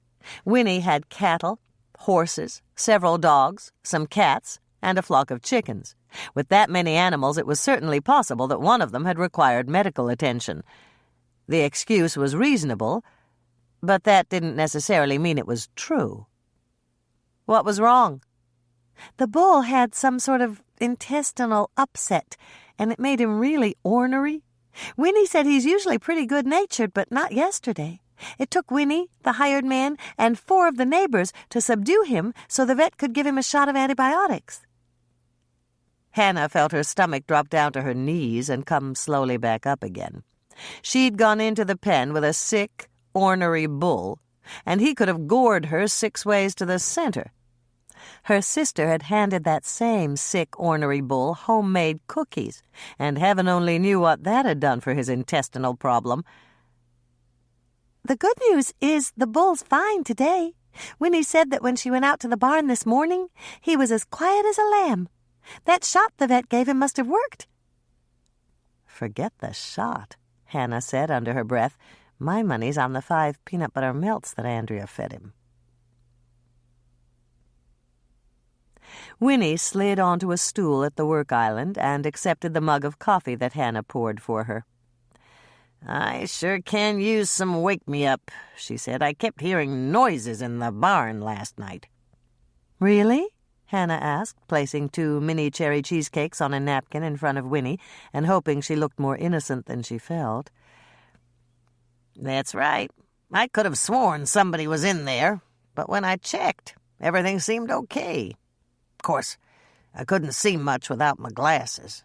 Winnie had cattle, horses, several dogs, some cats, and a flock of chickens. With that many animals, it was certainly possible that one of them had required medical attention. The excuse was reasonable, but that didn't necessarily mean it was true. What was wrong? The bull had some sort of intestinal upset, and it made him really ornery. Winnie said he's usually pretty good-natured, but not yesterday. It took Winnie, the hired man, and 4 of the neighbors to subdue him so the vet could give him a shot of antibiotics. Hannah felt her stomach drop down to her knees and come slowly back up again. She'd gone into the pen with a sick, ornery bull, and he could have gored her 6 ways to the center. Her sister had handed that same sick, ornery bull homemade cookies, and heaven only knew what that had done for his intestinal problem. The good news is the bull's fine today. Winnie said that when she went out to the barn this morning, he was as quiet as a lamb. That shot the vet gave him must have worked. Forget the shot, Hannah said under her breath. My money's on the 5 peanut butter melts that Andrea fed him. Winnie slid onto a stool at the work island and accepted the mug of coffee that Hannah poured for her. "I sure can use some wake-me-up," she said. "I kept hearing noises in the barn last night." "Really?" Hannah asked, placing 2 mini cherry cheesecakes on a napkin in front of Winnie and hoping she looked more innocent than she felt. "That's right. I could have sworn somebody was in there, but when I checked, everything seemed okay. Of course, I couldn't see much without my glasses."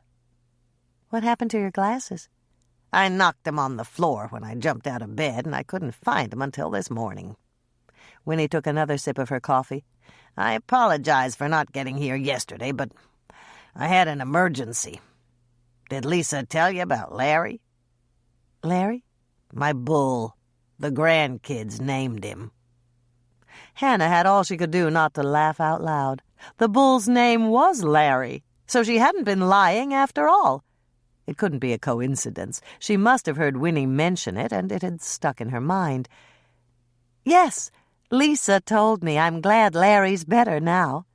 "What happened to your glasses?" "I knocked them on the floor when I jumped out of bed, and I couldn't find them until this morning." Winnie took another sip of her coffee. "I apologize for not getting here yesterday, but I had an emergency. Did Lisa tell you about Larry?" "Larry?" "My bull. The grandkids named him." Hannah had all she could do not to laugh out loud. The bull's name was Larry, so she hadn't been lying after all. It couldn't be a coincidence. She must have heard Winnie mention it, and it had stuck in her mind. "Yes, Lisa told me. I'm glad Larry's better now."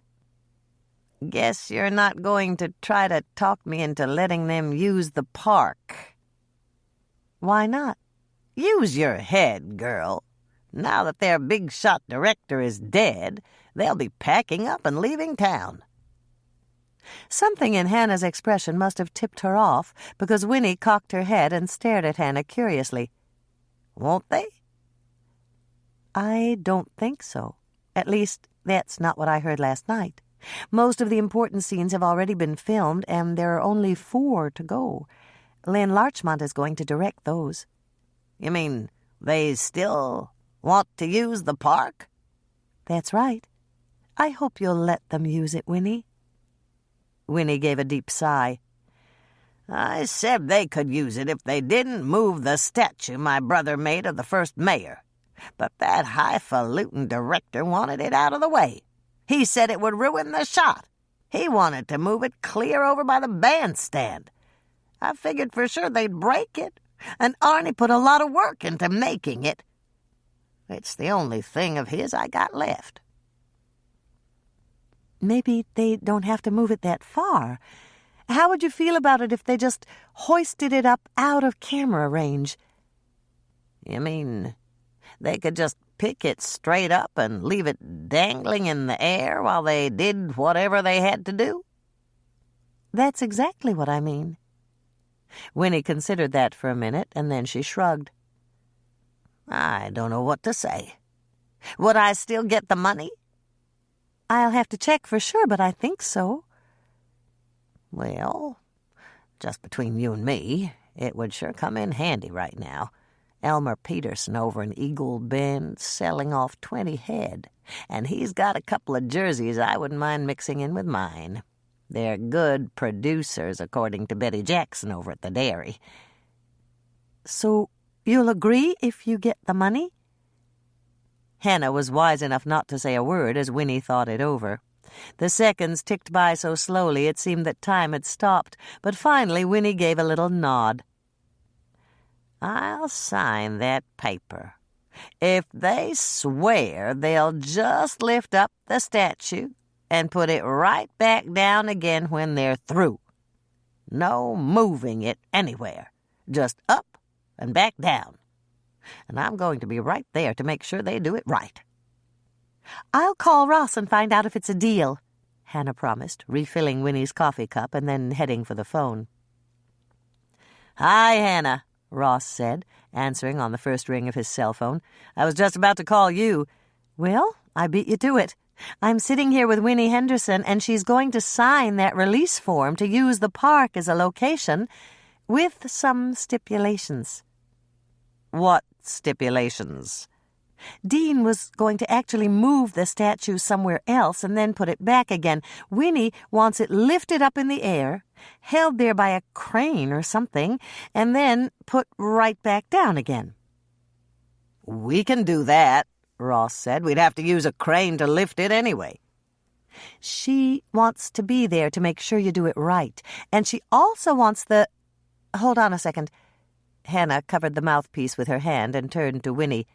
"Guess you're not going to try to talk me into letting them use the park." "Why not?" "Use your head, girl. Now that their big-shot director is dead, They'll be packing up and leaving town." Something in Hannah's expression must have tipped her off, because Winnie cocked her head and stared at Hannah curiously. "Won't they?" "I don't think so. At least, that's not what I heard last night. Most of the important scenes have already been filmed, and there are only 4 to go. Len Larchmont is going to direct those." "You mean they still want to use the park?" "That's right. I hope you'll let them use it, Winnie." Winnie gave a deep sigh. "I said they could use it if they didn't move the statue my brother made of the first mayor. But that highfalutin director wanted it out of the way. He said it would ruin the shot. He wanted to move it clear over by the bandstand. I figured for sure they'd break it, and Arnie put a lot of work into making it. It's the only thing of his I got left." "Maybe they don't have to move it that far. How would you feel about it if they just hoisted it up out of camera range?" "You mean they could just pick it straight up and leave it dangling in the air while they did whatever they had to do?" "That's exactly what I mean." Winnie considered that for a minute, and then she shrugged. "I don't know what to say. Would I still get the money?" "I'll have to check for sure, but I think so." "Well, just between you and me, it would sure come in handy right now. Elmer Peterson over in Eagle Bend selling off 20 head, and he's got a couple of jerseys I wouldn't mind mixing in with mine. They're good producers, according to Betty Jackson over at the dairy." "So you'll agree if you get the money?" Hannah was wise enough not to say a word as Winnie thought it over. The seconds ticked by so slowly it seemed that time had stopped, but finally Winnie gave a little nod. "I'll sign that paper if they swear they'll just lift up the statue and put it right back down again when they're through. No moving it anywhere, just up and back down. And I'm going to be right there to make sure they do it right." "I'll call Ross and find out if it's a deal," Hannah promised, refilling Winnie's coffee cup and then heading for the phone. "Hi, Hannah," Ross said, answering on the first ring of his cell phone. "I was just about to call you." "Well, I beat you to it. I'm sitting here with Winnie Henderson, and she's going to sign that release form to use the park as a location, with some stipulations." "What stipulations?" "Dean was going to actually move the statue somewhere else and then put it back again. Winnie wants it lifted up in the air, held there by a crane or something, and then put right back down again." "We can do that," Ross said. "We'd have to use a crane to lift it anyway." "She wants to be there to make sure you do it right, and she also wants the—" "Hold on a second." Hannah covered the mouthpiece with her hand and turned to Winnie.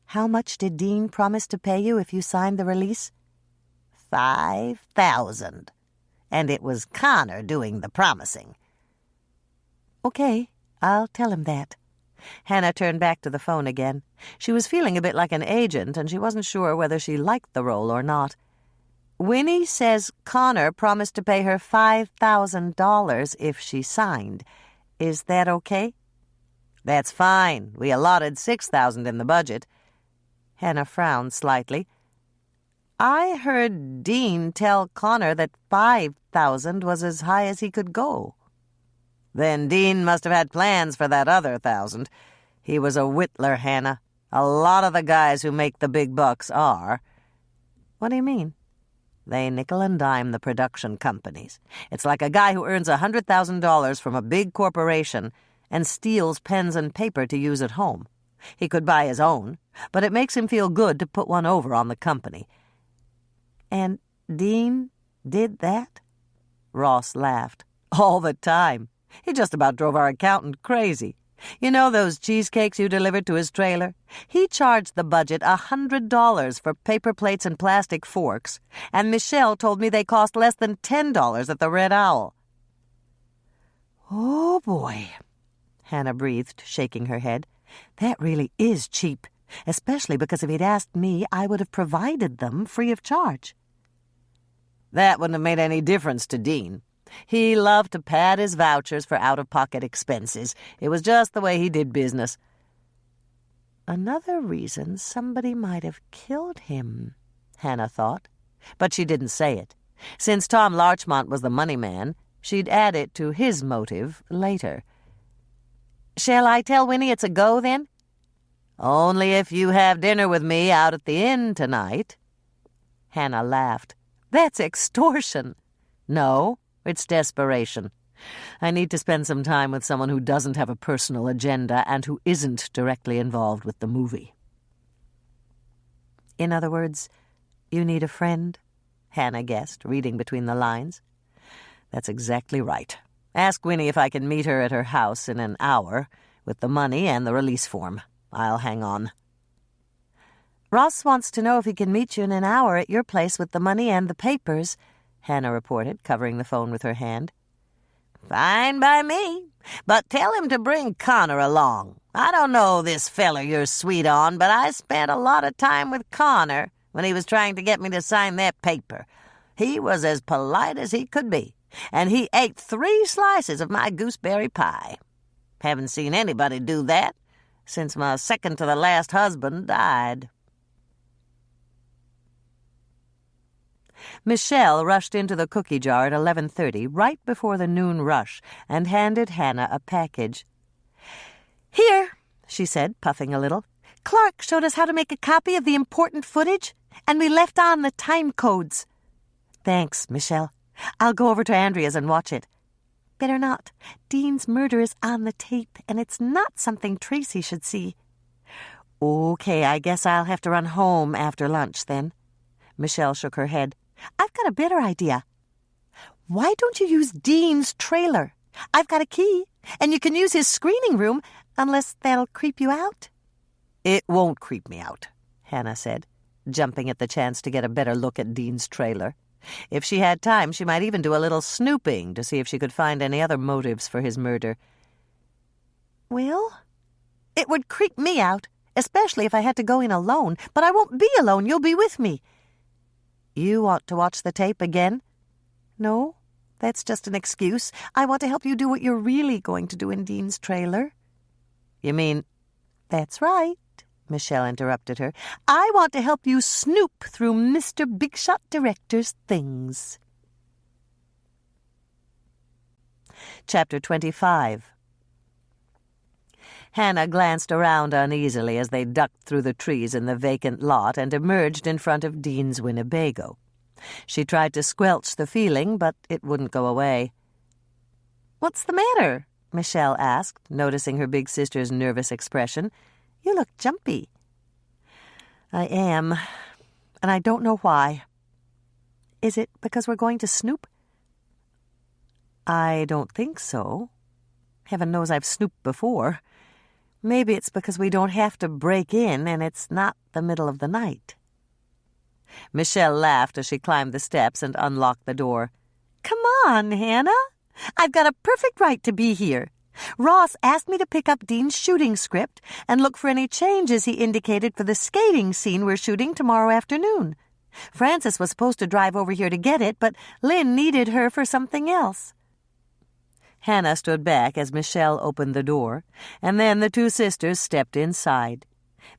"How much did Dean promise to pay you if you signed the release?" $5,000. And it was Connor doing the promising." "Okay, I'll tell him that." Hannah turned back to the phone again. She was feeling a bit like an agent, and she wasn't sure whether she liked the role or not. "Winnie says Connor promised to pay her $5,000 if she signed. Is that okay?" "That's fine. We allotted $6,000 in the budget." Hannah frowned slightly. "I heard Dean tell Connor that $5,000 was as high as he could go." "Then Dean must have had plans for that other $1,000. He was a whittler, Hannah. A lot of the guys who make the big bucks are." "What do you mean?" "They nickel and dime the production companies. It's like a guy who earns $100,000 from a big corporation and steals pens and paper to use at home. He could buy his own, but it makes him feel good to put one over on the company." "And Dean did that?" Ross laughed. "All the time. He just about drove our accountant crazy. You know those cheesecakes you delivered to his trailer? He charged the budget $100 for paper plates and plastic forks, and Michelle told me they cost less than $10 at the Red Owl." "Oh, boy," Hannah breathed, shaking her head. "That really is cheap. especially because if he'd asked me, I would have provided them free of charge. That wouldn't have made any difference to Dean. He loved to pad his vouchers for out-of-pocket expenses. It was just the way he did business. Another reason somebody might have killed him, Hannah thought, but she didn't say it. Since Tom Larchmont was the money man, she'd add it to his motive later. Shall I tell Winnie it's a go, then? Only if you have dinner with me out at the inn tonight. Hannah laughed. That's extortion. No, it's desperation. I need to spend some time with someone who doesn't have a personal agenda and who isn't directly involved with the movie. In other words, you need a friend? Hannah guessed, reading between the lines. That's exactly right. Ask Winnie if I can meet her at her house in an hour with the money and the release form. I'll hang on. Ross wants to know if he can meet you in an hour at your place with the money and the papers, Hannah reported, covering the phone with her hand. Fine by me, but tell him to bring Connor along. I don't know this feller you're sweet on, but I spent a lot of time with Connor when he was trying to get me to sign that paper. He was as polite as he could be, and he ate 3 slices of my gooseberry pie. Haven't seen anybody do that since my second-to-the-last husband died. Michelle rushed into the cookie jar at 11:30, right before the noon rush, and handed Hannah a package. "Here," she said, puffing a little. "Clark showed us how to make a copy of the important footage, and we left on the time codes." "Thanks, Michelle. I'll go over to Andrea's and watch it." "Better not. Dean's murder is on the tape, and it's not something Tracy should see." "Okay, I guess I'll have to run home after lunch, then." Michelle shook her head. "I've got a better idea. Why don't you use Dean's trailer? I've got a key, and you can use his screening room, unless that'll creep you out." "It won't creep me out," Hannah said, jumping at the chance to get a better look at Dean's trailer. If she had time, she might even do a little snooping to see if she could find any other motives for his murder. "Well, it would creep me out, especially if I had to go in alone. But I won't be alone. You'll be with me." "You want to watch the tape again?" "No, that's just an excuse. I want to help you do what you're really going to do in Dean's trailer." "You mean—" "That's right," Michelle interrupted her. "I want to help you snoop through Mr. Bigshot Director's things." Chapter 25. Hannah glanced around uneasily as they ducked through the trees in the vacant lot and emerged in front of Dean's Winnebago. She tried to squelch the feeling, but it wouldn't go away. "What's the matter?" Michelle asked, noticing her big sister's nervous expression. "You look jumpy." "I am, and I don't know why." "Is it because we're going to snoop?" "I don't think so. Heaven knows I've snooped before. Maybe it's because we don't have to break in and it's not the middle of the night." Michelle laughed as she climbed the steps and unlocked the door. "Come on, Hannah. I've got a perfect right to be here. Ross asked me to pick up Dean's shooting script and look for any changes he indicated for the skating scene we're shooting tomorrow afternoon. Frances was supposed to drive over here to get it, but Lynn needed her for something else." Hannah stood back as Michelle opened the door, and then the 2 sisters stepped inside.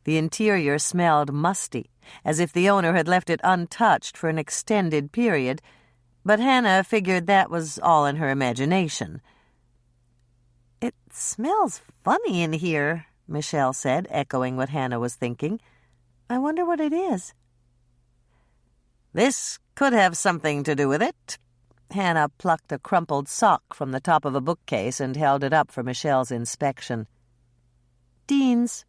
The interior smelled musty, as if the owner had left it untouched for an extended period, but Hannah figured that was all in her imagination. "It smells funny in here," Michelle said, echoing what Hannah was thinking. "I wonder what it is." "This could have something to do with it." Hannah plucked a crumpled sock from the top of a bookcase and held it up for Michelle's inspection. "Dean's.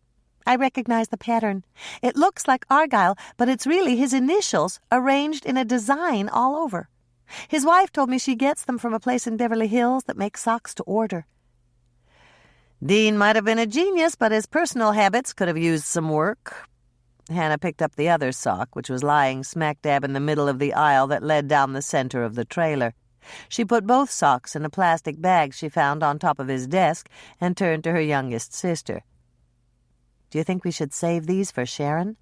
I recognize the pattern. It looks like Argyle, but it's really his initials arranged in a design all over. His wife told me she gets them from a place in Beverly Hills that makes socks to order." "Dean might have been a genius, but his personal habits could have used some work." Hannah picked up the other sock, which was lying smack dab in the middle of the aisle that led down the center of the trailer. She put both socks in a plastic bag she found on top of his desk and turned to her youngest sister. Do you think we should save these for Sharon?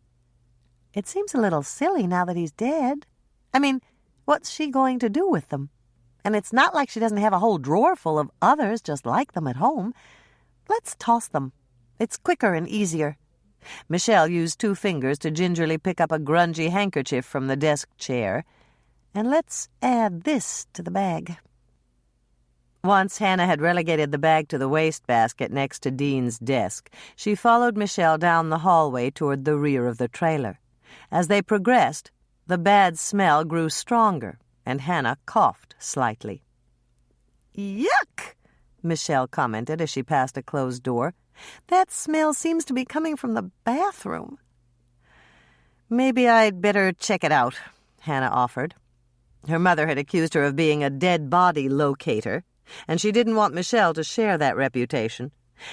It seems a little silly now that he's dead. I mean, what's she going to do with them? And it's not like she doesn't have a whole drawer full of others just like them at home. Let's toss them. It's quicker and easier. Michelle used 2 fingers to gingerly pick up a grungy handkerchief from the desk chair. And let's add this to the bag. Once Hannah had relegated the bag to the wastebasket next to Dean's desk, she followed Michelle down the hallway toward the rear of the trailer. As they progressed, the bad smell grew stronger, and Hannah coughed slightly. "Yuck!" Michelle commented as she passed a closed door. "That smell seems to be coming from the bathroom." "Maybe I'd better check it out," Hannah offered. Her mother had accused her of being a dead body locator, and she didn't want Michelle to share that reputation.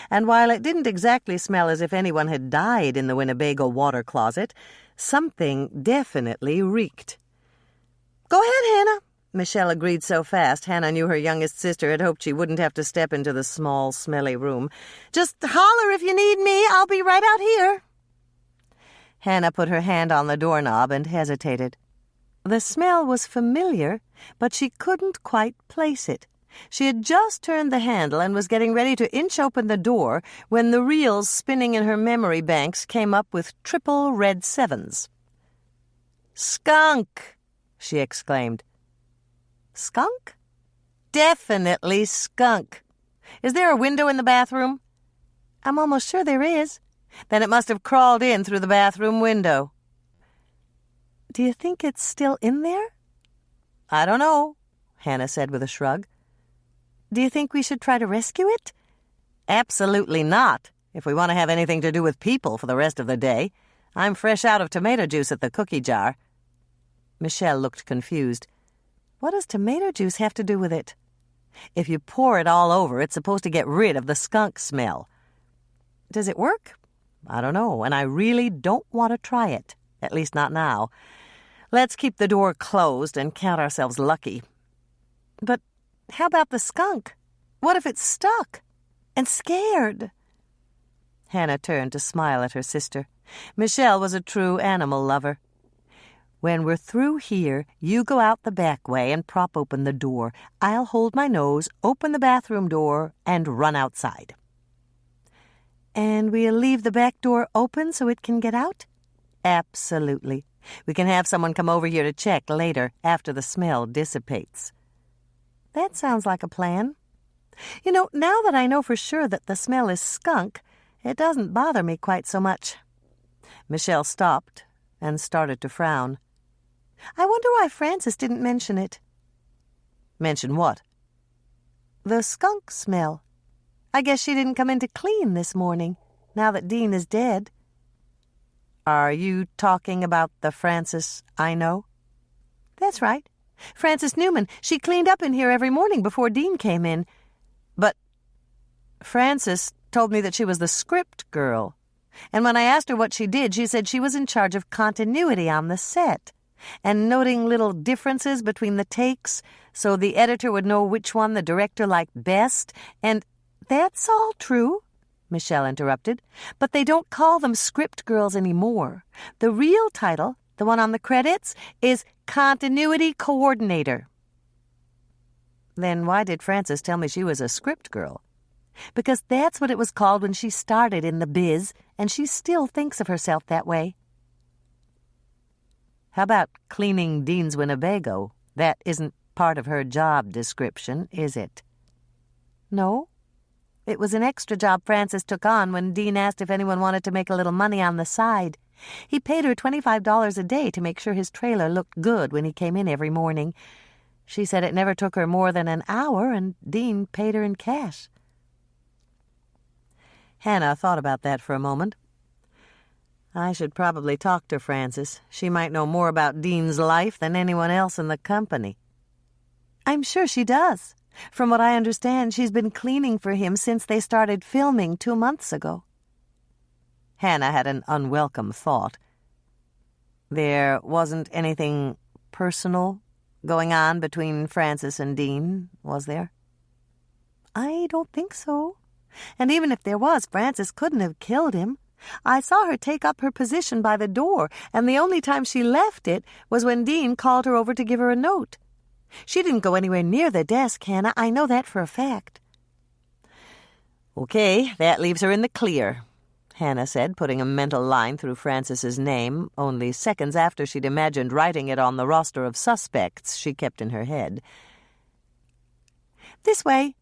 And while it didn't exactly smell as if anyone had died in the Winnebago water closet, something definitely reeked. "Go ahead, Hannah," Michelle agreed so fast Hannah knew her youngest sister had hoped she wouldn't have to step into the small, smelly room. "Just holler if you need me. I'll be right out here." Hannah put her hand on the doorknob and hesitated. The smell was familiar, but she couldn't quite place it. She had just turned the handle and was getting ready to inch open the door when the reels spinning in her memory banks came up with triple red 7s. "Skunk!" she exclaimed. "Skunk? Definitely skunk. Is there a window in the bathroom?" "I'm almost sure there is." "Then it must have crawled in through the bathroom window." "Do you think it's still in there?" "I don't know," Hannah said with a shrug. "Do you think we should try to rescue it?" "Absolutely not, if we want to have anything to do with people for the rest of the day. I'm fresh out of tomato juice at the cookie jar." Michelle looked confused. "What does tomato juice have to do with it?" "If you pour it all over, it's supposed to get rid of the skunk smell." "Does it work?" "I don't know, and I really don't want to try it. At least not now. Let's keep the door closed and count ourselves lucky." "But how about the skunk? What if it's stuck and scared?" Hannah turned to smile at her sister. Michelle was a true animal lover. "When we're through here, you go out the back way and prop open the door. I'll hold my nose, open the bathroom door, and run outside." "And we'll leave the back door open so it can get out?" "Absolutely. We can have someone come over here to check later, after the smell dissipates." "That sounds like a plan. You know, now that I know for sure that the smell is skunk, it doesn't bother me quite so much." Michelle stopped and started to frown. "I wonder why Frances didn't mention it." "Mention what?" "The skunk smell. I guess she didn't come in to clean this morning, now that Dean is dead." "Are you talking about the Frances I know?" "That's right. Frances Newman. She cleaned up in here every morning before Dean came in." "But Frances told me that she was the script girl. And when I asked her what she did, she said she was in charge of continuity on the set and noting little differences between the takes so the editor would know which one the director liked best. And—" "That's all true," Michelle interrupted, "but they don't call them script girls anymore. The real title, the one on the credits, is Continuity Coordinator." "Then why did Frances tell me she was a script girl?" "Because that's what it was called when she started in the biz, and she still thinks of herself that way." "How about cleaning Dean's Winnebago? That isn't part of her job description, is it?" "No. It was an extra job Frances took on when Dean asked if anyone wanted to make a little money on the side. He paid her $25 a day to make sure his trailer looked good when he came in every morning. She said it never took her more than an hour, and Dean paid her in cash." Hannah thought about that for a moment. "I should probably talk to Frances. She might know more about Dean's life than anyone else in the company." "I'm sure she does. From what I understand, she's been cleaning for him since they started filming 2 months ago." Hannah had an unwelcome thought. There wasn't anything personal going on between Frances and Dean, was there? "I don't think so. And even if there was, Frances couldn't have killed him. I saw her take up her position by the door, and the only time she left it was when Dean called her over to give her a note. She didn't go anywhere near the desk, Hannah. I know that for a fact." "Okay, that leaves her in the clear," Hannah said, putting a mental line through Frances's name, only seconds after she'd imagined writing it on the roster of suspects she kept in her head. "This way,"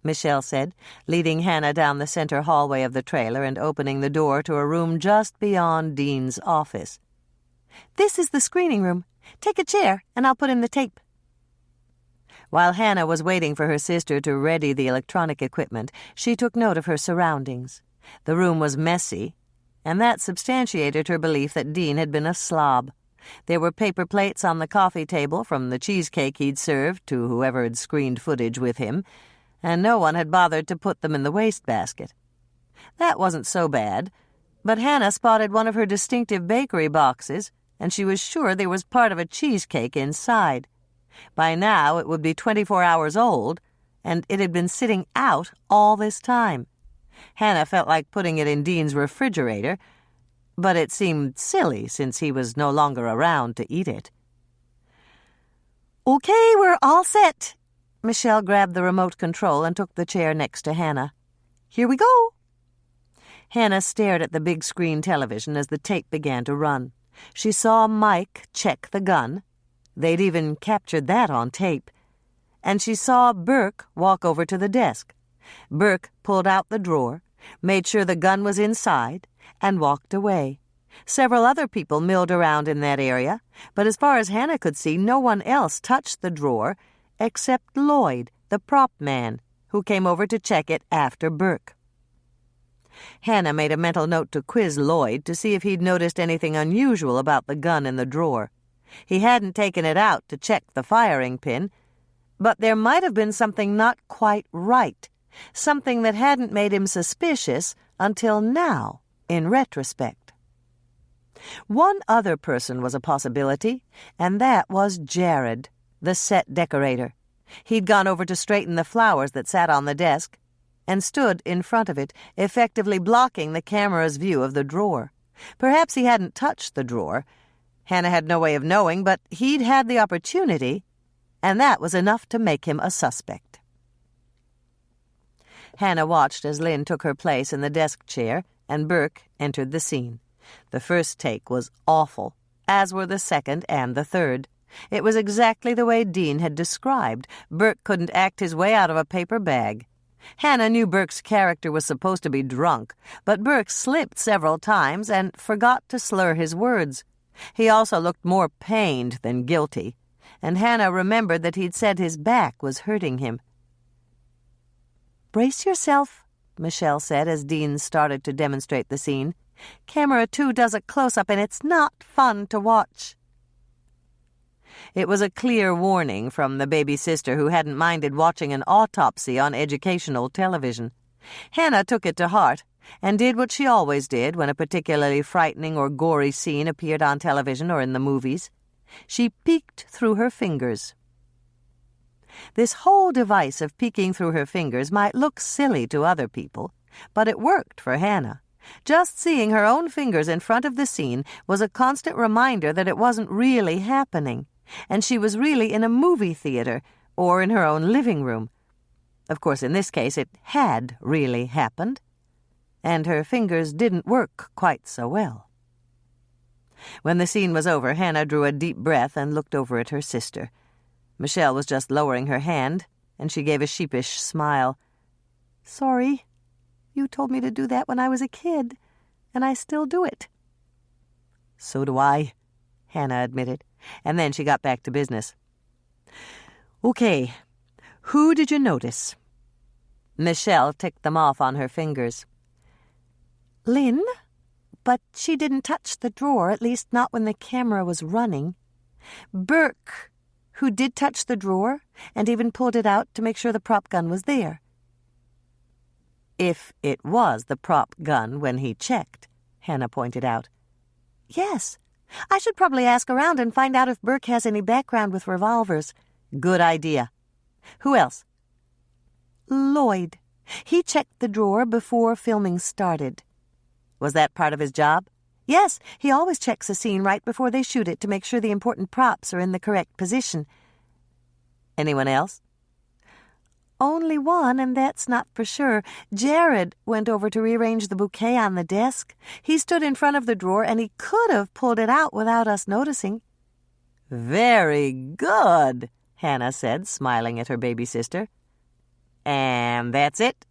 Michelle said, leading Hannah down the center hallway of the trailer and opening the door to a room just beyond Dean's office. "This is the screening room. Take a chair, and I'll put in the tape." While Hannah was waiting for her sister to ready the electronic equipment, she took note of her surroundings. The room was messy, and that substantiated her belief that Dean had been a slob. There were paper plates on the coffee table from the cheesecake he'd served to whoever had screened footage with him, and no one had bothered to put them in the wastebasket. That wasn't so bad, but Hannah spotted one of her distinctive bakery boxes, and she was sure there was part of a cheesecake inside. By now it would be 24 hours old, and it had been sitting out all this time. Hannah felt like putting it in Dean's refrigerator, but it seemed silly since he was no longer around to eat it. "Okay, we're all set." Michelle grabbed the remote control and took the chair next to Hannah. "Here we go." Hannah stared at the big screen television as the tape began to run. She saw Mike check the gun. They'd even captured that on tape. And she saw Burke walk over to the desk. Burke pulled out the drawer, made sure the gun was inside, and walked away. Several other people milled around in that area, but as far as Hannah could see, no one else touched the drawer except Lloyd, the prop man, who came over to check it after Burke. Hannah made a mental note to quiz Lloyd to see if he'd noticed anything unusual about the gun in the drawer. He hadn't taken it out to check the firing pin, but there might have been something not quite right, something that hadn't made him suspicious until now, in retrospect. One other person was a possibility, and that was Jared, the set decorator. He'd gone over to straighten the flowers that sat on the desk and stood in front of it, effectively blocking the camera's view of the drawer. Perhaps he hadn't touched the drawer. Hannah had no way of knowing, but he'd had the opportunity, and that was enough to make him a suspect. Hannah watched as Lynn took her place in the desk chair and Burke entered the scene. The first take was awful, as were the second and the third. It was exactly the way Dean had described. Burke couldn't act his way out of a paper bag. Hannah knew Burke's character was supposed to be drunk, but Burke slipped several times and forgot to slur his words. He also looked more pained than guilty, and Hannah remembered that he'd said his back was hurting him. "Brace yourself," Michelle said as Dean started to demonstrate the scene. "Camera 2 does a close-up, and it's not fun to watch." It was a clear warning from the baby sister who hadn't minded watching an autopsy on educational television. Hannah took it to heart and did what she always did when a particularly frightening or gory scene appeared on television or in the movies. She peeked through her fingers. This whole device of peeking through her fingers might look silly to other people, but it worked for Hannah. Just seeing her own fingers in front of the scene was a constant reminder that it wasn't really happening, and she was really in a movie theater or in her own living room. Of course, in this case, it had really happened, and her fingers didn't work quite so well. When the scene was over, Hannah drew a deep breath and looked over at her sister. Michelle was just lowering her hand, and she gave a sheepish smile. "Sorry. You told me to do that when I was a kid, and I still do it." "So do I," Hannah admitted, and then she got back to business. "Okay, who did you notice?" Michelle ticked them off on her fingers. "Lynn, but she didn't touch the drawer, at least not when the camera was running. Burke, who did touch the drawer and even pulled it out to make sure the prop gun was there." "If it was the prop gun when he checked," Hannah pointed out. "Yes. I should probably ask around and find out if Burke has any background with revolvers." "Good idea. Who else?" "Lloyd. He checked the drawer before filming started." Was that part of his job? Yes, he always checks a scene right before they shoot it to make sure the important props are in the correct position. Anyone else? Only one, and that's not for sure. Jared went over to rearrange the bouquet on the desk. He stood in front of the drawer, and he could have pulled it out without us noticing. Very good, Hannah said, smiling at her baby sister. And that's it?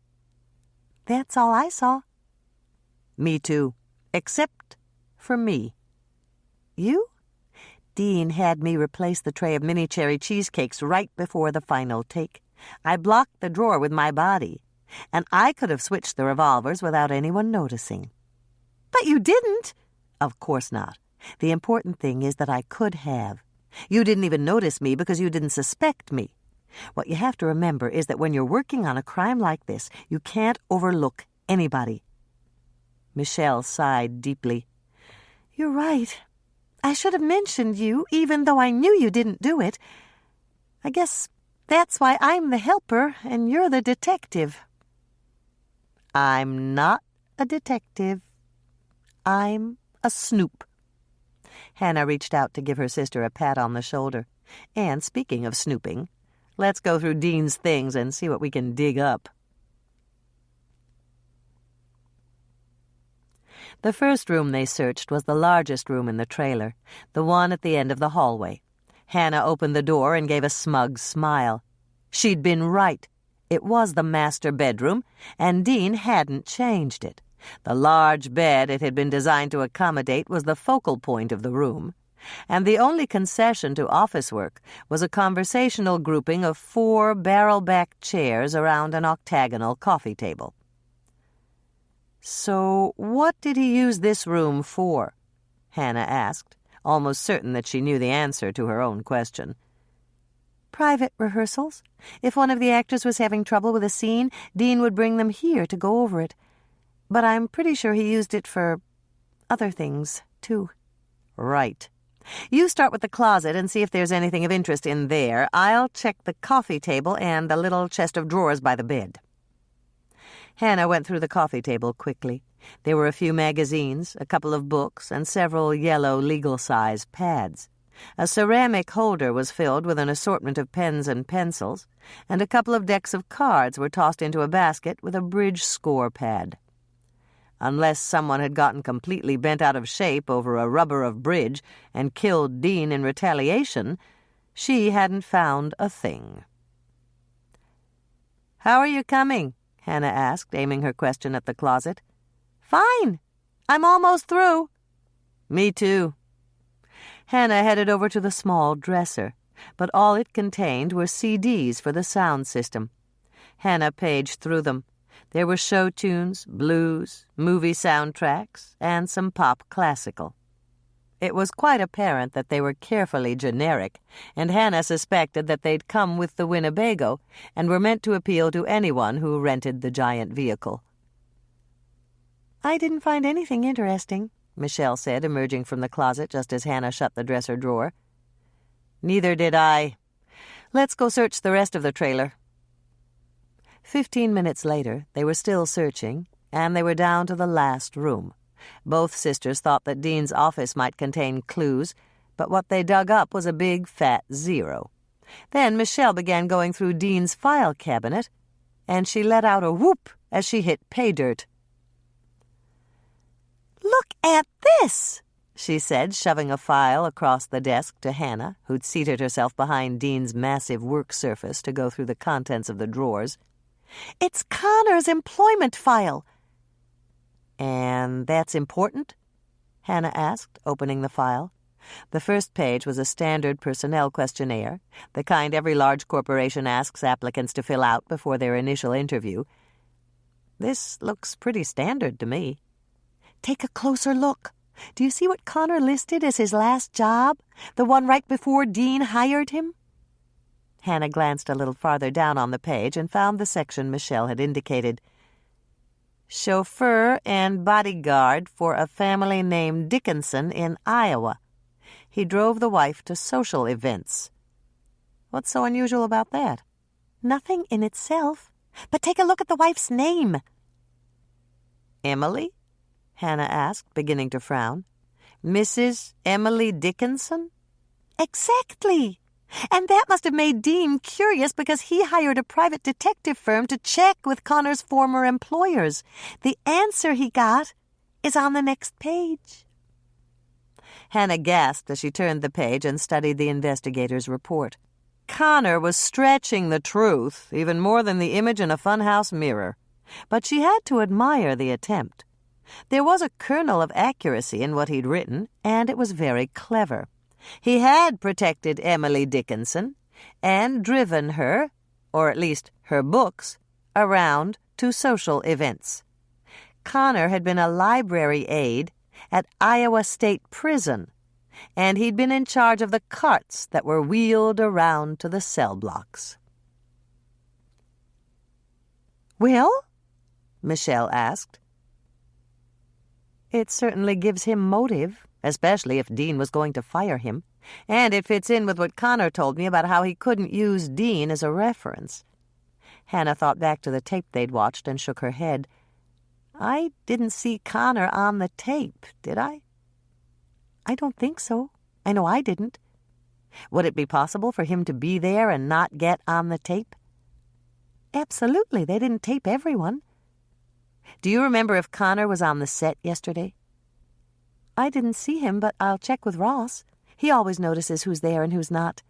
That's all I saw. Me too, except for me. You? Dean had me replace the tray of mini cherry cheesecakes right before the final take. I blocked the drawer with my body, and I could have switched the revolvers without anyone noticing. But you didn't. Of course not. The important thing is that I could have. You didn't even notice me because you didn't suspect me. What you have to remember is that when you're working on a crime like this, you can't overlook anybody. Michelle sighed deeply. You're right. I should have mentioned you, even though I knew you didn't do it. I guess that's why I'm the helper and you're the detective. I'm not a detective. I'm a snoop. Hannah reached out to give her sister a pat on the shoulder. And speaking of snooping, let's go through Dean's things and see what we can dig up. The first room they searched was the largest room in the trailer, the one at the end of the hallway. Hannah opened the door and gave a smug smile. She'd been right. It was the master bedroom, and Dean hadn't changed it. The large bed it had been designed to accommodate was the focal point of the room, and the only concession to office work was a conversational grouping of 4 barrel-back chairs around an octagonal coffee table. "So what did he use this room for?" Hannah asked, almost certain that she knew the answer to her own question. Private rehearsals. If one of the actors was having trouble with a scene, Dean would bring them here to go over it. But I'm pretty sure he used it for other things, too. Right. You start with the closet and see if there's anything of interest in there. I'll check the coffee table and the little chest of drawers by the bed. Hannah went through the coffee table quickly. There were a few magazines, a couple of books, and several yellow legal-size pads. A ceramic holder was filled with an assortment of pens and pencils, and a couple of decks of cards were tossed into a basket with a bridge score pad. Unless someone had gotten completely bent out of shape over a rubber of bridge and killed Dean in retaliation, she hadn't found a thing. "How are you coming?" Hannah asked, aiming her question at the closet. "Fine. I'm almost through." "Me too." Hannah headed over to the small dresser, but all it contained were CDs for the sound system. Hannah paged through them. There were show tunes, blues, movie soundtracks, and some pop classical. It was quite apparent that they were carefully generic, and Hannah suspected that they'd come with the Winnebago and were meant to appeal to anyone who rented the giant vehicle. "I didn't find anything interesting," Michelle said, emerging from the closet just as Hannah shut the dresser drawer. "Neither did I. Let's go search the rest of the trailer." 15 minutes later, they were still searching, and they were down to the last room. Both sisters thought that Dean's office might contain clues, but what they dug up was a big, fat 0. Then Michelle began going through Dean's file cabinet, and she let out a whoop as she hit pay dirt. "Look at this," she said, shoving a file across the desk to Hannah, who'd seated herself behind Dean's massive work surface to go through the contents of the drawers. "It's Connor's employment file." "And that's important?" Hannah asked, opening the file. The first page was a standard personnel questionnaire, the kind every large corporation asks applicants to fill out before their initial interview. This looks pretty standard to me. "Take a closer look. Do you see what Connor listed as his last job? The one right before Dean hired him?" Hannah glanced a little farther down on the page and found the section Michelle had indicated. "Chauffeur and bodyguard for a family named Dickinson in Iowa. He drove the wife to social events." What's so unusual about that? "Nothing in itself. But take a look at the wife's name." "Emily?" Hannah asked, beginning to frown. Mrs. Emily Dickinson? Exactly. And that must have made Dean curious because he hired a private detective firm to check with Connor's former employers. The answer he got is on the next page. Hannah gasped as she turned the page and studied the investigator's report. Connor was stretching the truth even more than the image in a funhouse mirror, but she had to admire the attempt. There was a kernel of accuracy in what he'd written, and it was very clever. He had protected Emily Dickinson and driven her, or at least her books, around to social events. Connor had been a library aide at Iowa State Prison, and he'd been in charge of the carts that were wheeled around to the cell blocks. "Well?" Michelle asked. "It certainly gives him motive, especially if Dean was going to fire him. And it fits in with what Connor told me about how he couldn't use Dean as a reference." Hannah thought back to the tape they'd watched and shook her head. "I didn't see Connor on the tape, did I?" "I don't think so. I know I didn't." "Would it be possible for him to be there and not get on the tape?" "Absolutely. They didn't tape everyone." "Do you remember if Connor was on the set yesterday?" "I didn't see him, but I'll check with Ross. He always notices who's there and who's not."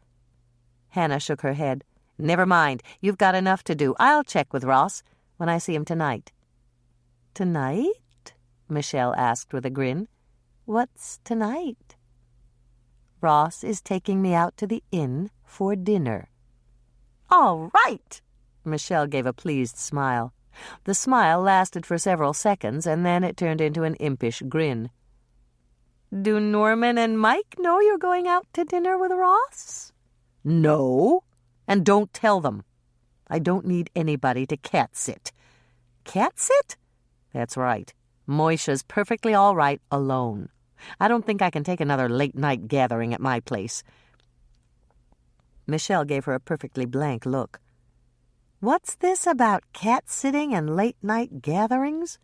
Hannah shook her head. "Never mind. You've got enough to do. I'll check with Ross when I see him tonight." "Tonight?" Michelle asked with a grin. "What's tonight?" "Ross is taking me out to the inn for dinner." "All right!" Michelle gave a pleased smile. The smile lasted for several seconds, and then it turned into an impish grin. "Do Norman and Mike know you're going out to dinner with Ross?" "No, and don't tell them. I don't need anybody to cat-sit." "Cat-sit?" "That's right. Moisha's perfectly all right alone. I don't think I can take another late-night gathering at my place." Michelle gave her a perfectly blank look. "What's this about cat-sitting and late-night gatherings?"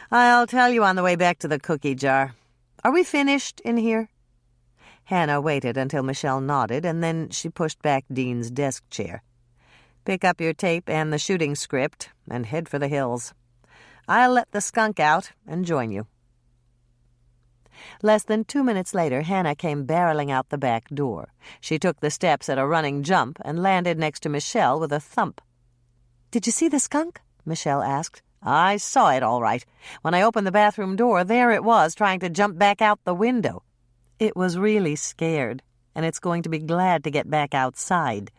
"I'll tell you on the way back to the cookie jar. Are we finished in here?" Hannah waited until Michelle nodded, and then she pushed back Dean's desk chair. "Pick up your tape and the shooting script and head for the hills. I'll let the skunk out and join you." Less than 2 minutes later, Hannah came barreling out the back door. She took the steps at a running jump and landed next to Michelle with a thump. "Did you see the skunk?" Michelle asked. "I saw it all right. When I opened the bathroom door, there it was, trying to jump back out the window. It was really scared, and it's going to be glad to get back outside."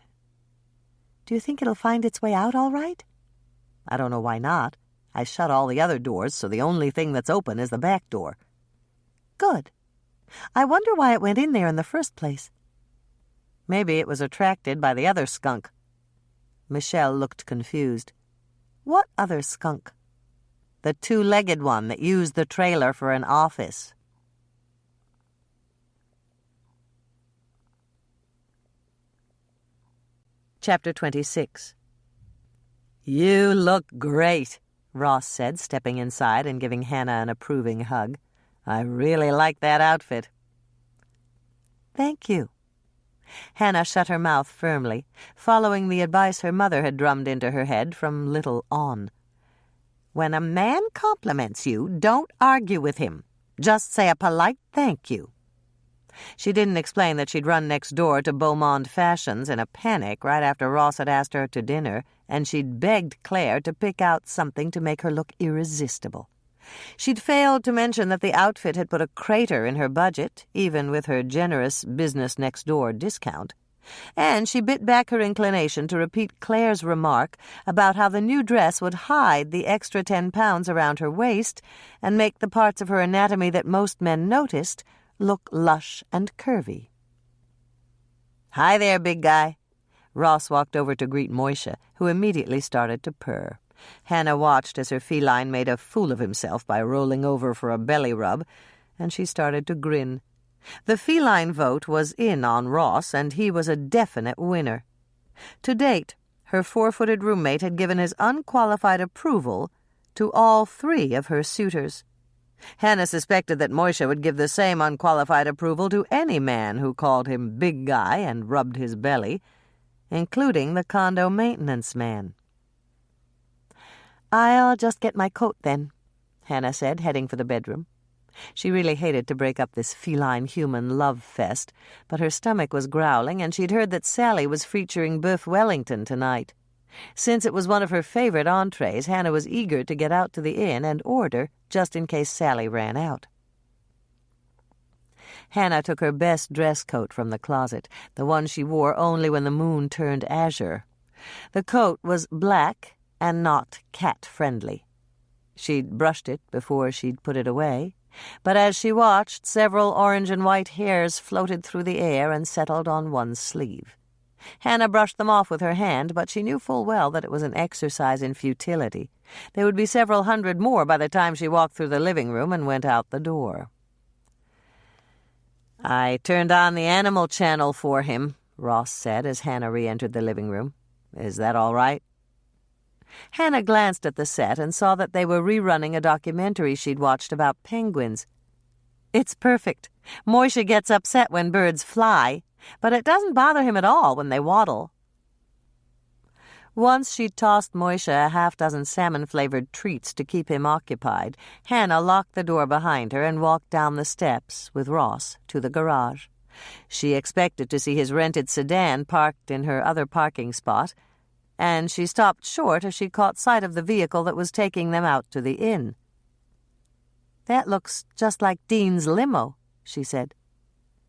"Do you think it'll find its way out all right?" "I don't know why not. I shut all the other doors, so the only thing that's open is the back door." "Good. I wonder why it went in there in the first place." "Maybe it was attracted by the other skunk." Michelle looked confused. "What other skunk?" "The two-legged one that used the trailer for an office." Chapter 26. "You look great," Ross said, stepping inside and giving Hannah an approving hug. "I really like that outfit." "Thank you." Hannah shut her mouth firmly, following the advice her mother had drummed into her head from little on. "When a man compliments you, don't argue with him. Just say a polite thank you." She didn't explain that she'd run next door to Beaumont Fashions in a panic right after Ross had asked her to dinner, and she'd begged Claire to pick out something to make her look irresistible. She'd failed to mention that the outfit had put a crater in her budget, even with her generous business-next-door discount. And she bit back her inclination to repeat Claire's remark about how the new dress would hide the extra 10 pounds around her waist and make the parts of her anatomy that most men noticed look lush and curvy. "Hi there, big guy." Ross walked over to greet Moisha, who immediately started to purr. Hannah watched as her feline made a fool of himself by rolling over for a belly rub, and she started to grin. The feline vote was in on Ross, and he was a definite winner. To date, her 4-footed roommate had given his unqualified approval to all 3 of her suitors. Hannah suspected that Moishe would give the same unqualified approval to any man who called him big guy and rubbed his belly, including the condo maintenance man. "I'll just get my coat, then," Hannah said, heading for the bedroom. She really hated to break up this feline-human love fest, but her stomach was growling, and she'd heard that Sally was featuring Bœuf Wellington tonight. Since it was one of her favorite entrees, Hannah was eager to get out to the inn and order, just in case Sally ran out. Hannah took her best dress coat from the closet, the one she wore only when the moon turned azure. The coat was black and not cat-friendly. She'd brushed it before she'd put it away, but as she watched, several orange and white hairs floated through the air and settled on one sleeve. Hannah brushed them off with her hand, but she knew full well that it was an exercise in futility. There would be several hundred more by the time she walked through the living room and went out the door. "I turned on the Animal Channel for him," Ross said as Hannah re-entered the living room. "Is that all right?" Hannah glanced at the set and saw that they were rerunning a documentary she'd watched about penguins. "It's perfect. Moishe gets upset when birds fly, but it doesn't bother him at all when they waddle." Once she'd tossed Moishe a half-dozen salmon-flavored treats to keep him occupied, Hannah locked the door behind her and walked down the steps with Ross to the garage. She expected to see his rented sedan parked in her other parking spot, and she stopped short as she caught sight of the vehicle that was taking them out to the inn. "That looks just like Dean's limo," she said.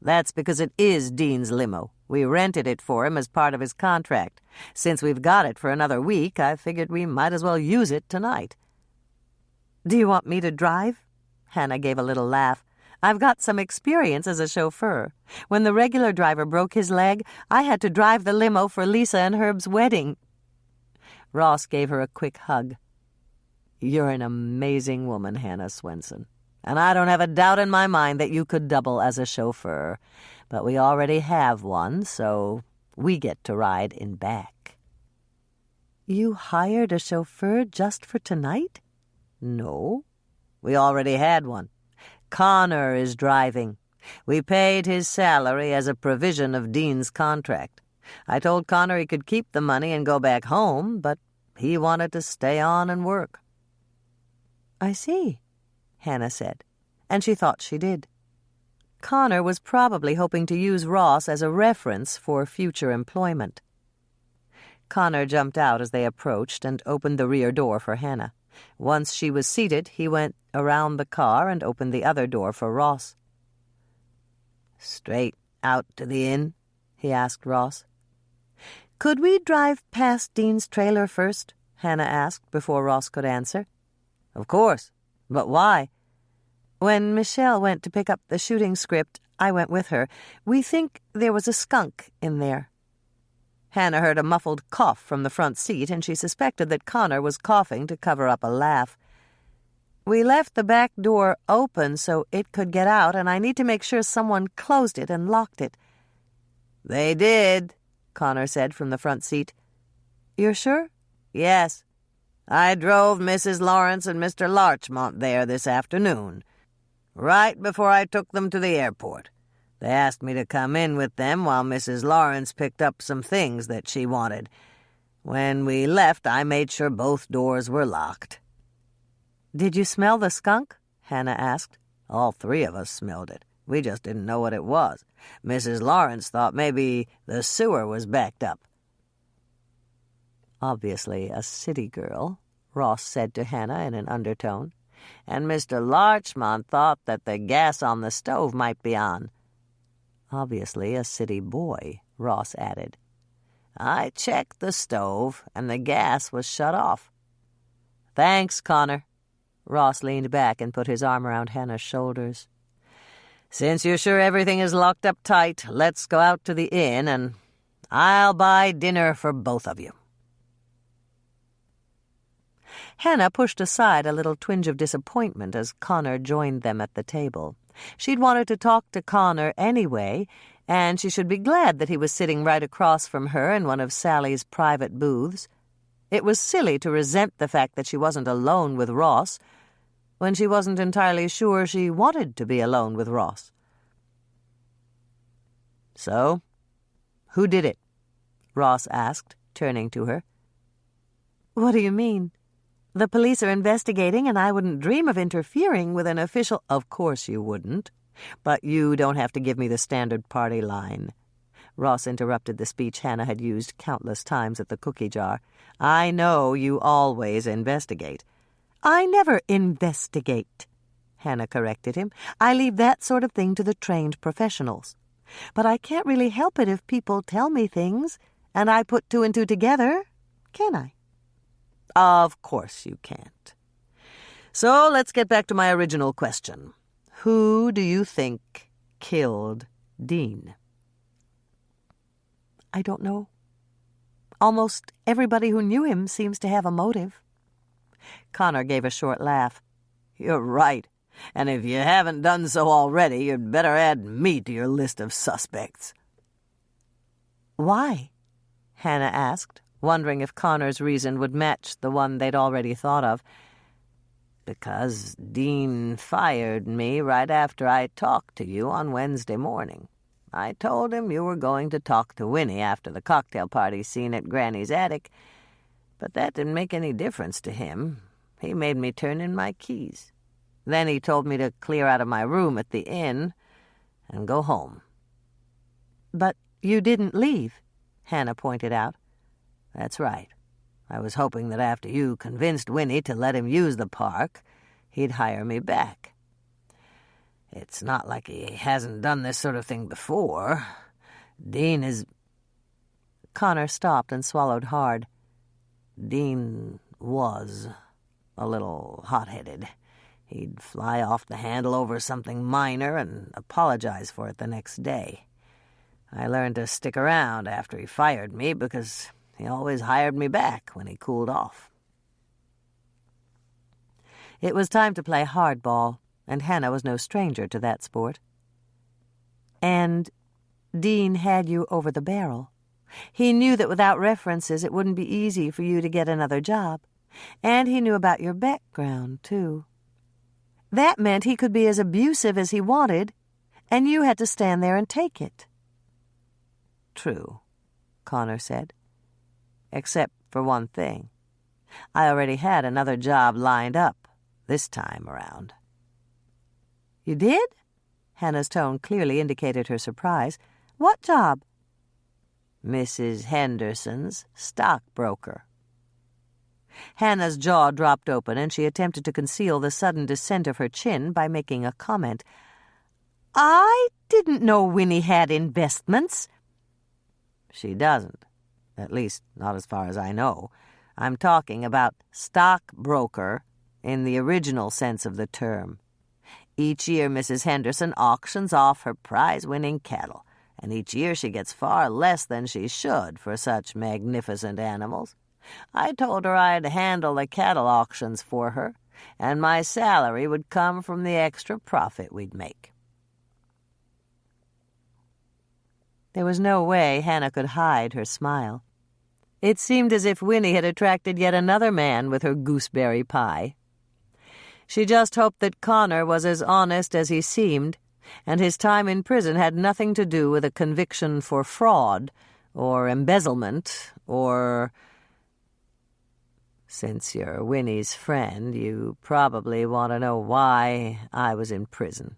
"That's because it is Dean's limo. We rented it for him as part of his contract. Since we've got it for another week, I figured we might as well use it tonight." "Do you want me to drive?" Hannah gave a little laugh. "I've got some experience as a chauffeur. When the regular driver broke his leg, I had to drive the limo for Lisa and Herb's wedding." Ross gave her a quick hug. "You're an amazing woman, Hannah Swensen, and I don't have a doubt in my mind that you could double as a chauffeur. But we already have one, so we get to ride in back." "You hired a chauffeur just for tonight?" "No, we already had one. Connor is driving. We paid his salary as a provision of Dean's contract. I told Connor he could keep the money and go back home, but he wanted to stay on and work." "I see," Hannah said, and she thought she did. Connor was probably hoping to use Ross as a reference for future employment. Connor jumped out as they approached and opened the rear door for Hannah. Once she was seated, he went around the car and opened the other door for Ross. "Straight out to the inn?" he asked Ross. "Could we drive past Dean's trailer first?" Hannah asked before Ross could answer. "Of course. But why?" "When Michelle went to pick up the shooting script, I went with her. We think there was a skunk in there." Hannah heard a muffled cough from the front seat, and she suspected that Connor was coughing to cover up a laugh. "We left the back door open so it could get out, and I need to make sure someone closed it and locked it." "They did," Connor said from the front seat. "You're sure?" "Yes. I drove Mrs. Lawrence and Mr. Larchmont there this afternoon, right before I took them to the airport. They asked me to come in with them while Mrs. Lawrence picked up some things that she wanted. When we left, I made sure both doors were locked." "Did you smell the skunk?" Hannah asked. "All three of us smelled it. We just didn't know what it was. Mrs. Lawrence thought maybe the sewer was backed up." "Obviously a city girl," Ross said to Hannah in an undertone. "And Mr. Larchmont thought that the gas on the stove might be on." "Obviously a city boy," Ross added. "I checked the stove, and the gas was shut off." "Thanks, Connor." Ross leaned back and put his arm around Hannah's shoulders. "Since you're sure everything is locked up tight, let's go out to the inn, and I'll buy dinner for both of you." Hannah pushed aside a little twinge of disappointment as Connor joined them at the table. She'd wanted to talk to Connor anyway, and she should be glad that he was sitting right across from her in one of Sally's private booths. It was silly to resent the fact that she wasn't alone with Ross. when she wasn't entirely sure she wanted to be alone with Ross. "So, who did it?" Ross asked, turning to her. "What do you mean? The police are investigating, and I wouldn't dream of interfering with an official—" "Of course you wouldn't, but you don't have to give me the standard party line." Ross interrupted the speech Hannah had used countless times at the cookie jar. "I know you always investigate." "I never investigate," Hannah corrected him. "I leave that sort of thing to the trained professionals. But I can't really help it if people tell me things, and I put two and two together, can I?" "Of course you can't. So let's get back to my original question. Who do you think killed Dean?" "I don't know. Almost everybody who knew him seems to have a motive." Connor gave a short laugh. "You're right, and if you haven't done so already, you'd better add me to your list of suspects." "Why?" Hannah asked, wondering if Connor's reason would match the one they'd already thought of. "Because Dean fired me right after I talked to you on Wednesday morning. I told him you were going to talk to Winnie after the cocktail party scene at Granny's attic, but that didn't make any difference to him. He made me turn in my keys. Then he told me to clear out of my room at the inn and go home." "But you didn't leave," Hannah pointed out. "That's right. I was hoping that after you convinced Winnie to let him use the park, he'd hire me back. It's not like he hasn't done this sort of thing before. Dean is—" Connor stopped and swallowed hard. "Dean was a little hot-headed. He'd fly off the handle over something minor and apologize for it the next day. I learned to stick around after he fired me because he always hired me back when he cooled off." It was time to play hardball, and Hannah was no stranger to that sport. "And Dean had you over the barrel. He knew that without references it wouldn't be easy for you to get another job. And he knew about your background, too. That meant he could be as abusive as he wanted, and you had to stand there and take it." "True," Connor said. "Except for one thing. I already had another job lined up this time around." "You did?" Hannah's tone clearly indicated her surprise. "What job?" "Mrs. Henderson's stockbroker." Hannah's jaw dropped open, and she attempted to conceal the sudden descent of her chin by making a comment. "I didn't know Winnie had investments." "She doesn't. At least, not as far as I know. I'm talking about stockbroker in the original sense of the term. Each year Mrs. Henderson auctions off her prize-winning cattle, and each year she gets far less than she should for such magnificent animals. I told her I'd handle the cattle auctions for her, and my salary would come from the extra profit we'd make." There was no way Hannah could hide her smile. It seemed as if Winnie had attracted yet another man with her gooseberry pie. She just hoped that Connor was as honest as he seemed, and his time in prison had nothing to do with a conviction for fraud or embezzlement or— "Since you're Winnie's friend, you probably want to know why I was in prison,"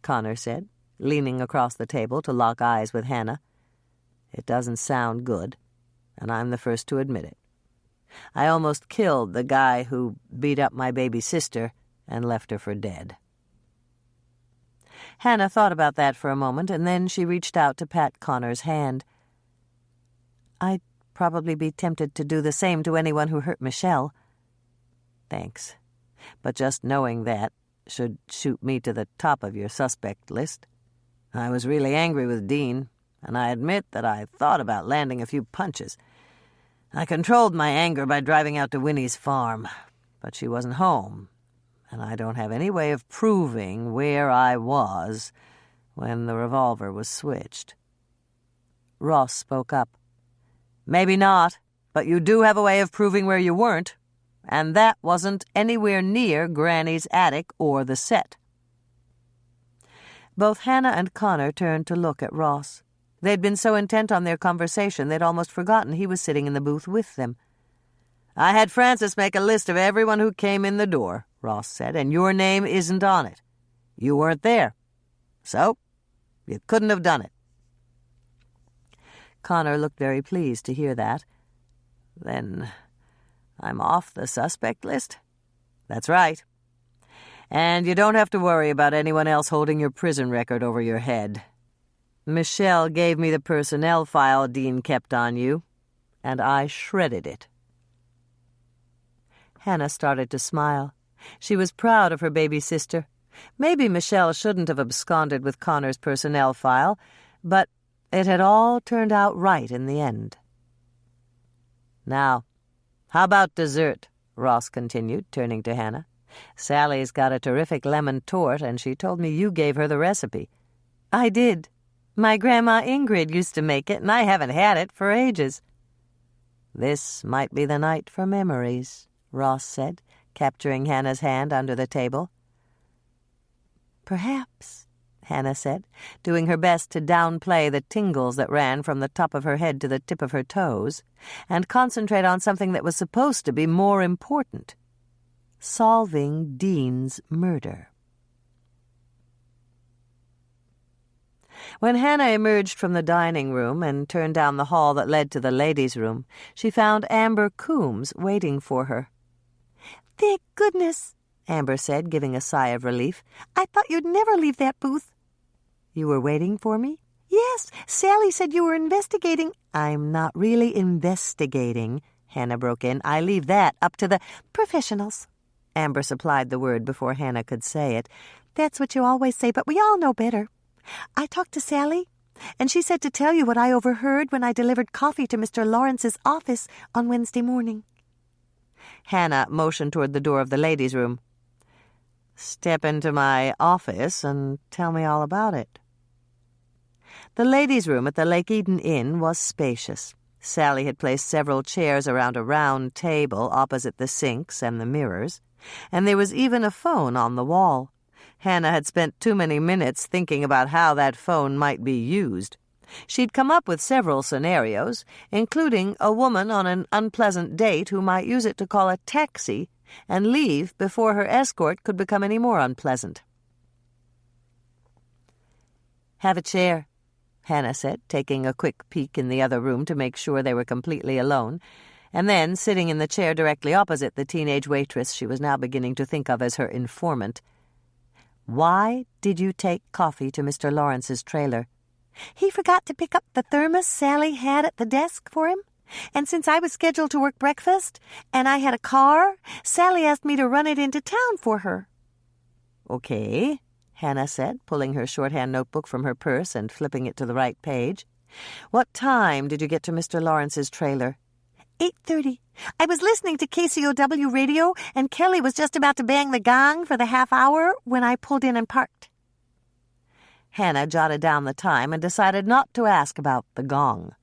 Connor said, leaning across the table to lock eyes with Hannah. "It doesn't sound good, and I'm the first to admit it. I almost killed the guy who beat up my baby sister and left her for dead." Hannah thought about that for a moment, and then she reached out to pat Connor's hand. "I'd probably be tempted to do the same to anyone who hurt Michelle." "Thanks. But just knowing that should shoot me to the top of your suspect list. I was really angry with Dean, and I admit that I thought about landing a few punches. I controlled my anger by driving out to Winnie's farm, but she wasn't home, and I don't have any way of proving where I was when the revolver was switched." Ross spoke up. "Maybe not, but you do have a way of proving where you weren't, and that wasn't anywhere near Granny's attic or the set. Both Hannah and Connor turned to look at Ross. They'd been so intent on their conversation they'd almost forgotten he was sitting in the booth with them. "I had Francis make a list of everyone who came in the door," Ross said, "and your name isn't on it. You weren't there. So, you couldn't have done it." Connor looked very pleased to hear that. "Then I'm off the suspect list?" "That's right. And you don't have to worry about anyone else holding your prison record over your head. Michelle gave me the personnel file Dean kept on you, and I shredded it." Hannah started to smile. She was proud of her baby sister. Maybe Michelle shouldn't have absconded with Connor's personnel file, but it had all turned out right in the end. "Now, how about dessert?" Ross continued, turning to Hannah. "Sally's got a terrific lemon tort, and she told me you gave her the recipe." "I did. My Grandma Ingrid used to make it, and I haven't had it for ages." "This might be the night for memories," Ross said, capturing Hannah's hand under the table. "Perhaps," Hannah said, doing her best to downplay the tingles that ran from the top of her head to the tip of her toes, and concentrate on something that was supposed to be more important: solving Dean's murder. When Hannah emerged from the dining room and turned down the hall that led to the ladies' room, she found Amber Coombs waiting for her. "Thank goodness," Amber said, giving a sigh of relief. "I thought you'd never leave that booth." "You were waiting for me?" "Yes, Sally said you were investigating." "I'm not really investigating," Hannah broke in. "I leave that up to the professionals." Amber supplied the word before Hannah could say it. "That's what you always say, but we all know better. I talked to Sally, and she said to tell you what I overheard when I delivered coffee to Mr. Lawrence's office on Wednesday morning." Hannah motioned toward the door of the ladies' room. "Step into my office and tell me all about it." The ladies' room at the Lake Eden Inn was spacious. Sally had placed several chairs around a round table opposite the sinks and the mirrors, and there was even a phone on the wall. Hannah had spent too many minutes thinking about how that phone might be used. She'd come up with several scenarios, including a woman on an unpleasant date who might use it to call a taxi and leave before her escort could become any more unpleasant. "Have a chair," Hannah said, taking a quick peek in the other room to make sure they were completely alone, and then sitting in the chair directly opposite the teenage waitress she was now beginning to think of as her informant. "Why did you take coffee to Mr. Lawrence's trailer?" "He forgot to pick up the thermos Sally had at the desk for him. And since I was scheduled to work breakfast, and I had a car, Sally asked me to run it into town for her." "Okay," Hannah said, pulling her shorthand notebook from her purse and flipping it to the right page. "What time did you get to Mr. Lawrence's trailer?" 8:30. I was listening to KCOW radio, and Kelly was just about to bang the gong for the half hour when I pulled in and parked." Hannah jotted down the time and decided not to ask about the gong.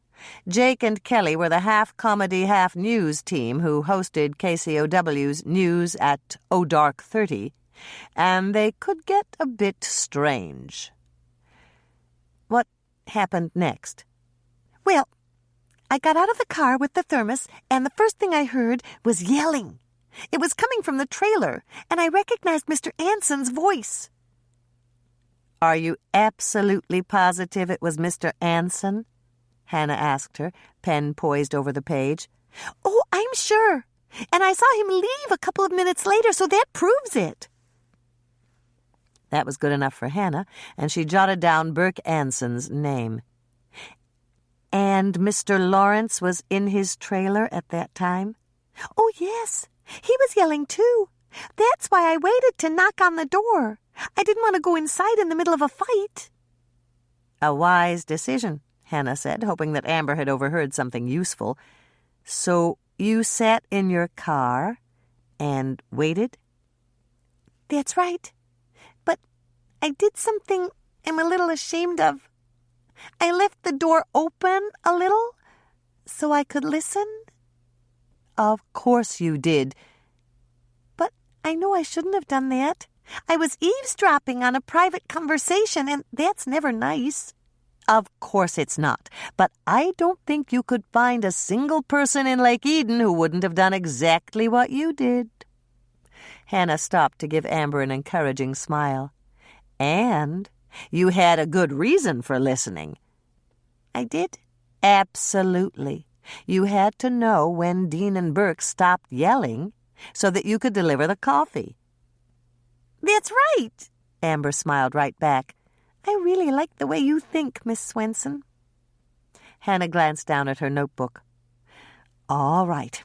Jake and Kelly were the half-comedy, half-news team who hosted KCOW's News at O'Dark 30, and they could get a bit strange. What happened next? "Well, I got out of the car with the thermos, and the first thing I heard was yelling. It was coming from the trailer, and I recognized Mr. Anson's voice." "Are you absolutely positive it was Mr. Anson?" Hannah asked her, pen poised over the page. "Oh, I'm sure. And I saw him leave a couple of minutes later, so that proves it." That was good enough for Hannah, and she jotted down Burke Anson's name. "And Mr. Lawrence was in his trailer at that time?" "Oh, yes. He was yelling, too. That's why I waited to knock on the door. I didn't want to go inside in the middle of a fight." "A wise decision," Hannah said, hoping that Amber had overheard something useful. "So you sat in your car and waited?" "That's right. But I did something I'm a little ashamed of. I left the door open a little so I could listen." "Of course you did. I know I shouldn't have done that. I was eavesdropping on a private conversation, and that's never nice. Of course it's not, but I don't think you could find a single person in Lake Eden who wouldn't have done exactly what you did. Hannah stopped to give Amber an encouraging smile. And you had a good reason for listening. I did? Absolutely. You had to know when Dean and Burke stopped yelling so that you could deliver the coffee. That's right, Amber smiled right back. I really like the way you think, Miss Swensen. Hannah glanced down at her notebook. All right.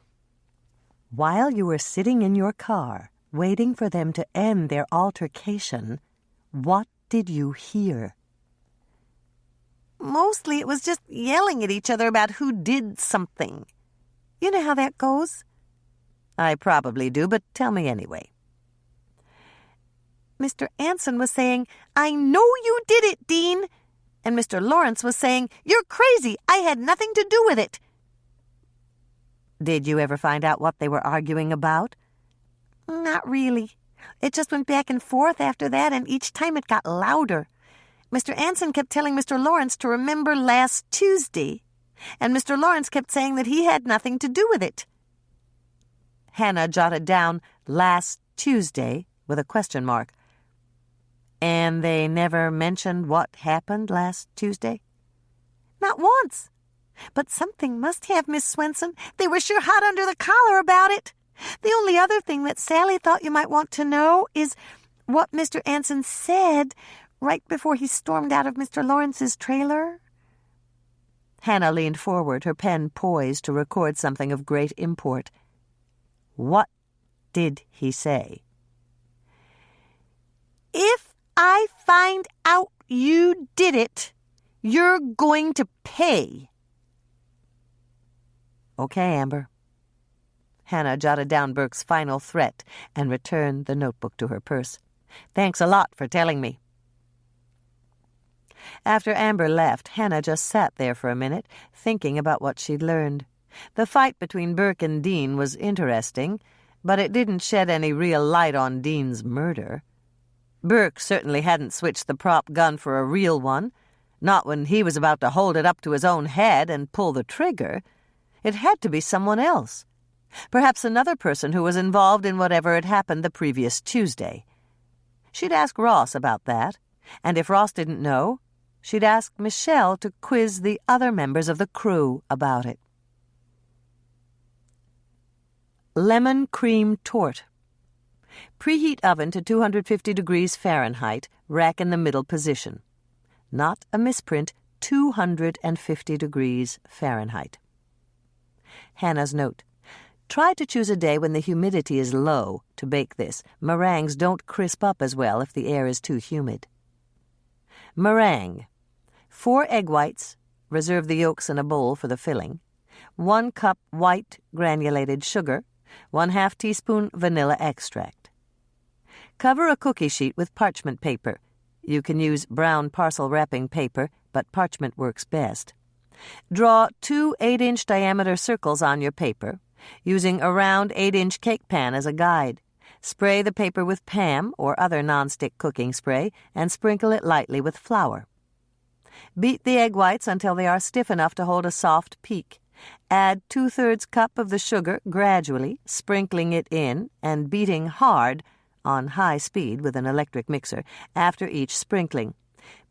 While you were sitting in your car, waiting for them to end their altercation, what did you hear? Mostly it was just yelling at each other about who did something. You know how that goes? I probably do, but tell me anyway. Mr. Anson was saying, I know you did it, Dean. And Mr. Lawrence was saying, you're crazy. I had nothing to do with it. Did you ever find out what they were arguing about? Not really. It just went back and forth after that, and each time it got louder. Mr. Anson kept telling Mr. Lawrence to remember last Tuesday, and Mr. Lawrence kept saying that he had nothing to do with it. Hannah jotted down last Tuesday with a question mark. And they never mentioned what happened last Tuesday? Not once. But something must have, Miss Swensen. They were sure hot under the collar about it. The only other thing that Sally thought you might want to know is what Mr. Anson said right before he stormed out of Mr. Lawrence's trailer. Hannah leaned forward, her pen poised to record something of great import. What did he say? If I find out you did it, you're going to pay. Okay, Amber. Hannah jotted down Burke's final threat and returned the notebook to her purse. Thanks a lot for telling me. After Amber left, Hannah just sat there for a minute, thinking about what she'd learned. The fight between Burke and Dean was interesting, but it didn't shed any real light on Dean's murder. Burke certainly hadn't switched the prop gun for a real one, not when he was about to hold it up to his own head and pull the trigger. It had to be someone else. Perhaps another person who was involved in whatever had happened the previous Tuesday. She'd ask Ross about that, and if Ross didn't know, she'd ask Michelle to quiz the other members of the crew about it. Lemon cream tort. Preheat oven to 250 degrees Fahrenheit, rack in the middle position. Not a misprint, 250 degrees Fahrenheit. Hannah's note. Try to choose a day when the humidity is low to bake this. Meringues don't crisp up as well if the air is too humid. Meringue. 4 egg whites. Reserve the yolks in a bowl for the filling. 1 cup white granulated sugar. 1/2 teaspoon vanilla extract. Cover a cookie sheet with parchment paper. You can use brown parcel wrapping paper, but parchment works best. Draw 2 8-inch diameter circles on your paper, using a round 8-inch cake pan as a guide. Spray the paper with Pam or other nonstick cooking spray and sprinkle it lightly with flour. Beat the egg whites until they are stiff enough to hold a soft peak. Add 2/3 cup of the sugar gradually, sprinkling it in and beating hard on high speed with an electric mixer after each sprinkling.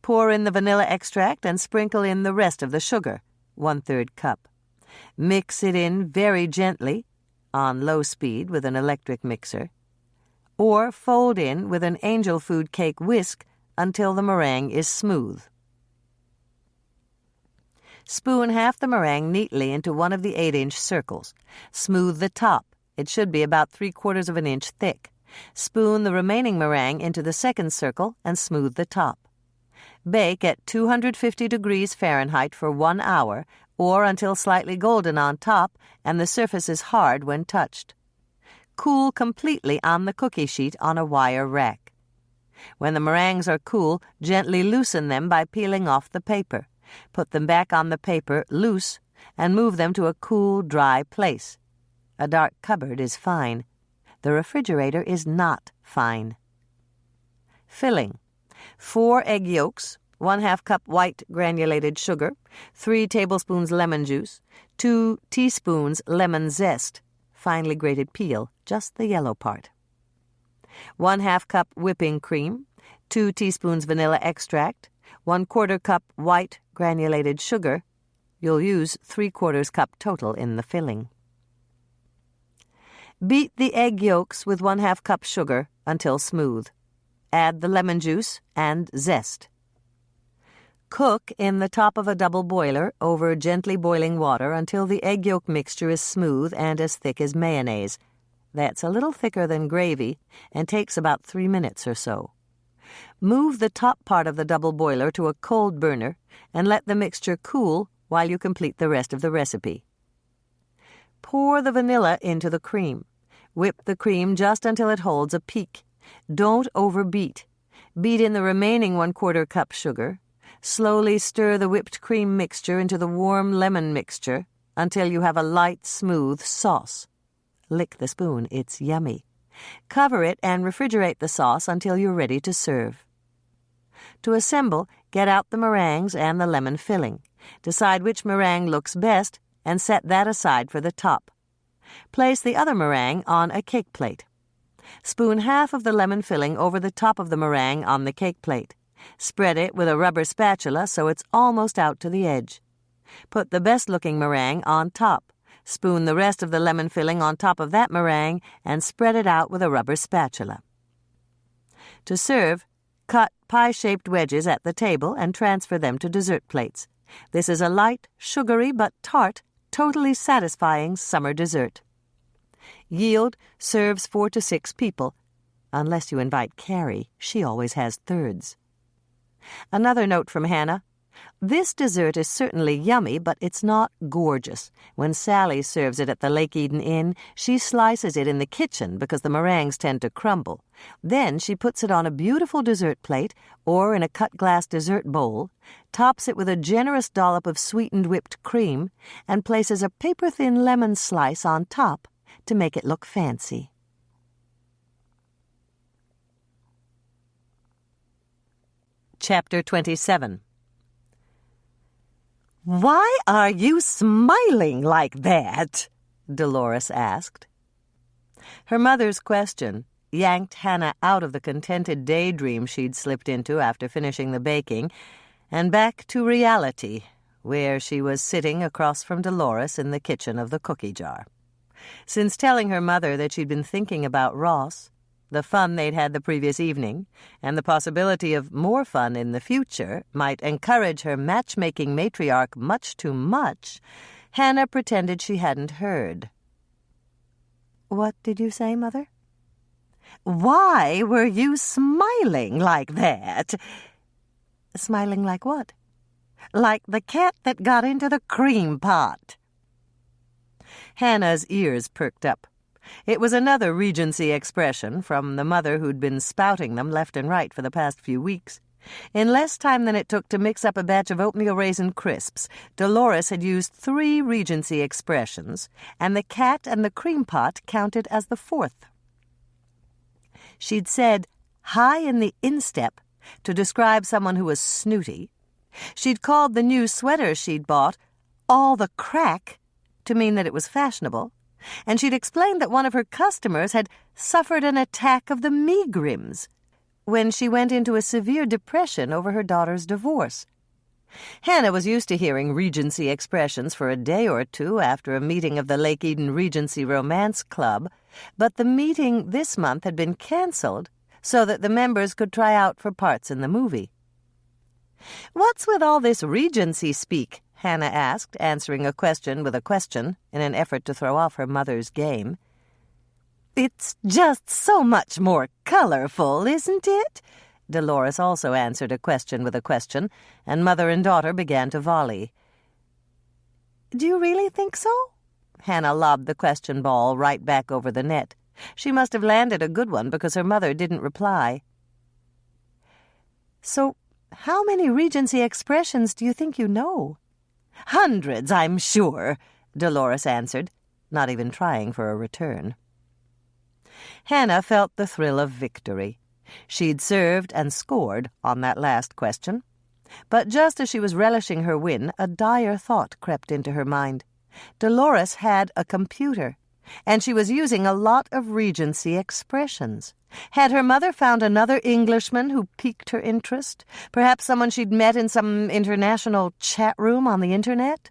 Pour in the vanilla extract and sprinkle in the rest of the sugar, 1/3 cup. Mix it in very gently on low speed with an electric mixer, or fold in with an angel food cake whisk until the meringue is smooth. Spoon half the meringue neatly into one of the 8-inch circles. Smooth the top. It should be about 3/4 of an inch thick. Spoon the remaining meringue into the second circle and smooth the top. Bake at 250 degrees Fahrenheit for 1 hour, or until slightly golden on top and the surface is hard when touched. Cool completely on the cookie sheet on a wire rack. When the meringues are cool, gently loosen them by peeling off the paper. Put them back on the paper loose and move them to a cool, dry place. A dark cupboard is fine. The refrigerator is not fine. Filling: 4 egg yolks, 1/2 cup white granulated sugar, 3 tablespoons lemon juice, 2 teaspoons lemon zest, finely grated peel, just the yellow part. 1/2 cup whipping cream, 2 teaspoons vanilla extract, 1/4 cup white granulated sugar. You'll use 3/4 cup total in the filling. Beat the egg yolks with 1/2 cup sugar until smooth. Add the lemon juice and zest. Cook in the top of a double boiler over gently boiling water until the egg yolk mixture is smooth and as thick as mayonnaise. That's a little thicker than gravy and takes about 3 minutes or so. Move the top part of the double boiler to a cold burner and let the mixture cool while you complete the rest of the recipe. Pour the vanilla into the cream. Whip the cream just until it holds a peak. Don't overbeat. Beat in the remaining 1/4 cup sugar. Slowly stir the whipped cream mixture into the warm lemon mixture until you have a light, smooth sauce. Lick the spoon, it's yummy. Cover it and refrigerate the sauce until you're ready to serve. To assemble, get out the meringues and the lemon filling. Decide which meringue looks best and set that aside for the top. Place the other meringue on a cake plate. Spoon half of the lemon filling over the top of the meringue on the cake plate. Spread it with a rubber spatula so it's almost out to the edge. Put the best-looking meringue on top. Spoon the rest of the lemon filling on top of that meringue and spread it out with a rubber spatula. To serve, cut pie-shaped wedges at the table and transfer them to dessert plates. This is a light, sugary but tart, totally satisfying summer dessert. Yield serves 4 to 6 people. Unless you invite Carrie, she always has thirds. Another note from Hannah. This dessert is certainly yummy, but it's not gorgeous. When Sally serves it at the Lake Eden Inn, she slices it in the kitchen because the meringues tend to crumble. Then she puts it on a beautiful dessert plate or in a cut glass dessert bowl, tops it with a generous dollop of sweetened whipped cream, and places a paper-thin lemon slice on top to make it look fancy. Chapter 27. "Why are you smiling like that?" Dolores asked. Her mother's question yanked Hannah out of the contented daydream she'd slipped into after finishing the baking and back to reality, where she was sitting across from Dolores in the kitchen of the cookie jar. Since telling her mother that she'd been thinking about Ross, the fun they'd had the previous evening, and the possibility of more fun in the future might encourage her matchmaking matriarch much too much, Hannah pretended she hadn't heard. "What did you say, Mother?" "Why were you smiling like that?" "Smiling like what?" "Like the cat that got into the cream pot." Hannah's ears perked up. It was another Regency expression from the mother who'd been spouting them left and right for the past few weeks. In less time than it took to mix up a batch of oatmeal raisin crisps, Dolores had used 3 Regency expressions, and the cat and the cream pot counted as the 4th. She'd said high in the instep to describe someone who was snooty. She'd called the new sweater she'd bought all the crack to mean that it was fashionable. And she'd explained that one of her customers had suffered an attack of the megrims when she went into a severe depression over her daughter's divorce. Hannah was used to hearing Regency expressions for a day or two after a meeting of the Lake Eden Regency Romance Club, but the meeting this month had been canceled so that the members could try out for parts in the movie. "What's with all this Regency speak?" Hannah asked, answering a question with a question in an effort to throw off her mother's game. "It's just so much more colorful, isn't it?" Dolores also answered a question with a question, and mother and daughter began to volley. "Do you really think so?" Hannah lobbed the question ball right back over the net. She must have landed a good one because her mother didn't reply. "So, how many Regency expressions do you think you know?" "Hundreds, I'm sure," Dolores answered, not even trying for a return. Hannah felt the thrill of victory. She'd served and scored on that last question. But just as she was relishing her win, a dire thought crept into her mind. Dolores had a computer, and she was using a lot of Regency expressions. Had her mother found another Englishman who piqued her interest? Perhaps someone she'd met in some international chat room on the internet?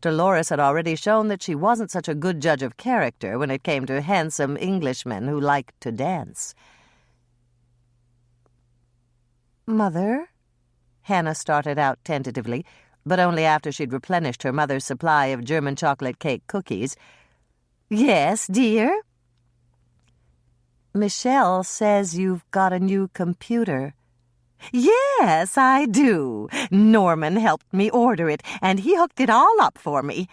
Dolores had already shown that she wasn't such a good judge of character when it came to handsome Englishmen who liked to dance. Mother? Hannah started out tentatively, but only after she'd replenished her mother's supply of German chocolate cake cookies. Yes, dear? Michelle says you've got a new computer. Yes, I do. Norman helped me order it, and he hooked it all up for me.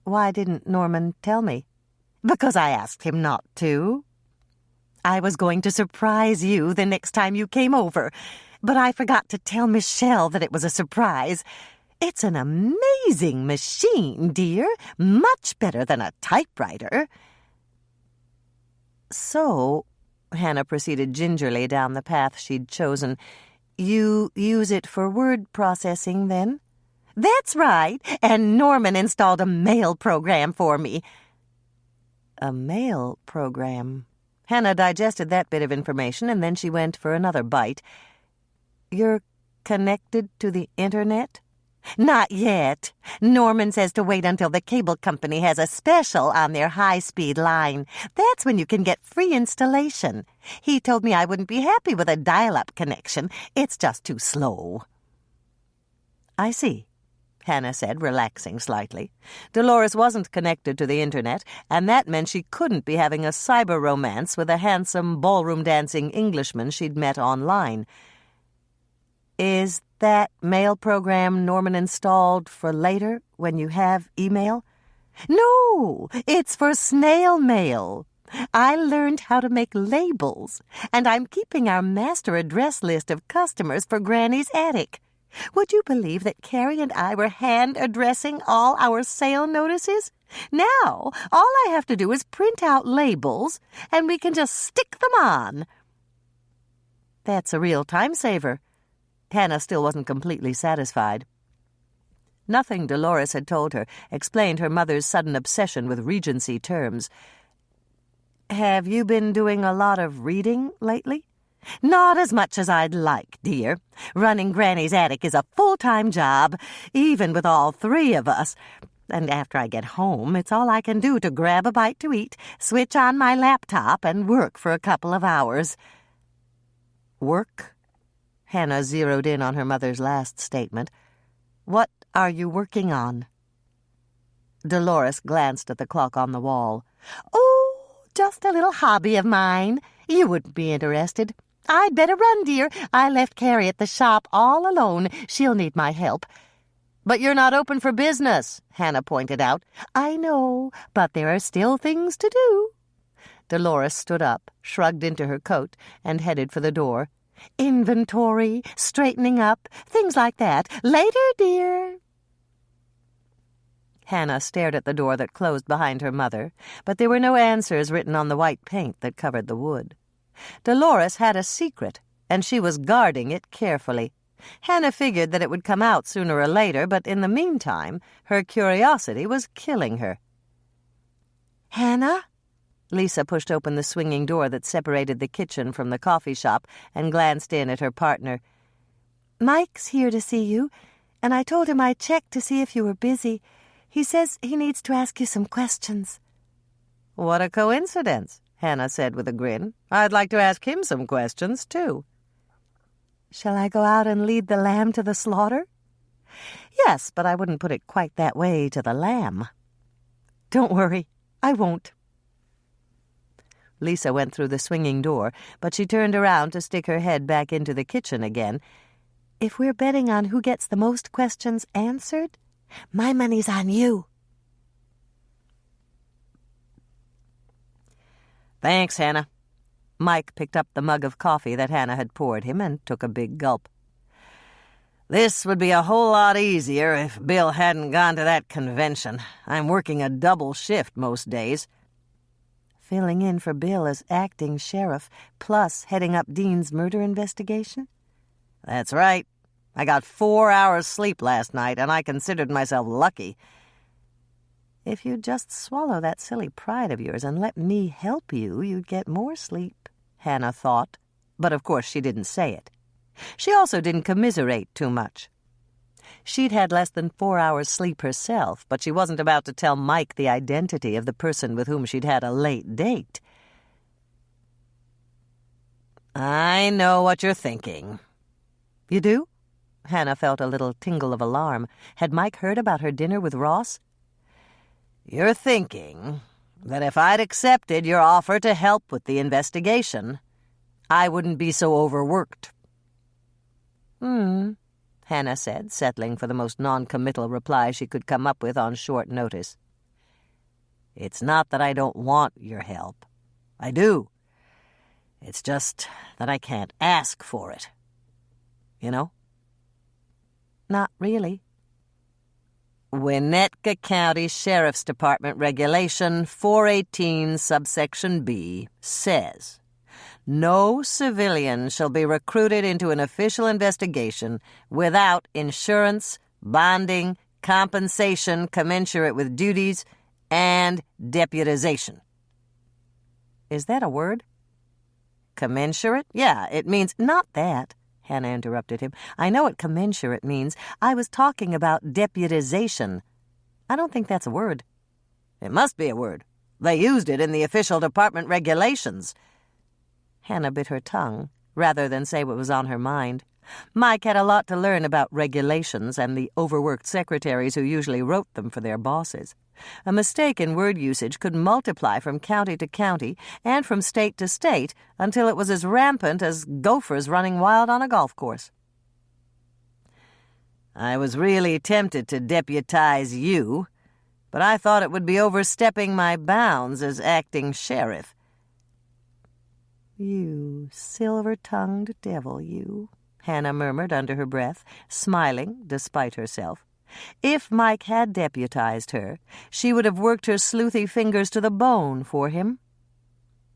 Why didn't Norman tell me? Because I asked him not to. I was going to surprise you the next time you came over, but I forgot to tell Michelle that it was a surprise. It's an amazing machine, dear. Much better than a typewriter. So, Hannah proceeded gingerly down the path she'd chosen, you use it for word processing, then? That's right, and Norman installed a mail program for me. A mail program? Hannah digested that bit of information, and then she went for another bite. You're connected to the internet? Not yet. Norman says to wait until the cable company has a special on their high-speed line. That's when you can get free installation. He told me I wouldn't be happy with a dial-up connection. It's just too slow. I see, Hannah said, relaxing slightly. Dolores wasn't connected to the internet, and that meant she couldn't be having a cyber romance with a handsome ballroom-dancing Englishman she'd met online. Is that mail program Norman installed for later, when you have email? No, it's for snail mail. I learned how to make labels, and I'm keeping our master address list of customers for Granny's attic. Would you believe that Carrie and I were hand addressing all our sale notices? Now, all I have to do is print out labels, and we can just stick them on. That's a real time saver. Hannah still wasn't completely satisfied. Nothing Dolores had told her explained her mother's sudden obsession with Regency terms. Have you been doing a lot of reading lately? Not as much as I'd like, dear. Running Granny's attic is a full-time job, even with all three of us. And after I get home, it's all I can do to grab a bite to eat, switch on my laptop, and work for a couple of hours. Work? Hannah zeroed in on her mother's last statement. What are you working on? Dolores glanced at the clock on the wall. Oh, just a little hobby of mine. You wouldn't be interested. I'd better run, dear. I left Carrie at the shop all alone. She'll need my help. But you're not open for business, Hannah pointed out. I know, but there are still things to do. Dolores stood up, shrugged into her coat, and headed for the door. Inventory, straightening up, things like that. Later, dear. Hannah stared at the door that closed behind her mother, but there were no answers written on the white paint that covered the wood. Dolores had a secret, and she was guarding it carefully. Hannah figured that it would come out sooner or later, but in the meantime, her curiosity was killing her. Hannah? Lisa pushed open the swinging door that separated the kitchen from the coffee shop and glanced in at her partner. Mike's here to see you, and I told him I'd check to see if you were busy. He says he needs to ask you some questions. What a coincidence, Hannah said with a grin. I'd like to ask him some questions, too. Shall I go out and lead the lamb to the slaughter? Yes, but I wouldn't put it quite that way to the lamb. Don't worry, I won't. Lisa went through the swinging door, but she turned around to stick her head back into the kitchen again. If we're betting on who gets the most questions answered, my money's on you. Thanks, Hannah. Mike picked up the mug of coffee that Hannah had poured him and took a big gulp. This would be a whole lot easier if Bill hadn't gone to that convention. I'm working a double shift most days. Filling in for Bill as acting sheriff, plus heading up Dean's murder investigation? That's right. I got 4 hours sleep last night, and I considered myself lucky. If you'd just swallow that silly pride of yours and let me help you, you'd get more sleep, Hannah thought. But of course she didn't say it. She also didn't commiserate too much. She'd had less than 4 hours sleep herself, but she wasn't about to tell Mike the identity of the person with whom she'd had a late date. I know what you're thinking. You do? Hannah felt a little tingle of alarm. Had Mike heard about her dinner with Ross? You're thinking that if I'd accepted your offer to help with the investigation, I wouldn't be so overworked. Hannah said, settling for the most non-committal reply she could come up with on short notice. It's not that I don't want your help. I do. It's just that I can't ask for it. You know? Not really. Winnetka County Sheriff's Department Regulation 418 subsection B says, no civilian shall be recruited into an official investigation without insurance, bonding, compensation commensurate with duties, and deputization. Is that a word? Commensurate? Yeah, it means... Not that, Hannah interrupted him. I know what commensurate means. I was talking about deputization. I don't think that's a word. It must be a word. They used it in the official department regulations. Hannah bit her tongue, rather than say what was on her mind. Mike had a lot to learn about regulations and the overworked secretaries who usually wrote them for their bosses. A mistake in word usage could multiply from county to county and from state to state until it was as rampant as gophers running wild on a golf course. I was really tempted to deputize you, but I thought it would be overstepping my bounds as acting sheriff. You silver-tongued devil, you, Hannah murmured under her breath, smiling despite herself. If Mike had deputized her, she would have worked her sleuthy fingers to the bone for him.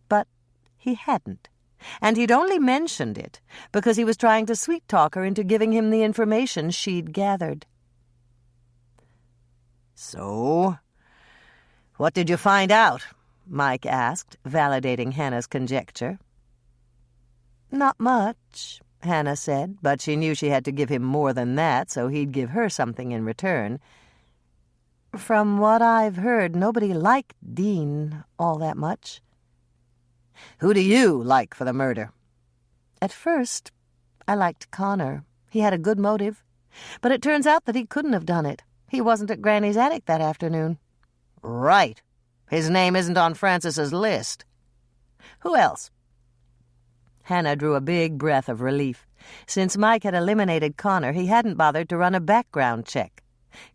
But he hadn't, and he'd only mentioned it because he was trying to sweet-talk her into giving him the information she'd gathered. So, what did you find out? Mike asked, validating Hannah's conjecture. Not much, Hannah said, but she knew she had to give him more than that, so he'd give her something in return. From what I've heard, nobody liked Dean all that much. Who do you like for the murder? At first, I liked Connor. He had a good motive. But it turns out that he couldn't have done it. He wasn't at Granny's attic that afternoon. Right. His name isn't on Frances's list. Who else? Hannah drew a big breath of relief. Since Mike had eliminated Connor, he hadn't bothered to run a background check.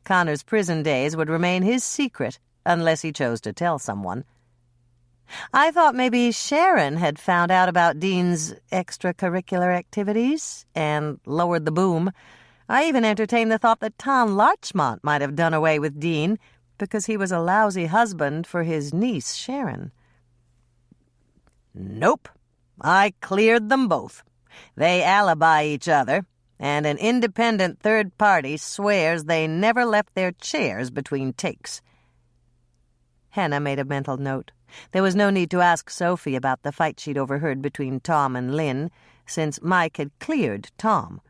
Connor's prison days would remain his secret, unless he chose to tell someone. I thought maybe Sharon had found out about Dean's extracurricular activities and lowered the boom. I even entertained the thought that Tom Larchmont might have done away with Dean because he was a lousy husband for his niece, Sharon. Nope. I cleared them both. They alibi each other, and an independent third party swears they never left their chairs between takes. Hannah made a mental note. There was no need to ask Sophie about the fight she'd overheard between Tom and Lynn, since Mike had cleared Tom.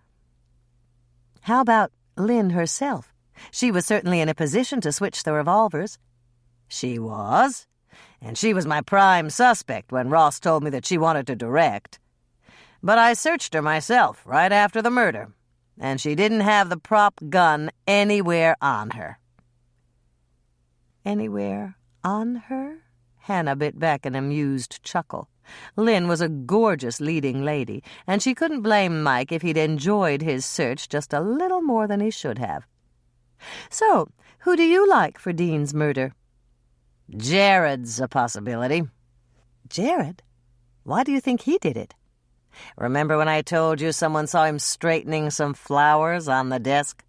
How about Lynn herself? She was certainly in a position to switch the revolvers. She was, and she was my prime suspect when Ross told me that she wanted to direct. But I searched her myself right after the murder, and she didn't have the prop gun anywhere on her. Anywhere on her? Hannah bit back an amused chuckle. Lynn was a gorgeous leading lady, and she couldn't blame Mike if he'd enjoyed his search just a little more than he should have. So, who do you like for Dean's murder? Jared's a possibility. Jared? Why do you think he did it? Remember when I told you someone saw him straightening some flowers on the desk?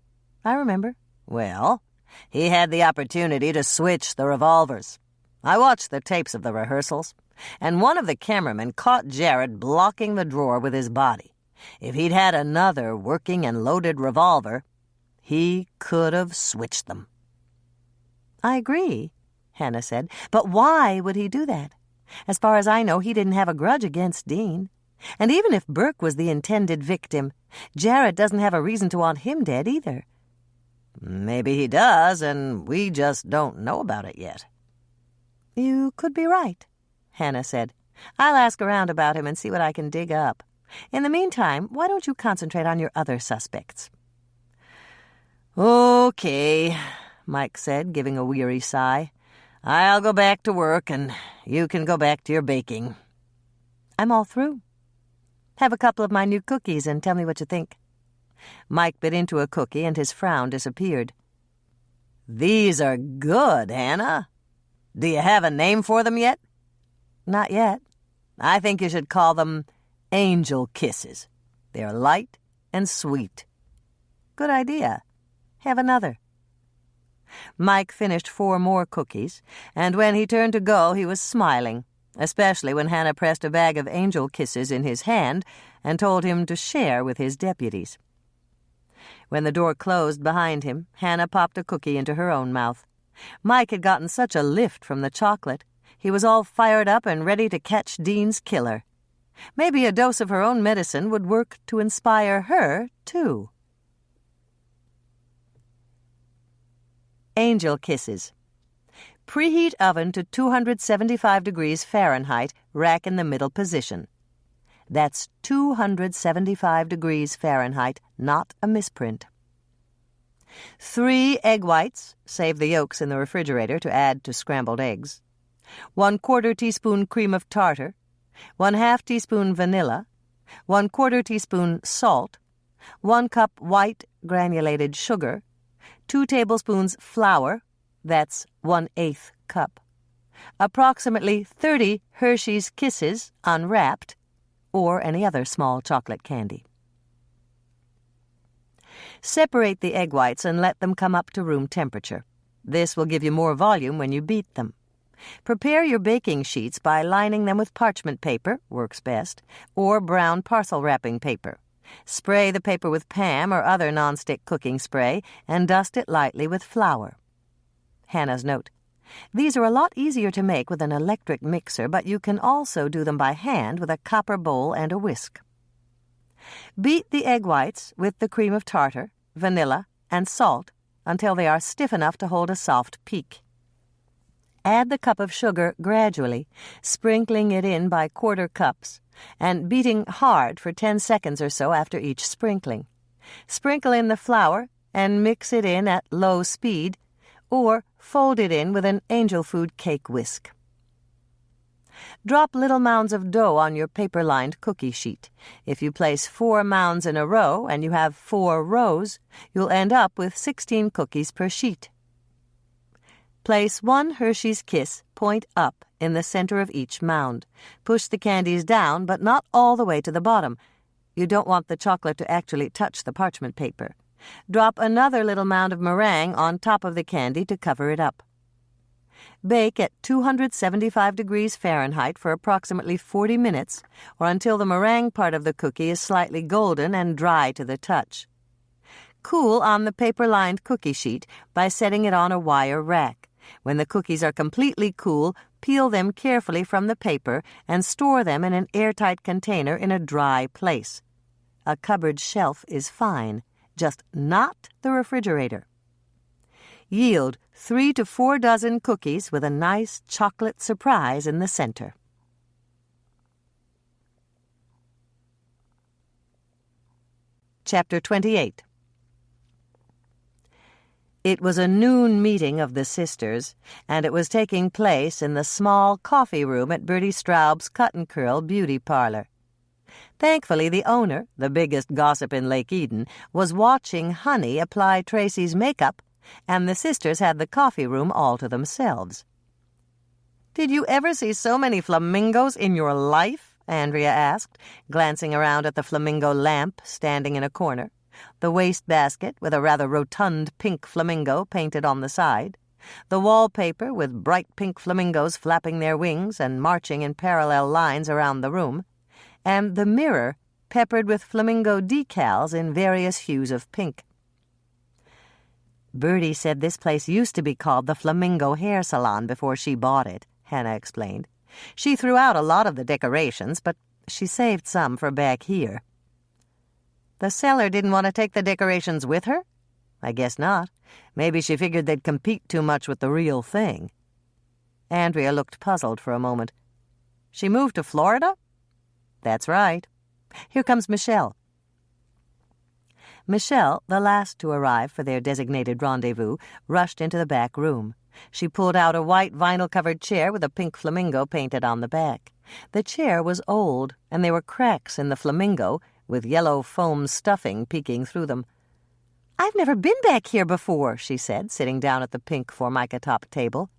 I remember. Well, he had the opportunity to switch the revolvers. I watched the tapes of the rehearsals, and one of the cameramen caught Jared blocking the drawer with his body. If he'd had another working and loaded revolver, he could have switched them." "I agree," Hannah said. "But why would he do that? As far as I know, he didn't have a grudge against Dean. And even if Burke was the intended victim, Jared doesn't have a reason to want him dead either." "Maybe he does, and we just don't know about it yet." "You could be right," Hannah said. "I'll ask around about him and see what I can dig up. In the meantime, why don't you concentrate on your other suspects?" "Okay," Mike said, giving a weary sigh. "I'll go back to work, and you can go back to your baking." "I'm all through. Have a couple of my new cookies and tell me what you think." Mike bit into a cookie, and his frown disappeared. "These are good, Hannah. Do you have a name for them yet?" "Not yet." "I think you should call them Angel Kisses. They're light and sweet." "Good idea. Have another." Mike finished 4 more cookies, and when he turned to go, he was smiling, especially when Hannah pressed a bag of Angel Kisses in his hand and told him to share with his deputies. When the door closed behind him, Hannah popped a cookie into her own mouth. Mike had gotten such a lift from the chocolate. He was all fired up and ready to catch Dean's killer. Maybe a dose of her own medicine would work to inspire her, too. Angel Kisses. Preheat oven to 275 degrees Fahrenheit, rack in the middle position. That's 275 degrees Fahrenheit, not a misprint. 3 egg whites, save the yolks in the refrigerator to add to scrambled eggs. 1/4 teaspoon cream of tartar. 1/2 teaspoon vanilla. 1/4 teaspoon salt. 1 cup white granulated sugar. 2 tablespoons flour. That's 1/8 cup. Approximately 30 Hershey's Kisses unwrapped, or any other small chocolate candy. Separate the egg whites and let them come up to room temperature. This will give you more volume when you beat them. Prepare your baking sheets by lining them with parchment paper, works best, or brown parcel wrapping paper. Spray the paper with Pam or other nonstick cooking spray and dust it lightly with flour. Hannah's note: these are a lot easier to make with an electric mixer, but you can also do them by hand with a copper bowl and a whisk. Beat the egg whites with the cream of tartar, vanilla, and salt until they are stiff enough to hold a soft peak. Add the cup of sugar gradually, sprinkling it in by quarter cups, and beating hard for 10 seconds or so after each sprinkling. Sprinkle in the flour and mix it in at low speed, or fold it in with an angel food cake whisk. Drop little mounds of dough on your paper-lined cookie sheet. If you place 4 mounds in a row and you have 4 rows, you'll end up with 16 cookies per sheet. Place 1 Hershey's Kiss point up in the center of each mound. Push the candies down, but not all the way to the bottom. You don't want the chocolate to actually touch the parchment paper. Drop another little mound of meringue on top of the candy to cover it up. Bake at 275 degrees Fahrenheit for approximately 40 minutes, or until the meringue part of the cookie is slightly golden and dry to the touch. Cool on the paper-lined cookie sheet by setting it on a wire rack. When the cookies are completely cool, peel them carefully from the paper and store them in an airtight container in a dry place. A cupboard shelf is fine, just not the refrigerator. Yield 3 to 4 dozen cookies with a nice chocolate surprise in the center. Chapter 28. It was a noon meeting of the sisters, and it was taking place in the small coffee room at Bertie Straub's Cut and Curl beauty parlor. Thankfully, the owner, the biggest gossip in Lake Eden, was watching Honey apply Tracy's makeup, and the sisters had the coffee room all to themselves. "Did you ever see so many flamingos in your life?" Andrea asked, glancing around at the flamingo lamp standing in a corner, the wastebasket with a rather rotund pink flamingo painted on the side, The wallpaper, with bright pink flamingos flapping their wings and marching in parallel lines around the room, and the mirror peppered with flamingo decals in various hues of pink. Bertie said this place used to be called the Flamingo Hair Salon before she bought it, Hannah explained. She threw out a lot of the decorations, but she saved some for back here. The seller didn't want to take the decorations with her? I guess not. Maybe she figured they'd compete too much with the real thing. Andrea looked puzzled for a moment. She moved to Florida? That's right. Here comes Michelle. Michelle, the last to arrive for their designated rendezvous, rushed into the back room. She pulled out a white vinyl-covered chair with a pink flamingo painted on the back. The chair was old, and there were cracks in the flamingo, with yellow foam stuffing peeking through them. "I've never been back here before," she said, sitting down at the pink formica-top table.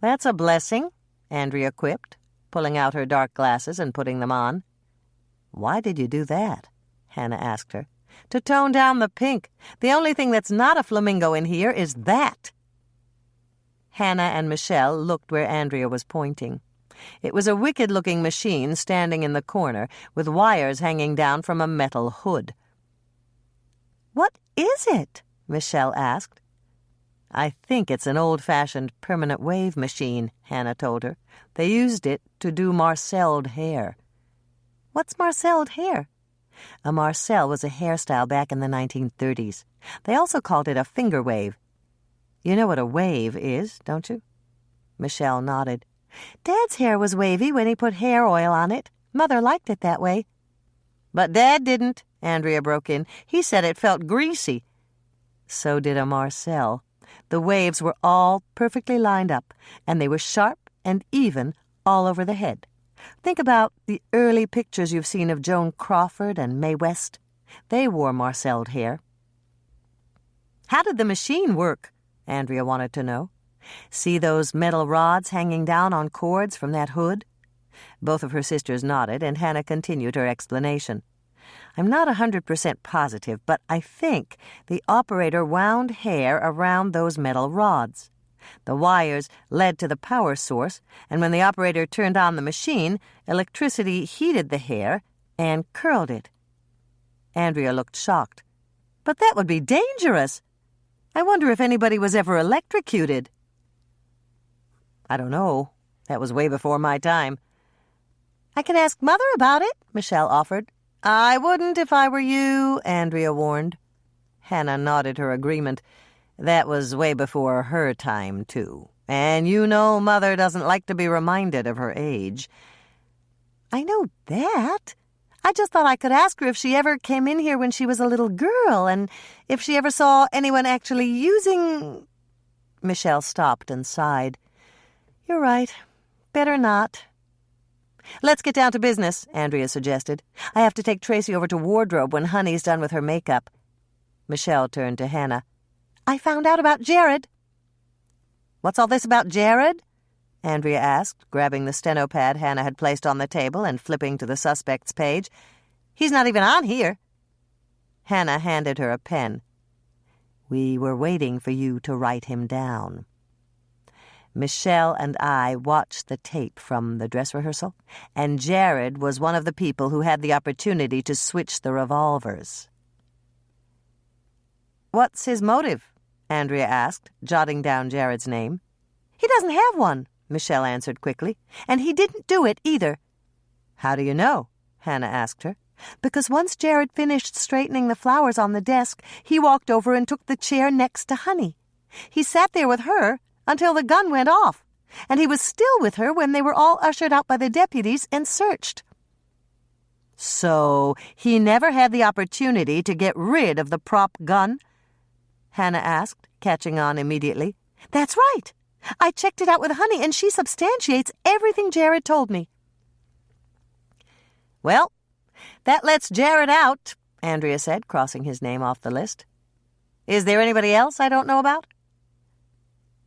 "That's a blessing," Andrea quipped, pulling out her dark glasses and putting them on. "Why did you do that?" Hannah asked her. "To tone down the pink. The only thing that's not a flamingo in here is that." Hannah and Michelle looked where Andrea was pointing. It was a wicked-looking machine standing in the corner, with wires hanging down from a metal hood. "What is it?" Michelle asked. "I think it's an old-fashioned permanent wave machine," Hannah told her. "They used it to do marcelled hair." "What's marcelled hair?" A marcel was a hairstyle back in the 1930s. They also called it a finger wave. You know what a wave is, don't you? Michelle nodded. "Dad's hair was wavy when he put hair oil on it. Mother liked it that way." "But Dad didn't," Andrea broke in. "He said it felt greasy." So did a marcel. The waves were all perfectly lined up, and they were sharp and even all over the head. Think about the early pictures you've seen of Joan Crawford and Mae West. They wore marcelled hair. "How did the machine work?" Andrea wanted to know. "See those metal rods hanging down on cords from that hood?" Both of her sisters nodded, and Hannah continued her explanation. "I'm not 100% positive, but I think the operator wound hair around those metal rods. The wires led to the power source, and when the operator turned on the machine, electricity heated the hair and curled it." Andrea looked shocked. "But that would be dangerous. I wonder if anybody was ever electrocuted." "I don't know. That was way before my time." "I can ask Mother about it," Michelle offered. "I wouldn't if I were you," Andrea warned. Hannah nodded her agreement. That was way before her time, too. And you know Mother doesn't like to be reminded of her age. "I know that. I just thought I could ask her if she ever came in here when she was a little girl, and if she ever saw anyone actually using—" Michelle stopped and sighed. "You're right. Better not." "Let's get down to business," Andrea suggested. "I have to take Tracy over to wardrobe when Honey's done with her makeup." Michelle turned to Hannah. "I found out about Jared." "What's all this about Jared?" Andrea asked, grabbing the stenopad Hannah had placed on the table and flipping to the suspect's page. "He's not even on here." Hannah handed her a pen. "We were waiting for you to write him down." Michelle and I watched the tape from the dress rehearsal, and Jared was one of the people who had the opportunity to switch the revolvers. "What's his motive?" Andrea asked, jotting down Jared's name. "He doesn't have one," Michelle answered quickly. "And he didn't do it, either." "How do you know?" Hannah asked her. "Because once Jared finished straightening the flowers on the desk, he walked over and took the chair next to Honey. He sat there with her until the gun went off, and he was still with her when they were all ushered out by the deputies and searched." "So he never had the opportunity to get rid of the prop gun?" Hannah asked, catching on immediately. "That's right. I checked it out with Honey, and she substantiates everything Jared told me." "Well, that lets Jared out," Andrea said, crossing his name off the list. "Is there anybody else I don't know about?"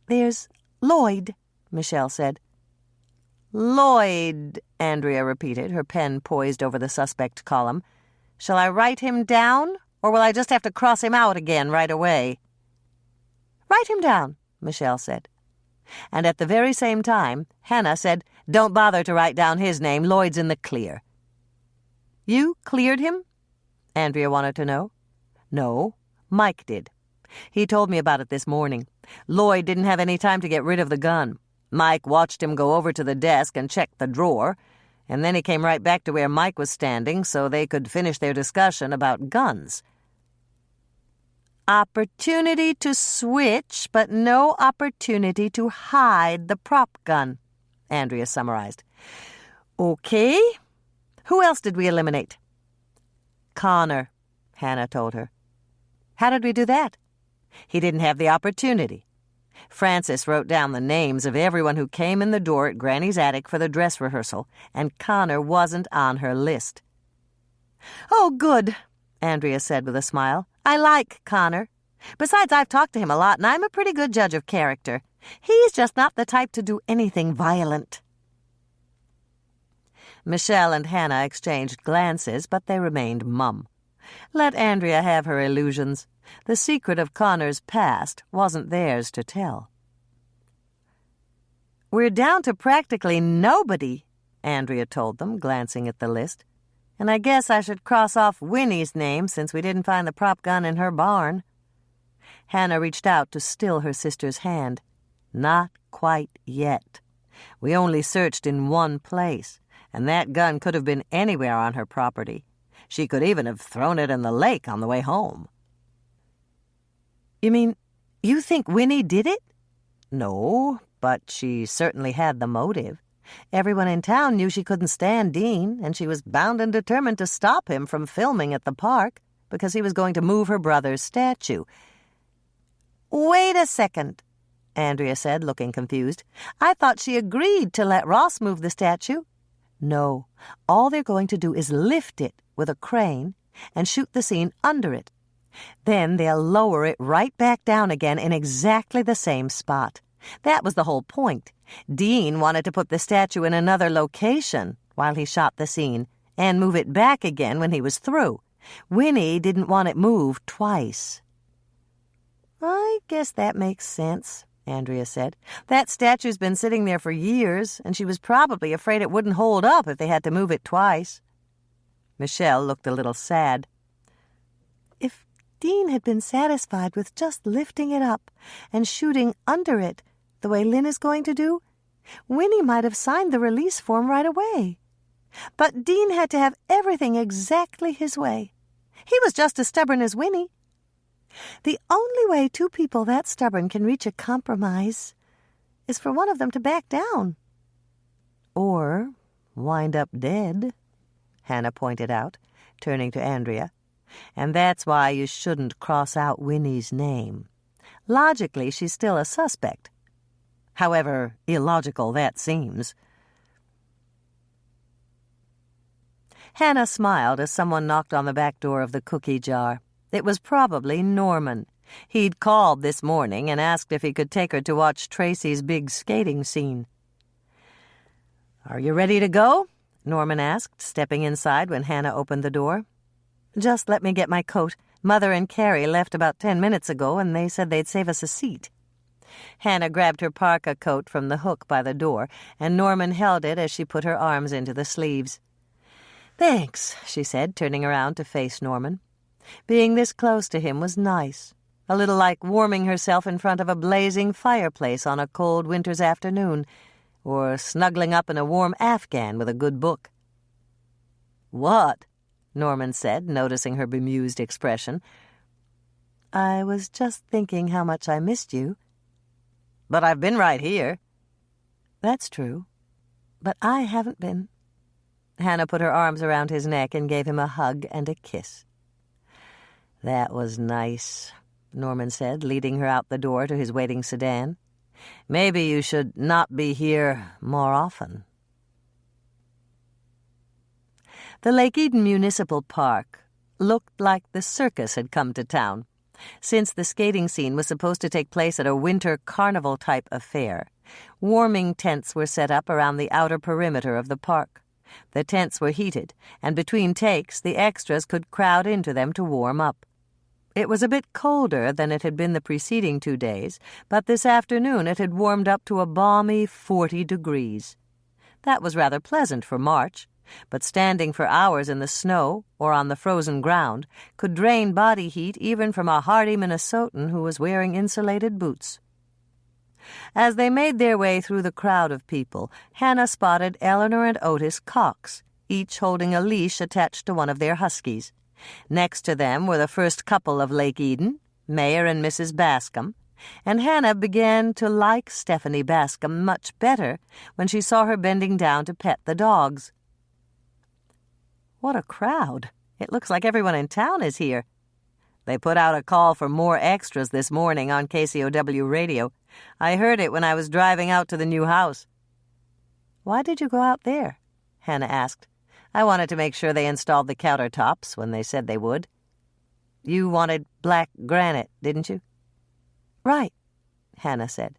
"There's Lloyd," Michelle said. "Lloyd," Andrea repeated, her pen poised over the suspect column. "Shall I write him down, or will I just have to cross him out again right away?" "Write him down," Michelle said. And at the very same time, Hannah said, "Don't bother to write down his name. Lloyd's in the clear." "You cleared him?" Andrea wanted to know. "No, Mike did. He told me about it this morning. Lloyd didn't have any time to get rid of the gun. Mike watched him go over to the desk and check the drawer, and then he came right back to where Mike was standing so they could finish their discussion about guns." "Opportunity to switch, but no opportunity to hide the prop gun," Andrea summarized. "Okay. Who else did we eliminate?" "Connor," Hannah told her. "How did we do that?" "He didn't have the opportunity. Frances wrote down the names of everyone who came in the door at Granny's attic for the dress rehearsal, and Connor wasn't on her list." "Oh, good," Andrea said with a smile. "I like Connor. Besides, I've talked to him a lot, and I'm a pretty good judge of character. He's just not the type to do anything violent." Michelle and Hannah exchanged glances, but they remained mum. Let Andrea have her illusions. The secret of Connor's past wasn't theirs to tell. "We're down to practically nobody," Andrea told them, glancing at the list. "And I guess I should cross off Winnie's name since we didn't find the prop gun in her barn." Hannah reached out to still her sister's hand. "Not quite yet. We only searched in one place, and that gun could have been anywhere on her property. She could even have thrown it in the lake on the way home." "You mean, you think Winnie did it?" "No, but she certainly had the motive. Everyone in town knew she couldn't stand Dean, and she was bound and determined to stop him from filming at the park because he was going to move her brother's statue." "Wait a second," Andrea said, looking confused. "I thought she agreed to let Ross move the statue." "No, all they're going to do is lift it with a crane and shoot the scene under it. Then they'll lower it right back down again in exactly the same spot. That was the whole point. Dean wanted to put the statue in another location while he shot the scene and move it back again when he was through. Winnie didn't want it moved twice." "I guess that makes sense," Andrea said. "That statue's been sitting there for years, and she was probably afraid it wouldn't hold up if they had to move it twice." Michelle looked a little sad. "If Dean had been satisfied with just lifting it up and shooting under it the way Lynn is going to do, Winnie might have signed the release form right away. But Dean had to have everything exactly his way. He was just as stubborn as Winnie. The only way two people that stubborn can reach a compromise is for one of them to back down." "Or wind up dead," Hannah pointed out, turning to Andrea. "And that's why you shouldn't cross out Winnie's name. Logically, she's still a suspect. However illogical that seems." Hannah smiled as someone knocked on the back door of the cookie jar. It was probably Norman. He'd called this morning and asked if he could take her to watch Tracy's big skating scene. "Are you ready to go?" Norman asked, stepping inside when Hannah opened the door. "Just let me get my coat. Mother and Carrie left about 10 minutes ago, and they said they'd save us a seat." Hannah grabbed her parka coat from the hook by the door, and Norman held it as she put her arms into the sleeves. "Thanks," she said, turning around to face Norman. Being this close to him was nice, a little like warming herself in front of a blazing fireplace on a cold winter's afternoon, or snuggling up in a warm Afghan with a good book. "What?" Norman said, noticing her bemused expression. "I was just thinking how much I missed you." "But I've been right here." "That's true, but I haven't been." Hannah put her arms around his neck and gave him a hug and a kiss. "That was nice," Norman said, leading her out the door to his waiting sedan. "Maybe you should not be here more often." The Lake Eden Municipal Park looked like the circus had come to town. Since the skating scene was supposed to take place at a winter carnival-type affair, warming tents were set up around the outer perimeter of the park. The tents were heated, and between takes the extras could crowd into them to warm up. It was a bit colder than it had been the preceding 2 days, but this afternoon it had warmed up to a balmy 40 degrees. That was rather pleasant for March, but standing for hours in the snow or on the frozen ground could drain body heat even from a hardy Minnesotan who was wearing insulated boots. As they made their way through the crowd of people, Hannah spotted Eleanor and Otis Cox, each holding a leash attached to one of their huskies. Next to them were the first couple of Lake Eden, Mayor and Mrs. Bascom, and Hannah began to like Stephanie Bascom much better when she saw her bending down to pet the dogs. "What a crowd! It looks like everyone in town is here." They put out a call for more extras this morning on KCOW radio. I heard it when I was driving out to the new house. "Why did you go out there?" Hannah asked. "I wanted to make sure they installed the countertops when they said they would." "You wanted black granite, didn't you?" "Right," Hannah said.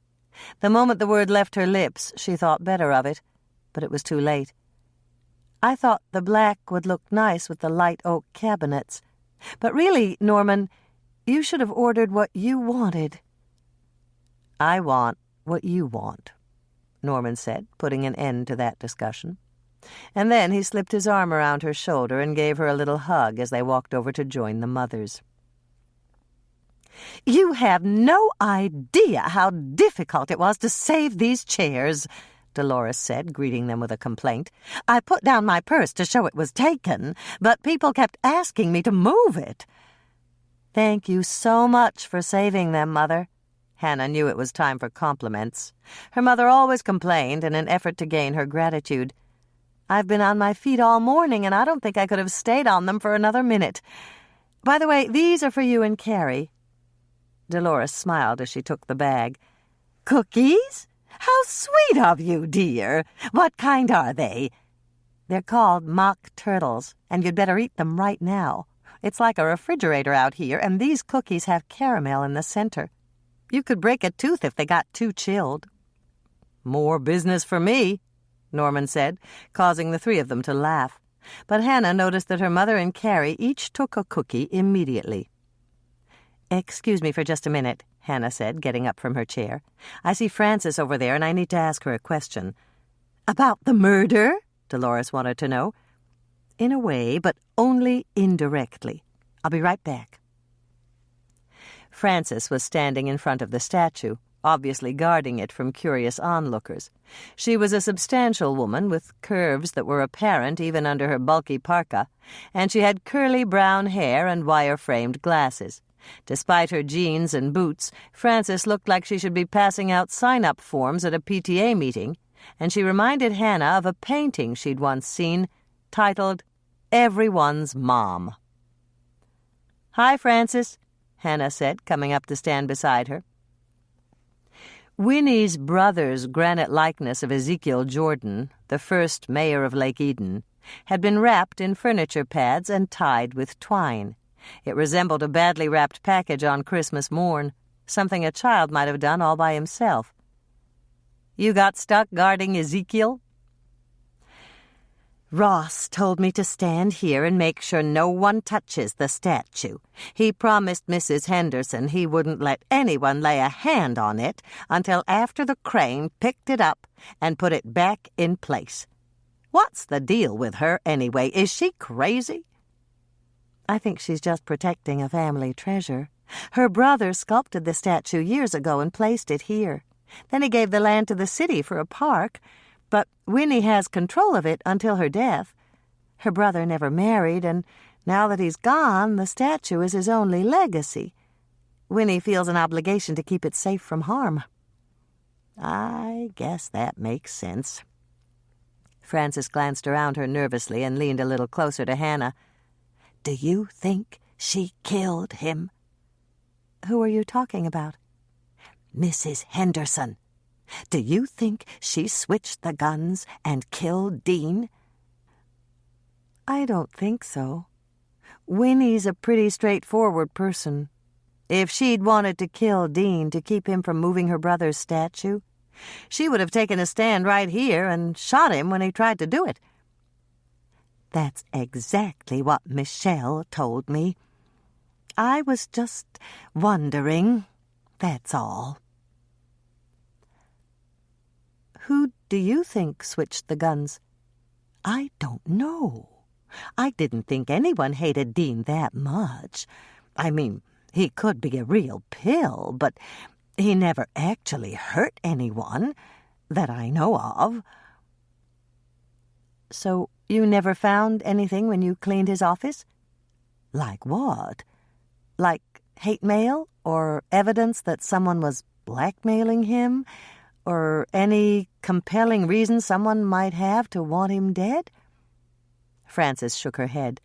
The moment the word left her lips, she thought better of it, but it was too late. "I thought the black would look nice with the light oak cabinets. But really, Norman, you should have ordered what you wanted." "I want what you want," Norman said, putting an end to that discussion. And then he slipped his arm around her shoulder and gave her a little hug as they walked over to join the mothers. "You have no idea how difficult it was to save these chairs," Dolores said, greeting them with a complaint. "I put down my purse to show it was taken, but people kept asking me to move it." "Thank you so much for saving them, Mother." Hannah knew it was time for compliments. Her mother always complained in an effort to gain her gratitude. "I've been on my feet all morning, and I don't think I could have stayed on them for another minute. By the way, these are for you and Carrie." Dolores smiled as she took the bag. "Cookies? How sweet of you, dear. What kind are they?" "They're called mock turtles, and you'd better eat them right now. It's like a refrigerator out here, and these cookies have caramel in the center. You could break a tooth if they got too chilled." "More business for me," Norman said, causing the three of them to laugh. But Hannah noticed that her mother and Carrie each took a cookie immediately. "Excuse me for just a minute," Hannah said, getting up from her chair. "I see Frances over there, and I need to ask her a question." "About the murder?" Dolores wanted to know. "In a way, but only indirectly. I'll be right back." Frances was standing in front of the statue, obviously guarding it from curious onlookers. She was a substantial woman with curves that were apparent even under her bulky parka, and she had curly brown hair and wire-framed glasses. Despite her jeans and boots, Frances looked like she should be passing out sign-up forms at a PTA meeting, and she reminded Hannah of a painting she'd once seen titled "Everyone's Mom." "Hi, Frances," Hannah said, coming up to stand beside her. Winnie's brother's granite likeness of Ezekiel Jordan, the first mayor of Lake Eden, had been wrapped in furniture pads and tied with twine. It resembled a badly wrapped package on Christmas morn, something a child might have done all by himself. "You got stuck guarding Ezekiel?" "Ross told me to stand here and make sure no one touches the statue. He promised Mrs. Henderson he wouldn't let anyone lay a hand on it until after the crane picked it up and put it back in place. What's the deal with her, anyway? Is she crazy?" "I think she's just protecting a family treasure. Her brother sculpted the statue years ago and placed it here. Then he gave the land to the city for a park, but Winnie has control of it until her death. Her brother never married, and now that he's gone, the statue is his only legacy. Winnie feels an obligation to keep it safe from harm." "I guess that makes sense." Frances glanced around her nervously and leaned a little closer to Hannah. "Do you think she killed him?" "Who are you talking about?" "Mrs. Henderson. Do you think she switched the guns and killed Dean?" "I don't think so. Winnie's a pretty straightforward person. If she'd wanted to kill Dean to keep him from moving her brother's statue, she would have taken a stand right here and shot him when he tried to do it." "That's exactly what Michelle told me." I was just wondering, that's all. Who do you think switched the guns? I don't know. I didn't think anyone hated Dean that much. I mean, he could be a real pill, but he never actually hurt anyone that I know of. So you never found anything when you cleaned his office? Like what? Like hate mail or evidence that someone was blackmailing him? Or any compelling reason someone might have to want him dead? Frances shook her head.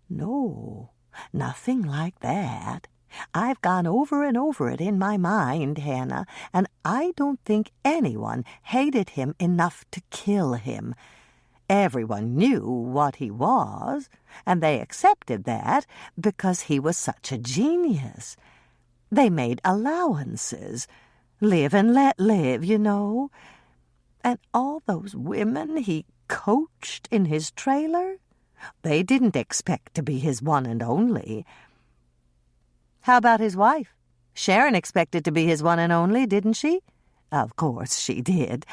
No, nothing like that. I've gone over and over it in my mind, Hannah, and I don't think anyone hated him enough to kill him. Everyone knew what he was, and they accepted that because he was such a genius. They made allowances. Live and let live, you know. And all those women he coached in his trailer, they didn't expect to be his one and only. How about his wife? Sharon expected to be his one and only, didn't she? Of course she did,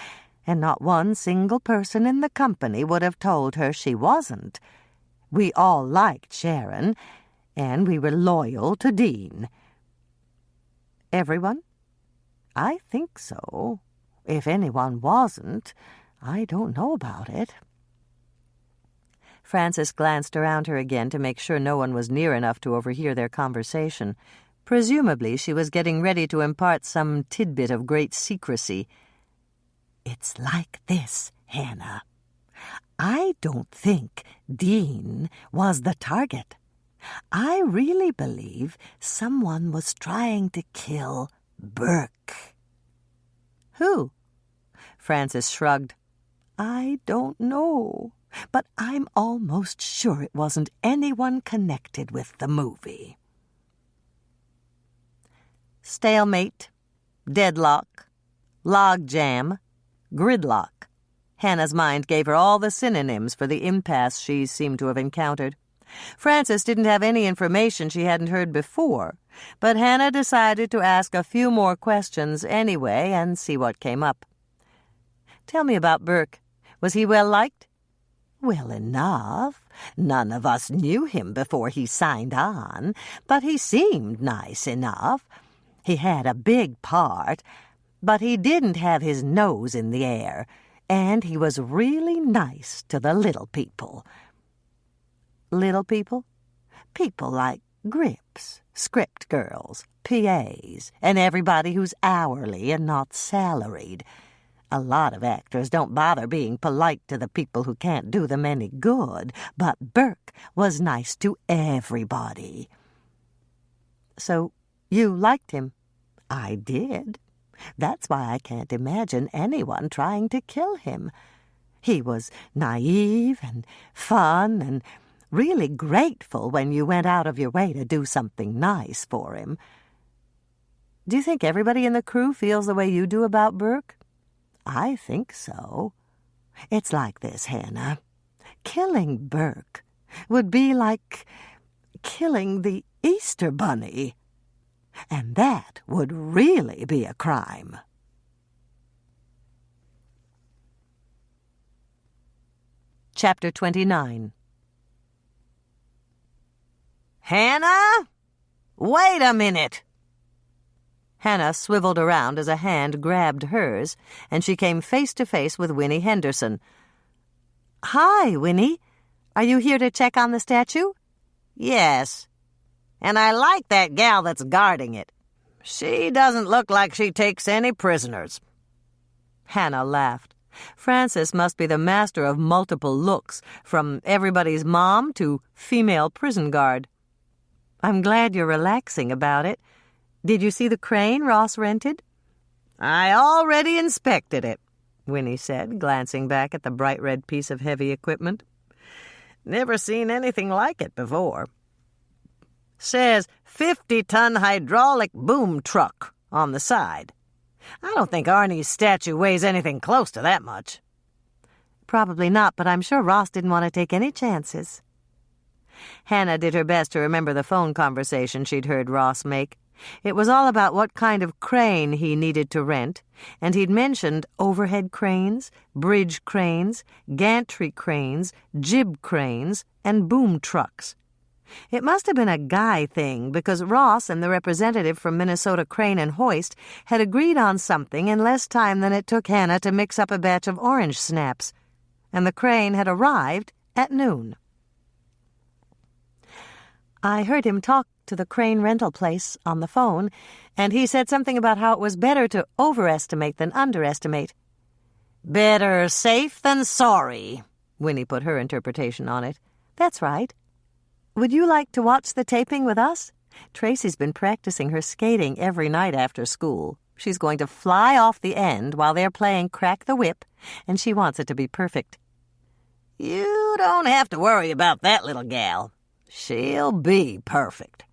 and not one single person in the company would have told her she wasn't. We all liked Sharon, and we were loyal to Dean. Everyone? I think so. If anyone wasn't, I don't know about it. Frances glanced around her again to make sure no one was near enough to overhear their conversation. Presumably she was getting ready to impart some tidbit of great secrecy. It's like this, Hannah. I don't think Dean was the target. I really believe someone was trying to kill Burke. Who? Frances shrugged. I don't know, but I'm almost sure it wasn't anyone connected with the movie. Stalemate, deadlock, logjam, gridlock. Hannah's mind gave her all the synonyms for the impasse she seemed to have encountered. Frances didn't have any information she hadn't heard before, but Hannah decided to ask a few more questions anyway and see what came up. Tell me about Burke. Was he well liked? Well enough. None of us knew him before he signed on, but he seemed nice enough. He had a big part, but he didn't have his nose in the air, and he was really nice to the little people. Little people? People like grips, script girls, PAs, and everybody who's hourly and not salaried. A lot of actors don't bother being polite to the people who can't do them any good, but Burke was nice to everybody. So you liked him? I did. That's why I can't imagine anyone trying to kill him. He was naive and fun and really grateful when you went out of your way to do something nice for him. Do you think everybody in the crew feels the way you do about Burke? I think so. It's like this, Hannah. Killing Burke would be like killing the Easter Bunny. And that would really be a crime. Chapter 29. Hannah? Wait a minute. Hannah swiveled around as a hand grabbed hers, and she came face to face with Winnie Henderson. Hi, Winnie. Are you here to check on the statue? Yes. And I like that gal that's guarding it. She doesn't look like she takes any prisoners. Hannah laughed. Frances must be the master of multiple looks, from everybody's mom to female prison guard. I'm glad you're relaxing about it. Did you see the crane Ross rented? I already inspected it, Winnie said, glancing back at the bright red piece of heavy equipment. Never seen anything like it before. Says 50-ton hydraulic boom truck on the side. I don't think Arnie's statue weighs anything close to that much. Probably not, but I'm sure Ross didn't want to take any chances. Hannah did her best to remember the phone conversation she'd heard Ross make. It was all about what kind of crane he needed to rent, and he'd mentioned overhead cranes, bridge cranes, gantry cranes, jib cranes, and boom trucks. It must have been a guy thing, because Ross and the representative from Minnesota Crane and Hoist had agreed on something in less time than it took Hannah to mix up a batch of orange snaps, and the crane had arrived at noon. I heard him talk to the crane rental place on the phone, and he said something about how it was better to overestimate than underestimate. Better safe than sorry, Winnie put her interpretation on it. That's right. Would you like to watch the taping with us? Tracy's been practicing her skating every night after school. She's going to fly off the end while they're playing Crack the Whip, and she wants it to be perfect. You don't have to worry about that little gal. She'll be perfect.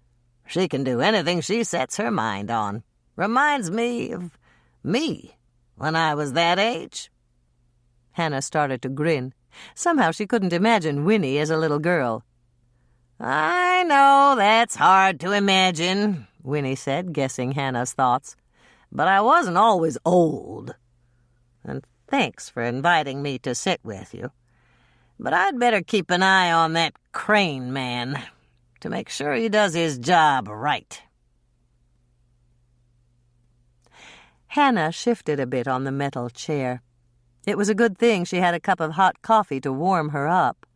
She can do anything she sets her mind on. Reminds me of me when I was that age. Hannah started to grin. Somehow she couldn't imagine Winnie as a little girl. I know that's hard to imagine, Winnie said, guessing Hannah's thoughts. But I wasn't always old. And thanks for inviting me to sit with you. But I'd better keep an eye on that crane man to make sure he does his job right. Hannah shifted a bit on the metal chair. It was a good thing she had a cup of hot coffee to warm her up,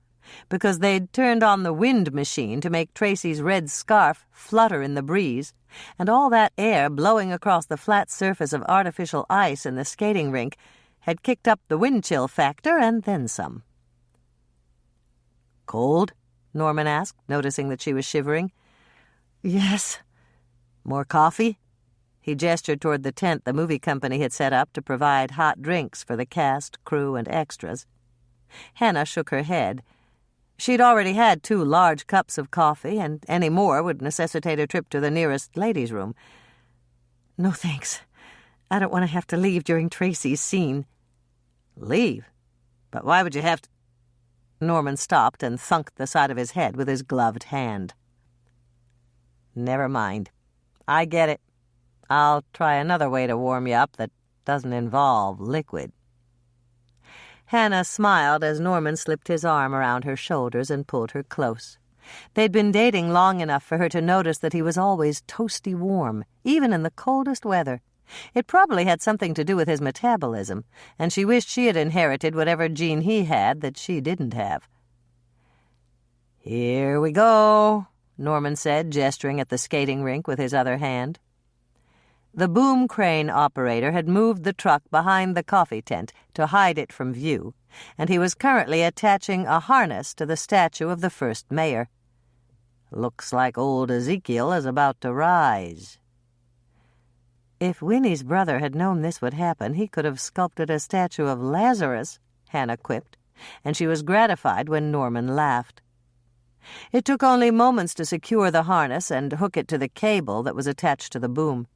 because they'd turned on the wind machine to make Tracy's red scarf flutter in the breeze, and all that air blowing across the flat surface of artificial ice in the skating rink had kicked up the wind chill factor and then some. Cold? Norman asked, noticing that she was shivering. Yes. More coffee? He gestured toward the tent the movie company had set up to provide hot drinks for the cast, crew, and extras. Hannah shook her head. She'd already had 2 large cups of coffee, and any more would necessitate a trip to the nearest ladies' room. No thanks. I don't want to have to leave during Tracy's scene. Leave? But why would you have to... Norman stopped and thunked the side of his head with his gloved hand. Never mind. I get it. I'll try another way to warm you up that doesn't involve liquid. Hannah smiled as Norman slipped his arm around her shoulders and pulled her close. They'd been dating long enough for her to notice that he was always toasty warm, even in the coldest weather. It probably had something to do with his metabolism, and she wished she had inherited whatever gene he had that she didn't have. Here we go, Norman said, gesturing at the skating rink with his other hand. The boom crane operator had moved the truck behind the coffee tent to hide it from view, and he was currently attaching a harness to the statue of the first mayor. Looks like old Ezekiel is about to rise. If Winnie's brother had known this would happen, he could have sculpted a statue of Lazarus, Hannah quipped, and she was gratified when Norman laughed. It took only moments to secure the harness and hook it to the cable that was attached to the boom.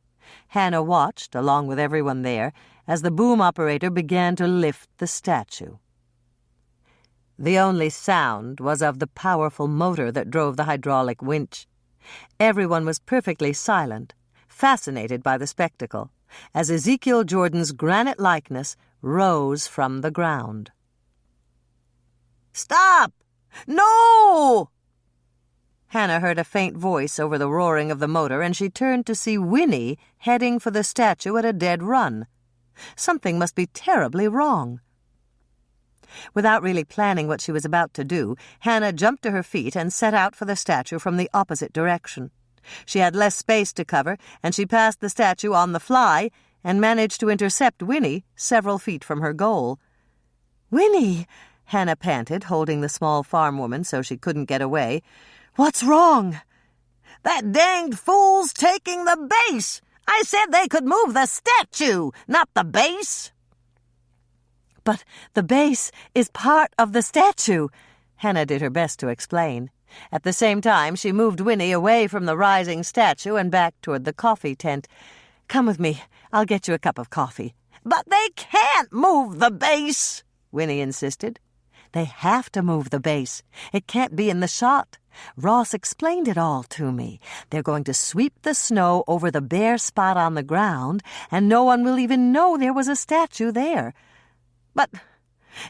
Hannah watched, along with everyone there, as the boom operator began to lift the statue. The only sound was of the powerful motor that drove the hydraulic winch. Everyone was perfectly silent, fascinated by the spectacle, as Ezekiel Jordan's granite likeness rose from the ground. "Stop! No!" Hannah heard a faint voice over the roaring of the motor, and she turned to see Winnie heading for the statue at a dead run. Something must be terribly wrong. Without really planning what she was about to do, Hannah jumped to her feet and set out for the statue from the opposite direction. She had less space to cover, and she passed the statue on the fly and managed to intercept Winnie several feet from her goal. "Winnie," Hannah panted, holding the small farm woman so she couldn't get away. "What's wrong?" "That danged fool's taking the base! I said they could move the statue, not the base!" "But the base is part of the statue," Hannah did her best to explain. At the same time, she moved Winnie away from the rising statue and back toward the coffee tent. "Come with me. I'll get you a cup of coffee." "But they can't move the base," Winnie insisted. "They have to move the base. It can't be in the shot. Ross explained it all to me. They're going to sweep the snow over the bare spot on the ground, and no one will even know there was a statue there. But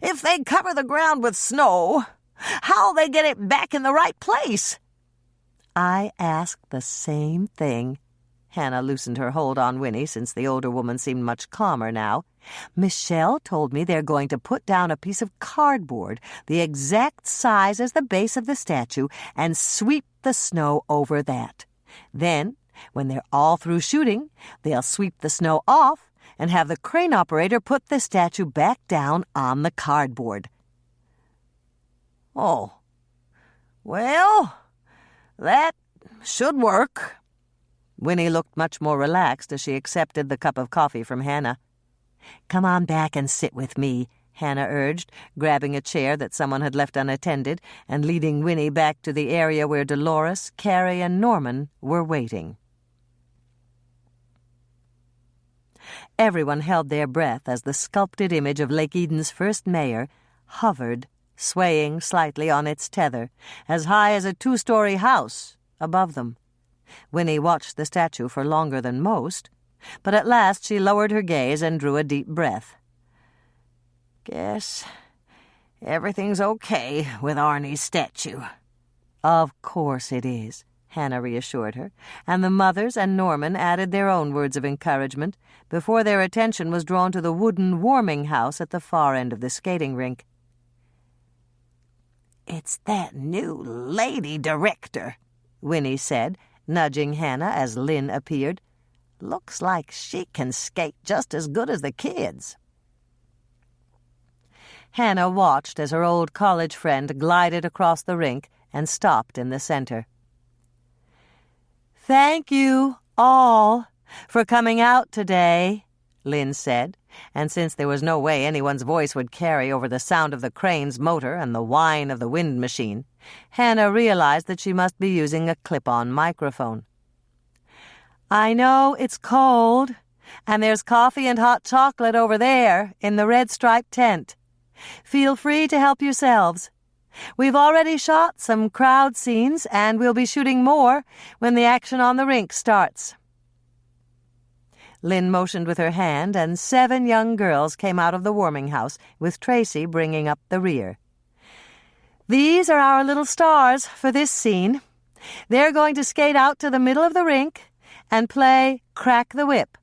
if they cover the ground with snow, how'll they get it back in the right place? I asked the same thing. Hannah loosened her hold on Winnie since the older woman seemed much calmer now. Michelle told me they're going to put down a piece of cardboard the exact size as the base of the statue and sweep the snow over that. Then, when they're all through shooting, they'll sweep the snow off and have the crane operator put the statue back down on the cardboard. Oh, well, that should work. Winnie looked much more relaxed as she accepted the cup of coffee from Hannah. "Come on back and sit with me," Hannah urged, grabbing a chair that someone had left unattended and leading Winnie back to the area where Dolores, Carrie, and Norman were waiting. Everyone held their breath as the sculpted image of Lake Eden's first mayor hovered, swaying slightly on its tether, as high as a 2-story house above them. Winnie watched the statue for longer than most, but at last she lowered her gaze and drew a deep breath. "Guess everything's okay with Arnie's statue." "Of course it is," Hannah reassured her, and the mothers and Norman added their own words of encouragement before their attention was drawn to the wooden warming house at the far end of the skating rink. "It's that new lady director," Winnie said, nudging Hannah as Lynn appeared. "Looks like she can skate just as good as the kids." Hannah watched as her old college friend glided across the rink and stopped in the center. "Thank you, all, for coming out today," Lynn said, and since there was no way anyone's voice would carry over the sound of the crane's motor and the whine of the wind machine, Hannah realized that she must be using a clip-on microphone. "I know it's cold, and there's coffee and hot chocolate over there in the red-striped tent. Feel free to help yourselves. We've already shot some crowd scenes, and we'll be shooting more when the action on the rink starts." Lynn motioned with her hand, and 7 young girls came out of the warming house, with Tracy bringing up the rear. "These are our little stars for this scene. They're going to skate out to the middle of the rink and play Crack the Whip.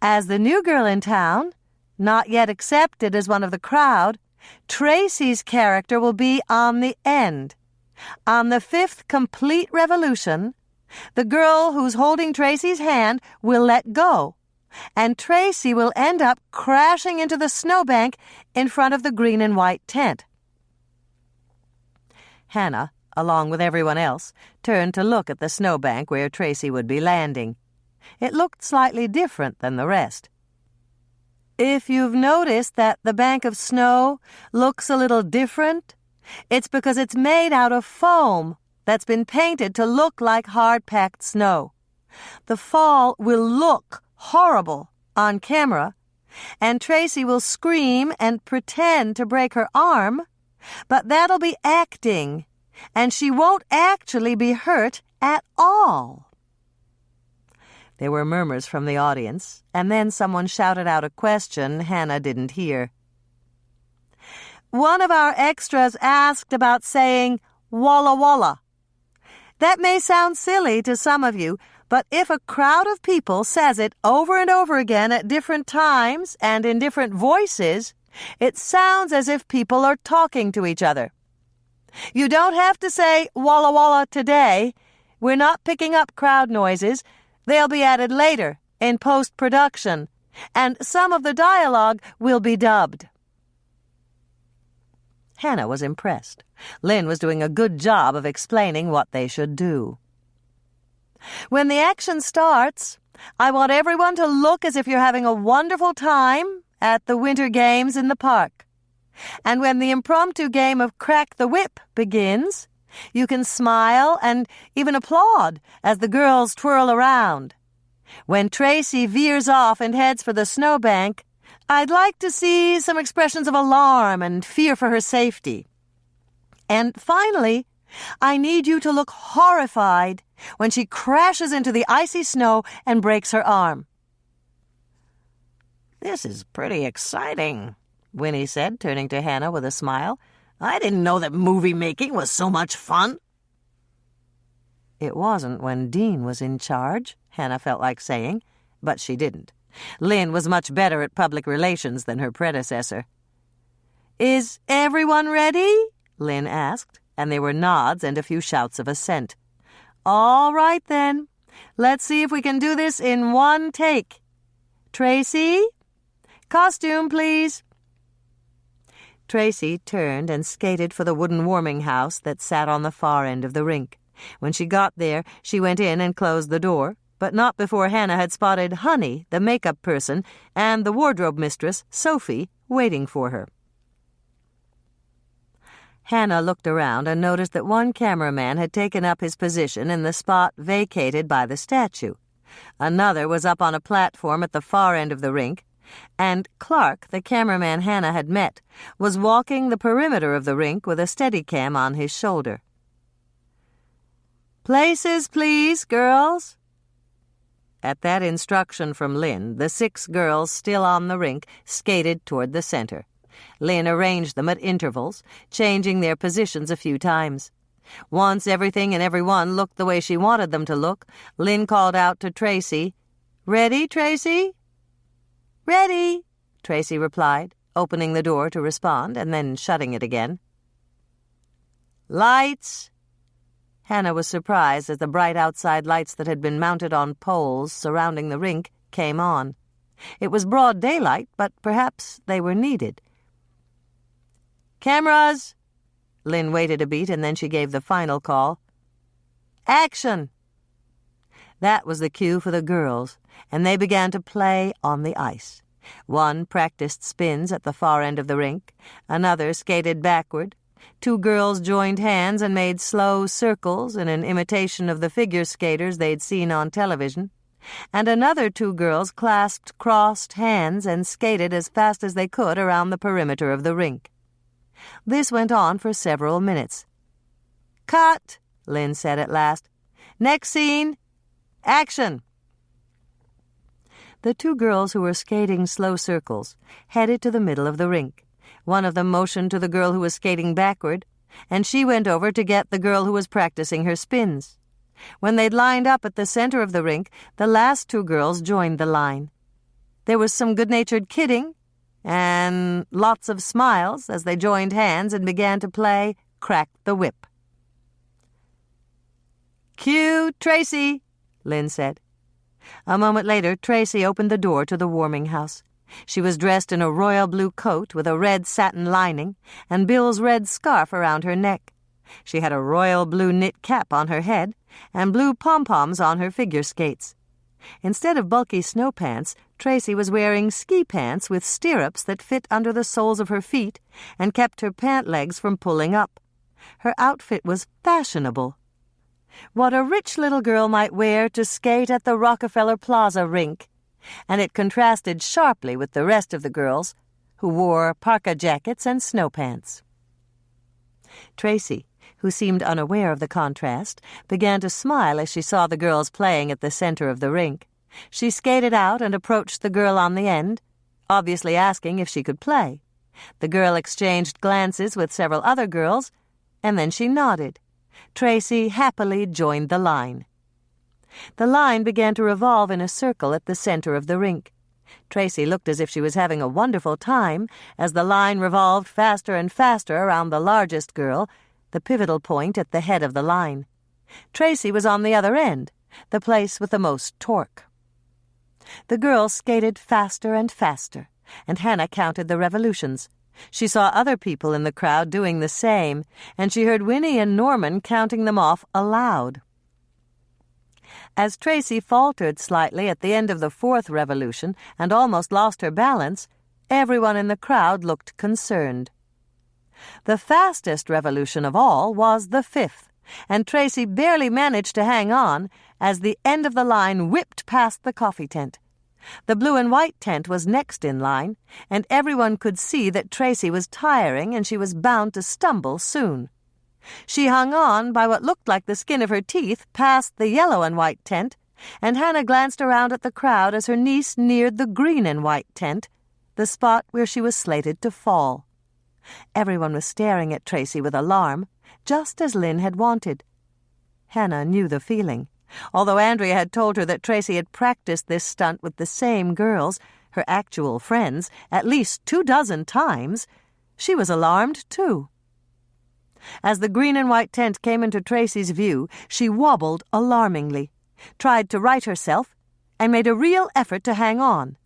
As the new girl in town, not yet accepted as one of the crowd, Tracy's character will be on the end. On the 5th complete revolution, the girl who's holding Tracy's hand will let go, and Tracy will end up crashing into the snowbank in front of the green and white tent." Hannah, along with everyone else, turned to look at the snowbank where Tracy would be landing. It looked slightly different than the rest. If you've noticed that the bank of snow looks a little different, it's because it's made out of foam that's been painted to look like hard-packed snow. The fall will look horrible on camera, and Tracy will scream and pretend to break her arm, but that'll be acting, and she won't actually be hurt at all. There were murmurs from the audience, and then someone shouted out a question Hannah didn't hear. "One of our extras asked about saying Walla Walla. That may sound silly to some of you, but if a crowd of people says it over and over again at different times and in different voices, it sounds as if people are talking to each other. You don't have to say Walla Walla today. We're not picking up crowd noises. They'll be added later in post-production, and some of the dialogue will be dubbed." Hannah was impressed. Lynn was doing a good job of explaining what they should do. "When the action starts, I want everyone to look as if you're having a wonderful time at the Winter Games in the park. And when the impromptu game of Crack the Whip begins, you can smile and even applaud as the girls twirl around. When Tracy veers off and heads for the snowbank, I'd like to see some expressions of alarm and fear for her safety. And finally, I need you to look horrified when she crashes into the icy snow and breaks her arm." "This is pretty exciting," Winnie said, turning to Hannah with a smile. "I didn't know that movie making was so much fun." It wasn't when Dean was in charge, Hannah felt like saying, but she didn't. Lynn was much better at public relations than her predecessor. "Is everyone ready?" Lynn asked, and there were nods and a few shouts of assent. "All right, then. Let's see if we can do this in one take. Tracy? Costume, please." Tracy turned and skated for the wooden warming house that sat on the far end of the rink. When she got there, she went in and closed the door, but not before Hannah had spotted Honey, the makeup person, and the wardrobe mistress, Sophie, waiting for her. Hannah looked around and noticed that one cameraman had taken up his position in the spot vacated by the statue. Another was up on a platform at the far end of the rink, and Clark, the cameraman Hannah had met, was walking the perimeter of the rink with a Steadicam on his shoulder. "Places, please, girls." At that instruction from Lynn, the 6 girls still on the rink skated toward the center. Lynn arranged them at intervals, changing their positions a few times. Once everything and everyone looked the way she wanted them to look, Lynn called out to Tracy, "Ready, Tracy?" "Ready," Tracy replied, opening the door to respond and then shutting it again. "Lights." Hannah was surprised as the bright outside lights that had been mounted on poles surrounding the rink came on. It was broad daylight, but perhaps they were needed. "Cameras." Lynn waited a beat, and then she gave the final call. "Action." That was the cue for the girls, and they began to play on the ice. One practiced spins at the far end of the rink, another skated backward. 2 girls joined hands and made slow circles in an imitation of the figure skaters they'd seen on television, and another 2 girls clasped crossed hands and skated as fast as they could around the perimeter of the rink. This went on for several minutes. "Cut," Lynn said at last. "Next scene. Action." The 2 girls who were skating slow circles headed to the middle of the rink. One of them motioned to the girl who was skating backward, and she went over to get the girl who was practicing her spins. When they'd lined up at the center of the rink, the last 2 girls joined the line. There was some good-natured kidding and lots of smiles as they joined hands and began to play Crack the Whip. "Cue Tracy," Lynn said. A moment later, Tracy opened the door to the warming house. She was dressed in a royal blue coat with a red satin lining and Bill's red scarf around her neck. She had a royal blue knit cap on her head and blue pom-poms on her figure skates. Instead of bulky snow pants, Tracy was wearing ski pants with stirrups that fit under the soles of her feet and kept her pant legs from pulling up. Her outfit was fashionable. What a rich little girl might wear to skate at the Rockefeller Plaza rink. And it contrasted sharply with the rest of the girls, who wore parka jackets and snow pants. Tracy, who seemed unaware of the contrast, began to smile as she saw the girls playing at the center of the rink. She skated out and approached the girl on the end, obviously asking if she could play. The girl exchanged glances with several other girls, and then she nodded. Tracy happily joined the line. The line began to revolve in a circle at the center of the rink. Tracy looked as if she was having a wonderful time as the line revolved faster and faster around the largest girl, the pivotal point at the head of the line. Tracy was on the other end, the place with the most torque. The girl skated faster and faster, and Hannah counted the revolutions. She saw other people in the crowd doing the same, and she heard Winnie and Norman counting them off aloud. As Tracy faltered slightly at the end of the 4th revolution and almost lost her balance, everyone in the crowd looked concerned. The fastest revolution of all was the 5th, and Tracy barely managed to hang on as the end of the line whipped past the coffee tent. The blue and white tent was next in line, and everyone could see that Tracy was tiring and she was bound to stumble soon. She hung on by what looked like the skin of her teeth past the yellow and white tent, and Hannah glanced around at the crowd as her niece neared the green and white tent, the spot where she was slated to fall. Everyone was staring at Tracy with alarm, just as Lynn had wanted. Hannah knew the feeling. Although Andrea had told her that Tracy had practiced this stunt with the same girls, her actual friends, at least 24 times, she was alarmed too. As the green and white tent came into Tracy's view, she wobbled alarmingly, tried to right herself, and made a real effort to hang on.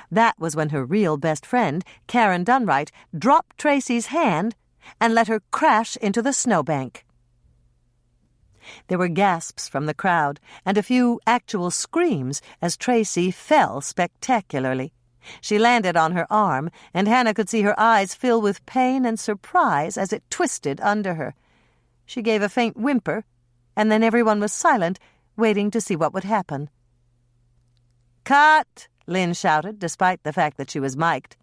That was when her real best friend, Karen Dunright, dropped Tracy's hand and let her crash into the snowbank. There were gasps from the crowd and a few actual screams as Tracy fell spectacularly. She landed on her arm, and Hannah could see her eyes fill with pain and surprise as it twisted under her. She gave a faint whimper, and then everyone was silent, waiting to see what would happen. "Cut!" Lynn shouted, despite the fact that she was mic'd.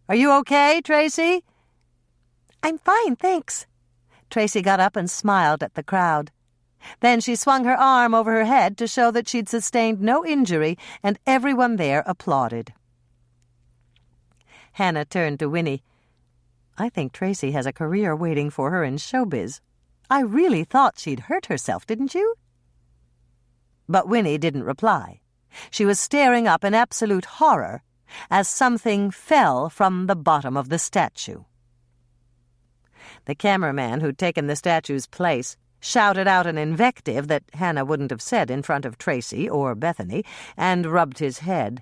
"Are you okay, Tracy?" "I'm fine, thanks." Tracy got up and smiled at the crowd. Then she swung her arm over her head to show that she'd sustained no injury, and everyone there applauded. Hannah turned to Winnie. "I think Tracy has a career waiting for her in showbiz. I really thought she'd hurt herself, didn't you?" But Winnie didn't reply. She was staring up in absolute horror as something fell from the bottom of the statue. The cameraman who'd taken the statue's place shouted out an invective that Hannah wouldn't have said in front of Tracy or Bethany, and rubbed his head.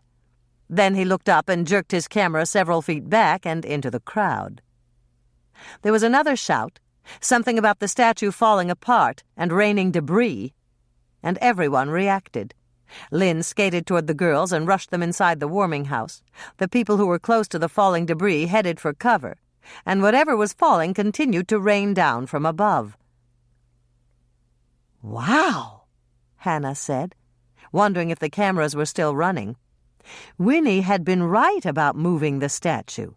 Then he looked up and jerked his camera several feet back and into the crowd. There was another shout, something about the statue falling apart and raining debris, and everyone reacted. Lynn skated toward the girls and rushed them inside the warming house. The people who were close to the falling debris headed for cover, and whatever was falling continued to rain down from above. "Wow," Hannah said, wondering if the cameras were still running. Winnie had been right about moving the statue.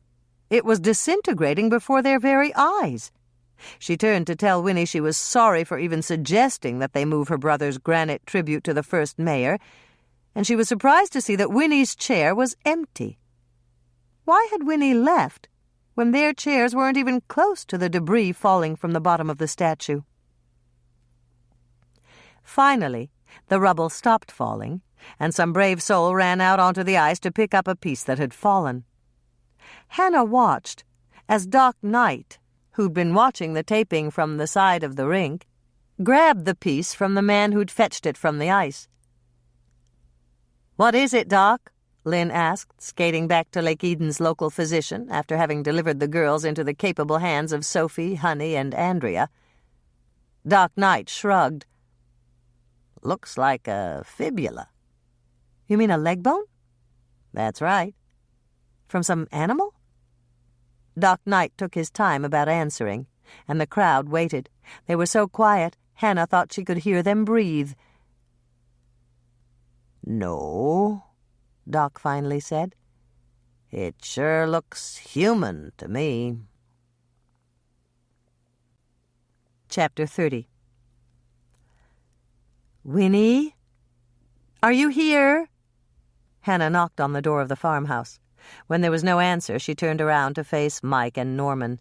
It was disintegrating before their very eyes. She turned to tell Winnie she was sorry for even suggesting that they move her brother's granite tribute to the first mayor, and she was surprised to see that Winnie's chair was empty. Why had Winnie left when their chairs weren't even close to the debris falling from the bottom of the statue? Finally, the rubble stopped falling, and some brave soul ran out onto the ice to pick up a piece that had fallen. Hannah watched as Doc Knight, who'd been watching the taping from the side of the rink, grabbed the piece from the man who'd fetched it from the ice. "What is it, Doc?" Lynn asked, skating back to Lake Eden's local physician after having delivered the girls into the capable hands of Sophie, Honey, and Andrea. Doc Knight shrugged. "Looks like a fibula." "You mean a leg bone?" "That's right." "From some animal?" Doc Knight took his time about answering, and the crowd waited. They were so quiet, Hannah thought she could hear them breathe. "No," Doc finally said. "It sure looks human to me." Chapter 30. "Winnie? Are you here?" Hannah knocked on the door of the farmhouse. When there was no answer, she turned around to face Mike and Norman.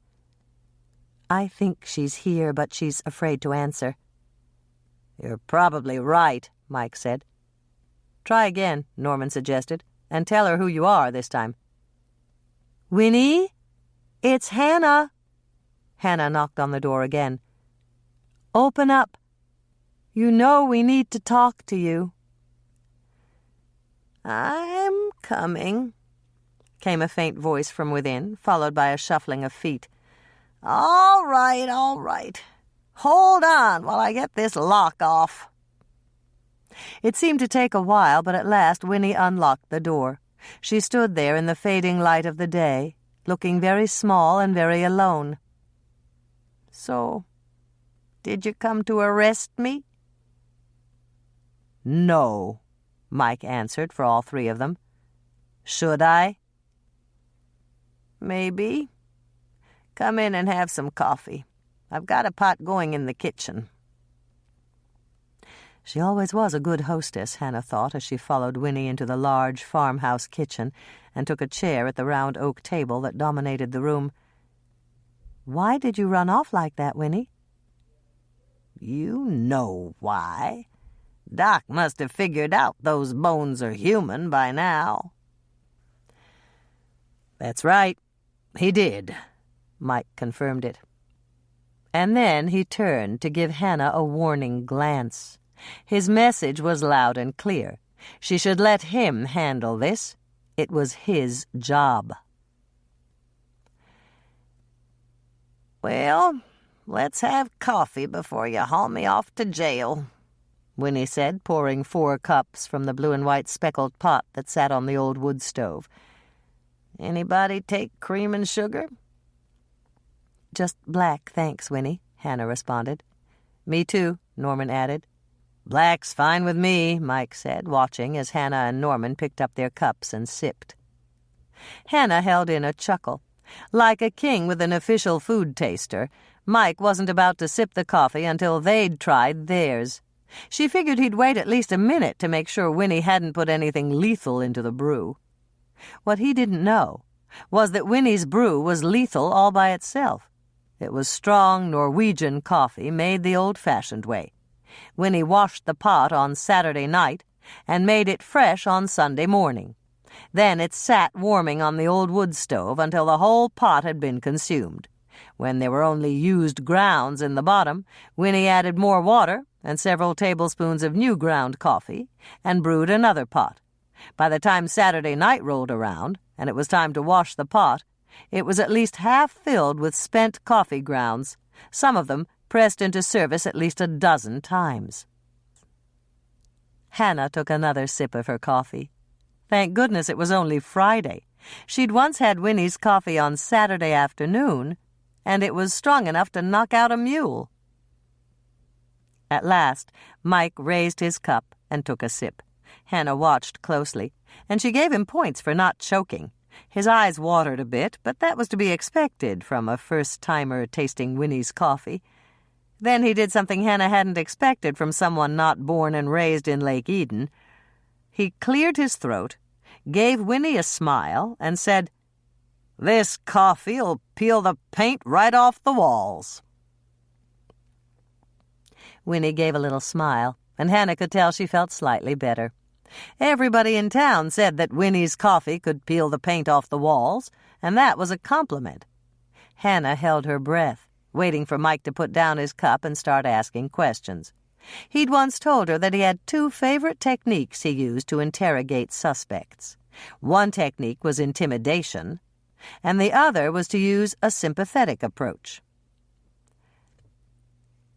"I think she's here, but she's afraid to answer." "You're probably right," Mike said. "Try again," Norman suggested, "and tell her who you are this time." "Winnie? It's Hannah." Hannah knocked on the door again. "Open up. You know we need to talk to you." "I'm coming," came a faint voice from within, followed by a shuffling of feet. All right. Hold on while I get this lock off." It seemed to take a while, but at last Winnie unlocked the door. She stood there in the fading light of the day, looking very small and very alone. "So, did you come to arrest me?" "No," Mike answered for all three of them. "Should I?" "Maybe. Come in and have some coffee. I've got a pot going in the kitchen." She always was a good hostess, Hannah thought, as she followed Winnie into the large farmhouse kitchen and took a chair at the round oak table that dominated the room. "Why did you run off like that, Winnie?" "You know why. Doc must have figured out those bones are human by now." "That's right. He did," Mike confirmed it. And then he turned to give Hannah a warning glance. His message was loud and clear. She should let him handle this. It was his job. "Well, let's have coffee before you haul me off to jail," Winnie said, pouring 4 cups from the blue and white speckled pot that sat on the old wood stove. "Anybody take cream and sugar?" "Just black, thanks, Winnie," Hannah responded. "Me too," Norman added. "Black's fine with me," Mike said, watching as Hannah and Norman picked up their cups and sipped. Hannah held in a chuckle. Like a king with an official food taster, Mike wasn't about to sip the coffee until they'd tried theirs. She figured he'd wait at least a minute to make sure Winnie hadn't put anything lethal into the brew. What he didn't know was that Winnie's brew was lethal all by itself. It was strong Norwegian coffee made the old-fashioned way. Winnie washed the pot on Saturday night and made it fresh on Sunday morning. Then it sat warming on the old wood stove until the whole pot had been consumed. When there were only used grounds in the bottom, Winnie added more water and several tablespoons of new ground coffee and brewed another pot. By the time Saturday night rolled around and it was time to wash the pot, it was at least half filled with spent coffee grounds, some of them pressed into service at least a dozen times. Hannah took another sip of her coffee. Thank goodness it was only Friday. She'd once had Winnie's coffee on Saturday afternoon, and it was strong enough to knock out a mule. At last, Mike raised his cup and took a sip. Hannah watched closely, and she gave him points for not choking. His eyes watered a bit, but that was to be expected from a first-timer tasting Winnie's coffee. Then he did something Hannah hadn't expected from someone not born and raised in Lake Eden. He cleared his throat, gave Winnie a smile, and said, "This coffee'll peel the paint right off the walls." Winnie gave a little smile, and Hannah could tell she felt slightly better. Everybody in town said that Winnie's coffee could peel the paint off the walls, and that was a compliment. Hannah held her breath, waiting for Mike to put down his cup and start asking questions. He'd once told her that he had 2 favorite techniques he used to interrogate suspects. One technique was intimidation, and the other was to use a sympathetic approach.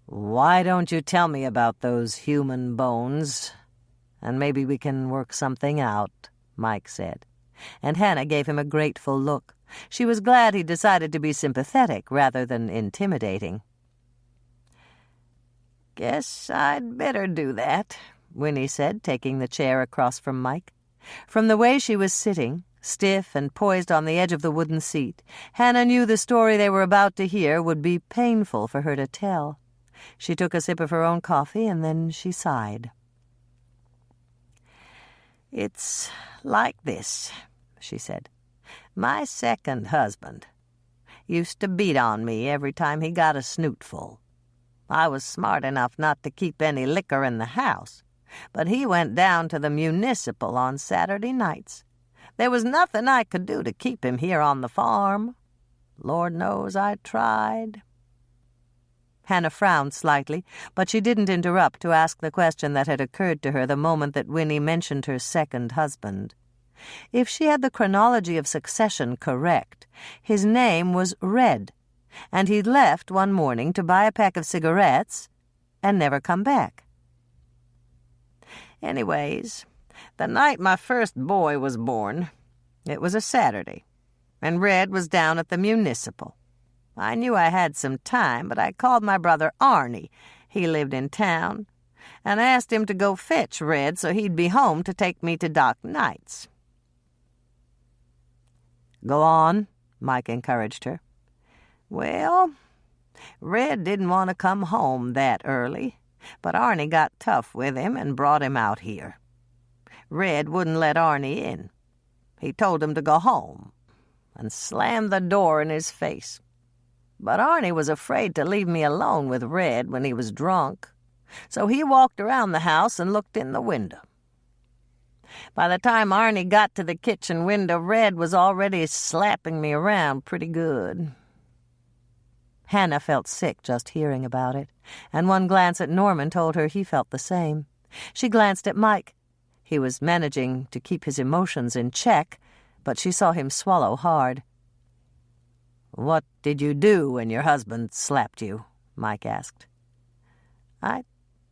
"Why don't you tell me about those human bones, and maybe we can work something out," Mike said. And Hannah gave him a grateful look. She was glad he decided to be sympathetic rather than intimidating. "Guess I'd better do that," Winnie said, taking the chair across from Mike. From the way she was sitting, stiff and poised on the edge of the wooden seat, Hannah knew the story they were about to hear would be painful for her to tell. She took a sip of her own coffee, and then she sighed. "It's like this," she said. "My second husband used to beat on me every time he got a snootful. I was smart enough not to keep any liquor in the house, but he went down to the municipal on Saturday nights. There was nothing I could do to keep him here on the farm. Lord knows I tried." Hannah frowned slightly, but she didn't interrupt to ask the question that had occurred to her the moment that Winnie mentioned her second husband. If she had the chronology of succession correct, his name was Red, and he'd left one morning to buy a pack of cigarettes and never come back. "Anyways, the night my first boy was born, it was a Saturday, and Red was down at the municipal. I knew I had some time, but I called my brother Arnie, he lived in town, and asked him to go fetch Red so he'd be home to take me to Doc nights." "Go on," Mike encouraged her. "Well, Red didn't want to come home that early, but Arnie got tough with him and brought him out here. Red wouldn't let Arnie in. He told him to go home and slammed the door in his face. But Arnie was afraid to leave me alone with Red when he was drunk, so he walked around the house and looked in the window. By the time Arnie got to the kitchen window, Red was already slapping me around pretty good. Hannah felt sick just hearing about it, and one glance at Norman told her he felt the same. She glanced at Mike. He was managing to keep his emotions in check, but she saw him swallow hard. "What did you do when your husband slapped you?" Mike asked. "I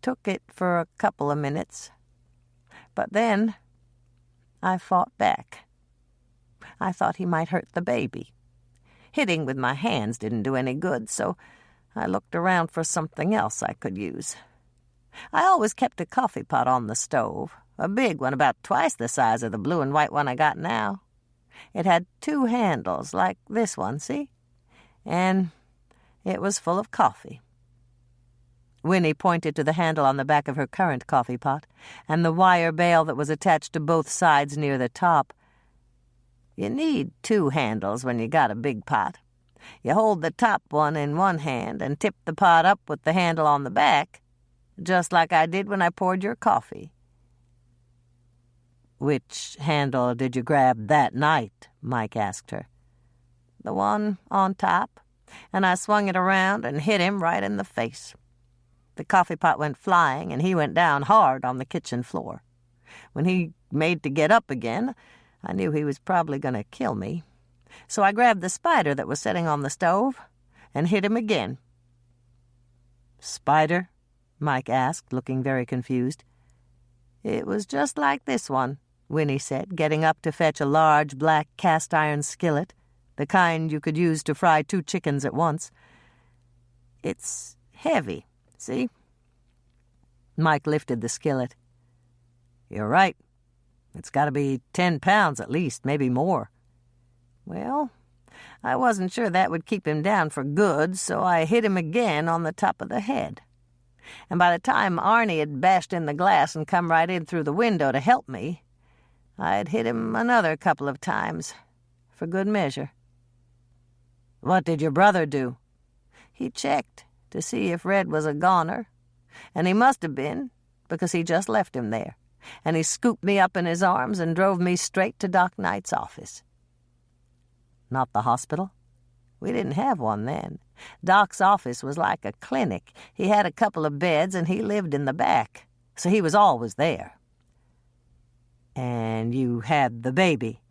took it for a couple of minutes, but then I fought back. I thought he might hurt the baby. Hitting with my hands didn't do any good, so I looked around for something else I could use. I always kept a coffee pot on the stove, a big one about twice the size of the blue and white one I got now. It had 2 handles, like this one, see? And it was full of coffee." Winnie pointed to the handle on the back of her current coffee pot and the wire bail that was attached to both sides near the top. "You need 2 handles when you got a big pot. You hold the top one in one hand and tip the pot up with the handle on the back, just like I did when I poured your coffee." "Which handle did you grab that night?" Mike asked her. "The one on top, and I swung it around and hit him right in the face. The coffee pot went flying, and he went down hard on the kitchen floor. When he made to get up again, I knew he was probably going to kill me. So I grabbed the spider that was sitting on the stove and hit him again." "Spider?" Mike asked, looking very confused. "It was just like this one," Winnie said, getting up to fetch a large black cast-iron skillet, the kind you could use to fry 2 chickens at once. "It's heavy. See?" Mike lifted the skillet. "You're right. It's got to be 10 pounds at least, maybe more." "Well, I wasn't sure that would keep him down for good, so I hit him again on the top of the head. And by the time Arnie had bashed in the glass and come right in through the window to help me, I'd hit him another couple of times, for good measure." "What did your brother do?" "He checked to see if Red was a goner, and he must have been, because he just left him there, and he scooped me up in his arms and drove me straight to Doc Knight's office." "Not the hospital?" "We didn't have one then. Doc's office was like a clinic. He had a couple of beds, and he lived in the back, so he was always there." "And you had the baby?"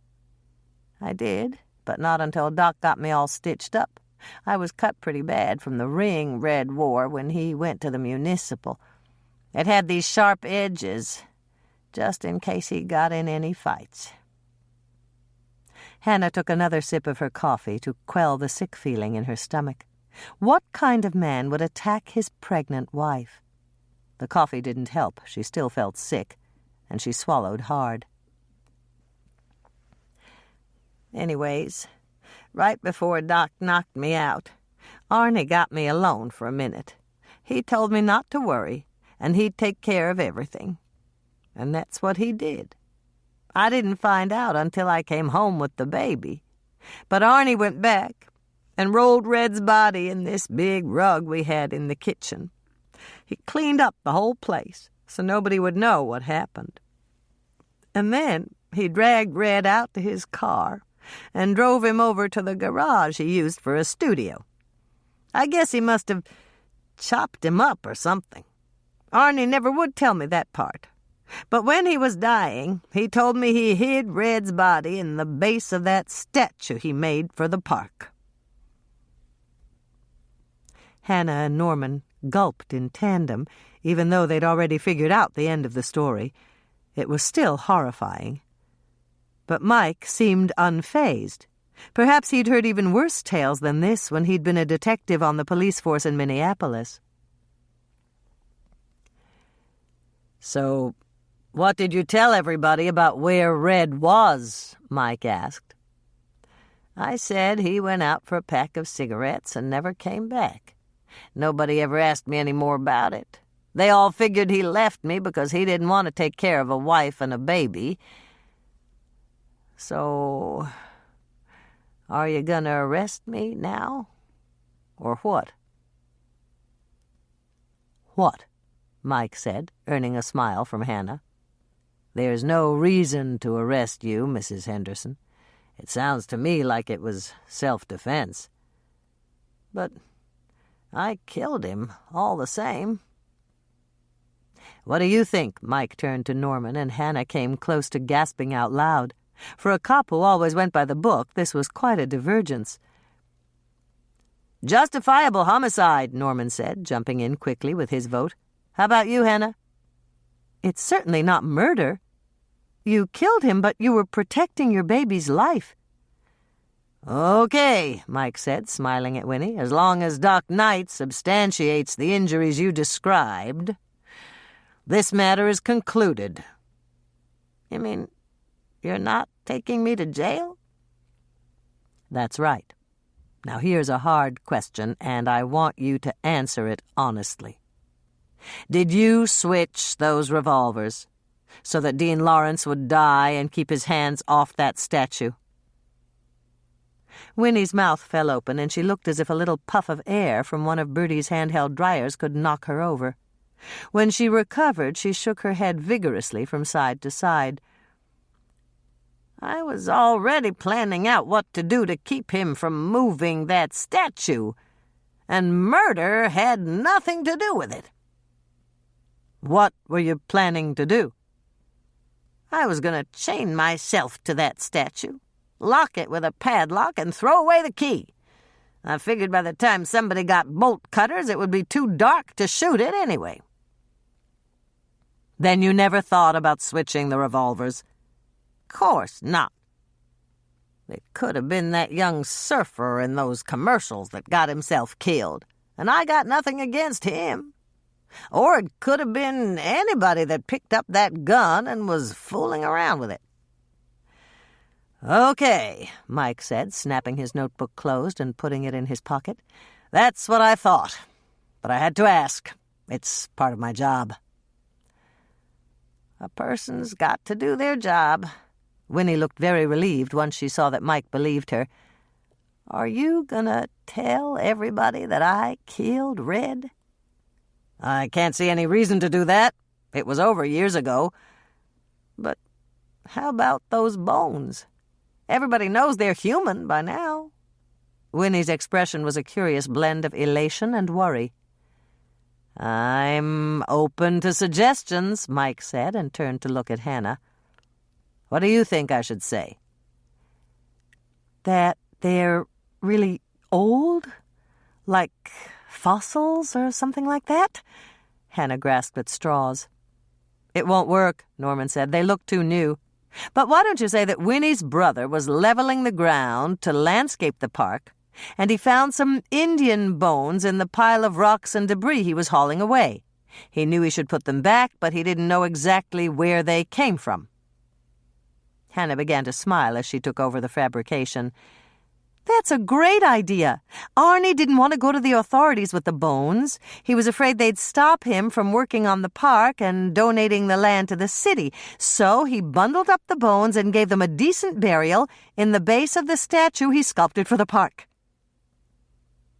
"I did, but not until Doc got me all stitched up. I was cut pretty bad from the ring Red wore when he went to the municipal. It had these sharp edges, just in case he got in any fights." Hannah took another sip of her coffee to quell the sick feeling in her stomach. What kind of man would attack his pregnant wife? The coffee didn't help. She still felt sick, and she swallowed hard. "Anyways, right before Doc knocked me out, Arnie got me alone for a minute. He told me not to worry, and he'd take care of everything. And that's what he did. I didn't find out until I came home with the baby. But Arnie went back and rolled Red's body in this big rug we had in the kitchen. He cleaned up the whole place so nobody would know what happened. And then he dragged Red out to his car and drove him over to the garage he used for a studio. I guess he must have chopped him up or something. Arnie never would tell me that part. But when he was dying, he told me he hid Red's body in the base of that statue he made for the park." Hannah and Norman gulped in tandem, even though they'd already figured out the end of the story. It was still horrifying. But Mike seemed unfazed. Perhaps he'd heard even worse tales than this when he'd been a detective on the police force in Minneapolis. "So, what did you tell everybody about where Red was?" Mike asked. "I said he went out for a pack of cigarettes and never came back. Nobody ever asked me any more about it. They all figured he left me because he didn't want to take care of a wife and a baby. So, are you gonna arrest me now? Or what? What? Mike said, earning a smile from Hannah. There's no reason to arrest you, Mrs. Henderson. It sounds to me like it was self-defense. But I killed him all the same. What do you think? Mike turned to Norman, and Hannah came close to gasping out loud. For a cop who always went by the book, this was quite a divergence. Justifiable homicide, Norman said, jumping in quickly with his vote. How about you, Hannah? It's certainly not murder. You killed him, but you were protecting your baby's life. Okay, Mike said, smiling at Winnie, as long as Doc Knight substantiates the injuries you described. This matter is concluded. You mean you're not taking me to jail? That's right. Now here's a hard question, and I want you to answer it honestly. Did you switch those revolvers so that Dean Lawrence would die and keep his hands off that statue? Winnie's mouth fell open, and she looked as if a little puff of air from one of Bertie's handheld dryers could knock her over. When she recovered, she shook her head vigorously from side to side. I was already planning out what to do to keep him from moving that statue, and murder had nothing to do with it. What were you planning to do? I was going to chain myself to that statue, lock it with a padlock, and throw away the key. I figured by the time somebody got bolt cutters, it would be too dark to shoot it anyway. Then you never thought about switching the revolvers? Course not. It could have been that young surfer in those commercials that got himself killed, and I got nothing against him. Or it could have been anybody that picked up that gun and was fooling around with it. Okay, Mike said, snapping his notebook closed and putting it in his pocket. That's what I thought. But I had to ask. It's part of my job. A person's got to do their job. Winnie looked very relieved once she saw that Mike believed her. Are you gonna tell everybody that I killed Red? I can't see any reason to do that. It was over years ago. But how about those bones? Everybody knows they're human by now. Winnie's expression was a curious blend of elation and worry. I'm open to suggestions, Mike said, and turned to look at Hannah. What do you think I should say? That they're really old? Like fossils or something like that? Hannah grasped at straws. It won't work, Norman said. They look too new. But why don't you say that Winnie's brother was leveling the ground to landscape the park, and he found some Indian bones in the pile of rocks and debris he was hauling away. He knew he should put them back, but he didn't know exactly where they came from. Hannah began to smile as she took over the fabrication. That's a great idea. Arnie didn't want to go to the authorities with the bones. He was afraid they'd stop him from working on the park and donating the land to the city. So he bundled up the bones and gave them a decent burial in the base of the statue he sculpted for the park.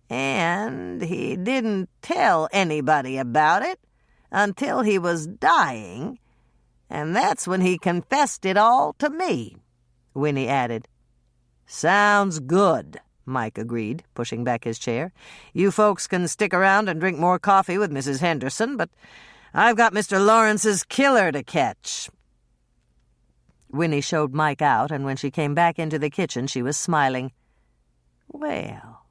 And he didn't tell anybody about it until he was dying, and that's when he confessed it all to me, Winnie added. Sounds good, Mike agreed, pushing back his chair. You folks can stick around and drink more coffee with Mrs. Henderson, but I've got Mr. Lawrence's killer to catch. Winnie showed Mike out, and when she came back into the kitchen, she was smiling. Well,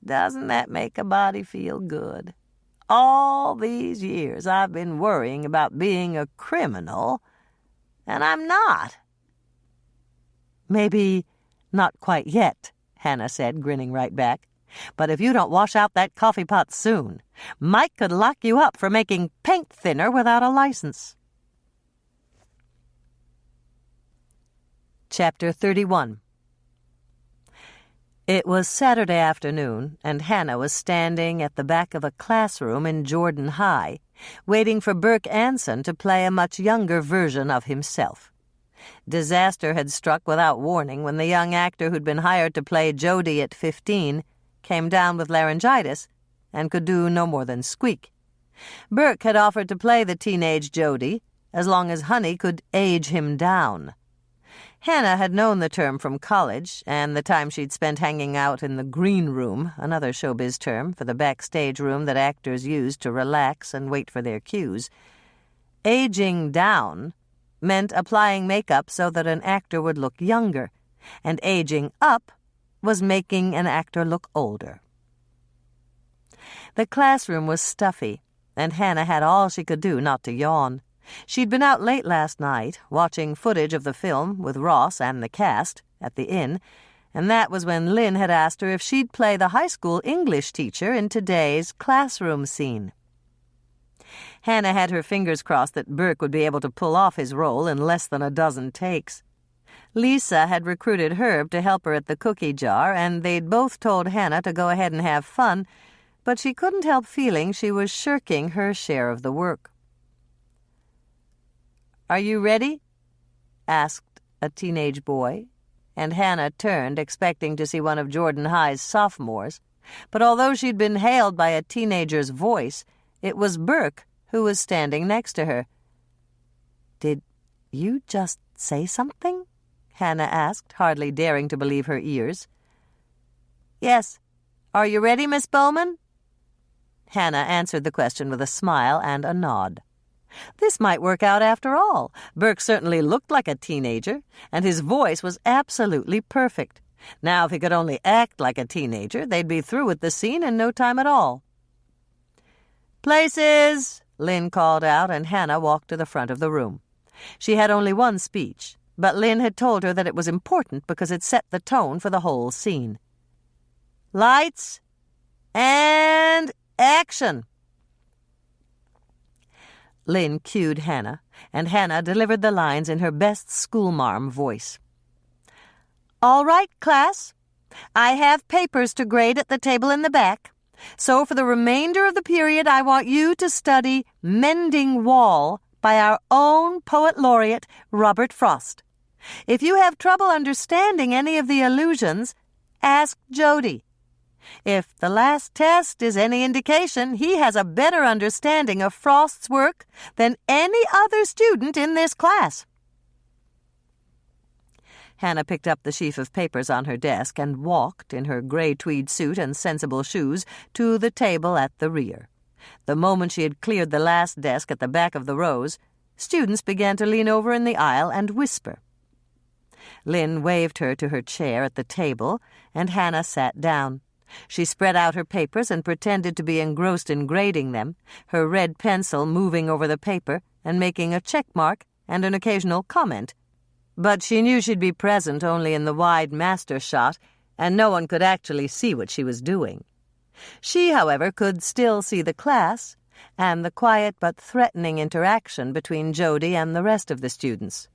doesn't that make a body feel good? All these years I've been worrying about being a criminal, and I'm not. Maybe not quite yet, Hannah said, grinning right back. But if you don't wash out that coffee pot soon, Mike could lock you up for making paint thinner without a license. Chapter 31. It was Saturday afternoon, and Hannah was standing at the back of a classroom in Jordan High, waiting for Burke Anson to play a much younger version of himself. Disaster had struck without warning when the young actor who'd been hired to play Jody at 15 came down with laryngitis and could do no more than squeak. Burke had offered to play the teenage Jody as long as Honey could age him down. Hannah had known the term from college and the time she'd spent hanging out in the green room, another showbiz term for the backstage room that actors used to relax and wait for their cues. Aging down meant applying makeup so that an actor would look younger, and aging up was making an actor look older. The classroom was stuffy, and Hannah had all she could do not to yawn. She'd been out late last night, watching footage of the film with Ross and the cast at the inn, and that was when Lynn had asked her if she'd play the high school English teacher in today's classroom scene. Hannah had her fingers crossed that Burke would be able to pull off his role in less than a dozen takes. Lisa had recruited Herb to help her at the cookie jar, and they'd both told Hannah to go ahead and have fun, but she couldn't help feeling she was shirking her share of the work. "Are you ready?" asked a teenage boy, and Hannah turned, expecting to see one of Jordan High's sophomores. But although she'd been hailed by a teenager's voice, it was Burke who was standing next to her. "Did you just say something?" Hannah asked, hardly daring to believe her ears. "Yes. Are you ready, Miss Bowman?" Hannah answered the question with a smile and a nod. This might work out after all. Burke certainly looked like a teenager, and his voice was absolutely perfect. Now, if he could only act like a teenager, they'd be through with the scene in no time at all. "Places!" Lynn called out, and Hannah walked to the front of the room. She had only one speech, but Lynn had told her that it was important because it set the tone for the whole scene. "Lights and action!" Lynn cued Hannah, and Hannah delivered the lines in her best schoolmarm voice. "All right, class. I have papers to grade at the table in the back. So for the remainder of the period, I want you to study Mending Wall by our own poet laureate, Robert Frost. If you have trouble understanding any of the allusions, ask Jody. If the last test is any indication, he has a better understanding of Frost's work than any other student in this class." Hannah picked up the sheaf of papers on her desk and walked, in her gray tweed suit and sensible shoes, to the table at the rear. The moment she had cleared the last desk at the back of the rows, students began to lean over in the aisle and whisper. Lynn waved her to her chair at the table, and Hannah sat down. She spread out her papers and pretended to be engrossed in grading them, her red pencil moving over the paper and making a check mark and an occasional comment. But she knew she'd be present only in the wide master shot, and no one could actually see what she was doing. She, however, could still see the class and the quiet but threatening interaction between Jody and the rest of the students.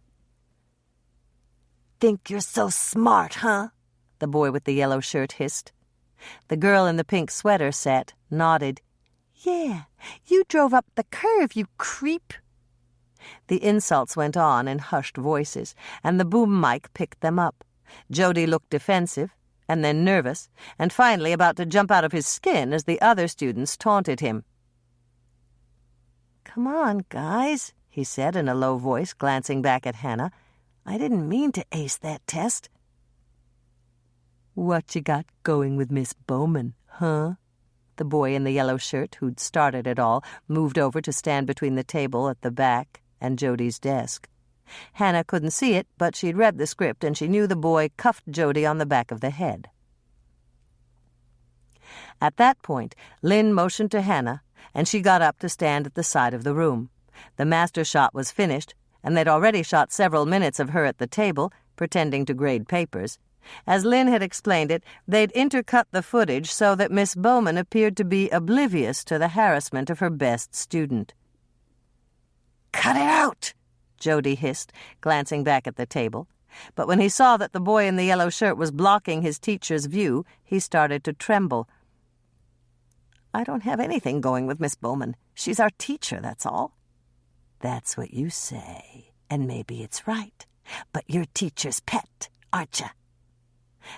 "Think you're so smart, huh?" the boy with the yellow shirt hissed. The girl in the pink sweater set, nodded. "Yeah, you drove up the curve, you creep." The insults went on in hushed voices, and the boom mic picked them up. Jody looked defensive, and then nervous, and finally about to jump out of his skin as the other students taunted him. "Come on, guys," he said in a low voice, glancing back at Hannah. "I didn't mean to ace that test." "What you got going with Miss Bowman, huh?" The boy in the yellow shirt, who'd started it all, moved over to stand between the table at the back and Jody's desk. Hannah couldn't see it, but she'd read the script, and she knew the boy cuffed Jody on the back of the head. At that point, Lynn motioned to Hannah, and she got up to stand at the side of the room. The master shot was finished, and they'd already shot several minutes of her at the table, pretending to grade papers. As Lynn had explained it, they'd intercut the footage so that Miss Bowman appeared to be oblivious to the harassment of her best student. "Cut it out!" Jody hissed, glancing back at the table. But when he saw that the boy in the yellow shirt was blocking his teacher's view, he started to tremble. "I don't have anything going with Miss Bowman. She's our teacher, that's all." "That's what you say, and maybe it's right. But you're teacher's pet, aren't you?"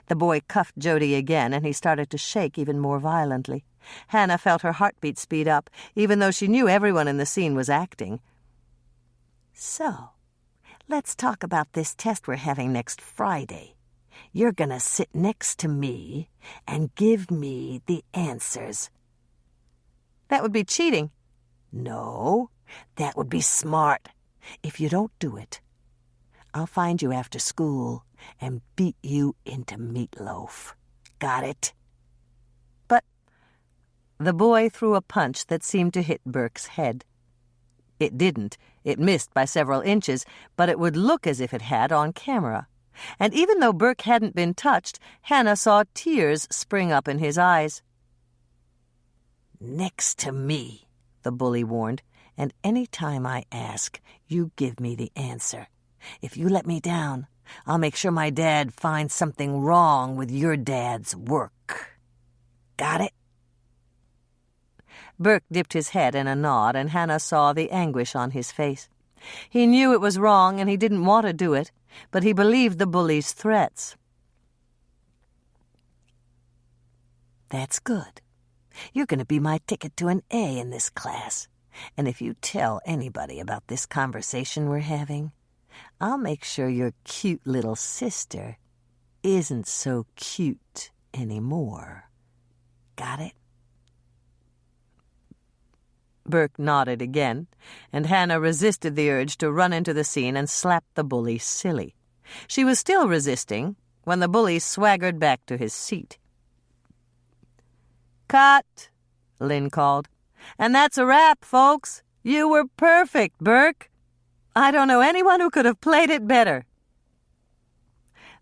The boy cuffed Jody again, and he started to shake even more violently. Hannah felt her heartbeat speed up, even though she knew everyone in the scene was acting. "So, let's talk about this test we're having next Friday. You're gonna sit next to me and give me the answers." "That would be cheating." "No, that would be smart. If you don't do it, I'll find you after school and beat you into meatloaf. Got it?" "But—" The boy threw a punch that seemed to hit Burke's head. It didn't. It missed by several inches, but it would look as if it had on camera. And even though Burke hadn't been touched, Hannah saw tears spring up in his eyes. "Next to me," the bully warned, "and any time I ask, you give me the answer. If you let me down, I'll make sure my dad finds something wrong with your dad's work. Got it?" Burke dipped his head in a nod, and Hannah saw the anguish on his face. He knew it was wrong, and he didn't want to do it, but he believed the bully's threats. "That's good. You're going to be my ticket to an A in this class. And if you tell anybody about this conversation we're having, I'll make sure your cute little sister isn't so cute anymore. Got it?" Burke nodded again, and Hannah resisted the urge to run into the scene and slap the bully silly. She was still resisting when the bully swaggered back to his seat. "Cut," Lynn called. "And that's a wrap, folks. You were perfect, Burke. I don't know anyone who could have played it better."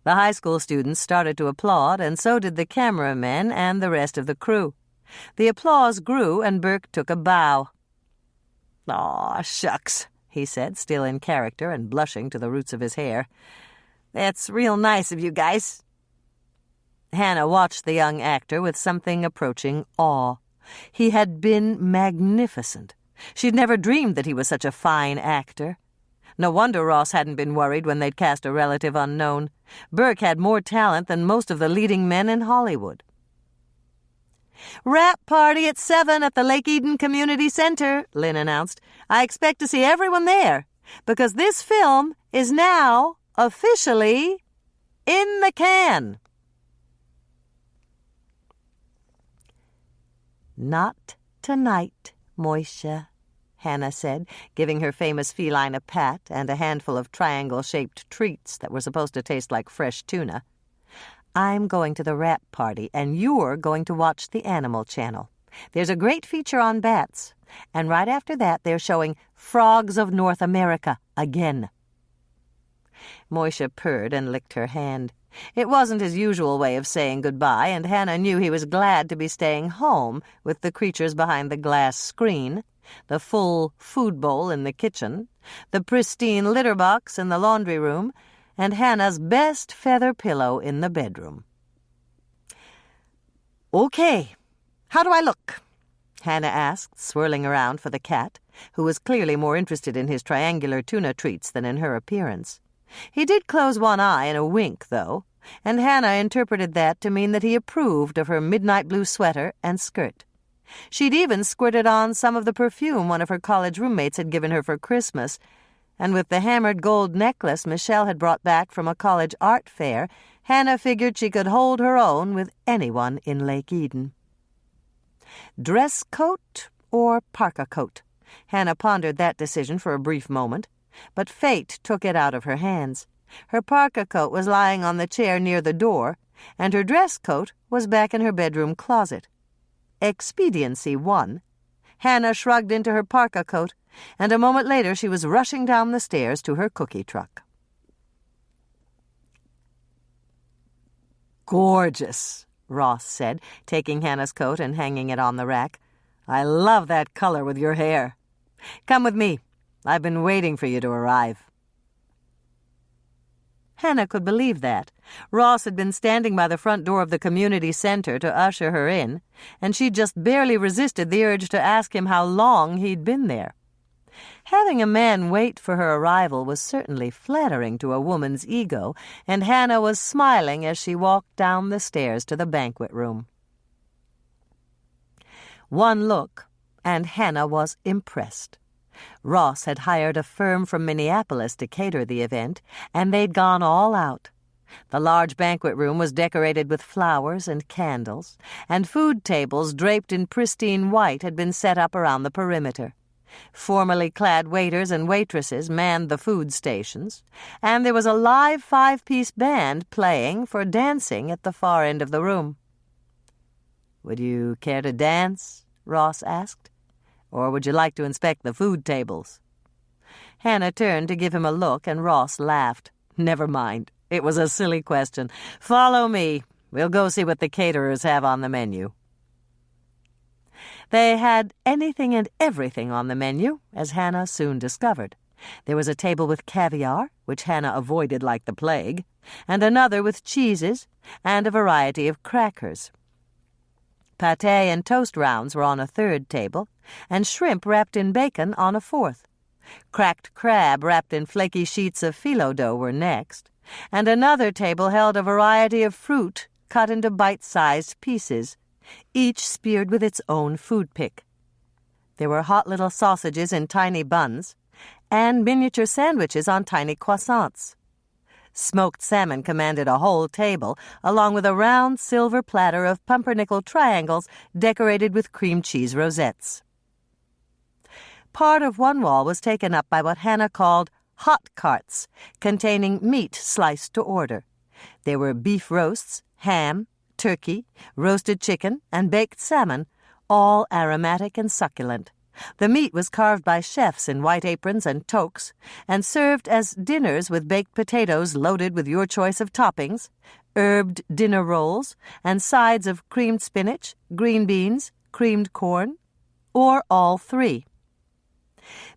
The high school students started to applaud, and so did the cameramen and the rest of the crew. The applause grew, and Burke took a bow. "Aw, shucks," he said, still in character and blushing to the roots of his hair. "That's real nice of you guys." Hannah watched the young actor with something approaching awe. He had been magnificent. She'd never dreamed that he was such a fine actor. No wonder Ross hadn't been worried when they'd cast a relative unknown. Burke had more talent than most of the leading men in Hollywood. "Wrap party at 7 at the Lake Eden Community Center," Lynn announced. "I expect to see everyone there, because this film is now officially in the can." "Not tonight, Moisha," Hannah said, giving her famous feline a pat and a handful of triangle-shaped treats that were supposed to taste like fresh tuna. "I'm going to the wrap party, and you're going to watch the Animal Channel. There's a great feature on bats, and right after that they're showing Frogs of North America again." Moisha purred and licked her hand. It wasn't his usual way of saying goodbye, and Hannah knew he was glad to be staying home with the creatures behind the glass screen, the full food bowl in the kitchen, the pristine litter box in the laundry room, and Hannah's best feather pillow in the bedroom. "Okay, how do I look?" Hannah asked, swirling around for the cat, who was clearly more interested in his triangular tuna treats than in her appearance. He did close one eye in a wink, though, and Hannah interpreted that to mean that he approved of her midnight blue sweater and skirt. She'd even squirted on some of the perfume one of her college roommates had given her for Christmas, and with the hammered gold necklace Michelle had brought back from a college art fair, Hannah figured she could hold her own with anyone in Lake Eden. Dress coat or parka coat? Hannah pondered that decision for a brief moment, but fate took it out of her hands. Her parka coat was lying on the chair near the door, and her dress coat was back in her bedroom closet. Expediency won. Hannah shrugged into her parka coat, and a moment later she was rushing down the stairs to her cookie truck. "Gorgeous," Ross said, taking Hannah's coat and hanging it on the rack. "I love that color with your hair. Come with me. I've been waiting for you to arrive." Hannah could believe that. Ross had been standing by the front door of the community center to usher her in, and she just barely resisted the urge to ask him how long he'd been there. Having a man wait for her arrival was certainly flattering to a woman's ego, and Hannah was smiling as she walked down the stairs to the banquet room. One look, and Hannah was impressed. Ross had hired a firm from Minneapolis to cater the event, and they'd gone all out. The large banquet room was decorated with flowers and candles, and food tables draped in pristine white had been set up around the perimeter. Formally clad waiters and waitresses manned the food stations, and there was a live 5-piece band playing for dancing at the far end of the room. "Would you care to dance?" Ross asked. "Or would you like to inspect the food tables?" Hannah turned to give him a look, and Ross laughed. "Never mind. It was a silly question. Follow me. We'll go see what the caterers have on the menu." They had anything and everything on the menu, as Hannah soon discovered. There was a table with caviar, which Hannah avoided like the plague, and another with cheeses, and a variety of crackers. Pâté and toast rounds were on a third table, and shrimp wrapped in bacon on a fourth. Cracked crab wrapped in flaky sheets of phyllo dough were next, and another table held a variety of fruit cut into bite-sized pieces, each speared with its own food pick. There were hot little sausages in tiny buns, and miniature sandwiches on tiny croissants. Smoked salmon commanded a whole table, along with a round silver platter of pumpernickel triangles decorated with cream cheese rosettes. Part of one wall was taken up by what Hannah called hot carts, containing meat sliced to order. There were beef roasts, ham, turkey, roasted chicken, and baked salmon, all aromatic and succulent. The meat was carved by chefs in white aprons and toques, and served as dinners with baked potatoes loaded with your choice of toppings, herbed dinner rolls, and sides of creamed spinach, green beans, creamed corn, or all three.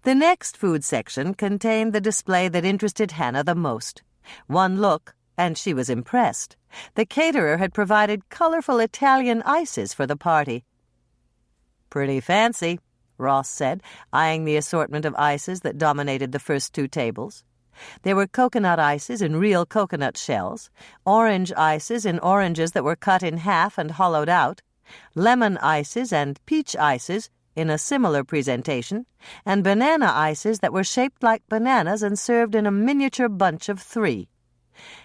The next food section contained the display that interested Hannah the most. One look, and she was impressed. The caterer had provided colorful Italian ices for the party. "Pretty fancy," Ross said, eyeing the assortment of ices that dominated the first two tables. There were coconut ices in real coconut shells, orange ices in oranges that were cut in half and hollowed out, lemon ices and peach ices in a similar presentation, and banana ices that were shaped like bananas and served in a miniature bunch of 3.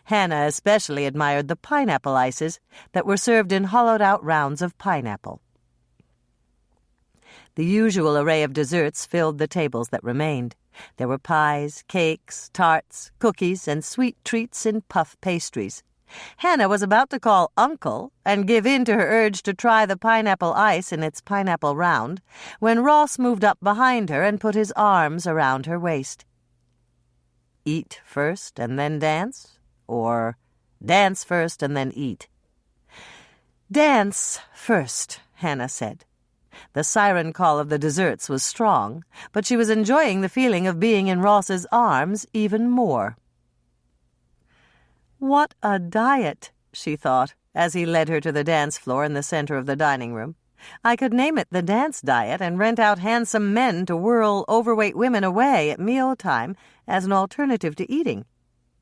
Hannah especially admired the pineapple ices that were served in hollowed-out rounds of pineapple. The usual array of desserts filled the tables that remained. There were pies, cakes, tarts, cookies, and sweet treats in puff pastries. Hannah was about to call Uncle and give in to her urge to try the pineapple ice in its pineapple round when Ross moved up behind her and put his arms around her waist. "Eat first and then dance?" Or "Dance first and then eat?" "Dance first," Hannah said. The siren call of the desserts was strong, but she was enjoying the feeling of being in Ross's arms even more. "What a diet," she thought, as he led her to the dance floor in the center of the dining room. "I could name it the dance diet and rent out handsome men to whirl overweight women away at mealtime as an alternative to eating.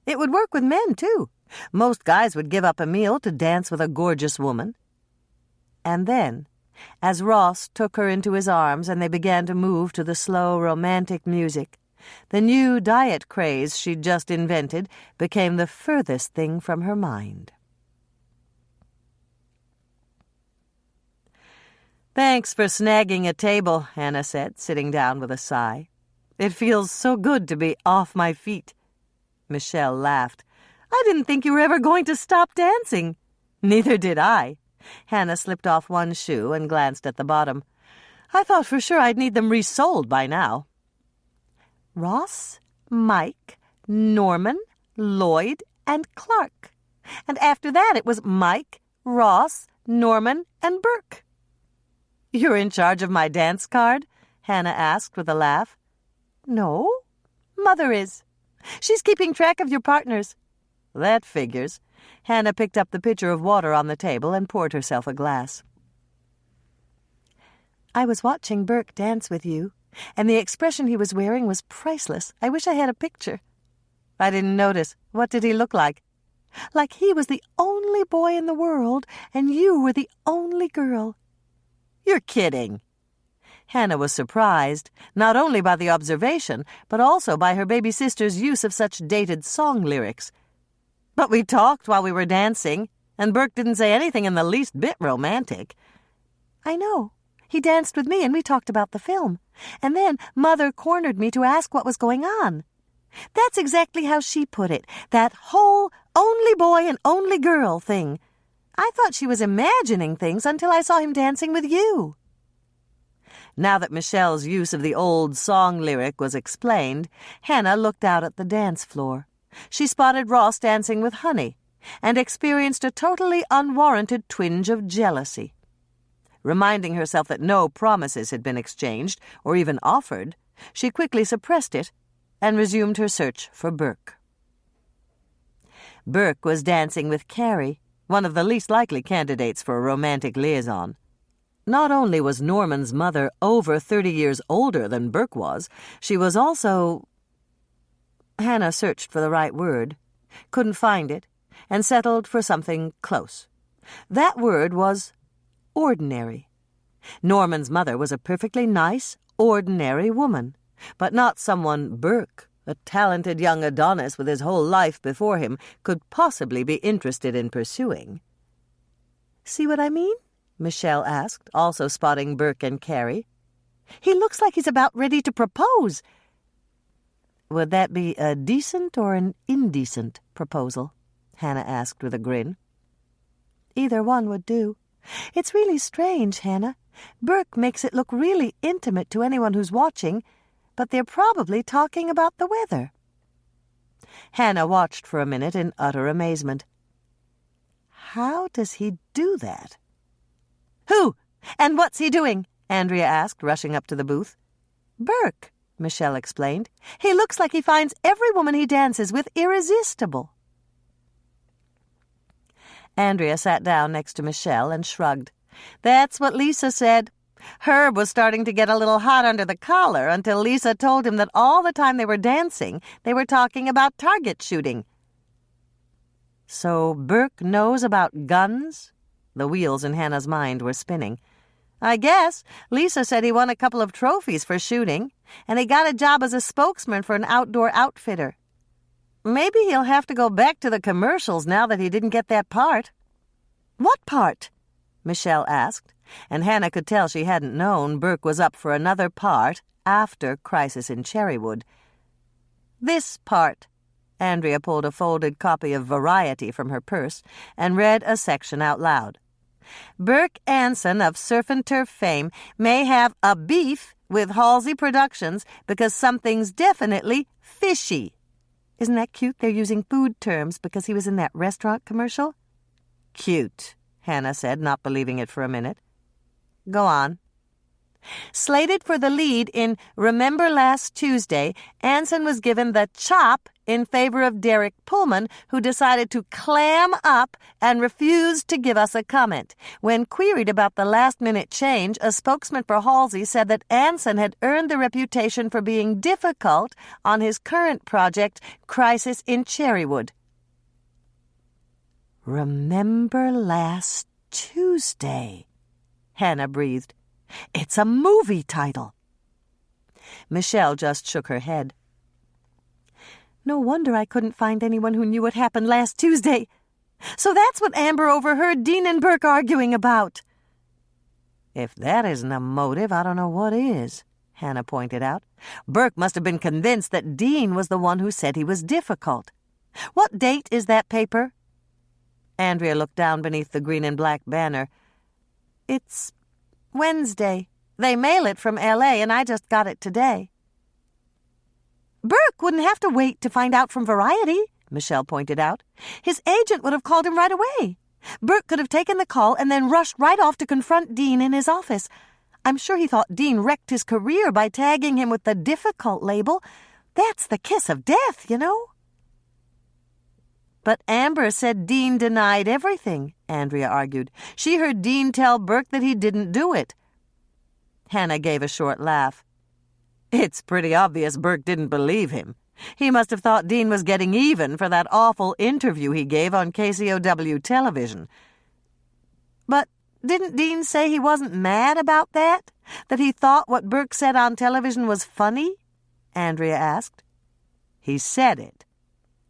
It would work with men, too. Most guys would give up a meal to dance with a gorgeous woman." And then, as Ross took her into his arms and they began to move to the slow, romantic music, the new diet craze she'd just invented became the furthest thing from her mind. "Thanks for snagging a table," Hannah said, sitting down with a sigh. "It feels so good to be off my feet." Michelle laughed. "I didn't think you were ever going to stop dancing." "Neither did I." Hannah slipped off one shoe and glanced at the bottom. "I thought for sure I'd need them resoled by now." "Ross, Mike, Norman, Lloyd, and Clark. And after that it was Mike, Ross, Norman, and Burke." "You're in charge of my dance card?" Hannah asked with a laugh. "No, Mother is. She's keeping track of your partners." That figures. Hannah picked up the pitcher of water on the table and poured herself a glass. I was watching Burke dance with you, and the expression he was wearing was priceless. I wish I had a picture. I didn't notice. What did he look like? Like he was the only boy in the world, and you were the only girl. You're kidding. Hannah was surprised, not only by the observation, but also by her baby sister's use of such dated song lyrics. But we talked while we were dancing, and Burke didn't say anything in the least bit romantic. I know. He danced with me, and we talked about the film. And then Mother cornered me to ask what was going on. That's exactly how she put it, that whole only boy and only girl thing. I thought she was imagining things until I saw him dancing with you. Now that Michelle's use of the old song lyric was explained, Hannah looked out at the dance floor. She spotted Ross dancing with Honey and experienced a totally unwarranted twinge of jealousy. Reminding herself that no promises had been exchanged or even offered, she quickly suppressed it and resumed her search for Burke. Burke was dancing with Carrie, one of the least likely candidates for a romantic liaison. Not only was Norman's mother over 30 years older than Burke was, she was also... Hannah searched for the right word, couldn't find it, and settled for something close. That word was ordinary. Norman's mother was a perfectly nice, ordinary woman, but not someone Burke, a talented young Adonis with his whole life before him, could possibly be interested in pursuing. See what I mean? Michelle asked, also spotting Burke and Carrie. He looks like he's about ready to propose. Would that be a decent or an indecent proposal? Hannah asked with a grin. Either one would do. It's really strange, Hannah. Burke makes it look really intimate to anyone who's watching, but they're probably talking about the weather. Hannah watched for a minute in utter amazement. How does he do that? Who? And what's he doing? Andrea asked, rushing up to the booth. Burke, Michelle explained. He looks like he finds every woman he dances with irresistible. Andrea sat down next to Michelle and shrugged. That's what Lisa said. Herb was starting to get a little hot under the collar until Lisa told him that all the time they were dancing, they were talking about target shooting. So Burke knows about guns? The wheels in Hannah's mind were spinning. I guess. Lisa said he won a couple of trophies for shooting, and he got a job as a spokesman for an outdoor outfitter. Maybe he'll have to go back to the commercials now that he didn't get that part. What part? Michelle asked, and Hannah could tell she hadn't known Burke was up for another part after Crisis in Cherrywood. This part. Andrea pulled a folded copy of Variety from her purse and read a section out loud. Burke Anson of Surf and Turf fame may have a beef with Halsey Productions because something's definitely fishy. Isn't that cute? They're using food terms because he was in that restaurant commercial. Cute, Hannah said, not believing it for a minute. Go on. Slated for the lead in Remember Last Tuesday, Anson was given the chop in favor of Derek Pullman, who decided to clam up and refused to give us a comment. When queried about the last-minute change, a spokesman for Halsey said that Anson had earned the reputation for being difficult on his current project, Crisis in Cherrywood. Remember Last Tuesday, Hannah breathed. It's a movie title. Michelle just shook her head. No wonder I couldn't find anyone who knew what happened last Tuesday. So that's what Amber overheard Dean and Burke arguing about. If that isn't a motive, I don't know what is, Hannah pointed out. Burke must have been convinced that Dean was the one who said he was difficult. What date is that paper? Andrea looked down beneath the green and black banner. It's Wednesday. They mail it from L.A., and I just got it today. Burke wouldn't have to wait to find out from Variety, Michelle pointed out. His agent would have called him right away. Burke could have taken the call and then rushed right off to confront Dean in his office. I'm sure he thought Dean wrecked his career by tagging him with the difficult label. That's the kiss of death, you know. But Amber said Dean denied everything, Andrea argued. She heard Dean tell Burke that he didn't do it. Hannah gave a short laugh. It's pretty obvious Burke didn't believe him. He must have thought Dean was getting even for that awful interview he gave on KCOW television. But didn't Dean say he wasn't mad about that? That he thought what Burke said on television was funny? Andrea asked. He said it.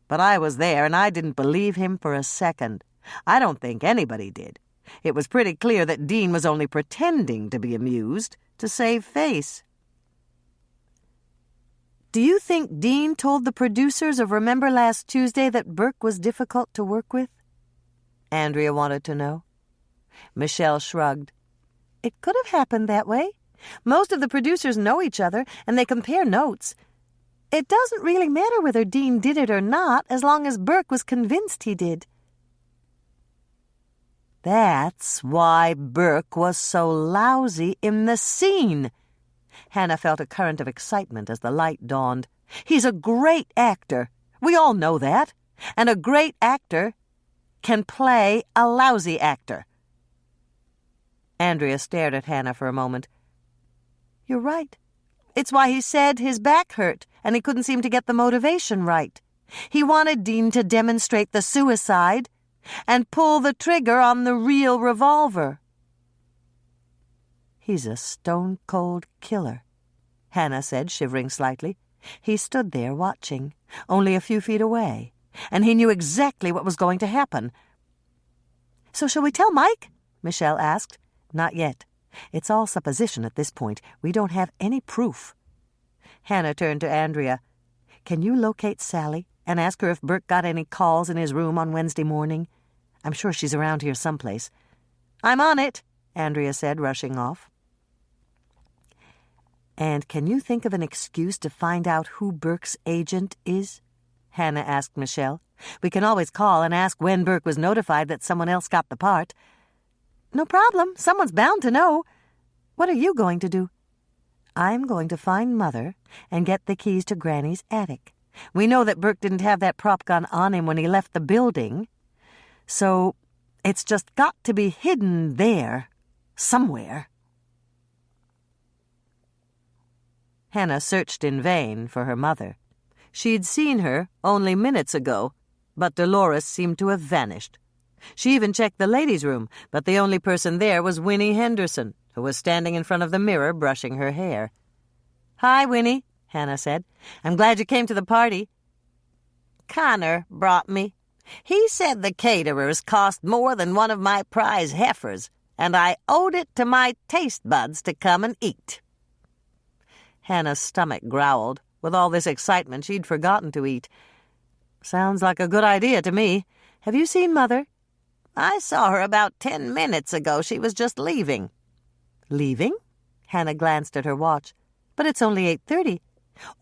But I was there, and I didn't believe him for a second. I don't think anybody did. It was pretty clear that Dean was only pretending to be amused to save face. Do you think Dean told the producers of Remember Last Tuesday that Burke was difficult to work with? Andrea wanted to know. Michelle shrugged. It could have happened that way. Most of the producers know each other, and they compare notes. It doesn't really matter whether Dean did it or not, as long as Burke was convinced he did. That's why Burke was so lousy in the scene. Hannah felt a current of excitement as the light dawned. He's a great actor. We all know that. And a great actor can play a lousy actor. Andrea stared at Hannah for a moment. You're right. It's why he said his back hurt, and he couldn't seem to get the motivation right. He wanted Dean to demonstrate the suicide and pull the trigger on the real revolver. He's a stone-cold killer, Hannah said, shivering slightly. He stood there watching, only a few feet away, and he knew exactly what was going to happen. So shall we tell Mike? Michelle asked. Not yet. It's all supposition at this point. We don't have any proof. Hannah turned to Andrea. Can you locate Sally and ask her if Burke got any calls in his room on Wednesday morning? I'm sure she's around here someplace. I'm on it, Andrea said, rushing off. And can you think of an excuse to find out who Burke's agent is? Hannah asked Michelle. We can always call and ask when Burke was notified that someone else got the part. No problem. Someone's bound to know. What are you going to do? I'm going to find Mother and get the keys to Granny's attic. We know that Burke didn't have that prop gun on him when he left the building. So it's just got to be hidden there, somewhere. Hannah searched in vain for her mother. She'd seen her only minutes ago, but Dolores seemed to have vanished. She even checked the ladies' room, but the only person there was Winnie Henderson, who was standing in front of the mirror brushing her hair. Hi, Winnie, Hannah said. I'm glad you came to the party. Connor brought me. He said the caterers cost more than one of my prize heifers, and I owed it to my taste buds to come and eat. Hannah's stomach growled. With all this excitement, she'd forgotten to eat. Sounds like a good idea to me. Have you seen Mother? I saw her about 10 minutes ago. She was just leaving. Leaving? Hannah glanced at her watch. But it's only 8:30.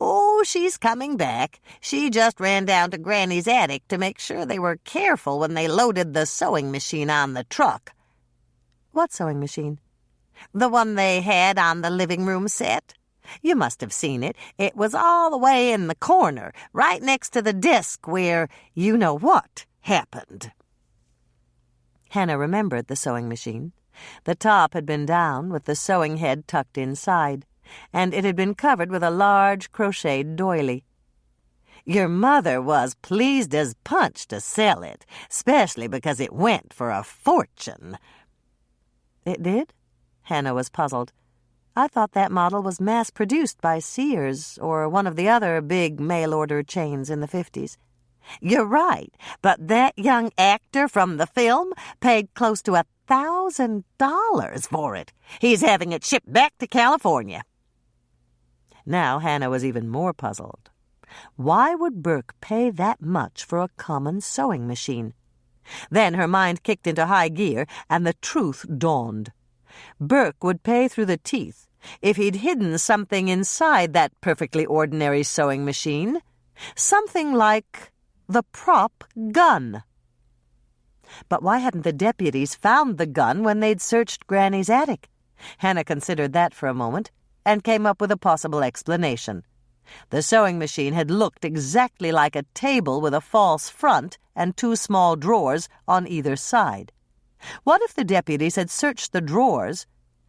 Oh, she's coming back. She just ran down to Granny's attic to make sure they were careful when they loaded the sewing machine on the truck. What sewing machine? The one they had on the living room set. You must have seen it. It was all the way in the corner, right next to the desk where you-know-what happened. Hannah remembered the sewing machine. The top had been down, with the sewing head tucked inside, and it had been covered with a large crocheted doily. Your mother was pleased as punch to sell it, especially because it went for a fortune. It did? Hannah was puzzled. I thought that model was mass-produced by Sears or one of the other big mail-order chains in the 50s. You're right, but that young actor from the film paid close to $1,000 for it. He's having it shipped back to California. Now Hannah was even more puzzled. Why would Burke pay that much for a common sewing machine? Then her mind kicked into high gear, and the truth dawned. Burke would pay through the teeth if he'd hidden something inside that perfectly ordinary sewing machine. Something like the prop gun. But why hadn't the deputies found the gun when they'd searched Granny's attic? Hannah considered that for a moment and came up with a possible explanation. The sewing machine had looked exactly like a table with a false front and 2 small drawers on either side. What if the deputies had searched the drawers,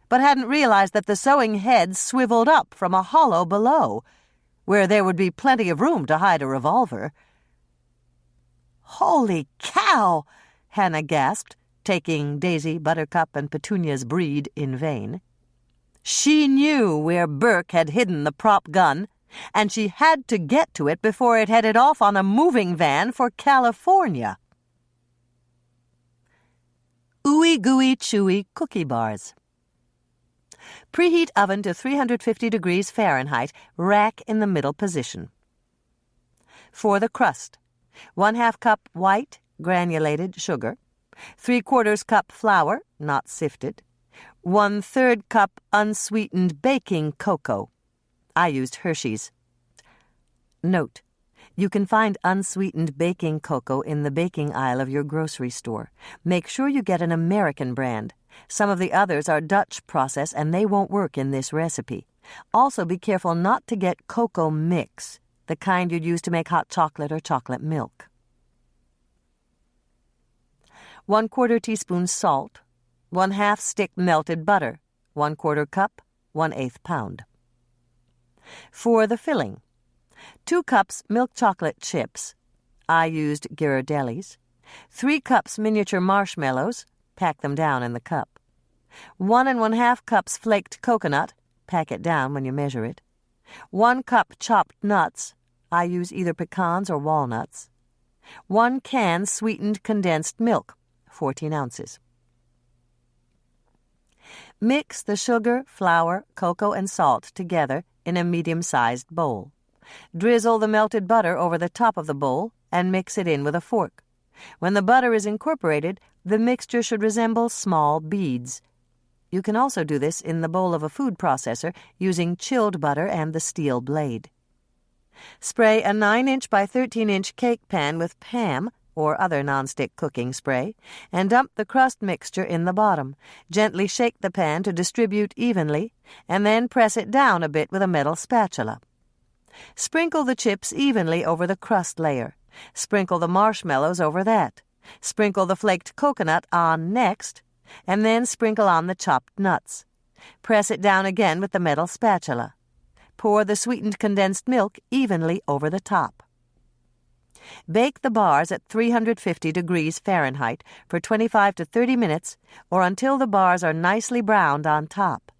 but hadn't realized that the sewing head swiveled up from a hollow below, where there would be plenty of room to hide a revolver? "Holy cow!" Hannah gasped, taking Daisy, Buttercup, and Petunia's breed in vain. She knew where Burke had hidden the prop gun, and she had to get to it before it headed off on a moving van for California. Ooey Gooey Chewy Cookie Bars. Preheat oven to 350 degrees Fahrenheit, rack in the middle position. For the crust, 1/2 cup white granulated sugar, 3/4 cup flour, not sifted, 1/3 cup unsweetened baking cocoa. I used Hershey's. Note: you can find unsweetened baking cocoa in the baking aisle of your grocery store. Make sure you get an American brand. Some of the others are Dutch process and they won't work in this recipe. Also be careful not to get cocoa mix, the kind you'd use to make hot chocolate or chocolate milk. 1/4 teaspoon salt, 1/2 stick melted butter, 1/4 cup, 1/8 pound. For the filling, 2 cups milk chocolate chips. I used Ghirardelli's. 3 cups miniature marshmallows. Pack them down in the cup. 1 1/2 cups flaked coconut. Pack it down when you measure it. 1 cup chopped nuts. I use either pecans or walnuts. 1 can sweetened condensed milk, 14 ounces. Mix the sugar, flour, cocoa, and salt together in a medium-sized bowl. Drizzle the melted butter over the top of the bowl and mix it in with a fork. When the butter is incorporated, the mixture should resemble small beads. You can also do this in the bowl of a food processor using chilled butter and the steel blade. Spray a 9-inch by 13-inch cake pan with Pam or other nonstick cooking spray and dump the crust mixture in the bottom. Gently shake the pan to distribute evenly and then press it down a bit with a metal spatula. Sprinkle the chips evenly over the crust layer. Sprinkle the marshmallows over that. Sprinkle the flaked coconut on next, and then sprinkle on the chopped nuts. Press it down again with the metal spatula. Pour the sweetened condensed milk evenly over the top. Bake the bars at 350 degrees Fahrenheit for 25 to 30 minutes or until the bars are nicely browned on top.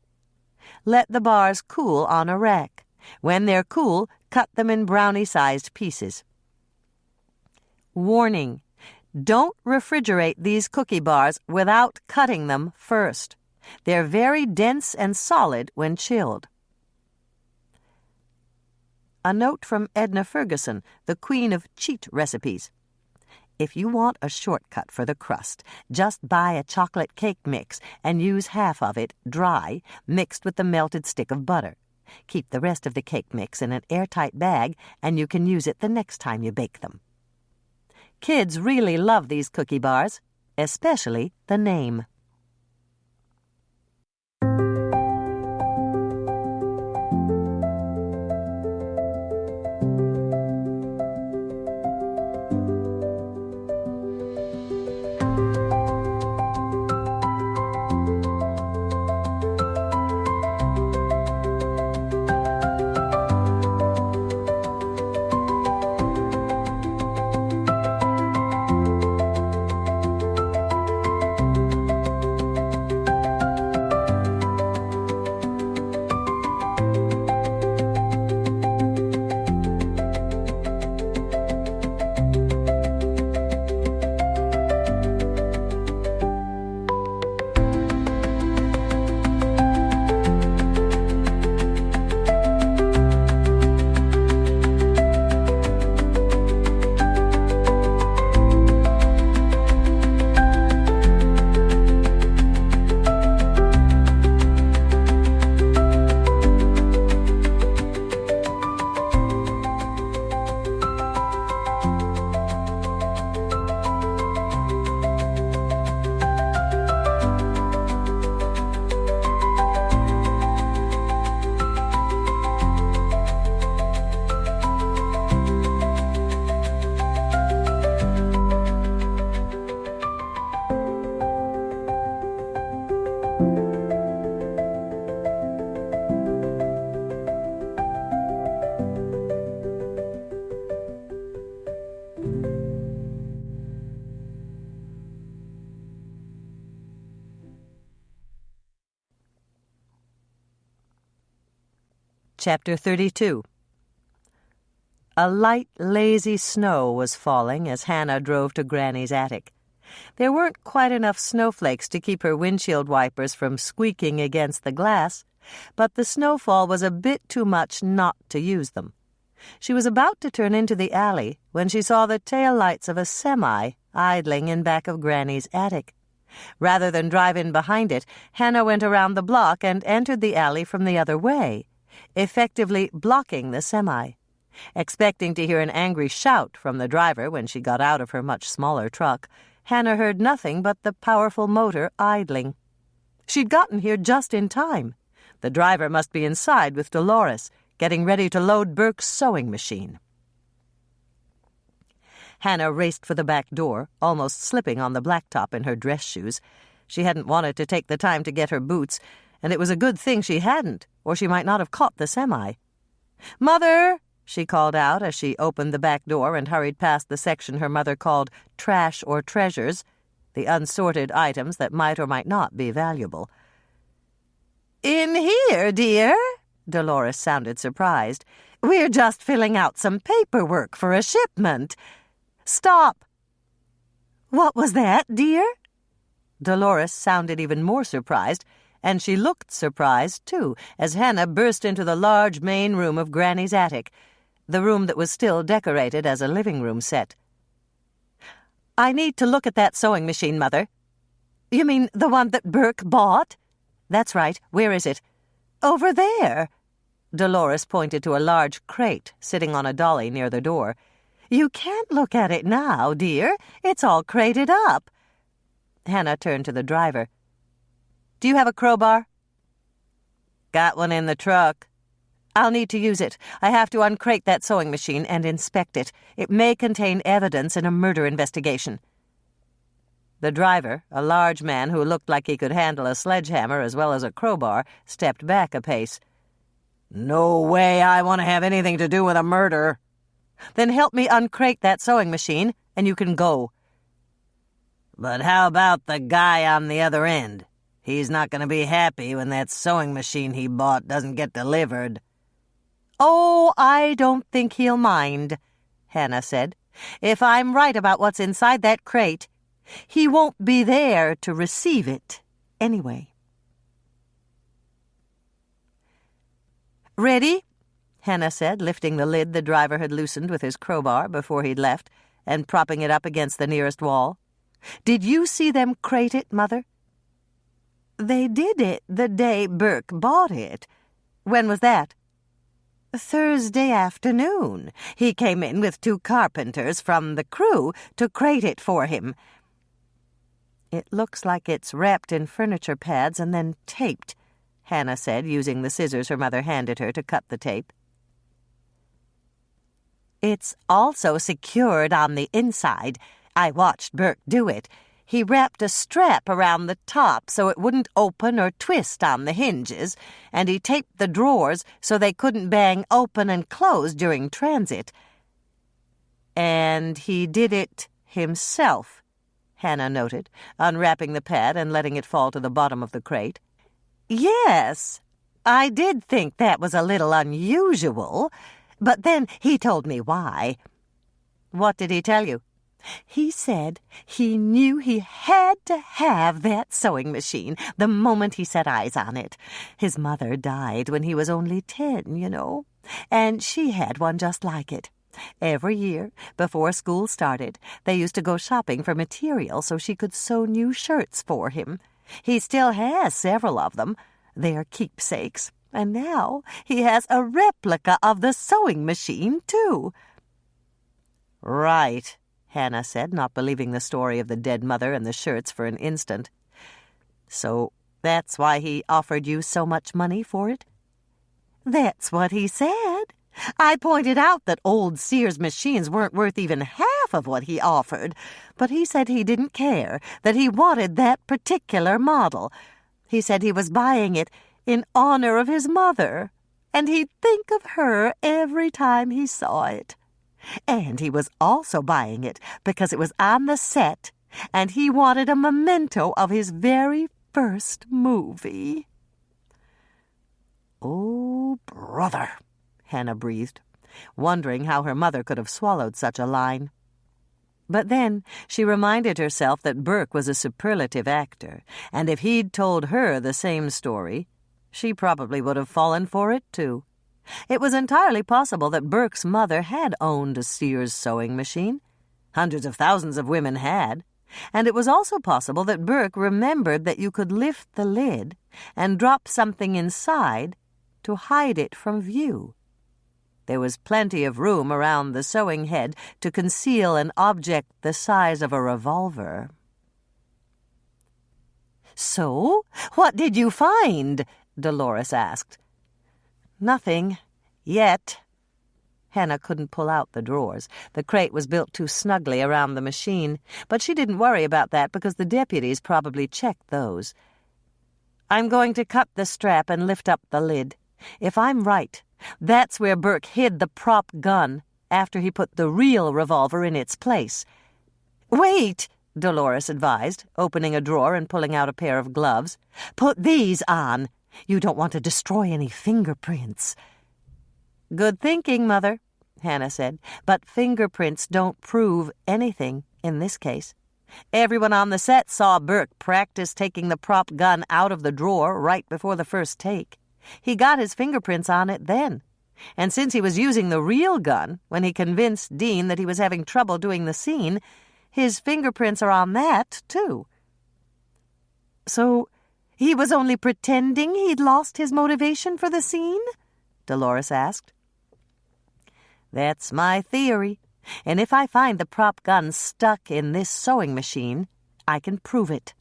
Let the bars cool on a rack. When they're cool, cut them in brownie-sized pieces. Warning: don't refrigerate these cookie bars without cutting them first. They're very dense and solid when chilled. A note from Edna Ferguson, the queen of cheat recipes. If you want a shortcut for the crust, just buy a chocolate cake mix and use half of it, dry, mixed with the melted stick of butter. Keep the rest of the cake mix in an airtight bag and you can use it the next time you bake them. Kids really love these cookie bars, especially the name. Chapter 32. A light, lazy snow was falling as Hannah drove to Granny's attic. There weren't quite enough snowflakes to keep her windshield wipers from squeaking against the glass, but the snowfall was a bit too much not to use them. She was about to turn into the alley when she saw the tail lights of a semi idling in back of Granny's attic. Rather than drive in behind it, Hannah went around the block and entered the alley from the other way, effectively blocking the semi. Expecting to hear an angry shout from the driver when she got out of her much smaller truck, Hannah heard nothing but the powerful motor idling. She'd gotten here just in time. The driver must be inside with Dolores, getting ready to load Burke's sewing machine. Hannah raced for the back door, almost slipping on the blacktop in her dress shoes. She hadn't wanted to take the time to get her boots, and it was a good thing she hadn't, or she might not have caught the semi. "Mother!" she called out as she opened the back door and hurried past the section her mother called trash or treasures, the unsorted items that might or might not be valuable. "In here, dear?" Dolores sounded surprised. "We're just filling out some paperwork for a shipment." "Stop!" "What was that, dear?" Dolores sounded even more surprised, and she looked surprised, too, as Hannah burst into the large main room of Granny's attic, the room that was still decorated as a living room set. "I need to look at that sewing machine, Mother." "You mean the one that Burke bought?" "That's right. Where is it?" "Over there." Dolores pointed to a large crate sitting on a dolly near the door. "You can't look at it now, dear. It's all crated up." Hannah turned to the driver. "Do you have a crowbar?" "Got one in the truck." "I'll need to use it. I have to uncrate that sewing machine and inspect it. It may contain evidence in a murder investigation." The driver, a large man who looked like he could handle a sledgehammer as well as a crowbar, stepped back a pace. "No way I want to have anything to do with a murder." "Then help me uncrate that sewing machine, and you can go." "But how about the guy on the other end? He's not going to be happy when that sewing machine he bought doesn't get delivered." "Oh, I don't think he'll mind," Hannah said. "If I'm right about what's inside that crate, he won't be there to receive it anyway." "Ready?" Hannah said, lifting the lid the driver had loosened with his crowbar before he'd left and propping it up against the nearest wall. "Did you see them crate it, Mother?" "They did it the day Burke bought it." "When was that?" "Thursday afternoon. He came in with 2 carpenters from the crew to crate it for him." "It looks like it's wrapped in furniture pads and then taped," Hannah said, using the scissors her mother handed her to cut the tape. "It's also secured on the inside. I watched Burke do it. He wrapped a strap around the top so it wouldn't open or twist on the hinges, and he taped the drawers so they couldn't bang open and close during transit." "And he did it himself," Hannah noted, unwrapping the pad and letting it fall to the bottom of the crate. "Yes, I did think that was a little unusual, but then he told me why." "What did he tell you?" "He said he knew he had to have that sewing machine the moment he set eyes on it. His mother died when he was only 10, you know, and she had one just like it. Every year, before school started, they used to go shopping for material so she could sew new shirts for him. He still has several of them. They're keepsakes. And now he has a replica of the sewing machine, too." "Right," Hannah said, not believing the story of the dead mother and the shirts for an instant. "So that's why he offered you so much money for it?" "That's what he said. I pointed out that old Sears machines weren't worth even half of what he offered, but he said he didn't care, that he wanted that particular model. He said he was buying it in honor of his mother, and he'd think of her every time he saw it. And he was also buying it because it was on the set, and he wanted a memento of his very first movie." "Oh, brother," Hannah breathed, wondering how her mother could have swallowed such a line. But then she reminded herself that Burke was a superlative actor, and if he'd told her the same story, she probably would have fallen for it, too. It was entirely possible that Burke's mother had owned a Sears sewing machine. Hundreds of thousands of women had. And it was also possible that Burke remembered that you could lift the lid and drop something inside to hide it from view. There was plenty of room around the sewing head to conceal an object the size of a revolver. "So, what did you find?" Dolores asked. "Nothing. Yet." Hannah couldn't pull out the drawers. The crate was built too snugly around the machine, but she didn't worry about that because the deputies probably checked those. "I'm going to cut the strap and lift up the lid. If I'm right, that's where Burke hid the prop gun after he put the real revolver in its place." "Wait," Dolores advised, opening a drawer and pulling out a pair of gloves. "Put these on. You don't want to destroy any fingerprints." "Good thinking, Mother," Hannah said, "but fingerprints don't prove anything in this case. Everyone on the set saw Burke practice taking the prop gun out of the drawer right before the first take. He got his fingerprints on it then. And since he was using the real gun when he convinced Dean that he was having trouble doing the scene, his fingerprints are on that, too." "So he was only pretending he'd lost his motivation for the scene?" Dolores asked. "That's my theory, and if I find the prop gun stuck in this sewing machine, I can prove it."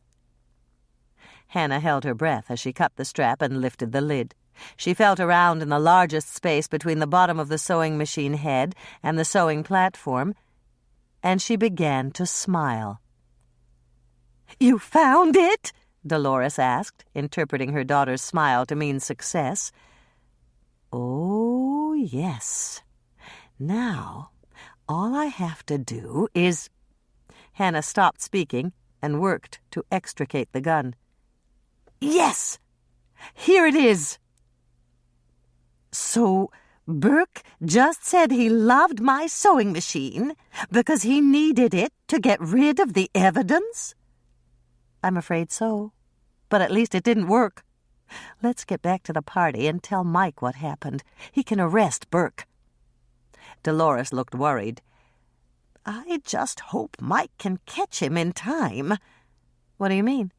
Hannah held her breath as she cut the strap and lifted the lid. She felt around in the largest space between the bottom of the sewing machine head and the sewing platform, and she began to smile. "You found it?" Dolores asked, interpreting her daughter's smile to mean success. "Oh, yes. Now, all I have to do is—" Hannah stopped speaking and worked to extricate the gun. "Yes! Here it is." "So Burke just said he loved my sewing machine because he needed it to get rid of the evidence?" "I'm afraid so. But at least it didn't work. Let's get back to the party and tell Mike what happened. He can arrest Burke." Dolores looked worried. "I just hope Mike can catch him in time." "What do you mean?"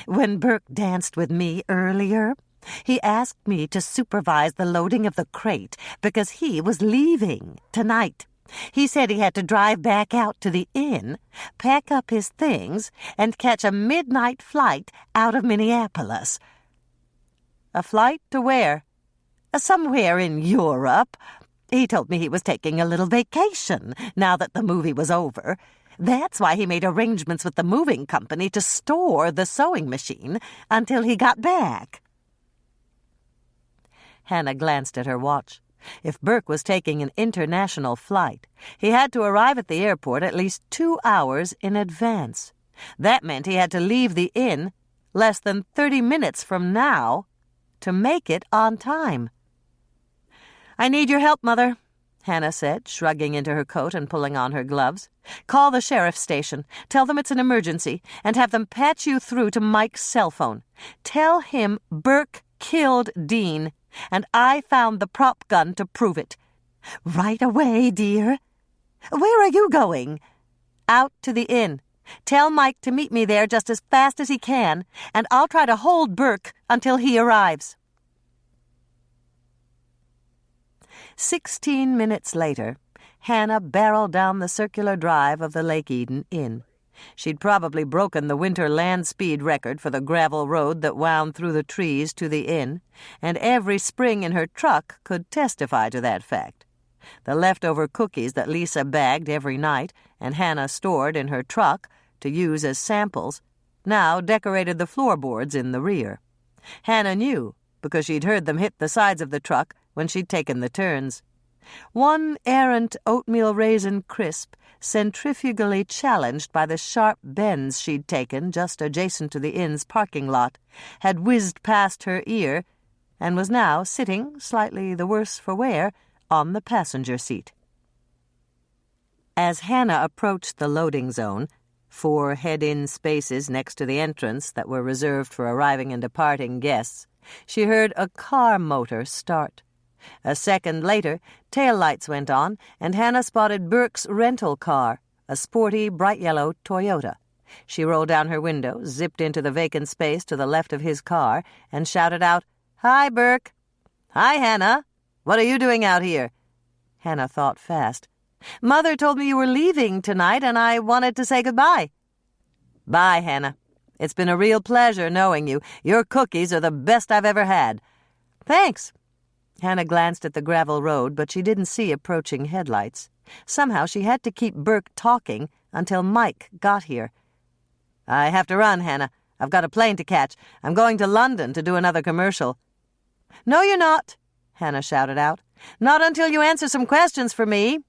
"When Burke danced with me earlier, he asked me to supervise the loading of the crate because he was leaving tonight. He said he had to drive back out to the inn, pack up his things, and catch a midnight flight out of Minneapolis." "A flight to where?" "Somewhere in Europe. He told me he was taking a little vacation now that the movie was over. That's why he made arrangements with the moving company to store the sewing machine until he got back." Hannah glanced at her watch. If Burke was taking an international flight, he had to arrive at the airport at least 2 hours in advance. That meant he had to leave the inn less than 30 minutes from now to make it on time. "I need your help, Mother," Hannah said, shrugging into her coat and pulling on her gloves. "Call the sheriff's station, tell them it's an emergency, and have them patch you through to Mike's cell phone. Tell him Burke killed Dean, and I found the prop gun to prove it." "Right away, dear. Where are you going?" "Out to the inn. Tell Mike to meet me there just as fast as he can, and I'll try to hold Burke until he arrives." 16 minutes later, Hannah barreled down the circular drive of the Lake Eden Inn. She'd probably broken the winter land speed record for the gravel road that wound through the trees to the inn, and every spring in her truck could testify to that fact. The leftover cookies that Lisa bagged every night and Hannah stored in her truck to use as samples now decorated the floorboards in the rear. Hannah knew because she'd heard them hit the sides of the truck when she'd taken the turns. One errant oatmeal raisin crisp, centrifugally challenged by the sharp bends she'd taken just adjacent to the inn's parking lot, had whizzed past her ear and was now sitting, slightly the worse for wear, on the passenger seat. As Hannah approached the loading zone, 4 head-in spaces next to the entrance that were reserved for arriving and departing guests, she heard a car motor start. A second later, taillights went on, and Hannah spotted Burke's rental car, a sporty, bright yellow Toyota. She rolled down her window, zipped into the vacant space to the left of his car, and shouted out, "Hi, Burke." "Hi, Hannah. What are you doing out here?" Hannah thought fast. "Mother told me you were leaving tonight, and I wanted to say goodbye." "Bye, Hannah. It's been a real pleasure knowing you. Your cookies are the best I've ever had." "Thanks." Hannah glanced at the gravel road, but she didn't see approaching headlights. Somehow she had to keep Burke talking until Mike got here. "I have to run, Hannah. I've got a plane to catch. I'm going to London to do another commercial." "No, you're not," Hannah shouted out. "Not until you answer some questions for me."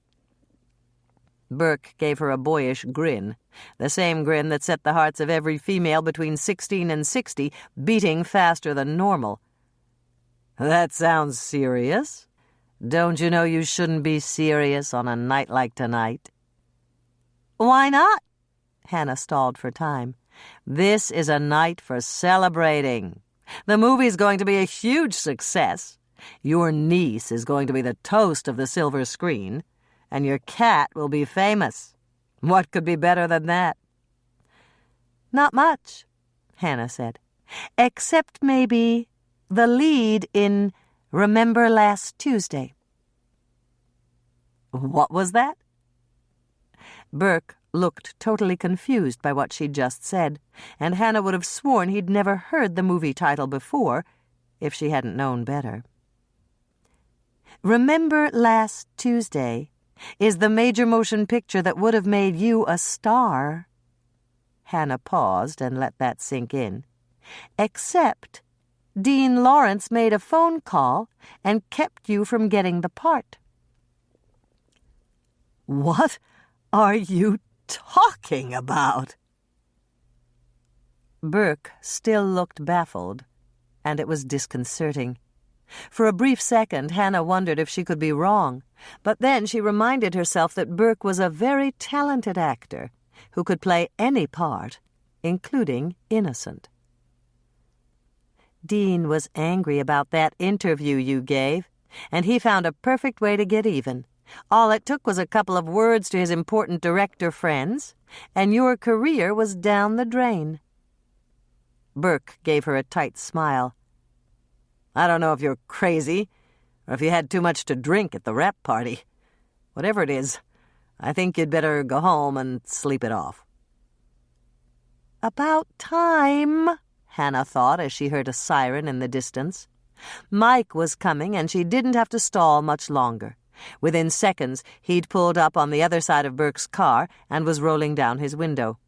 Burke gave her a boyish grin, the same grin that set the hearts of every female between 16 and 60 beating faster than normal. "That sounds serious. Don't you know you shouldn't be serious on a night like tonight?" "Why not?" Hannah stalled for time. "This is a night for celebrating. The movie's going to be a huge success. Your niece is going to be the toast of the silver screen, and your cat will be famous. What could be better than that?" "Not much," Hannah said, "except maybe the lead in Remember Last Tuesday." "What was that?" Burke looked totally confused by what she'd just said, and Hannah would have sworn he'd never heard the movie title before if she hadn't known better. Remember Last Tuesday is the major motion picture that would have made you a star. Hannah paused and let that sink in. Except Dean Lawrence made a phone call and kept you from getting the part. "What are you talking about?" Burke still looked baffled, and it was disconcerting. For a brief second, Hannah wondered if she could be wrong, but then she reminded herself that Burke was a very talented actor who could play any part, including innocent. "Dean was angry about that interview you gave, and he found a perfect way to get even. All it took was a couple of words to his important director friends, and your career was down the drain." Burke gave her a tight smile. "I don't know if you're crazy, or if you had too much to drink at the rap party. Whatever it is, I think you'd better go home and sleep it off." "About time," Hannah thought as she heard a siren in the distance. Mike was coming, and she didn't have to stall much longer. Within seconds, he'd pulled up on the other side of Burke's car and was rolling down his window.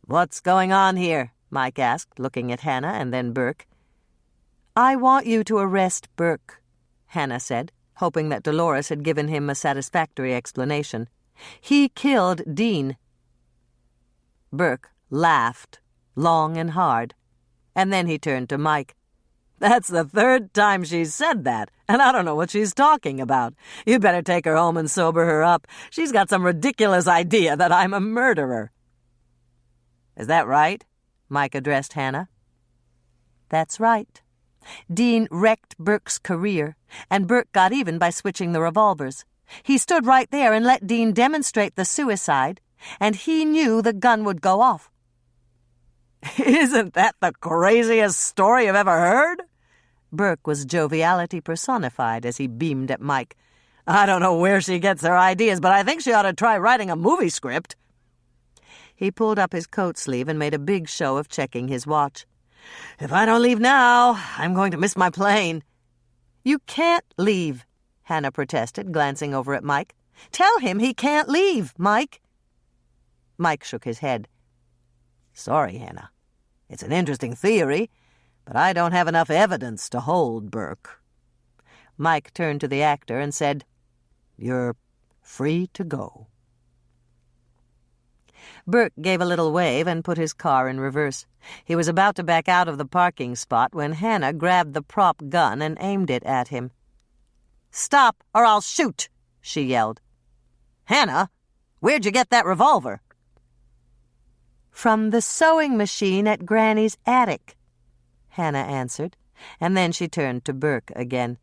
"What's going on here?" Mike asked, looking at Hannah and then Burke. "I want you to arrest Burke," Hannah said, hoping that Dolores had given him a satisfactory explanation. "He killed Dean." Burke laughed, long and hard, and then he turned to Mike. "That's the 3rd time she's said that, and I don't know what she's talking about. You'd better take her home and sober her up. She's got some ridiculous idea that I'm a murderer." "Is that right?" Mike addressed Hannah. "That's right. Dean wrecked Burke's career, and Burke got even by switching the revolvers. He stood right there and let Dean demonstrate the suicide, and he knew the gun would go off." "Isn't that the craziest story I've ever heard?" Burke was joviality personified as he beamed at Mike. "I don't know where she gets her ideas, but I think she ought to try writing a movie script." He pulled up his coat sleeve and made a big show of checking his watch. "If I don't leave now, I'm going to miss my plane." "You can't leave," Hannah protested, glancing over at Mike. "Tell him he can't leave, Mike." Mike shook his head. "Sorry, Hannah. It's an interesting theory, but I don't have enough evidence to hold Burke." Mike turned to the actor and said, "You're free to go." Burke gave a little wave and put his car in reverse. He was about to back out of the parking spot when Hannah grabbed the prop gun and aimed it at him. "Stop, or I'll shoot!" she yelled. "Hannah, where'd you get that revolver?" "From the sewing machine at Granny's attic," Hannah answered, and then she turned to Burke again.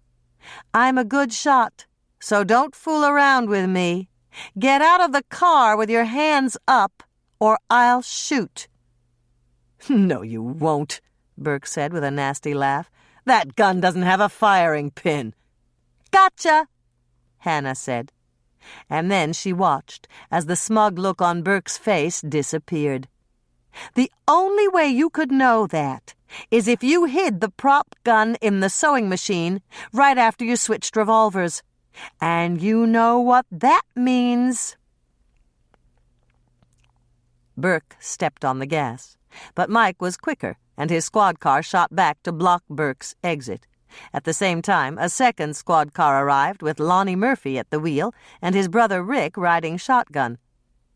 "I'm a good shot, so don't fool around with me. Get out of the car with your hands up, or I'll shoot." "No, you won't," Burke said with a nasty laugh. "That gun doesn't have a firing pin." "Gotcha," Hannah said. And then she watched as the smug look on Burke's face disappeared. "The only way you could know that is if you hid the prop gun in the sewing machine right after you switched revolvers. And you know what that means." Burke stepped on the gas, but Mike was quicker, and his squad car shot back to block Burke's exit. At the same time, a second squad car arrived with Lonnie Murphy at the wheel and his brother Rick riding shotgun.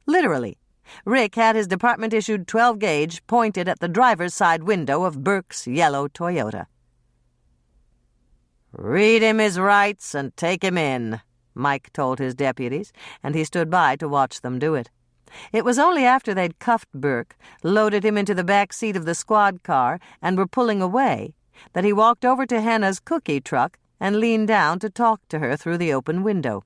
Literally, Rick had his department-issued 12-gauge pointed at the driver's side window of Burke's yellow Toyota. "Read him his rights and take him in," Mike told his deputies, and he stood by to watch them do it. It was only after they'd cuffed Burke, loaded him into the back seat of the squad car, and were pulling away that he walked over to Hannah's cookie truck and leaned down to talk to her through the open window.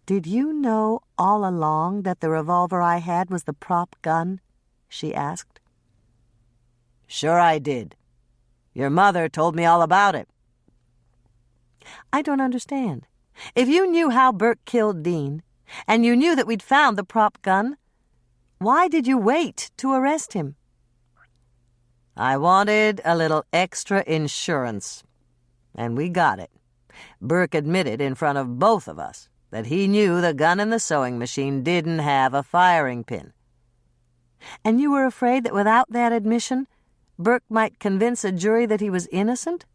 "Did you know all along that the revolver I had was the prop gun?" she asked. "Sure I did. Your mother told me all about it." "I don't understand. If you knew how Burke killed Dean, and you knew that we'd found the prop gun, why did you wait to arrest him?" "I wanted a little extra insurance, and we got it. Burke admitted in front of both of us that he knew the gun in the sewing machine didn't have a firing pin." "And you were afraid that without that admission, Burke might convince a jury that he was innocent?"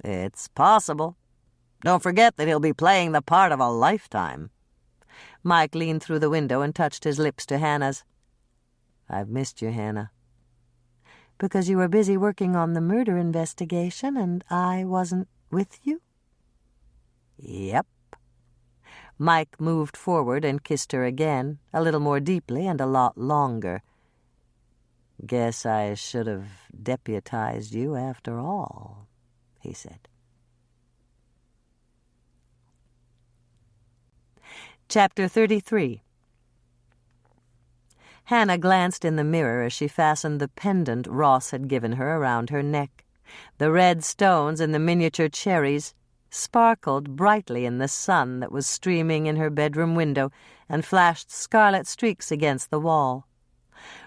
"It's possible. Don't forget that he'll be playing the part of a lifetime." Mike leaned through the window and touched his lips to Hannah's. "I've missed you, Hannah." "Because you were busy working on the murder investigation and I wasn't with you?" "Yep." Mike moved forward and kissed her again, a little more deeply and a lot longer. "Guess I should have deputized you after all," he said. Chapter 33. Hannah glanced in the mirror as she fastened the pendant Ross had given her around her neck. The red stones and the miniature cherries sparkled brightly in the sun that was streaming in her bedroom window and flashed scarlet streaks against the wall.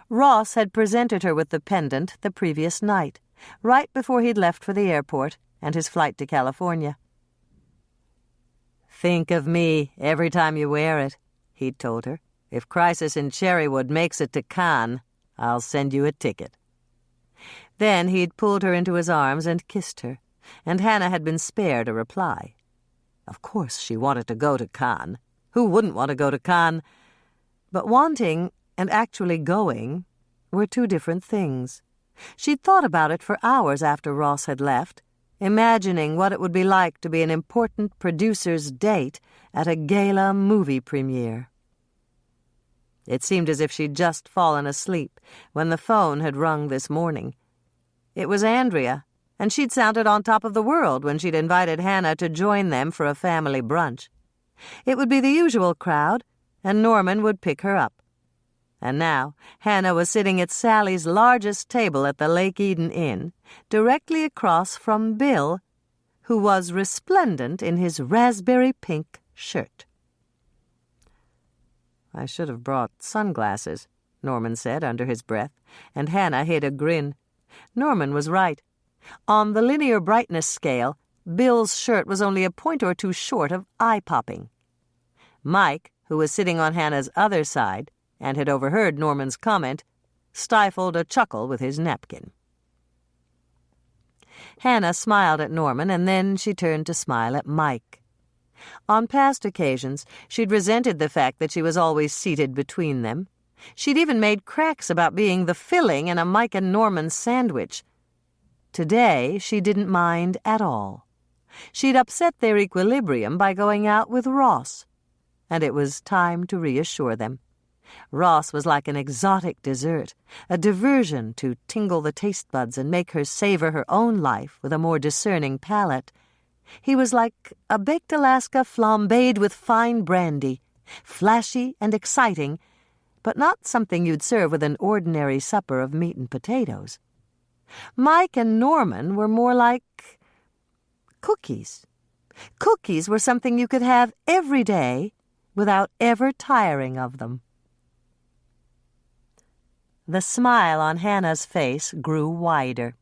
Ross had presented her with the pendant the previous night, right before he'd left for the airport and his flight to California. "Think of me every time you wear it," he'd told her. "If Crisis in Cherrywood makes it to Cannes, I'll send you a ticket." Then he'd pulled her into his arms and kissed her, and Hannah had been spared a reply. Of course she wanted to go to Cannes. Who wouldn't want to go to Cannes? But wanting and actually going were two different things. She'd thought about it for hours after Ross had left, imagining what it would be like to be an important producer's date at a gala movie premiere. It seemed as if she'd just fallen asleep when the phone had rung this morning. It was Andrea, and she'd sounded on top of the world when she'd invited Hannah to join them for a family brunch. It would be the usual crowd, and Norman would pick her up. And now Hannah was sitting at Sally's largest table at the Lake Eden Inn, directly across from Bill, who was resplendent in his raspberry pink shirt. "I should have brought sunglasses," Norman said under his breath, and Hannah hid a grin. Norman was right. On the linear brightness scale, Bill's shirt was only a point or two short of eye-popping. Mike, who was sitting on Hannah's other side and had overheard Norman's comment, stifled a chuckle with his napkin. Hannah smiled at Norman, and then she turned to smile at Mike. On past occasions, she'd resented the fact that she was always seated between them. She'd even made cracks about being the filling in a Mike and Norman sandwich. Today, she didn't mind at all. She'd upset their equilibrium by going out with Ross, and it was time to reassure them. Ross was like an exotic dessert, a diversion to tingle the taste buds and make her savor her own life with a more discerning palate. He was like a baked Alaska flambéed with fine brandy, flashy and exciting, but not something you'd serve with an ordinary supper of meat and potatoes. Mike and Norman were more like cookies. Cookies were something you could have every day without ever tiring of them. The smile on Hannah's face grew wider.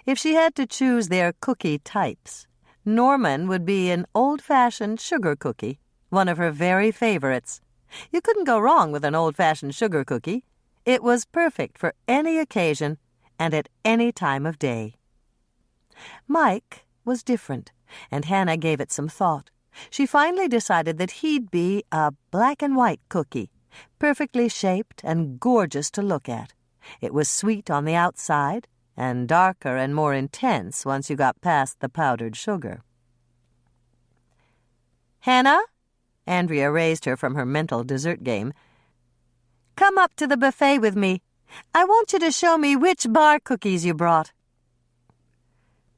If she had to choose their cookie types, Norman would be an old-fashioned sugar cookie, one of her very favorites. You couldn't go wrong with an old-fashioned sugar cookie. It was perfect for any occasion and at any time of day. Mike was different, and Hannah gave it some thought. She finally decided that he'd be a black-and-white cookie, perfectly shaped and gorgeous to look at. It was sweet on the outside and darker and more intense once you got past the powdered sugar. "Hannah?" Andrea raised her from her mental dessert game. "Come up to the buffet with me. I want you to show me which bar cookies you brought."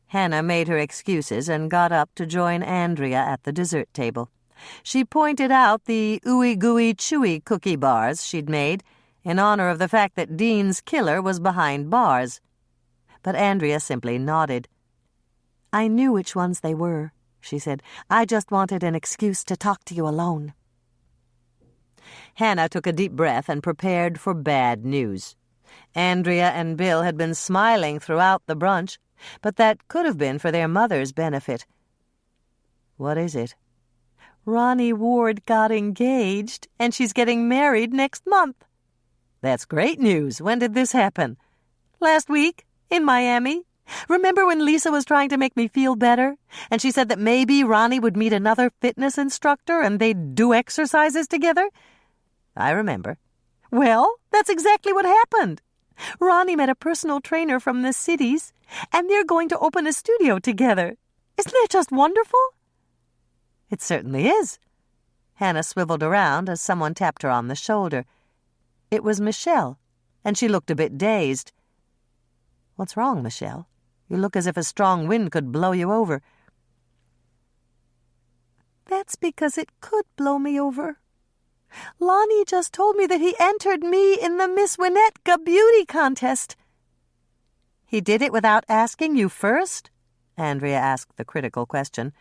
Hannah made her excuses and got up to join Andrea at the dessert table. She pointed out the ooey-gooey-chewy cookie bars she'd made in honor of the fact that Dean's killer was behind bars. But Andrea simply nodded. "I knew which ones they were," she said. "I just wanted an excuse to talk to you alone." Hannah took a deep breath and prepared for bad news. Andrea and Bill had been smiling throughout the brunch, but that could have been for their mother's benefit. "What is it?" "Ronnie Ward got engaged, and she's getting married next month." "That's great news. When did this happen?" "Last week, in Miami. Remember when Lisa was trying to make me feel better? And she said that maybe Ronnie would meet another fitness instructor and they'd do exercises together?" "I remember." "Well, that's exactly what happened. Ronnie met a personal trainer from the cities, and they're going to open a studio together. Isn't that just wonderful?" "It certainly is." Hannah swiveled around as someone tapped her on the shoulder. It was Michelle, and she looked a bit dazed. "What's wrong, Michelle? You look as if a strong wind could blow you over." "That's because it could blow me over. Lonnie just told me that he entered me in the Miss Winnetka beauty contest." "He did it without asking you first?" Andrea asked the critical question.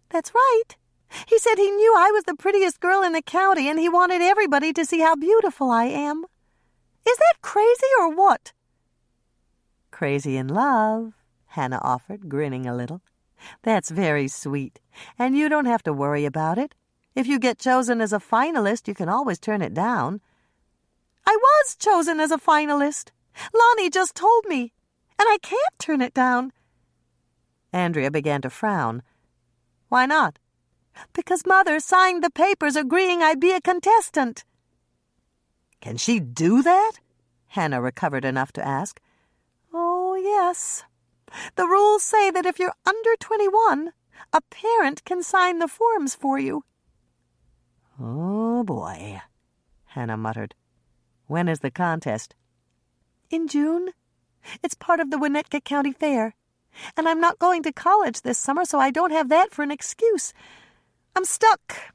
"That's right. He said he knew I was the prettiest girl in the county, and he wanted everybody to see how beautiful I am. Is that crazy or what?" "Crazy in love," Hannah offered, grinning a little. "That's very sweet, and you don't have to worry about it. If you get chosen as a finalist, you can always turn it down." "I was chosen as a finalist. Lonnie just told me, and I can't turn it down." Andrea began to frown. "Why not?" "Because Mother signed the papers agreeing I'd be a contestant." "Can she do that?" Hannah recovered enough to ask. "Oh, yes. The rules say that if you're under 21, a parent can sign the forms for you." "Oh, boy," Hannah muttered. "When is the contest?" "In June. It's part of the Winnetka County Fair. And I'm not going to college this summer, so I don't have that for an excuse. I'm stuck,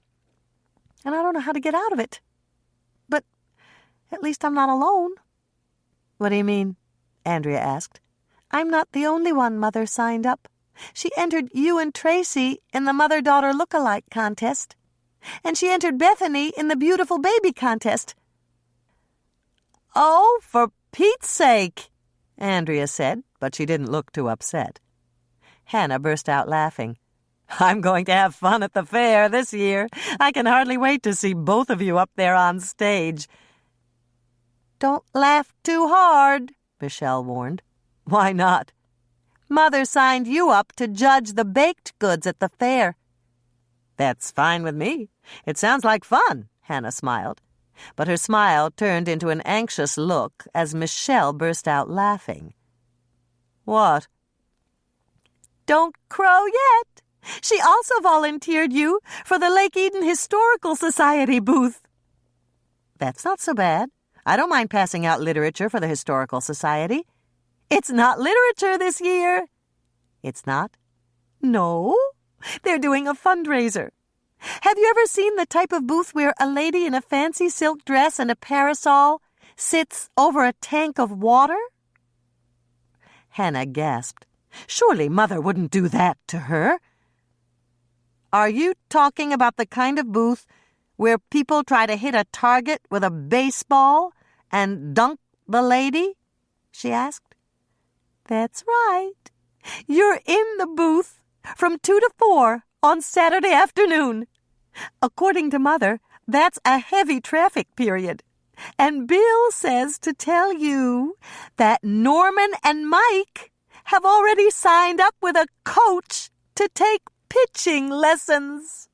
and I don't know how to get out of it. But at least I'm not alone." "What do you mean?" Andrea asked. "I'm not the only one Mother signed up. She entered you and Tracy in the mother-daughter look-alike contest. And she entered Bethany in the beautiful baby contest." "Oh, for Pete's sake," Andrea said, but she didn't look too upset. Hannah burst out laughing. "I'm going to have fun at the fair this year. I can hardly wait to see both of you up there on stage." "Don't laugh too hard," Michelle warned. "Why not?" "Mother signed you up to judge the baked goods at the fair." That's fine with me. It sounds like fun, Hannah smiled. But her smile turned into an anxious look as Michelle burst out laughing. What? Don't crow yet. She also volunteered you for the Lake Eden Historical Society booth. That's not so bad. I don't mind passing out literature for the Historical Society. It's not literature this year. It's not? No, they're doing a fundraiser. Have you ever seen the type of booth where a lady in a fancy silk dress and a parasol sits over a tank of water? Hannah gasped. Surely Mother wouldn't do that to her. Are you talking about the kind of booth where people try to hit a target with a baseball and dunk the lady? She asked. That's right. You're in the booth from 2 to 4 on Saturday afternoon. According to Mother, that's a heavy traffic period. And Bill says to tell you that Norman and Mike have already signed up with a coach to take pitching lessons.